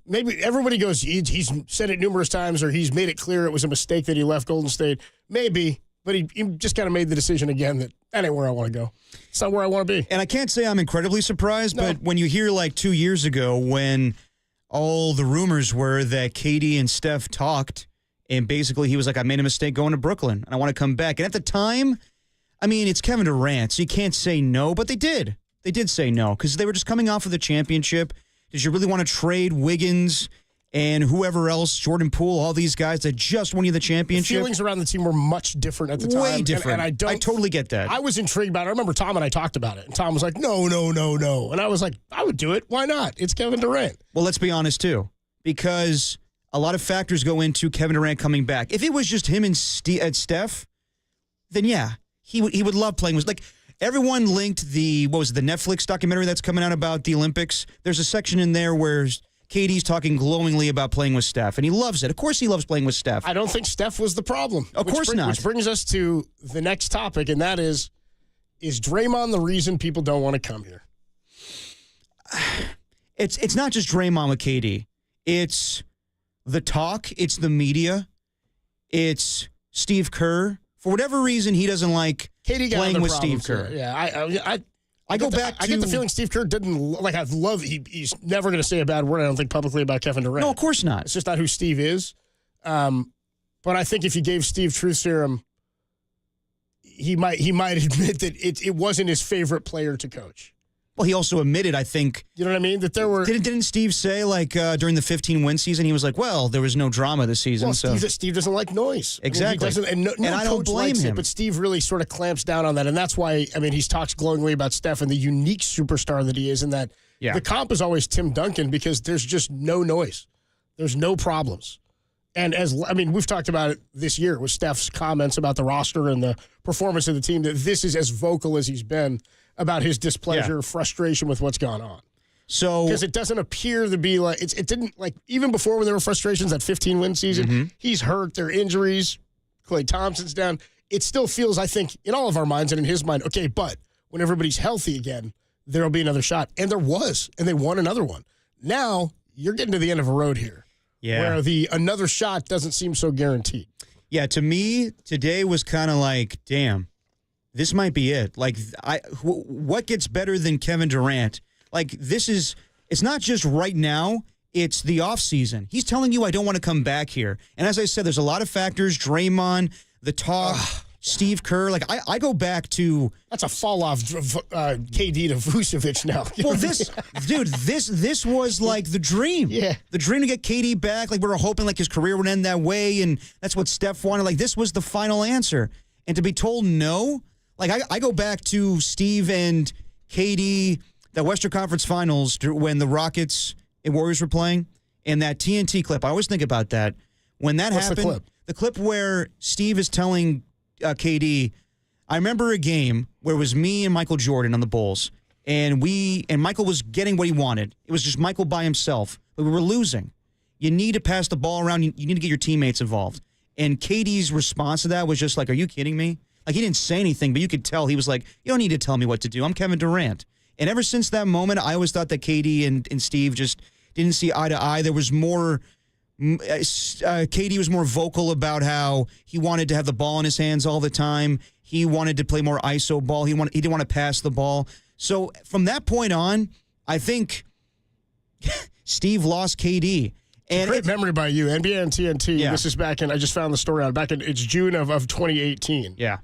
maybe everybody goes, he's said it numerous times or he's made it clear it was a mistake that he left Golden State. Maybe, but he just kind of made the decision again that ain't where I want to go. It's not where I want to be. And I can't say I'm incredibly surprised, but when you hear 2 years ago when all the rumors were that KD and Steph talked And basically, he was like, I made a mistake going to Brooklyn, and I want to come back. And at the time, I mean, it's Kevin Durant, so you can't say no, but they did. They did say no because they were just coming off of the championship. Did you really want to trade Wiggins and whoever else, Jordan Poole, all these guys that just won you the championship? The feelings around the team were much different at the time. Way different. And I totally get that. I was intrigued by it. I remember Tom and I talked about it, and Tom was like, no. And I was like, I would do it. Why not? It's Kevin Durant. Well, let's be honest, too, because a lot of factors go into Kevin Durant coming back. If it was just him and Steph, then yeah, he would love playing with, like, everyone linked the Netflix documentary that's coming out about the Olympics. There's a section in there where KD's talking glowingly about playing with Steph, and he loves it. Of course he loves playing with Steph. I don't think Steph was the problem. Of course not. Which brings us to the next topic, and that is Draymond the reason people don't want to come here? It's not just Draymond with KD. It's the talk. It's the media. It's Steve Kerr. For whatever reason, he doesn't like KD playing with Steve Kerr. Yeah, I go back to... I get the feeling Steve Kerr didn't... Like, he's never going to say a bad word, I don't think, publicly about Kevin Durant. No, of course not. It's just not who Steve is. But I think if you gave Steve truth serum, he might admit that it wasn't his favorite player to coach. Well, he also admitted, I think... You know what I mean? That there were... Didn't Steve say, like, during the 15-win season, he was like, well, there was no drama this season, well, so... Steve doesn't like noise. Exactly. I mean, no I don't coach blame likes him. it, but Steve really sort of clamps down on that, and that's why, I mean, he's talks glowingly about Steph and the unique superstar that he is, and that the comp is always Tim Duncan because there's just no noise. There's no problems. And we've talked about it this year with Steph's comments about the roster and the performance of the team, that this is as vocal as he's been about his displeasure, frustration with what's gone on. So, because it doesn't appear to be like it didn't, like, even before when there were frustrations, that 15-win season, he's hurt, there are injuries, Klay Thompson's down. It still feels, I think, in all of our minds and in his mind, okay, but when everybody's healthy again, there'll be another shot. And there was, and they won another one. Now, you're getting to the end of a road here. Yeah. Where the another shot doesn't seem so guaranteed. Yeah, to me, today was kind of like, damn, this might be it. Like, what gets better than Kevin Durant? Like, it's not just right now, it's the offseason. He's telling you, I don't want to come back here. And as I said, there's a lot of factors, Draymond, the talk, Steve Kerr. Like, I go back to... That's a fall-off KD to Vucevic now. Well, this was like the dream. Yeah. The dream to get KD back. Like, we were hoping like his career would end that way, and that's what Steph wanted. Like, this was the final answer. And to be told no... Like, I go back to Steve and KD, the Western Conference Finals, when the Rockets and Warriors were playing, and that TNT clip. I always think about that. When that happened, the clip where Steve is telling KD, I remember a game where it was me and Michael Jordan on the Bulls, and Michael was getting what he wanted. It was just Michael by himself, but we were losing. You need to pass the ball around. You need to get your teammates involved. And KD's response to that was just like, are you kidding me? Like, he didn't say anything, but you could tell he was like, you don't need to tell me what to do. I'm Kevin Durant. And ever since that moment, I always thought that KD and Steve just didn't see eye to eye. There was more, KD was more vocal about how he wanted to have the ball in his hands all the time. He wanted to play more ISO ball. He didn't want to pass the ball. So from that point on, I think Steve lost KD. And great memory by you. NBA and TNT. Yeah. This is back in, I just found the story out, it's June of 2018. Yeah.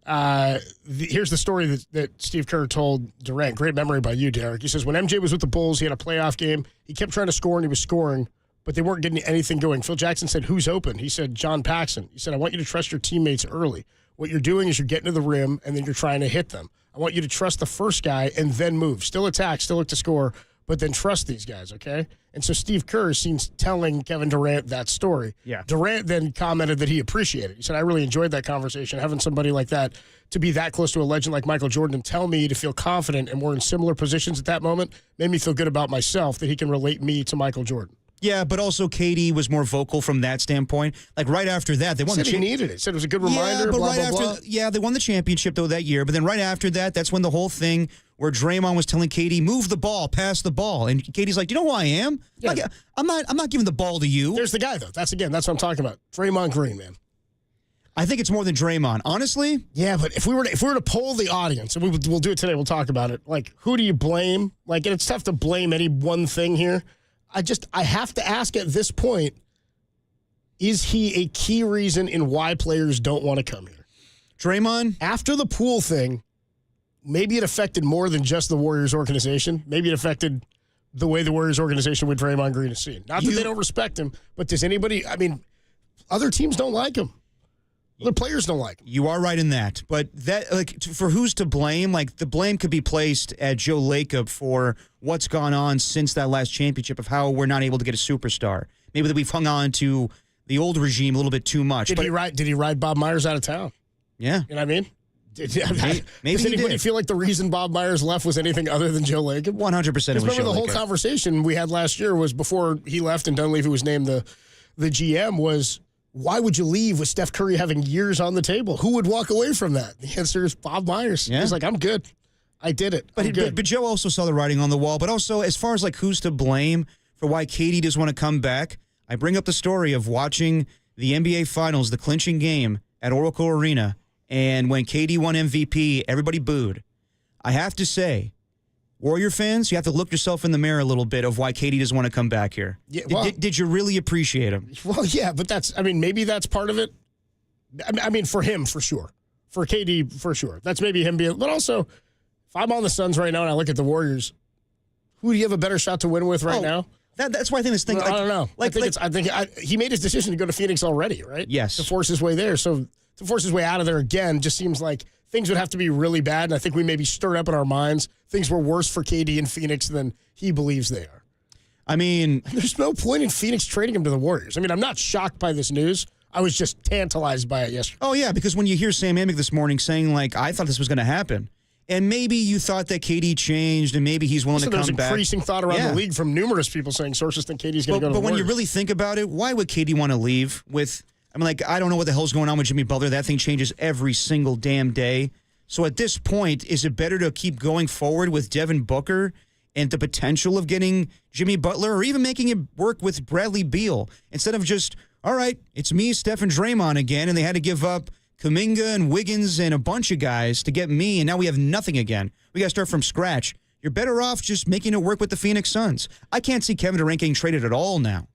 Here's the story that Steve Kerr told Durant. Great memory by you, Derek. He says, when MJ was with the Bulls, he had a playoff game. He kept trying to score, and he was scoring, but they weren't getting anything going. Phil Jackson said, who's open? He said, John Paxson. He said, I want you to trust your teammates early. What you're doing is you're getting to the rim, and then you're trying to hit them. I want you to trust the first guy and then move. Still attack, still look to score, but then trust these guys, okay? And so Steve Kerr is seen telling Kevin Durant that story. Yeah. Durant then commented that he appreciated it. He said, I really enjoyed that conversation. Having somebody like that to be that close to a legend like Michael Jordan and tell me to feel confident and we're in similar positions at that moment made me feel good about myself that he can relate me to Michael Jordan. Yeah, but also KD was more vocal from that standpoint. Like, right after that, they won the championship. He needed it. Said it was a good reminder, blah. Yeah, they won the championship, though, that year. But then right after that, that's when the whole thing where Draymond was telling KD, move the ball, pass the ball. And KD's like, you know who I am? Yeah. Like, I'm not giving the ball to you. There's the guy, though. That's what I'm talking about. Draymond Green, man. I think it's more than Draymond. Honestly? Yeah, but if we were to poll the audience, and we'll do it today, we'll talk about it. Like, who do you blame? Like, and it's tough to blame any one thing here. I have to ask at this point, Is he a key reason in why players don't want to come here? Draymond? After the Poole thing, maybe it affected more than just the Warriors organization. Maybe it affected the way the Warriors organization with Draymond Green is seen. Not that they don't respect him, but does anybody, other teams don't like him. Other players don't like him. You are right in that. But that, for who's to blame, the blame could be placed at Joe Lacob for what's gone on since that last championship of how we're not able to get a superstar. Maybe that we've hung on to the old regime a little bit too much. Did he ride Bob Myers out of town? Yeah. You know what I mean? Maybe does anybody feel like the reason Bob Myers left was anything other than Joe Lacob? 100% it was remember the whole conversation we had last year was before he left and Dunleavy was named the GM was, why would you leave with Steph Curry having years on the table? Who would walk away from that? The answer is Bob Myers. Yeah. He's like, I'm good. I did it. But Joe also saw the writing on the wall. But also, as far as who's to blame for why KD doesn't want to come back, I bring up the story of watching the NBA Finals, the clinching game at Oracle Arena, and when KD won MVP, everybody booed. I have to say, Warrior fans, you have to look yourself in the mirror a little bit of why KD doesn't want to come back here. Yeah, well, did you really appreciate him? Well, yeah, but maybe that's part of it. For him, for sure. For KD, for sure. That's maybe him being, but also, if I'm on the Suns right now and I look at the Warriors, who do you have a better shot to win with right now? That's why I think this thing. I don't know. I think he made his decision to go to Phoenix already, right? Yes. To force his way there. So to force his way out of there again just seems like things would have to be really bad. And I think we maybe stir up in our minds things were worse for KD in Phoenix than he believes they are. There's no point in Phoenix trading him to the Warriors. I'm not shocked by this news. I was just tantalized by it yesterday. Oh, yeah, because when you hear Sam Amick this morning saying, I thought this was going to happen. And maybe you thought that KD changed, and maybe he's willing to come back. There's increasing thought around the league from numerous people saying sources think KD's going to go to the Warriors. But when you really think about it, why would KD want to leave with, I don't know what the hell's going on with Jimmy Butler. That thing changes every single damn day. So at this point, is it better to keep going forward with Devin Booker and the potential of getting Jimmy Butler, or even making it work with Bradley Beal, instead of just, all right, it's me, Steph, and Draymond again, and they had to give up Kuminga and Wiggins and a bunch of guys to get me, and now we have nothing again. We got to start from scratch. You're better off just making it work with the Phoenix Suns. I can't see Kevin Durant getting traded at all now.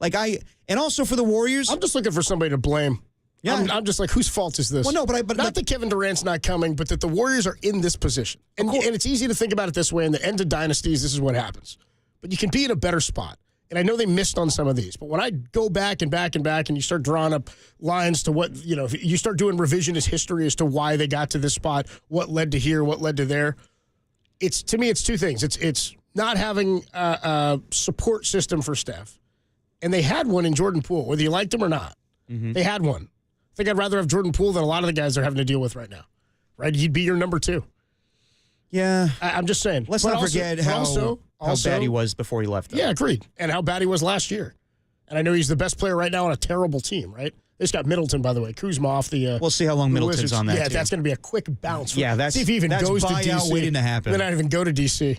And also for the Warriors, I'm just looking for somebody to blame. Yeah. I'm just like, whose fault is this? Well, no, but not that Kevin Durant's not coming, but that the Warriors are in this position. And it's easy to think about it this way. In the end of dynasties, this is what happens. But you can be in a better spot. And I know they missed on some of these, but when I go back and you start drawing up lines to what, you start doing revisionist history as to why they got to this spot, what led to here, what led to there. To me, it's two things. It's not having a support system for Steph. And they had one in Jordan Poole, whether you liked him or not. Mm-hmm. They had one. I think I'd rather have Jordan Poole than a lot of the guys they're having to deal with right now. Right? He'd be your number two. Yeah. I'm just saying. Let's not forget how bad he was before he left. Yeah, agreed. And how bad he was last year. And I know he's the best player right now on a terrible team, right? They just got Middleton, by the way. Kuzma off the we'll see how long Middleton's Wizards. on that, Yeah, too. that's going to be a quick bounce. Yeah, that's, see if he even that's goes to buyout DC. waiting to happen. Then not even go to DC.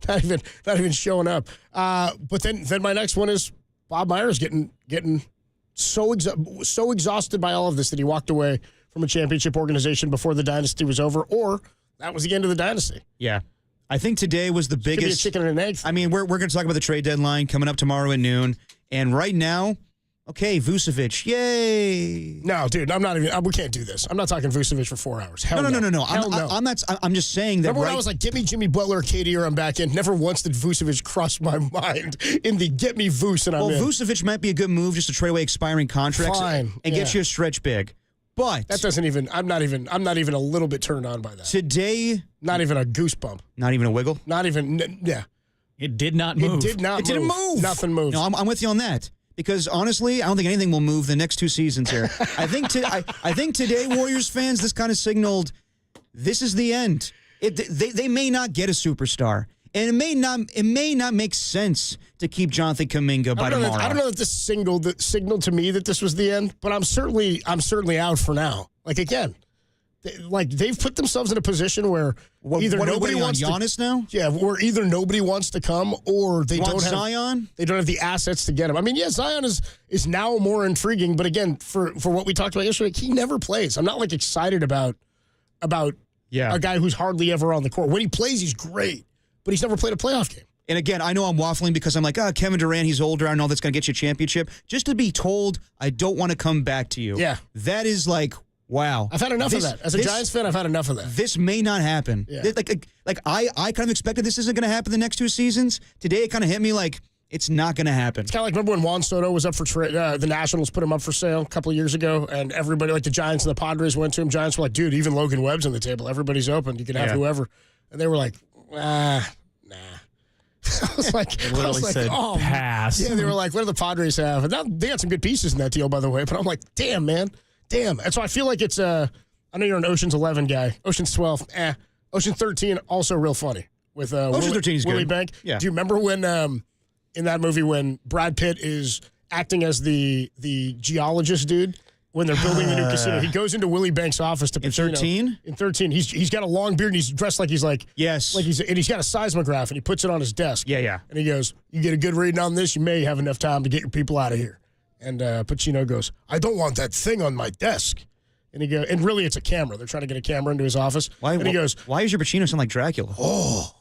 not even showing up. But then my next one is Bob Myers getting so exhausted by all of this that he walked away from a championship organization before the dynasty was over, or that was the end of the dynasty. Yeah. I think today was the biggest. Could be a chicken and an egg thing. We're going to talk about the trade deadline coming up tomorrow at noon. And right now, okay, Vucevic, yay. No, dude, we can't do this. I'm not talking Vucevic for 4 hours. Hell no. Hell no. I'm just saying that. Remember when I was like, get me Jimmy Butler or KD or I'm back in? Never once did Vucevic cross my mind in the get me Vuce and I'm in. Vucevic might be a good move just to trade away expiring contracts and get you a stretch big. But that doesn't even. I'm not even a little bit turned on by that. Today, not even a goosebump. Not even a wiggle. Not even. Yeah. It did not move. It didn't move. Nothing moved. No, I'm with you on that. Because honestly, I don't think anything will move the next 2 seasons here. I think today, Warriors fans, this kind of signaled this is the end. They may not get a superstar. And it may not make sense to keep Jonathan Kuminga by tomorrow. I don't know that this signaled to me that this was the end, but I'm certainly out for now. Like again, they've put themselves in a position where either nobody wants Giannis now. Yeah, or either nobody wants to come, or they don't have Zion. They don't have the assets to get him. Zion is now more intriguing, but again, for what we talked about yesterday, he never plays. I'm not excited about a guy who's hardly ever on the court. When he plays, he's great. But he's never played a playoff game. And again, I know I'm waffling because I'm like, Kevin Durant, he's older. I know that's going to get you a championship. Just to be told, I don't want to come back to you. Yeah. That is like, wow. I've had enough of that. As a Giants fan, I've had enough of that. This may not happen. Yeah. I kind of expected this isn't going to happen the next 2 seasons. Today, it kind of hit me like, it's not going to happen. It's kind of like, remember when Juan Soto was up for trade? The Nationals put him up for sale a couple of yeyears ago, and everybody, like the Giants and the Padres, went to him. Giants were like, dude, even Logan Webb's on the table. Everybody's open. You can have whoever. And they were like, nah. I was like, said, pass. Yeah, they were like, what do the Padres have? And now they got some good pieces in that deal, by the way. But I'm like, damn, man. Damn. And so I feel like it's, I know you're an Ocean's 11 guy. Ocean's 12, Ocean 13, also real funny. With Ocean 13 is Willie good. Bank. Yeah. Do you remember when, in that movie, when Brad Pitt is acting as the geologist dude? When they're building the new casino, he goes into Willie Banks' office to Pacino. In 13? In 13, he's got a long beard and he's dressed like he's like yes, and he's got a seismograph and he puts it on his desk. Yeah. And he goes, "You get a good reading on this, you may have enough time to get your people out of here." And Pacino goes, "I don't want that thing on my desk." And he goes, and really it's a camera. They're trying to get a camera into his office. And he goes, "Why is your Pacino sound like Dracula?" "Oh,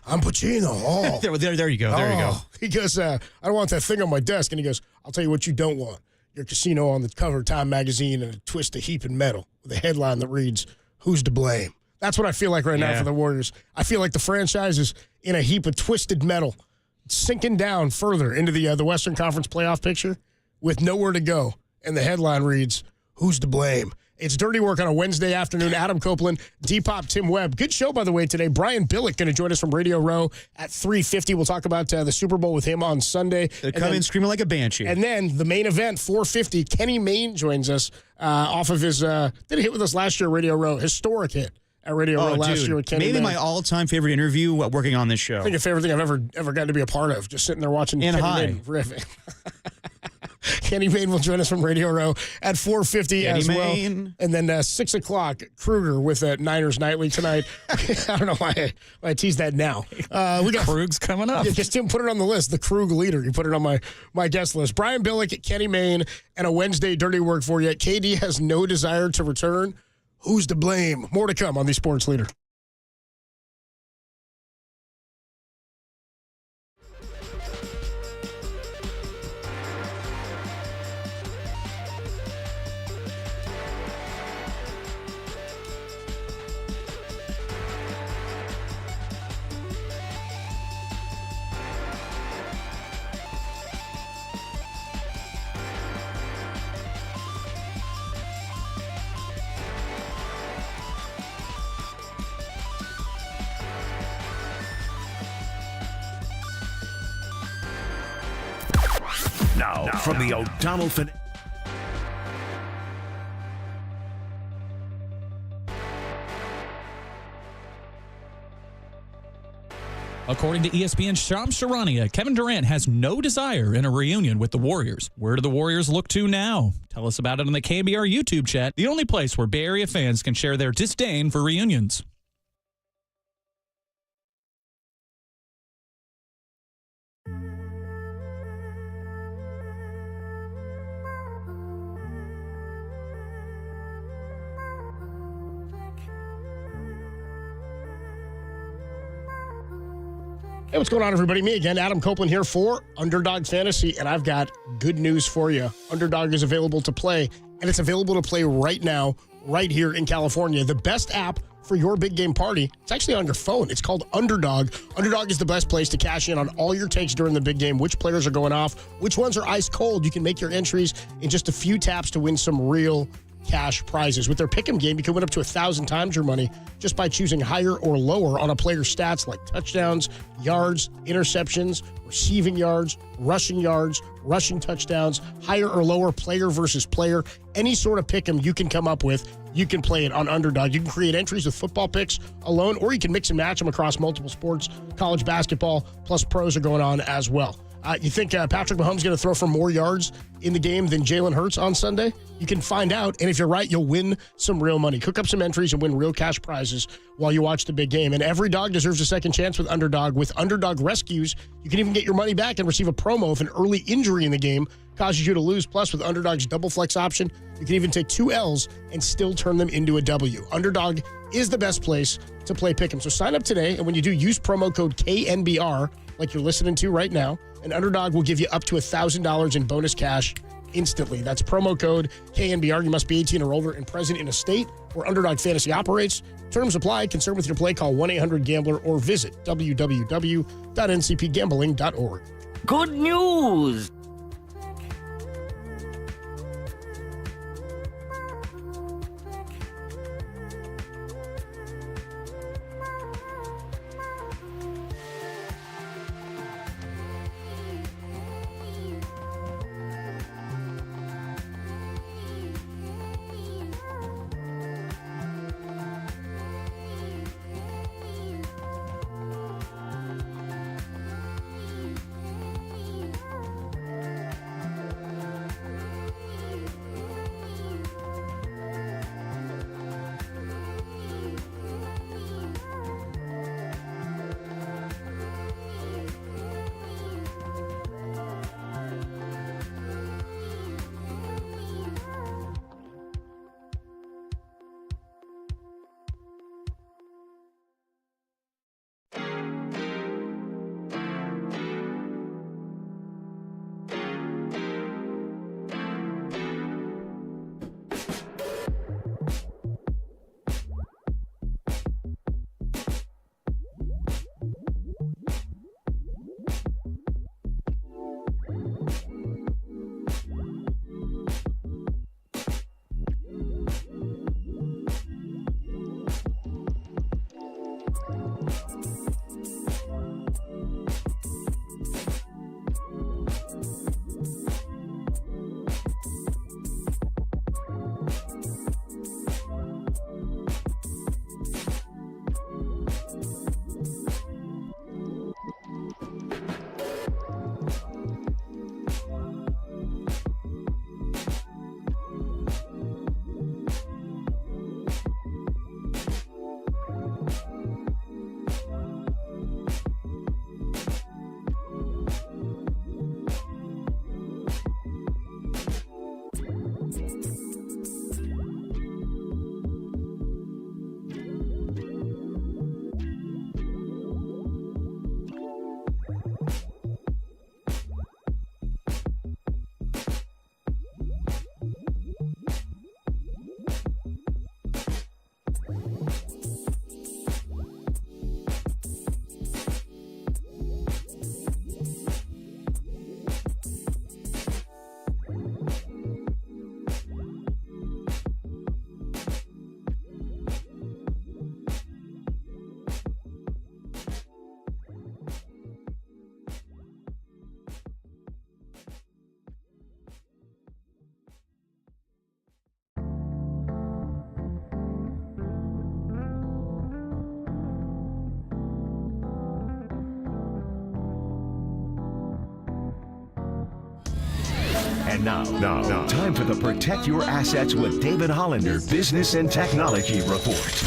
I'm Pacino." Oh, there you go. There you go. He goes, "I don't want that thing on my desk." And he goes, "I'll tell you what you don't want. Your casino on the cover of Time magazine and a twist of heap and metal with a headline that reads, 'Who's to blame?'" That's what I feel like right now for the Warriors. I feel like the franchise is in a heap of twisted metal, sinking down further into the Western Conference playoff picture with nowhere to go. And the headline reads, "Who's to blame?" It's Dirty Work on a Wednesday afternoon. Adam Copeland, Depop, Tim Webb. Good show, by the way, today. Brian Billick going to join us from Radio Row at 3:50. We'll talk about the Super Bowl with him on Sunday. They come in screaming like a banshee. And then the main event, 4:50, Kenny Mayne joins us off of his, did a hit with us last year, Radio Row, historic hit at Radio Row last year with Kenny Maybe Mayne. my all-time favorite interview working on this show. I think a favorite thing I've ever gotten to be a part of, just sitting there watching And Kenny high. Mayne riffing. Kenny Mayne will join us from Radio Row at 4:50 as well. And then 6 o'clock, Kruger with Niners Nightly tonight. I don't know why I tease that now. We got Krug's coming up. Yeah, because Tim put it on the list, the Krug leader. You put it on my guest list. Brian Billick, Kenny Mayne, and a Wednesday Dirty Work for you. KD has no desire to return. Who's to blame? More to come on the Sports Leader. Now, from the O'Donnell Fin. According to ESPN's Shams Charania, Kevin Durant has no desire in a reunion with the Warriors. Where do the Warriors look to now? Tell us about it on the KNBR YouTube chat, the only place where Bay Area fans can share their disdain for reunions. Hey, what's going on, everybody? Me again, Adam Copeland here for Underdog Fantasy, and I've got good news for you. Underdog is available to play, and it's available to play right now, right here in California. The best app for your big game party, it's actually on your phone. It's called Underdog. Underdog is the best place to cash in on all your takes during the big game, which players are going off, which ones are ice cold. You can make your entries in just a few taps to win some real cash prizes. With their pick'em game, you can win up to 1,000 times your money just by choosing higher or lower on a player's stats like touchdowns, yards, interceptions, receiving yards, rushing touchdowns, higher or lower player versus player. Any sort of pick'em you can come up with, you can play it on Underdog. You can create entries with football picks alone, or you can mix and match them across multiple sports. College basketball plus pros are going on as well. You think Patrick Mahomes is going to throw for more yards in the game than Jalen Hurts on Sunday? You can find out, and if you're right, you'll win some real money. Cook up some entries and win real cash prizes while you watch the big game. And every dog deserves a second chance with Underdog. With Underdog Rescues, you can even get your money back and receive a promo if an early injury in the game causes you to lose. Plus, with Underdog's double flex option, you can even take 2 L's and still turn them into a W. Underdog is the best place to play Pick'em. So sign up today, and when you do, use promo code KNBR, like you're listening to right now, and Underdog will give you up to $1,000 in bonus cash instantly. That's promo code KNBR. You must be 18 or older and present in a state where Underdog Fantasy operates. Terms apply. Concerned with your play, call 1-800-GAMBLER or visit www.ncpgambling.org. Good news! And now, time for the Protect Your Assets with David Hollander Business and Technology Report.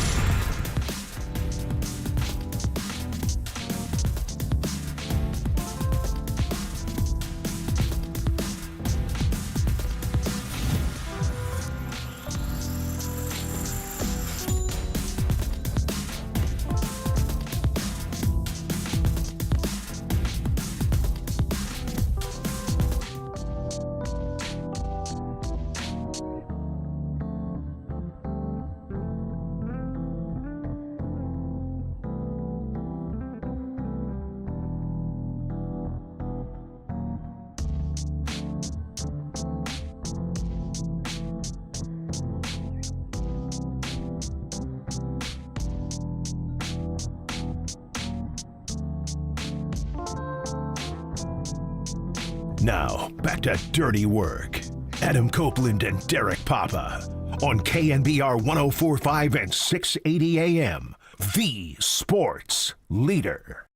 Now, back to Dirty Work. Adam Copeland and Derek Papa on KNBR 104.5 and 680 AM, the sports leader.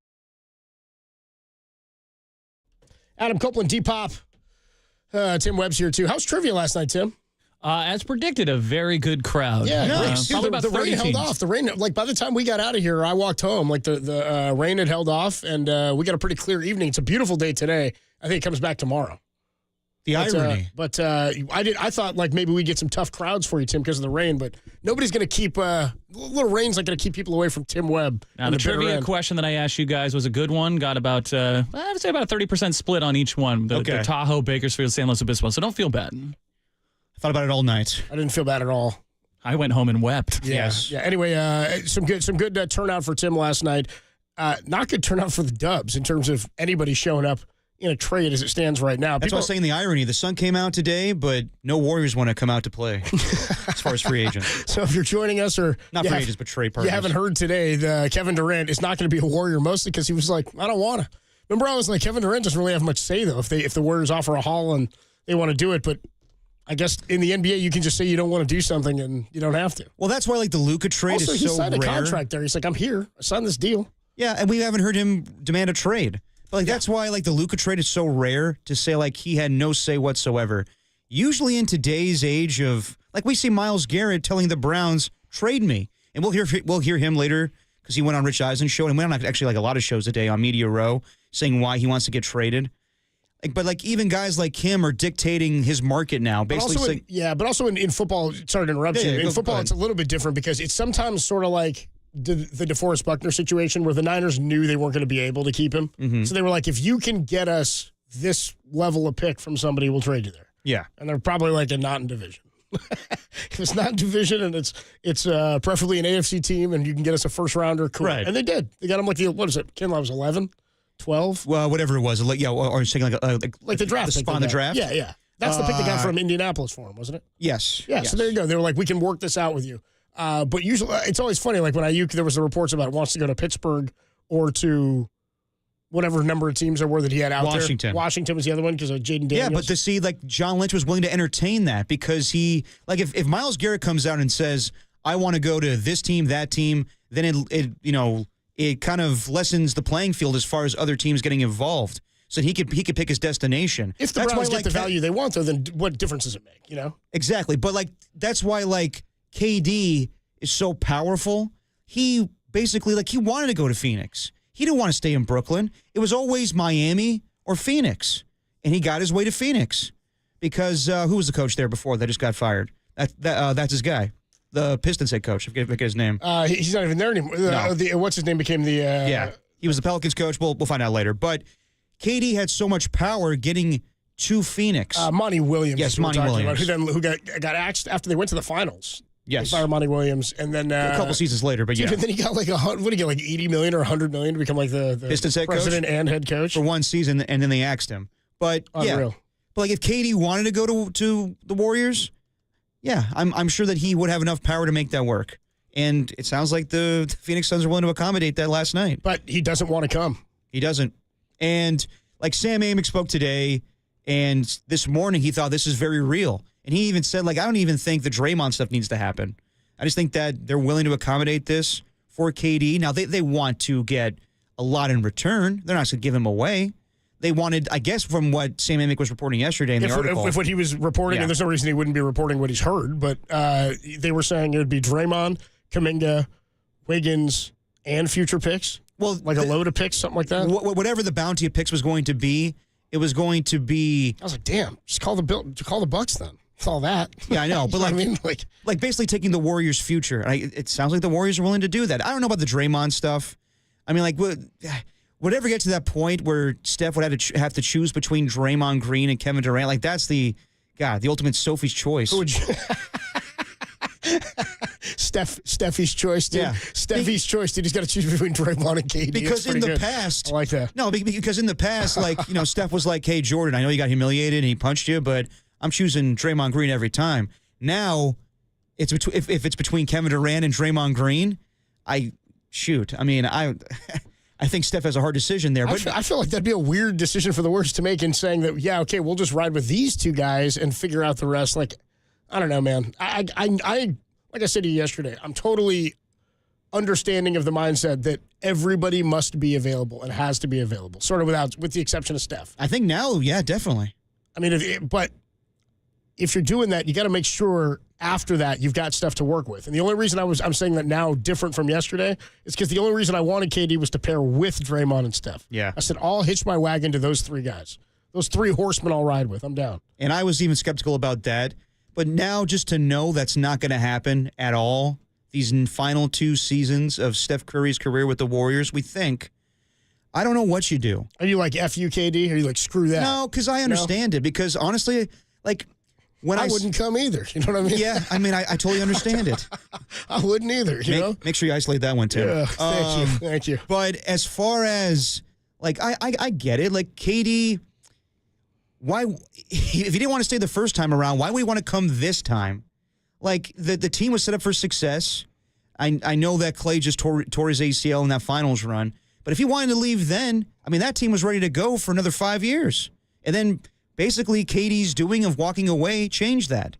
Adam Copeland, D-Pop. Tim Webb's here, too. How's trivia last night, Tim? As predicted, a very good crowd. Yeah, nice. Probably about the 30 rain held off. The rain, like by the time we got out of here, I walked home. Like the rain had held off, and we got a pretty clear evening. It's a beautiful day today. I think it comes back tomorrow. Irony. I thought like maybe we'd get some tough crowds for you, Tim, because of the rain. But nobody's going to keep little rain's not going to keep people away from Tim Webb. Now, the trivia question that I asked you guys was a good one. Got about I would say about a 30% split on each one. The Tahoe, Bakersfield, San Luis Obispo. So don't feel bad. I thought about it all night. I didn't feel bad at all. I went home and wept. Yes. Yeah. Anyway, some good turnout for Tim last night. Not good turnout for the Dubs in terms of anybody showing up in a trade as it stands right now. That's what I was saying, the irony. The sun came out today, but no Warriors want to come out to play as far as free agents. So if you're joining us or not free agents, but trade partners. You haven't heard today, Kevin Durant is not going to be a Warrior mostly because he was like, I don't want to. Remember, I was like, Kevin Durant doesn't really have much say, though, if the Warriors offer a haul and they want to do it. But I guess in the NBA, you can just say you don't want to do something and you don't have to. Well, that's why like the Luca trade also, is so rare. he signed a contract there. He's like, I'm here. I signed this deal. Yeah, and we haven't heard him demand a trade. But like that's why like the Luca trade is so rare to say like he had no say whatsoever. Usually in today's age of like we see Myles Garrett telling the Browns, trade me. And we'll hear him later because he went on Rich Eisen's show and went on actually like a lot of shows today on Media Row saying why he wants to get traded. But even guys like him are dictating his market now. Basically, but also in football, sorry to interrupt you. In football, it's a little bit different because it's sometimes sort of like the DeForest Buckner situation where the Niners knew they weren't going to be able to keep him. Mm-hmm. So they were like, if you can get us this level of pick from somebody, we'll trade you there. Yeah. And they're probably like a not in division. If it's not in division and it's preferably an AFC team and you can get us a first rounder, cool. Right. And they did. They got him like what is it? Kinlaw was 11? 12? Well, whatever it was. Or saying like the draft. The spawn the draft? Yeah. That's the pick they got from Indianapolis for him, wasn't it? Yes. Yeah, yes. So there you go. They were like, we can work this out with you. But usually, it's always funny, like when Ayuk, there was the reports about wants to go to Pittsburgh or to whatever number of teams there were that he had out Washington. there. Washington was the other one because of Jaden Daniels. Yeah, but to see, like, John Lynch was willing to entertain that because he, like, if Myles Garrett comes out and says, I want to go to this team, that team, then it kind of lessens the playing field as far as other teams getting involved. So he could pick his destination. If the Browns get the value they want, though, then what difference does it make, you know? Exactly. But, like, that's why, like, KD is so powerful. He basically, like, he wanted to go to Phoenix. He didn't want to stay in Brooklyn. It was always Miami or Phoenix. And he got his way to Phoenix because who was the coach there before that just got fired? That's his guy. The Pistons head coach. I forget his name. He's not even there anymore. No. What's his name became the... Yeah, he was the Pelicans coach. We'll find out later. But KD had so much power getting to Phoenix. Monty Williams. Yes, Monty Williams. Who got axed after they went to the finals. Yes. They fired Monty Williams. And then... a couple seasons later, but yeah. And then he got like what did he get, like $80 million or $100 million to become like the Pistons head president coach? And head coach? For one season, and then they axed him. But Unreal. Yeah. But like if KD wanted to go to the Warriors, yeah, I'm sure that he would have enough power to make that work. And it sounds like the Phoenix Suns are willing to accommodate that last night. But he doesn't want to come. He doesn't. And like Sam Amick spoke today, and this morning he thought this is very real. And he even said, like, I don't even think the Draymond stuff needs to happen. I just think that they're willing to accommodate this for KD. Now, they want to get a lot in return. They're not going to give him away. They wanted, I guess, from what Sam Amick was reporting yesterday in the article. If what he was reporting, and there's no reason he wouldn't be reporting what he's heard, but they were saying it would be Draymond, Kuminga, Wiggins, and future picks. Well, like a load of picks, something like that. Whatever the bounty of picks was going to be, it was going to be. I was like, damn, just call the Bucks then. It's all that. Yeah, I know, but like, I mean, like basically taking the Warriors' future. It sounds like the Warriors are willing to do that. I don't know about the Draymond stuff. I mean, like, would ever get to that point where Steph would have to choose between Draymond Green and Kevin Durant? Like, that's the ultimate Sophie's choice. Who would you? Steffi's choice, dude. Yeah. Steffi's choice, dude. He's got to choose between Draymond and KD. Because in the past, I like that. No, because in the past, like, Steph was like, "Hey, Jordan, I know you got humiliated and he punched you, but I'm choosing Draymond Green every time." Now, if it's between Kevin Durant and Draymond Green, I think Steph has a hard decision there. But I feel like that'd be a weird decision for the Warriors to make in saying that, yeah, okay, we'll just ride with these two guys and figure out the rest. Like, I don't know, man. I like I said to you yesterday, I'm totally understanding of the mindset that everybody must be available and has to be available, sort of with the exception of Steph. I think now, yeah, definitely. I mean, but if you're doing that, you got to make sure after that you've got stuff to work with. And the only reason I'm saying that now different from yesterday is because the only reason I wanted KD was to pair with Draymond and Steph. Yeah. I said, I'll hitch my wagon to those three guys. Those three horsemen I'll ride with. I'm down. And I was even skeptical about that. But now just to know that's not going to happen at all, these final 2 seasons of Steph Curry's career with the Warriors, we think, I don't know what you do. Are you like, F you, KD? Or are you like, screw that? No, because I understand it. Because honestly, like, when I wouldn't come either. You know what I mean? Yeah, I mean, I totally understand it. I wouldn't either, you know? Make sure you isolate that one, Tim. Yeah, thank you. But as far as, like, I get it. Like, KD, why, if he didn't want to stay the first time around, why would he want to come this time? Like, the team was set up for success. I know that Clay just tore his ACL in that finals run. But if he wanted to leave then, I mean, that team was ready to go for another 5 years. And then basically KD's doing of walking away changed that.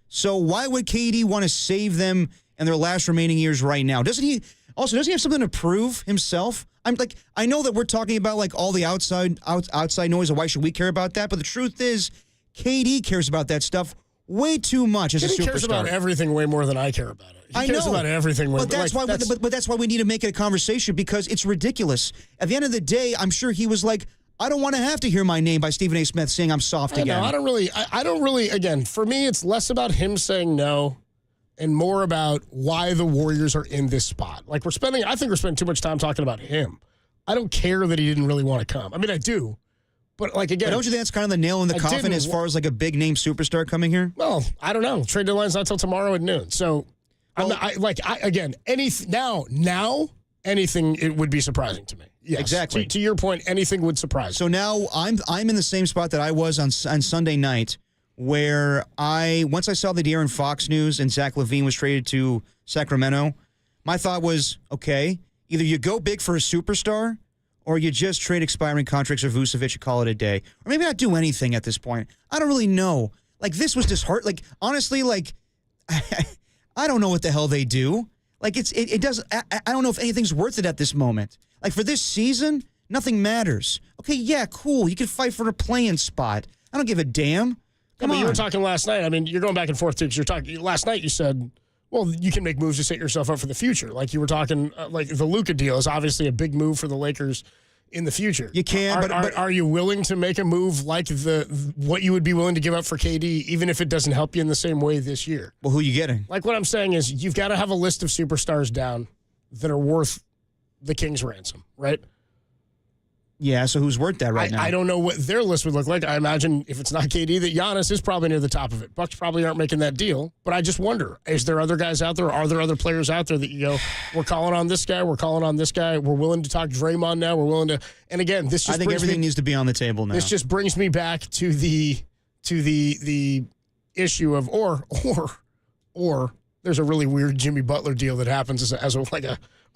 So why would KD want to save them in their last remaining years right now? Doesn't he have something to prove himself? I know that we're talking about like all the outside noise and why should we care about that? But the truth is, KD cares about that stuff way too much as a superstar. He cares about everything way more than I care about it. He cares about everything way more. But that's why we need to make it a conversation, because it's ridiculous. At the end of the day, I'm sure he was like, I don't want to have to hear my name by Stephen A. Smith saying I'm soft again. I don't really, again, for me, it's less about him saying no and more about why the Warriors are in this spot. Like I think we're spending too much time talking about him. I don't care that he didn't really want to come. I mean, I do. But like, again. But don't you think that's kind of the nail in the coffin as far as like a big name superstar coming here? Well, I don't know. Trade deadline's not till tomorrow at noon. So, anything, it would be surprising to me. Yes. Exactly. To your point, anything would surprise me. So now I'm in the same spot that I was on Sunday night, where once I saw the De'Aaron Fox news and Zach LaVine was traded to Sacramento, my thought was, okay, either you go big for a superstar or you just trade expiring contracts for Vucevic and call it a day. Or maybe not do anything at this point. I don't really know. Like, this was disheartening. Like, honestly, like, I don't know what the hell they do. Like, it doesn't, I don't know if anything's worth it at this moment. Like, for this season, nothing matters. Okay, yeah, cool. You can fight for a play-in spot. I don't give a damn. Come on. You were talking last night. I mean, you're going back and forth, too, because last night you said, well, you can make moves to set yourself up for the future. Like, you were talking, like, the Luca deal is obviously a big move for the Lakers in the future. You can, but are you willing to make a move like what you would be willing to give up for KD, even if it doesn't help you in the same way this year? Well, who are you getting? Like, what I'm saying is you've got to have a list of superstars down that are worth the King's ransom, right? Yeah, so who's worth that right now? I don't know what their list would look like. I imagine if it's not KD, that Giannis is probably near the top of it. Bucks probably aren't making that deal, but I just wonder, is there other guys out there? Are there other players out there that you go, we're calling on this guy, we're calling on this guy, we're willing to talk Draymond now, we're willing to, and again, this just I think everything needs to be on the table now. This just brings me back to the issue of or there's a really weird Jimmy Butler deal that happens as a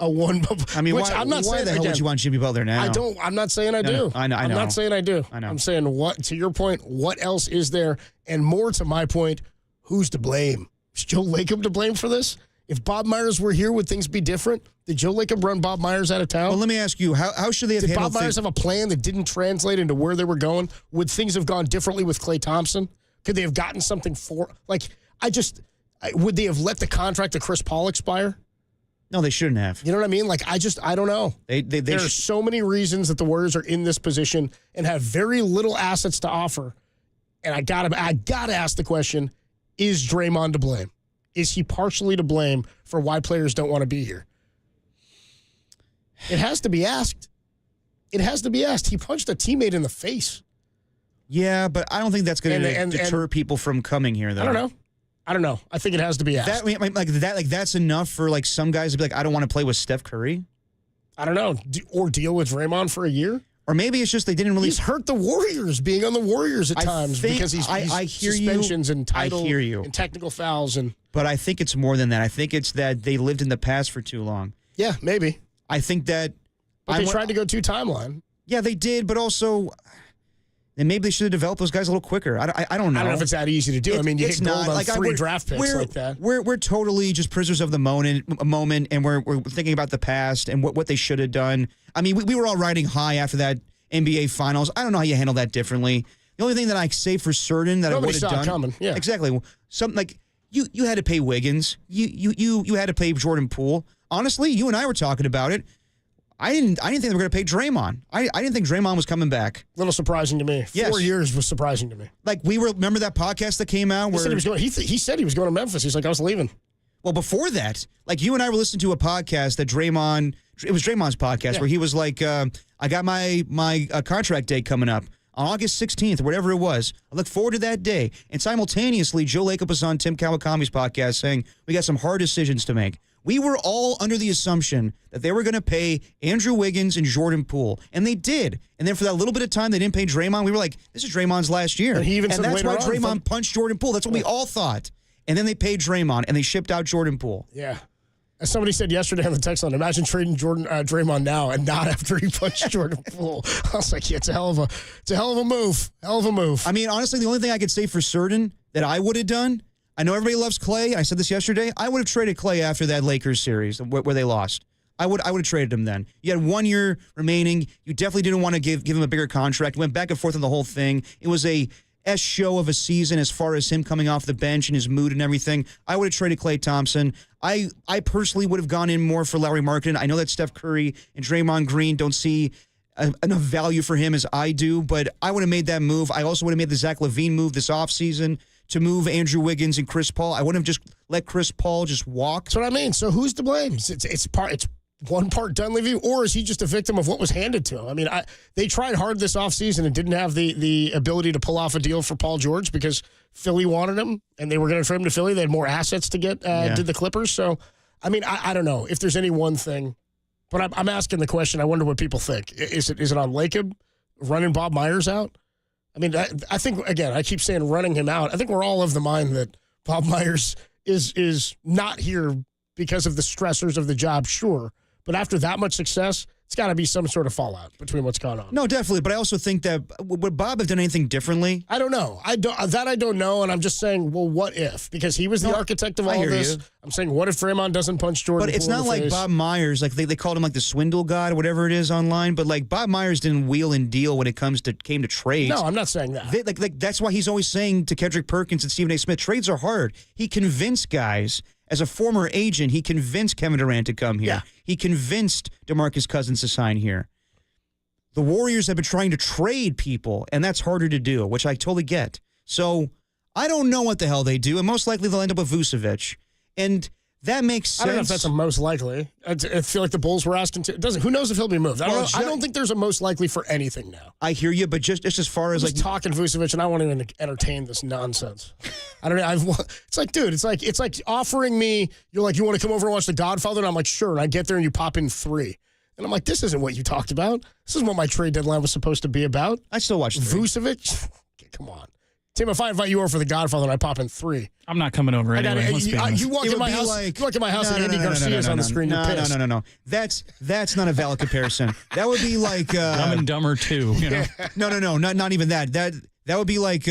one. I mean, which I'm not why saying the hell would you want Jimmy Butler now? I'm not saying I do. I know. I'm not saying I do. I know. I'm saying to your point, what else is there? And more to my point, who's to blame? Is Joe Lacob to blame for this? If Bob Myers were here, would things be different? Did Joe Lacob run Bob Myers out of town? Well, let me ask you, how should they have handled Did Bob Myers have a plan that didn't translate into where they were going? Would things have gone differently with Klay Thompson? Could they have gotten something would they have let the contract of Chris Paul expire? No, they shouldn't have. You know what I mean? Like, I don't know. There are so many reasons that the Warriors are in this position and have very little assets to offer. And I gotta ask the question, is Draymond to blame? Is he partially to blame for why players don't want to be here? It has to be asked. It has to be asked. He punched a teammate in the face. Yeah, but I don't think that's going to deter people from coming here, though. I don't know. I think it has to be asked. That's enough for like some guys to be like, I don't want to play with Steph Curry. I don't know. Or deal with Draymond for a year. Or maybe it's just they didn't really. He's hurt the Warriors being on the Warriors at times because he's suspensions and title and technical fouls But I think it's more than that. I think it's that they lived in the past for too long. Yeah, maybe. I think that. But they tried to go 2 timeline. Yeah, they did, but also then maybe they should have developed those guys a little quicker. I don't know. I don't know if it's that easy to do. I mean, you it's hit gold not. on Like, 3 draft picks like that. We're totally just prisoners of the moment, and we're thinking about the past and what they should have done. I mean, we were all riding high after that NBA Finals. I don't know how you handle that differently. The only thing that I say for certain that Nobody I would have done, saw it coming. Yeah, exactly. Something like you had to pay Wiggins. You had to pay Jordan Poole. Honestly, you and I were talking about it. I didn't think they were going to pay Draymond. I didn't think Draymond was coming back. A little surprising to me. Yes. 4 years was surprising to me. Like, remember that podcast that came out where he said he was going to Memphis. He's like, I was leaving. Well, before that, like, you and I were listening to a podcast that it was Draymond's podcast, where he was like, I got my contract date coming up on August 16th, or whatever it was. I look forward to that day. And simultaneously, Joe Lacob was on Tim Kawakami's podcast saying, we got some hard decisions to make. We were all under the assumption that they were going to pay Andrew Wiggins and Jordan Poole, and they did. And then for that little bit of time they didn't pay Draymond, we were like, this is Draymond's last year. And he even said that's later why on, Draymond punched Jordan Poole. That's what we all thought. And then they paid Draymond, and they shipped out Jordan Poole. Yeah. As somebody said yesterday on the text line, imagine trading Draymond now and not after he punched Jordan Poole. I was like, yeah, it's a hell of a move. Hell of a move. I mean, honestly, the only thing I could say for certain that I would have done, I know everybody loves Clay. I said this yesterday. I would have traded Clay after that Lakers series where they lost. I would have traded him then. You had 1 year remaining. You definitely didn't want to give him a bigger contract. Went back and forth on the whole thing. It was a show of a season as far as him coming off the bench and his mood and everything. I would have traded Klay Thompson. I personally would have gone in more for Lauri Markkanen. I know that Steph Curry and Draymond Green don't see enough value for him as I do, but I would have made that move. I also would have made the Zach LaVine move this offseason to move Andrew Wiggins and Chris Paul. I wouldn't have just let Chris Paul just walk. That's what I mean. So who's to blame? It's one part Dunleavy, or is he just a victim of what was handed to him? I mean, they tried hard this offseason and didn't have the ability to pull off a deal for Paul George because Philly wanted him, and they were going to trade him to Philly. They had more assets to get, did the Clippers. So, I mean, I don't know if there's any one thing, but I'm asking the question. I wonder what people think. Is it on Lacob running Bob Myers out? I mean, I think, again, I keep saying running him out. I think we're all of the mind that Bob Myers is not here because of the stressors of the job, sure. But after that much success, it's got to be some sort of fallout between what's gone on. No, definitely. But I also think that would Bob have done anything differently? I don't know. I don't know. And I'm just saying, well, what if? Because he was the architect of all of this. I'm saying, what if Draymond doesn't punch Jordan? But it's Poole not in the like face? Bob Myers. Like they called him like the swindle god or whatever it is online. But like Bob Myers didn't wheel and deal when it came to trades. No, I'm not saying that. Like that's why he's always saying to Kendrick Perkins and Stephen A. Smith, trades are hard. He convinced guys. As a former agent, he convinced Kevin Durant to come here. Yeah. He convinced DeMarcus Cousins to sign here. The Warriors have been trying to trade people, and that's harder to do, which I totally get. So I don't know what the hell they do, and most likely they'll end up with Vucevic. And that makes sense. I don't know if that's a most likely. I feel like the Bulls were asking to. Who knows if he'll be moved? I don't think there's a most likely for anything now. I hear you, but just as far as like talking Vucevic, and I won't even entertain this nonsense. I don't know. It's like, dude, it's like offering me. You're like, you want to come over and watch The Godfather? And I'm like, sure. And I get there and you pop in 3. And I'm like, this isn't what you talked about. This isn't what my trade deadline was supposed to be about. I still watch 3. Vucevic? Come on. Tim, if I invite you over for The Godfather and I pop in 3. I'm not coming over anyway. You walk in my house and Andy Garcia's on the screen. You're pissed. No. That's not a valid comparison. That would be like Dumb and Dumber 2. You know? No. Not even that. That would be like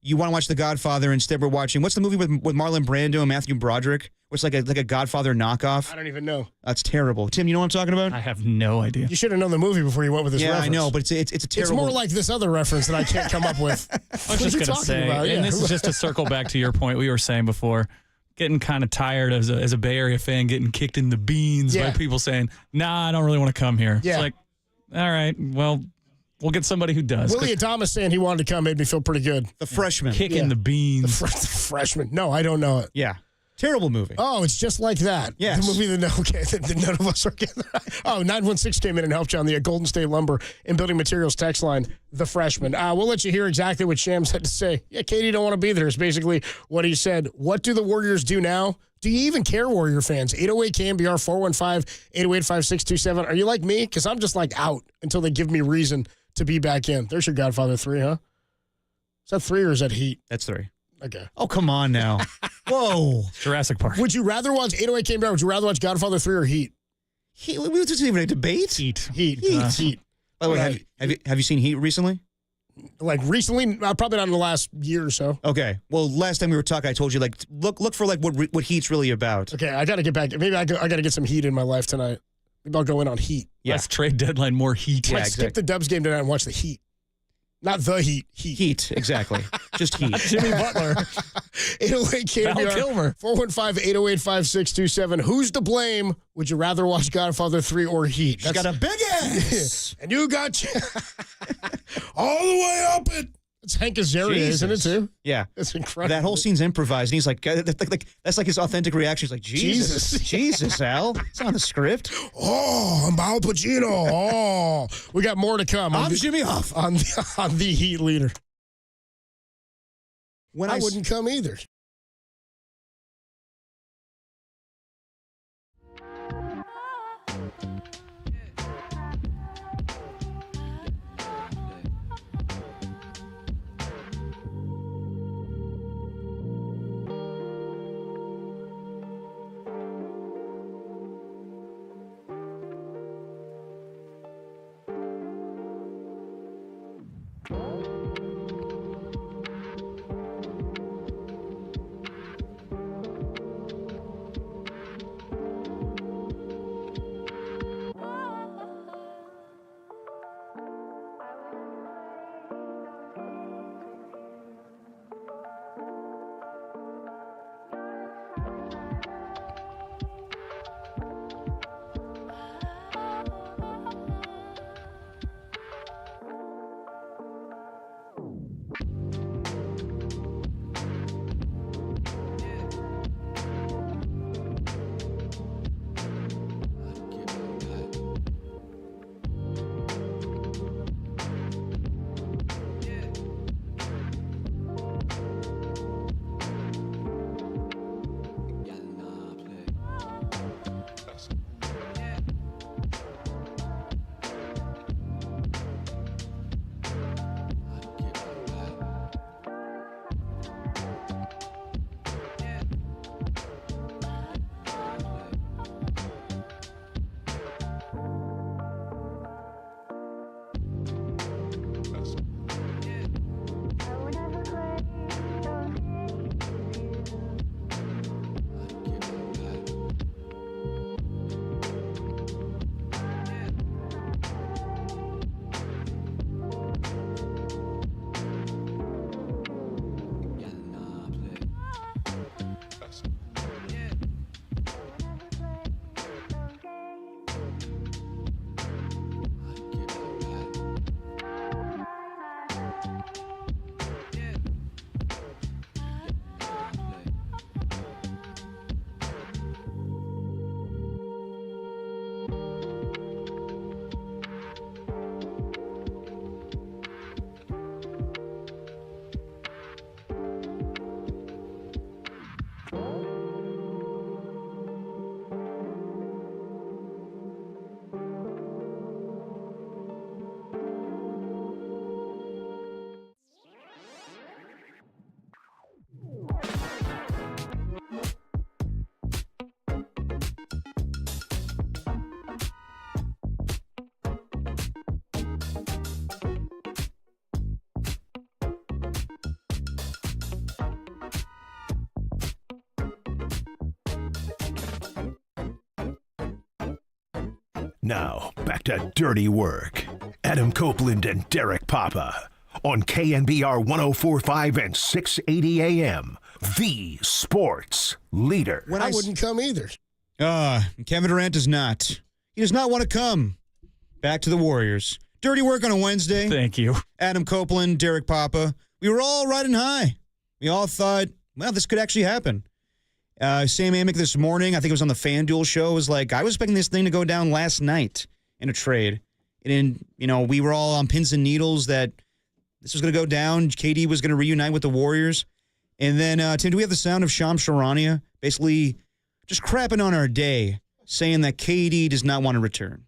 you want to watch The Godfather instead we're watching. What's the movie with Marlon Brando and Matthew Broderick? It's like a Godfather knockoff. I don't even know. That's terrible. Tim, you know what I'm talking about? I have no idea. You should have known the movie before you went with this reference. Yeah, I know, but it's a terrible. It's more like this other reference that I can't come up with. I was just going to say, and this is just to circle back to your point we were saying before, getting kind of tired as a Bay Area fan, getting kicked in the beans by people saying, nah, I don't really want to come here. Yeah. It's like, all right, well, we'll get somebody who does. Willie Adamas saying he wanted to come made me feel pretty good. The freshman. Kicking the beans. The freshman. No, I don't know it. Yeah. Terrible movie. Oh, it's just like that. Yes. The movie that none of us are getting. Oh, 916 came in and helped you on the Golden State Lumber and Building Materials text line, The Freshman. We'll let you hear exactly what Shams had to say. Yeah, Katie don't want to be there is basically what he said. What do the Warriors do now? Do you even care, Warrior fans? 808 KNBR 415-808-5627. Are you like me? Because I'm just like out until they give me reason to be back in. There's your Godfather 3, huh? Is that 3 or is that Heat? That's 3. Okay. Oh, come on now. Whoa. Jurassic Park. Would you rather watch 808 KNBR? Would you rather watch Godfather 3 or Heat? Heat. We just even a debate. Heat. By the way, have you seen Heat recently? Like recently, probably not in the last year or so. Okay. Well, last time we were talking, I told you, like, look for, like, what Heat's really about. Okay, I got to get back. Maybe I got to get some Heat in my life tonight. Maybe I'll go in on Heat. Yeah. Less trade deadline, more Heat. I skip the Dubs game tonight and watch the Heat. Not the Heat. Heat, exactly. Just Heat. Jimmy Butler. 808 KNBR. Val Kilmer. 415-808-5627. Who's to blame? Would you rather watch Godfather 3 or Heat? She's got a big ass. And you got all the way up it. It's Hank Azaria, isn't it, too? Yeah. That's incredible. That whole scene's improvised, and he's like that's like his authentic reaction. He's like, Jesus, Al. It's on the script. Oh, I'm Al Pacino. Oh, we got more to come. I'm Jimmy Hoff. On the Heat leader. When I wouldn't come either. Now, back to Dirty Work. Adam Copeland and Derek Papa on KNBR 104.5 and 680 AM. The sports leader. I wouldn't come either. Kevin Durant does not. He does not want to come back to the Warriors. Dirty Work on a Wednesday. Thank you. Adam Copeland, Derek Papa. We were all riding high. We all thought, well, this could actually happen. Sam Amick this morning, I think it was on the FanDuel show, was like, I was expecting this thing to go down last night in a trade. And, we were all on pins and needles that this was going to go down. KD was going to reunite with the Warriors. And then, Tim, do we have the sound of Shams Charania basically just crapping on our day, saying that KD does not want to return?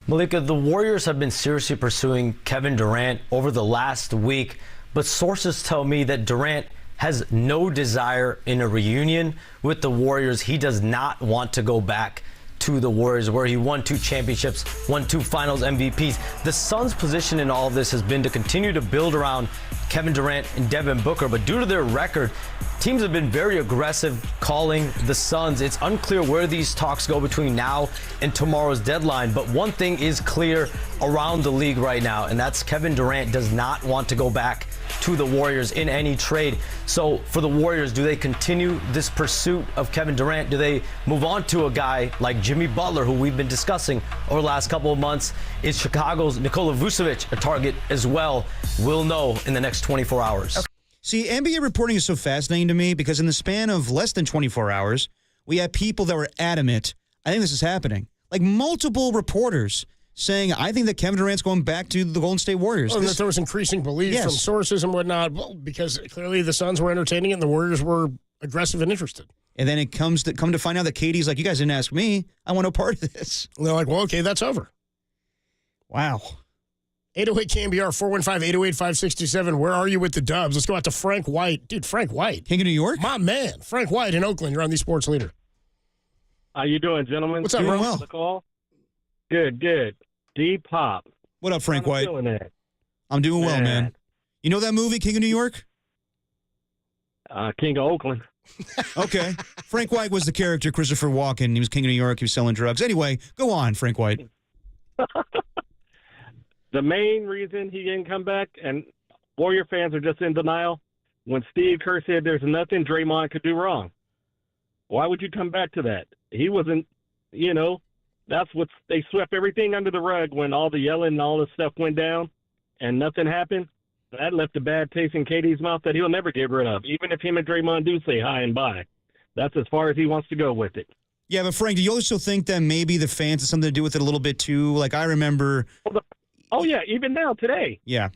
Malika, the Warriors have been seriously pursuing Kevin Durant over the last week, but sources tell me that Durant has no desire in a reunion with the Warriors. He does not want to go back to the Warriors, where he won 2 championships, won 2 finals MVPs. The Suns' position in all of this has been to continue to build around Kevin Durant and Devin Booker, but due to their record, teams have been very aggressive calling the Suns. It's unclear where these talks go between now and tomorrow's deadline, but one thing is clear around the league right now, and that's Kevin Durant does not want to go back to the Warriors in any trade. So for the Warriors, do they continue this pursuit of Kevin Durant? Do they move on to a guy like Jimmy Butler, who we've been discussing over the last couple of months? Is Chicago's Nikola Vucevic a target as well? We'll know in the next 24 hours. Okay. See, NBA reporting is so fascinating to me because in the span of less than 24 hours, we had people that were adamant, I think this is happening. Like multiple reporters saying, I think that Kevin Durant's going back to the Golden State Warriors. Well, that there was increasing belief from sources and whatnot, well, because clearly the Suns were entertaining it and the Warriors were aggressive and interested. And then it come to find out that KD's like, you guys didn't ask me. I want no part of this. And they're like, well, okay, that's over. Wow. 808 KNBR, 415-808-567. Where are you with the Dubs? Let's go out to Frank White. Dude, Frank White. King of New York? My man. Frank White in Oakland. You're on the Sports Leader. How you doing, gentlemen? What's up, bro? Well. The call? Good. D-Pop. What up, Frank White? I'm doing well, man. You know that movie, King of New York? King of Oakland. Okay. Frank White was the character, Christopher Walken. He was King of New York. He was selling drugs. Anyway, go on, Frank White. The main reason he didn't come back, and Warrior fans are just in denial, when Steve Kerr said there's nothing Draymond could do wrong. Why would you come back to that? He wasn't, that's what they swept everything under the rug when all the yelling and all the stuff went down and nothing happened. That left a bad taste in KD's mouth that he'll never get rid of, even if him and Draymond do say hi and bye. That's as far as he wants to go with it. Yeah, but Frank, do you also think that maybe the fans have something to do with it a little bit too? Like I remember. Oh yeah, even now today. Yeah.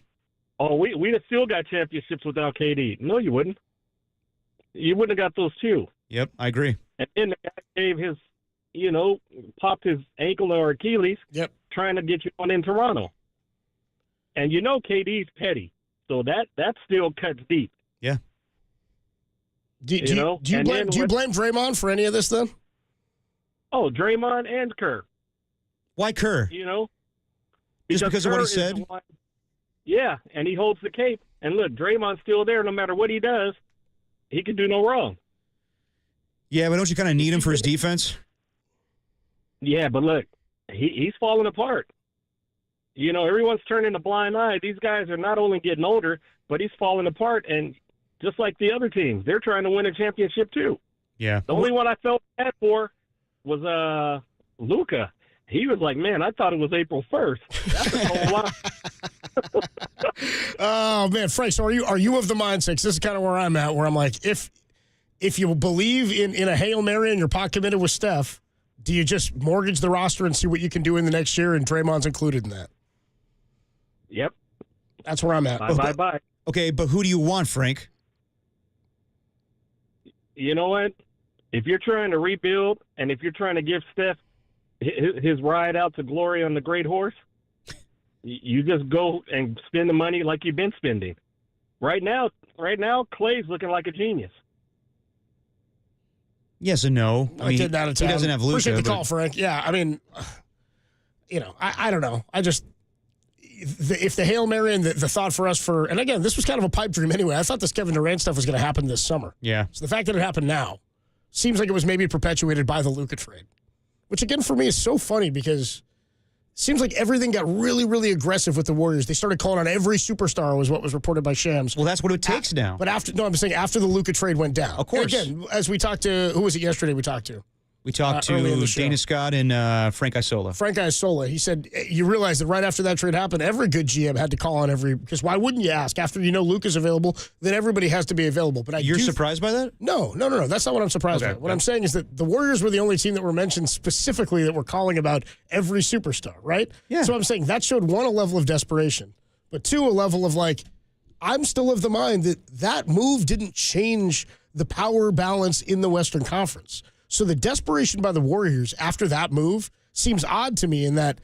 Oh, we'd have still got championships without KD. No, you wouldn't. You wouldn't have got those 2. Yep, I agree. And then the guy gave his, popped his ankle or Achilles. Yep. Trying to get you on in Toronto. And KD's petty, so that still cuts deep. Yeah. Do you blame Draymond for any of this then? Oh, Draymond and Kerr. Why Kerr? Just because of what he said? Yeah, and he holds the cape. And look, Draymond's still there no matter what he does. He can do no wrong. Yeah, but don't you kind of need him for his defense? Yeah, but look, he's falling apart. Everyone's turning a blind eye. These guys are not only getting older, but he's falling apart. And just like the other teams, they're trying to win a championship too. Yeah. The only one I felt bad for was Luca. He was like, man, I thought it was April 1st. That's a whole lot. Oh, man, Frank, so are you of the mindset, 'cause this is kind of where I'm at, where I'm like, if you believe in a Hail Mary and you're pot committed with Steph, do you just mortgage the roster and see what you can do in the next year, and Draymond's included in that? Yep. That's where I'm at. Bye. Okay, but who do you want, Frank? You know what? If you're trying to rebuild and if you're trying to give Steph his ride out to glory on the great horse, you just go and spend the money like you've been spending. Right now, Clay's looking like a genius. Yes and no. I mean, he doesn't have Luca. Appreciate the call, Frank. Yeah, I mean, I don't know. I just, if the Hail Mary and the thought for us and again, this was kind of a pipe dream anyway. I thought this Kevin Durant stuff was going to happen this summer. Yeah. So the fact that it happened now seems like it was maybe perpetuated by the Luca trade, which again for me is so funny because it seems like everything got really, really aggressive with the Warriors. They started calling on every superstar was what was reported by Shams. Well, that's what it takes now. But I'm saying after the Luca trade went down. Of course. And again, as we talked to, who was it yesterday we talked to? We talked to Dana Scott and Frank Isola. Frank Isola. He said, you realize that right after that trade happened, every good GM had to call on because why wouldn't you ask? After Luka's available, then everybody has to be available. But You're surprised by that? No. That's not what I'm surprised by. What I'm saying is that the Warriors were the only team that were mentioned specifically that were calling about every superstar, right? Yeah. So I'm saying that showed, one, a level of desperation, but two, a level of I'm still of the mind that move didn't change the power balance in the Western Conference. So the desperation by the Warriors after that move seems odd to me in that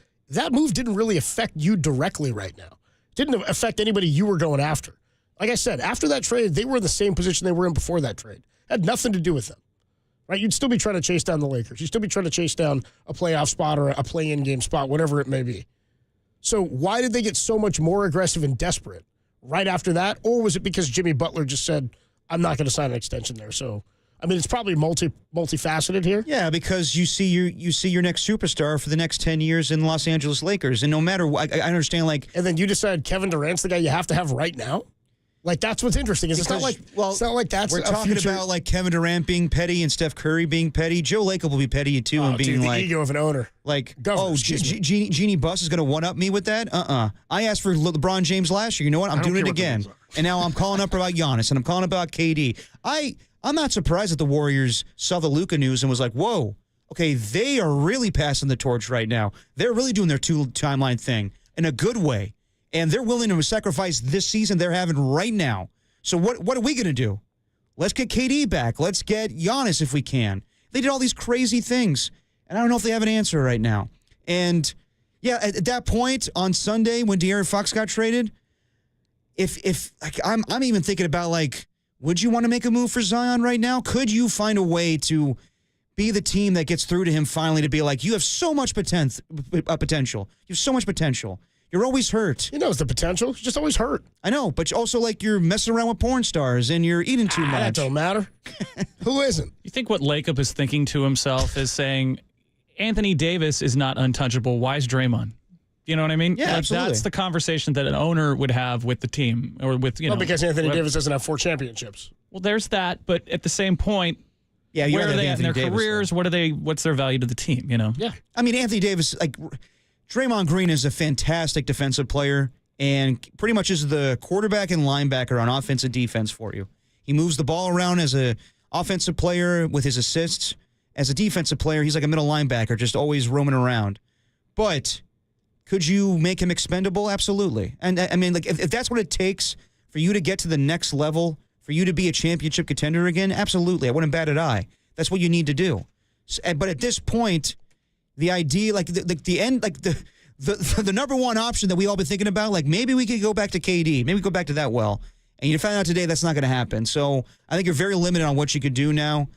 move didn't really affect you directly right now. It didn't affect anybody you were going after. Like I said, after that trade, they were in the same position they were in before that trade. It had nothing to do with them. right? You'd still be trying to chase down the Lakers. You'd still be trying to chase down a playoff spot or a play-in game spot, whatever it may be. So why did they get so much more aggressive and desperate right after that? Or was it because Jimmy Butler just said, I'm not going to sign an extension there? So, I mean, it's probably multifaceted here. Yeah, because you see your next superstar for the next 10 years in Los Angeles Lakers. And no matter what, I understand, like... And then you decide Kevin Durant's the guy you have to have right now? Like, that's what's interesting. It's not like that's we're talking about like Kevin Durant being petty and Steph Curry being petty. Joe Lacob will be petty too, and being the ego of an owner. Like, Jeannie Buss is going to one up me with that. I asked for LeBron James last year. You know what? I'm doing it again, and now I'm calling up about Giannis and I'm calling about KD. I'm not surprised that the Warriors saw the Luca news and was like, whoa, okay, they are really passing the torch right now. They're really doing their two-timeline thing in a good way. And they're willing to sacrifice this season they're having right now. So what are we going to do? Let's get KD back. Let's get Giannis if we can. They did all these crazy things, and I don't know if they have an answer right now. And, yeah, at that point on Sunday when De'Aaron Fox got traded, if like, I'm even thinking about, like, would you want to make a move for Zion right now? Could you find a way to be the team that gets through to him finally to be like, you have so much potential. You have so much potential. You're always hurt. He knows the potential. You're just always hurt. I know, but also like you're messing around with porn stars and you're eating too much. That don't matter. Who isn't? You think what Lacob is thinking to himself is saying, Anthony Davis is not untouchable. Why is Draymond? You know what I mean? Yeah, absolutely. That's the conversation that an owner would have with the team or with, Well, because Anthony Davis doesn't have 4 championships. Well, there's that, but at the same point, where are they at in their careers? What's their value to the team, you know? Yeah. I mean, Anthony Davis, like, Draymond Green is a fantastic defensive player and pretty much is the quarterback and linebacker on offense and defense for you. He moves the ball around as an offensive player with his assists. As a defensive player, he's like a middle linebacker, just always roaming around. But could you make him expendable? Absolutely. And, I mean, like if that's what it takes for you to get to the next level, for you to be a championship contender again, absolutely. I wouldn't bat an eye. That's what you need to do. But at this point, the idea, like the end, like the number one option that we all been thinking about, like maybe we could go back to KD, maybe go back to that well, and you found out today that's not going to happen. So I think you're very limited on what you could do now.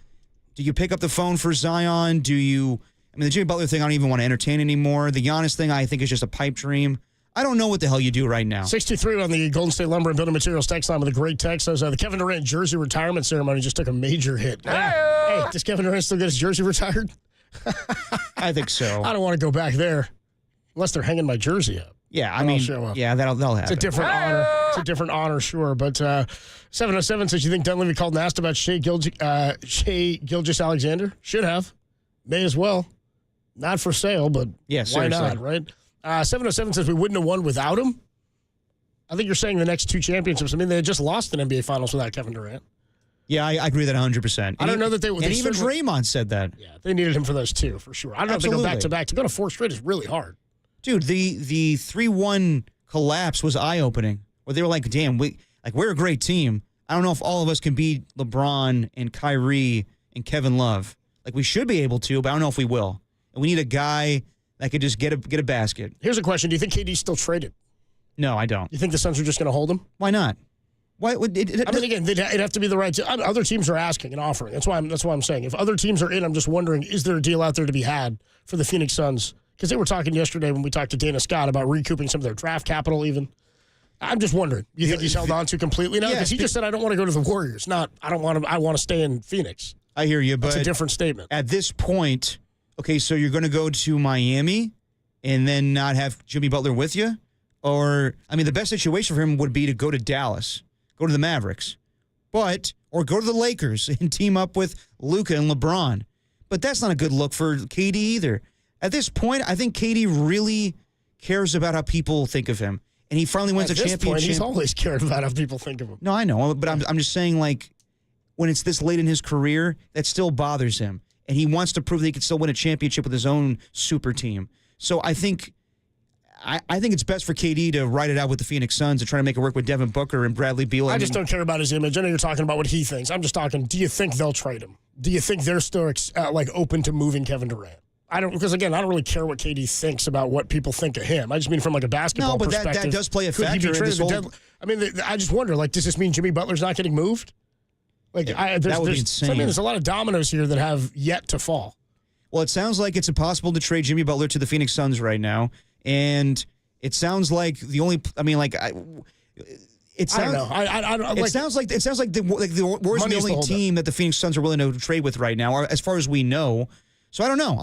Do you pick up the phone for Zion? The Jimmy Butler thing I don't even want to entertain anymore. The Giannis thing I think is just a pipe dream. I don't know what the hell you do right now. 63 on the Golden State Lumber and Building Materials text line with a great text. Says the Kevin Durant jersey retirement ceremony just took a major hit. Hey, does Kevin Durant still get his jersey retired? I think so. I don't want to go back there unless they're hanging my jersey up. Yeah, I mean, yeah, that'll happen. It's a different honor. It's a different honor, sure. But 707 says, you think Dunleavy called and asked about Shai Gilgeous-Alexander? Should have. May as well. Not for sale, but why not, right? 707 says we wouldn't have won without him. I think you're saying the next 2 championships. I mean, they had just lost an NBA Finals without Kevin Durant. Yeah, I agree with that 100%. I don't know that they and even Draymond said that. Yeah, they needed him for those 2, for sure. I don't know if they go back-to-back. To go to 4 straight is really hard. Dude, the 3-1 collapse was eye-opening. Where they were like, damn, we're a great team. I don't know if all of us can beat LeBron and Kyrie and Kevin Love. Like, we should be able to, but I don't know if we will. And we need a guy that could just get a basket. Here's a question. Do you think KD's still traded? No, I don't. You think the Suns are just going to hold him? Why not? Why would it? I mean, again, it'd have to be the right. Other teams are asking and offering. That's why I'm saying. If other teams are in, I'm just wondering: is there a deal out there to be had for the Phoenix Suns? Because they were talking yesterday when we talked to Dana Scott about recouping some of their draft capital. Even, I'm just wondering: you think he's held on to completely now? Because he just said, "I don't want to go to the Warriors." Not, I don't want to. I want to stay in Phoenix. I hear you, but that's a different statement. At this point, okay, so you're going to go to Miami and then not have Jimmy Butler with you, or I mean, the best situation for him would be to go to Dallas. Go to the Mavericks, or go to the Lakers and team up with Luca and LeBron. But that's not a good look for KD either. At this point, I think KD really cares about how people think of him. And he finally wins a championship. Point, he's always cared about how people think of him. No, I know, but I'm just saying, like, when it's this late in his career, that still bothers him. And he wants to prove that he can still win a championship with his own super team. So I think it's best for KD to ride it out with the Phoenix Suns and try to make it work with Devin Booker and Bradley Beal. I just don't care about his image. I know you're talking about what he thinks. I'm just talking, do you think they'll trade him? Do you think they're still open to moving Kevin Durant? I don't, because again, I don't really care what KD thinks about what people think of him. I just mean from like a basketball perspective. No, but that does play a factor in this whole... I mean, I just wonder, like, does this mean Jimmy Butler's not getting moved? Like that would be insane. I mean, there's a lot of dominoes here that have yet to fall. Well, it sounds like it's impossible to trade Jimmy Butler to the Phoenix Suns right now, and it sounds like the only. I mean, like it sounds. I don't know. It sounds like the Warriors are the only team that the Phoenix Suns are willing to trade with right now, as far as we know. So I don't know.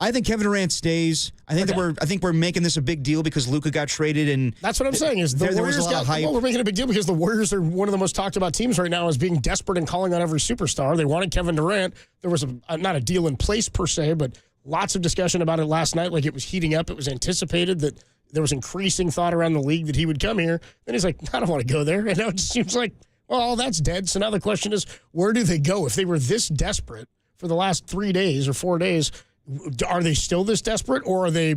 I think Kevin Durant stays. I think we're making this a big deal because Luca got traded, and that's what I'm saying. Is the Warriors was a lot of hype. Well, we're making a big deal because the Warriors are one of the most talked about teams right now as being desperate and calling on every superstar. They wanted Kevin Durant. There was not a deal in place per se, but lots of discussion about it last night. Like it was heating up. It was anticipated that there was increasing thought around the league that he would come here. Then he's like, I don't want to go there. And now it just seems like, well, that's dead. So now the question is, where do they go? If they were this desperate for the last 3 days or 4 days, are they still this desperate, or are they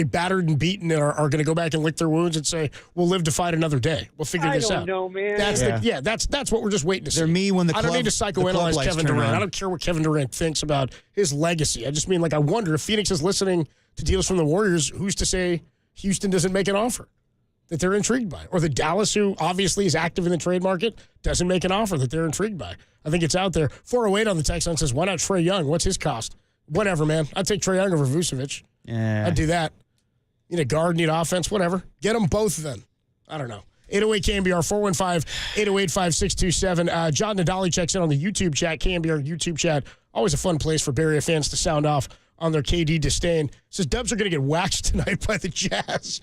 battered and beaten and are going to go back and lick their wounds and say, we'll live to fight another day? We'll figure this out. I don't know, man. That's what we're just waiting to see. They're me when the I don't need to psychoanalyze Kevin Durant. On. I don't care what Kevin Durant thinks about his legacy. I just mean, like, I wonder if Phoenix is listening to deals from the Warriors, who's to say Houston doesn't make an offer that they're intrigued by, or the Dallas, who obviously is active in the trade market, doesn't make an offer that they're intrigued by. I think it's out there. 408 on the text line says, why not Trae Young? What's his cost? Whatever, man. I'd take Trae Young over Vucevic. Yeah. I'd do that. Need a guard, need offense, whatever. Get them both then. I don't know. 808 KNBR, 415-808-5627. John Nadali checks in on the YouTube chat, KNBR YouTube chat. Always a fun place for Bay Area fans to sound off on their KD disdain. Says Dubs are going to get waxed tonight by the Jazz.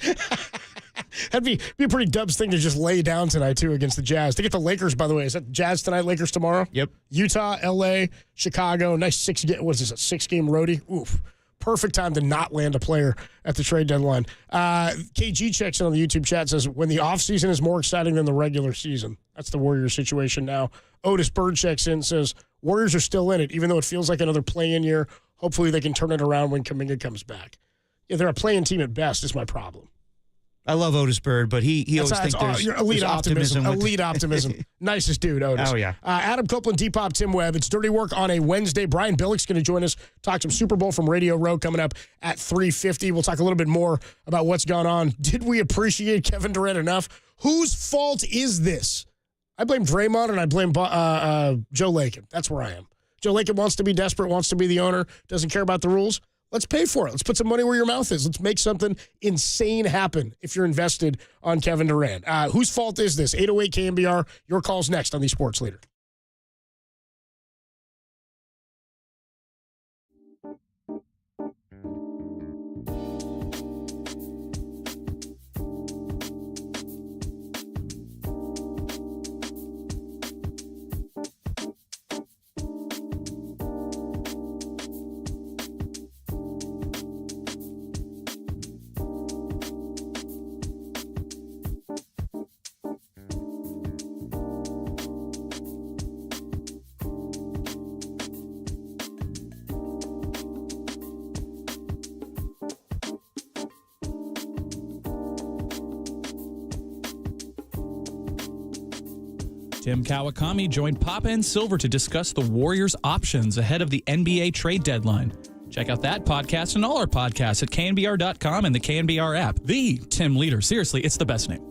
That'd be a pretty Dubs thing to just lay down tonight, too, against the Jazz. To get the Lakers, by the way. Is that Jazz tonight, Lakers tomorrow? Yep. Utah, L.A., Chicago. Nice six-game roadie? Oof. Perfect time to not land a player at the trade deadline. KG checks in on the YouTube chat, says, when the offseason is more exciting than the regular season. That's the Warriors situation now. Otis Bird checks in, says, Warriors are still in it, even though it feels like another play-in year. Hopefully they can turn it around when Kuminga comes back. Yeah, they're a play-in team at best is my problem. I love Otis Bird, but he always thinks there's elite optimism. with Elite optimism. Nicest dude, Otis. Oh, yeah. Adam Copeland, Depop, Tim Webb. It's Dirty Work on a Wednesday. Brian Billick's going to join us, talk some Super Bowl from Radio Row coming up at 3:50. We'll talk a little bit more about what's gone on. Did we appreciate Kevin Durant enough? Whose fault is this? I blame Draymond and I blame Joe Lacob. That's where I am. Joe Lacob wants to be desperate, wants to be the owner, doesn't care about the rules. Let's pay for it. Let's put some money where your mouth is. Let's make something insane happen if you're invested on Kevin Durant. Whose fault is this? 808 KNBR. Your call's next on the Sports Leader. Tim Kawakami joined Papa and Silver to discuss the Warriors' options ahead of the NBA trade deadline. Check out that podcast and all our podcasts at KNBR.com and the KNBR app. The Tim Leader. Seriously, it's the best name.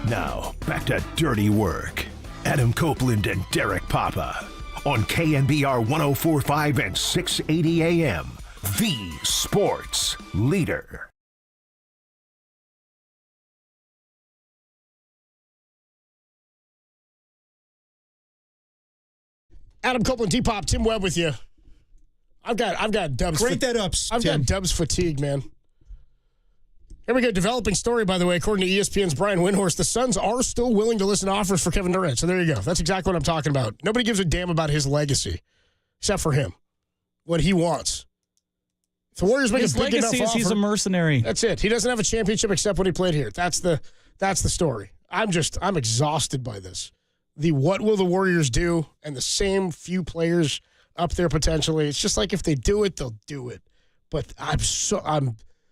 Now, back to Dirty Work. Adam Copeland and Derek Papa on KNBR 104.5 and 680 AM, the sports leader. Adam Copeland, T-Pop, Tim Webb with you. I've got Dubs. Crank that up, I've Tim. got Dubs fatigue, man. Here we go. Developing story, by the way, according to ESPN's Brian Windhorst, the Suns are still willing to listen to offers for Kevin Durant. So there you go. That's exactly what I'm talking about. Nobody gives a damn about his legacy, except for him. What he wants. If the Warriors make his a big legacy enough is he's offer, a mercenary. That's it. He doesn't have a championship except when he played here. That's the story. I'm exhausted by this. The what will the Warriors do, and the same few players up there potentially. It's just like if they do it, they'll do it. But I'm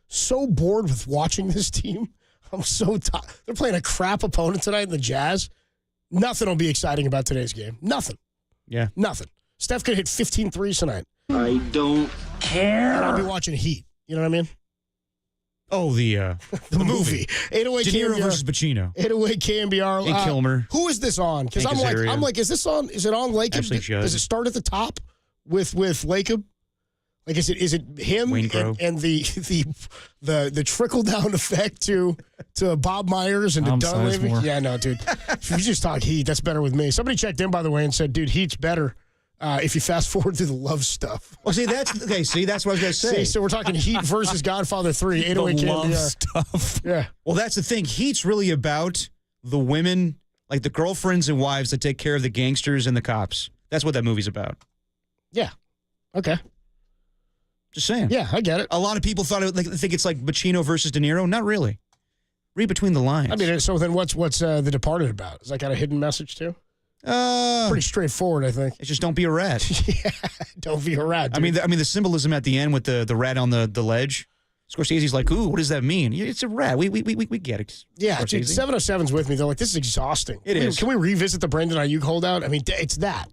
so bored with watching this team. I'm so tired. They're playing a crap opponent tonight in the Jazz. Nothing will be exciting about today's game. Nothing. Yeah. Nothing. Steph could hit 15 threes tonight. I don't care. And I'll be watching Heat. You know what I mean? Oh, the movie. 808 De Niro KNBR versus Pacino. 808 KNBR. And Kilmer. Who is this on? Because Hank Azaria. I'm like, is this on? Is it on Lacob? Ashley Judd. Does it start at the top with Lacob? Like, is it him and the trickle down effect to Bob Myers and to Dunleavy? Yeah, no, dude. If you just talk Heat, that's better with me. Somebody checked in, by the way, and said, dude, Heat's better. If you fast forward through the love stuff. Well, see, that's okay. See, that's what I was going to say. So we're talking Heat versus Godfather 3, 808 the KNBR. love stuff. Yeah. Well, that's the thing. Heat's really about the women, like the girlfriends and wives that take care of the gangsters and the cops. That's what that movie's about. Yeah. Okay. Just saying. Yeah, I get it. A lot of people think it's like Pacino versus De Niro. Not really. Read between the lines. I mean, so then what's The Departed about? Is that got a hidden message too? Pretty straightforward, I think. It's just don't be a rat. Yeah, don't be a rat. Dude. I mean, the symbolism at the end with the rat on the ledge. Scorsese's like, ooh, what does that mean? It's a rat. We get it. Yeah, Scorsese. dude, 707's with me. They're like, this is exhausting. It is. Can we revisit the Brandon Ayuk holdout? I mean, it's that.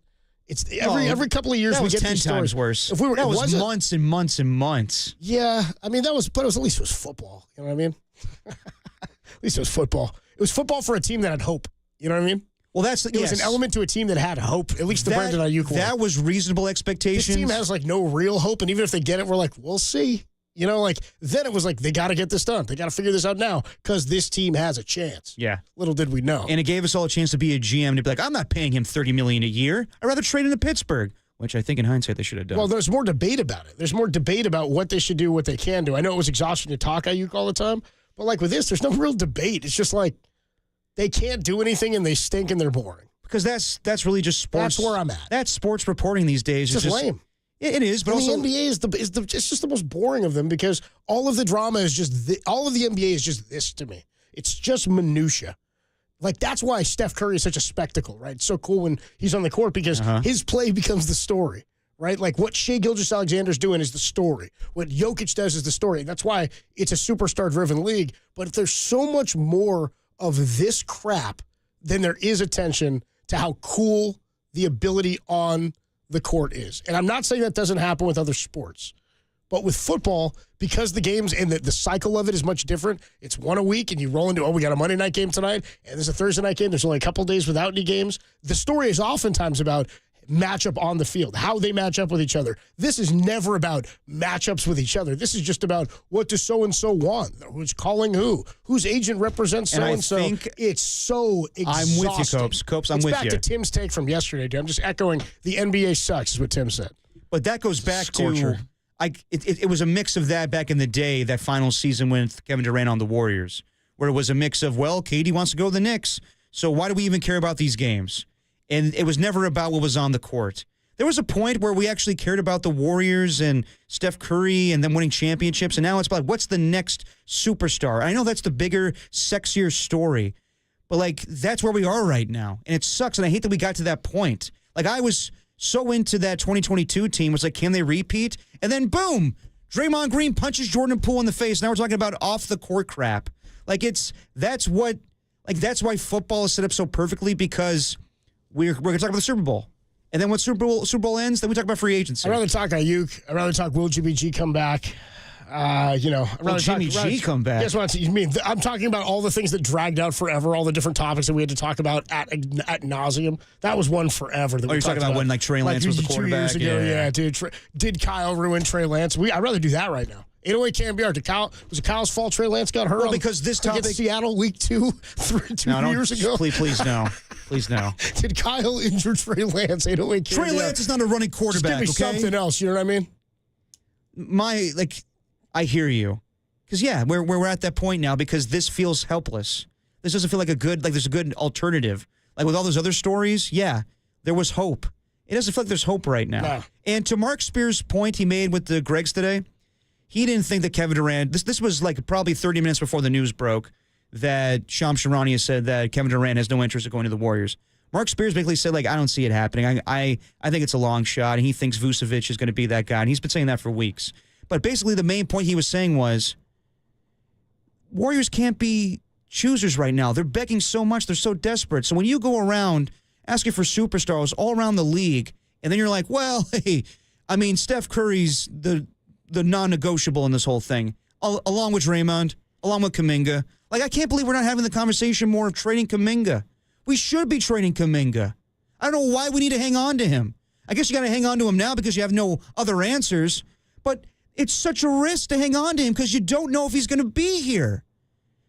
It's every couple of years we get 10 these times stories. worse. That was months and months and months. Yeah, I mean but at least it was football. You know what I mean? At least it was football. It was football for a team that had hope. You know what I mean? Well, It was an element to a team that had hope. At least the Brandon Ayuk one. That was reasonable expectations. This team has like no real hope, and even if they get it, we're like, we'll see. You know, like then it was like they got to get this done. They got to figure this out now because this team has a chance. Yeah. Little did we know. And it gave us all a chance to be a GM to be like, I'm not paying him $30 million a year. I'd rather trade him to Pittsburgh, which I think in hindsight they should have done. Well, there's more debate about it. There's more debate about what they should do, what they can do. I know it was exhausting to talk Ayuk all the time, but like with this, there's no real debate. It's just like they can't do anything and they stink and they're boring. Because that's really just sports. That's where I'm at. That's sports reporting these days. It's just lame. It is, but and also the NBA it's just the most boring of them because all of the drama is just all of the NBA is just this to me. It's just minutia. Like that's why Steph Curry is such a spectacle, right? It's so cool when he's on the court because his play becomes the story, right? Like what Shai Gilgeous-Alexander's doing is the story. What Jokic does is the story. That's why it's a superstar-driven league. But there's so much more of this crap than there is attention to how cool the ability on the court is. And I'm not saying that doesn't happen with other sports. But with football, because the games and the cycle of it is much different, it's one a week and you roll into, we got a Monday night game tonight and there's a Thursday night game. There's only a couple days without any games. The story is oftentimes about matchup on the field, how they match up with each other. This is never about matchups with each other. This is just about what does so-and-so want, who's calling whose agent represents so-and-so. And I think it's so exhausting. I'm with you, Copes. I'm with you. It's back to Tim's take from yesterday, dude. I'm just echoing the NBA sucks is what Tim said. But that goes back to it was a mix of that back in the day, that final season with Kevin Durant on the Warriors, where it was a mix of, well, KD wants to go to the Knicks, so why do we even care about these games? And it was never about what was on the court. There was a point where we actually cared about the Warriors and Steph Curry and them winning championships, and now it's about what's the next superstar. I know that's the bigger, sexier story, but, like, that's where we are right now. And it sucks, and I hate that we got to that point. Like, I was so into that 2022 team, was like, can they repeat? And then, boom, Draymond Green punches Jordan Poole in the face. Now we're talking about off-the-court crap. Like, that's why football is set up so perfectly, because we're going to talk about the Super Bowl. And then when Super Bowl ends, then we talk about free agency. I'd rather talk Ayuk. I'd rather talk will GBG come back. Jimmy G come back. Guess what? You mean I'm talking about all the things that dragged out forever, all the different topics that we had to talk about at nauseum. That was one forever. That you're talking about when Trey Lance was the quarterback? 2 years ago, yeah dude. Did Kyle ruin Trey Lance? I'd rather do that right now. 808 KNBR. Was it Kyle's fault Trey Lance got hurt? Well, because this topic against Seattle week 2 years ago. Please no. Did Kyle injure Trey Lance? 808 KNBR. Trey Lance is not a running quarterback. Just give me something else. You know what I mean? I hear you, because we're at that point now because this feels helpless. This doesn't feel like there's a good alternative. Like with all those other stories, there was hope. It doesn't feel like there's hope right now. No. And to Mark Spears' point he made with the Gregs today, he didn't think that Kevin Durant. This was like probably 30 minutes before the news broke that Shams Charania said that Kevin Durant has no interest in going to the Warriors. Mark Spears basically said, I don't see it happening. I think it's a long shot, and he thinks Vucevic is going to be that guy, and he's been saying that for weeks. But basically the main point he was saying was Warriors can't be choosers right now. They're begging so much. They're so desperate. So when you go around asking for superstars all around the league, and then you're like, well, hey, Steph Curry's the non-negotiable in this whole thing, along with Draymond, along with Kuminga. I can't believe we're not having the conversation more of trading Kuminga. We should be trading Kuminga. I don't know why we need to hang on to him. I guess you got to hang on to him now because you have no other answers. But it's such a risk to hang on to him because you don't know if he's going to be here.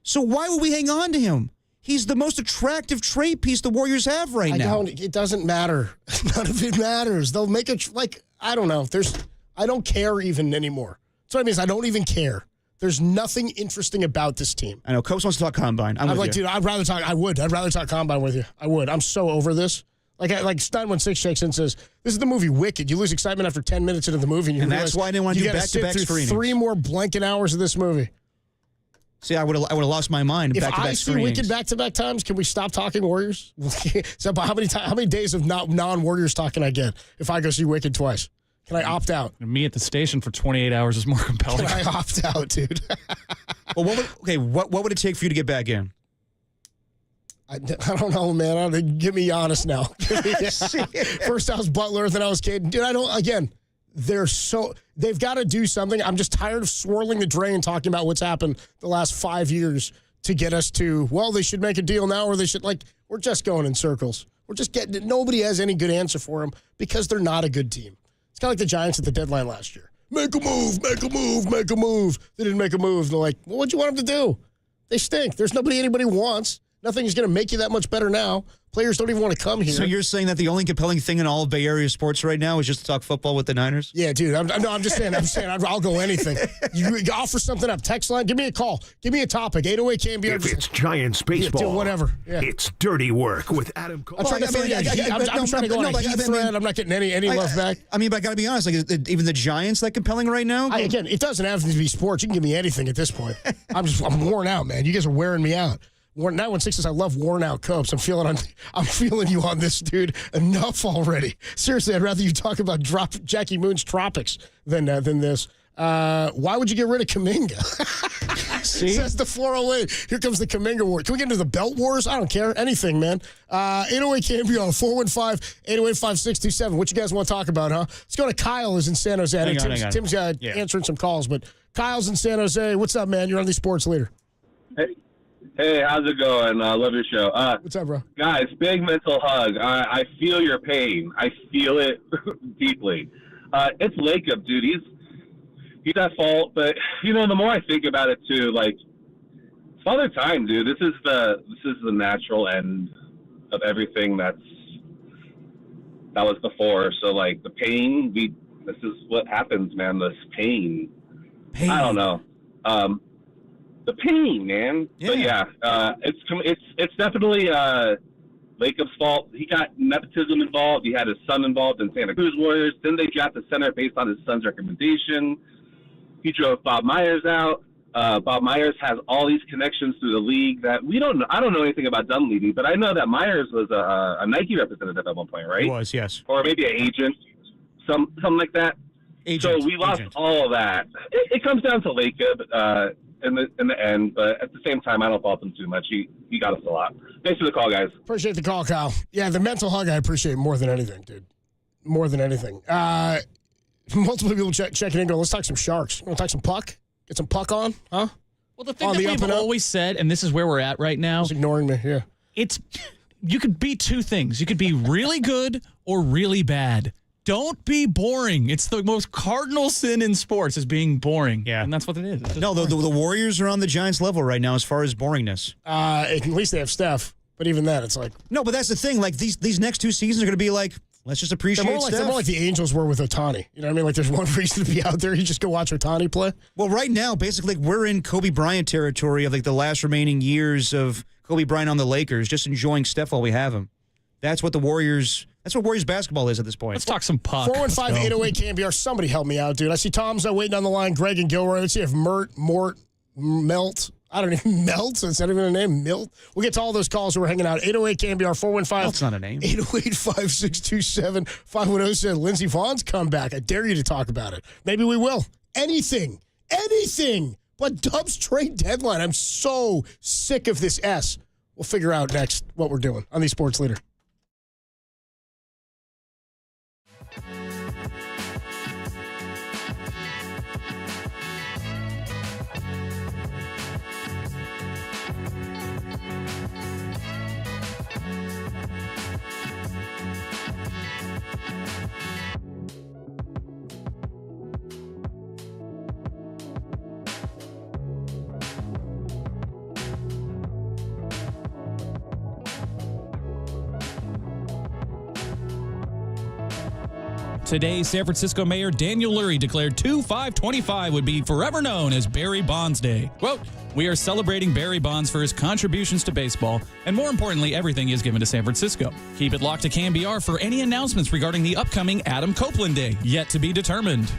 So why would we hang on to him? He's the most attractive trade piece the Warriors have right now. It doesn't matter. None of it matters. They'll make it I don't know. I don't care even anymore. That's what I mean is I don't even care. There's nothing interesting about this team. I know. Coach wants to talk Combine. Dude, I'd rather talk Combine with you. I would. I'm so over this. Like Stein 16 checks in and says, this is the movie Wicked. You lose excitement after 10 minutes into the movie. And that's why I didn't want to do back-to-back screenings. 3 more blanking hours of this movie. See, I would have lost my mind. If back-to-back I see screenings. Wicked back-to-back times, can we stop talking Warriors? So how many days of non-Warriors talking I get if I go see Wicked twice? Can I opt out? Me at the station for 28 hours is more compelling. Can I opt out, dude? Well, what would it take for you to get back in? I don't know, man. Get me honest now. First I was Butler, then I was Cade. Dude, they've got to do something. I'm just tired of swirling the drain talking about what's happened the last 5 years to get us to, well, they should make a deal now or they should, we're just going in circles. We're just getting, nobody has any good answer for them because they're not a good team. It's kind of like the Giants at the deadline last year. Make a move, make a move, make a move. They didn't make a move. They're like, well, what'd you want them to do? They stink. There's nobody anybody wants. Nothing is going to make you that much better now. Players don't even want to come here. So you're saying that the only compelling thing in all of Bay Area sports right now is just to talk football with the Niners? Yeah, dude. I'm just saying. I'll go anything. You offer something up. Text line. Give me a call. Give me a topic. 808 KNBR. If it's Giants baseball, dude, whatever. Yeah. It's dirty work with Adam Cole. I'm trying to go on a heat thread. I'm not getting any love back. But I got to be honest. Even the Giants that compelling right now? Again, it doesn't have to be sports. You can give me anything at this point. I'm worn out, man. You guys are wearing me out. 916 says, I love worn out Copes. I'm feeling you on this, dude. Enough already. Seriously, I'd rather you talk about Jackie Moon's Tropics than this. Why would you get rid of Kuminga? See? Says the 408. Here comes the Kuminga war. Can we get into the belt wars? I don't care. Anything, man. 808 KNBR, 415-808-5627. What you guys want to talk about, huh? Let's go to Kyle who's in San Jose. Hang on. Tim's answering some calls, but Kyle's in San Jose. What's up, man? You're on the sports leader. Hey, how's it going? I love your show. What's up, bro? Guys, big mental hug. I feel your pain. I feel it deeply. It's Lacob, dude. He's at fault, but the more I think about it too, it's Father Time, dude. This is the natural end of everything that was before. So the pain, this is what happens, man. This pain. I don't know. The pain, man. Yeah. But it's definitely Lacob's fault. He got nepotism involved. He had his son involved in Santa Cruz Warriors. Then they drafted center based on his son's recommendation. He drove Bob Myers out. Bob Myers has all these connections through the league that we don't know. I don't know anything about Dunleavy, but I know that Myers was a Nike representative at one point, right? He was, yes. Or maybe an agent, something like that. So we lost all of that. It comes down to Lacob. In the end, but at the same time, I don't fault him too much. He got us a lot. Thanks for the call, guys. Appreciate the call, Kyle. Yeah, the mental hug I appreciate more than anything, dude. More than anything. Multiple people checking in. Let's talk some Sharks. Want to talk some puck? Get some puck on, huh? Well, the thing that we've always said, and this is where we're at right now. He's ignoring me, yeah. You could be two things. You could be really good or really bad. Don't be boring. It's the most cardinal sin in sports is being boring. Yeah. And that's what it is. No, the Warriors are on the Giants level right now as far as boringness. At least they have Steph. But even then, it's like... No, but that's the thing. Like, these next two seasons are going to be like, let's just appreciate Steph. They're more like the Angels were with Ohtani. You know what I mean? Like, there's one reason to be out there. You just go watch Ohtani play. Well, right now, basically, we're in Kobe Bryant territory of, like, the last remaining years of Kobe Bryant on the Lakers, just enjoying Steph while we have him. That's what Warriors basketball is at this point. Let's talk some puck. 415-808 KNBR. Somebody help me out, dude. I see Tom's waiting on the line. Greg and Gilroy. Let's see if Melt. I don't even Melt. It's not even a name. Milt. We'll get to all those calls. We're hanging out. 808 KNBR 415. That's not a name. 808-5627-510 said Lindsey Vaughn's comeback. I dare you to talk about it. Maybe we will. Anything. But Dub's trade deadline. I'm so sick of this S. We'll figure out next what we're doing on the Sports Leader. Today, San Francisco Mayor Daniel Lurie declared 2/5/25 would be forever known as Barry Bonds Day. Quote, "We are celebrating Barry Bonds for his contributions to baseball, and more importantly, everything he has given to San Francisco." Keep it locked to KNBR for any announcements regarding the upcoming Adam Copeland Day, yet to be determined.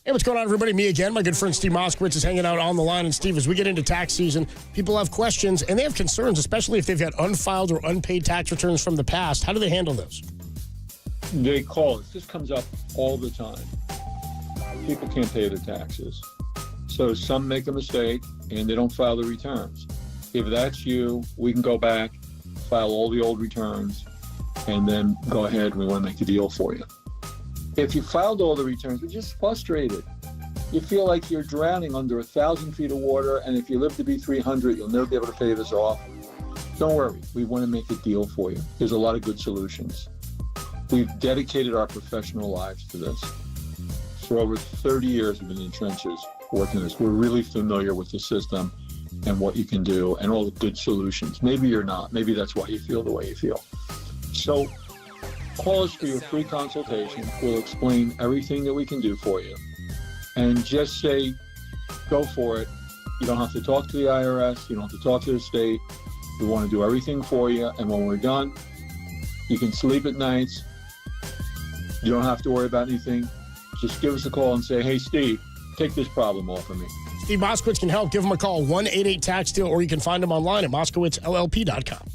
Hey, what's going on, everybody? Me again. My good friend Steve Moskowitz is hanging out on the line. And Steve, as we get into tax season, people have questions, and they have concerns, especially if they've got unfiled or unpaid tax returns from the past. How do they handle those? They call us. This comes up all the time. People can't pay their taxes. So some make a mistake, and they don't file the returns. If that's you, we can go back, file all the old returns, and then go ahead, and we want to make a deal for you. If you filed all the returns, you're just frustrated. You feel like you're drowning under 1,000 feet of water, and if you live to be 300, you'll never be able to pay this off. Don't worry, we want to make a deal for you. There's a lot of good solutions. We've dedicated our professional lives to this. For over 30 years, we've been in the trenches working this. We're really familiar with the system and what you can do and all the good solutions. Maybe you're not. Maybe that's why you feel the way you feel. So call us for your free consultation. We'll explain everything that we can do for you. And just say, go for it. You don't have to talk to the IRS. You don't have to talk to the state. We want to do everything for you. And when we're done, you can sleep at nights. You don't have to worry about anything. Just give us a call and say, hey, Steve, take this problem off of me. Steve Moskowitz can help. Give him a call, 1-88-TAX-DEAL, or you can find him online at MoskowitzLLP.com.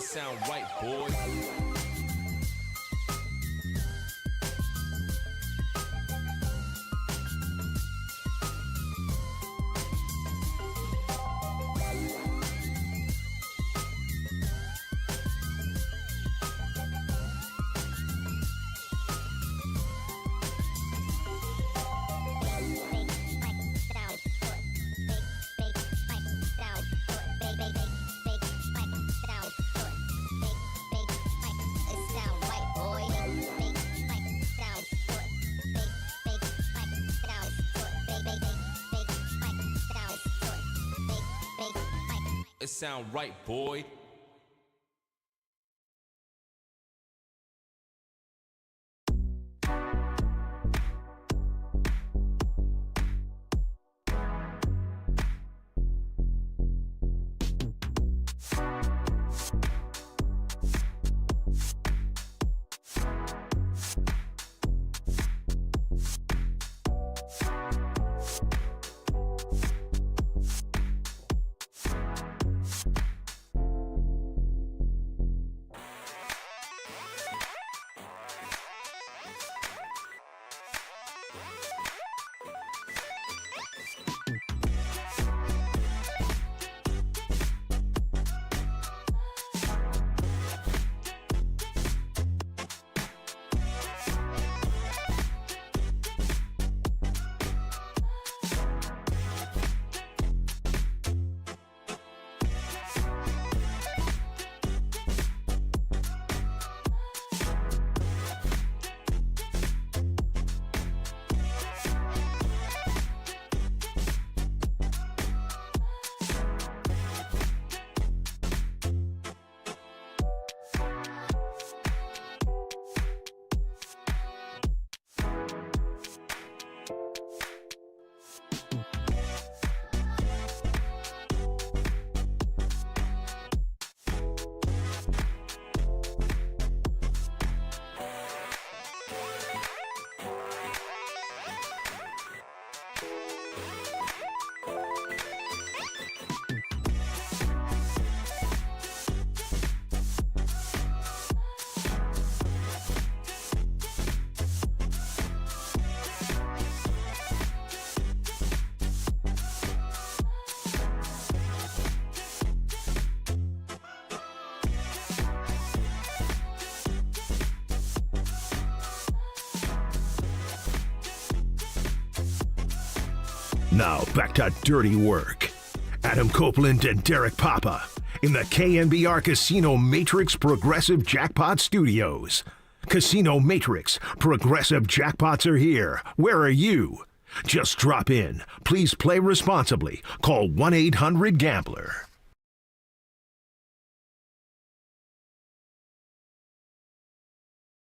Sound right, boy. It sound right, boy. Now back to dirty work. Adam Copeland and Derek Papa in the KNBR Casino Matrix Progressive Jackpot Studios. Casino Matrix Progressive Jackpots are here. Where are you? Just drop in. Please play responsibly. Call 1-800-GAMBLER.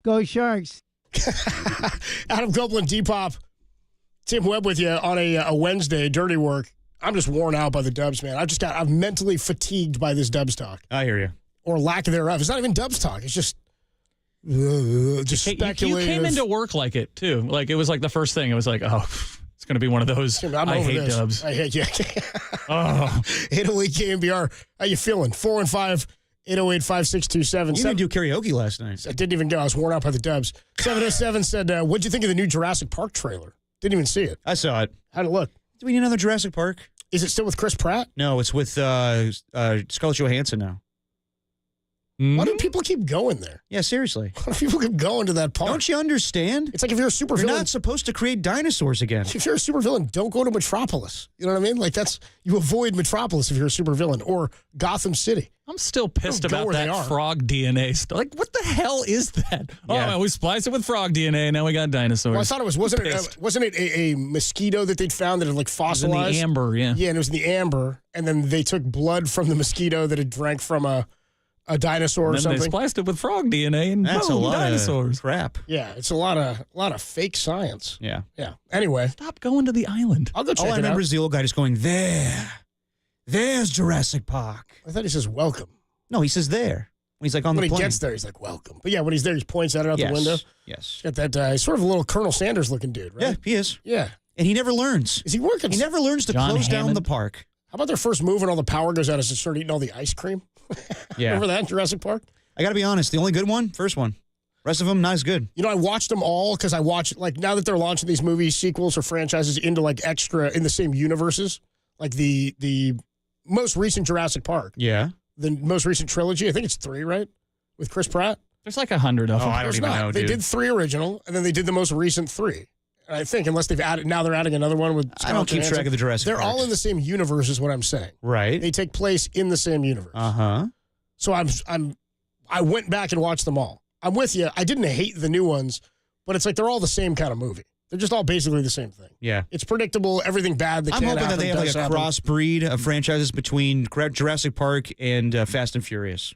Go Sharks. Adam Copeland, D-Pop, Tim Webb with you on a Wednesday, dirty work. I'm just worn out by the Dubs, man. I'm mentally fatigued by this Dubs talk. I hear you. Or lack thereof. It's not even Dubs talk. It's just speculative. You came into work like it, too. Like, it was like the first thing. It was like, oh, it's going to be one of those. I hate this. Dubs. I hate you. Oh. 808 KNBR. How you feeling? 415 808-5627. You didn't do karaoke last night. I didn't even go. I was worn out by the Dubs. 707 said, what'd you think of the new Jurassic Park trailer? Didn't even see it. I saw it. How'd it look? Do we need another Jurassic Park? Is it still with Chris Pratt? No, it's with Scarlett Johansson now. Why do people keep going there? Yeah, seriously. Why do people keep going to that park? Don't you understand? It's like if you're a supervillain. You're not supposed to create dinosaurs again. If you're a supervillain, don't go to Metropolis. You know what I mean? Like you avoid Metropolis if you're a supervillain, or Gotham City. I'm still pissed about that frog DNA stuff. Like, what the hell is that? Yeah. Oh, we spliced it with frog DNA, now we got dinosaurs. Well, I thought it wasn't it a mosquito that they'd found that had like fossilized? It was in the amber, yeah. Yeah, and it was in the amber, and then they took blood from the mosquito that had drank from a dinosaur or something. They spliced it with frog DNA, and that's boom, a lot dinosaurs. Of crap. Yeah, it's a lot of fake science. Yeah. Anyway, stop going to the island. I'll go check it out. All I remember is the old guy just going, there's Jurassic Park. I thought he says welcome. No, he says there. When he's like on the plane. When he gets there, he's like, welcome. But yeah, when he's there, he points at it out the window. Yes. Got that, he's sort of a little Colonel Sanders looking dude, right? Yeah, he is. Yeah. And he never learns. Is he working? He never learns to close down the park. How about their first move when all the power goes out is to start eating all the ice cream? Yeah. Remember that in Jurassic Park? I got to be honest. The only good one, first one. Rest of them, not as good. You know, I watched them all because I watch, like, now that they're launching these movie sequels or franchises into, like, extra in the same universes, like the most recent Jurassic Park. Yeah. The most recent trilogy, I think it's 3, right? With Chris Pratt? There's like 100 of them. Oh, I don't even know, They dude. did 3 original, and then they did the most recent 3. And I think, unless they've added, now they're adding another one with I don't keep track of the Jurassic They're all Parks. in the same universe is what I'm saying. Right. They take place in the same universe. Uh-huh. So I went back and watched them all. I'm with you. I didn't hate the new ones, but it's like they're all the same kind of movie. They're just all basically the same thing. Yeah. It's predictable. Everything bad that I'm can hoping happen that they have like does a happen. crossbreed of franchises between Jurassic Park and Fast and Furious.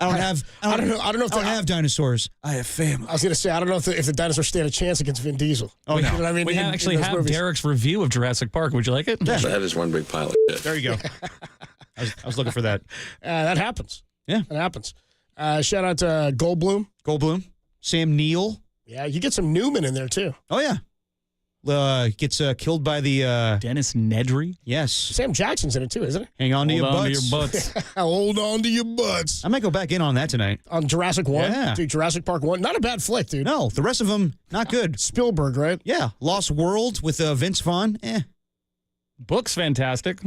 I don't know if I have dinosaurs. I have family. I was going to say, I don't know if the dinosaurs stand a chance against Vin Diesel. Oh, no. You know what I mean? We actually have Derek's review of Jurassic Park. Would you like it? Yeah. That is one big pile of shit. There you go. I was looking for that. That happens. Yeah. That happens. Shout out to Goldblum. Sam Neill. Yeah, you get some Newman in there, too. Oh, yeah. Gets killed by the... Dennis Nedry? Yes. Sam Jackson's in it, too, isn't he? Hang on to your Hold on butts. to your butts. Hold on to your butts. I might go back in on that tonight. On Jurassic 1? Yeah. Dude, Jurassic Park 1. Not a bad flick, dude. No, the rest of them, not good. Spielberg, right? Yeah. Lost World with Vince Vaughn. Book's fantastic.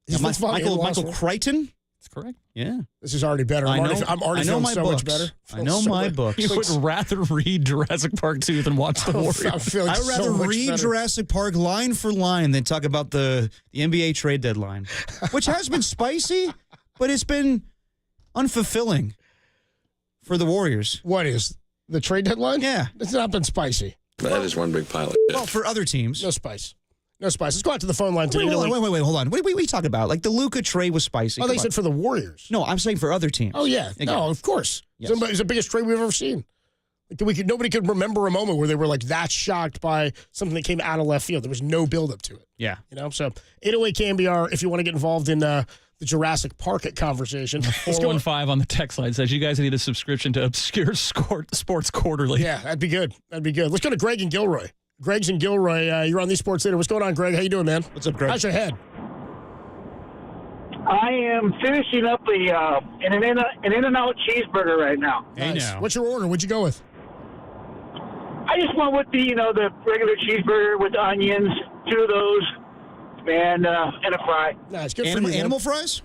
Is Vince Vaughn in Lost Michael World? Crichton. That's correct. Yeah. This is already better. I'm already feeling so much better. I know my books. You would rather read Jurassic Park 2 than watch The Warriors. I'm feeling I'd rather so much read better. Jurassic Park line for line than talk about the NBA trade deadline, which has been spicy, but it's been unfulfilling for the Warriors. What is the trade deadline? Yeah. It's not been spicy. That is one big pile of shit. Well, for other teams. No spice. No spice. Let's go out to the phone line today. Wait, hold on. What are we talking about? Like the Luca trade was spicy. Oh, they said for the Warriors. No, I'm saying for other teams. Oh, yeah. Okay. No, of course. Yes. It's the biggest trade we've ever seen. Like, nobody could remember a moment where they were like that shocked by something that came out of left field. There was no buildup to it. Yeah. You know, so 808 KNBR, if you want to get involved in the Jurassic Park conversation. 415 on the text line says you guys need a subscription to Obscure Sports Quarterly. Yeah, that'd be good. Let's go to Greg and Gilroy. Greg's in Gilroy. You're on the Sports Leader. What's going on, Greg? How you doing, man? What's up, Greg? How's your head? I am finishing up an In-N-Out cheeseburger right now. Hey, Nice. now. What's your order? What'd you go with? I just went with the regular cheeseburger with onions, 2 of those, and a fry. Nice. Good for you, man. Animal fries?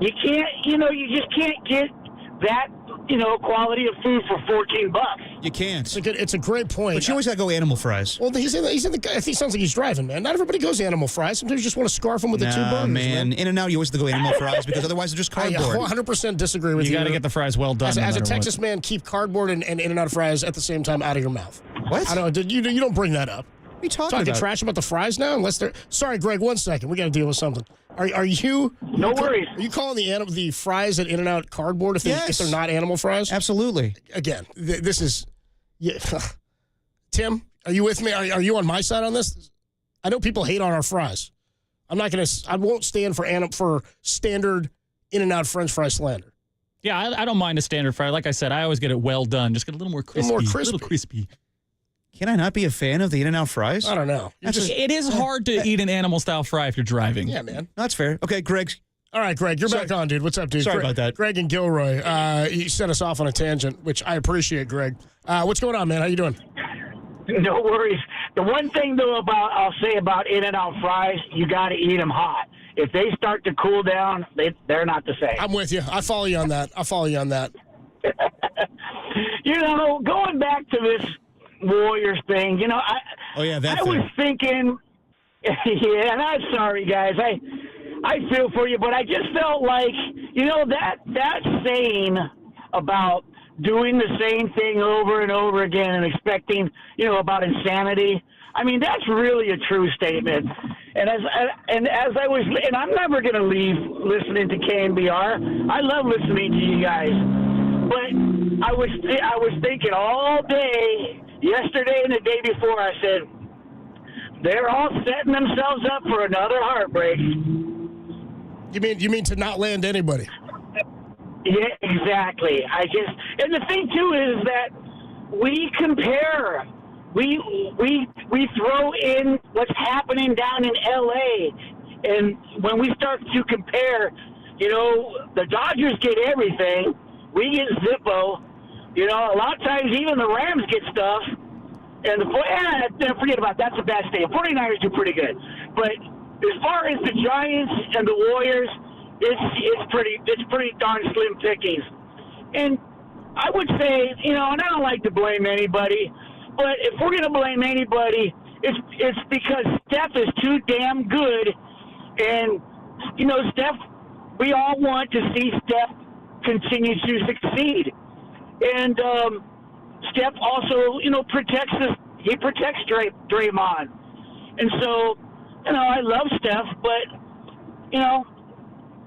You just can't get that, quality of food for $14. You can't. It's a great point. But you always got to go animal fries. Well, he's in the. He sounds like he's driving, man. Not everybody goes animal fries. Sometimes you just want to scarf them with the two burgers, man. In and out, you always have to go animal fries because otherwise they're just cardboard. I 100% disagree with you. You got to get the fries well done. As a Texas man, keep cardboard and In-N-Out fries at the same time out of your mouth. What? I don't. You don't bring that up. What are you talking about? Trash about the fries now? Unless they're. Sorry, Greg. 1 second. We got to deal with something. Are you? No worries. Are you calling the fries at In-N-Out cardboard if they're not animal fries? Absolutely. Again, this is. Yeah. Tim, are you with me? Are you on my side on this? I know people hate on our fries. I won't stand for standard In-N-Out French fry slander. Yeah, I don't mind a standard fry. Like I said, I always get it well done. Just get a little more crispy. A little crispy. Can I not be a fan of the In-N-Out fries? I don't know. It is hard to eat an animal-style fry if you're driving. Yeah, man. That's fair. Okay, Greg. All right, Greg, you're back on, dude. What's up, dude? Sorry about that. Greg and Gilroy, you set us off on a tangent, which I appreciate, Greg. What's going on, man? How you doing? No worries. The one thing, though, I'll say about In-N-Out fries, you got to eat them hot. If they start to cool down, they're not the same. I'm with you. I follow you on that. Going back to this Warriors thing, I was thinking, yeah, and I'm sorry, guys. I feel for you, but I just felt like, that saying about doing the same thing over and over again and expecting, about insanity. I mean, that's really a true statement. And I'm never going to leave listening to KNBR. I love listening to you guys. But I was thinking all day, yesterday and the day before, I said, they're all setting themselves up for another heartbreak. You mean to not land anybody? Yeah, exactly. And the thing too is that we compare. We throw in what's happening down in LA, and when we start to compare, the Dodgers get everything, we get Zippo. A lot of times even the Rams get stuff, and forget about that. That's a bad state. The 49ers do pretty good, but as far as the Giants and the Warriors, it's pretty darn slim pickings. And I would say, and I don't like to blame anybody, but if we're going to blame anybody, it's because Steph is too damn good. And, Steph, we all want to see Steph continue to succeed. And Steph also, protects Draymond. And so, I love Steph, but,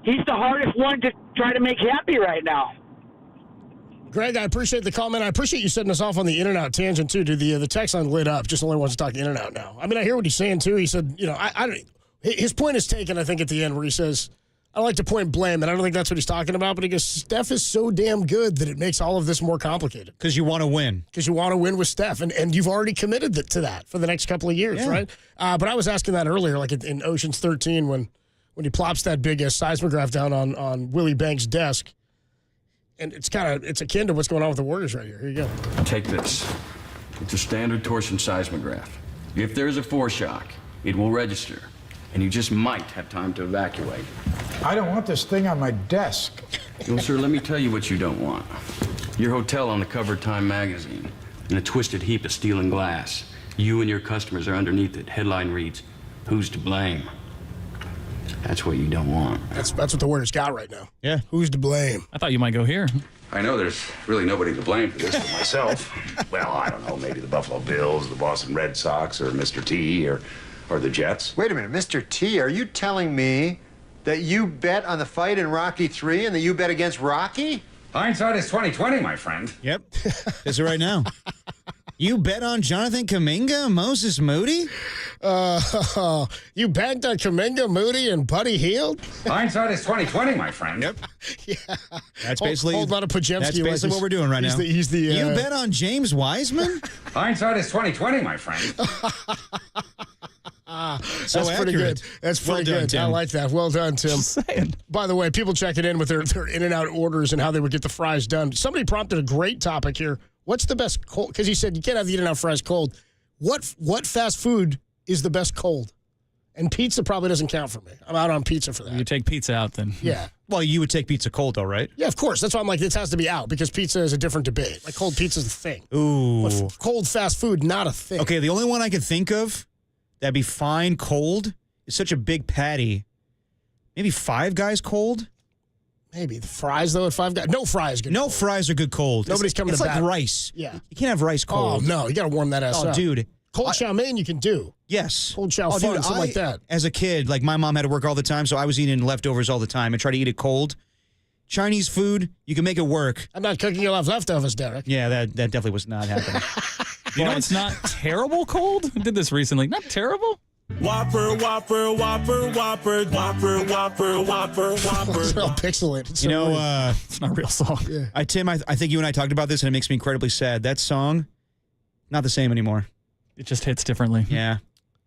he's the hardest one to try to make happy right now. Greg, I appreciate the comment. I appreciate you setting us off on the In-N-Out tangent, too. Dude, the text line lit up. Just only wants to talk In-N-Out now. I mean, I hear what he's saying, too. He said, his point is taken, I think, at the end where he says, I don't like to point blame, and I don't think that's what he's talking about, but he goes, Steph is so damn good that it makes all of this more complicated. Because you want to win. Because you want to win with Steph, and you've already committed to that for the next couple of years, right? But I was asking that earlier, like in Ocean's 13, when he plops that big seismograph down on Willie Banks' desk. And it's akin to what's going on with the Warriors right here. Here you go. Take this. It's a standard torsion seismograph. If there's a foreshock, it will register, and you just might have time to evacuate. I don't want this thing on my desk. Well, sir, let me tell you what you don't want. Your hotel on the cover of Time magazine, in a twisted heap of steel and glass. You and your customers are underneath it. Headline reads, "Who's to blame?" That's what you don't want. That's what the Warriors got right now. Yeah. Who's to blame? I thought you might go here. I know there's really nobody to blame for this but myself. Well, I don't know, maybe the Buffalo Bills, the Boston Red Sox, or Mr. T, or the Jets. Wait a minute, Mr. T, are you telling me that you bet on the fight in Rocky 3 and that you bet against Rocky? Hindsight is 20/20, my friend. Yep. Is it right now? You bet on Jonathan Kuminga, Moses Moody? You banked on Kuminga, Moody, and Buddy Hield? Hindsight is 20/20, my friend. Yep. Yeah. That's basically Hold on to Pajemski. That's basically what we're doing right now. You bet on James Wiseman? Hindsight is 20/20, my friend. That's pretty good. That's pretty good. Tim. I like that. Well done, Tim. Just saying. By the way, people checking in with their In-N-Out orders and how they would get the fries done. Somebody prompted a great topic here. What's the best cold? Because he said you can't have the In-N-Out fries cold. What fast food is the best cold? And pizza probably doesn't count for me. I'm out on pizza for that. You take pizza out then. Yeah. Well, you would take pizza cold, though, right? Yeah, of course. That's why I'm like, this has to be out because pizza is a different debate. Like, cold pizza is a thing. Ooh. But cold fast food, not a thing. Okay, the only one I could think of that'd be fine cold is such a big patty. Maybe Five Guys cold? Maybe. The fries, though, at Five Guys. No fries good. No fries are good cold. Nobody's coming it's to like bat. rice. Yeah. You can't have rice cold. Oh, no. You got to warm that ass up. Oh, dude. Cold chow mein you can do. Yes. Cold chow fun, something like that. As a kid, like my mom had to work all the time, so I was eating leftovers all the time and try to eat it cold. Chinese food, you can make it work. I'm not cooking you off leftovers, Derek. Yeah, that definitely was not happening. You know it's not terrible cold? I did this recently. Not terrible? Whopper, Whopper, Whopper, Whopper, Whopper, Whopper, Whopper, Whopper. It's all pixelated. It's You know, it's not a real song. Yeah. Tim, I think you and I talked about this, and it makes me incredibly sad. That song, not the same anymore. It just hits differently. Yeah.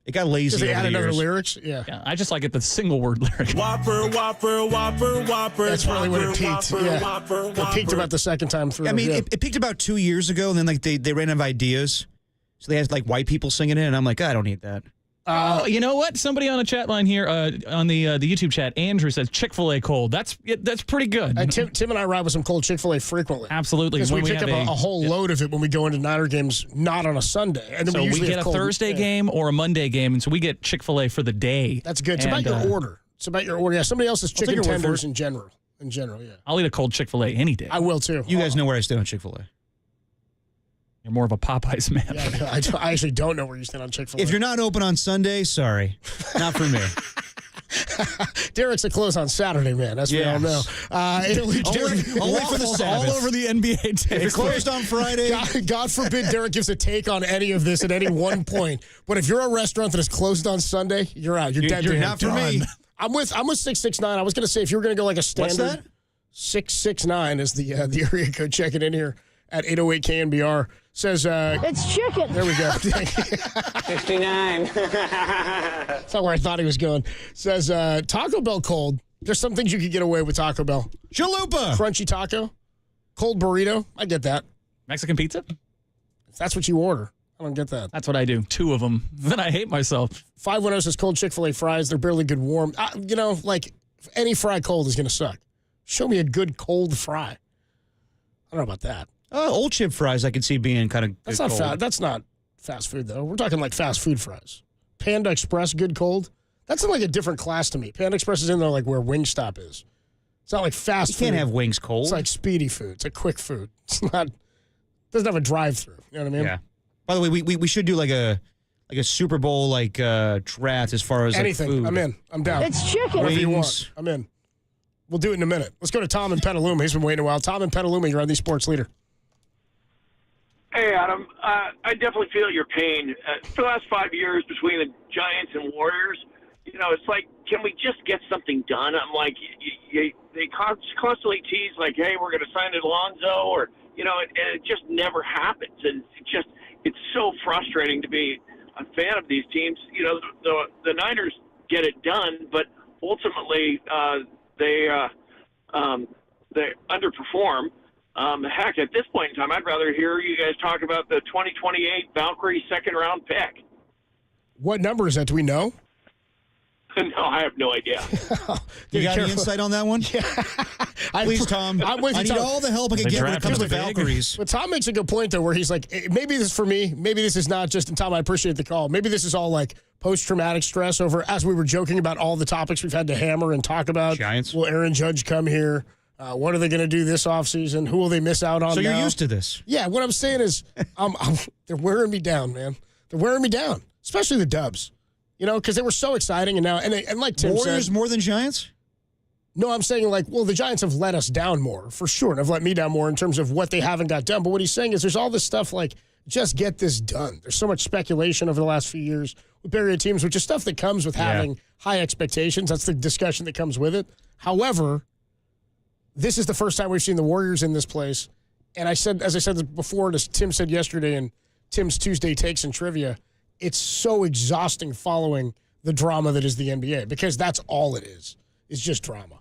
It got lazy Because they over add the another years. lyrics? Yeah. Yeah, I just like it the single word lyric. Whopper, Whopper, Whopper, Whopper. That's really when it peaked. Whopper, Yeah. Whopper, It peaked about the second time through. I mean, yeah. it peaked about 2 years ago, and then like they ran out of ideas. So they had like white people singing it, and I'm like, I don't need that. You know what? Somebody on a chat line here, on the YouTube chat, Andrew says Chick-fil-A cold. That's pretty good. Tim and I ride with some cold Chick-fil-A frequently. Absolutely. Because we When pick up have a whole load of it when we go into Niner games, not on a Sunday. And then So we we usually get have a cold, Thursday game or a Monday game, and so we get Chick-fil-A for the day. That's good. It's And, about your order. It's about your order. Yeah, somebody else's take chicken your word for tenders it. in general. In general, yeah. I'll eat a cold Chick-fil-A any day. I will too. You guys know where I stand on Chick-fil-A. You're more of a Popeyes man. Yeah, I actually don't know where you stand on Chick-fil-A. If you're not open on Sunday, sorry. Not for me. Derek's a close on Saturday, man. That's what we all know. Only for the Sabbath. All over the NBA takes. If you're closed on Friday. God forbid Derek gives a take on any of this at any one point. But if you're a restaurant that is closed on Sunday, you're out. You're dead. You're to him. not for me. I'm with 669. I was going to say if you were going to go like a standard. What's that? 669 is the area code. Checking in here at 808 KNBR. Says It's chicken. There we go. 59. That's not where I thought he was going. Says Taco Bell cold. There's some things you could get away with Taco Bell. Chalupa. Crunchy taco. Cold burrito. I get that. Mexican pizza? If that's what you order. I don't get that. That's what I do. 2 of them. Then I hate myself. 510 says cold Chick-fil-A fries. They're barely good warm. Like any fry cold is going to suck. Show me a good cold fry. I don't know about that. Old chip fries I could see being kind of That's good not cold. That's not fast food though. We're talking like fast food fries. Panda Express good cold. That's in like a different class to me. Panda Express is in there like where Wingstop is. It's not like fast You food. can't have wings cold. It's like speedy food. It's a quick food. It's not. Doesn't have a drive-through. You know what I mean? Yeah. By the way, we should do like a Super Bowl draft as far as Anything. Like, food. I'm in. I'm down. It's chicken. Whatever you Wings. want. I'm in. We'll do it in a minute. Let's go to Tom in Petaluma. He's been waiting a while. Tom in Petaluma, you're on the Sports Leader. Hey, Adam. I definitely feel your pain. For the last 5 years between the Giants and Warriors, it's like, can we just get something done? I'm like, they constantly tease, like, hey, we're going to sign Alonzo, or, and it just never happens. And it's so frustrating to be a fan of these teams. The Niners get it done, but ultimately they underperform. Heck, at this point in time, I'd rather hear you guys talk about the 2028 Valkyrie second-round pick. What number is that? Do we know? No, I have no idea. You got any insight on that one? Please, Tom. I'm with you, I need Tom. all the help I can get when it comes to Valkyries. But Tom makes a good point, though, where he's like, maybe this is for me. Maybe this is not just, and Tom, I appreciate the call. Maybe this is all like post-traumatic stress over, as we were joking about all the topics we've had to hammer and talk about. Giants. Will Aaron Judge come here? What are they going to do this offseason? Who will they miss out on So you're now? used to this. Yeah, what I'm saying is they're wearing me down, man. They're wearing me down, especially the Dubs. Because they were so exciting, and now, and like Tim Warriors said, more than Giants? No, I'm saying the Giants have let us down more, for sure, and have let me down more in terms of what they haven't got done. But what he's saying is there's all this stuff like, just get this done. There's so much speculation over the last few years with Barrier teams, which is stuff that comes with having high expectations. That's the discussion that comes with it. However, this is the first time we've seen the Warriors in this place. And as I said before, as Tim said yesterday in Tim's Tuesday Takes and Trivia, it's so exhausting following the drama that is the NBA because that's all it is. It's just drama.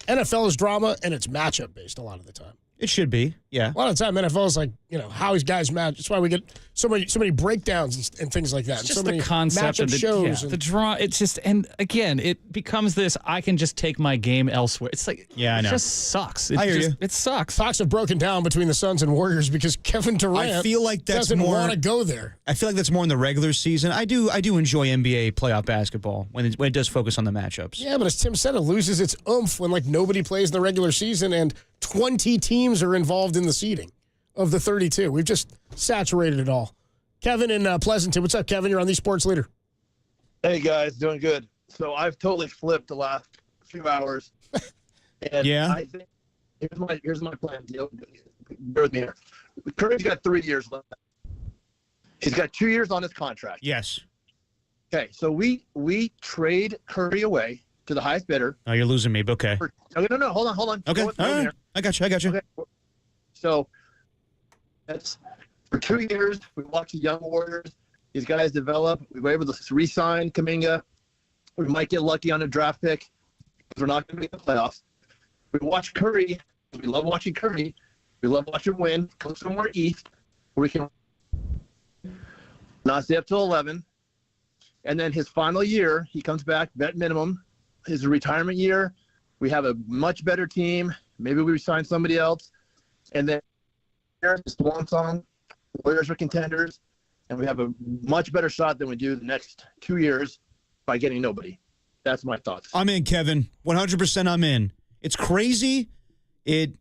NFL is drama, and it's matchup-based a lot of the time. It should be. Yeah. A lot of the time, NFL is like, how these guys match. That's why we get so many breakdowns and things like that. It's just so many the concept of shows. the draw. It's just, and again, it becomes this, I can just take my game elsewhere. It's like, I know. It just sucks. I hear you. It sucks. Talks have broken down between the Suns and Warriors because Kevin Durant I feel like that's doesn't more, want to go there. I feel like that's more in the regular season. I do enjoy NBA playoff basketball when it does focus on the matchups. Yeah, but as Tim said, it loses its oomph when nobody plays in the regular season and 20 teams are involved in the seeding of the 32. We've just saturated it all. Kevin in Pleasanton. What's up, Kevin? You're on the Sports Leader. Hey, guys. Doing good. So I've totally flipped the last few hours. And I think here's my plan. Bear with me here. Curry's got 3 years left. He's got 2 years on his contract. Yes. Okay, so we trade Curry away to the highest bidder. Oh, you're losing me, but okay. No, hold on. Okay, all right. I got you. Okay. So that's for 2 years. We watch the young Warriors. These guys develop. We were able to re-sign Kuminga. We might get lucky on a draft pick because we're not going to make the playoffs. We watch Curry. We love watching Curry. We love watching him win. Come somewhere east where we can not stay up till 11. And then his final year, he comes back, vet minimum. His retirement year, we have a much better team. Maybe we sign somebody else. And then here's the swan song. Warriors are contenders. And we have a much better shot than we do the next 2 years by getting nobody. That's my thoughts. I'm in, Kevin. 100% I'm in. It's crazy. It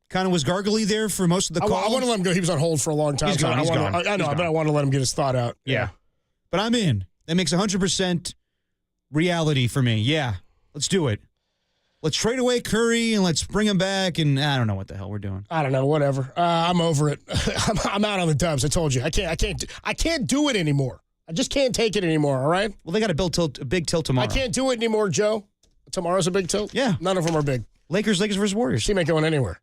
kind of was gargly there for most of the call. I want to let him go. He was on hold for a long time. He's gone. I know, but I want to let him get his thought out. Yeah. But I'm in. That makes 100% reality for me. Yeah. Let's do it. Let's trade away Curry and let's bring him back. And I don't know what the hell we're doing. I don't know. Whatever. I'm over it. I'm out on the Dubs. I told you. I can't do it anymore. I just can't take it anymore. All right. Well, they got a big tilt tomorrow. I can't do it anymore, Joe. Tomorrow's a big tilt. Yeah. None of them are big. Lakers versus Warriors. Team ain't going anywhere.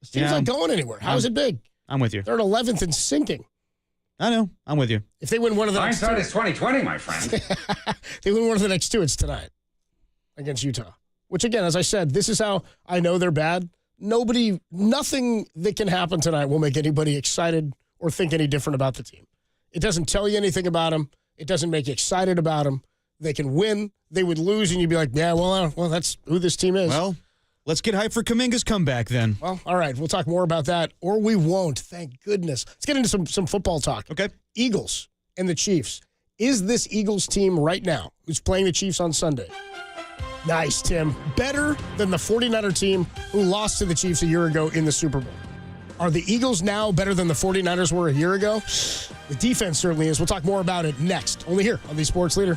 This team's not going anywhere. How is it big? I'm with you. They're at 11th and sinking. I know. I'm with you. If they win one of the next two, Hindsight is 20/20, my friend. they win one of the next two, it's tonight against Utah. Which, again, as I said, this is how I know they're bad. Nothing that can happen tonight will make anybody excited or think any different about the team. It doesn't tell you anything about them. It doesn't make you excited about them. They can win. They would lose, and you'd be like, yeah, well, that's who this team is. Well, let's get hyped for Kuminga's comeback then. Well, all right. We'll talk more about that, or we won't. Thank goodness. Let's get into some football talk. Okay. Eagles and the Chiefs. Is this Eagles team right now, who's playing the Chiefs on Sunday? Nice, Tim. Better than the 49er team who lost to the Chiefs a year ago in the Super Bowl. Are the Eagles now better than the 49ers were a year ago? The defense certainly is. We'll talk more about it next, only here on the Sports Leader.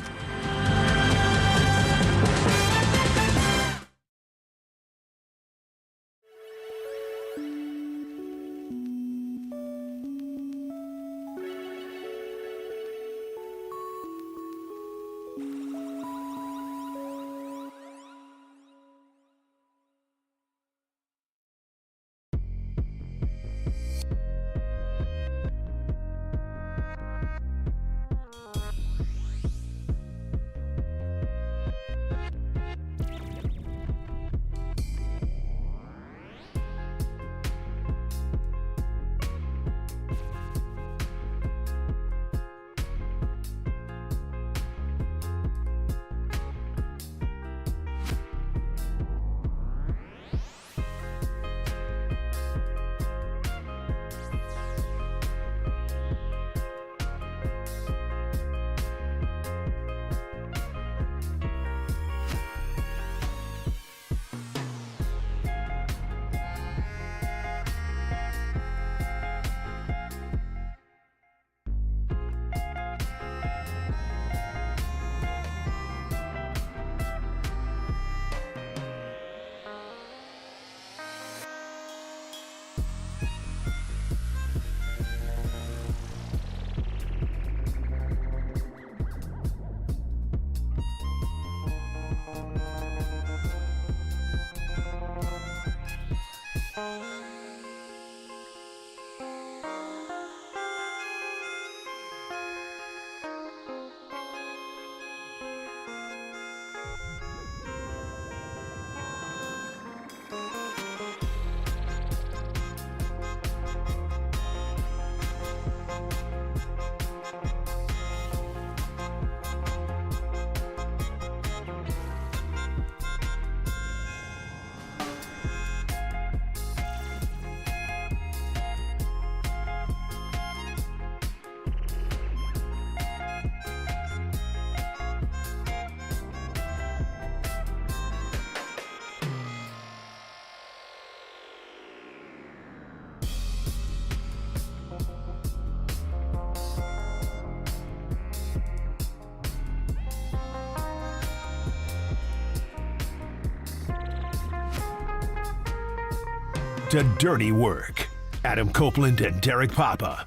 to Dirty Work. Adam Copeland and Derek Papa.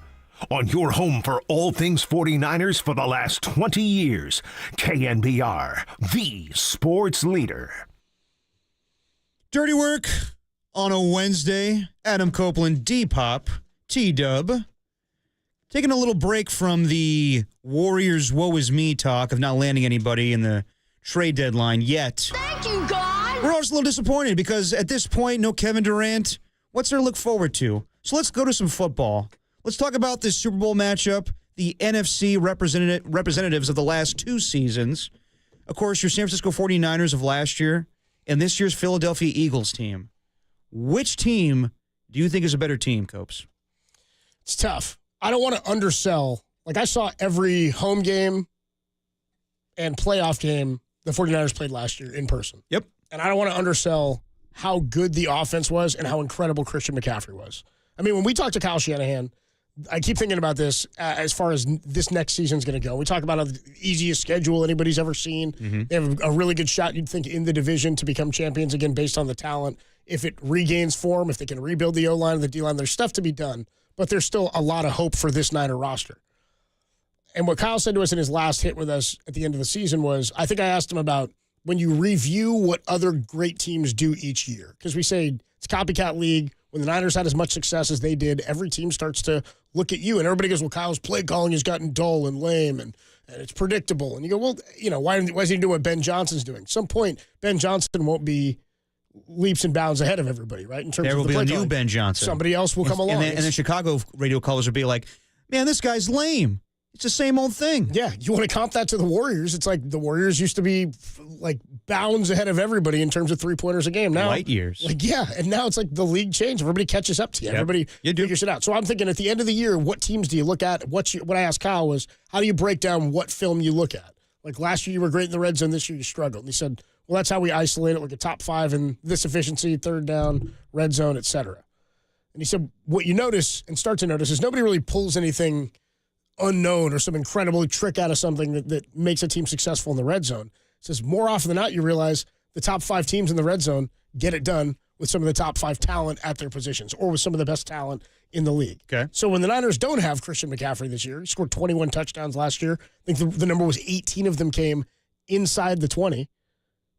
On your home for all things 49ers for the last 20 years. KNBR, the sports leader. Dirty Work on a Wednesday. Adam Copeland, D-Pop, T-Dub. Taking a little break from the Warriors woe is me talk of not landing anybody in the trade deadline yet. Thank you, God. We're also a little disappointed because at this point, no Kevin Durant. What's there to look forward to? So let's go to some football. Let's talk about this Super Bowl matchup, the NFC representatives of the last 2 seasons. Of course, your San Francisco 49ers of last year and this year's Philadelphia Eagles team. Which team do you think is a better team, Copes? It's tough. I don't want to undersell. Like, I saw every home game and playoff game the 49ers played last year in person. Yep. And I don't want to undersell how good the offense was and how incredible Christian McCaffrey was. I mean, when we talk to Kyle Shanahan, I keep thinking about this as far as this next season's going to go. We talk about the easiest schedule anybody's ever seen. Mm-hmm. They have a really good shot, you'd think, in the division to become champions again based on the talent. If it regains form, if they can rebuild the O-line and the D-line, there's stuff to be done. But there's still a lot of hope for this Niner roster. And what Kyle said to us in his last hit with us at the end of the season was, I think I asked him about when you review what other great teams do each year. Because we say it's a copycat league. When the Niners had as much success as they did, every team starts to look at you. And everybody goes, well, Kyle's play calling has gotten dull and lame and it's predictable. And you go, well, why is he doing what Ben Johnson's doing? At some point, Ben Johnson won't be leaps and bounds ahead of everybody, right? In terms there of will be a new Ben Johnson. Somebody else will come along. And then Chicago radio callers will be like, man, this guy's lame. It's the same old thing. Yeah, you want to comp that to the Warriors. It's like the Warriors used to be like bounds ahead of everybody in terms of three-pointers a game. Now, light years. And now it's like the league changed. Everybody catches up to you. Yep. Everybody figures it out. So I'm thinking at the end of the year, what teams do you look at? What I asked Kyle was, how do you break down what film you look at? Like last year you were great in the red zone, this year you struggled. And he said, well, that's how we isolate it, like a top 5 in this efficiency, third down, red zone, et cetera. And he said, what you notice and start to notice is nobody really pulls anything unknown or some incredible trick out of something that makes a team successful in the red zone. He says more often than not, you realize the top 5 teams in the red zone get it done with some of the top 5 talent at their positions or with some of the best talent in the league. Okay. So when the Niners don't have Christian McCaffrey this year, he scored 21 touchdowns last year. I think the number was 18 of them came inside the 20,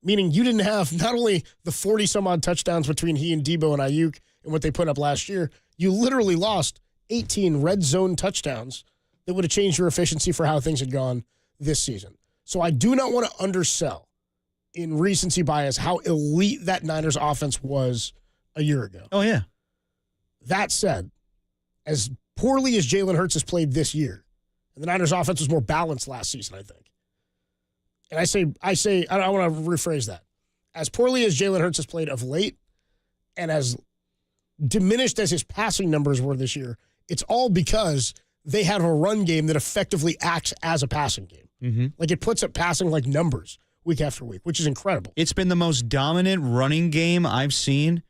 meaning you didn't have not only the 40-some-odd touchdowns between he and Debo and Ayuk and what they put up last year, you literally lost 18 red zone touchdowns that would have changed your efficiency for how things had gone this season. So I do not want to undersell in recency bias how elite that Niners offense was a year ago. Oh, yeah. That said, as poorly as Jalen Hurts has played this year, and the Niners offense was more balanced last season, I think. And I want to rephrase that. As poorly as Jalen Hurts has played of late, and as diminished as his passing numbers were this year, it's all because they have a run game that effectively acts as a passing game. Mm-hmm. Like it puts up passing like numbers week after week, which is incredible. It's been the most dominant running game I've seen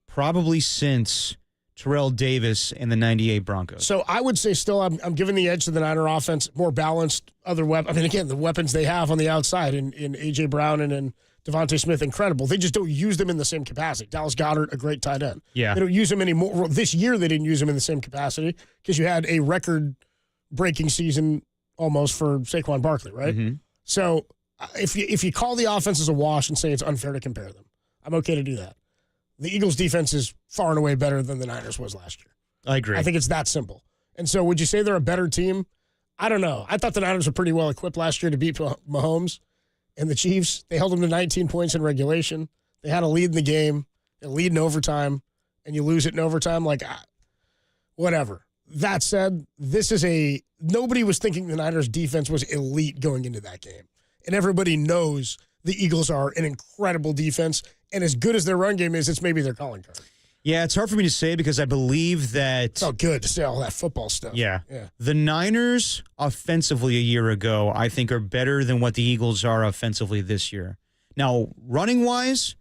probably since Terrell Davis and the 98 Broncos. So I would say still I'm giving the edge to the Niner offense, more balanced, other weapons. I mean, again, the weapons they have on the outside in A.J. Brown and in Devontae Smith, incredible. They just don't use them in the same capacity. Dallas Goedert, a great tight end. Yeah. They don't use him anymore. This year they didn't use him in the same capacity because you had a record-breaking season almost for Saquon Barkley, right? Mm-hmm. So if you call the offense as a wash and say it's unfair to compare them, I'm okay to do that. The Eagles' defense is far and away better than the Niners was last year. I agree. I think it's that simple. And so would you say they're a better team? I don't know. I thought the Niners were pretty well equipped last year to beat Mahomes and the Chiefs. They held them to 19 points in regulation. They had a lead in the game, a lead in overtime, and you lose it in overtime. Like, whatever. That said, nobody was thinking the Niners' defense was elite going into that game. And everybody knows the Eagles are an incredible defense. And as good as their run game is, it's maybe their calling card. Yeah, it's hard for me to say because I believe that... It's all good to say all that football stuff. Yeah. The Niners, offensively a year ago, I think are better than what the Eagles are offensively this year. Now, running-wise,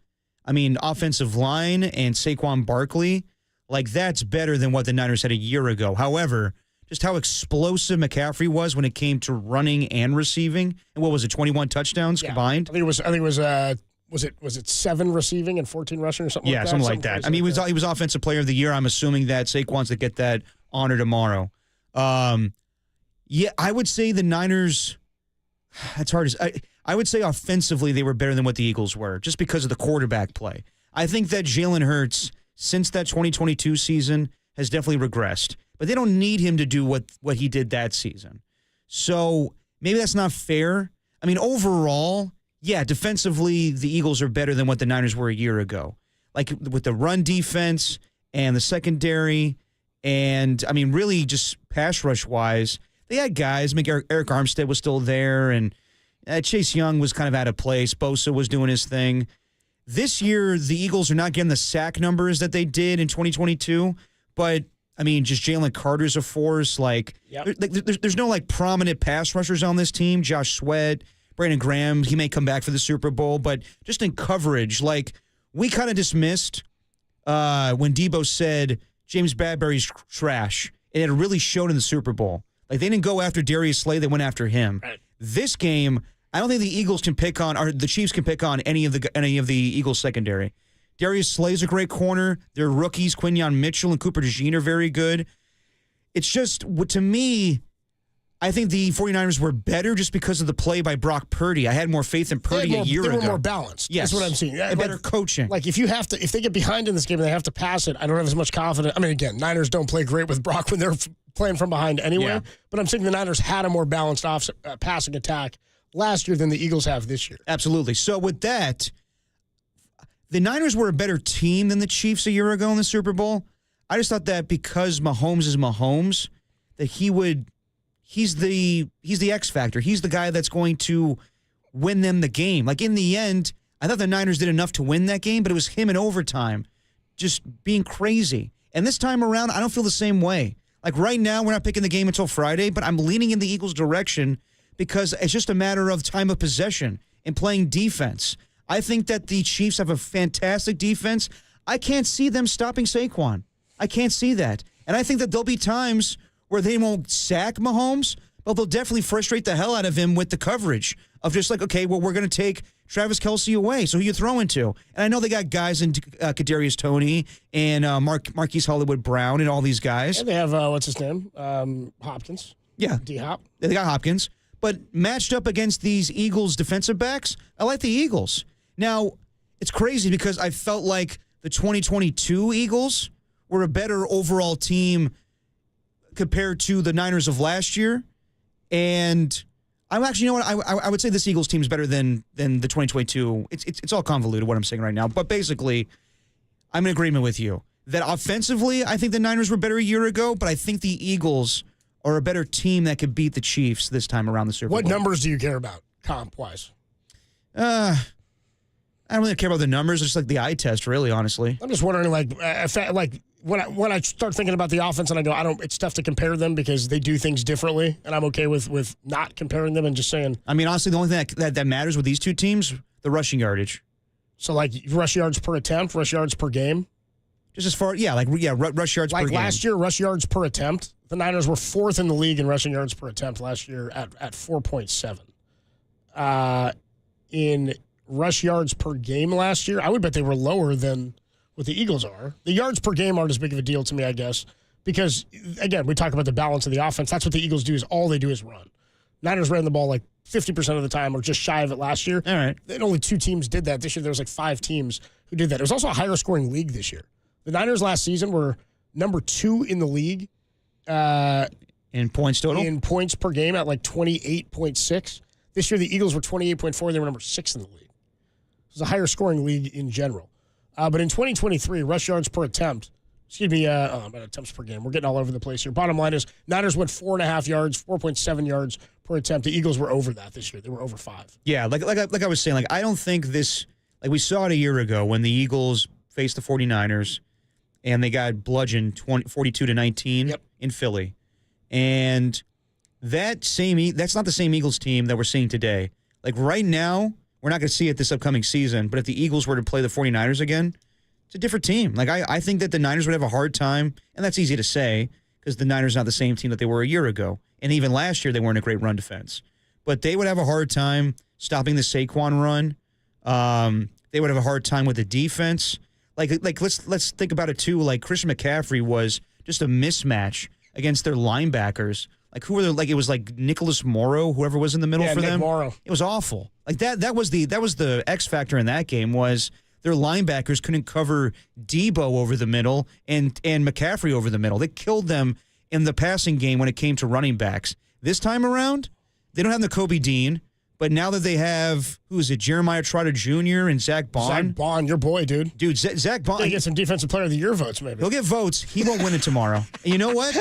I mean, offensive line and Saquon Barkley, like that's better than what the Niners had a year ago. However, just how explosive McCaffrey was when it came to running and receiving, and what was it, 21 touchdowns combined? I think it was was it 7 receiving and 14 rushing or something like that? Yeah, something like that. I mean, he was Offensive Player of the Year. I'm assuming that Saquon's to get that honor tomorrow. Yeah, I would say the Niners, that's hard. I would say offensively they were better than what the Eagles were, just because of the quarterback play. I think that Jalen Hurts, since that 2022 season, has definitely regressed. But they don't need him to do what he did that season. So maybe that's not fair. I mean, overall, yeah, defensively, the Eagles are better than what the Niners were a year ago. Like with the run defense and the secondary, and, I mean, really just pass rush-wise, they had guys. I mean, Eric Armstead was still there, and Chase Young was kind of out of place. Bosa was doing his thing. This year, the Eagles are not getting the sack numbers that they did in 2022, but, I mean, just Jalen Carter's a force. Like, there's no, like, prominent pass rushers on this team. Josh Sweat, Brandon Graham, he may come back for the Super Bowl, but just in coverage, like, we kind of dismissed when Debo said James Bradbury's trash, and it really showed in the Super Bowl. Like, they didn't go after Darius Slay, they went after him. Right. This game, I don't think the Eagles can pick on, or the Chiefs can pick on any of the Eagles secondary. Darius Slay's a great corner. Their rookies, Quinyon Mitchell and Cooper DeJean, are very good. It's just, to me, I think the 49ers were better just because of the play by Brock Purdy. I had more faith in Purdy a year ago. They were more balanced. Yes. That's what I'm seeing. Better coaching. Like, if they get behind in this game and they have to pass it, I don't have as much confidence. I mean, again, Niners don't play great with Brock when they're playing from behind anyway. Yeah. But I'm saying the Niners had a more balanced passing attack last year than the Eagles have this year. Absolutely. So with that, the Niners were a better team than the Chiefs a year ago in the Super Bowl. I just thought that because Mahomes is Mahomes, that he's the X factor. He's the guy that's going to win them the game. Like, in the end, I thought the Niners did enough to win that game, but it was him in overtime just being crazy. And this time around, I don't feel the same way. Like, right now, we're not picking the game until Friday, but I'm leaning in the Eagles' direction because it's just a matter of time of possession and playing defense. I think that the Chiefs have a fantastic defense. I can't see them stopping Saquon. I can't see that. And I think that there'll be times where they won't sack Mahomes, but they'll definitely frustrate the hell out of him with the coverage of just like, okay, well, we're going to take Travis Kelce away, so who you throwing to? And I know they got guys in Kadarius Toney and Marquise Hollywood Brown and all these guys. And they have, what's his name? Hopkins. Yeah. D-Hop. They got Hopkins. But matched up against these Eagles defensive backs, I like the Eagles. Now, it's crazy because I felt like the 2022 Eagles were a better overall team compared to the Niners of last year. And I'm actually, you know what, I would say this Eagles team is better than the 2022. It's all convoluted what I'm saying right now. But basically, I'm in agreement with you that offensively, I think the Niners were better a year ago, but I think the Eagles are a better team that could beat the Chiefs this time around the Super Bowl. What numbers do you care about, comp-wise? I don't really care about the numbers. It's just like the eye test, really, honestly. I'm just wondering, when I start thinking about the offense and I go, it's tough to compare them because they do things differently, and I'm okay with not comparing them and just saying. I mean, honestly, the only thing that matters with these two teams, the rushing yardage. So, like, rush yards per attempt, rush yards per game? Just as far, rush yards per game. Like last year, rush yards per attempt, the Niners were 4th in the league in rushing yards per attempt last year at 4.7. In rush yards per game last year, I would bet they were lower than what the Eagles are. The yards per game aren't as big of a deal to me, I guess, because, again, we talk about the balance of the offense. That's what the Eagles do, is all they do is run. Niners ran the ball like 50% of the time or just shy of it last year. All right. And only 2 teams did that. This year there was like 5 teams who did that. It was also a higher scoring league this year. The Niners last season were number 2 in the league. In points total? In points per game at like 28.6. This year the Eagles were 28.4. They were number 6 in the league. It was a higher scoring league in general. But in 2023, rush yards per attempt, attempts per game. We're getting all over the place here. Bottom line is Niners went 4.5 yards, 4.7 yards per attempt. The Eagles were over that this year. They were over 5. Yeah, like I was saying, like, I don't think this, like we saw it a year ago when the Eagles faced the 49ers and they got bludgeoned 42-19 in Philly. And that's not the same Eagles team that we're seeing today. Like, right now, we're not going to see it this upcoming season, but if the Eagles were to play the 49ers again, it's a different team. Like, I think that the Niners would have a hard time, and that's easy to say because the Niners are not the same team that they were a year ago. And even last year, they weren't a great run defense. But they would have a hard time stopping the Saquon run. They would have a hard time with the defense. Like let's think about it too. Like Christian McCaffrey was just a mismatch against their linebackers. Like who were like it was like Nicholas Morrow, whoever was in the middle for Nick them. Morrow. It was awful. Like that was the X factor in that game was their linebackers couldn't cover Debo over the middle and McCaffrey over the middle. They killed them in the passing game when it came to running backs. This time around, they don't have the Kobe Dean, but now that they have, who is it, Jeremiah Trotter Jr. and Zach Bond. Zach Bond, your boy, dude. Dude, Zach Bond. He'll get some Defensive Player of the Year votes, maybe. He'll get votes. He won't win it tomorrow. And you know what?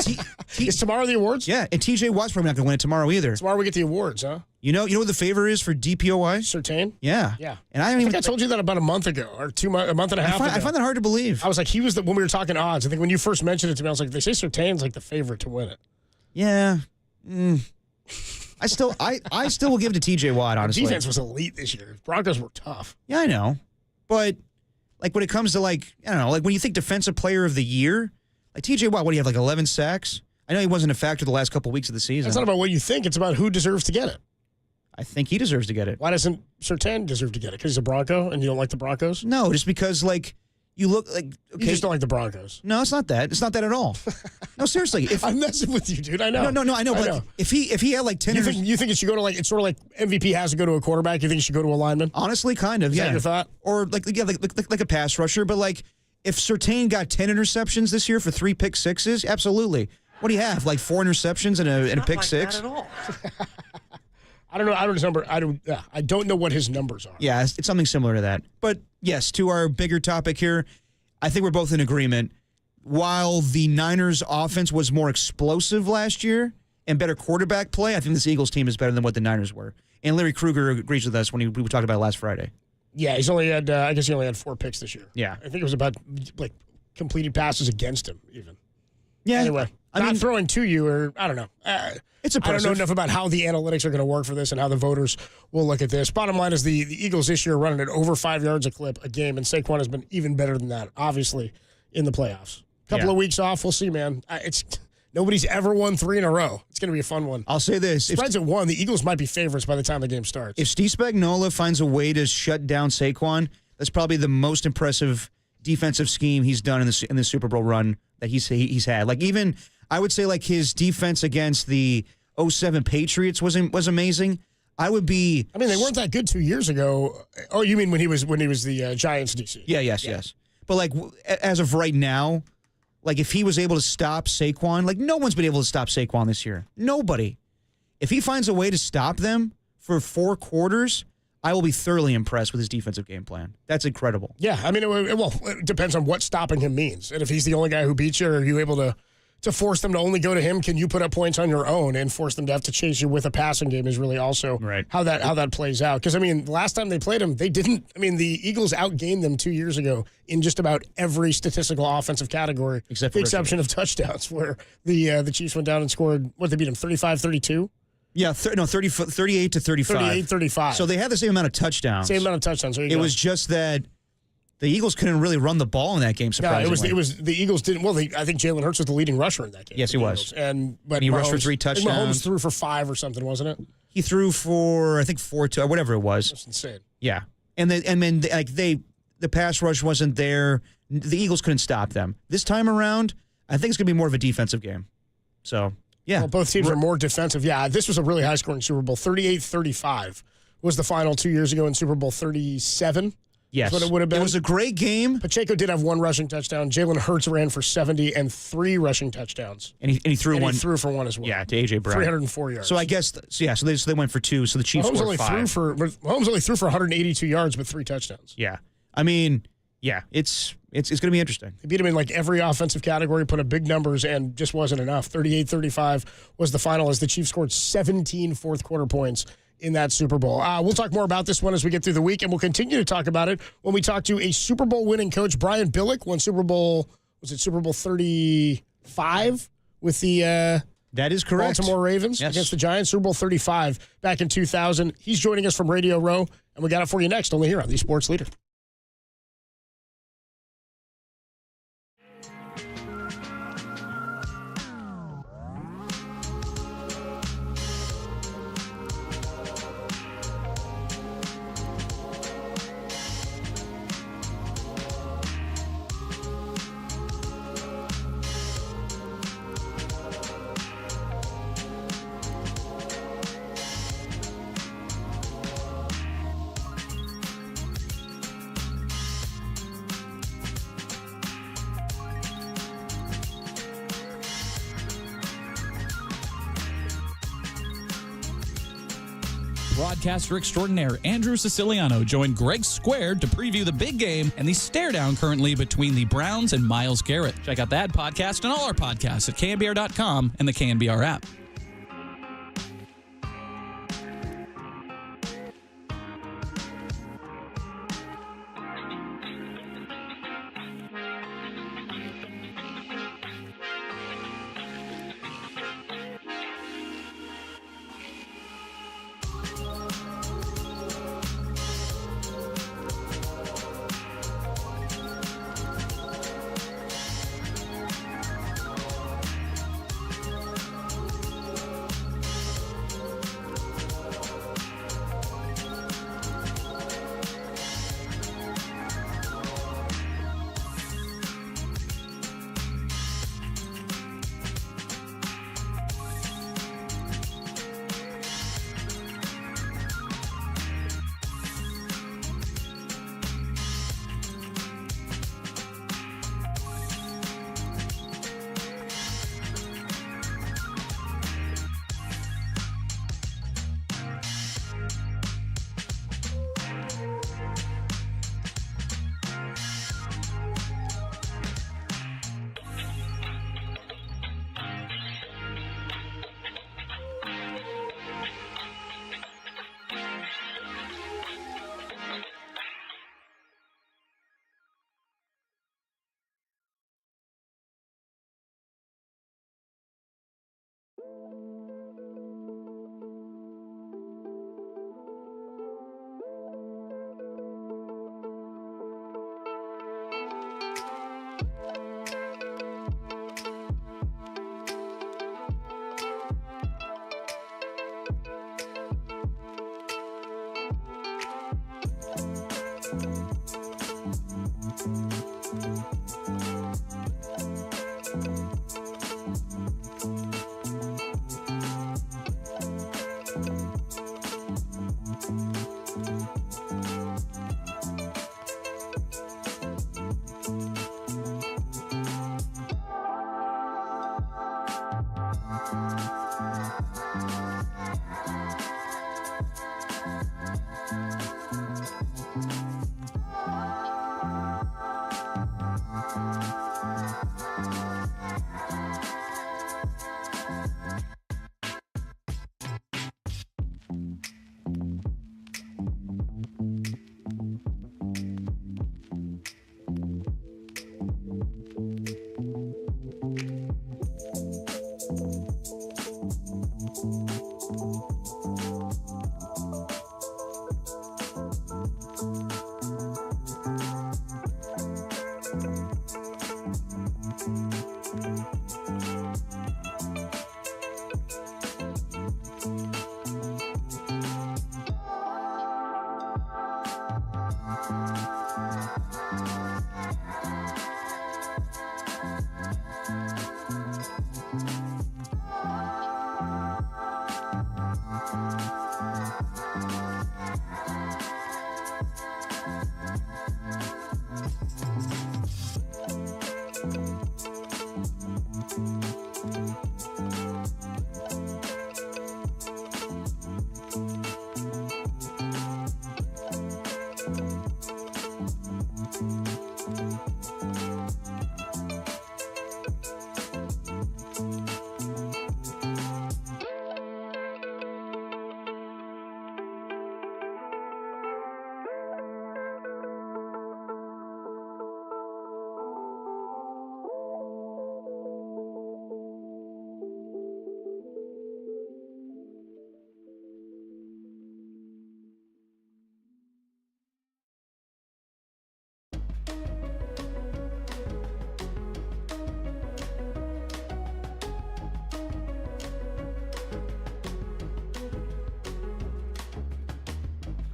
Is tomorrow the awards? Yeah, and TJ Watt's probably not going to win it tomorrow either. Tomorrow we get the awards, huh? You know what the favor is for DPOI? Surtain? Yeah. Yeah. And I think I told you that about a month ago or a month and a half ago. I find that hard to believe. I was like, he was when we were talking odds. I think when you first mentioned it to me, I was like, they say Surtain's like the favorite to win it. Yeah. I still will give it to TJ Watt, honestly. The defense was elite this year. Broncos were tough. Yeah, I know. But like when it comes to like, I don't know, like when you think defensive player of the year, like TJ Watt, what do you have, like 11 sacks? I know he wasn't a factor the last couple of weeks of the season. It's not about what you think. It's about who deserves to get it. I think he deserves to get it. Why doesn't Surtain deserve to get it? Because he's a Bronco and you don't like the Broncos? No, just because like you look like okay. You just don't like the Broncos. No, it's not that. It's not that at all. No, seriously. I'm messing with you, dude. I know. No, I know. But if he had like 10, you think it should go to like it's sort of like MVP has to go to a quarterback. You think it should go to a lineman? Honestly, kind of. Is that your thought? Or like a pass rusher. But like if Surtain got 10 interceptions this year for 3 pick sixes, absolutely. What do you have? Like 4 interceptions and a pick like six? That at all. I don't know. I don't know what his numbers are. Yeah, it's something similar to that. But yes, to our bigger topic here, I think we're both in agreement. While the Niners' offense was more explosive last year and better quarterback play, I think this Eagles team is better than what the Niners were. And Larry Krueger agrees with us when we talked about it last Friday. Yeah, he's only had. I guess he only had 4 picks this year. Yeah, I think it was about like completed passes against him even. Yeah. Anyway, not throwing to you, or I don't know. It's impressive. I don't know enough about how the analytics are going to work for this and how the voters will look at this. Bottom line is the Eagles this year are running at over 5 yards a clip a game, and Saquon has been even better than that, obviously, in the playoffs. Couple of weeks off, we'll see, man. Nobody's ever won 3 in a row. It's going to be a fun one. I'll say this. Spreads at 1. The Eagles might be favorites by the time the game starts. If Steve Spagnuolo finds a way to shut down Saquon, that's probably the most impressive defensive scheme he's done in the Super Bowl run that he's had. Like even I would say like his defense against the 2007 Patriots was amazing. I mean, they weren't that good 2 years ago. Oh, you mean when he was the Giants DC? Yeah, yes. But like as of right now, like if he was able to stop Saquon, like no one's been able to stop Saquon this year. Nobody. If he finds a way to stop them for 4 quarters, I will be thoroughly impressed with his defensive game plan. That's incredible. Yeah, I mean, it depends on what stopping him means. And if he's the only guy who beats you, are you able to force them to only go to him? Can you put up points on your own and force them to have to chase you with a passing game is really also how that plays out. Because, I mean, last time they played him, they didn't. I mean, the Eagles outgained them 2 years ago in just about every statistical offensive category, with the exception of touchdowns, where the Chiefs went down and scored, they beat them 35-32? Yeah, 38 to 35. 38-35. So they had the same amount of touchdowns. Same amount of touchdowns. There you go. It was just that the Eagles couldn't really run the ball in that game, surprisingly. No, it was the Eagles didn't. Well, I think Jalen Hurts was the leading rusher in that game. Yes, he was. But he rushed for 3 touchdowns. Mahomes threw for 5 or something, wasn't it? He threw for, I think, 4 to whatever it was. That's insane. Yeah, and then the pass rush wasn't there. The Eagles couldn't stop them. This time around, I think it's going to be more of a defensive game. So. Yeah. Well, both teams are more defensive. Yeah, this was a really high-scoring Super Bowl. 38-35 was the final 2 years ago in Super Bowl 37. Yes. That's what it would have been. It was a great game. Pacheco did have 1 rushing touchdown. Jalen Hurts ran for 70 and 3 rushing touchdowns. And he threw one. He threw for 1 as well. Yeah, to A.J. Brown. 304 yards. So I guess, so they went for 2, so the Chiefs scored 5. Mahomes only threw for 182 yards but 3 touchdowns. Yeah. I mean, yeah, it's going to be interesting. He beat him in like every offensive category, put up big numbers, and just wasn't enough. 38-35 was the final as the Chiefs scored 17 fourth-quarter points in that Super Bowl. We'll talk more about this one as we get through the week, and we'll continue to talk about it when we talk to a Super Bowl winning coach. Brian Billick won Super Bowl 35 with the that is correct. Baltimore Ravens against the Giants. Super Bowl 35 back in 2000. He's joining us from Radio Row, and we got it for you next, only here on the Sports Leader. Broadcaster extraordinaire Andrew Siciliano joined Greg Squared to preview the big game and the stare-down currently between the Browns and Myles Garrett. Check out that podcast and all our podcasts at KNBR.com and the KNBR app.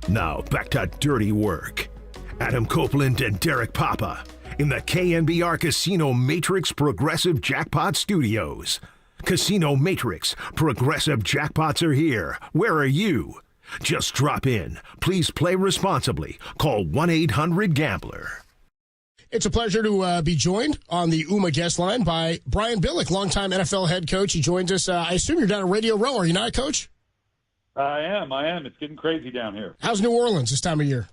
Now back to dirty work. Adam Copeland and Derek Papa in the KNBR Casino Matrix Progressive Jackpot Studios. Casino Matrix Progressive Jackpots are here. Where are you? Just drop in. Please play responsibly. Call 1-800-GAMBLER. It's a pleasure to be joined on the UMA guest line by Brian Billick, longtime NFL head coach. He joins us. I assume you're down at Radio Row, are you not, Coach? I am. It's getting crazy down here. How's New Orleans this time of year?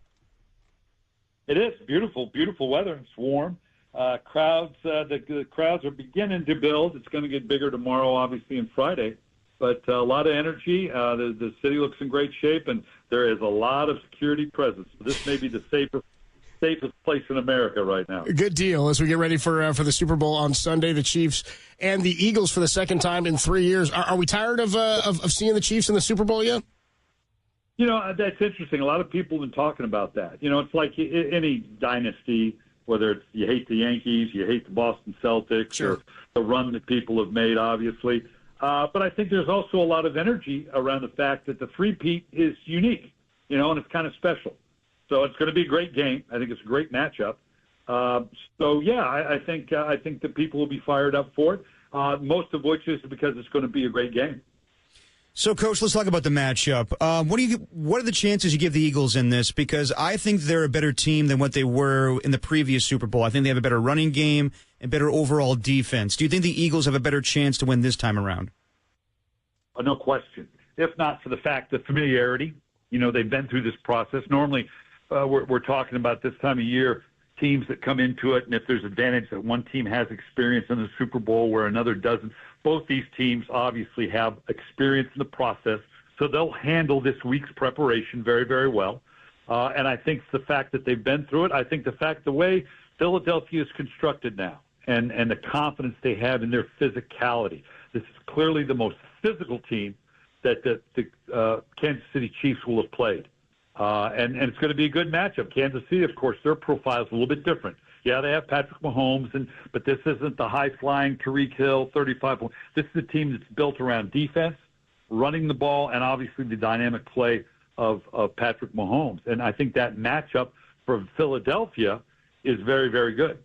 It is beautiful weather. It's warm. The crowds are beginning to build. It's going to get bigger tomorrow, obviously, and Friday. But a lot of energy. The city looks in great shape, and there is a lot of security presence. This may be the safest place in America right now. Good deal. As we get ready for the Super Bowl on Sunday, the Chiefs and the Eagles for the second time in 3 years. Are we tired of seeing the Chiefs in the Super Bowl yet? That's interesting. A lot of people have been talking about that. It's like any dynasty, whether it's you hate the Yankees, you hate the Boston Celtics, sure, or the run that people have made, obviously. But I think there's also a lot of energy around the fact that the three-peat is unique, and it's kind of special. So it's going to be a great game. I think it's a great matchup. I think that people will be fired up for it, most of which is because it's going to be a great game. So, Coach, let's talk about the matchup. What are the chances you give the Eagles in this? Because I think they're a better team than what they were in the previous Super Bowl. I think they have a better running game and better overall defense. Do you think the Eagles have a better chance to win this time around? No question. If not for the fact of familiarity, they've been through this process. Normally, we're talking about this time of year, teams that come into it, and if there's advantage that one team has experience in the Super Bowl where another doesn't. Both these teams obviously have experience in the process, so they'll handle this week's preparation very, very well. And I think the fact that they've been through it, I think the way Philadelphia is constructed now and the confidence they have in their physicality, this is clearly the most physical team that the Kansas City Chiefs will have played. And it's going to be a good matchup. Kansas City, of course, their profile is a little bit different. Yeah, they have Patrick Mahomes, but this isn't the high-flying Tyreek Hill, 35 points. This is a team that's built around defense, running the ball, and obviously the dynamic play of Patrick Mahomes. And I think that matchup for Philadelphia is very, very good.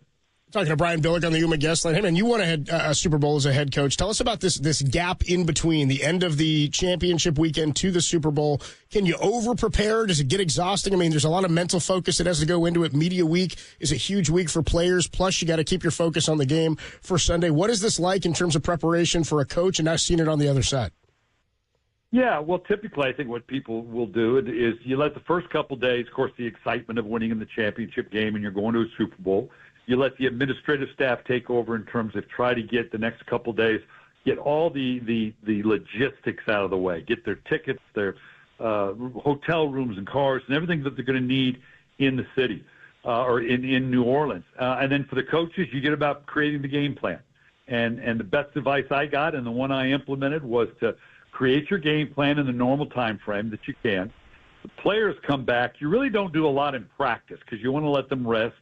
Talking to Brian Billick on the Yuma guest line. Hey, man, you won a Super Bowl as a head coach. Tell us about this gap in between the end of the championship weekend to the Super Bowl. Can you over-prepare? Does it get exhausting? I mean, there's a lot of mental focus that has to go into it. Media week is a huge week for players. Plus, you got to keep your focus on the game for Sunday. What is this like in terms of preparation for a coach, and now seeing it on the other side? Yeah, well, typically I think what people will do is you let the first couple days, of course, the excitement of winning in the championship game and you're going to a Super Bowl. You let the administrative staff take over in terms of try to get the next couple days, get all the logistics out of the way, get their tickets, their hotel rooms and cars and everything that they're going to need in the city or in New Orleans. And then for the coaches, you get about creating the game plan. And the best advice I got and the one I implemented was to create your game plan in the normal time frame that you can. The players come back. You really don't do a lot in practice because you want to let them rest.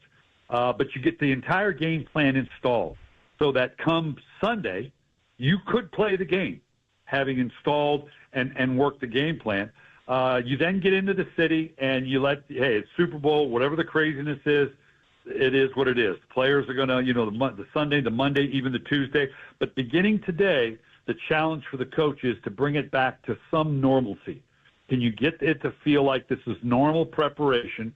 But you get the entire game plan installed so that come Sunday, you could play the game, having installed and worked the game plan. You then get into the city and you it's Super Bowl, whatever the craziness is, it is what it is. Players are going to, the Sunday, the Monday, even the Tuesday. But beginning today, the challenge for the coach is to bring it back to some normalcy. Can you get it to feel like this is normal preparation?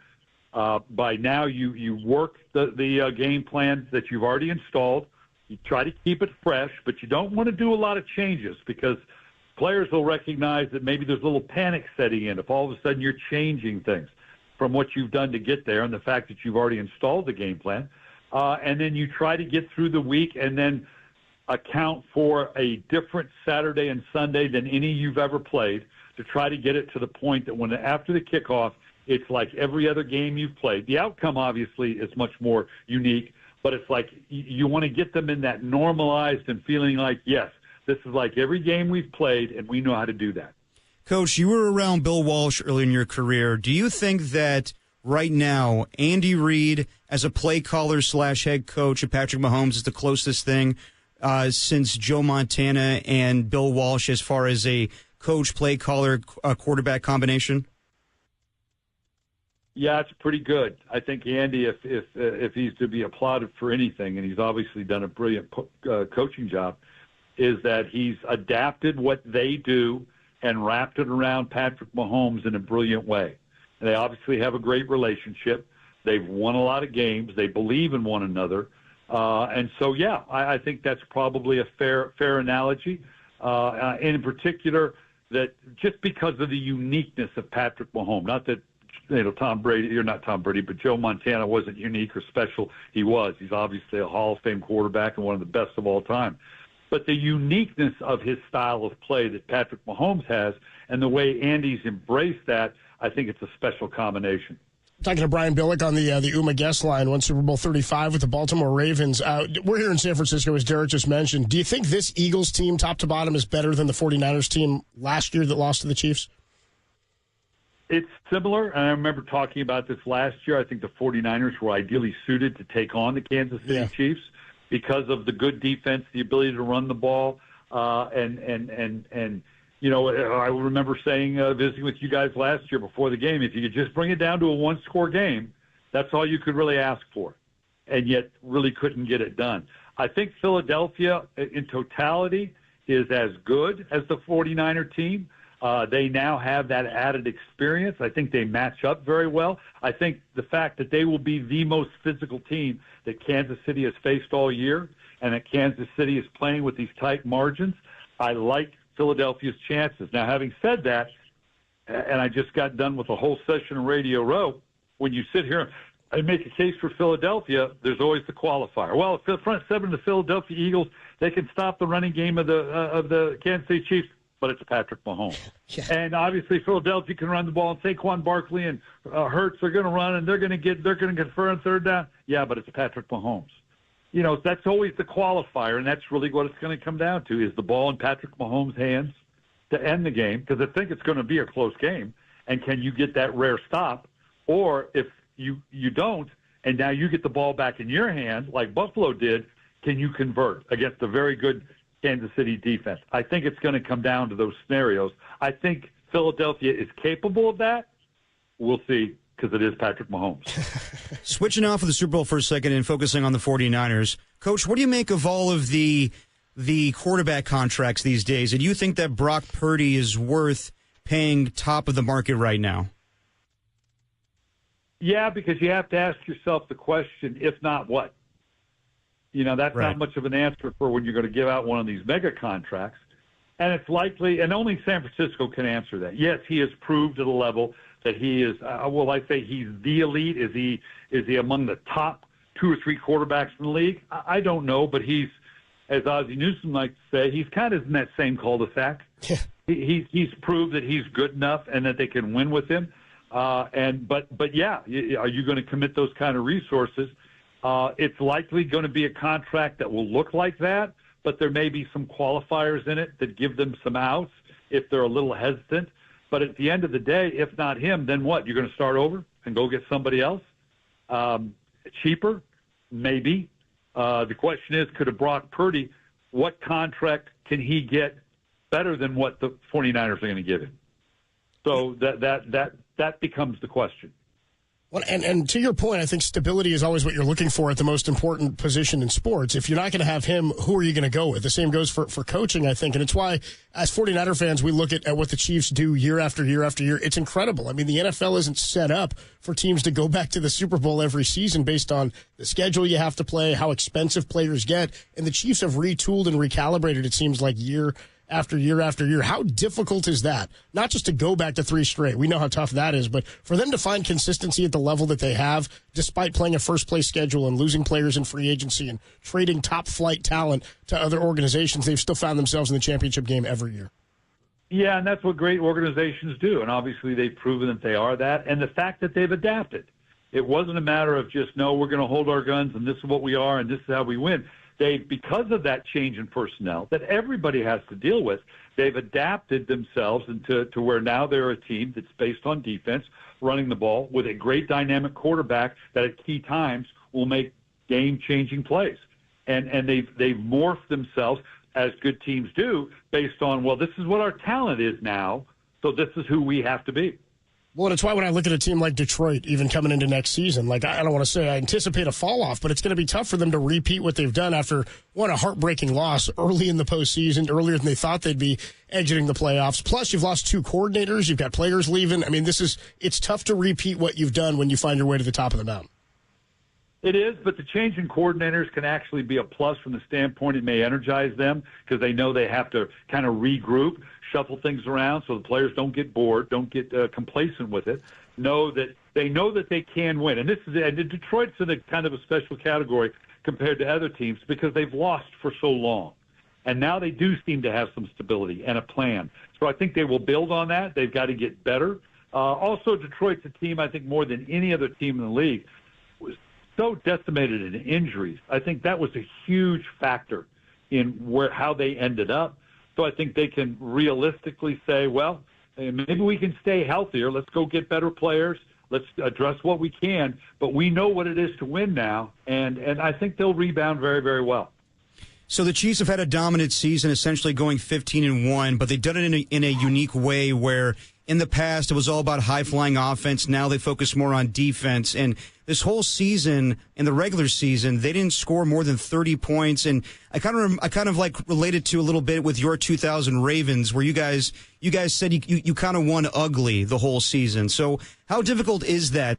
By now, you work the game plan that you've already installed. You try to keep it fresh, but you don't want to do a lot of changes because players will recognize that maybe there's a little panic setting in if all of a sudden you're changing things from what you've done to get there and the fact that you've already installed the game plan. And then you try to get through the week and then account for a different Saturday and Sunday than any you've ever played to try to get it to the point that when after the kickoff, it's like every other game you've played. The outcome, obviously, is much more unique, but it's like you want to get them in that normalized and feeling like, yes, this is like every game we've played, and we know how to do that. Coach, you were around Bill Walsh early in your career. Do you think that right now Andy Reid, as a play caller / head coach of Patrick Mahomes, is the closest thing since Joe Montana and Bill Walsh as far as a coach, play caller, quarterback combination? Yeah, it's pretty good. I think Andy, if he's to be applauded for anything, and he's obviously done a brilliant coaching job, is that he's adapted what they do and wrapped it around Patrick Mahomes in a brilliant way. And they obviously have a great relationship. They've won a lot of games. They believe in one another. And so, I think that's probably a fair analogy. In particular, that just because of the uniqueness of Patrick Mahomes, not that Tom Brady, you're not Tom Brady, but Joe Montana wasn't unique or special. He was. He's obviously a Hall of Fame quarterback and one of the best of all time. But the uniqueness of his style of play that Patrick Mahomes has and the way Andy's embraced that, I think it's a special combination. Talking to Brian Billick on the UMA guest line, won Super Bowl 35 with the Baltimore Ravens. We're here in San Francisco, as Derek just mentioned. Do you think this Eagles team, top to bottom, is better than the 49ers team last year that lost to the Chiefs? It's similar, and I remember talking about this last year. I think the 49ers were ideally suited to take on the Kansas City Chiefs because of the good defense, the ability to run the ball, and you know, I remember saying, visiting with you guys last year before the game, if you could just bring it down to a one-score game, that's all you could really ask for, and yet really couldn't get it done. I think Philadelphia, in totality, is as good as the 49er team. They now have that added experience. I think they match up very well. I think the fact that they will be the most physical team that Kansas City has faced all year, and that Kansas City is playing with these tight margins, I like Philadelphia's chances. Now, having said that, and I just got done with a whole session of Radio Row, when you sit here and make a case for Philadelphia, there's always the qualifier. Well, if the front seven of the Philadelphia Eagles, they can stop the running game of the Kansas City Chiefs, but it's Patrick Mahomes. Yeah. And obviously Philadelphia can run the ball, and Saquon Barkley and Hurts are going to run, and they're going to confer on third down. Yeah, but it's Patrick Mahomes. You know, that's always the qualifier, and that's really what it's going to come down to, is the ball in Patrick Mahomes' hands to end the game, because I think it's going to be a close game, and can you get that rare stop? Or if you don't, and now you get the ball back in your hand, like Buffalo did, can you convert against a very good Kansas City defense? I think it's going to come down to those scenarios. I think Philadelphia is capable of that. We'll see, because it is Patrick Mahomes. Switching off of the Super Bowl for a second and focusing on the 49ers. Coach, what do you make of all of the quarterback contracts these days? And do you think that Brock Purdy is worth paying top of the market right now? Yeah, because you have to ask yourself the question, if not what? You know, that's not much of an answer for when you're going to give out one of these mega contracts. And it's likely, and only San Francisco can answer that. Yes, he has proved to the level that he is, will I say he's the elite? Is he among the top 2 or 3 quarterbacks in the league? I don't know, but he's, as Ozzie Newsome likes to say, he's kind of in that same cul-de-sac. He's proved that he's good enough and that they can win with him. But yeah, are you going to commit those kind of resources? It's likely going to be a contract that will look like that, but there may be some qualifiers in it that give them some outs if they're a little hesitant. But at the end of the day, if not him, then what? You're going to start over and go get somebody else? Cheaper? Maybe. The question is, could a Brock Purdy, what contract can he get better than what the 49ers are going to give him? So that becomes the question. Well, and to your point, I think stability is always what you're looking for at the most important position in sports. If you're not going to have him, who are you going to go with? The same goes for coaching, I think. And it's why, as 49er fans, we look at what the Chiefs do year after year after year. It's incredible. I mean, the NFL isn't set up for teams to go back to the Super Bowl every season based on the schedule you have to play, how expensive players get. And the Chiefs have retooled and recalibrated, it seems like, year after year after year. How difficult is that? Not just to go back to 3 straight. We know how tough that is, but for them to find consistency at the level that they have, despite playing a first-place schedule and losing players in free agency and trading top-flight talent to other organizations, they've still found themselves in the championship game every year. Yeah, and that's what great organizations do, and obviously they've proven that they are that, and the fact that they've adapted. It wasn't a matter of just, no, we're going to hold our guns, and this is what we are, and this is how we win. Because of that change in personnel that everybody has to deal with, they've adapted themselves to where now they're a team that's based on defense, running the ball with a great dynamic quarterback that at key times will make game-changing plays. And they've morphed themselves, as good teams do, based on, well, this is what our talent is now, so this is who we have to be. Well, it's why when I look at a team like Detroit, even coming into next season, like I don't want to say I anticipate a fall off, but it's going to be tough for them to repeat what they've done after a heartbreaking loss early in the postseason, earlier than they thought they'd be exiting the playoffs. Plus, you've lost 2 coordinators, you've got players leaving. I mean, it's tough to repeat what you've done when you find your way to the top of the mountain. It is, but the change in coordinators can actually be a plus from the standpoint it may energize them because they know they have to kind of regroup, shuffle things around so the players don't get bored, don't get complacent with it. They know that they can win. And Detroit's in a kind of a special category compared to other teams because they've lost for so long. And now they do seem to have some stability and a plan. So I think they will build on that. They've got to get better. Also, Detroit's a team, I think, more than any other team in the league, was so decimated in injuries. I think that was a huge factor in how they ended up. So I think they can realistically say, well, maybe we can stay healthier. Let's go get better players. Let's address what we can. But we know what it is to win now, and I think they'll rebound very, very well. So the Chiefs have had a dominant season, essentially going 15-1, but they've done it in a unique way where in the past it was all about high-flying offense. Now they focus more on defense. And this whole season, in the regular season, they didn't score more than 30 points. And I kind of like related to a little bit with your 2000 Ravens, where you guys said you kind of won ugly the whole season. So how difficult is that?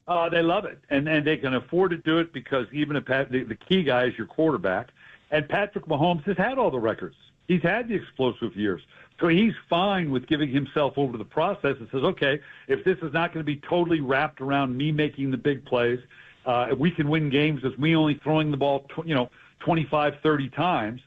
They love it, and they can afford to do it because even if the key guy is your quarterback, and Patrick Mahomes has had all the records. He's had the explosive years. So he's fine with giving himself over to the process and says, okay, if this is not going to be totally wrapped around me making the big plays, we can win games as me only throwing the ball 25, 30 times,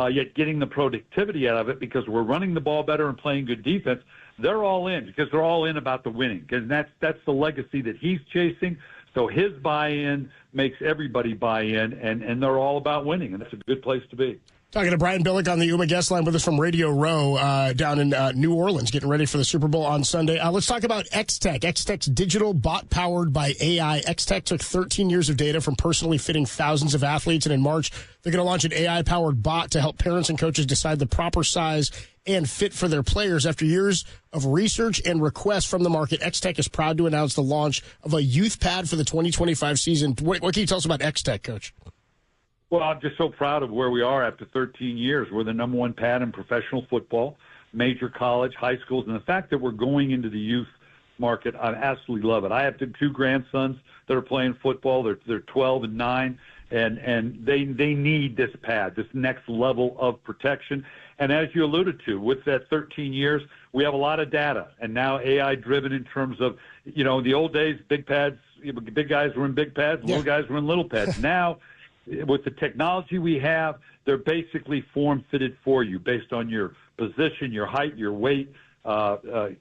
yet getting the productivity out of it because we're running the ball better and playing good defense. They're all in because they're all in about the winning, because that's the legacy that he's chasing. So his buy-in makes everybody buy in, and they're all about winning, and that's a good place to be. Talking to Brian Billick on the UMA guest line with us from Radio Row down in New Orleans, getting ready for the Super Bowl on Sunday. Let's talk about X-Tech. X-Tech's digital bot powered by AI. X-Tech took 13 years of data from personally fitting thousands of athletes, and in March, they're going to launch an AI-powered bot to help parents and coaches decide the proper size and fit for their players. After years of research and requests from the market, X-Tech is proud to announce the launch of a youth pad for the 2025 season. What can you tell us about X-Tech, Coach? Well, I'm just so proud of where we are after 13 years. We're the number one pad in professional football, major college, high schools, and the fact that we're going into the youth market, I absolutely love it. I have two grandsons that are playing football. They're 12 and 9, and they need this pad, this next level of protection. And as you alluded to, with that 13 years, we have a lot of data, and now AI-driven in terms of, the old days, big pads, big guys were in big pads, little guys were in little pads. Now, with the technology we have, they're basically form-fitted for you based on your position, your height, your weight,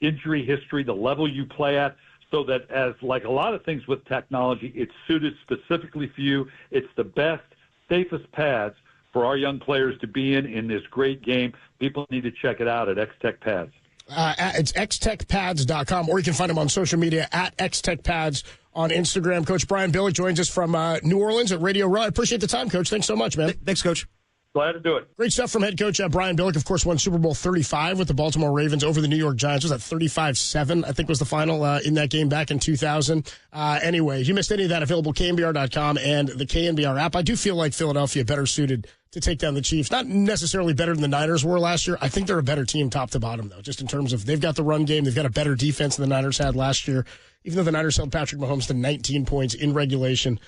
injury history, the level you play at, so that as like a lot of things with technology, it's suited specifically for you. It's the best, safest pads for our young players to be in this great game. People need to check it out at X-Tech Pads. It's xtechpads.com, or you can find them on social media at xtechpads on Instagram. Coach Brian Billick joins us from New Orleans at Radio Row. I appreciate the time, Coach. Thanks so much, man. Thanks, Coach. Glad to do it. Great stuff from head coach Brian Billick. Of course, won Super Bowl 35 with the Baltimore Ravens over the New York Giants. Was that 35-7, I think was the final in that game back in 2000. Anyway, if you missed any of that, available KNBR.com and the KNBR app. I do feel like Philadelphia better suited to take down the Chiefs. Not necessarily better than the Niners were last year. I think they're a better team top to bottom, though, just in terms of they've got the run game. They've got a better defense than the Niners had last year, even though the Niners held Patrick Mahomes to 19 points in regulation.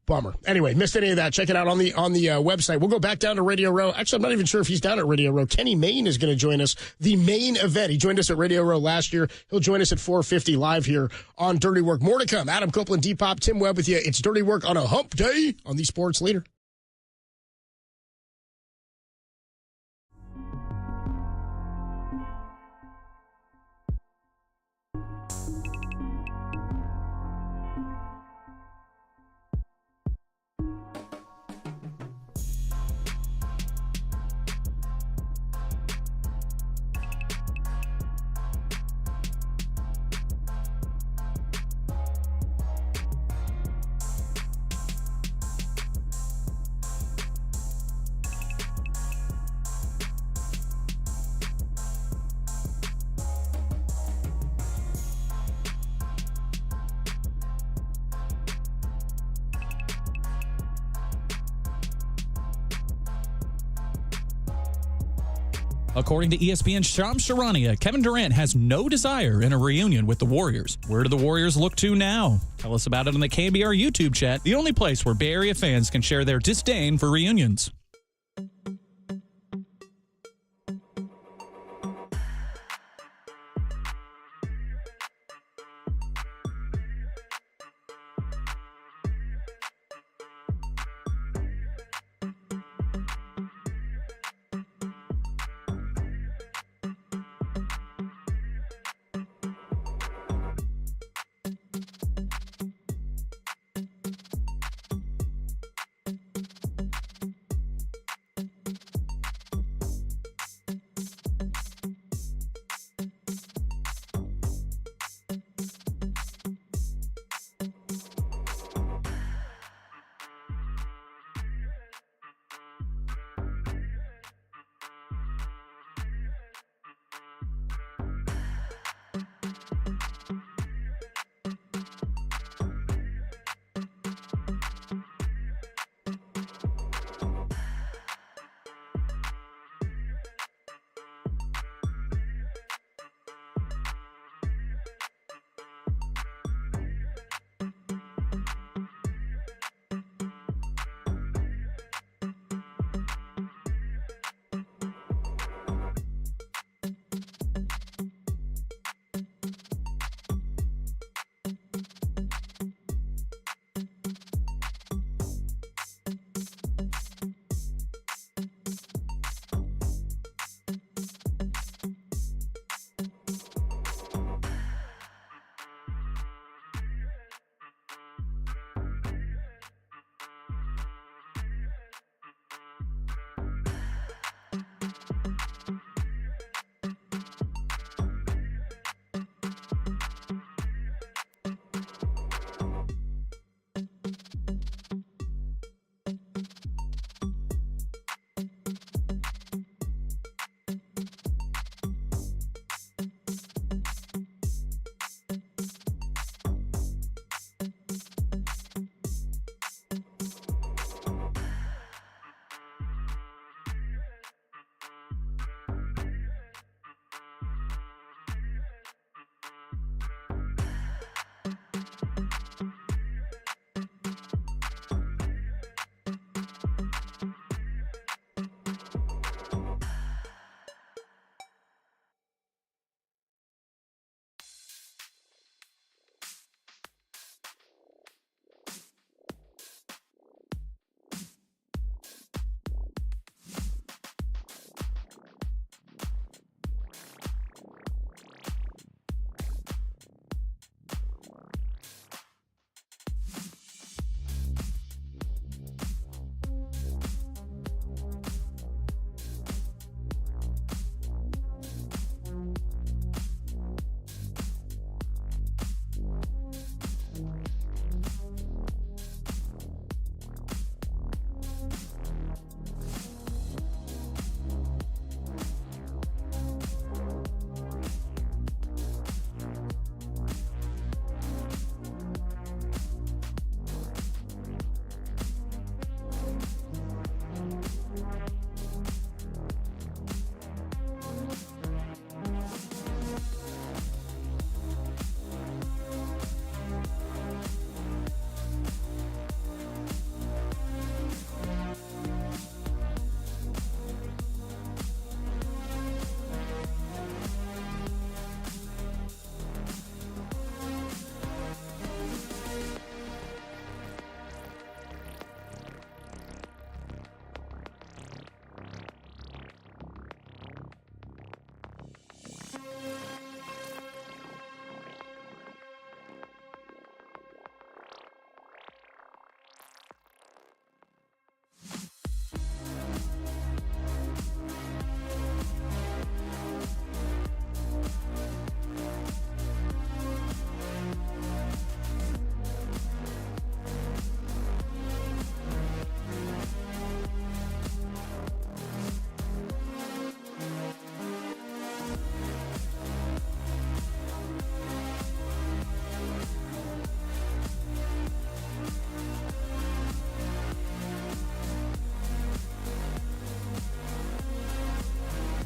Bummer. Anyway, missed any of that, check it out on the website. We'll go back down to Radio Row. Actually, I'm not even sure if he's down at Radio Row. Kenny Mayne is going to join us. The main event. He joined us at Radio Row last year. He'll join us at 4:50 live here on Dirty Work. More to come. Adam Copeland, Depop, Tim Webb with you. It's Dirty Work on a hump day on the Sports Leader. According to ESPN's Shams Charania, Kevin Durant has no desire in a reunion with the Warriors. Where do the Warriors look to now? Tell us about it on the KNBR YouTube chat, the only place where Bay Area fans can share their disdain for reunions.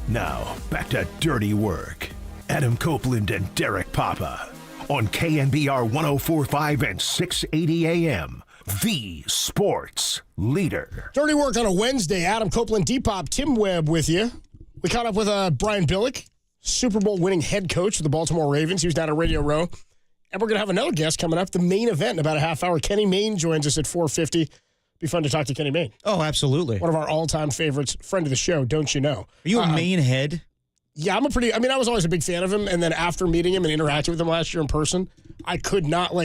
Now, back to Dirty Work. Adam Copeland and Derek Papa on KNBR 104.5 and 680 AM. The Sports Leader. Dirty Work on a Wednesday. Adam Copeland, Depop, Tim Webb with you. We caught up with Brian Billick, Super Bowl winning head coach of the Baltimore Ravens. He was down at Radio Row. And we're going to have another guest coming up, the main event in about a half hour. Kenny Mayne joins us at 4:50. Be fun to talk to Kenny Mayne. Oh, absolutely. One of our all-time favorites, friend of the show, don't you know? Are you a Mayne head? Yeah, I was always a big fan of him. And then after meeting him and interacting with him last year in person, I could not,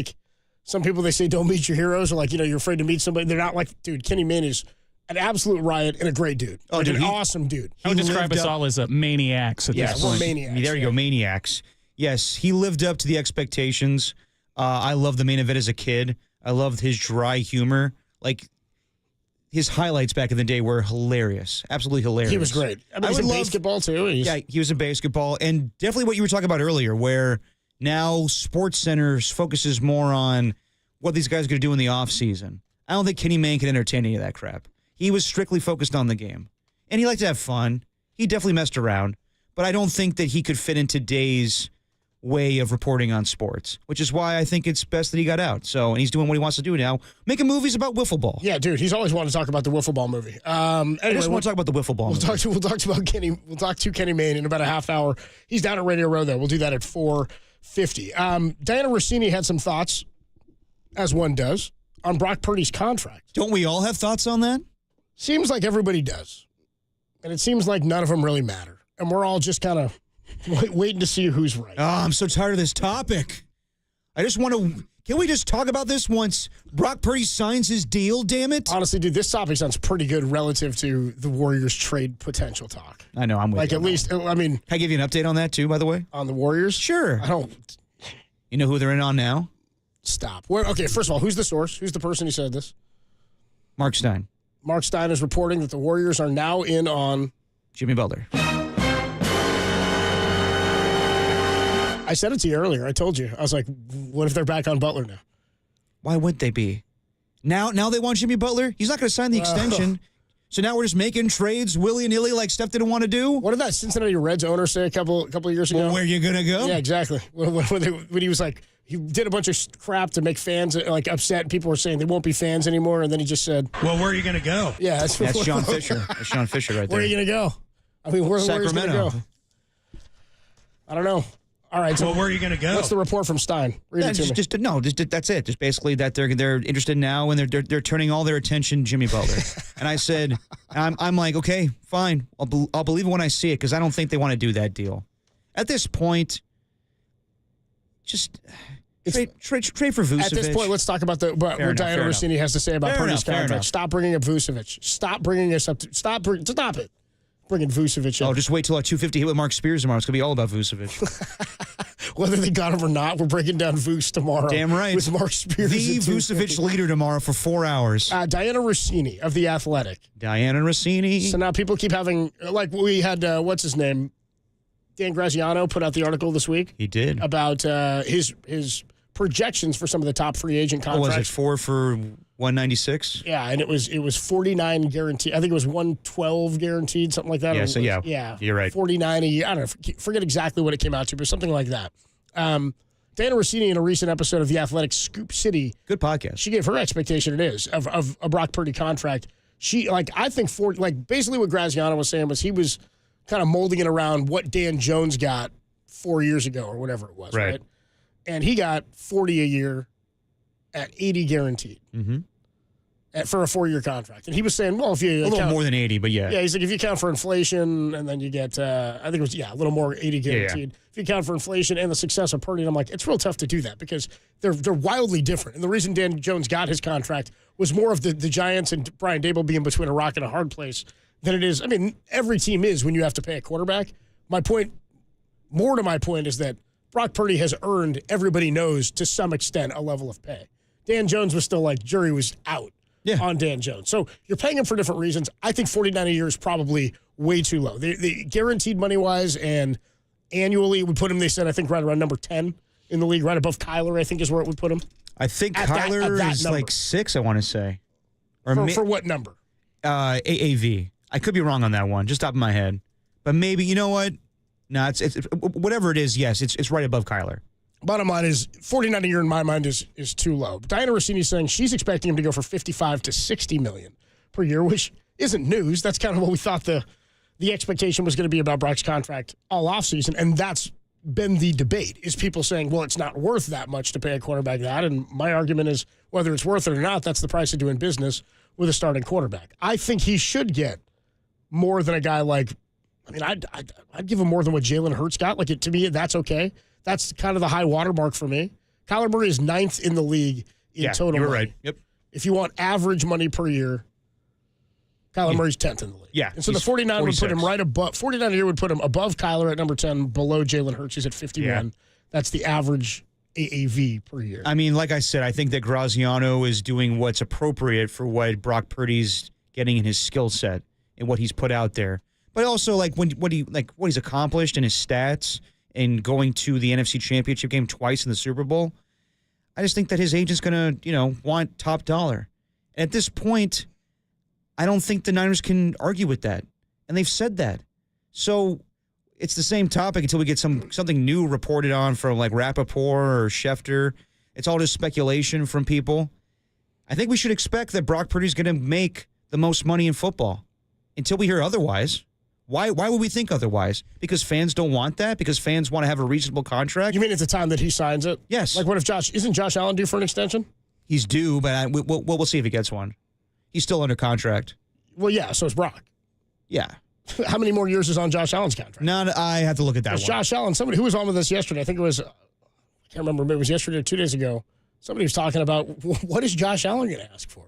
some people, they say don't meet your heroes, or you're afraid to meet somebody. They're not dude, Kenny Mayne is an absolute riot and a great dude. An awesome dude. I would describe us all as maniacs at this point. We're maniacs. There you go, maniacs. Yes, he lived up to the expectations. I loved the main event as a kid. I loved his dry humor. His highlights back in the day were hilarious. Absolutely hilarious. He was great. He was in basketball, too. Yeah, he was in basketball. And definitely what you were talking about earlier, where now Sports Center focuses more on what these guys are going to do in the offseason. I don't think Kenny Mayne can entertain any of that crap. He was strictly focused on the game. And he liked to have fun. He definitely messed around. But I don't think that he could fit in today's way of reporting on sports, which is why I think it's best that he got out. And he's doing what he wants to do now, making movies about wiffle ball. Yeah, dude, he's always wanted to talk about the wiffle ball movie. Anyway, I just want to talk about the wiffle ball movie. We'll talk to Kenny Mayne in about a half hour. He's down at Radio Row, though. We'll do that at 4:50. Diana Rossini had some thoughts, as one does, on Brock Purdy's contract. Don't we all have thoughts on that? Seems like everybody does. And it seems like none of them really matter. And we're all just kind of waiting to see who's right. Oh, I'm so tired of this topic. I just want to... Can we just talk about this once Brock Purdy signs his deal, damn it? Honestly, dude, this topic sounds pretty good relative to the Warriors trade potential talk. I know, I'm with you. At least, Can I give you an update on that, too, by the way? On the Warriors? Sure. I don't... You know who they're in on now? Stop. Okay, first of all, who's the source? Who's the person who said this? Mark Stein. Mark Stein is reporting that the Warriors are now in on... Jimmy Butler. I said it to you earlier. I told you. I was like, what if they're back on Butler now? Why would they be? Now they want Jimmy Butler? He's not going to sign the extension. So now we're just making trades willy-nilly like stuff didn't want to do? What did that Cincinnati Reds owner say a couple of years ago? Well, where you going to go? Yeah, exactly. When he was like, he did a bunch of crap to make fans upset. And people were saying they won't be fans anymore. And then he just said, well, where are you going to go? Yeah, that's John Fisher. That's John Fisher right there. Where are you going to go? Where's he going to go? I don't know. All right. So where are you going to go? What's the report from Stein? Read it to me. That's it. Just basically that they're interested now and they're turning all their attention Jimmy Butler. And I said, I'm like, okay, fine. I'll believe it when I see it because I don't think they want to do that deal. At this point, just trade for Vucevic. At this point, let's talk about what Diana Rossini has to say about Purdy's contract. Stop bringing up Vucevic. Stop bringing us up. Stop it. Bringing Vucevic in. Oh, just wait till a 250 hit with Mark Spears tomorrow. It's going to be all about Vucevic. Whether they got him or not, we're breaking down Vuce tomorrow. Damn right. With Mark Spears. The Vucevic leader tomorrow for 4 hours. Diana Rossini of The Athletic. Diana Rossini. So now people keep having, we had, what's his name? Dan Graziano put out the article this week. He did. About his projections for some of the top free agent contracts. Was it 4 for 196? Yeah, and it was 49 guaranteed. I think it was 112 guaranteed, something like that. Yeah, you're right. 49 a year. I don't know. Forget exactly what it came out to, but something like that. Dana Rossini in a recent episode of The Athletic Scoop City. Good podcast. She gave her expectation of a Brock Purdy contract. I think basically what Graziano was saying was he was kind of molding it around what Dan Jones got 4 years ago or whatever it was, right? And he got 40 a year at 80 guaranteed. Mm-hmm. For a 4-year contract. And he was saying, well, if you... A little more than 80, but yeah. Yeah, he's like, if you account for inflation, and then you get, I think it was, a little more 80 guaranteed. Yeah. If you account for inflation and the success of Purdy, and I'm like, it's real tough to do that because they're wildly different. And the reason Dan Jones got his contract was more of the Giants and Brian Dable being between a rock and a hard place than it is. I mean, every team is when you have to pay a quarterback. More to my point is that Brock Purdy has earned, everybody knows, to some extent, a level of pay. Dan Jones was still jury was out. Yeah. On Dan Jones. So you're paying him for different reasons. I think $49 a year is probably way too low. The guaranteed money-wise and annually would put him, they said, I think right around number 10 in the league, right above Kyler, I think is where it would put him. I think Kyler is number. 6, I want to say. Or for what number? AAV. I could be wrong on that one, just top of my head. But maybe, you know what? No, it's whatever it is, yes, it's right above Kyler. Bottom line is, $49 a year in my mind is too low. Diana Rossini's saying she's expecting him to go for $55 to $60 million per year, which isn't news. That's kind of what we thought the expectation was going to be about Brock's contract all offseason, and that's been the debate, is people saying, well, it's not worth that much to pay a quarterback that, and my argument is whether it's worth it or not, that's the price of doing business with a starting quarterback. I think he should get more than a guy like, I mean, I'd give him more than what Jalen Hurts got. Like, to me, that's okay. That's kind of the high watermark for me. Kyler Murray is 9th in the league in total you're money. right. Yep. If you want average money per year, Kyler Murray's 10th in the league. Yeah. And so the 49 would put him right above, 49 a year would put him above Kyler at number 10, below Jalen Hurts, who's at 51. Yeah. That's the average AAV per year. I mean, like I said, I think that Graziano is doing what's appropriate for what Brock Purdy's getting in his skill set and what he's put out there. But also, like, what he's accomplished in his stats and going to the NFC Championship game twice in the Super Bowl, I just think that his agent's going to, want top dollar. And at this point, I don't think the Niners can argue with that. And they've said that. So it's the same topic until we get something new reported on from, like, Rappaport or Schefter. It's all just speculation from people. I think we should expect that Brock Purdy's going to make the most money in football until we hear otherwise. Why would we think otherwise? Because fans don't want that? Because fans want to have a reasonable contract? You mean at the time that he signs it? Yes. Like, what if isn't Josh Allen due for an extension? He's due, but we'll see if he gets one. He's still under contract. Well, yeah, so is Brock. Yeah. How many more years is on Josh Allen's contract? No, I have to look at that one. Josh Allen, somebody who was on with us yesterday, I think it was, I can't remember, maybe it was yesterday or 2 days ago, somebody was talking about, what is Josh Allen going to ask for?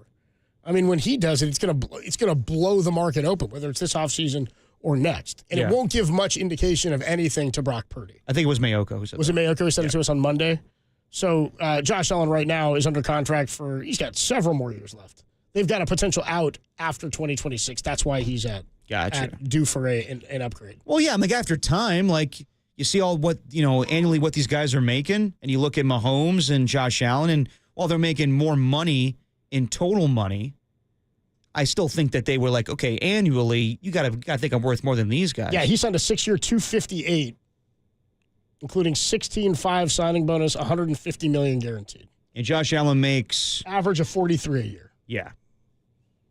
I mean, when he does it, it's gonna blow the market open, whether it's this offseason or next. And it won't give much indication of anything to Brock Purdy. I think it was Mayoko who said Was it Mayoko who said it to us on Monday? So Josh Allen right now is under contract he's got several more years left. They've got a potential out after 2026. That's why he's due for an upgrade. Well, yeah, like after time, like you see all what, annually what these guys are making, and you look at Mahomes and Josh Allen, and while they're making more money in total money, I still think that they were like, okay, annually, you got to think I'm worth more than these guys. Yeah, he signed a 6-year, $258, including 16.5 signing bonus, $150 million guaranteed. And Josh Allen makes average of $43 a year. Yeah,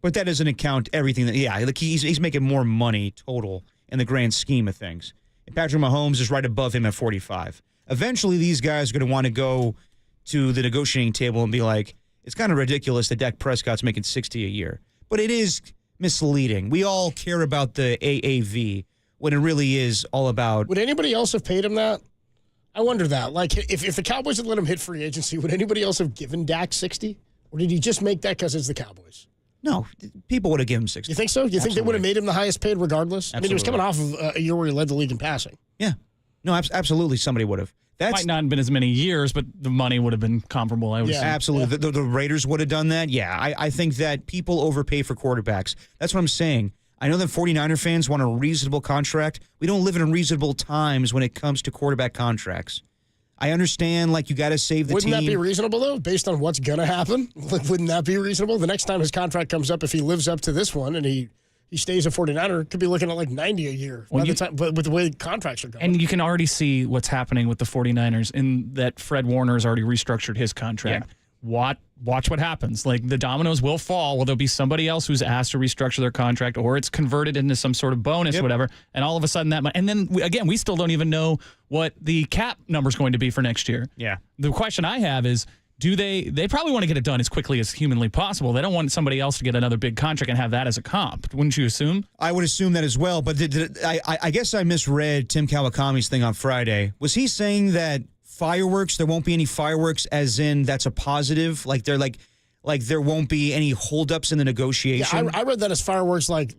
but that doesn't account everything like he's making more money total in the grand scheme of things. And Patrick Mahomes is right above him at 45. Eventually, these guys are going to want to go to the negotiating table and be like, it's kind of ridiculous that Dak Prescott's making $60 a year. But it is misleading. We all care about the AAV when it really is all about... Would anybody else have paid him that? I wonder that. Like, if the Cowboys had let him hit free agency, would anybody else have given Dak 60? Or did he just make that because it's the Cowboys? No, people would have given him 60. You think so? You think they would have made him the highest paid regardless? Absolutely. I mean, he was coming off of a year where he led the league in passing. Yeah. No, absolutely somebody would have. Might not have been as many years, but the money would have been comparable, I would say. Absolutely. Yeah. The Raiders would have done that. Yeah, I think that people overpay for quarterbacks. That's what I'm saying. I know that 49er fans want a reasonable contract. We don't live in reasonable times when it comes to quarterback contracts. I understand, like, you got to save the team. Wouldn't that be reasonable, though, based on what's going to happen? Like, wouldn't that be reasonable? The next time his contract comes up, if he lives up to this one and he stays a 49er, could be looking at like 90 a year but with the way contracts are going. And you can already see what's happening with the 49ers in that Fred Warner has already restructured his contract. Yeah. Watch what happens. Like, the dominoes will fall. Well, there'll be somebody else who's asked to restructure their contract, or it's converted into some sort of bonus or whatever, and all of a sudden that money. And then, again, we still don't even know what the cap number is going to be for next year. Yeah. The question I have is, they probably want to get it done as quickly as humanly possible. They don't want somebody else to get another big contract and have that as a comp. Wouldn't you assume? I would assume that as well. But I guess I misread Tim Kawakami's thing on Friday. Was he saying that fireworks, there won't be any fireworks as in that's a positive? Like they're like there won't be any holdups in the negotiation? Yeah, I read that as fireworks like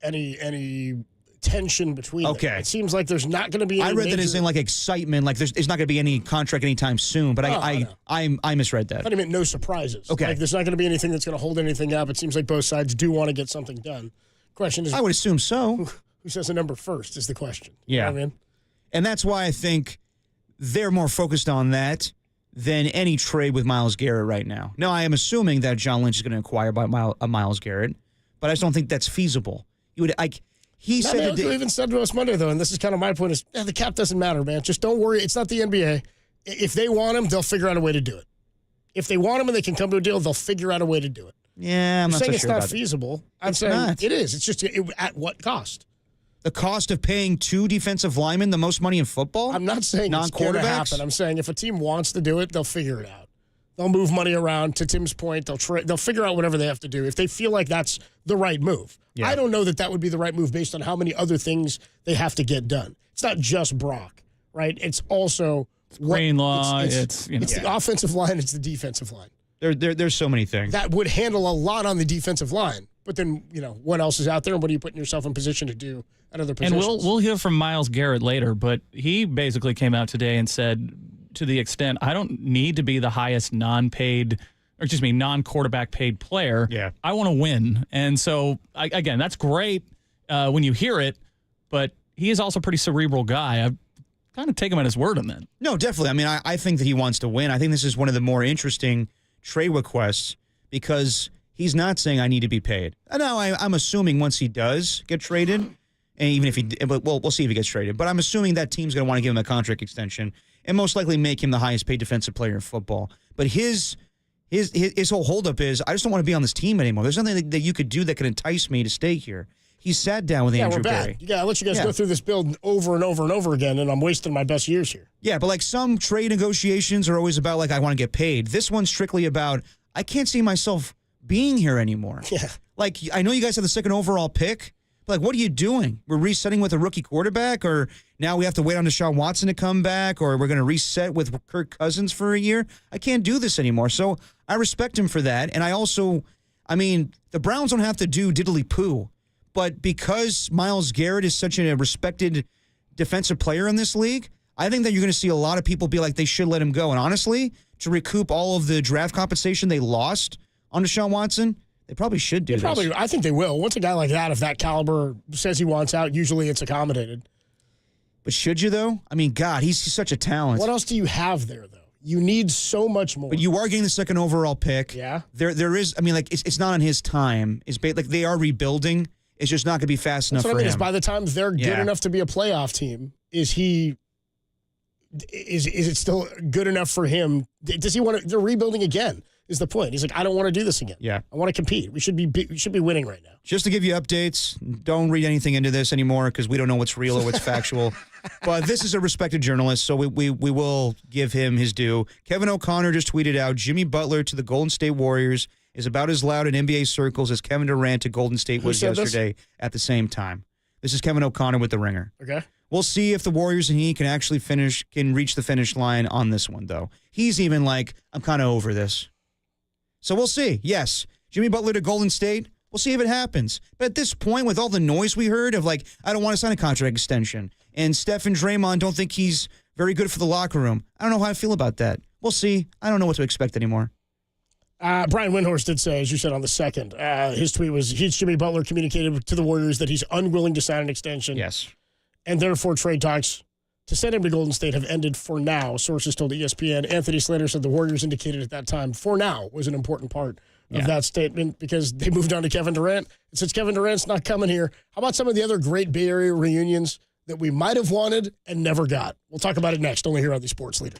any tension between them. It seems like there's not going to be any I read that as in like excitement, like there's not going to be any contract anytime soon, but I misread that. I thought he meant no surprises. Okay. Like, there's not going to be anything that's going to hold anything up. It seems like both sides do want to get something done. Question is, I would assume so. Who says the number first is the question. Yeah. You know what I mean? And that's why I think they're more focused on that than any trade with Myles Garrett right now. Now, I am assuming that John Lynch is going to acquire by Myles Garrett, but I just don't think that's feasible. He said that even said to us Monday, though, and this is kind of my point, is the cap doesn't matter, man. Just don't worry. It's not the NBA. If they want him, they'll figure out a way to do it. If they want him and they can come to a deal, they'll figure out a way to do it. Yeah, I'm not saying so it's sure not about feasible. I'm It's saying not. it is. It's just at what cost? the cost of paying 2 defensive linemen the most money in football? I'm not saying it's going to happen. I'm saying if a team wants to do it, they'll figure it out. They'll move money around. To Tim's point, they'll figure out whatever they have to do if they feel like that's the right move. Yeah. I don't know that would be the right move based on how many other things they have to get done. It's not just Brock, right? It's also Greenlaw. It's the offensive line. It's the defensive line. There's so many things that would handle a lot on the defensive line. But then, what else is out there, and what are you putting yourself in position to do at other positions? And we'll hear from Myles Garrett later, but he basically came out today and said, to the extent, I don't need to be the highest non-quarterback paid player. Yeah. I want to win. And so, again, that's great when you hear it, but he is also a pretty cerebral guy. I've kind of take him at his word on that. No, definitely. I mean, I think that he wants to win. I think this is one of the more interesting trade requests because he's not saying I need to be paid. Now, I'm assuming once he does get traded, and even if we'll see if he gets traded, but I'm assuming that team's going to want to give him a contract extension and most likely make him the highest paid defensive player in football. But his whole holdup is, I just don't want to be on this team anymore. There's nothing that you could do that could entice me to stay here. He sat down with Andrew Berry. I'll let you guys go through this build over and over and over again, and I'm wasting my best years here. Yeah, but like some trade negotiations are always about like I want to get paid. This one's strictly about I can't see myself being here anymore. Yeah. Like I know you guys have the second overall pick, but like what are you doing? We're resetting with a rookie quarterback, or now we have to wait on Deshaun Watson to come back, or we're going to reset with Kirk Cousins for a year? I can't do this anymore. So I respect him for that. And the Browns don't have to do diddly-poo. But because Myles Garrett is such a respected defensive player in this league, I think that you're going to see a lot of people be like, they should let him go. And honestly, to recoup all of the draft compensation they lost on Deshaun Watson, they probably should do this. I think they will. Once a guy like that, of that caliber, says he wants out, usually it's accommodated. But should you, though? I mean, God, he's such a talent. What else do you have there, though? You need so much more. But you are getting the second overall pick. Yeah. There is, it's not on his time. They are rebuilding. It's just not going to be fast enough for him. By the time they're good enough to be a playoff team, is it still good enough for him? Does he want to? They're rebuilding again. Is the point? He's like, I don't want to do this again. Yeah, I want to compete. We should be winning right now. Just to give you updates, don't read anything into this anymore because we don't know what's real or what's factual. But this is a respected journalist, so we will give him his due. Kevin O'Connor just tweeted out, Jimmy Butler to the Golden State Warriors is about as loud in NBA circles as Kevin Durant to Golden State was yesterday at the same time. This is Kevin O'Connor with The Ringer. Okay. We'll see if the Warriors and he can actually reach the finish line on this one, though. He's even like, I'm kind of over this. So we'll see. Yes, Jimmy Butler to Golden State. We'll see if it happens. But at this point, with all the noise we heard of like, I don't want to sign a contract extension, and Steph and Draymond don't think he's very good for the locker room, I don't know how I feel about that. We'll see. I don't know what to expect anymore. Brian Windhorst did say, as you said on the second, his tweet was, Jimmy Butler communicated to the Warriors that he's unwilling to sign an extension. Yes. And therefore trade talks to send him to Golden State have ended for now, sources told ESPN. Anthony Slater said the Warriors indicated at that time, for now, was an important part of that statement because they moved on to Kevin Durant. And since Kevin Durant's not coming here, how about some of the other great Bay Area reunions that we might have wanted and never got? We'll talk about it next, only here on the Sports Leader.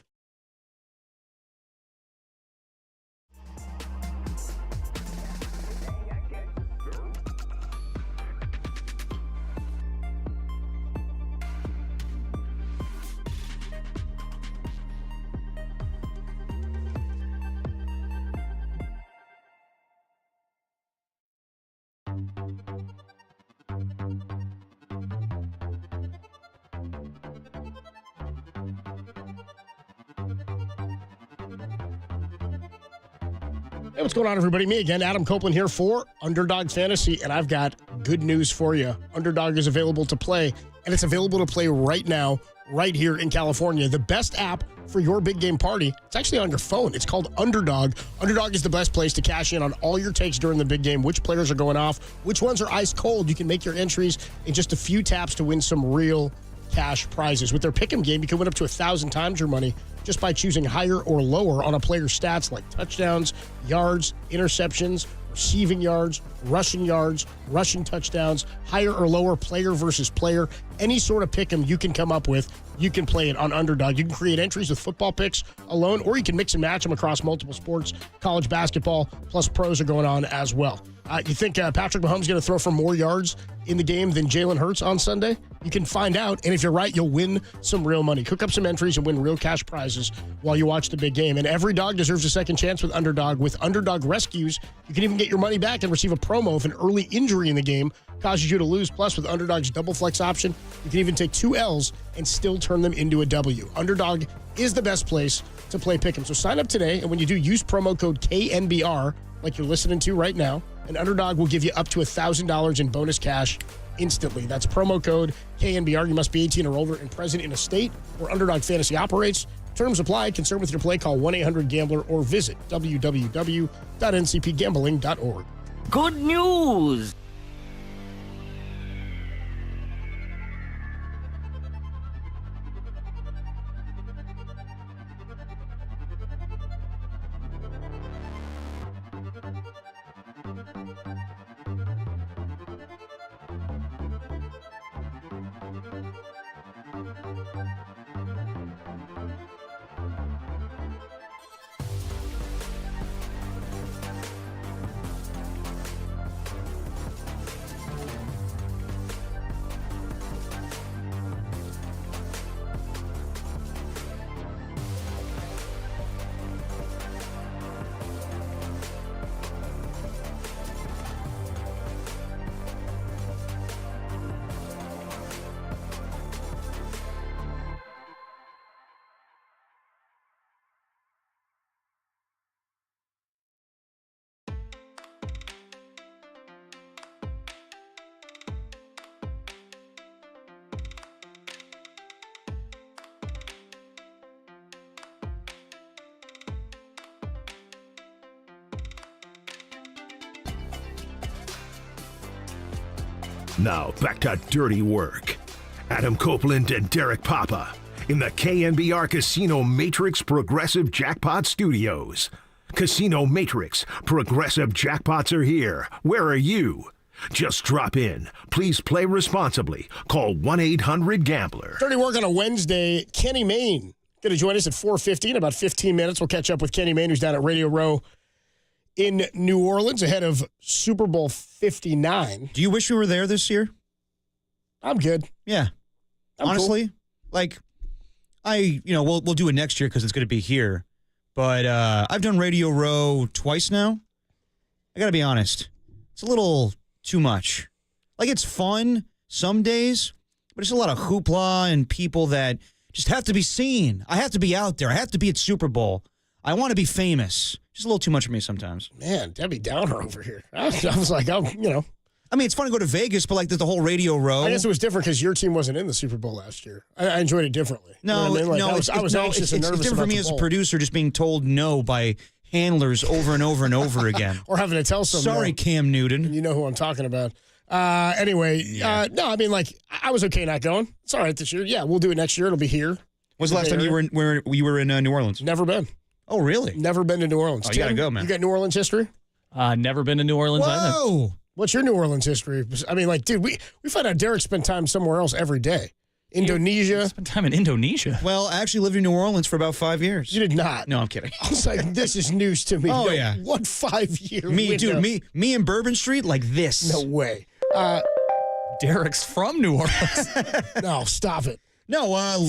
Hey, what's going on, everybody? Me again, Adam Copeland here for Underdog Fantasy, and I've got good news for you. Underdog is available to play, and it's available to play right now, right here in California. The best app for your big game party, it's actually on your phone. It's called Underdog. Underdog is the best place to cash in on all your takes during the big game, which players are going off, which ones are ice cold. You can make your entries in just a few taps to win some real cash prizes. With their pick'em game, you can win up to 1,000 times your money just by choosing higher or lower on a player's stats like touchdowns, yards, interceptions, receiving yards, rushing touchdowns, higher or lower player versus player, any sort of pick 'em you can come up with, you can play it on Underdog. You can create entries with football picks alone, or you can mix and match them across multiple sports. College basketball plus pros are going on as well. You think Patrick Mahomes is going to throw for more yards in the game than Jalen Hurts on Sunday? You can find out, and if you're right, you'll win some real money. Cook up some entries and win real cash prizes while you watch the big game. And every dog deserves a second chance with Underdog. With Underdog Rescues, you can even get your money back and receive a promo if an early injury in the game causes you to lose. Plus, with Underdog's double flex option, you can even take 2 L's and still turn them into a W. Underdog is the best place to play Pick'em. So sign up today, and when you do, use promo code KNBR, like you're listening to right now, and Underdog will give you up to $1,000 in bonus cash instantly. That's promo code KNBR. You must be 18 or older and present in a state where Underdog Fantasy operates. Terms apply. Concerned with your play, call 1-800-GAMBLER or visit www.ncpgambling.org. Good news! Now back to Dirty Work. Adam Copeland and Derek Papa in the KNBR Casino Matrix Progressive Jackpot Studios. Casino Matrix Progressive Jackpots are here. Where are you? Just drop in. Please play responsibly. Call 1-800-GAMBLER. Dirty Work on a Wednesday. Kenny Mayne going to join us at 4:50 in about 15 minutes. We'll catch up with Kenny Mayne, who's down at Radio Row in New Orleans ahead of Super Bowl 59. Do you wish we were there this year? I'm good. Yeah. Honestly, cool. Like, we'll do it next year because it's going to be here. But I've done Radio Row twice now. I got to be honest. It's a little too much. Like, it's fun some days, but it's a lot of hoopla and people that just have to be seen. I have to be out there. I have to be at Super Bowl. I want to be famous. Just a little too much for me sometimes. Man, Debbie Downer over here. I was like, I mean, it's fun to go to Vegas, but like there's the whole Radio Row. I guess it was different because your team wasn't in the Super Bowl last year. I enjoyed it differently. No, you know what I mean? I was anxious and nervous. It's different for me as a producer, just being told no by handlers over and over and over again, or having to tell someone. Sorry, Cam Newton. You know who I'm talking about. Anyway, no, I mean, like, I was okay not going. It's all right this year. Yeah, we'll do it next year. It'll be here. When's the last time you were in New Orleans? Never been. Oh, really? Never been to New Orleans. Oh, you gotta go, man. You got New Orleans history? Never been to New Orleans either. Whoa! What's your New Orleans history? I mean, like, dude, we find out Derek spent time somewhere else every day. Indonesia. Spent time in Indonesia. Well, I actually lived in New Orleans for about 5 years. You did not. No, I'm kidding. I was like, this is news to me. Oh, no, yeah. What 5-year window? Dude, me and Bourbon Street like this. No way. Derek's from New Orleans. No, stop it. No,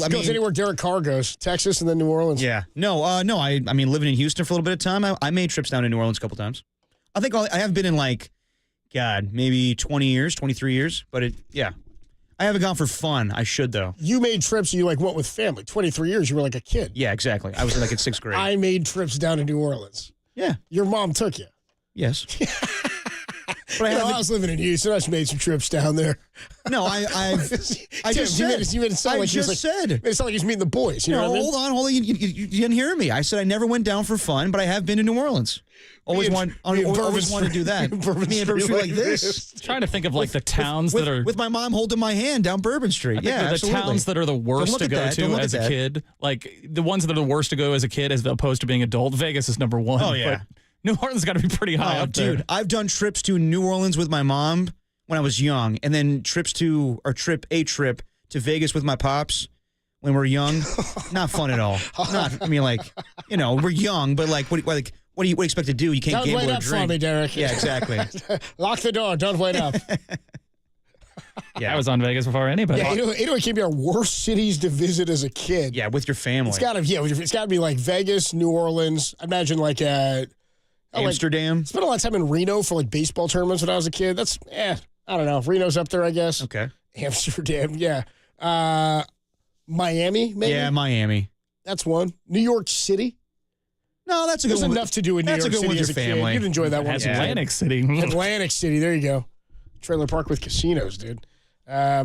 goes anywhere Derek Carr goes, Texas and then New Orleans. Yeah. No, I mean, living in Houston for a little bit of time, I made trips down to New Orleans a couple times. I think I have been in maybe 20 years, 23 years. But I haven't gone for fun. I should, though. You made trips, you went with family. 23 years, you were like a kid. Yeah, exactly. I was in in 6th grade. I made trips down to New Orleans. Yeah. Your mom took you. Yes. But I was living in Houston. I just made some trips down there. No, I just said. You made it sound like he's meeting the boys. You know what I mean? Hold on. You didn't hear me. I said I never went down for fun, but I have been to New Orleans. Always wanted to do that. Me and Bourbon Street like this. Trying to think of the towns that are with my mom holding my hand down Bourbon Street. The towns that are the worst to go to as a kid, like the ones that are the worst to go as a kid, as opposed to being adult. Vegas is number one. Oh yeah. New Orleans got to be pretty high up there. Dude, I've done trips to New Orleans with my mom when I was young, and then a trip to Vegas with my pops when we're young. Not fun at all. We're young, but like, what do you expect to do? You can't Don't gamble wait or up drink. for me, Derek. Yeah, exactly. Lock the door. Don't wait up. I was on Vegas before anybody. Yeah, you know what can be our worst cities to visit as a kid? Yeah, with your family. It's got to be like Vegas, New Orleans. I imagine like Amsterdam. Spent a lot of time in Reno for like baseball tournaments when I was a kid. That's I don't know. Reno's up there, I guess. Okay. Amsterdam, yeah. Miami, maybe. Yeah, Miami. That's one. New York City. No, that's a good There's one. enough to do in New York City with as your a family. kid. You'd enjoy that one. That's Atlantic City. Atlantic City. There you go. Trailer park with casinos, dude. I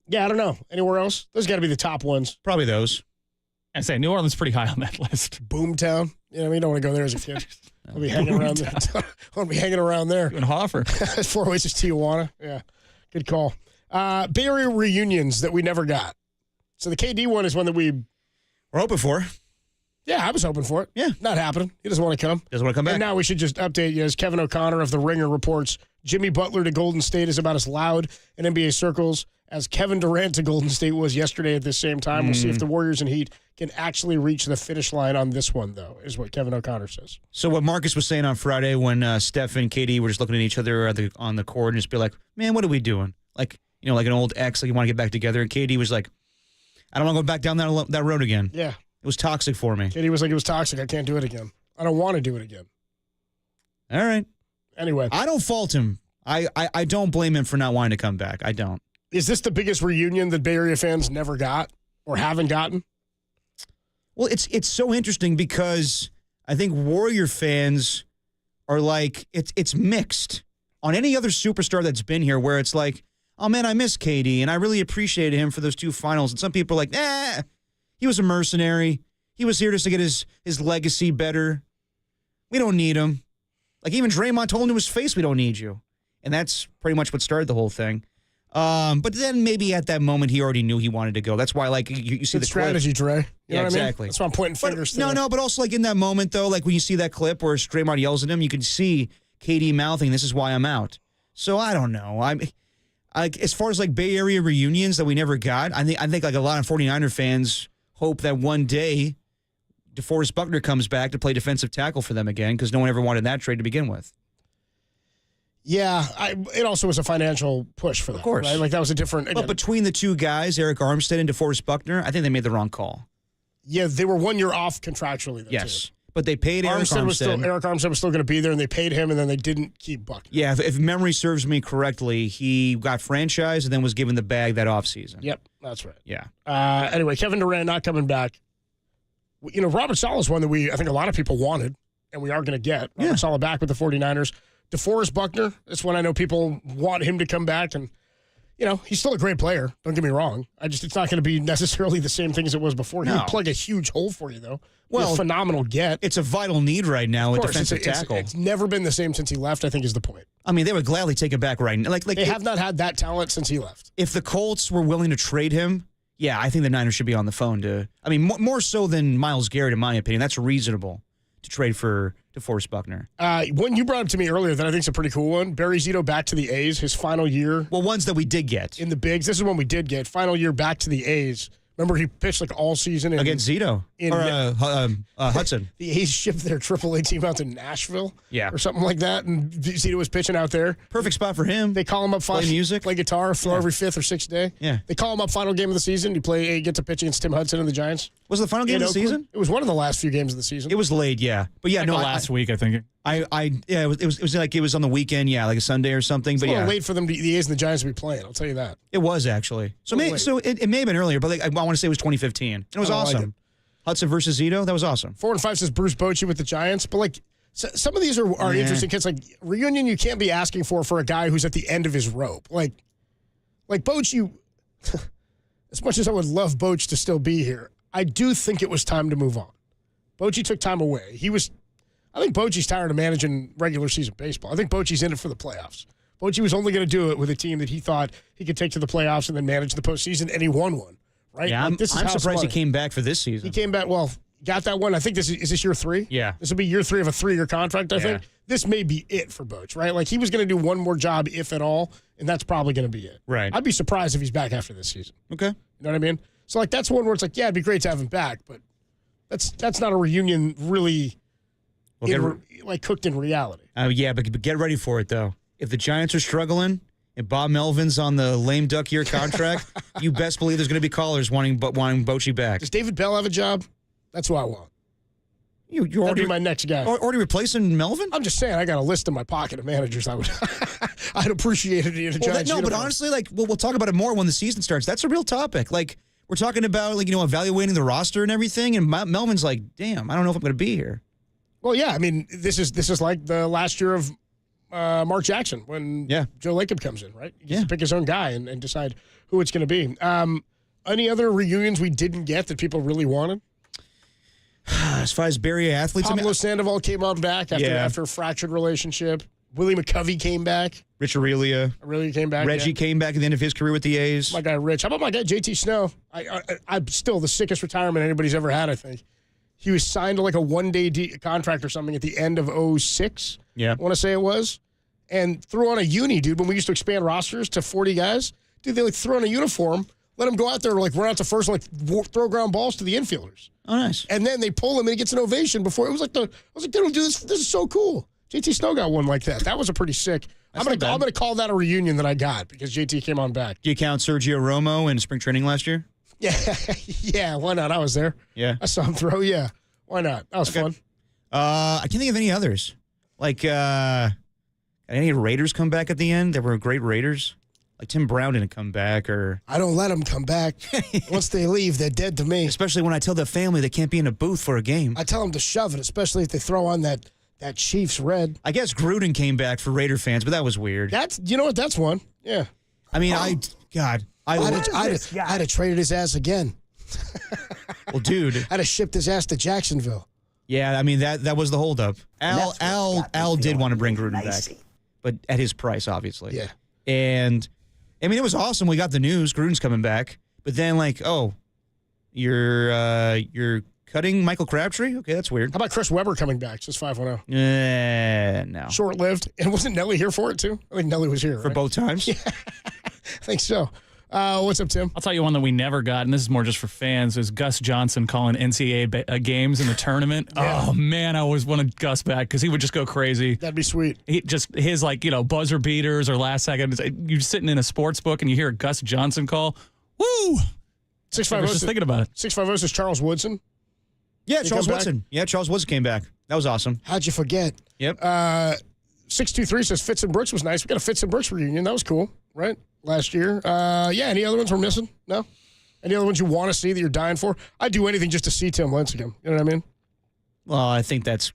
don't know. Anywhere else? Those got to be the top ones. Probably those. I say New Orleans pretty high on that list. Boomtown. You know, you don't want to go there as a kid. I'll be hanging around there. I'll be hanging around there. In Hoffer. 4 Oasis Tijuana. Yeah. Good call. Bay Area reunions that we never got. So the KD one is one that we're hoping for. Yeah, I was hoping for it. Yeah. Not happening. He doesn't want to come. Doesn't want to come back. And now we should just update you as Kevin O'Connor of The Ringer reports Jimmy Butler to Golden State is about as loud in NBA circles as Kevin Durant to Golden State was yesterday at this same time. We'll see if the Warriors and Heat can actually reach the finish line on this one, though, is what Kevin O'Connor says. So what Marcus was saying on Friday when Steph and KD were just looking at each other on the court and just be like, man, what are we doing? Like, like an old ex, like you want to get back together. And KD was like, I don't want to go back down that road again. Yeah. It was toxic for me. KD was like, it was toxic. I can't do it again. I don't want to do it again. All right. Anyway. I don't fault him. I don't blame him for not wanting to come back. I don't. Is this the biggest reunion that Bay Area fans never got or haven't gotten? Well, it's so interesting because I think Warrior fans are like, it's mixed. On any other superstar that's been here where it's like, oh, man, I miss KD, and I really appreciated him for those two finals. And some people are like, he was a mercenary. He was here just to get his legacy better. We don't need him. Like, even Draymond told him to his face, we don't need you. And that's pretty much what started the whole thing. But then maybe at that moment he already knew he wanted to go. That's why, like, you see the strategy, clip. Dre. You know what exactly. I mean? That's why I'm pointing fingers to. No, but also like in that moment though, like when you see that clip where Draymond yells at him, you can see KD mouthing, "This is why I'm out." So I don't know. As far as like Bay Area reunions that we never got, I think like a lot of 49er fans hope that one day DeForest Buckner comes back to play defensive tackle for them again because no one ever wanted that trade to begin with. Yeah, it also was a financial push for them. Of course. Right? Like that was a different. But between the two guys, Eric Armstead and DeForest Buckner, I think they made the wrong call. Yeah, they were 1 year off contractually. Though, yes. Too. But they paid Eric Armstead. Eric Armstead was still going to be there, and they paid him, and then they didn't keep Buckner. Yeah, if memory serves me correctly, he got franchised and then was given the bag that offseason. Yep, that's right. Yeah. Anyway, Kevin Durant not coming back. Robert Saleh is one that I think a lot of people wanted, and we are going to get. Robert Saleh back with the 49ers. DeForest Buckner, that's when I know people want him to come back, and he's still a great player. Don't get me wrong. It's not going to be necessarily the same thing as it was before. He would plug a huge hole for you, though. Well, a phenomenal get. It's a vital need right now at defensive tackle. It's never been the same since he left, I think is the point. I mean, they would gladly take it back right now. Like they have not had that talent since he left. If the Colts were willing to trade him, yeah, I think the Niners should be on the phone to. I mean, more so than Myles Garrett, in my opinion. That's reasonable to trade for DeForest Buckner. One you brought up to me earlier that I think is a pretty cool one. Barry Zito back to the A's, his final year. Well, ones that we did get. In the bigs. This is one we did get. Final year back to the A's. Remember, he pitched like all season. Against Zito. Hudson. The A's shipped their AAA team out to Nashville. Yeah. Or something like that, and Zito was pitching out there. Perfect spot for him. They call him up. Play music. Play guitar, throw every fifth or sixth day. Yeah. They call him up final game of the season. He gets to pitch against Tim Hudson and the Giants. Was it the final game of the season? It was one of the last few games of the season. It was late, yeah. But yeah, last week, I think. It was like it was on the weekend, yeah, like a Sunday or something. It's a little late for them, the A's and the Giants, to be playing. I'll tell you that. It was actually. So it may have been earlier, but I want to say it was 2015. It was awesome. Hudson versus Zito, that was awesome. 4-5 says Bruce Bochy with the Giants, but some of these are interesting kids. Like reunion, you can't be asking for a guy who's at the end of his rope. Like Bochy. As much as I would love Boch to still be here, I do think it was time to move on. Bochy took time away. I think Bochy's tired of managing regular season baseball. I think Bochy's in it for the playoffs. Bochy was only going to do it with a team that he thought he could take to the playoffs and then manage the postseason, and he won one. Right? Yeah, I'm surprised he came back for this season. He came back. Well, got that one. I think is this year 3? Yeah. This will be year 3 of a 3-year contract, I think. This may be it for Boch, right? Like, he was going to do one more job, if at all, and that's probably going to be it. Right. I'd be surprised if he's back after this season. Okay. You know what I mean? So, like, that's one where it's like, yeah, it'd be great to have him back, but that's not a reunion really cooked in reality. Yeah, but get ready for it, though. If the Giants are struggling and Bob Melvin's on the lame duck year contract, you best believe there's going to be callers wanting Bochy back. Does David Bell have a job? That's who I want. That'd be my next guy. Already replacing Melvin? I'm just saying, I got a list in my pocket of managers I'd appreciate it in a Giants but uniform. honestly, like, we'll talk about it more when the season starts. That's a real topic. Like, we're talking about, like, evaluating the roster and everything, and Melvin's like, damn, I don't know if I'm going to be here. Well, yeah, I mean, this is like the last year of Mark Jackson when Joe Lacob comes in, right? He gets to pick his own guy and decide who it's going to be. Any other reunions we didn't get that people really wanted? As far as Barry athletes, Pablo Sandoval came on back after a fractured relationship. Willie McCovey came back. Rich Aurelia. Aurelia came back. Reggie came back at the end of his career with the A's. My guy Rich. How about my guy JT Snow? I'm still the sickest retirement anybody's ever had, I think. He was signed to like a one-day contract or something at the end of 2006. Yeah. I want to say it was. And threw on a uni, dude, when we used to expand rosters to 40 guys. Dude, they threw on a uniform, let him go out there, run out to first, throw ground balls to the infielders. Oh, nice. And then they pull him and he gets an ovation before. I was like, dude, this is so cool. JT Snow got one like that. That was a pretty sick. I'm gonna call that a reunion that I got because JT came on back. Do you count Sergio Romo in spring training last year? Yeah, why not? I was there. Yeah. I saw him throw, yeah. Why not? That was fun. I can't think of any others. Like, any Raiders come back at the end? They were great Raiders. Like Tim Brown didn't come back, or I don't let them come back. Once they leave, they're dead to me. Especially when I tell the family they can't be in a booth for a game. I tell them to shove it, especially if they throw on that Chiefs red. I guess Gruden came back for Raider fans, but that was weird. You know what? That's one. Yeah. I mean, I'd have traded his ass again. Well, dude, I'd have shipped his ass to Jacksonville. Yeah, I mean that was the holdup. Al did want to bring Gruden back, but at his price, obviously. Yeah. And I mean, it was awesome. We got the news Gruden's coming back, but then you're cutting Michael Crabtree. Okay, that's weird. How about Chris Webber coming back? Just 5-1-0. No. Short-lived. And wasn't Nelly here for it too? I think Nelly was here for both times. Yeah, I think so. What's up, Tim? I'll tell you one that we never got, and this is more just for fans, is Gus Johnson calling NCAA games in the tournament. Yeah. Oh, man, I always wanted Gus back because he would just go crazy. That'd be sweet. His buzzer beaters or last second, you're sitting in a sports book and you hear a Gus Johnson call. Woo! 650. I was just thinking about it. 650 is Charles Woodson. Yeah, Charles Woodson. Yeah, Charles Woodson came back. That was awesome. How'd you forget? Yep. 623 says Fitz and Brooks was nice. We got a Fitz and Brooks reunion. That was cool, right? Last year. Any other ones we're missing? No? Any other ones you want to see that you're dying for? I'd do anything just to see Tim Lincecum. You know what I mean? Well, I think that's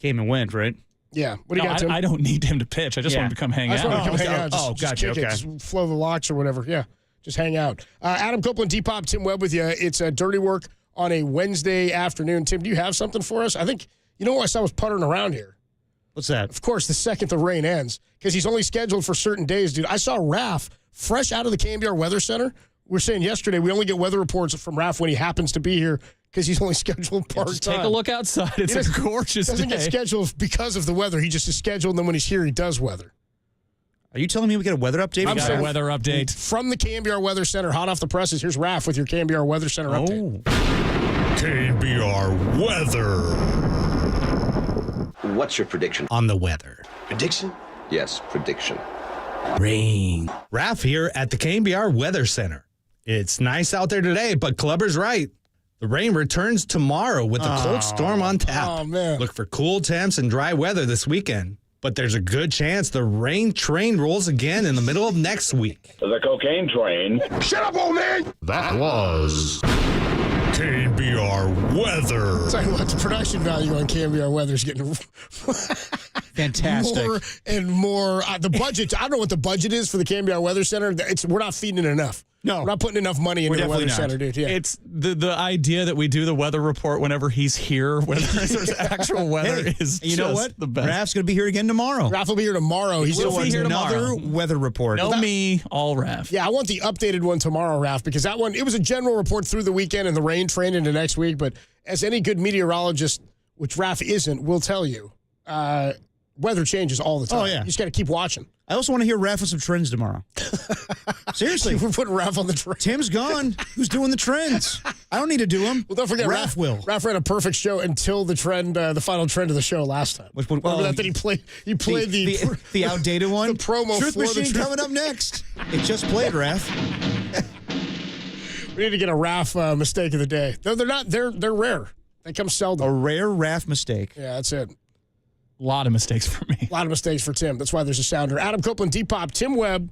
came and went, right? Yeah. What do you got, Tim? I don't need him to pitch. I just want him to come hang out. I just want him to come hang out. Gotcha. Okay. Just flow the locks or whatever. Yeah. Just hang out. Adam Copeland, Depop, Tim Webb with you. It's Dirty Work on a Wednesday afternoon. Tim, do you have something for us? I think, you know what I saw was puttering around here. What's that? Of course, the second the rain ends, because he's only scheduled for certain days, dude. I saw Raph fresh out of the KNBR Weather Center. We were saying yesterday we only get weather reports from Raph when he happens to be here because he's only scheduled part-time. Take a look outside. It's a gorgeous day. He doesn't get scheduled because of the weather. He just is scheduled, and then when he's here, he does weather. Are you telling me we get a weather update? We got a weather update. From the KNBR Weather Center, hot off the presses, here's Raph with your KNBR Weather Center update. KNBR weather. What's your prediction on the weather? Prediction? Yes, prediction. Rain. Raph here at the KNBR Weather Center. It's nice out there today, but Clubber's right. The rain returns tomorrow with a cold storm on tap. Oh, man. Look for cool temps and dry weather this weekend. But there's a good chance the rain train rolls again in the middle of next week. The cocaine train. Shut up, old man! That was KNBR weather. Tell you what, the production value on KNBR weather is getting fantastic. More and more. The budget, I don't know what the budget is for the KNBR Weather Center. We're not feeding it enough. No. We're not putting enough money into the Weather Center, dude. Yeah. It's the idea that we do the weather report whenever he's here, whether there's actual weather is you know what? The best. Raph's going to be here again tomorrow. Raph will be here tomorrow. He's going to be here another tomorrow. weather report. No me, all Raph. Yeah, I want the updated one tomorrow, Raph, because that one, it was a general report through the weekend and the rain train into next week, but as any good meteorologist, which Raph isn't, will tell you, weather changes all the time. Oh, yeah. You just got to keep watching. I also want to hear Raph with some trends tomorrow. Seriously. We're putting Raph on the trend. Tim's gone. Who's doing the trends? I don't need to do them. Well, don't forget, Raph will. Raph ran a perfect show until the trend, the final trend of the show last time. Remember that he played? He played the outdated one. The promo Truth for Machine the trend. coming up next. It just played, Raph. We need to get a Raph mistake of the day. Though they're not. They're rare. They come seldom. A rare Raph mistake. Yeah, that's it. A lot of mistakes for me. A lot of mistakes for Tim. That's why there's a sounder. Adam Copeland, Depop, Tim Webb.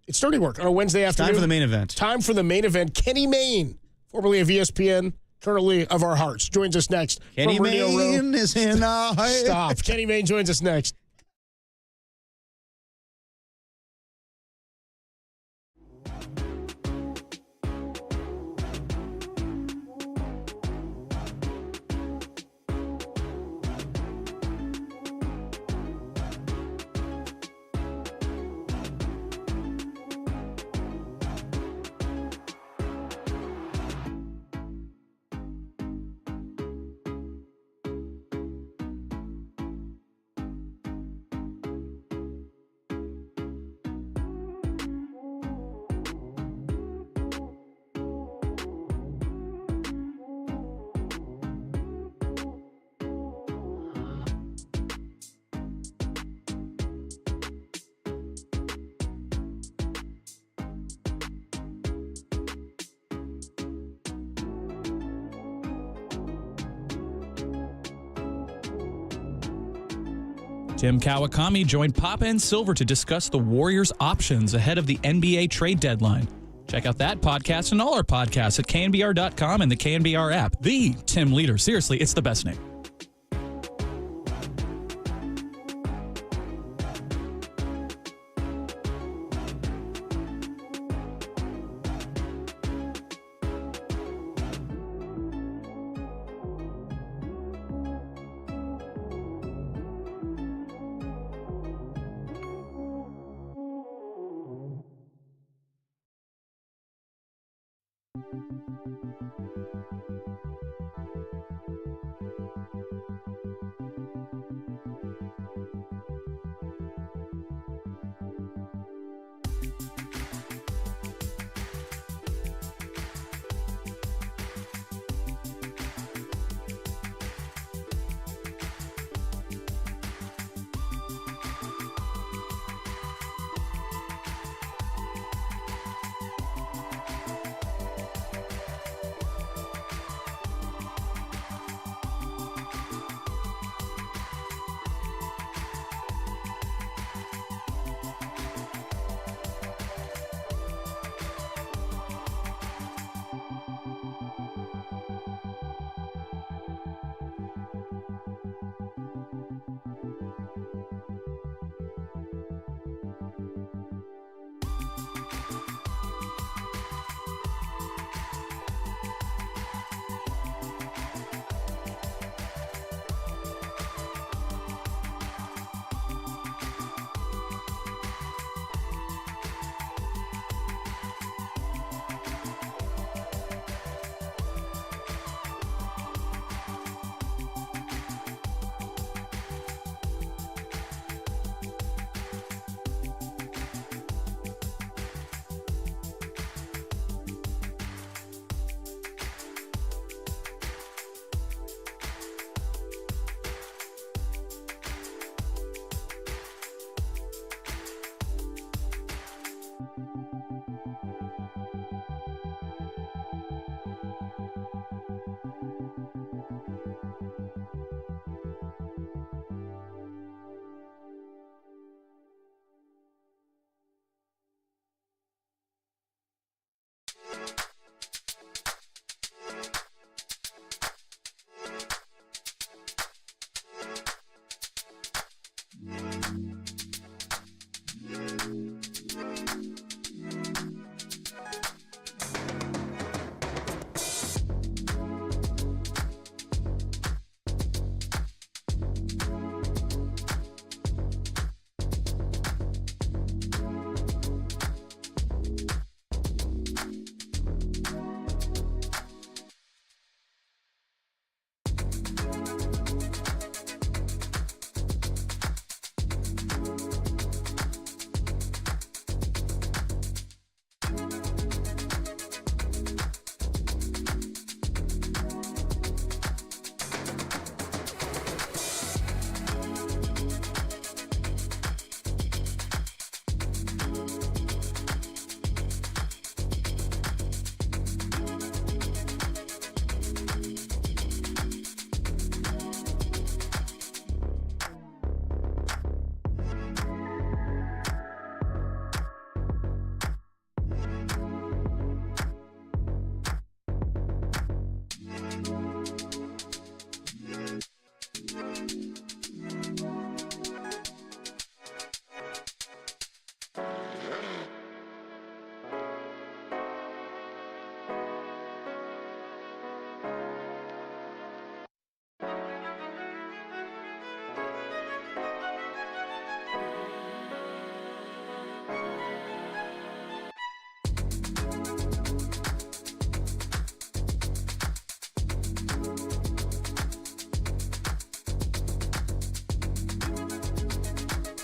It's Dirty Work on a Wednesday afternoon. Time for the main event. Time for the main event. Kenny Mayne, formerly of ESPN, currently of our hearts, joins us next. Kenny Mayne is in our heart. Stop. Kenny Mayne joins us next. Tim Kawakami joined Papa and Silver to discuss the Warriors' options ahead of the NBA trade deadline. Check out that podcast and all our podcasts at KNBR.com and the KNBR app. The Tim Leader. Seriously, it's the best name.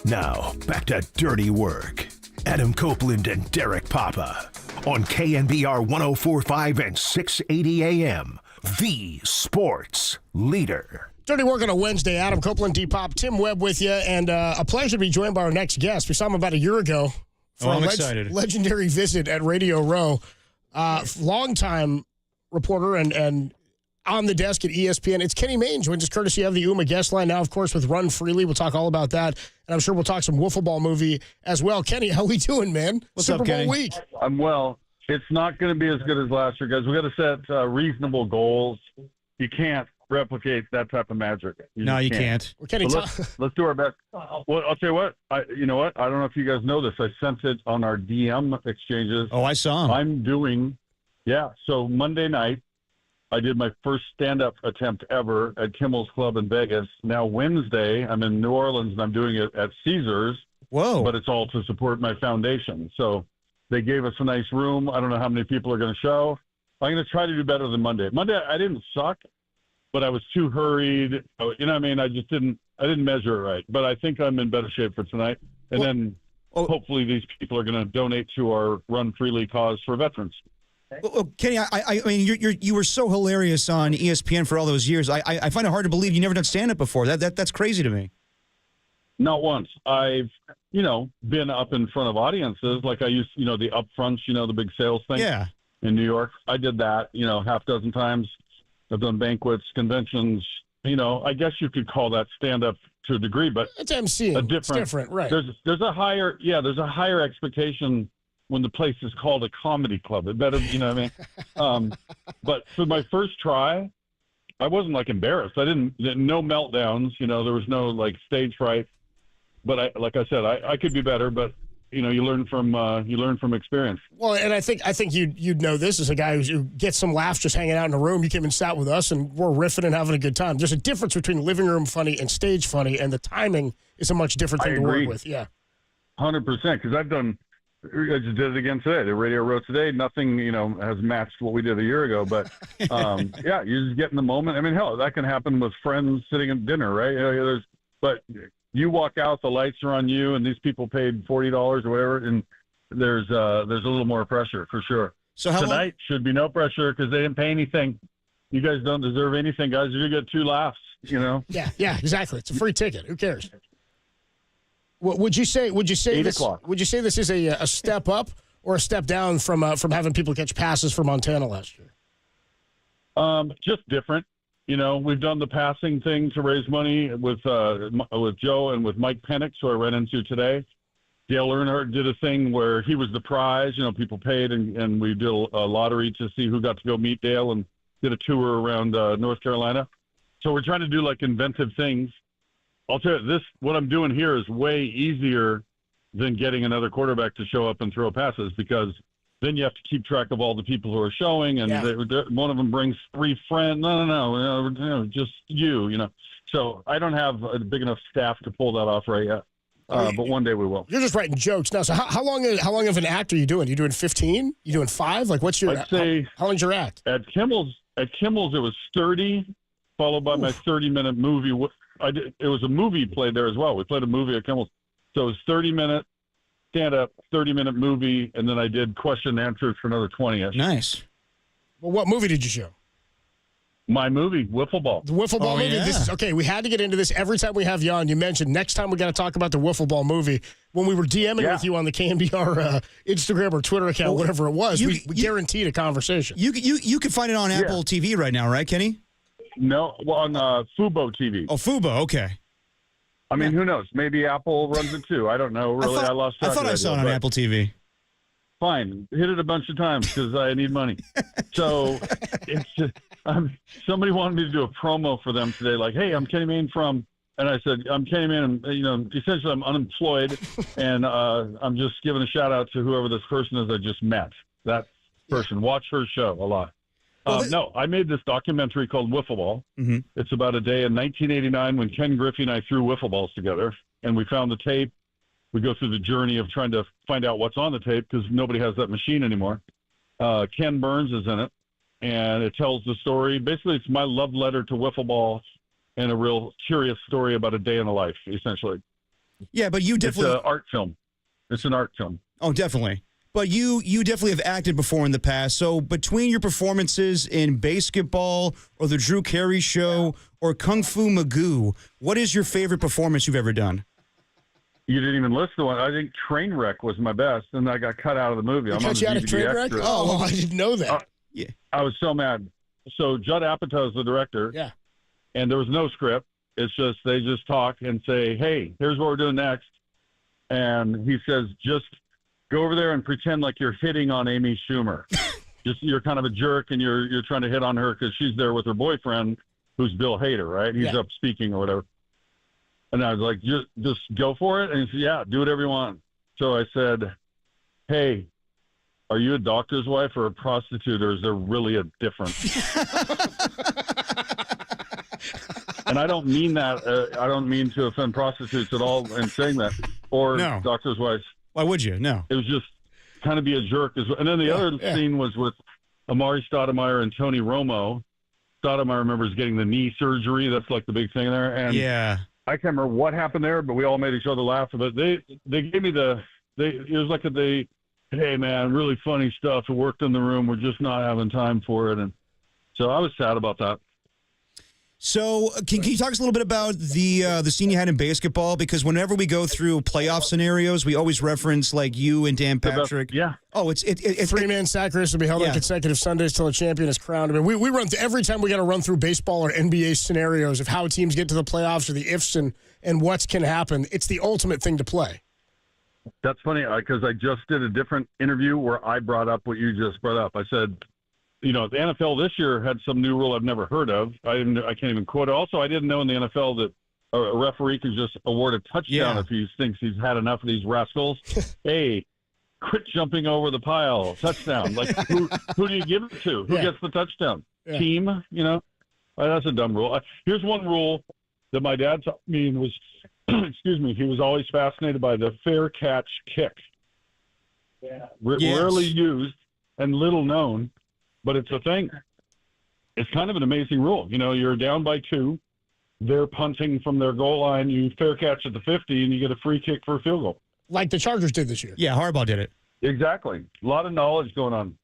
Now, back to dirty work. Adam Copeland and Derek Papa on KNBR 104.5 and 680 AM, the sports leader. Dirty work on a Wednesday. Adam Copeland, D-Pop, Tim Webb with you, and a pleasure to be joined by our next guest. We saw him about a year ago for I'm a excited. legendary visit at Radio Row. Longtime reporter and on the desk at ESPN. It's Kenny Mayne, joins us courtesy of the UMA guest line now, of course, with Run Freely. We'll talk all about that, and I'm sure we'll talk some wiffle ball movie as well. Kenny, how we doing, man? What's Super up, Bowl Kenny? week. I'm well. It's not going to be as good as last year, guys. We got to set reasonable goals. You can't replicate that type of magic. No, you can't. Well, Kenny, So let's do our best. Well, I'll tell you what. You know what? I don't know if you guys know this. I sent it on our DM exchanges. Oh, I saw him. I'm doing, so Monday night, I did my first stand-up attempt ever at Kimmel's Club in Vegas. Now Wednesday, I'm in New Orleans, and I'm doing it at Caesars. Whoa. But it's all to support my foundation. So they gave us a nice room. I don't know how many people are going to show. I'm going to try to do better than Monday. Monday, I didn't suck, but I was too hurried. You know what I mean? I didn't measure it right. But I think I'm in better shape for tonight. And then hopefully these people are going to donate to our Run Freely cause for veterans. Well, Kenny, I mean, you were so hilarious on ESPN for all those years. I find it hard to believe you never done stand-up before. That's crazy to me. Not once. I've, been up in front of audiences like I used, the upfronts, the big sales thing. Yeah. In New York. I did that, half dozen times. I've done banquets, conventions. I guess you could call that stand-up to a degree, but it's MCing. It's different, right? There's a higher expectation when the place is called a comedy club. It better, you know what I mean? But for my first try, I wasn't embarrassed. No meltdowns, there was no stage fright. But like I said, I could be better, but you learn from experience. Well, and I think you'd know this as a guy who gets some laughs just hanging out in a room. You came and sat with us, and we're riffing and having a good time. There's a difference between living room funny and stage funny, and the timing is a much different thing to work with. Yeah, 100%. Because I just did it again today. The Radio Row today, nothing has matched what we did a year ago. But you just get in the moment. I mean, hell, that can happen with friends sitting at dinner, right? But you walk out, the lights are on you, and these people paid $40 or whatever, and there's a little more pressure for sure. So tonight should be no pressure because they didn't pay anything. You guys don't deserve anything, guys. You get 2 laughs, Yeah, exactly. It's a free ticket. Who cares? Would you say 8 this? o'clock. Would you say this is a step up or a step down from having people catch passes for Montana last year? Just different. We've done the passing thing to raise money with Joe and with Mike Penix, who I ran into today. Dale Earnhardt did a thing where he was the prize. People paid, and we did a lottery to see who got to go meet Dale and did a tour around North Carolina. So we're trying to do inventive things. I'll tell you, what I'm doing here is way easier than getting another quarterback to show up and throw passes because then you have to keep track of all the people who are showing, and one of them brings 3 friends. No, just you. So I don't have a big enough staff to pull that off right yet. But one day we will. You're just writing jokes now. So how long of an act are you doing? You doing 15? You doing 5? What's your? I'd say how long's your act? At Kimmel's it was 30, followed by my 30-minute movie. It was a movie played there as well. We played a movie at Kimmel's, so it was 30-minute stand-up, 30-minute movie, and then I did question and answers for another 20-ish. Nice. Well, what movie did you show? My movie, Wiffle Ball. The Wiffle Ball movie. Yeah. This is okay. We had to get into this every time we have you on. You mentioned next time we got to talk about the Wiffle Ball movie. When we were DMing with you on the KNBR Instagram or Twitter account, whatever it was, we guaranteed a conversation. You can find it on Apple TV right now, right, Kenny? No, on Fubo TV. Oh, Fubo. Okay. I mean, who knows? Maybe Apple runs it too. I don't know. Really, I lost track. I thought I saw it on Apple TV. Fine, hit it a bunch of times because I need money. So it's just, somebody wanted me to do a promo for them today. Like, hey, I'm Kenny Mayne from, and I said, I'm Kenny Mayne. And, essentially, I'm unemployed, and I'm just giving a shout out to whoever this person is I just met. That person, watch her show a lot. No, I made this documentary called Wiffle Ball. Mm-hmm. It's about a day in 1989 when Ken Griffey and I threw wiffle balls together, and we found the tape. We go through the journey of trying to find out what's on the tape because nobody has that machine anymore. Ken Burns is in it, and it tells the story. Basically, it's my love letter to wiffle ball and a real curious story about a day in the life, essentially. Yeah, but you definitely. It's an art film. It's an art film. Oh, definitely. But you definitely have acted before in the past. So between your performances in Basketball or the Drew Carey Show or Kung Fu Magoo, what is your favorite performance you've ever done? You didn't even listen to one. I think Trainwreck was my best, and I got cut out of the movie. They cut you out of Trainwreck? Oh, I didn't know that. Yeah, I was so mad. So Judd Apatow is the director. Yeah. And there was no script. It's just they just talk and say, "Hey, here's what we're doing next." And he says, "Just go over there and pretend like you're hitting on Amy Schumer. Just you're kind of a jerk and you're trying to hit on her because she's there with her boyfriend, who's Bill Hader, right? He's up speaking or whatever." And I was like, "Just go for it." And he said, "Yeah, do whatever you want." So I said, "Hey, are you a doctor's wife or a prostitute, or is there really a difference?" And I don't mean that. I don't mean to offend prostitutes at all in saying that, or doctor's wives. Why would you? No. It was just kind of be a jerk. And then the other scene was with Amari Stoudemire and Tony Romo. Stoudemire remembers getting the knee surgery. That's like the big thing there. And I can't remember what happened there, but we all made each other laugh. But they gave me it was like hey man, really funny stuff. It worked in the room. We're just not having time for it. And so I was sad about that. So can you talk to us a little bit about the scene you had in Basketball? Because whenever we go through playoff scenarios, we always reference like you and Dan Patrick. Oh, it's three-man sack race will be held on consecutive Sundays till a champion is crowned. I mean, we run every time we got to run through baseball or NBA scenarios of how teams get to the playoffs or the ifs and what can happen. It's the ultimate thing to play. That's funny because I just did a different interview where I brought up what you just brought up. I said, the NFL this year had some new rule I've never heard of. I can't even quote it. Also, I didn't know in the NFL that a referee can just award a touchdown if he thinks he's had enough of these rascals. Hey, quit jumping over the pile. Touchdown. Like, who do you give it to? Who gets the touchdown? Team, That's a dumb rule. Here's one rule that my dad taught me and was, excuse me, he was always fascinated by the fair catch kick. Rarely used and little known. But it's a thing. It's kind of an amazing rule. You're down by 2. They're punting from their goal line. You fair catch at the 50, and you get a free kick for a field goal. Like the Chargers did this year. Yeah, Harbaugh did it. Exactly. A lot of knowledge going on.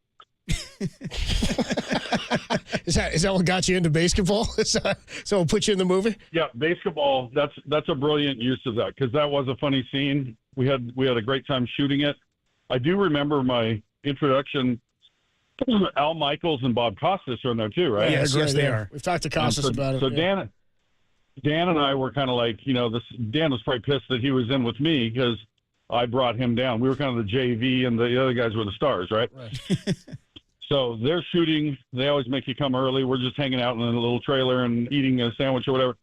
Is that what got you into basketball? So it'll put you in the movie? Yeah, basketball. That's a brilliant use of that because that was a funny scene. We had a great time shooting it. I do remember my introduction. Al Michaels and Bob Costas are in there too, right? Yes, they are. We've talked to Costas about it. So Dan and I were kind of like, Dan was probably pissed that he was in with me because I brought him down. We were kind of the JV and the other guys were the stars, right? So they're shooting. They always make you come early. We're just hanging out in a little trailer and eating a sandwich or whatever.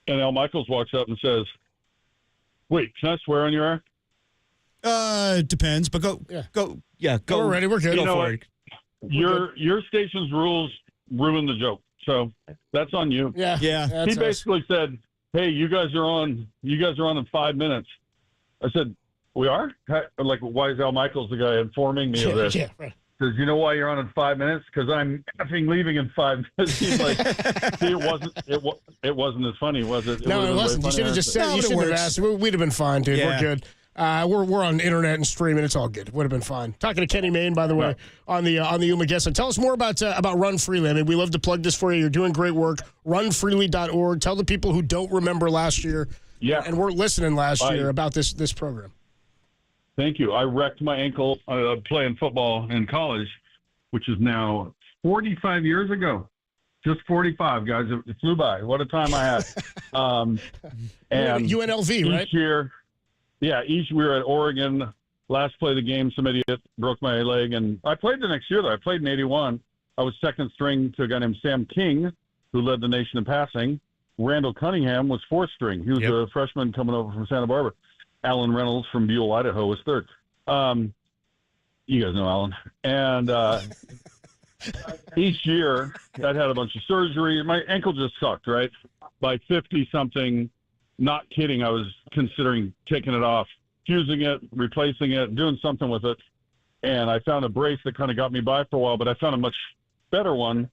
And Al Michaels walks up and says, "Wait, can I swear on your air?" Depends, but go. We're ready. We're good. Go for it. Your station's rules ruined the joke, so that's on you. Yeah. He basically said, "Hey, you guys are on in 5 minutes." I said, "We are?" Like, why is Al Michaels the guy informing me of this? Yeah, right. Says, "You know why you're on in 5 minutes? Because I'm effing leaving in 5 minutes." He's like, "See, it wasn't as funny, was it?" No, it wasn't. You should have just said. You shouldn't have asked. We'd have been fine, dude. Yeah. We're good. We're on internet and streaming. It's all good. Would have been fine. Talking to Kenny Mayne, by the way, on the Uma Guest. Tell us more about Run Freely. I mean, we love to plug this for you. You're doing great work. RunFreely.org. Tell the people who don't remember last year, and weren't listening last year about this program. Thank you. I wrecked my ankle playing football in college, which is now 45 years ago. Just 45, guys. It flew by. What a time I had. And UNLV, right? Each year. Yeah, we were at Oregon. Last play of the game, some idiot broke my leg, and I played the next year, though. I played in 81. I was second string to a guy named Sam King, who led the nation in passing. Randall Cunningham was fourth string. He was a freshman coming over from Santa Barbara. Alan Reynolds from Buell, Idaho was third. You guys know Alan. And each year, I'd had a bunch of surgery. My ankle just sucked, right? By 50-something, not kidding, I was considering taking it off, fusing it, replacing it, doing something with it. And I found a brace that kind of got me by for a while, but I found a much better one.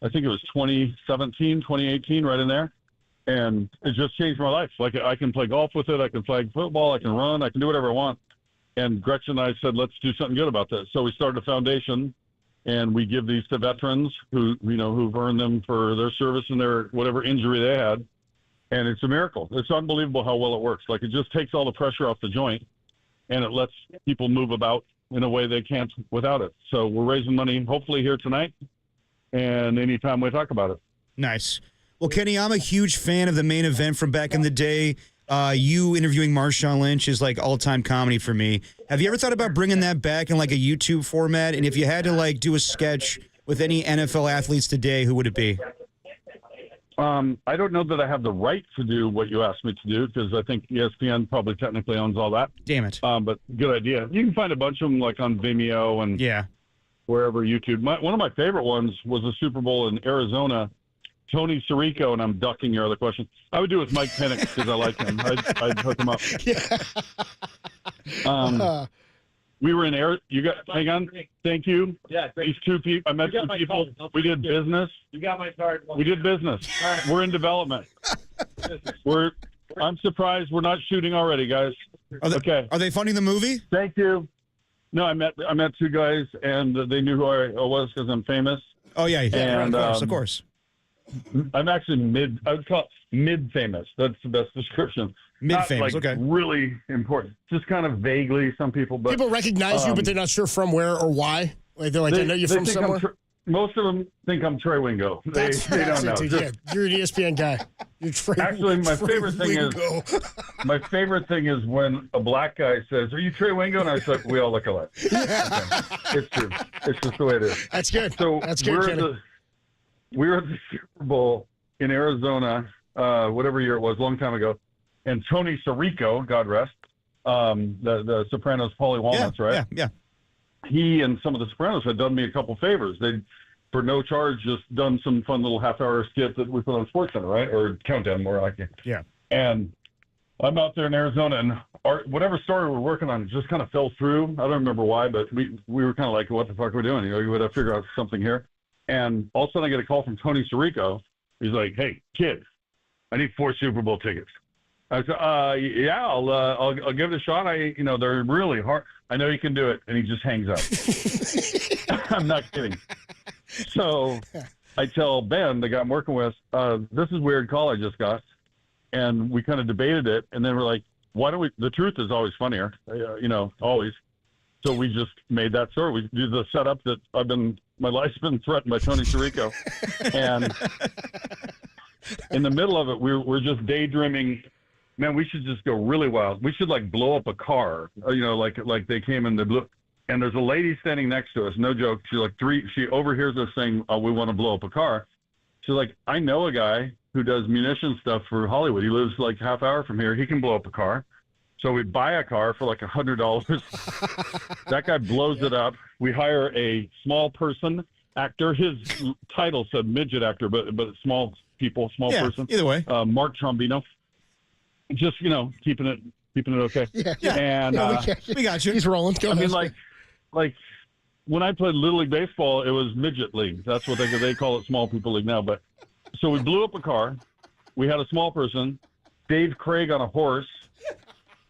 I think it was 2017, 2018, right in there. And it just changed my life. Like, I can play golf with it. I can play football. I can run. I can do whatever I want. And Gretchen and I said, let's do something good about this. So we started a foundation, and we give these to veterans who've earned them for their service and their whatever injury they had. And it's a miracle. It's unbelievable how well it works. Like, it just takes all the pressure off the joint, and it lets people move about in a way they can't without it. So we're raising money, hopefully here tonight, and anytime we talk about it. Nice. Well, Kenny, I'm a huge fan of the main event from back in the day. You interviewing Marshawn Lynch is like all-time comedy for me. Have you ever thought about bringing that back in like a YouTube format? And if you had to like do a sketch with any NFL athletes today, who would it be? I don't know that I have the right to do what you asked me to do, because I think ESPN probably technically owns all that. Damn it. But good idea. You can find a bunch of them like on Vimeo and wherever YouTube. One of my favorite ones was the Super Bowl in Arizona. Tony Sirico, and I'm ducking your other question. I would do it with Mike Penix because I like him. I'd hook him up. We were in air. Hang on. Thank you. Yeah. These two people. I met two people. We did business. You got my card. We did business. We're in development. I'm surprised we're not shooting already, guys. Are they funding the movie? Thank you. No, I met two guys, and they knew who I was because I'm famous. Oh yeah, and, of course. I'm actually I would call it mid-famous. That's the best description. Mid-famous, Not, okay. Really important. Just kind of vaguely, some people. But people recognize you, but they're not sure from where or why. Like they're like, I know you from think somewhere. Most of them think I'm Trey Wingo. They don't know. Dude, yeah, you're an ESPN guy. You're Trey, Actually, my favorite thing Wingo. is when a black guy says, "Are you Trey Wingo?" And I say, "We all look alike." It's true. It's just the way it is. That's good. So That's good. We were at the Super Bowl in Arizona, whatever year it was, a long time ago, and Tony Sirico, God rest, the Sopranos, Paulie Walnuts, right? Yeah. He and some of the Sopranos had done me a couple favors. They'd, for no charge, just done some fun little half-hour skit that we put on SportsCenter, right? Or Countdown, more like it. Yeah. And I'm out there in Arizona, and whatever story we're working on just kind of fell through. I don't remember why, but we were kind of like, what the fuck are we doing? You would have to figure out something here. And all of a sudden I get a call from Tony Sirico. He's like, "Hey, kid, I need 4 Super Bowl tickets." I said, "Yeah, I'll give it a shot. They're really hard. I know you can do it." And he just hangs up. I'm not kidding. So I tell Ben, the guy I'm working with, this is a weird call I just got. And we kind of debated it. And then we're like, why don't we, the truth is always funnier, always. So we just made that story. We do the setup that my life's been threatened by Tony Sirico. And in the middle of it, we're just daydreaming, man, we should just go really wild. We should like blow up a car, like they came in the blue. And there's a lady standing next to us, no joke. She overhears us saying, "Oh, we want to blow up a car." She's like, "I know a guy who does munition stuff for Hollywood. He lives like half hour from here. He can blow up a car." So we buy a car for like $100. That guy blows it up. We hire a small person actor. His title said midget actor, but small person. Either way. Mark Trombino. Just, keeping it okay. Yeah. And we got you. He's rolling. Go ahead. Like when I played Little League Baseball, it was midget league. That's what they call it, small people league now. But so we blew up a car. We had a small person, Dave Craig on a horse.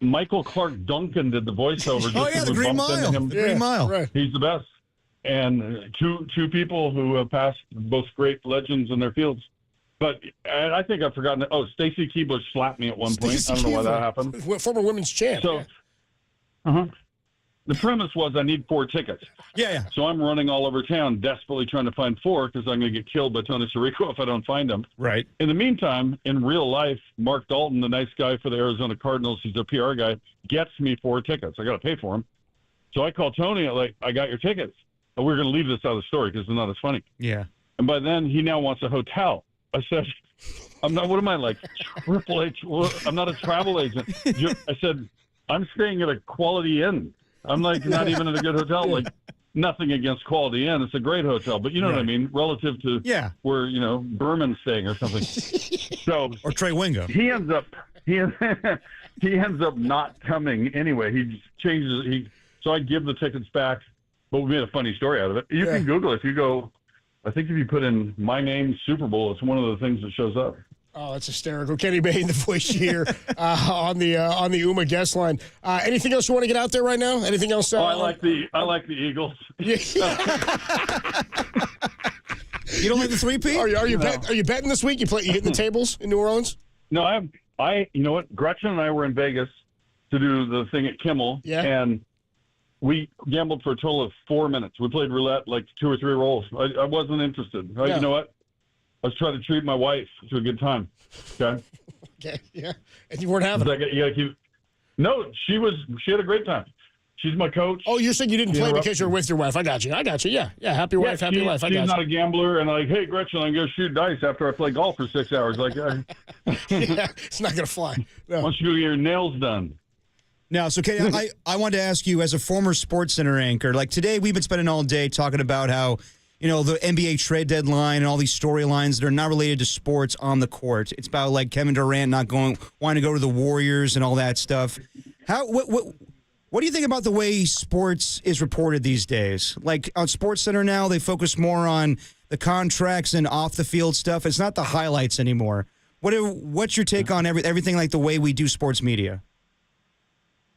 Michael Clark Duncan did the voiceover. The Green Mile. Green Mile. Right. He's the best. And two people who have passed, both great legends in their fields. But I think I've forgotten. Stacy Keibler slapped me at one point. I don't know why that happened. Former women's champ. So, the premise was I need 4 tickets. Yeah. So I'm running all over town, desperately trying to find 4 because I'm going to get killed by Tony Sirico if I don't find them. Right. In the meantime, in real life, Mark Dalton, the nice guy for the Arizona Cardinals, he's a PR guy, gets me 4 tickets. I got to pay for them. So I call Tony, I got your tickets. But we're going to leave this out of the story because it's not as funny. Yeah. And by then, he now wants a hotel. I said, I'm not, what am I, like, Triple H? I'm not a travel agent. I said, I'm staying at a Quality Inn. I'm like not even at a good hotel. Like nothing against Quality Inn. It's a great hotel, but you know what I mean? Relative to where, Berman's staying or something. So or Trey Wingo. He ends up not coming anyway. He just changes so I give the tickets back, but we made a funny story out of it. You can Google it. If you go, I think if you put in my name Super Bowl, it's one of the things that shows up. Oh, that's hysterical. Kenny Mayne, the voice here on the UMA guest line. Anything else you want to get out there right now? Anything else? I like the Eagles. Yeah. You don't like the 3-peat? Are you betting this week? You hitting the tables in New Orleans? No, you know what? Gretchen and I were in Vegas to do the thing at Kimmel, and we gambled for a total of 4 minutes. We played roulette, like 2 or 3 rolls. I wasn't interested. You know what? I was trying to treat my wife to a good time. Okay. Okay. Yeah. And you weren't having it. No, she had a great time. She's my coach. Oh, you're saying you didn't play because you're with your wife. I got you. Yeah. Yeah. Happy wife, happy life. She's not a gambler. And like, hey, Gretchen, I'm going to shoot dice after I play golf for 6 hours. Like, yeah, it's not going to fly. No. Why don't you go get your nails done? Now, so Katie, I wanted to ask you, as a former SportsCenter anchor, like today we've been spending all day talking about how, the NBA trade deadline and all these storylines that are not related to sports on the court. It's about like Kevin Durant wanting to go to the Warriors and all that stuff. What do you think about the way sports is reported these days? Like on SportsCenter now, they focus more on the contracts and off the field stuff. It's not the highlights anymore. What's your take on everything like the way we do sports media?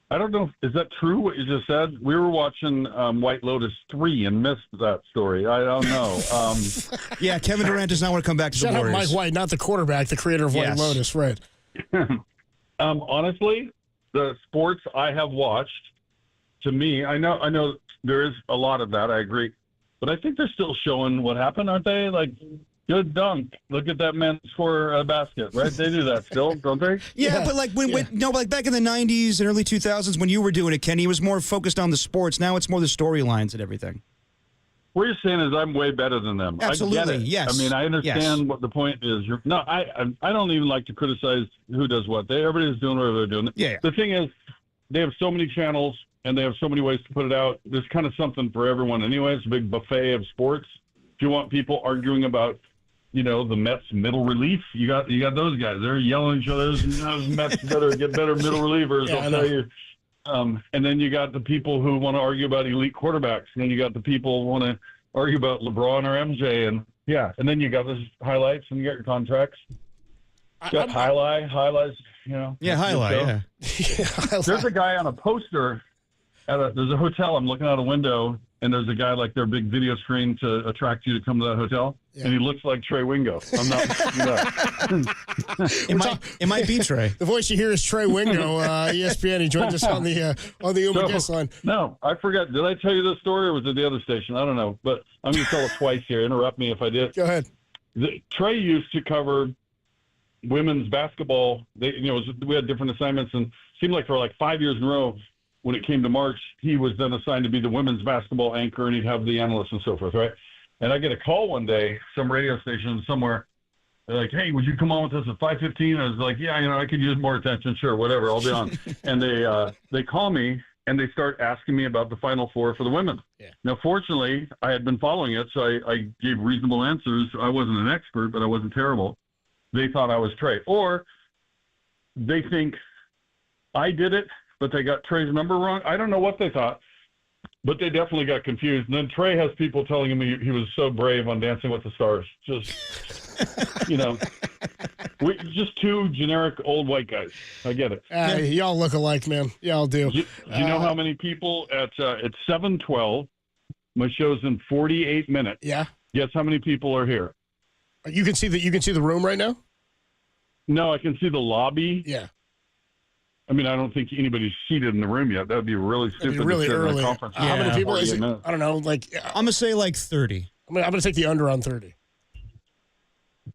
I don't know. Is that true, what you just said? We were watching White Lotus 3 and missed that story. I don't know. Yeah, Kevin Durant does not want to come back to the Warriors. Shout out Mike White, not the quarterback, the creator of White Lotus, right. Honestly, the sports I have watched, to me, I know there is a lot of that. I agree. But I think they're still showing what happened, aren't they? Like, good dunk. Look at that man score a basket, right? They do that still, don't they? Yeah, but like like back in the 90s and early 2000s when you were doing it, Kenny, it was more focused on the sports. Now it's more the storylines and everything. What you're saying is I'm way better than them. Absolutely, I get it. Yes. I mean, I understand what the point is. I don't even like to criticize who does what. Everybody's doing whatever they're doing. Yeah. The thing is, they have so many channels and they have so many ways to put it out. There's kind of something for everyone anyway. It's a big buffet of sports. If you want people arguing about, the Mets middle relief, you got those guys. They're yelling at each other. Those Mets better get better middle relievers. I'll tell you. And then you got the people who want to argue about elite quarterbacks. And then you got the people who want to argue about LeBron or MJ. And then you got those highlights and you got your contracts. You got highlights, Yeah, highlight, There's a guy on a poster there's a hotel. I'm looking out a window, and there's a guy like their big video screen to attract you to come to that hotel. Yeah. And he looks like Trey Wingo. I'm not. It might be Trey. The voice you hear is Trey Wingo, ESPN. He joins us on the UMA guest line. No, I forgot. Did I tell you this story, or was it the other station? I don't know, but I'm going to tell it twice here. Interrupt me if I did. Go ahead. Trey used to cover women's basketball. We had different assignments, and it seemed like for like 5 years in a row, when it came to March, he was then assigned to be the women's basketball anchor, and he'd have the analysts and so forth, right? And I get a call one day, some radio station somewhere. They're like, hey, would you come on with us at 5:15? I was like, yeah, I could use more attention. Sure, whatever, I'll be on. And they call me, and they start asking me about the Final Four for the women. Yeah. Now, fortunately, I had been following it, so I gave reasonable answers. I wasn't an expert, but I wasn't terrible. They thought I was Trey. Or they think I did it, but they got Trey's number wrong. I don't know what they thought, but they definitely got confused. And then Trey has people telling him he was so brave on Dancing with the Stars. Just, just two generic old white guys. I get it. Y'all look alike, man. Y'all do. Do you know how many people at 7:12? My show's in 48 minutes. Yeah. Guess how many people are here? You can see the room right now? No, I can see the lobby. Yeah. I mean, I don't think anybody's seated in the room yet. That would be really stupid. Really early. Conference. How many people is it? I don't know. I'm going to say like 30. I'm going to take the under on 30.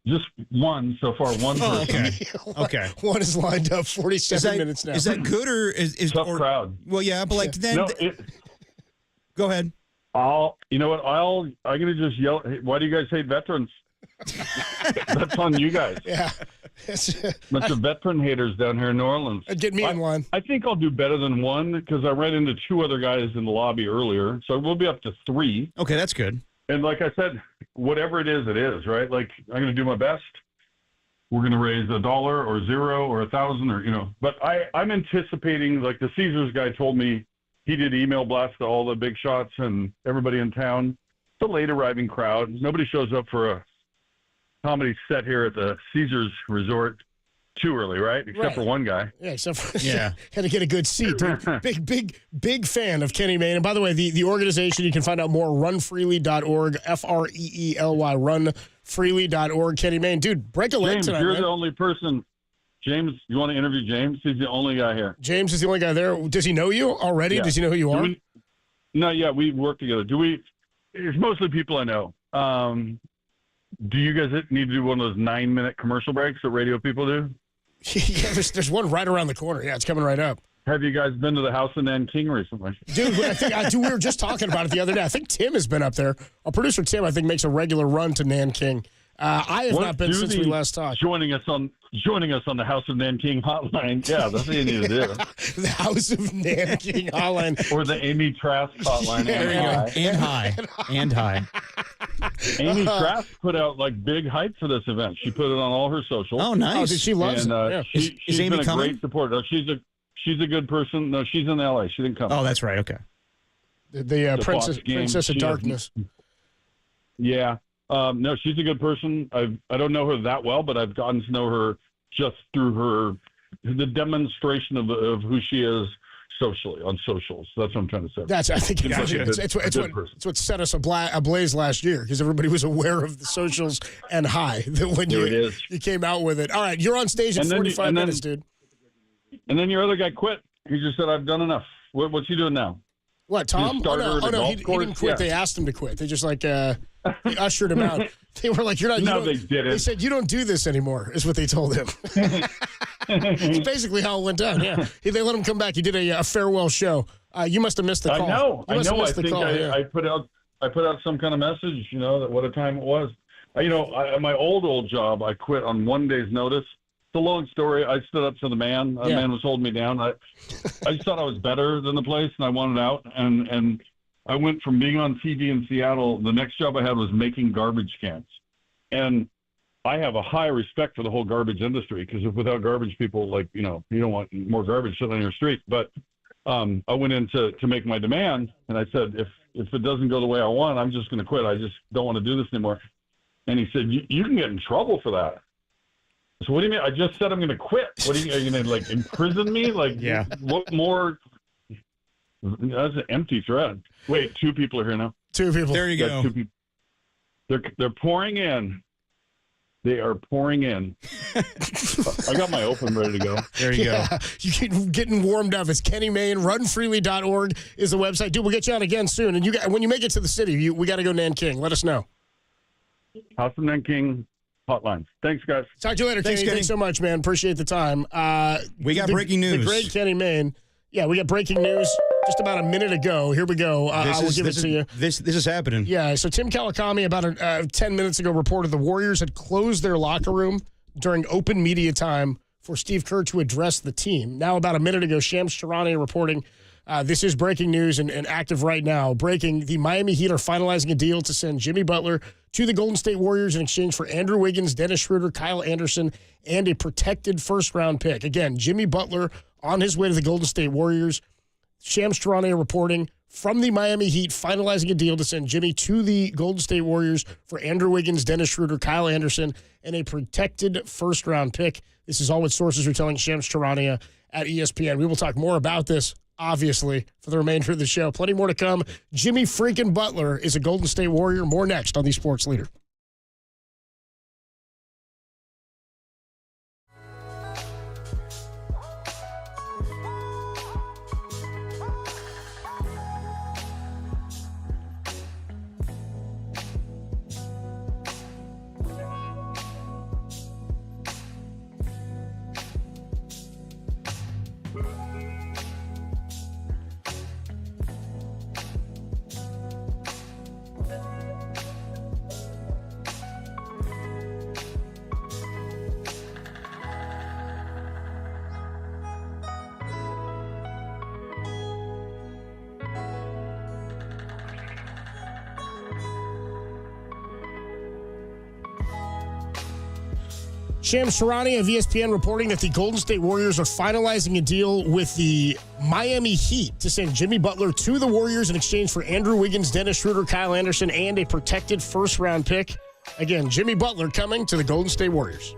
Just one so far. One person. Okay. One is lined up 47 minutes now. Is that good or is tough crowd? Well, yeah, but like then. Go ahead. You know what? I'm going to just yell. Hey, why do you guys hate veterans? That's on you guys. Yeah. Bunch of veteran haters down here in New Orleans. Get me in line. I think I'll do better than one because I ran into two other guys in the lobby earlier. So we'll be up to 3. Okay, that's good. And like I said, whatever it is, right? Like I'm going to do my best. We're going to raise $1 or $0 or 1,000 or, But I'm anticipating, like the Caesars guy told me, he did email blast to all the big shots and everybody in town. It's a late arriving crowd. Nobody shows up for comedy set here at the Caesars Resort too early, right? Except for one guy. Yeah, except for had to get a good seat, dude. Big fan of Kenny Mayne. And by the way, the organization, you can find out more, runfreely.org, Freely, runfreely.org. Kenny Mayne. Dude, break a leg James, tonight, you're man. the only person. James, you want to interview James? He's the only guy here. James is the only guy there. Does he know you already? Yeah. Does he know who you are? We work together. It's mostly people I know. Do you guys need to do one of those 9-minute commercial breaks that radio people do? Yeah, there's one right around the corner. Yeah, it's coming right up. Have you guys been to the house in Nanking recently? Dude, we were just talking about it the other day. I think Tim has been up there. Our producer Tim, I think, makes a regular run to Nanking. I have not been since we last talked. Joining us on the House of Nanking hotline. Yeah, that's what you need to do. The House of Nanking hotline. Or the Amy Trask hotline. There you go. And high. Amy Trask put out like big hype for this event. She put it on all her socials. Oh, nice. She loves it. Yeah. She's Amy been a coming? great supporter. She's a good person. No, she's in LA. She didn't come. Oh, that's right. Okay. The Princess of Darkness. Yeah. No, she's a good person. I don't know her that well, but I've gotten to know her just through the demonstration of who she is socially on socials. That's what I'm trying to say. I think it's what set us ablaze last year, because everybody was aware of the socials and high that when you came out with it. All right, you're on stage in 45 minutes, dude. And then your other guy quit. He just said, "I've done enough." What's he doing now? What, Tom? He didn't quit. Yeah. They asked him to quit. They just they ushered him out. They were like, "You're not." No, they didn't. They said, "You don't do this anymore," is what they told him. It's basically how it went down. Yeah, they let him come back. He did a farewell show. You must have missed the call. I know. I think I put out some kind of message. That what a time it was. My old job, I quit on one day's notice. It's a long story. I stood up to the man. The man was holding me down. I just thought I was better than the place, and I wanted out. And I went from being on TV in Seattle. The next job I had was making garbage cans. And I have a high respect for the whole garbage industry, because without garbage people, you don't want more garbage sitting on your street. But I went in to make my demand, and I said, if it doesn't go the way I want, I'm just going to quit. I just don't want to do this anymore. And he said, you can get in trouble for that. So what do you mean? I just said I'm going to quit. What are you going to imprison me? What more? That's an empty threat. Wait, 2 people are here now. 2 people. There you go. 2 people. They're pouring in. They are pouring in. I got my open ready to go. There you go. You're getting warmed up. It's Kenny Mayne. Runfreely.org is the website. Dude, we'll get you on again soon. And when you make it to the city, we got to go Nanking. Let us know. House of Nanking hotline. Thanks, guys. Talk to you later, Kenny. Thanks so much, man. Appreciate the time. We got breaking news. The great Kenny Mayne. Yeah, we got breaking news just about a minute ago. Here we go. I will give it to you. This is happening. Yeah, so Tim Kawakami about 10 minutes ago reported the Warriors had closed their locker room during open media time for Steve Kerr to address the team. Now, about a minute ago, Shams Charania reporting this is breaking news and active right now. Breaking, the Miami Heat are finalizing a deal to send Jimmy Butler to the Golden State Warriors in exchange for Andrew Wiggins, Dennis Schroeder, Kyle Anderson, and a protected first-round pick. Again, Jimmy Butler on his way to the Golden State Warriors. Shams Charania reporting from the Miami Heat finalizing a deal to send Jimmy to the Golden State Warriors for Andrew Wiggins, Dennis Schroeder, Kyle Anderson, and a protected first-round pick. This is all what sources are telling Shams Charania at ESPN. We will talk more about this, obviously, for the remainder of the show. Plenty more to come. Jimmy freaking Butler is a Golden State Warrior. More next on the Sports Leader. Shams Charania of ESPN reporting that the Golden State Warriors are finalizing a deal with the Miami Heat to send Jimmy Butler to the Warriors in exchange for Andrew Wiggins, Dennis Schroeder, Kyle Anderson, and a protected first-round pick. Again, Jimmy Butler coming to the Golden State Warriors.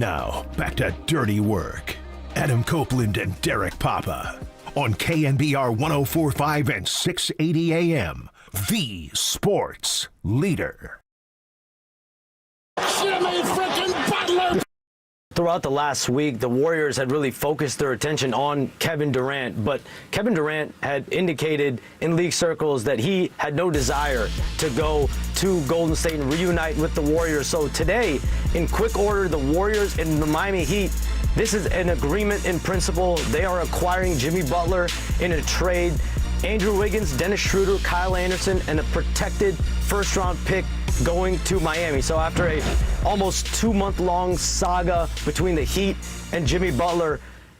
Now, back to dirty work. Adam Copeland and Derek Papa. on KNBR 104.5 and 680 AM. The Sports Leader. Jimmy freaking Butler! Throughout the last week, the Warriors had really focused their attention on Kevin Durant, but Kevin Durant had indicated in league circles that he had no desire to go to Golden State and reunite with the Warriors. So today, in quick order, the Warriors and the Miami Heat, this is an agreement in principle. They are acquiring Jimmy Butler in a trade. Andrew Wiggins, Dennis Schroeder, Kyle Anderson, and a protected first-round pick going to Miami. So after a almost 2-month-long saga between the Heat and Jimmy Butler,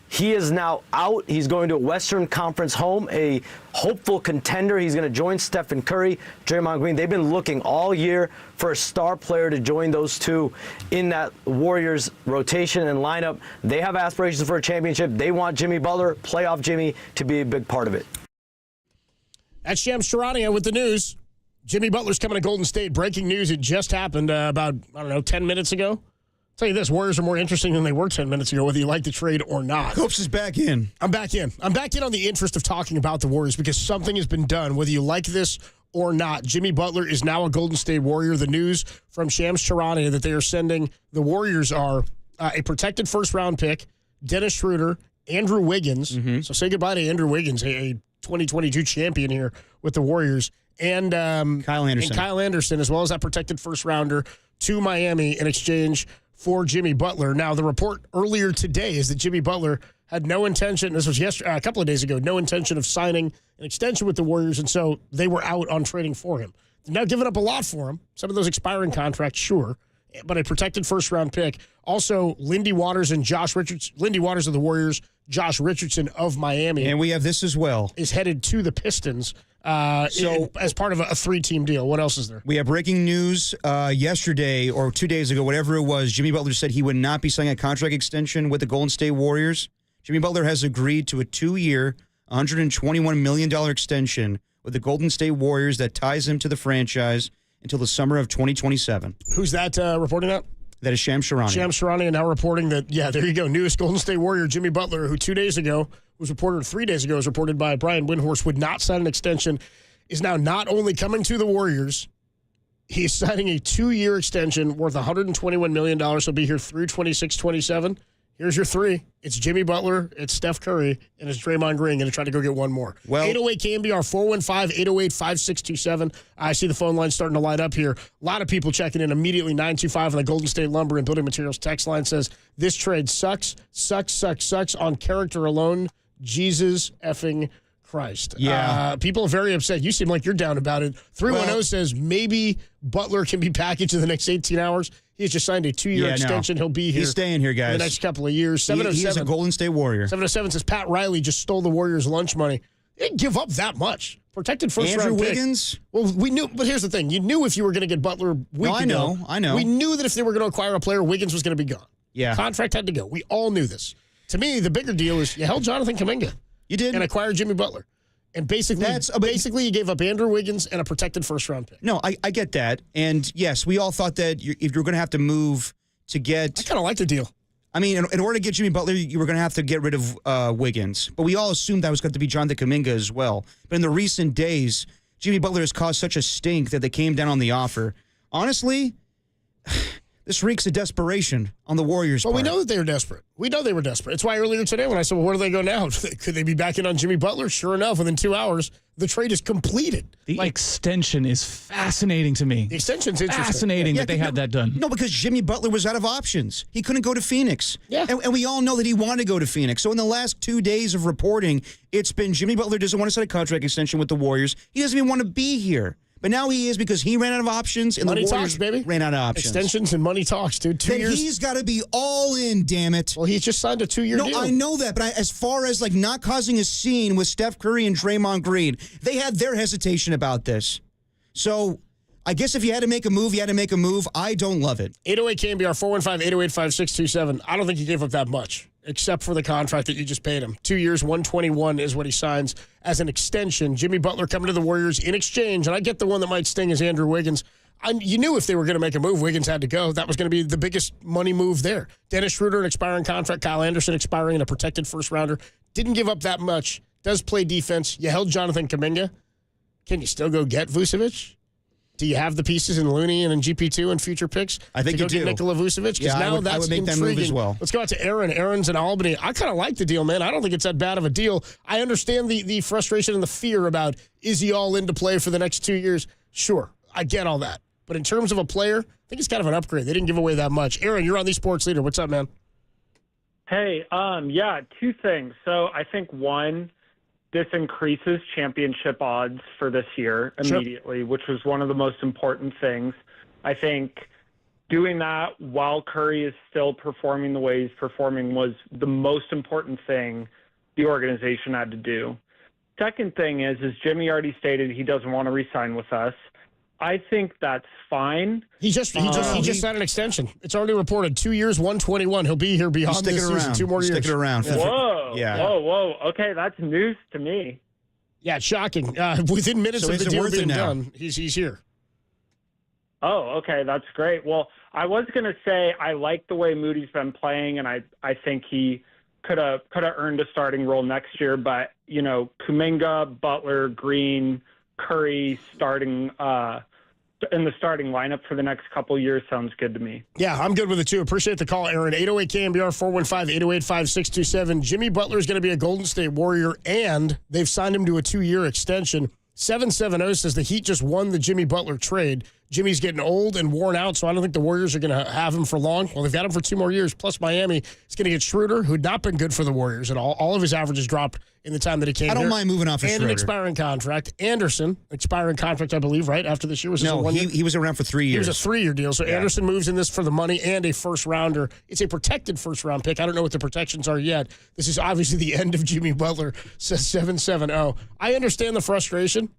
he is now out. He's going to a Western Conference home, a hopeful contender. He's going to join Stephen Curry, Draymond Green. They've been looking all year for a star player to join those two in that Warriors rotation and lineup. They have aspirations for a championship. They want Jimmy Butler, playoff Jimmy, to be a big part of it. That's Shams Charania with the news. Jimmy Butler's coming to Golden State. Breaking news. It just happened about, 10 minutes ago. I'll tell you this, Warriors are more interesting than they were 10 minutes ago, whether you like the trade or not. Copes is back in. I'm back in. I'm back in on the interest of talking about the Warriors because something has been done, whether you like this or not. Jimmy Butler is now a Golden State Warrior. The news from Shams Charania that they are sending, the Warriors are a protected first-round pick, Dennis Schroeder, Andrew Wiggins. So say goodbye to Andrew Wiggins, a 2022 champion here with the Warriors, and Kyle Anderson, as well as that protected first rounder to Miami in exchange for Jimmy Butler. Now, the report earlier today is that Jimmy Butler had no intention, this was a couple of days ago, no intention of signing an extension with the Warriors, and so they were out on trading for him. They've now given up a lot for him. Some of those expiring contracts, sure, but a protected first-round pick. Also, Lindy Waters and Josh Richardson. Lindy Waters of the Warriors, Josh Richardson of Miami. And we have this as well. Is headed to the Pistons as part of a three-team deal. What else is there? We have breaking news yesterday or 2 days ago, whatever it was. Jimmy Butler said he would not be signing a contract extension with the Golden State Warriors. Jimmy Butler has agreed to a 2-year, $121 million extension with the Golden State Warriors that ties him to the franchise until the summer of 2027. Who's that reporting that? That is Shams Charania. Shams Charania now reporting that, there you go, newest Golden State Warrior, Jimmy Butler, who 3 days ago was reported by Brian Windhorst, would not sign an extension, is now not only coming to the Warriors, he's signing a 2-year extension worth $121 million. He'll be here through 26-27. Here's your three. It's Jimmy Butler, it's Steph Curry, and it's Draymond Green. Going to try to go get one more. Well, 808 KNBR 415-808-5627. I see the phone line starting to light up here. A lot of people checking in immediately. 925 on the Golden State Lumber and Building Materials text line says, this trade sucks on character alone. Jesus effing Christ. Yeah. People are very upset. You seem like you're down about it. 310 says maybe Butler can be packaged in the next 18 hours. He has just signed a 2-year extension. He'll be here. He's staying here, guys. For the next couple of years. He is a Golden State Warrior. 707 says Pat Riley just stole the Warriors' lunch money. They didn't give up that much. Protected first-round Andrew pick. Wiggins? Well, we knew, but here's the thing. You knew if you were going to get Butler I know. We knew that if they were going to acquire a player, Wiggins was going to be gone. Yeah. Contract had to go. We all knew this. To me, the bigger deal is you held Jonathan Kuminga. You did. And acquired Jimmy Butler. And basically, you gave up Andrew Wiggins and a protected first-round pick. No, I get that. And, yes, we all thought that if you're going to have to move to get... I kind of like the deal. I mean, in order to get Jimmy Butler, you were going to have to get rid of Wiggins. But we all assumed that was going to be Jonathan Kuminga as well. But in the recent days, Jimmy Butler has caused such a stink that they came down on the offer. Honestly, this reeks of desperation on the Warriors' part. Well, we know that they were desperate. We know they were desperate. It's why earlier today when I said, well, where do they go now? Could they be back in on Jimmy Butler? Sure enough, within 2 hours, the trade is completed. The extension is fascinating to me. The extension's interesting. Fascinating that they had that done. No, because Jimmy Butler was out of options. He couldn't go to Phoenix. Yeah. And we all know that he wanted to go to Phoenix. So in the last 2 days of reporting, it's been Jimmy Butler doesn't want to sign a contract extension with the Warriors. He doesn't even want to be here. But now he is because he ran out of options and money the Warriors talks, baby. Ran out of options. Extensions and money talks, dude. 2 years. He's got to be all in, damn it. Well, he's just signed a 2-year deal. No, I know that, but as far as not causing a scene with Steph Curry and Draymond Green, they had their hesitation about this. So I guess if you had to make a move, you had to make a move. I don't love it. 808 KNBR 415-808-5627. I don't think he gave up that much, except for the contract that you just paid him. 2 years, $121 is what he signs as an extension. Jimmy Butler coming to the Warriors in exchange, and I get the one that might sting is Andrew Wiggins. You knew if they were going to make a move, Wiggins had to go. That was going to be the biggest money move there. Dennis Schroeder, an expiring contract. Kyle Anderson expiring in a protected first-rounder. Didn't give up that much does play defense. You held Jonathan Kuminga. Can you still go get Vucevic? Do you have the pieces in Looney and in GP2 and future picks? I think to you go do. get Nikola Vucevic? Because now I would make that move as well. Let's go out to Aaron. Aaron's in Albany. I kind of like the deal, man. I don't think it's that bad of a deal. I understand the frustration and the fear about, is he all in to play for the next 2 years? Sure, I get all that. But in terms of a player, I think it's kind of an upgrade. They didn't give away that much. Aaron, you're on the Sports Leader. What's up, man? Hey, yeah, two things. So I think one, this increases championship odds for this year immediately, which was one of the most important things. I think doing that while Curry is still performing the way he's performing was the most important thing the organization had to do. Second thing is Jimmy already stated he doesn't want to re-sign with us. I think that's fine. He just signed an extension. It's already reported 2 years, 121. He'll be here beyond this season, 2 more years. Stick it around. Whoa. Yeah. Whoa. Okay, that's news to me. Yeah, it's shocking. Within minutes of the deal being done, he's here. Oh, okay, that's great. Well, I was going to say I like the way Moody's been playing, and I think he could have earned a starting role next year. But, you know, Kuminga, Butler, Green, Curry starting in the starting lineup for the next couple years sounds good to me. Yeah, I'm good with it, too. Appreciate the call, Aaron. 808 KNBR 415-808-5627. Jimmy Butler is going to be a Golden State Warrior, and they've signed him to a 2-year extension. 770 says the Heat just won the Jimmy Butler trade. Jimmy's getting old and worn out, so I don't think the Warriors are going to have him for long. Well, they've got him for 2 more years. Plus, Miami is going to get Schroeder, who had not been good for the Warriors at all. All of his averages dropped in the time that he came here. I don't mind moving off of Schroeder. And an expiring contract. Anderson, expiring contract, I believe, right? After this year? He was around for 3 years. He was a 3-year deal. So Anderson moves in this for the money and a first-rounder. It's a protected first-round pick. I don't know what the protections are yet. This is obviously the end of Jimmy Butler, says 770. I understand the frustration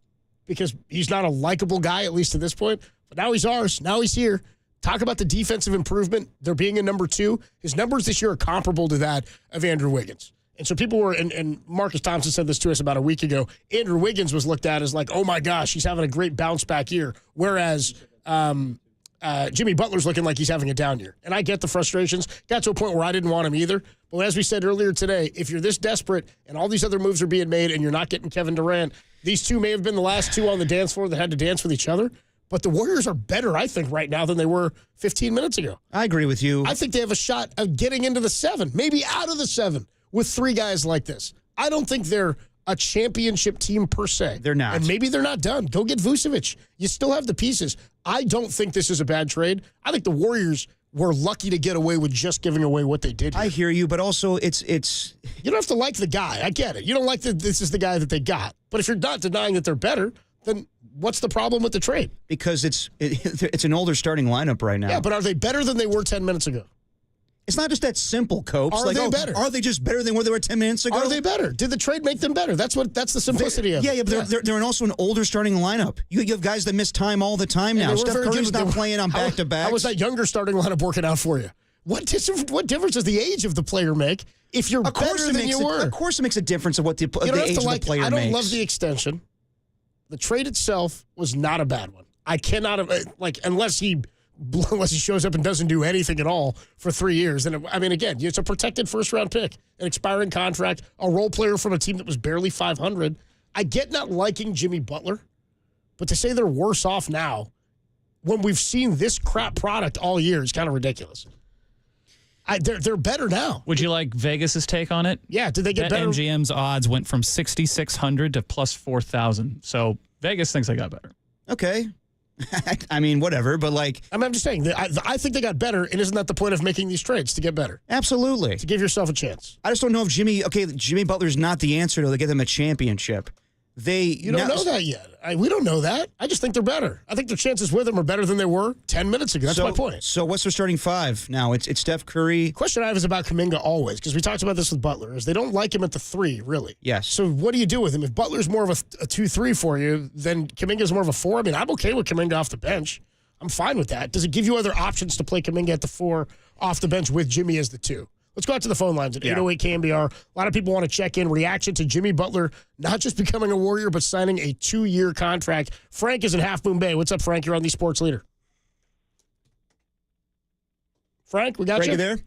because he's not a likable guy, at least to this point. But now he's ours. Now he's here. Talk about the defensive improvement. They're being a number 2. His numbers this year are comparable to that of Andrew Wiggins. And so people were, and Marcus Thompson said this to us about a week ago, Andrew Wiggins was looked at as like, oh my gosh, he's having a great bounce back year. Whereas Jimmy Butler's looking like he's having a down year. And I get the frustrations. Got to a point where I didn't want him either. But as we said earlier today, if you're this desperate and all these other moves are being made and you're not getting Kevin Durant, these two may have been the last two on the dance floor that had to dance with each other. But the Warriors are better, I think, right now than they were 15 minutes ago. I agree with you. I think they have a shot of getting into the 7, maybe out of the 7 with 3 guys like this. I don't think they're a championship team per se. They're not. And maybe they're not done. Go get Vucevic. You still have the pieces. I don't think this is a bad trade. I think the Warriors were lucky to get away with just giving away what they did here. I hear you, but also it's. You don't have to like the guy. I get it. You don't like that this is the guy that they got. But if you're not denying that they're better, then what's the problem with the trade? Because it's an older starting lineup right now. Yeah, but are they better than they were 10 minutes ago? It's not just that simple, Copes. Are they better? Are they just better than where they were 10 minutes ago? Are they better? Did the trade make them better? That's the simplicity of it. Yeah, but they're also an older starting lineup. You have guys that miss time all the time now. Steph Curry's not playing on back-to-backs. How was that younger starting lineup working out for you? What difference does the age of the player make if you're better than you were? Of course it makes a difference of what the age of the player makes. I don't love the extension. The trade itself was not a bad one. I cannot unless he shows up and doesn't do anything at all for 3 years. And again, it's a protected first-round pick, an expiring contract, a role player from a team that was barely 500. I get not liking Jimmy Butler, but to say they're worse off now when we've seen this crap product all year is kind of ridiculous. They're better now. Would you like Vegas's take on it? Yeah, did they get better? MGM's odds went from 6,600 to plus 4,000. So Vegas thinks they got better. Okay. I mean, whatever, but I'm just saying, I think they got better, and isn't that the point of making these trades, to get better? Absolutely. To give yourself a chance. I just don't know if Jimmy Butler's not the answer to get them a championship. You don't know that yet. We don't know that. I just think they're better. I think their chances with them are better than they were 10 minutes ago. That's my point. So what's their starting 5 now? It's Steph Curry. The question I have is about Kuminga always, because we talked about this with Butler, is they don't like him at the 3, really. Yes. So what do you do with him? If Butler's more of a 2-3 for you, then Kuminga's more of a 4. I mean, I'm okay with Kuminga off the bench. I'm fine with that. Does it give you other options to play Kuminga at the 4 off the bench with Jimmy as the 2? Let's go out to the phone lines at 808 KNBR. A lot of people want to check in. Reaction to Jimmy Butler not just becoming a Warrior, but signing a 2-year contract. Frank is in Half Moon Bay. What's up, Frank? You're on the Sports Leader. Frank, we got you there?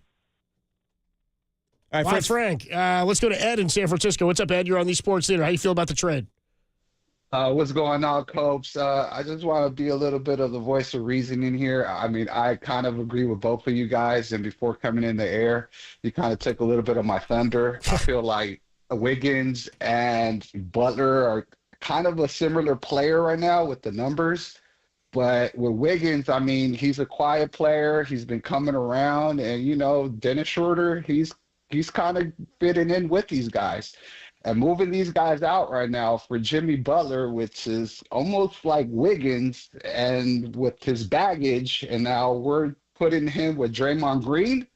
All right, Frank. Let's go to Ed in San Francisco. What's up, Ed? You're on the Sports Leader. How you feel about the trade? What's going on, Copes? I just want to be a little bit of the voice of reason in here. I mean, I kind of agree with both of you guys. And before coming in the air, you kind of took a little bit of my thunder. I feel like Wiggins and Butler are kind of a similar player right now with the numbers. But with Wiggins, I mean, he's a quiet player. He's been coming around. And, you know, Dennis Schroeder, he's kind of fitting in with these guys. And moving these guys out right now for Jimmy Butler, which is almost like Wiggins and with his baggage, and now we're putting him with Draymond Green.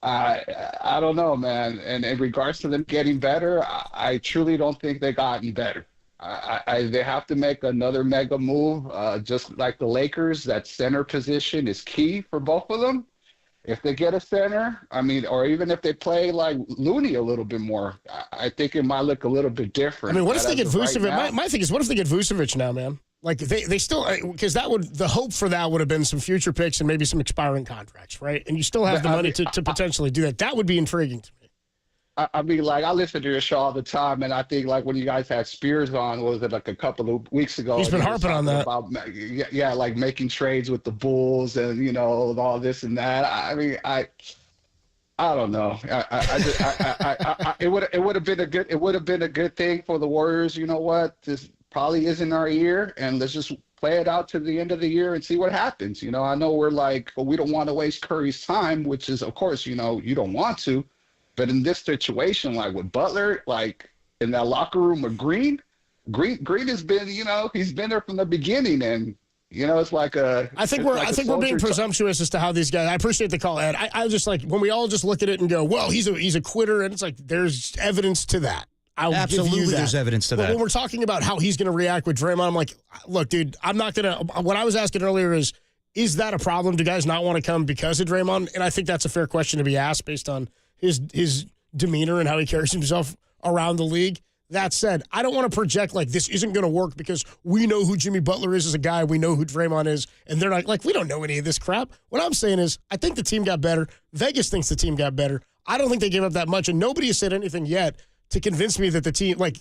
I don't know, man. And in regards to them getting better, I truly don't think they gotten better. They have to make another mega move, just like the Lakers. That center position is key for both of them. If they get a center, I mean, or even if they play like Looney a little bit more, I think it might look a little bit different. I mean, what if they get Vucevic? Right My thing is, what if they get Vucevic now, man? Like they still, because the hope for that would have been some future picks and maybe some expiring contracts, right? And you still have the money to potentially do that. That would be intriguing to me. I mean, like, I listen to your show all the time, and I think, like, when you guys had Spears on, what was it, like a couple of weeks ago? He's been harping on that. About, yeah, like making trades with the Bulls and, you know, all this and that. I mean, I don't know. It would have been a good thing for the Warriors. You know what? This probably isn't our year, and let's just play it out to the end of the year and see what happens. You know, I know we're like, well, we don't want to waste Curry's time, which is, of course, you know, you don't want to. But in this situation, like with Butler, like in that locker room with Green has been, you know, he's been there from the beginning, and you know, it's like a. I think we're being presumptuous as to how these guys. I appreciate the call, Ed. I just like when we all just look at it and go, well, he's a quitter, and it's like there's evidence to that. Absolutely, there's evidence to that. But when we're talking about how he's going to react with Draymond, I'm like, look, dude, I'm not gonna. What I was asking earlier is that a problem? Do guys not want to come because of Draymond? And I think that's a fair question to be asked based on his demeanor and how he carries himself around the league. That said, I don't want to project like this isn't going to work because we know who Jimmy Butler is as a guy. We know who Draymond is. And they're not like, we don't know any of this crap. What I'm saying is I think the team got better. Vegas thinks the team got better. I don't think they gave up that much. And nobody has said anything yet to convince me that the team, like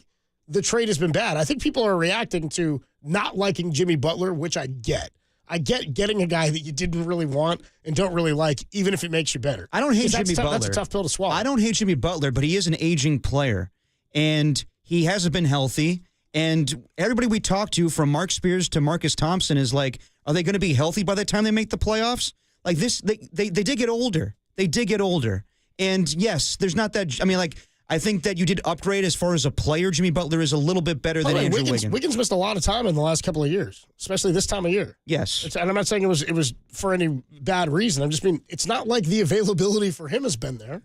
the trade has been bad. I think people are reacting to not liking Jimmy Butler, which I get. I get getting a guy that you didn't really want and don't really like, even if it makes you better. I don't hate Jimmy Butler. That's a tough pill to swallow. I don't hate Jimmy Butler, but he is an aging player, and he hasn't been healthy. And everybody we talk to, from Mark Spears to Marcus Thompson, is like, are they going to be healthy by the time they make the playoffs? Like this, they did get older. They did get older. And yes, there's not that. I mean, like, I think that you did upgrade as far as a player. Jimmy Butler is a little bit better than Andrew Wiggins. Wiggins missed a lot of time in the last couple of years, especially this time of year. Yes. And I'm not saying it was for any bad reason. I'm just mean it's not like the availability for him has been there.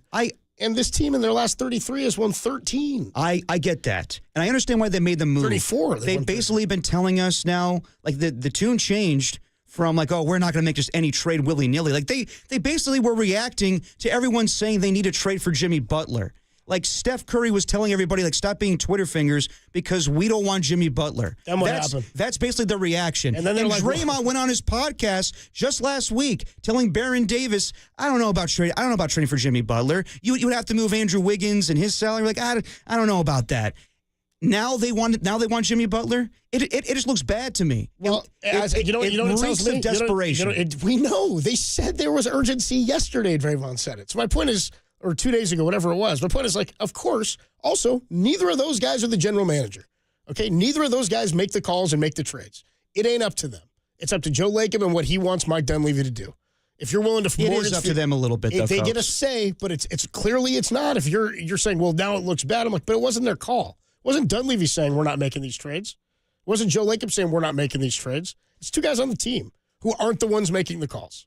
And this team in their last 33 has won 13. I get that. And I understand why they made the move. 34. They've basically been telling us now, like the tune changed from like, oh, we're not going to make just any trade willy-nilly. Like they basically were reacting to everyone saying they need to trade for Jimmy Butler. Like Steph Curry was telling everybody, like, stop being Twitter fingers because we don't want Jimmy Butler. Then what happened? That's basically the reaction. And then Draymond went on his podcast just last week telling Baron Davis, I don't know about trading for Jimmy Butler. You would have to move Andrew Wiggins and his salary. Like, I don't know about that. Now they want Jimmy Butler. It just looks bad to me. Well, you know what it tells me? Desperation. We know they said there was urgency yesterday. Draymond said it. So my point is, or 2 days ago, whatever it was. My point is, like, of course, also, neither of those guys are the general manager. Okay? Neither of those guys make the calls and make the trades. It ain't up to them. It's up to Joe Lacob and what he wants Mike Dunleavy to do. If you're willing to mortgage, it is up to them a little bit, though, they folks. get a say, but it's clearly it's not. If you're saying, well, now it looks bad, I'm like, but it wasn't their call. It wasn't Dunleavy saying we're not making these trades. It wasn't Joe Lacob saying we're not making these trades. It's two guys on the team who aren't the ones making the calls.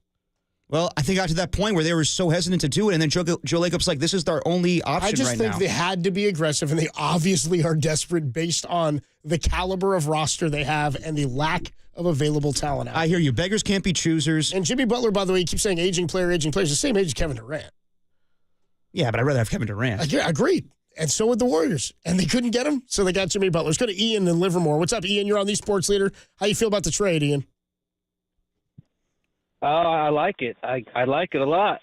Well, I think I got to that point where they were so hesitant to do it, and then Joe Lacob's like, this is our only option right now. I just think they had to be aggressive, and they obviously are desperate based on the caliber of roster they have and the lack of available talent out. I hear you. Beggars can't be choosers. And Jimmy Butler, by the way, he keeps saying aging player. He's the same age as Kevin Durant. Yeah, but I'd rather have Kevin Durant. Agreed. And so would the Warriors. And they couldn't get him, so they got Jimmy Butler. Let's go to Ian in Livermore. What's up, Ian? You're on the Sports Leader. How you feel about the trade, Ian? I like it. I like it a lot.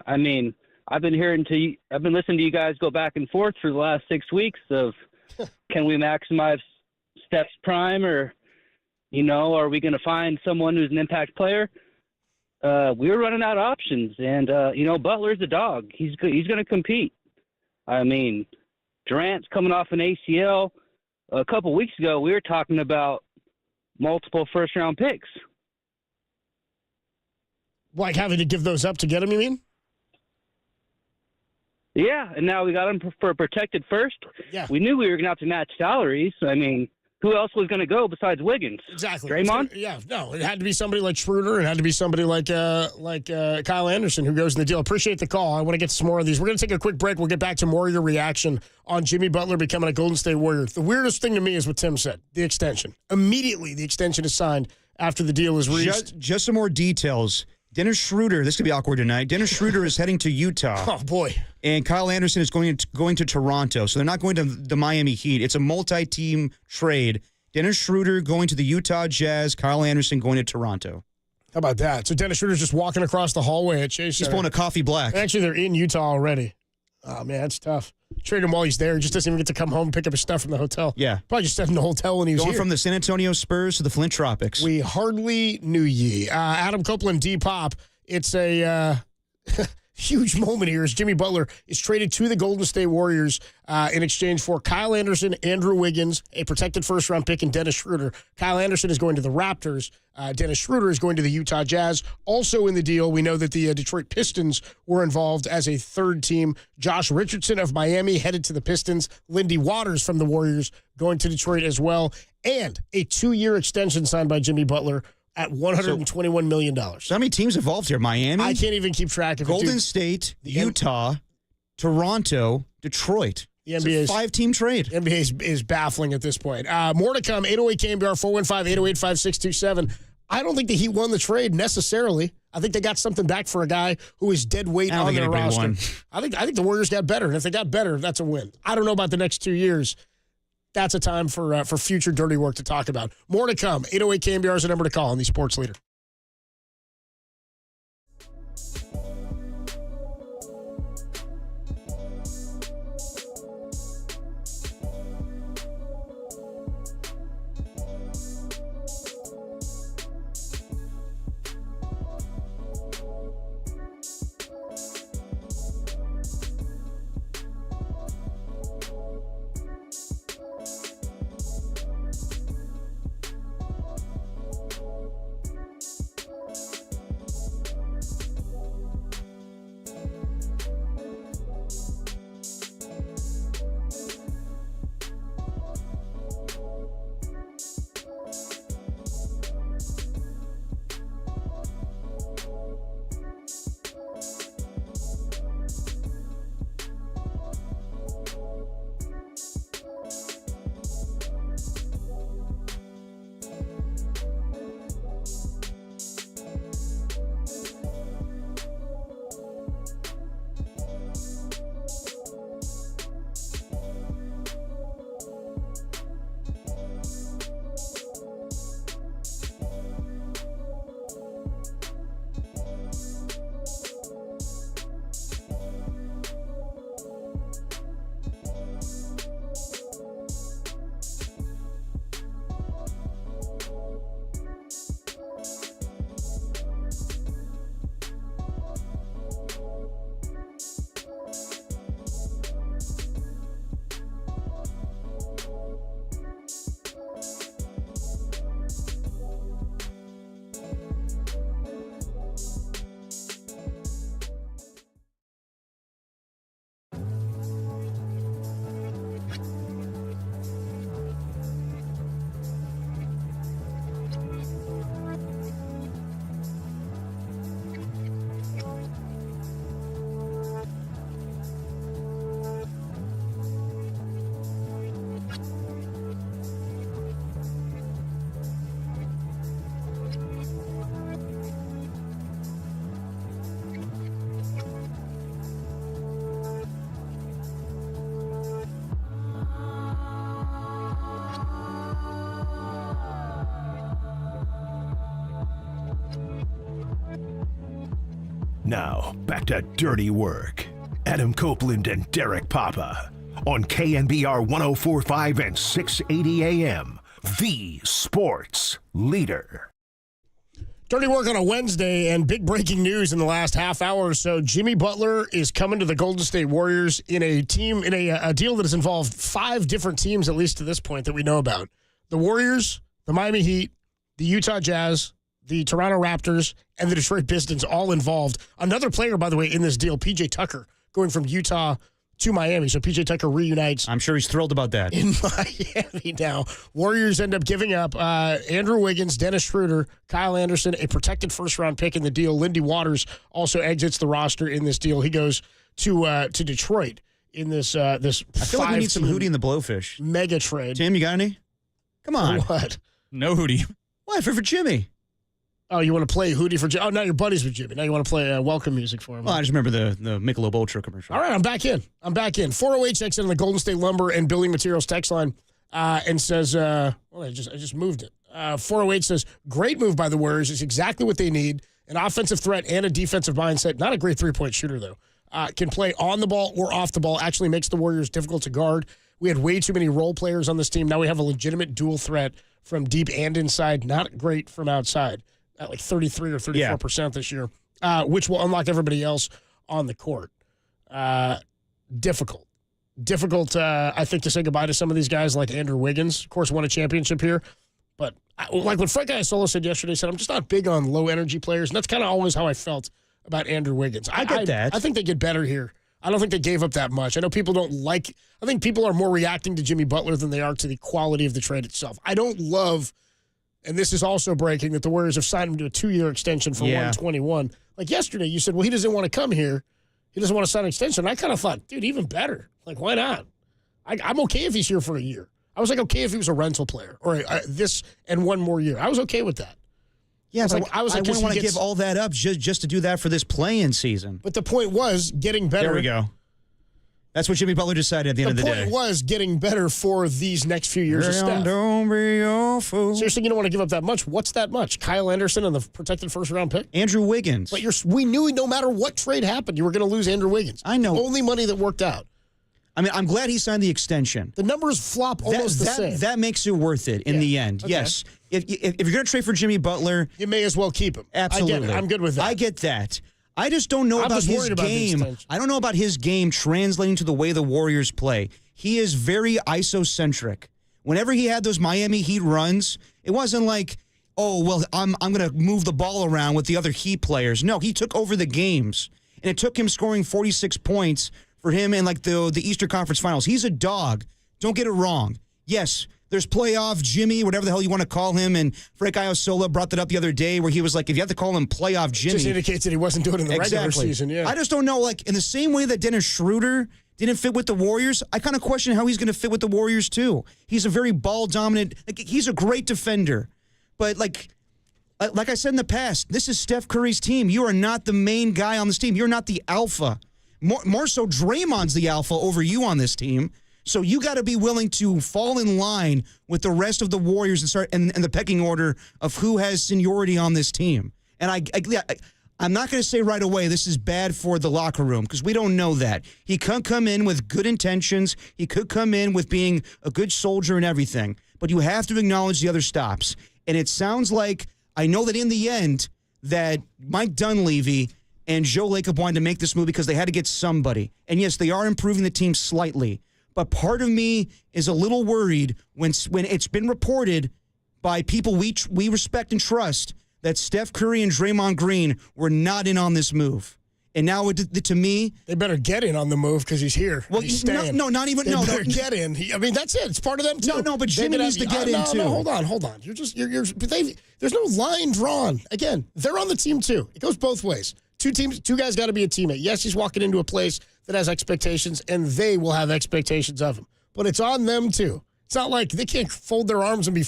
I mean, I've been listening to you guys go back and forth for the last 6 weeks of can we maximize Steph's prime, or are we going to find someone who's an impact player? We're running out of options, and Butler's a dog. He's going to compete. I mean, Durant's coming off an ACL. A couple weeks ago, we were talking about multiple first-round picks. Like having to give those up to get him, you mean? Yeah, and now we got him for a protected first. Yeah. We knew we were going to have to match salaries. I mean, who else was going to go besides Wiggins? Exactly. Draymond? It had to be somebody like Schroeder. It had to be somebody like Kyle Anderson who goes in the deal. Appreciate the call. I want to get some more of these. We're going to take a quick break. We'll get back to more of your reaction on Jimmy Butler becoming a Golden State Warrior. The weirdest thing to me is what Tim said, the extension. Immediately, the extension is signed after the deal is reached. Just some more details. Dennis Schroeder, this could be awkward tonight. Dennis Schroeder is heading to Utah. Oh, boy. And Kyle Anderson is going to Toronto. So they're not going to the Miami Heat. It's a multi-team trade. Dennis Schroeder going to the Utah Jazz. Kyle Anderson going to Toronto. How about that? So Dennis Schroeder's just walking across the hallway at Chase. He's pulling a coffee black. Actually, they're in Utah already. Oh, man, that's tough. Trade him while he's there. He just doesn't even get to come home and pick up his stuff from the hotel. Yeah. Probably just sat in the hotel when he was Going here. from the San Antonio Spurs to the Flint Tropics. We hardly knew ye. Adam Copeland, D-Pop. It's a huge moment here as Jimmy Butler is traded to the Golden State Warriors in exchange for Kyle Anderson, Andrew Wiggins, a protected first-round pick, and Dennis Schroeder. Kyle Anderson is going to the Raptors. Dennis Schroeder is going to the Utah Jazz. Also in the deal, we know that the Detroit Pistons were involved as a third team. Josh Richardson of Miami headed to the Pistons. Lindy Waters from the Warriors going to Detroit as well. And a 2-year extension signed by Jimmy Butler at $121 million. So how many teams involved here? Miami? I can't even keep track of it. Golden State, Utah, Toronto, Detroit. The NBA's 5-team trade. The NBA is baffling at this point. More to come. 808 KNBR 415-808-5627. I don't think the Heat won the trade necessarily. I think they got something back for a guy who is dead weight on their roster. I think the Warriors got better, and if they got better, that's a win. I don't know about the next 2 years. That's a time for future dirty work to talk about. More to come. 808 KNBR is the number to call on the Sports Leader. Now, back to dirty work. Adam Copeland and Derek Papa on KNBR 104.5 and 680 AM, the sports leader. Dirty work on a Wednesday, and big breaking news in the last half hour or so. Jimmy Butler is coming to the Golden State Warriors in a deal that has involved 5 different teams, at least to this point, that we know about. The Warriors, the Miami Heat, the Utah Jazz, the Toronto Raptors, and the Detroit Pistons all involved. Another player, by the way, in this deal, P.J. Tucker, going from Utah to Miami. So P.J. Tucker reunites. I'm sure he's thrilled about that. In Miami now. Warriors end up giving up Andrew Wiggins, Dennis Schroeder, Kyle Anderson, a protected first-round pick in the deal. Lindy Waters also exits the roster in this deal. He goes to Detroit in this this. I feel like we need some Hootie and the Blowfish. Mega trade. Tim, you got any? Come on. What? No Hootie. What? For Jimmy. Oh, you want to play Hootie for Jimmy? Oh, now you're buddies with Jimmy. Now you want to play welcome music for him. Well, I just remember the Michelob Ultra commercial. All right, I'm back in. 408 checks in on the Golden State Lumber and Building Materials text line and says, I just moved it. 408 says, great move by the Warriors. It's exactly what they need. An offensive threat and a defensive mindset. Not a great three-point shooter, though. Can play on the ball or off the ball. Actually makes the Warriors difficult to guard. We had way too many role players on this team. Now we have a legitimate dual threat from deep and inside. Not great from outside. At like 33 or 34% this year, which will unlock everybody else on the court. Difficult, I think, to say goodbye to some of these guys like Andrew Wiggins. Of course, won a championship here. But like what Frank Isola said yesterday, I'm just not big on low-energy players. And that's kind of always how I felt about Andrew Wiggins. I get that. I think they get better here. I don't think they gave up that much. I know people don't like – I think people are more reacting to Jimmy Butler than they are to the quality of the trade itself. I don't love – and this is also breaking that the Warriors have signed him to a 2-year extension for $121. Like yesterday, you said, well, he doesn't want to come here. He doesn't want to sign an extension. I kind of thought, dude, even better. Like, why not? I'm okay if he's here for a year. I was like, okay if he was a rental player or this and one more year. I was okay with that. Yeah, I wouldn't want to give all that up just to do that for this play-in season. But the point was getting better. There we go. That's what Jimmy Butler decided at the end of the day. The point was getting better for these next few years of Steph. Don't be awful. Seriously, you don't want to give up that much. What's that much? Kyle Anderson and the protected first-round pick? Andrew Wiggins. But we knew no matter what trade happened, you were going to lose Andrew Wiggins. I know. Only money that worked out. I mean, I'm glad he signed the extension. The numbers flop almost the same. That makes it worth it in the end. Okay. Yes. If you're going to trade for Jimmy Butler, you may as well keep him. Absolutely. I get it. I'm good with that. I get that. I just don't know about his game. I don't know about his game translating to the way the Warriors play. He is very isocentric. Whenever he had those Miami Heat runs, it wasn't like, oh, well, I'm going to move the ball around with the other Heat players. No, he took over the games, and it took him scoring 46 points for him in like the Eastern Conference Finals. He's a dog. Don't get it wrong. Yes, there's playoff Jimmy, whatever the hell you want to call him, and Frank Isola brought that up the other day where he was like, if you have to call him playoff Jimmy. Just indicates that he wasn't doing it in the regular season, yeah. I just don't know, like, in the same way that Dennis Schroeder didn't fit with the Warriors, I kind of question how he's going to fit with the Warriors, too. He's a very ball-dominant, like, he's a great defender. But, like I said in the past, this is Steph Curry's team. You are not the main guy on this team. You're not the alpha. More so, Draymond's the alpha over you on this team. So you got to be willing to fall in line with the rest of the Warriors and start and the pecking order of who has seniority on this team. And I'm not going to say right away this is bad for the locker room because we don't know that. He could come in with good intentions. He could come in with being a good soldier and everything. But you have to acknowledge the other stops. And it sounds like I know that in the end that Mike Dunleavy and Joe Lacob wanted to make this move because they had to get somebody. And yes, they are improving the team slightly. But part of me is a little worried when it's been reported by people we respect and trust that Steph Curry and Draymond Green were not in on this move. And now, to me... They better get in on the move because he's here. Well, he's staying. No, not even... They better get in. That's it. It's part of them, too. No, but Jimmy needs to get in, too. No, hold on. There's no line drawn. Again, they're on the team, too. It goes both ways. Two guys got to be a teammate. Yes, he's walking into a place that has expectations, and they will have expectations of him. But it's on them, too. It's not like they can't fold their arms and be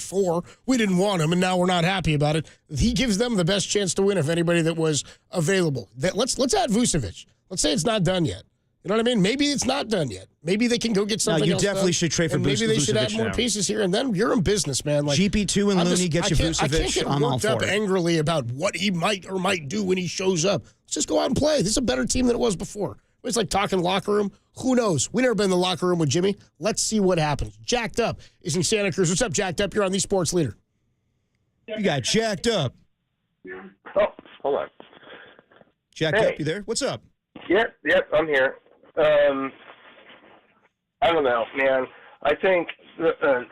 we didn't want him, and now we're not happy about it. He gives them the best chance to win of anybody that was available. Let's add Vucevic. Let's say it's not done yet. You know what I mean? Maybe it's not done yet. Maybe they can go get something else. You definitely should trade for Vucevic. Maybe they should add more pieces here, and then you're in business, man. Like GP2 and Looney get you Vucevic. I can't get worked up angrily about what he might or might do when he shows up. Let's just go out and play. This is a better team than it was before. It's like talking locker room. Who knows? We never been in the locker room with Jimmy. Let's see what happens. Jacked Up is in Santa Cruz. What's up, Jacked Up? You're on the Sports Leader. You got Jacked Up. Oh, hold on. Jacked Up, you there? What's up? Yep, I'm here. I don't know, man. I think,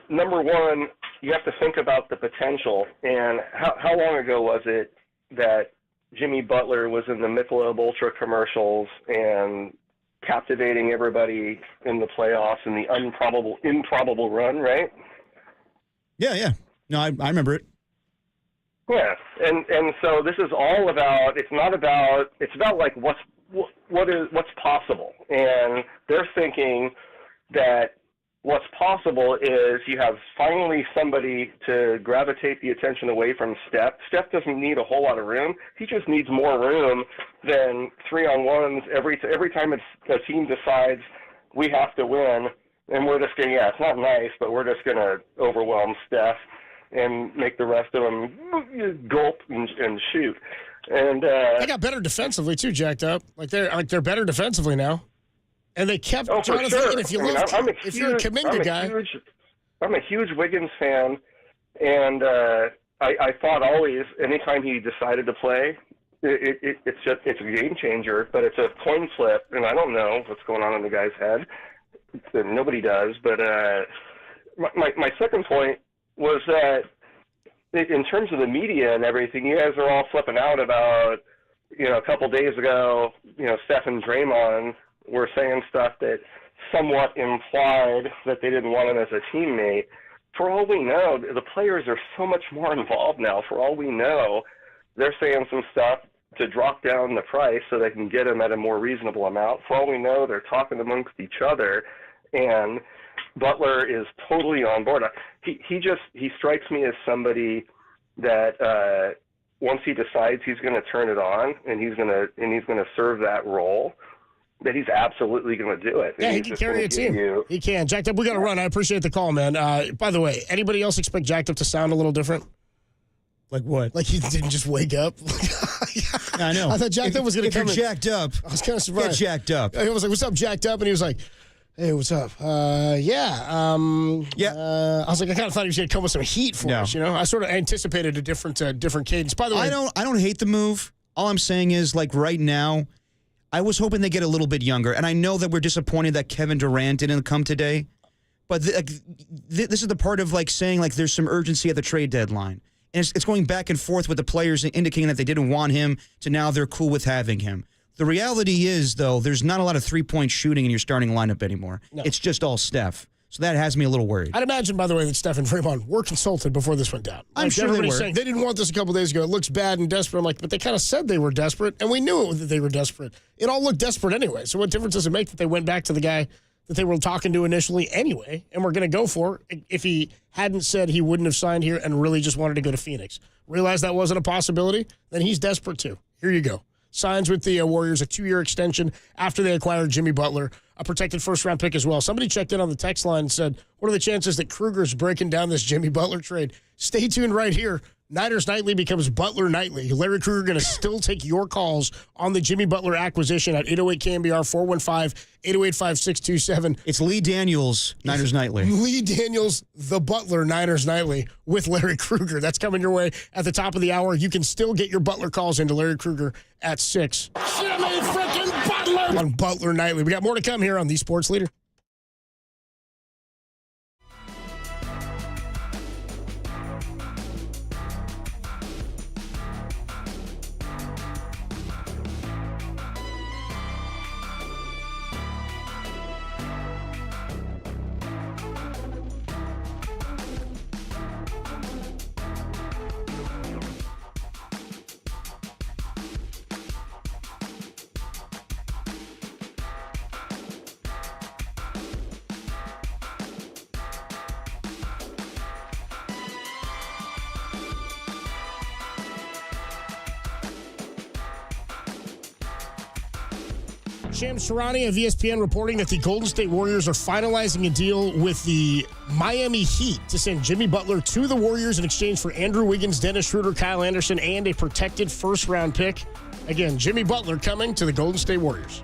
number one, you have to think about the potential. And how long ago was it that Jimmy Butler was in the Michelob Ultra commercials and captivating everybody in the playoffs in the improbable run, right? Yeah. No, I remember it. Yeah, and so this is all about. It's about like what's possible, and they're thinking that what's possible is you have finally somebody to gravitate the attention away from Steph. Steph doesn't need a whole lot of room. He just needs more room than 3-on-1s every time a team decides we have to win, and we're just going, it's not nice, but we're just going to overwhelm Steph and make the rest of them gulp and shoot. And they got better defensively too, Jacked Up. They're better defensively now. And they kept Jonathan. Sure. And if you're a Kuminga guy, I'm a huge Wiggins fan, and I thought always anytime he decided to play, it's a game changer. But it's a coin flip, and I don't know what's going on in the guy's head. Nobody does. But my second point was that in terms of the media and everything, you guys are all flipping out about, a couple days ago, Steph and Draymond were saying stuff that somewhat implied that they didn't want him as a teammate. For all we know, the players are so much more involved now. For all we know, they're saying some stuff to drop down the price so they can get him at a more reasonable amount. For all we know, they're talking amongst each other, and Butler is totally on board. He strikes me as somebody that once he decides he's going to turn it on and he's going to serve that role, that he's absolutely going to do it. Yeah, he can carry a team. He can. Jacked Up, we got to run. I appreciate the call, man. By the way, anybody else expect Jacked Up to sound a little different? Like what? Like he didn't just wake up? I know. I thought Jacked Up was going to come in. Jacked Up. I was kind of surprised. Get Jacked Up. He was like, what's up, Jacked Up? And he was like, hey, what's up? Yeah. I was like, I kind of thought he was going to come with some heat for us, I sort of anticipated a different cadence. By the way, I don't hate the move. All I'm saying is, like, right now, I was hoping they get a little bit younger. And I know that we're disappointed that Kevin Durant didn't come today. But this is the part of, like, saying, like, there's some urgency at the trade deadline. And it's going back and forth with the players indicating that they didn't want him to now they're cool with having him. The reality is, though, there's not a lot of three-point shooting in your starting lineup anymore. No. It's just all Steph. So that has me a little worried. I'd imagine, by the way, that Steph and Draymond were consulted before this went down. I'm sure everybody's they were. saying they didn't want this a couple days ago. It looks bad and desperate. I'm like, but they kind of said they were desperate, and we knew that they were desperate. It all looked desperate anyway. So what difference does it make that they went back to the guy that they were talking to initially anyway, and we're going to go for if he hadn't said he wouldn't have signed here and really just wanted to go to Phoenix? Realized that wasn't a possibility? Then he's desperate too. Here you go. Signs with the Warriors, a 2-year extension after they acquired Jimmy Butler, a protected first-round pick as well. Somebody checked in on the text line and said, what are the chances that Kruger's breaking down this Jimmy Butler trade? Stay tuned right here. Niners Nightly becomes Butler Nightly. Larry Kruger going to still take your calls on the Jimmy Butler acquisition at 808 KNBR 415-808-5627. It's Lee Daniels, Niners Nightly. Lee Daniels, the Butler Niners Nightly with Larry Kruger. That's coming your way at the top of the hour. You can still get your Butler calls into Larry Kruger at 6. Jimmy freaking Butler on Butler Nightly. We got more to come here on The Sports Leader. Shams Charania of ESPN reporting that the Golden State Warriors are finalizing a deal with the Miami Heat to send Jimmy Butler to the Warriors in exchange for Andrew Wiggins, Dennis Schroeder, Kyle Anderson, and a protected first-round pick. Again, Jimmy Butler coming to the Golden State Warriors.